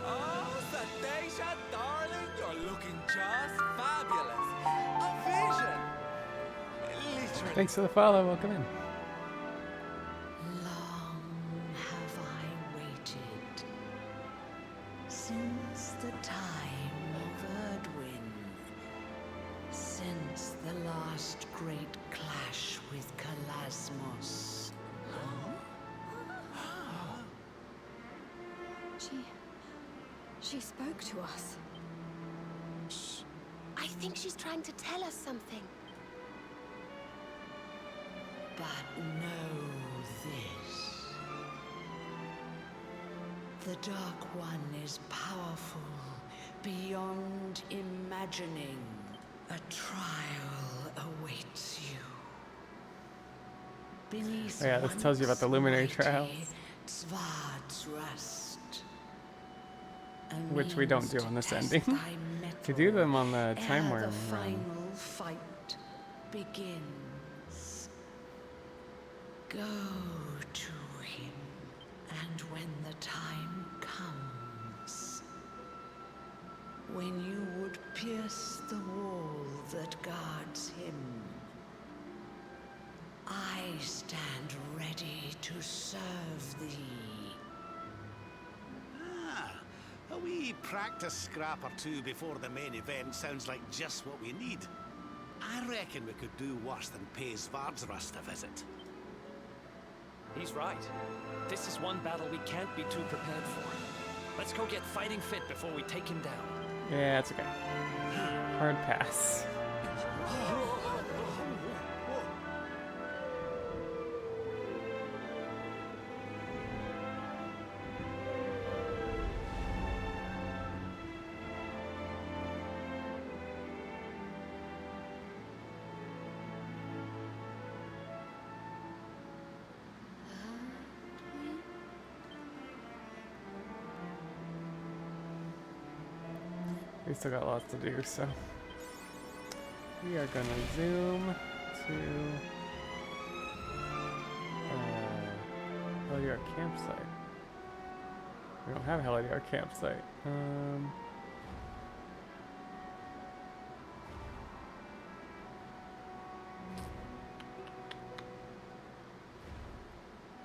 Oh, Cetacea, darling, you're looking just fabulous. A vision. Literally.
Thanks for the follow. Welcome in.
Long have I waited, since the time of Erdwin, since the last great clash with Kalasmos.
She spoke to us.
Shh. I think she's trying to tell us something.
But know this. The Dark One is powerful beyond imagining. A trial awaits you. Beneath
Oh yeah, this tells you about the Luminary Trials.
Svardsrust.
Which we don't do on this ending. We do them on the Time Worm
The
run.
final fight begins. Go to him, and when the time comes, when you would pierce the wall that guards him, I stand ready to serve thee.
Ah, a wee practice scrap or two before the main event sounds like just what we need. I reckon we could do worse than pay Svardsrust a visit.
He's right. This is one battle we can't be too prepared for. Let's go get fighting fit before we take him down.
Yeah, it's okay. Hard pass. We still got lots to do, so we are gonna zoom to Heliar campsite. We don't have Heliar campsite.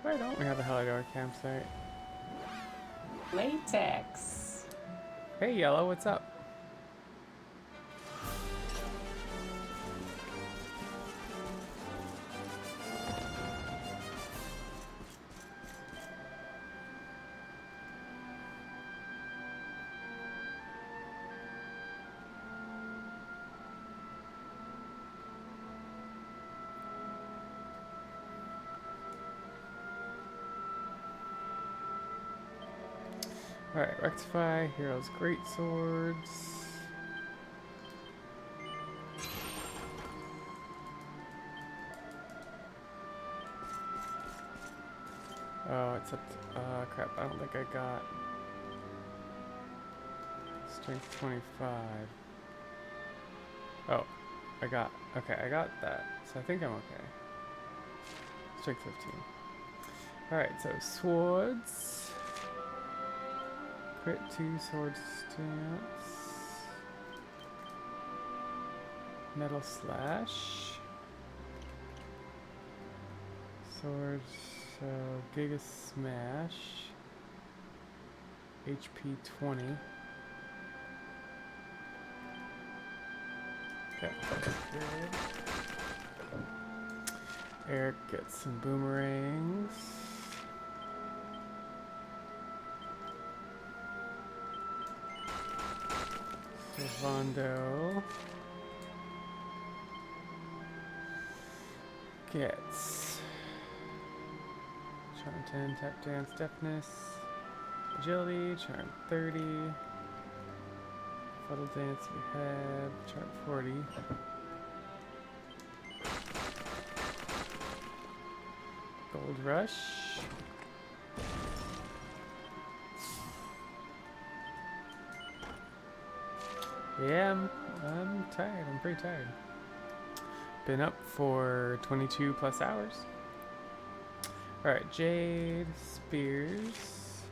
Why don't we have a Heliar campsite? Latex. Hey, Yellow, what's up? Alright, rectify, heroes, great swords. Oh, it's up to, crap, I don't think I got strength 25. Oh, I got that, so I think I'm okay. Strength 15. Alright, so swords. Crit 2 sword stance. Metal slash. Sword, so Giga Smash. HP 20. Okay, that's good. Eric gets some boomerangs. Servando gets charm 10, tap dance, deafness, agility, charm 30, fuddle dance we have, charm 40. Gold rush. Yeah, I'm tired. I'm pretty tired. Been up for 22 plus hours. Alright, Jade, Spears.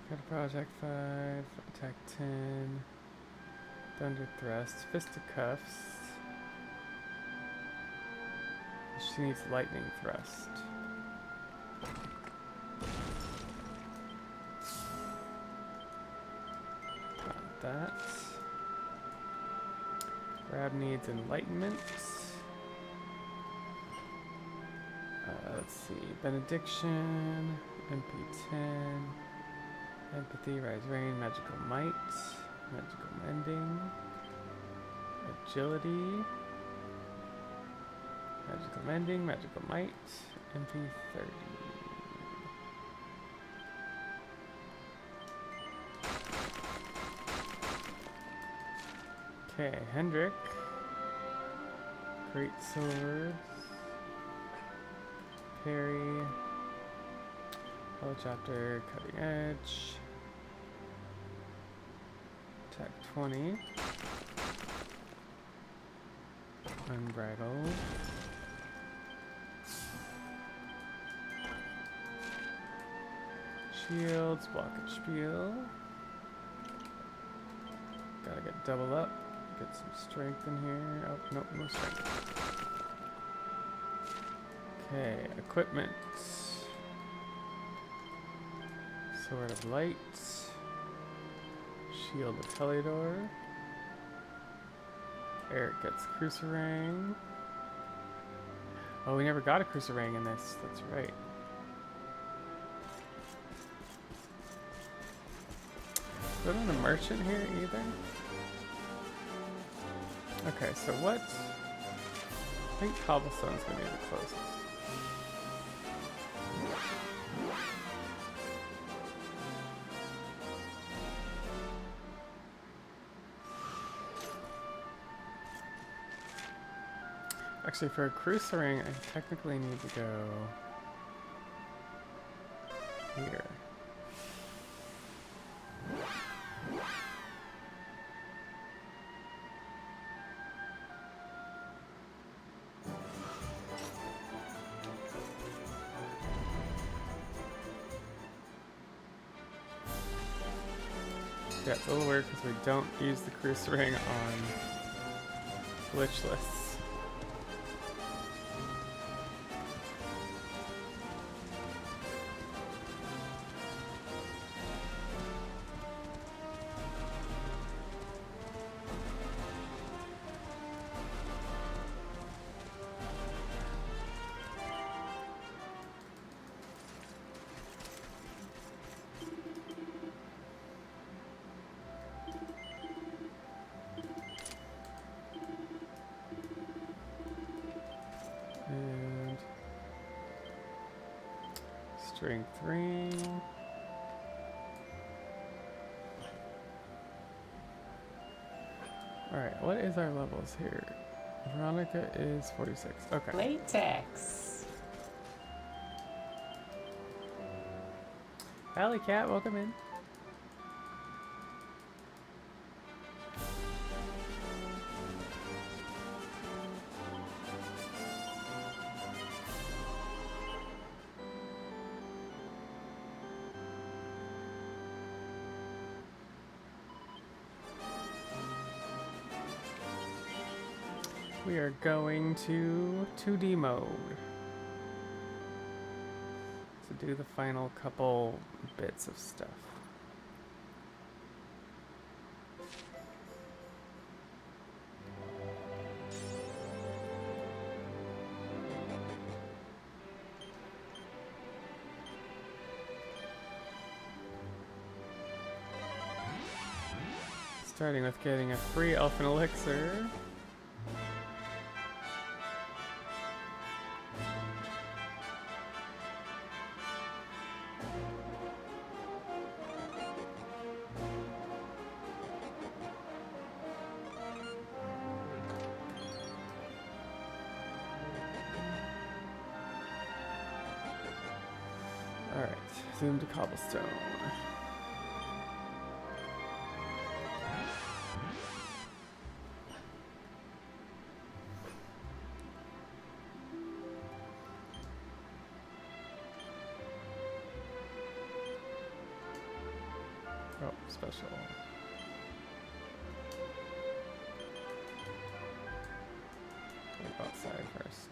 Got a Project 5, Attack 10, Thunder Thrust, Fisticuffs. She needs Lightning Thrust. Got that. Grab needs Enlightenment. Let's see. Benediction, MP10, Empathy, Rise Rain, Magical Might, Magical Mending, Agility, Magical Mending, Magical Might, MP30. Okay, Hendrik. Great Swords. Parry. Helicopter, Cutting Edge. Attack 20. Unbridled. Shields, blockage spiel. Gotta get double up. Get some strength in here. Oh, nope, no strength. Okay, equipment. Sword of Light. Shield of Heliodor. Eric gets Cruciferang. Oh, we never got a Cruciferang in this. That's right. Is there not a merchant here either? Okay, so what? I think Cobblestone's gonna be the closest. Actually, for a Cruciferang, I technically need to go here. Yeah, it's a little weird because we don't use the Cruciferang on Glitchless. And strength 3. Alright, what is our levels here? Veronica is 46. Okay.
Latex.
Alley Cat, welcome in. We are going to 2D mode to do the final couple bits of stuff. Starting with getting a free elfin elixir. Alright, zoom to cobblestone. Oh, special. Go outside first.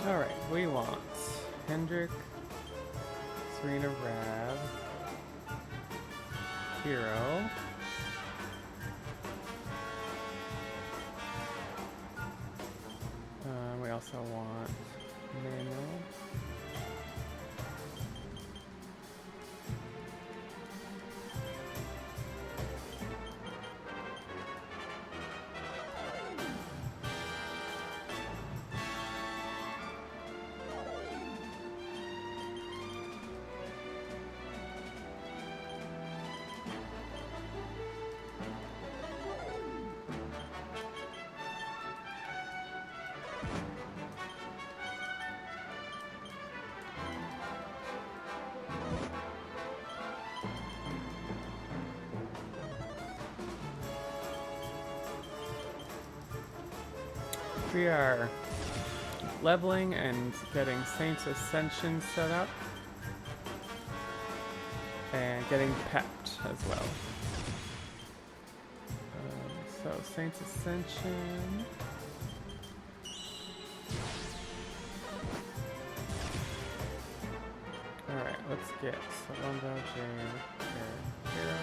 Alright, we want Hendrik, Serena Rav, Hero, we also want Manuel, we are leveling and getting Saint's Ascension set up and getting pepped as well. So Saint's Ascension. Alright, let's get Salondo, Jane, Hero.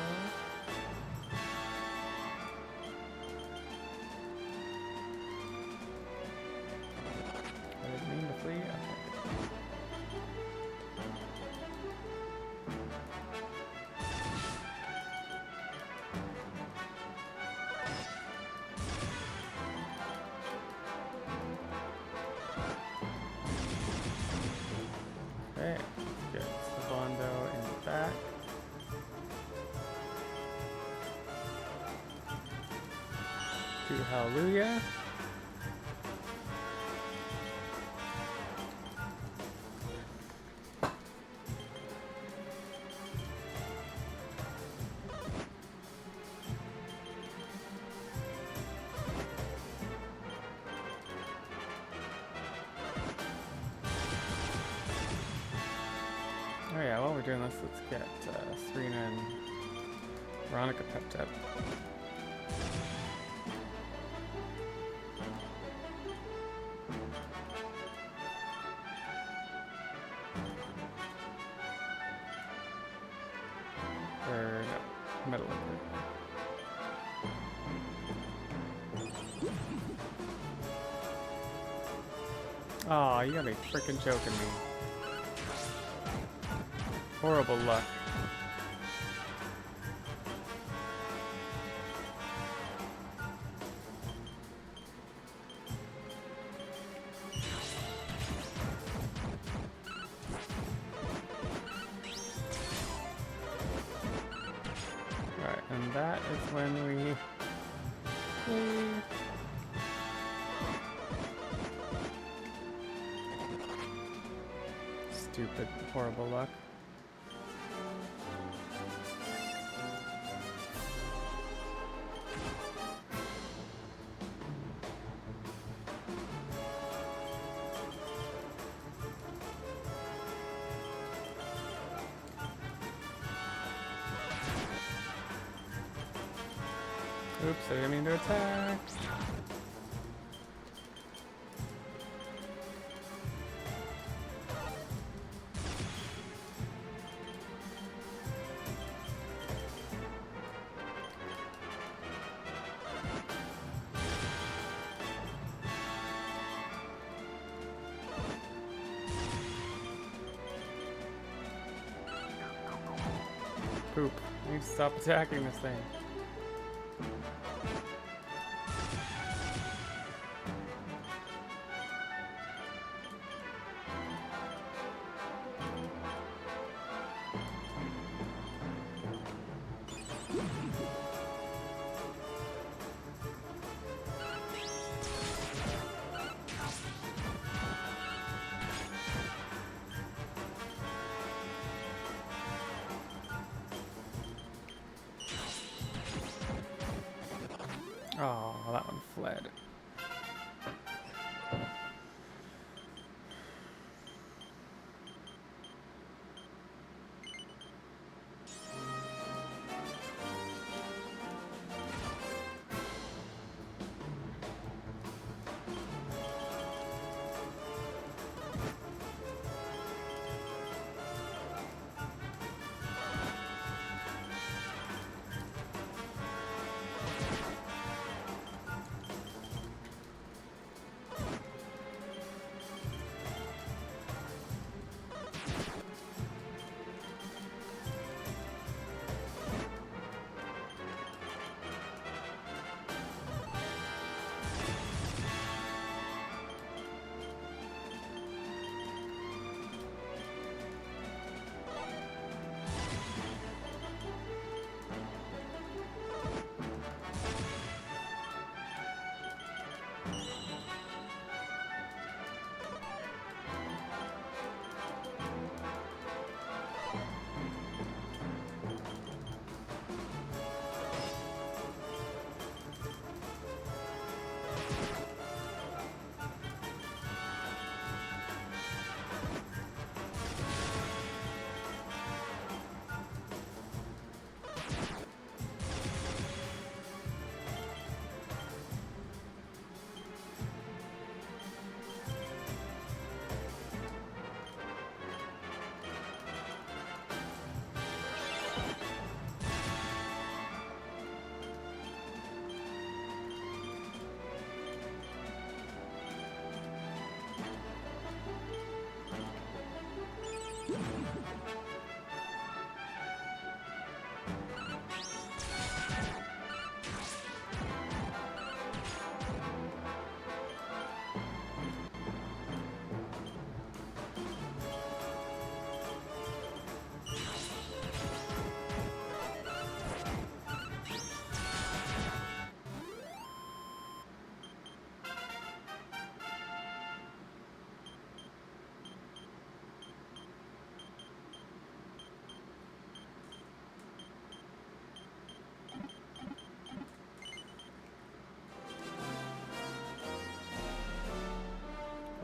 Okay, let's get Salondo in the back. Do Hallelujah. Oh yeah, while we're doing this, let's get Serena and Veronica pepped up. Or no, metal liquid. Aw, you gotta be freaking joking me. Horrible luck. Alright, and that is when we leave. Stupid, horrible luck. Oops, I didn't mean to attack. poop. I need to stop attacking this thing. Oh, that one fled.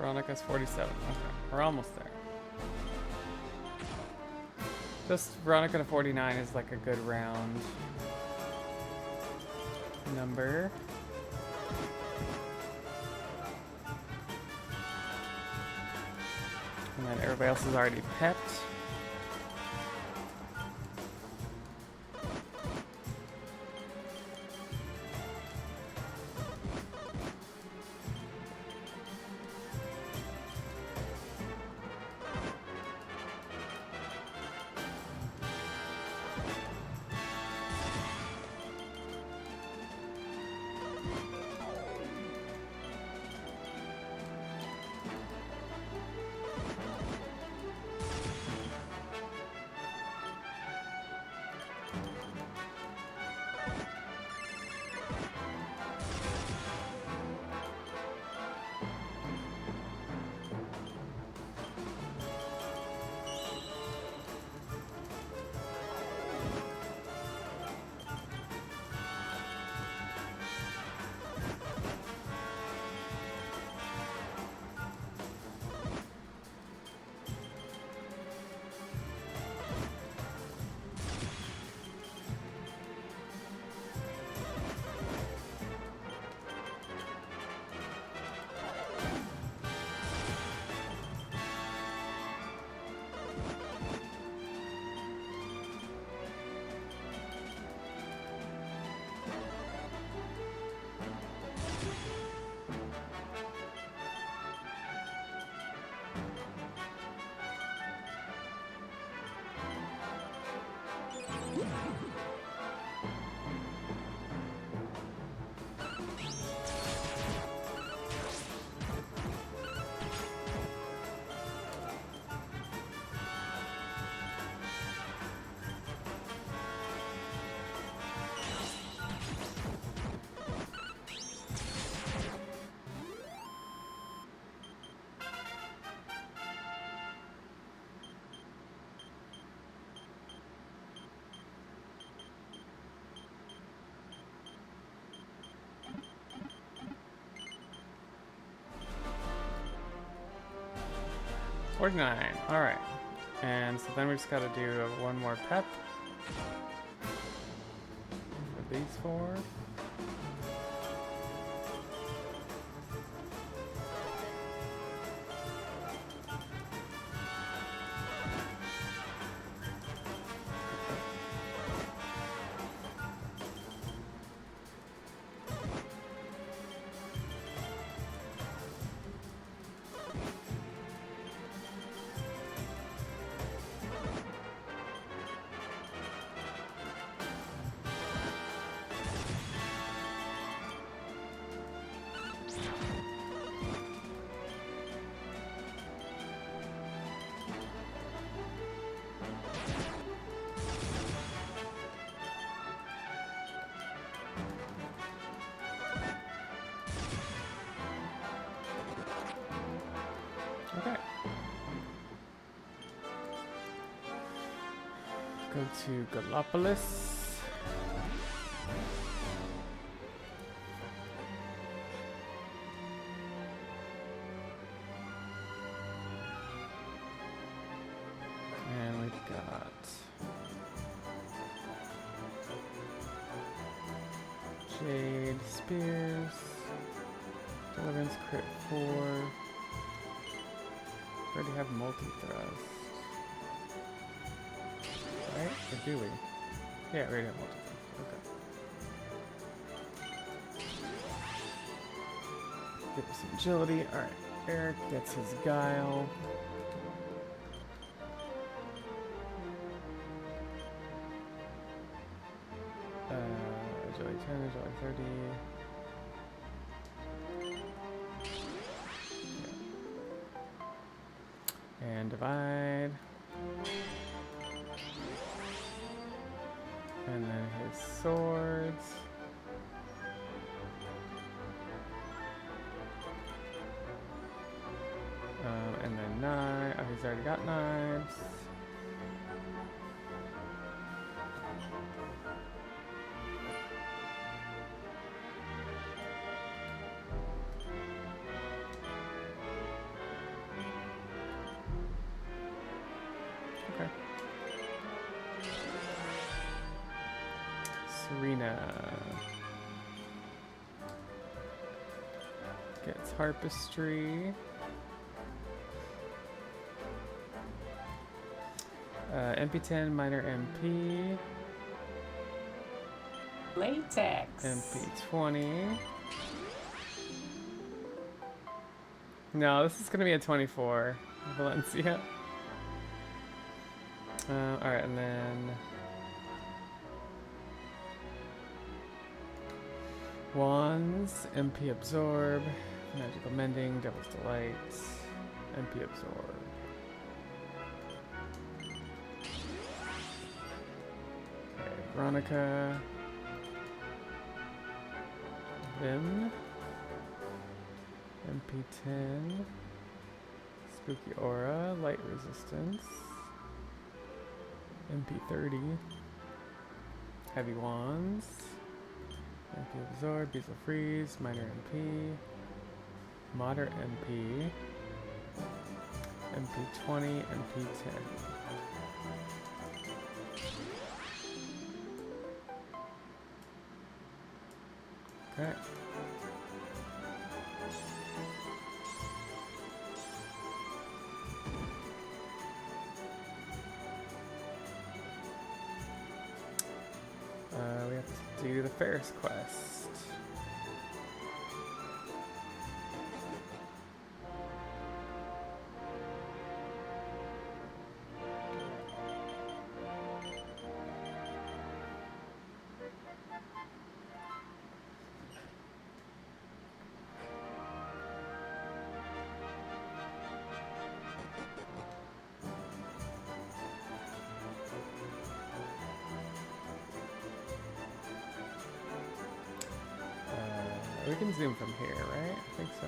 Veronica's 47. Okay, we're almost there. Just Veronica to 49 is like a good round number. And then everybody else is already pepped. 49. Alright. And so then we just gotta do one more pep. For these 4. Okay. Go to Gallipolis. And we've got Jade Spears. Deliverance crit 4. Already have multi-thrust. Right? Or do we? Yeah, we already have multi-thrust. Okay. Give us some agility. Alright. Eric gets his guile. Agility 10, agility 30. And divide. And then his swords. And then knife. Oh, he's already got knives. Okay. Serena gets Harpistry. MP10, minor MP.
Latex.
MP20. No, this is gonna be a 24. Valencia. Alright, and then Wands, MP Absorb, Magical Mending, Devil's Delight, MP Absorb. Okay, Veronica, Vim, MP10, Spooky Aura, Light Resistance, MP30, Heavy Wands, MP Absorb, Beazle Freeze, Minor MP, Moderate MP, MP20, MP10. Okay. We have to do the Ferris quest. We can zoom from here, right? I think so.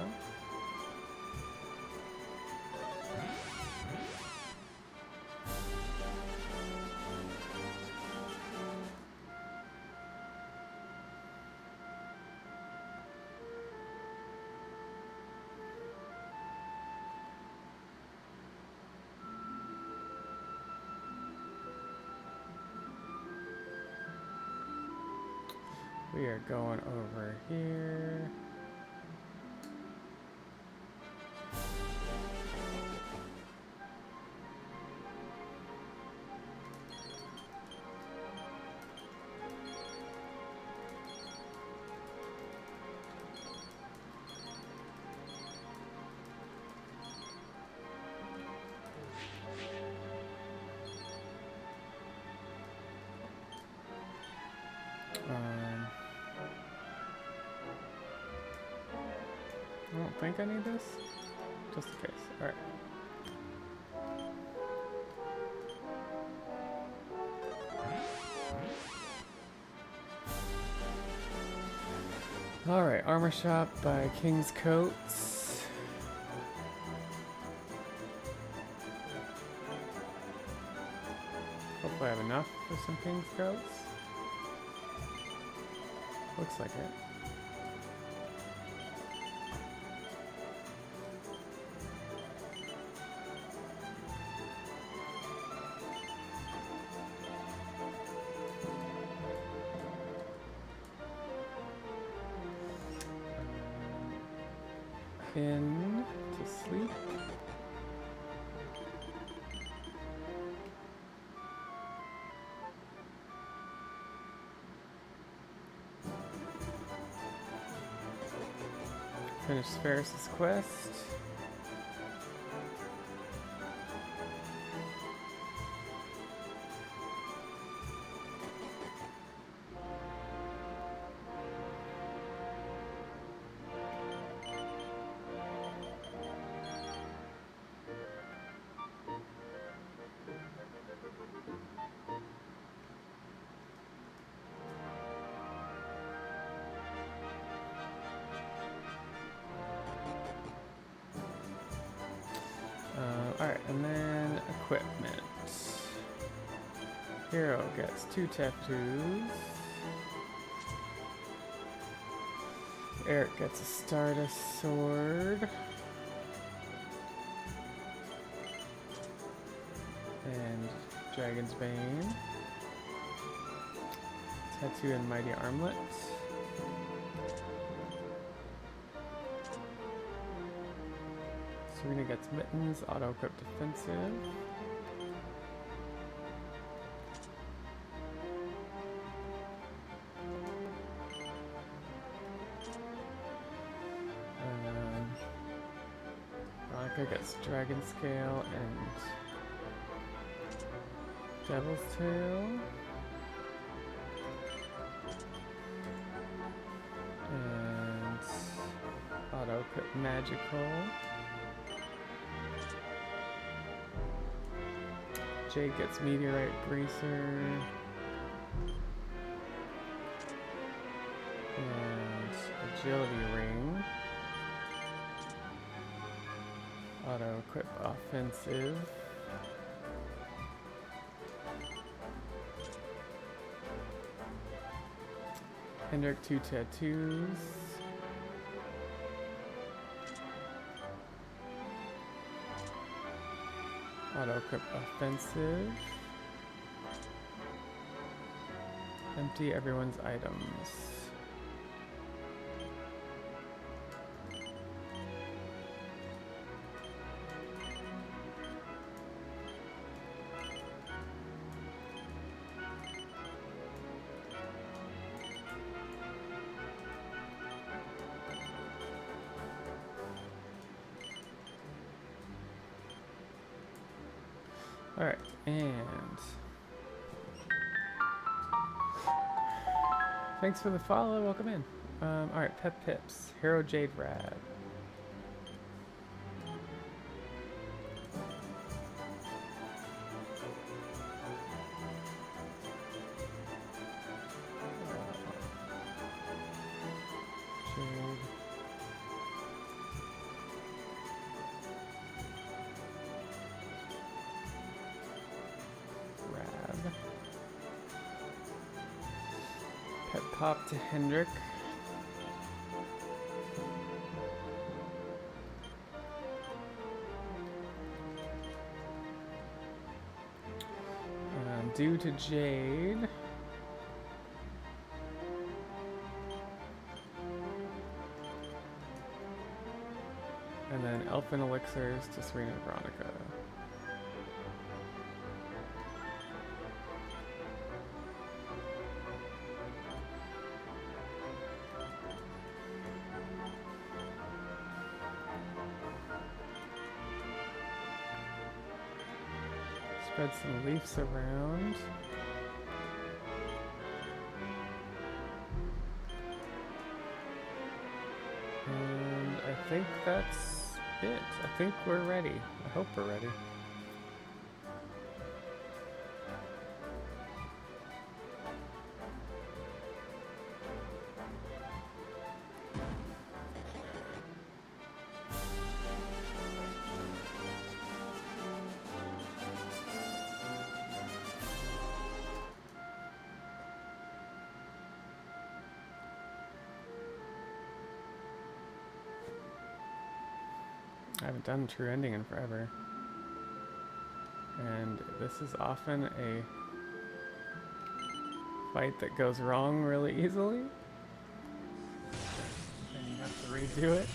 We are going over here. I don't think I need this. Just in case. Alright. Alright, armor shop by King's Coats. Hopefully I have enough for some King's Coats. Looks like it. In to sleep. Finish Ferris's quest. Alright, and then equipment. Hero gets 2 tattoos. Eric gets a Stardust sword. And Dragon's Bane. Tattoo and Mighty Armlet. Serena gets Mittens, auto-equip defensive. Veronica gets Dragon Scale and Devil's Tail. And auto-equip Magical. Jade gets Meteorite Bracer. And Agility Ring. Auto-equip Offensive. Hendrik 2 tattoos. Auto-equip Offensive. Empty everyone's items. Alright, and thanks for the follow, welcome in. Alright, Pep Pips, Hero Jade Rad. Jade. Pet Pop to Hendrik. Due to Jade. elfin elixirs to Serena and Veronica. Spread some leaves around. And I think that's it. I think we're ready. I hope we're ready. I haven't done a true ending in forever. And this is often a fight that goes wrong really easily. And you have to redo it.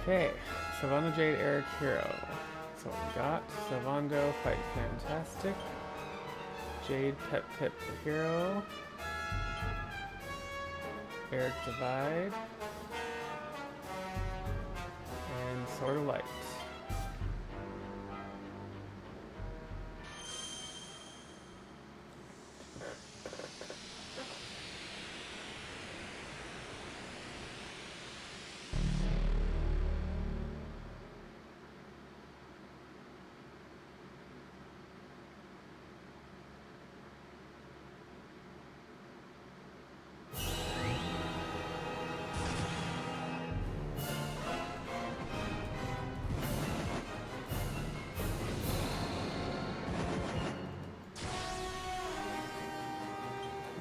Okay, Sylvando, Jade, Eric, Hero. So what we got? Sylvando, Fight Fantastic. Jade, Pep, Pip, the Hero. Eric, Divide. And Sword of Light.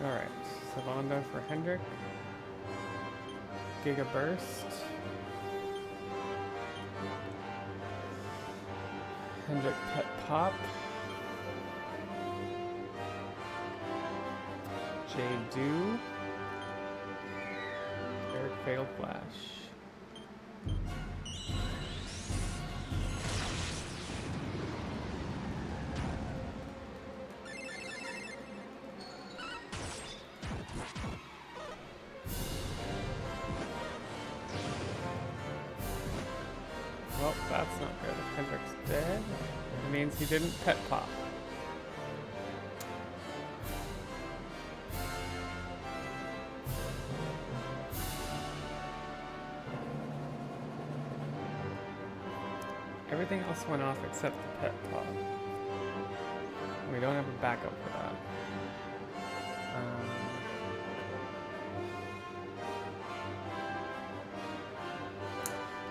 Alright, Sylvando for Hendrik. Giga Burst. Hendrik Pet Pop. Jade Dew. Eric Fatal Flash. Well, that's not good. If Hendrik's dead, it means he didn't pet pop. Everything else went off except the pet pop. We don't have a backup for that.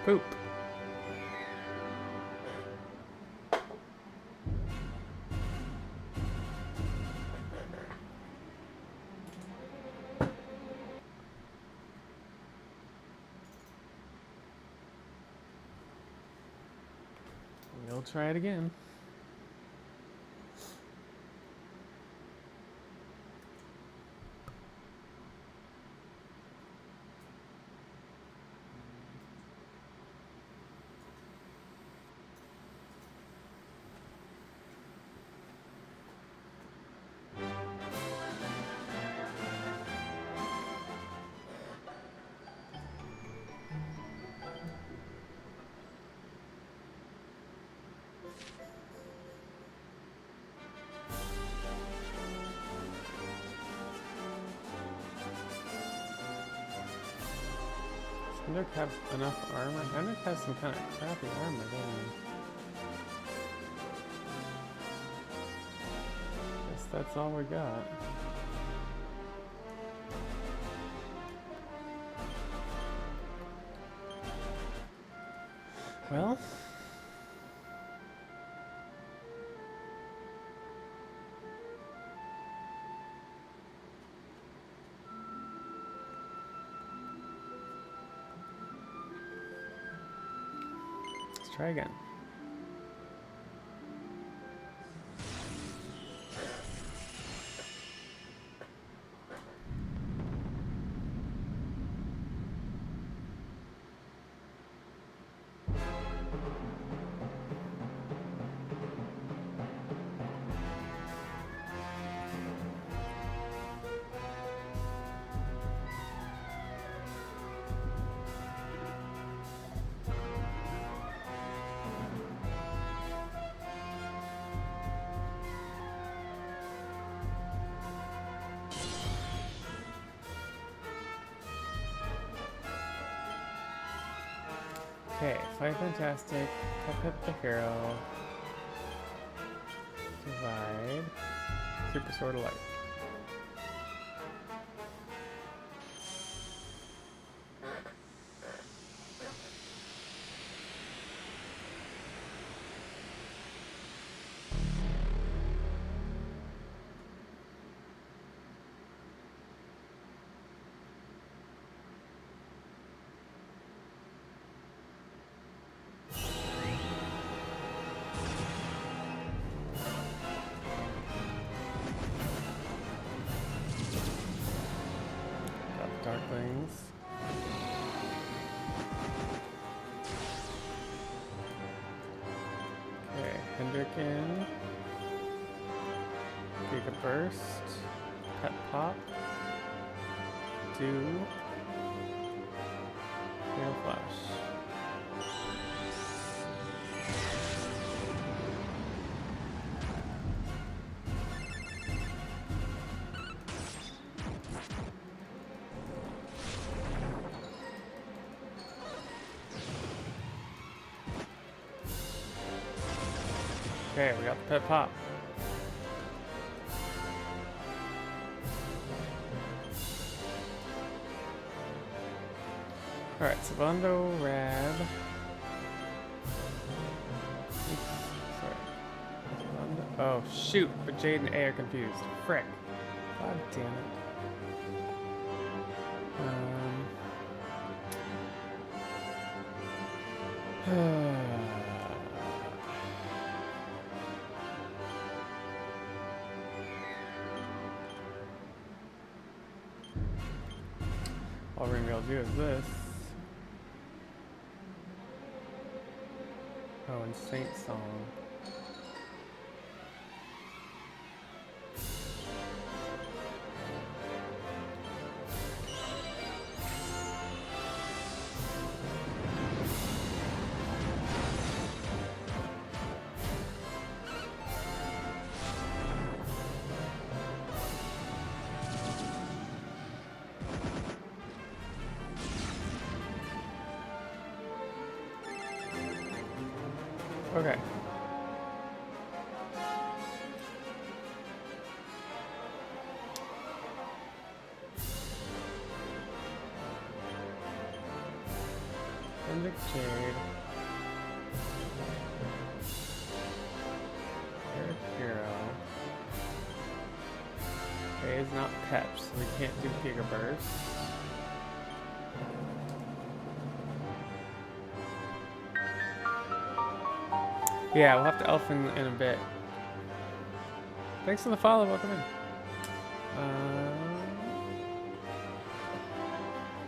Poop. We'll try it again. Hendrik have enough armor? Hendrik has some kind of crappy armor, doesn't he? Guess that's all we got. Well. Let's try again. Okay, Fight Fantastic, Pep the Hero, Divide, Super Sword of Light. Darklings. Okay, Hendricken. Giga Burst. Pet Pop. Dew. Fatal Flash. Okay, we got the Pet Pop. Alright, Savando, Rab. Oops, sorry. Savando. Oh, shoot! But Jade and A are confused. Frick. God damn it. All we're gonna be able to do is this. Oh, and Saint Song. Okay. Hendrick Jade. Eric Hero. Okay, it's not Pep, so we can't do Giga Burst. Yeah, we'll have to elf in a bit. Thanks for the follow, welcome in.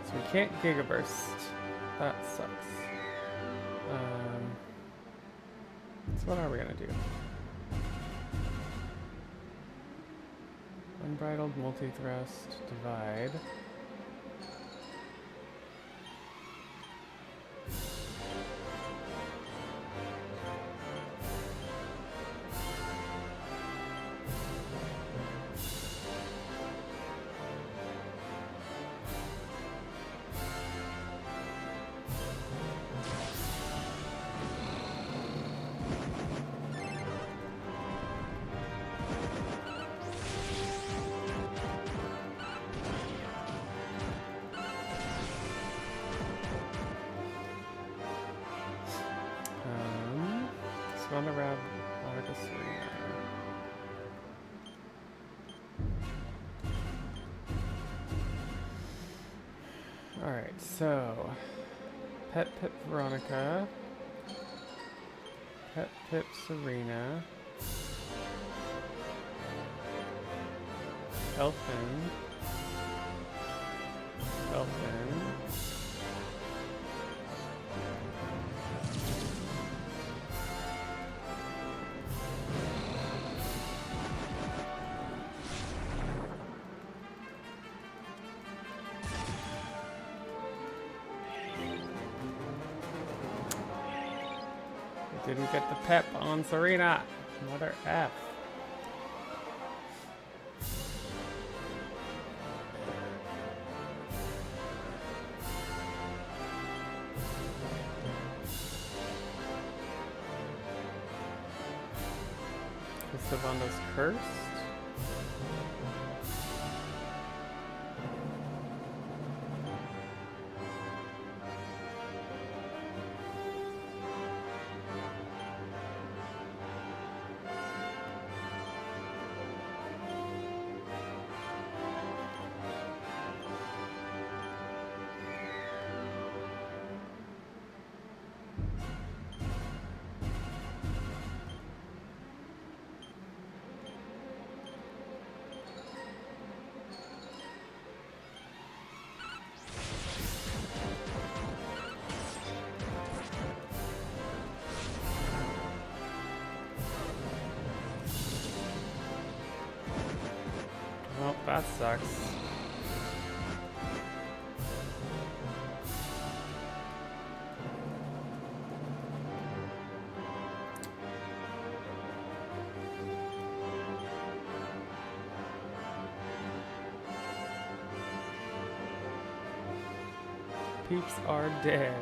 So we can't Giga Burst. That sucks. So what are we gonna do? Unbridled, multi-thrust, divide. Ronda Rab, Monica Serena. Alright, so Pet Pip Veronica, Pet Pip Serena, Elfin, didn't get the pep on Serena. Mother F. Savannah's cursed. Well, that sucks. Peeps are dead.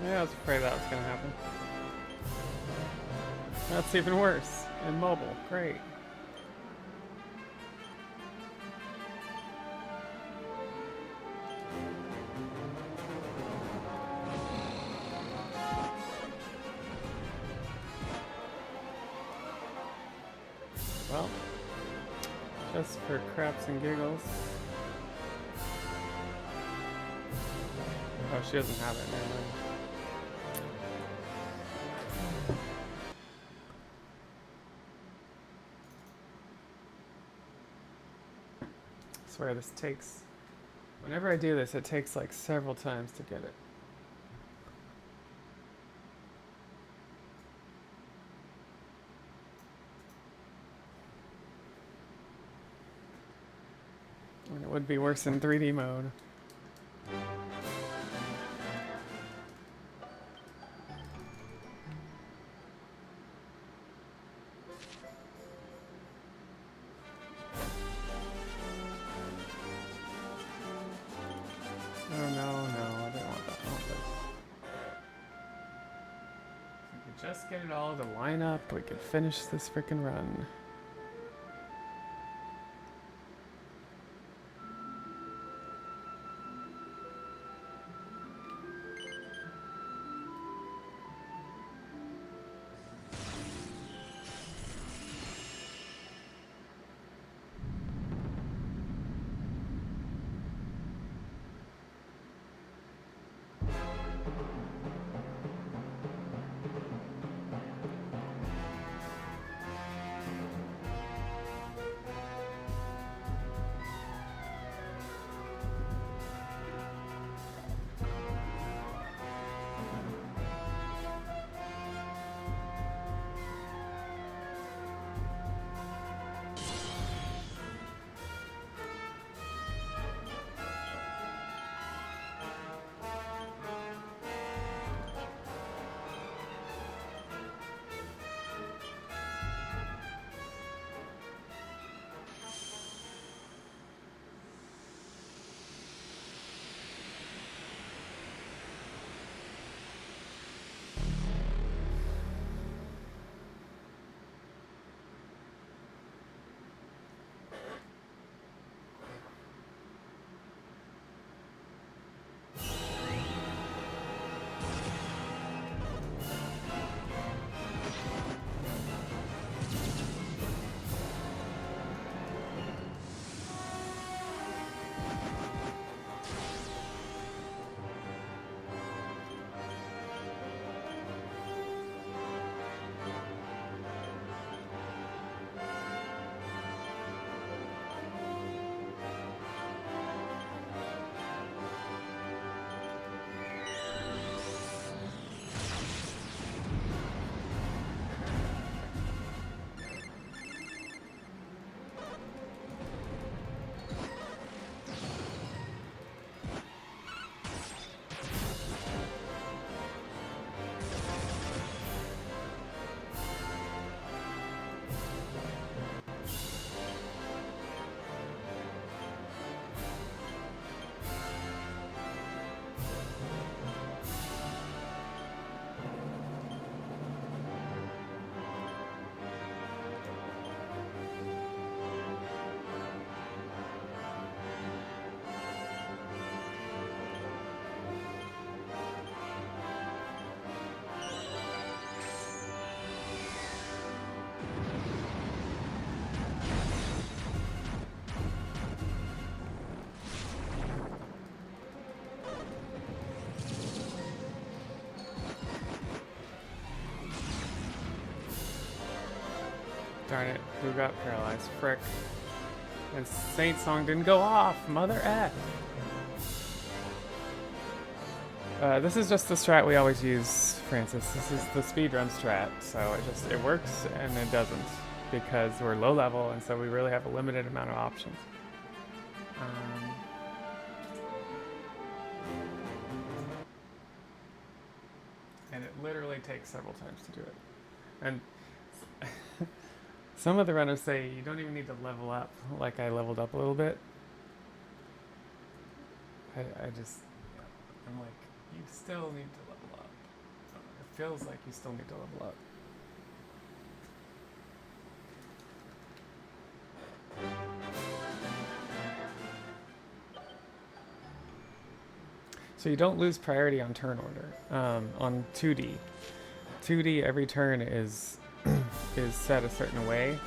Yeah, I was afraid that was gonna happen. That's even worse. In mobile, great. Well, just for craps and giggles. Oh, she doesn't have it, never mind. I swear this takes, whenever I do this, it takes like several times to get it. And it would be worse in 3D mode. Just get it all to line up, we could finish this frickin' run. Darn it, who got paralyzed? Frick. And Saint Song didn't go off! Mother F! This is just the strat we always use, Francis. This is the speedrun strat, so it works and it doesn't. Because we're low level, and so we really have a limited amount of options. And it literally takes several times to do it. And some of the runners say you don't even need to level up, like I leveled up a little bit. I'm like, you still need to level up. It feels like you still need to level up. So you don't lose priority on turn order. On 2D. 2D, every turn is set a certain way.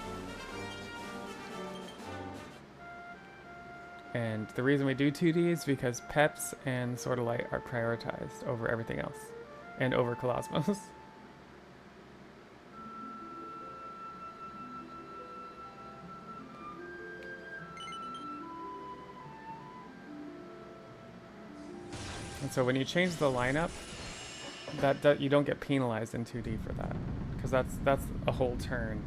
And the reason we do 2D is because Peps and Sword of Light are prioritized over everything else. And over Colosmos. And so when you change the lineup, that you don't get penalized in 2D for that, because that's a whole turn.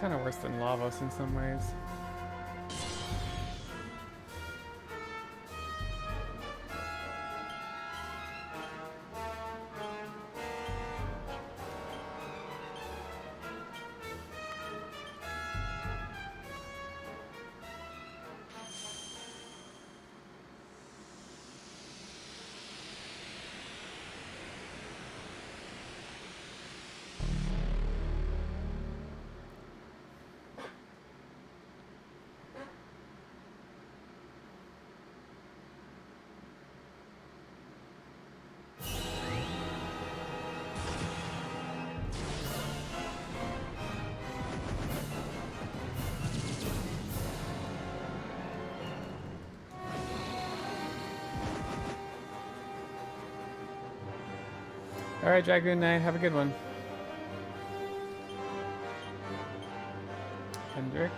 Kind of worse than Lavos in some ways. Alright, Dragoon Knight, have a good one. Hendrick.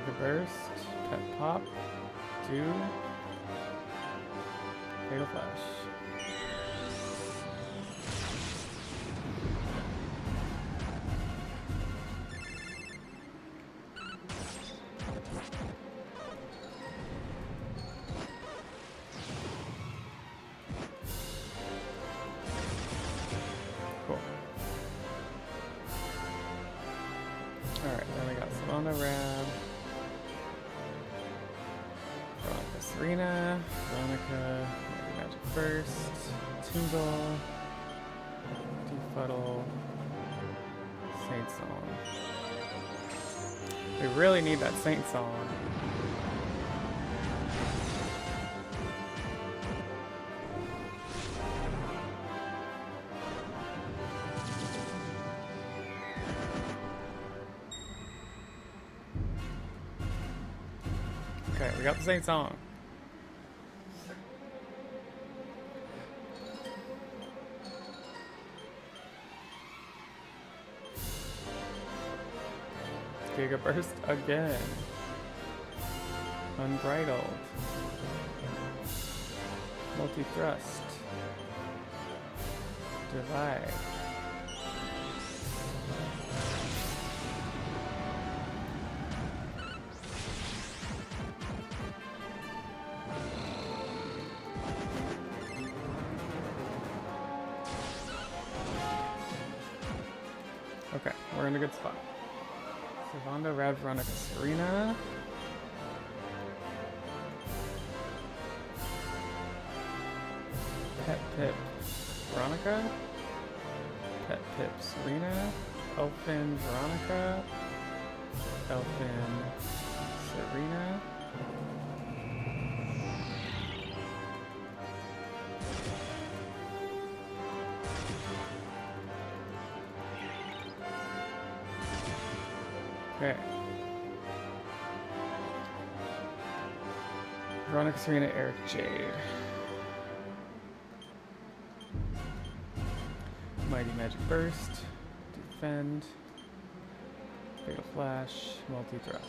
The Burst. Pet Pop. Dew. Fatal Flash. Really need that Saint Song. Okay, we got the Saint Song. Giga Burst again. Unbridled. Multi-thrust. Divide. Okay, we're in a good spot. Savanda, Rad, Veronica, Serena. Pet Pip, Veronica. Pet Pip, Serena. Elfin, Veronica. Elfin, Serena. Okay. Veronica, Serena, Eric, Jade. Mighty Magic Burst. Defend. Fatal Flash. Multi-thrust.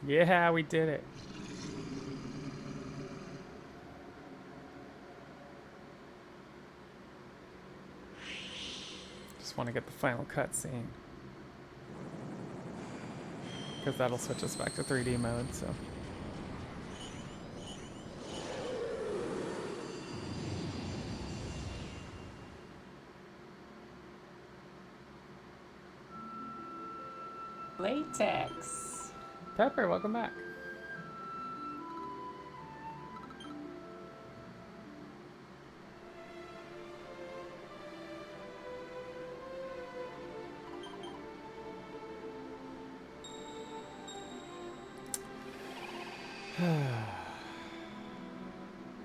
Yeah, we did it. Just want to get the final cutscene. Because that'll switch us back to 3D mode, so. Latex. Pepper, welcome back.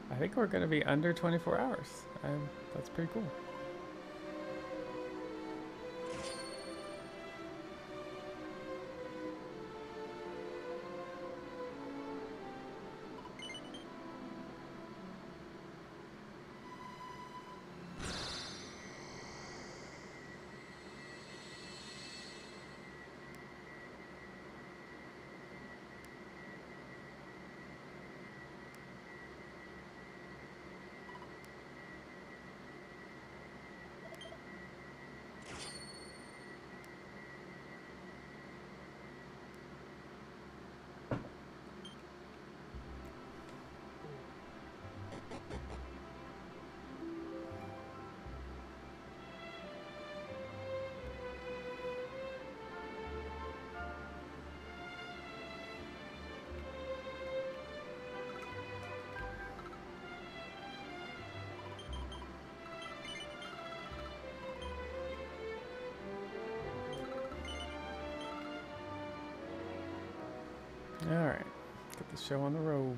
I think we're going to be under 24 hours. That's pretty cool. Alright, get the show on the road.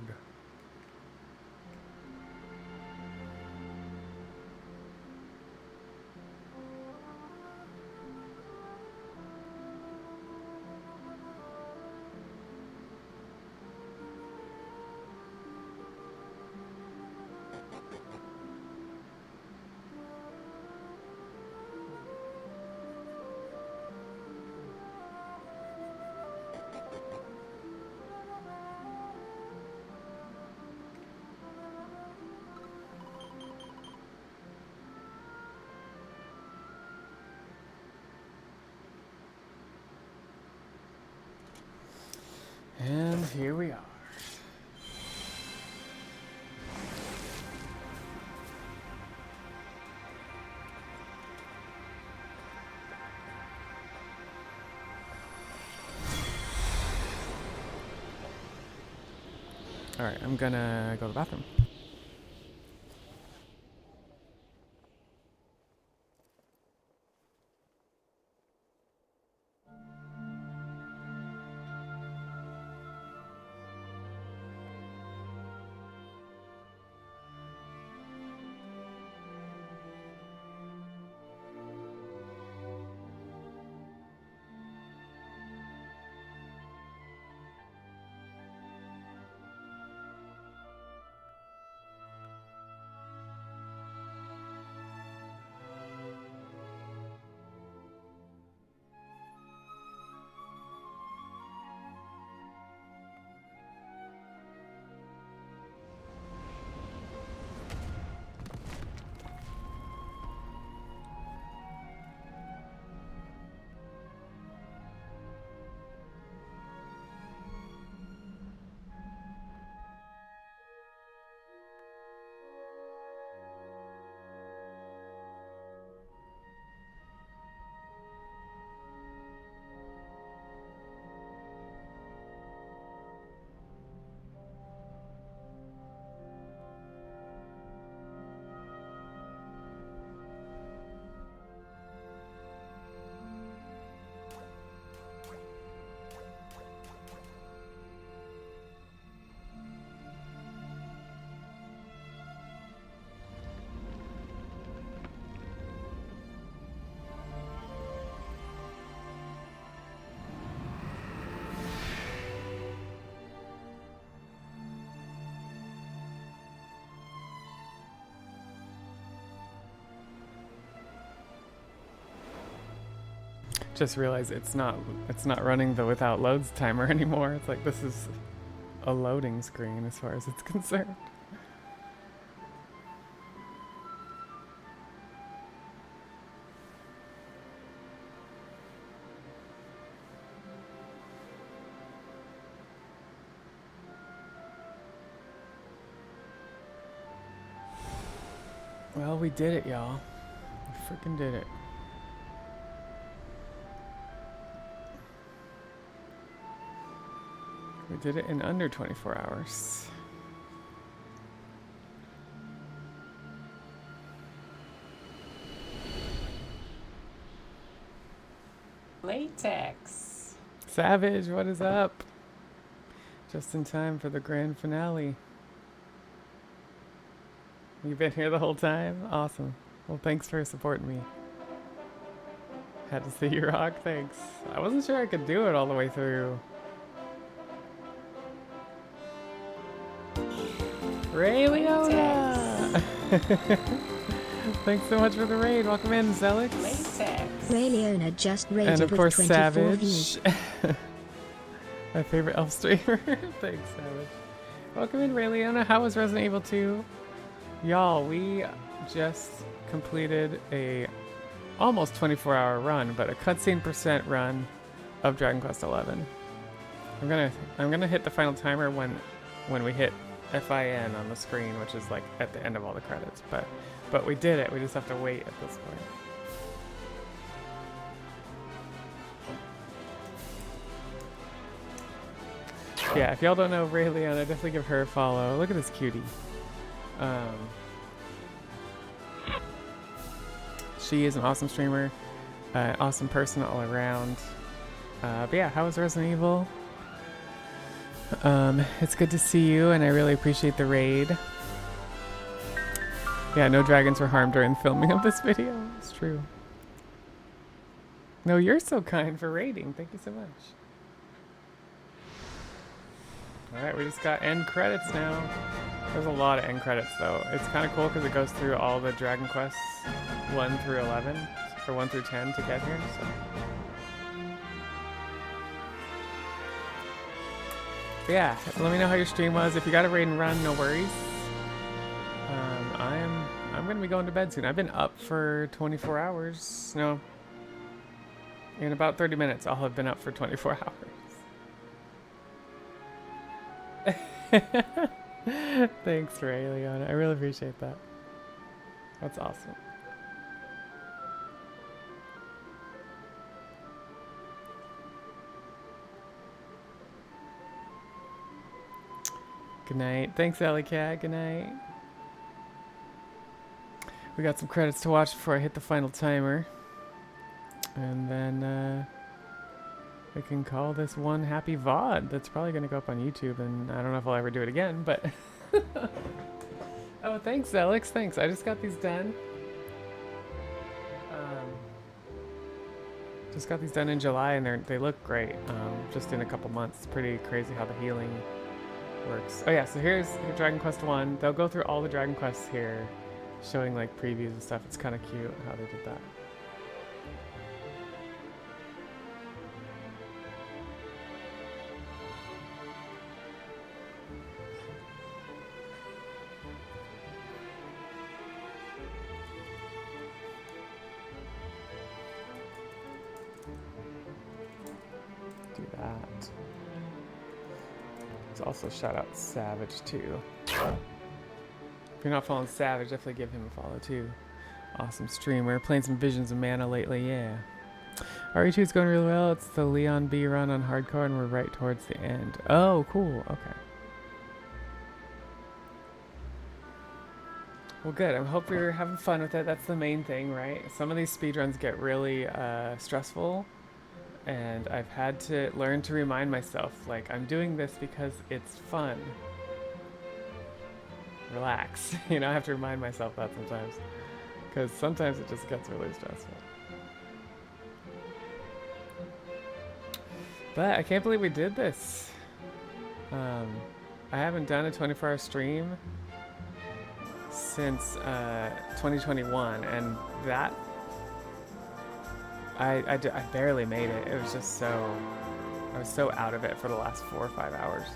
And here we are. All right, I'm gonna go to the bathroom. just realized it's not running the without loads timer anymore. It's like this is a loading screen as far as it's concerned. Well, we did it, y'all. We freaking did it. We did it in under 24 hours.
Latex.
Savage, what is up? Just in time for the grand finale. You've been here the whole time? Awesome. Well, thanks for supporting me. Had to see you rock, thanks. I wasn't sure I could do it all the way through. Ray Leona! Thanks so much for the raid. Welcome in, Zelix.
Ray Leona just raided
And of
with
course,
24
Savage.
views.
My favorite elf streamer. Thanks, Savage. Welcome in, Ray Leona. How was Resident Evil 2? Y'all, we just completed a almost 24-hour run, but a cutscene % run of Dragon Quest XI. I'm gonna hit the final timer when we hit FIN on the screen, which is like at the end of all the credits. But we did it. We just have to wait at this point. Yeah, if y'all don't know Ray Leona, definitely give her a follow. Look at this cutie. She is an awesome streamer, awesome person all around. But yeah, how was Resident Evil? It's good to see you, and I really appreciate the raid. Yeah, no dragons were harmed during the filming of this video. It's true. No, you're so kind for raiding. Thank you so much. Alright, we just got end credits now. There's a lot of end credits though. It's kind of cool because it goes through all the Dragon Quests 1 through 11, or 1 through 10 to get here, so. But yeah, let me know how your stream was. If you got a raid and run, no worries. I'm gonna be going to bed soon. I've been up for 24 hours. No. In about 30 minutes, I'll have been up for 24 hours. Thanks, Ray Leona. I really appreciate that. That's awesome. Good night. Thanks, Ellie Cat. Good night. We got some credits to watch before I hit the final timer. And then we can call this one happy VOD. That's probably going to go up on YouTube, and I don't know if I'll ever do it again, but... Oh, thanks, Alex. Thanks. I just got these done. Just got these done in July, and they look great. Just in a couple months. It's pretty crazy how the healing works. Oh yeah, so here's Dragon Quest 1. They'll go through all the Dragon Quests here, showing like previews and stuff. It's kind of cute how they did that. Do that. Let's also shout out Savage too. If you're not following Savage, definitely give him a follow too. Awesome streamer. Playing some Visions of Mana lately, yeah. RE2 is going really well. It's the Leon B run on hardcore, and we're right towards the end. Oh, cool. Okay. Well, good. I hope you're having fun with it. That's the main thing, right? Some of these speedruns get really stressful, and I've had to learn to remind myself, like, I'm doing this because it's fun. Relax. You know, I have to remind myself that sometimes, because sometimes it just gets really stressful. But I can't believe we did this. I haven't done a 24-hour stream since 2021, and that I barely made it. It was just so, I was so out of it for the last 4 or 5 hours.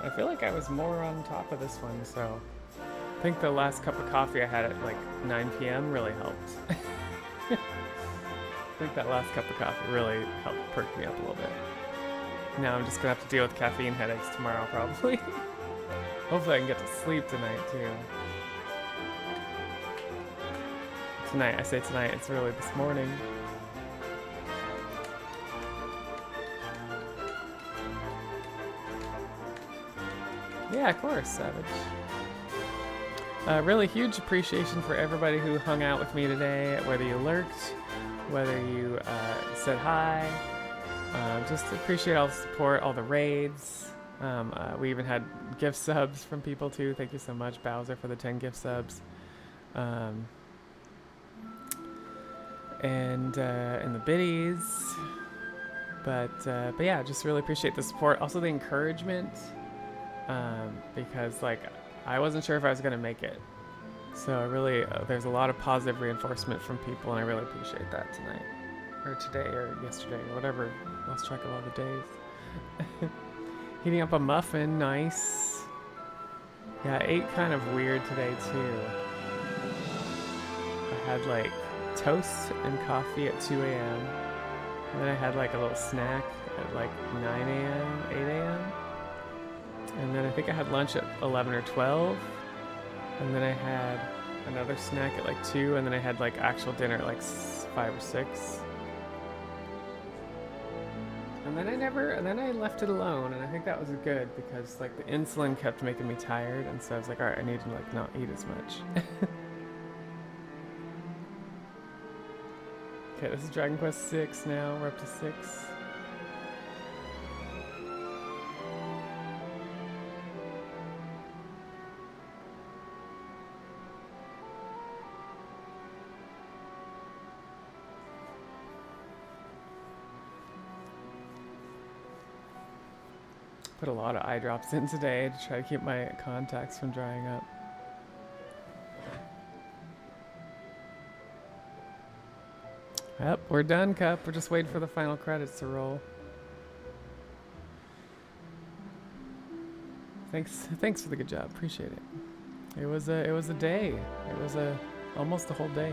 I feel like I was more on top of this one, so I think the last cup of coffee I had at like 9 p.m. really helped. I think that last cup of coffee really helped perk me up a little bit. Now I'm just gonna have to deal with caffeine headaches tomorrow, probably. Hopefully I can get to sleep tonight, too. Tonight, I say tonight, it's really this morning. Yeah, of course, Savage. Really huge appreciation for everybody who hung out with me today, whether you lurked, whether you said hi. Just appreciate all the support, all the raids. We even had gift subs from people too. Thank you so much, Bowser, for the 10 gift subs. And the biddies. But yeah, just really appreciate the support. Also the encouragement. Because like I wasn't sure if I was gonna make it. So I really, there's a lot of positive reinforcement from people, and I really appreciate that tonight. Or today, or yesterday, or whatever. Lost track of all the days. Heating up a muffin, nice. Yeah, I ate kind of weird today too. I had like toast and coffee at 2 a.m. And then I had like a little snack at like 9 a.m., 8 a.m. And then I think I had lunch at 11 or 12. And then I had another snack at like 2, and then I had like actual dinner at like 5 or 6. And then I left it alone, and I think that was good because like the insulin kept making me tired, and so I was like, all right, I need to like not eat as much. Okay, this is Dragon Quest 6 now. We're up to 6. Put a lot of eye drops in today to try to keep my contacts from drying up. Yep, we're done, Cup. We're just waiting for the final credits to roll. Thanks for the good job. Appreciate it. It was a day. It was almost a whole day.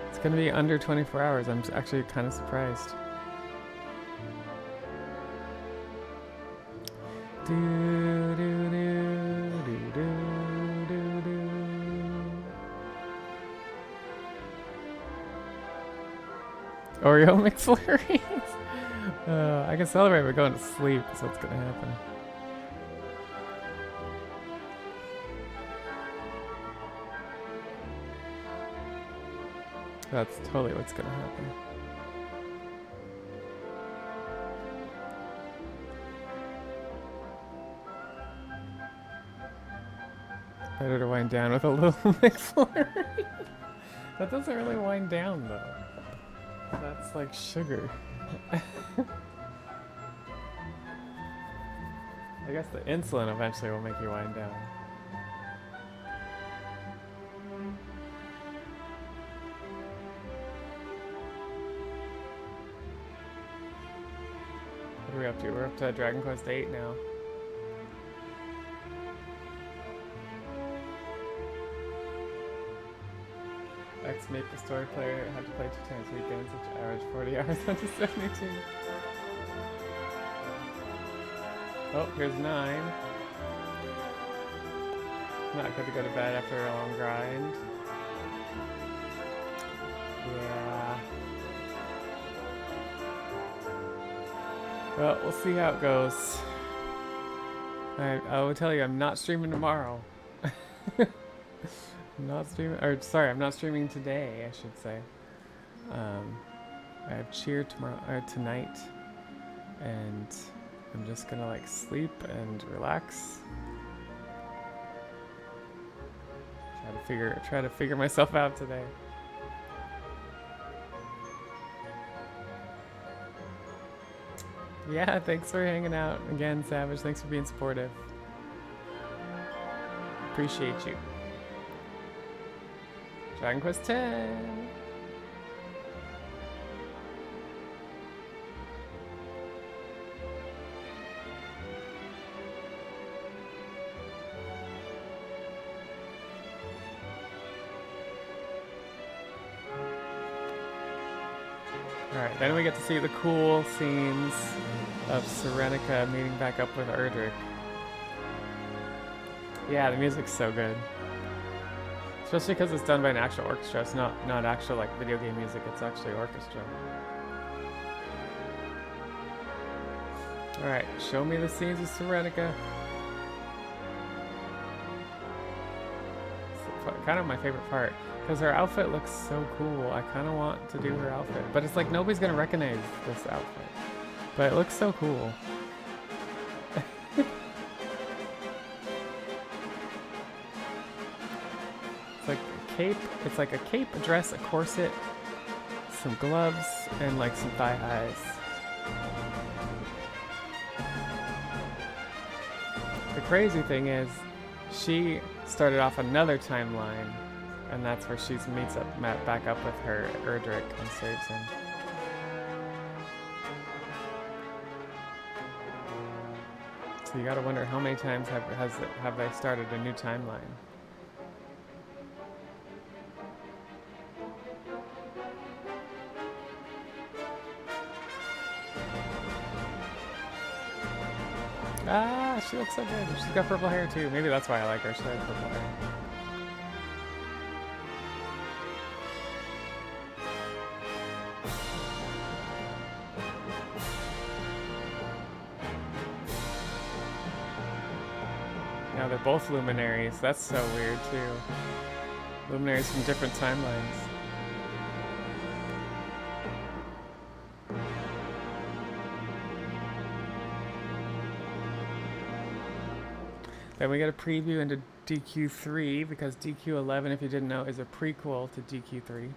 It's gonna be under 24 hours. I'm actually kind of surprised. Oreo McFlurries. I can celebrate by going to sleep, so what's gonna happen. That's totally what's gonna happen. Better to wind down with a little McFlurry. That doesn't really wind down though. That's like sugar. I guess the insulin eventually will make you wind down. What are we up to? We're up to Dragon Quest 8 now. Ex-Maple Story player had to play 2 times weekends, which average 40 hours onto 72. Oh, here's 9. Not good to go to bed after a long grind. Yeah. Well, we'll see how it goes. I will tell you, I'm not streaming tomorrow. I'm not streaming today, I should say. I have cheer tomorrow, tonight, and I'm just gonna like sleep and relax. Try to figure myself out today. Yeah, thanks for hanging out again, Savage. Thanks for being supportive. Appreciate you. Dragon Quest 10. Alright, then we get to see the cool scenes of Serenica meeting back up with Erdrick. Yeah, the music's so good. Especially because it's done by an actual orchestra. It's not actual like video game music, it's actually orchestra. Alright, show me the scenes of Serenica. It's kind of my favorite part. Because her outfit looks so cool. I kind of want to do her outfit. But it's like nobody's going to recognize this outfit. But it looks so cool. It's like a cape. It's like a cape, a dress, a corset, some gloves, and like some thigh highs. The crazy thing is, she started off another timeline, and that's where she meets back up with her Erdrick and saves him. So you gotta wonder how many times have they started a new timeline. Ah, she looks so good. She's got purple hair too. Maybe that's why I like her. She has purple hair. Now they're both luminaries. That's so weird too. Luminaries from different timelines. Then we get a preview into DQ3, because DQ11, if you didn't know, is a prequel to DQ3.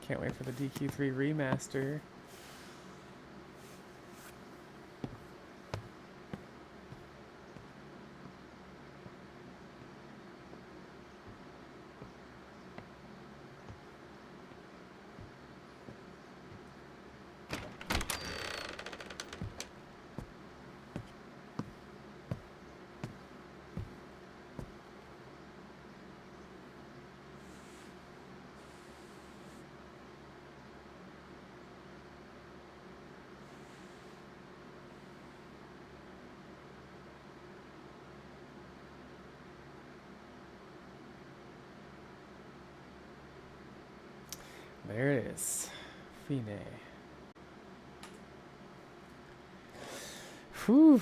Can't wait for the DQ3 remaster. There it is. Fine. Whew.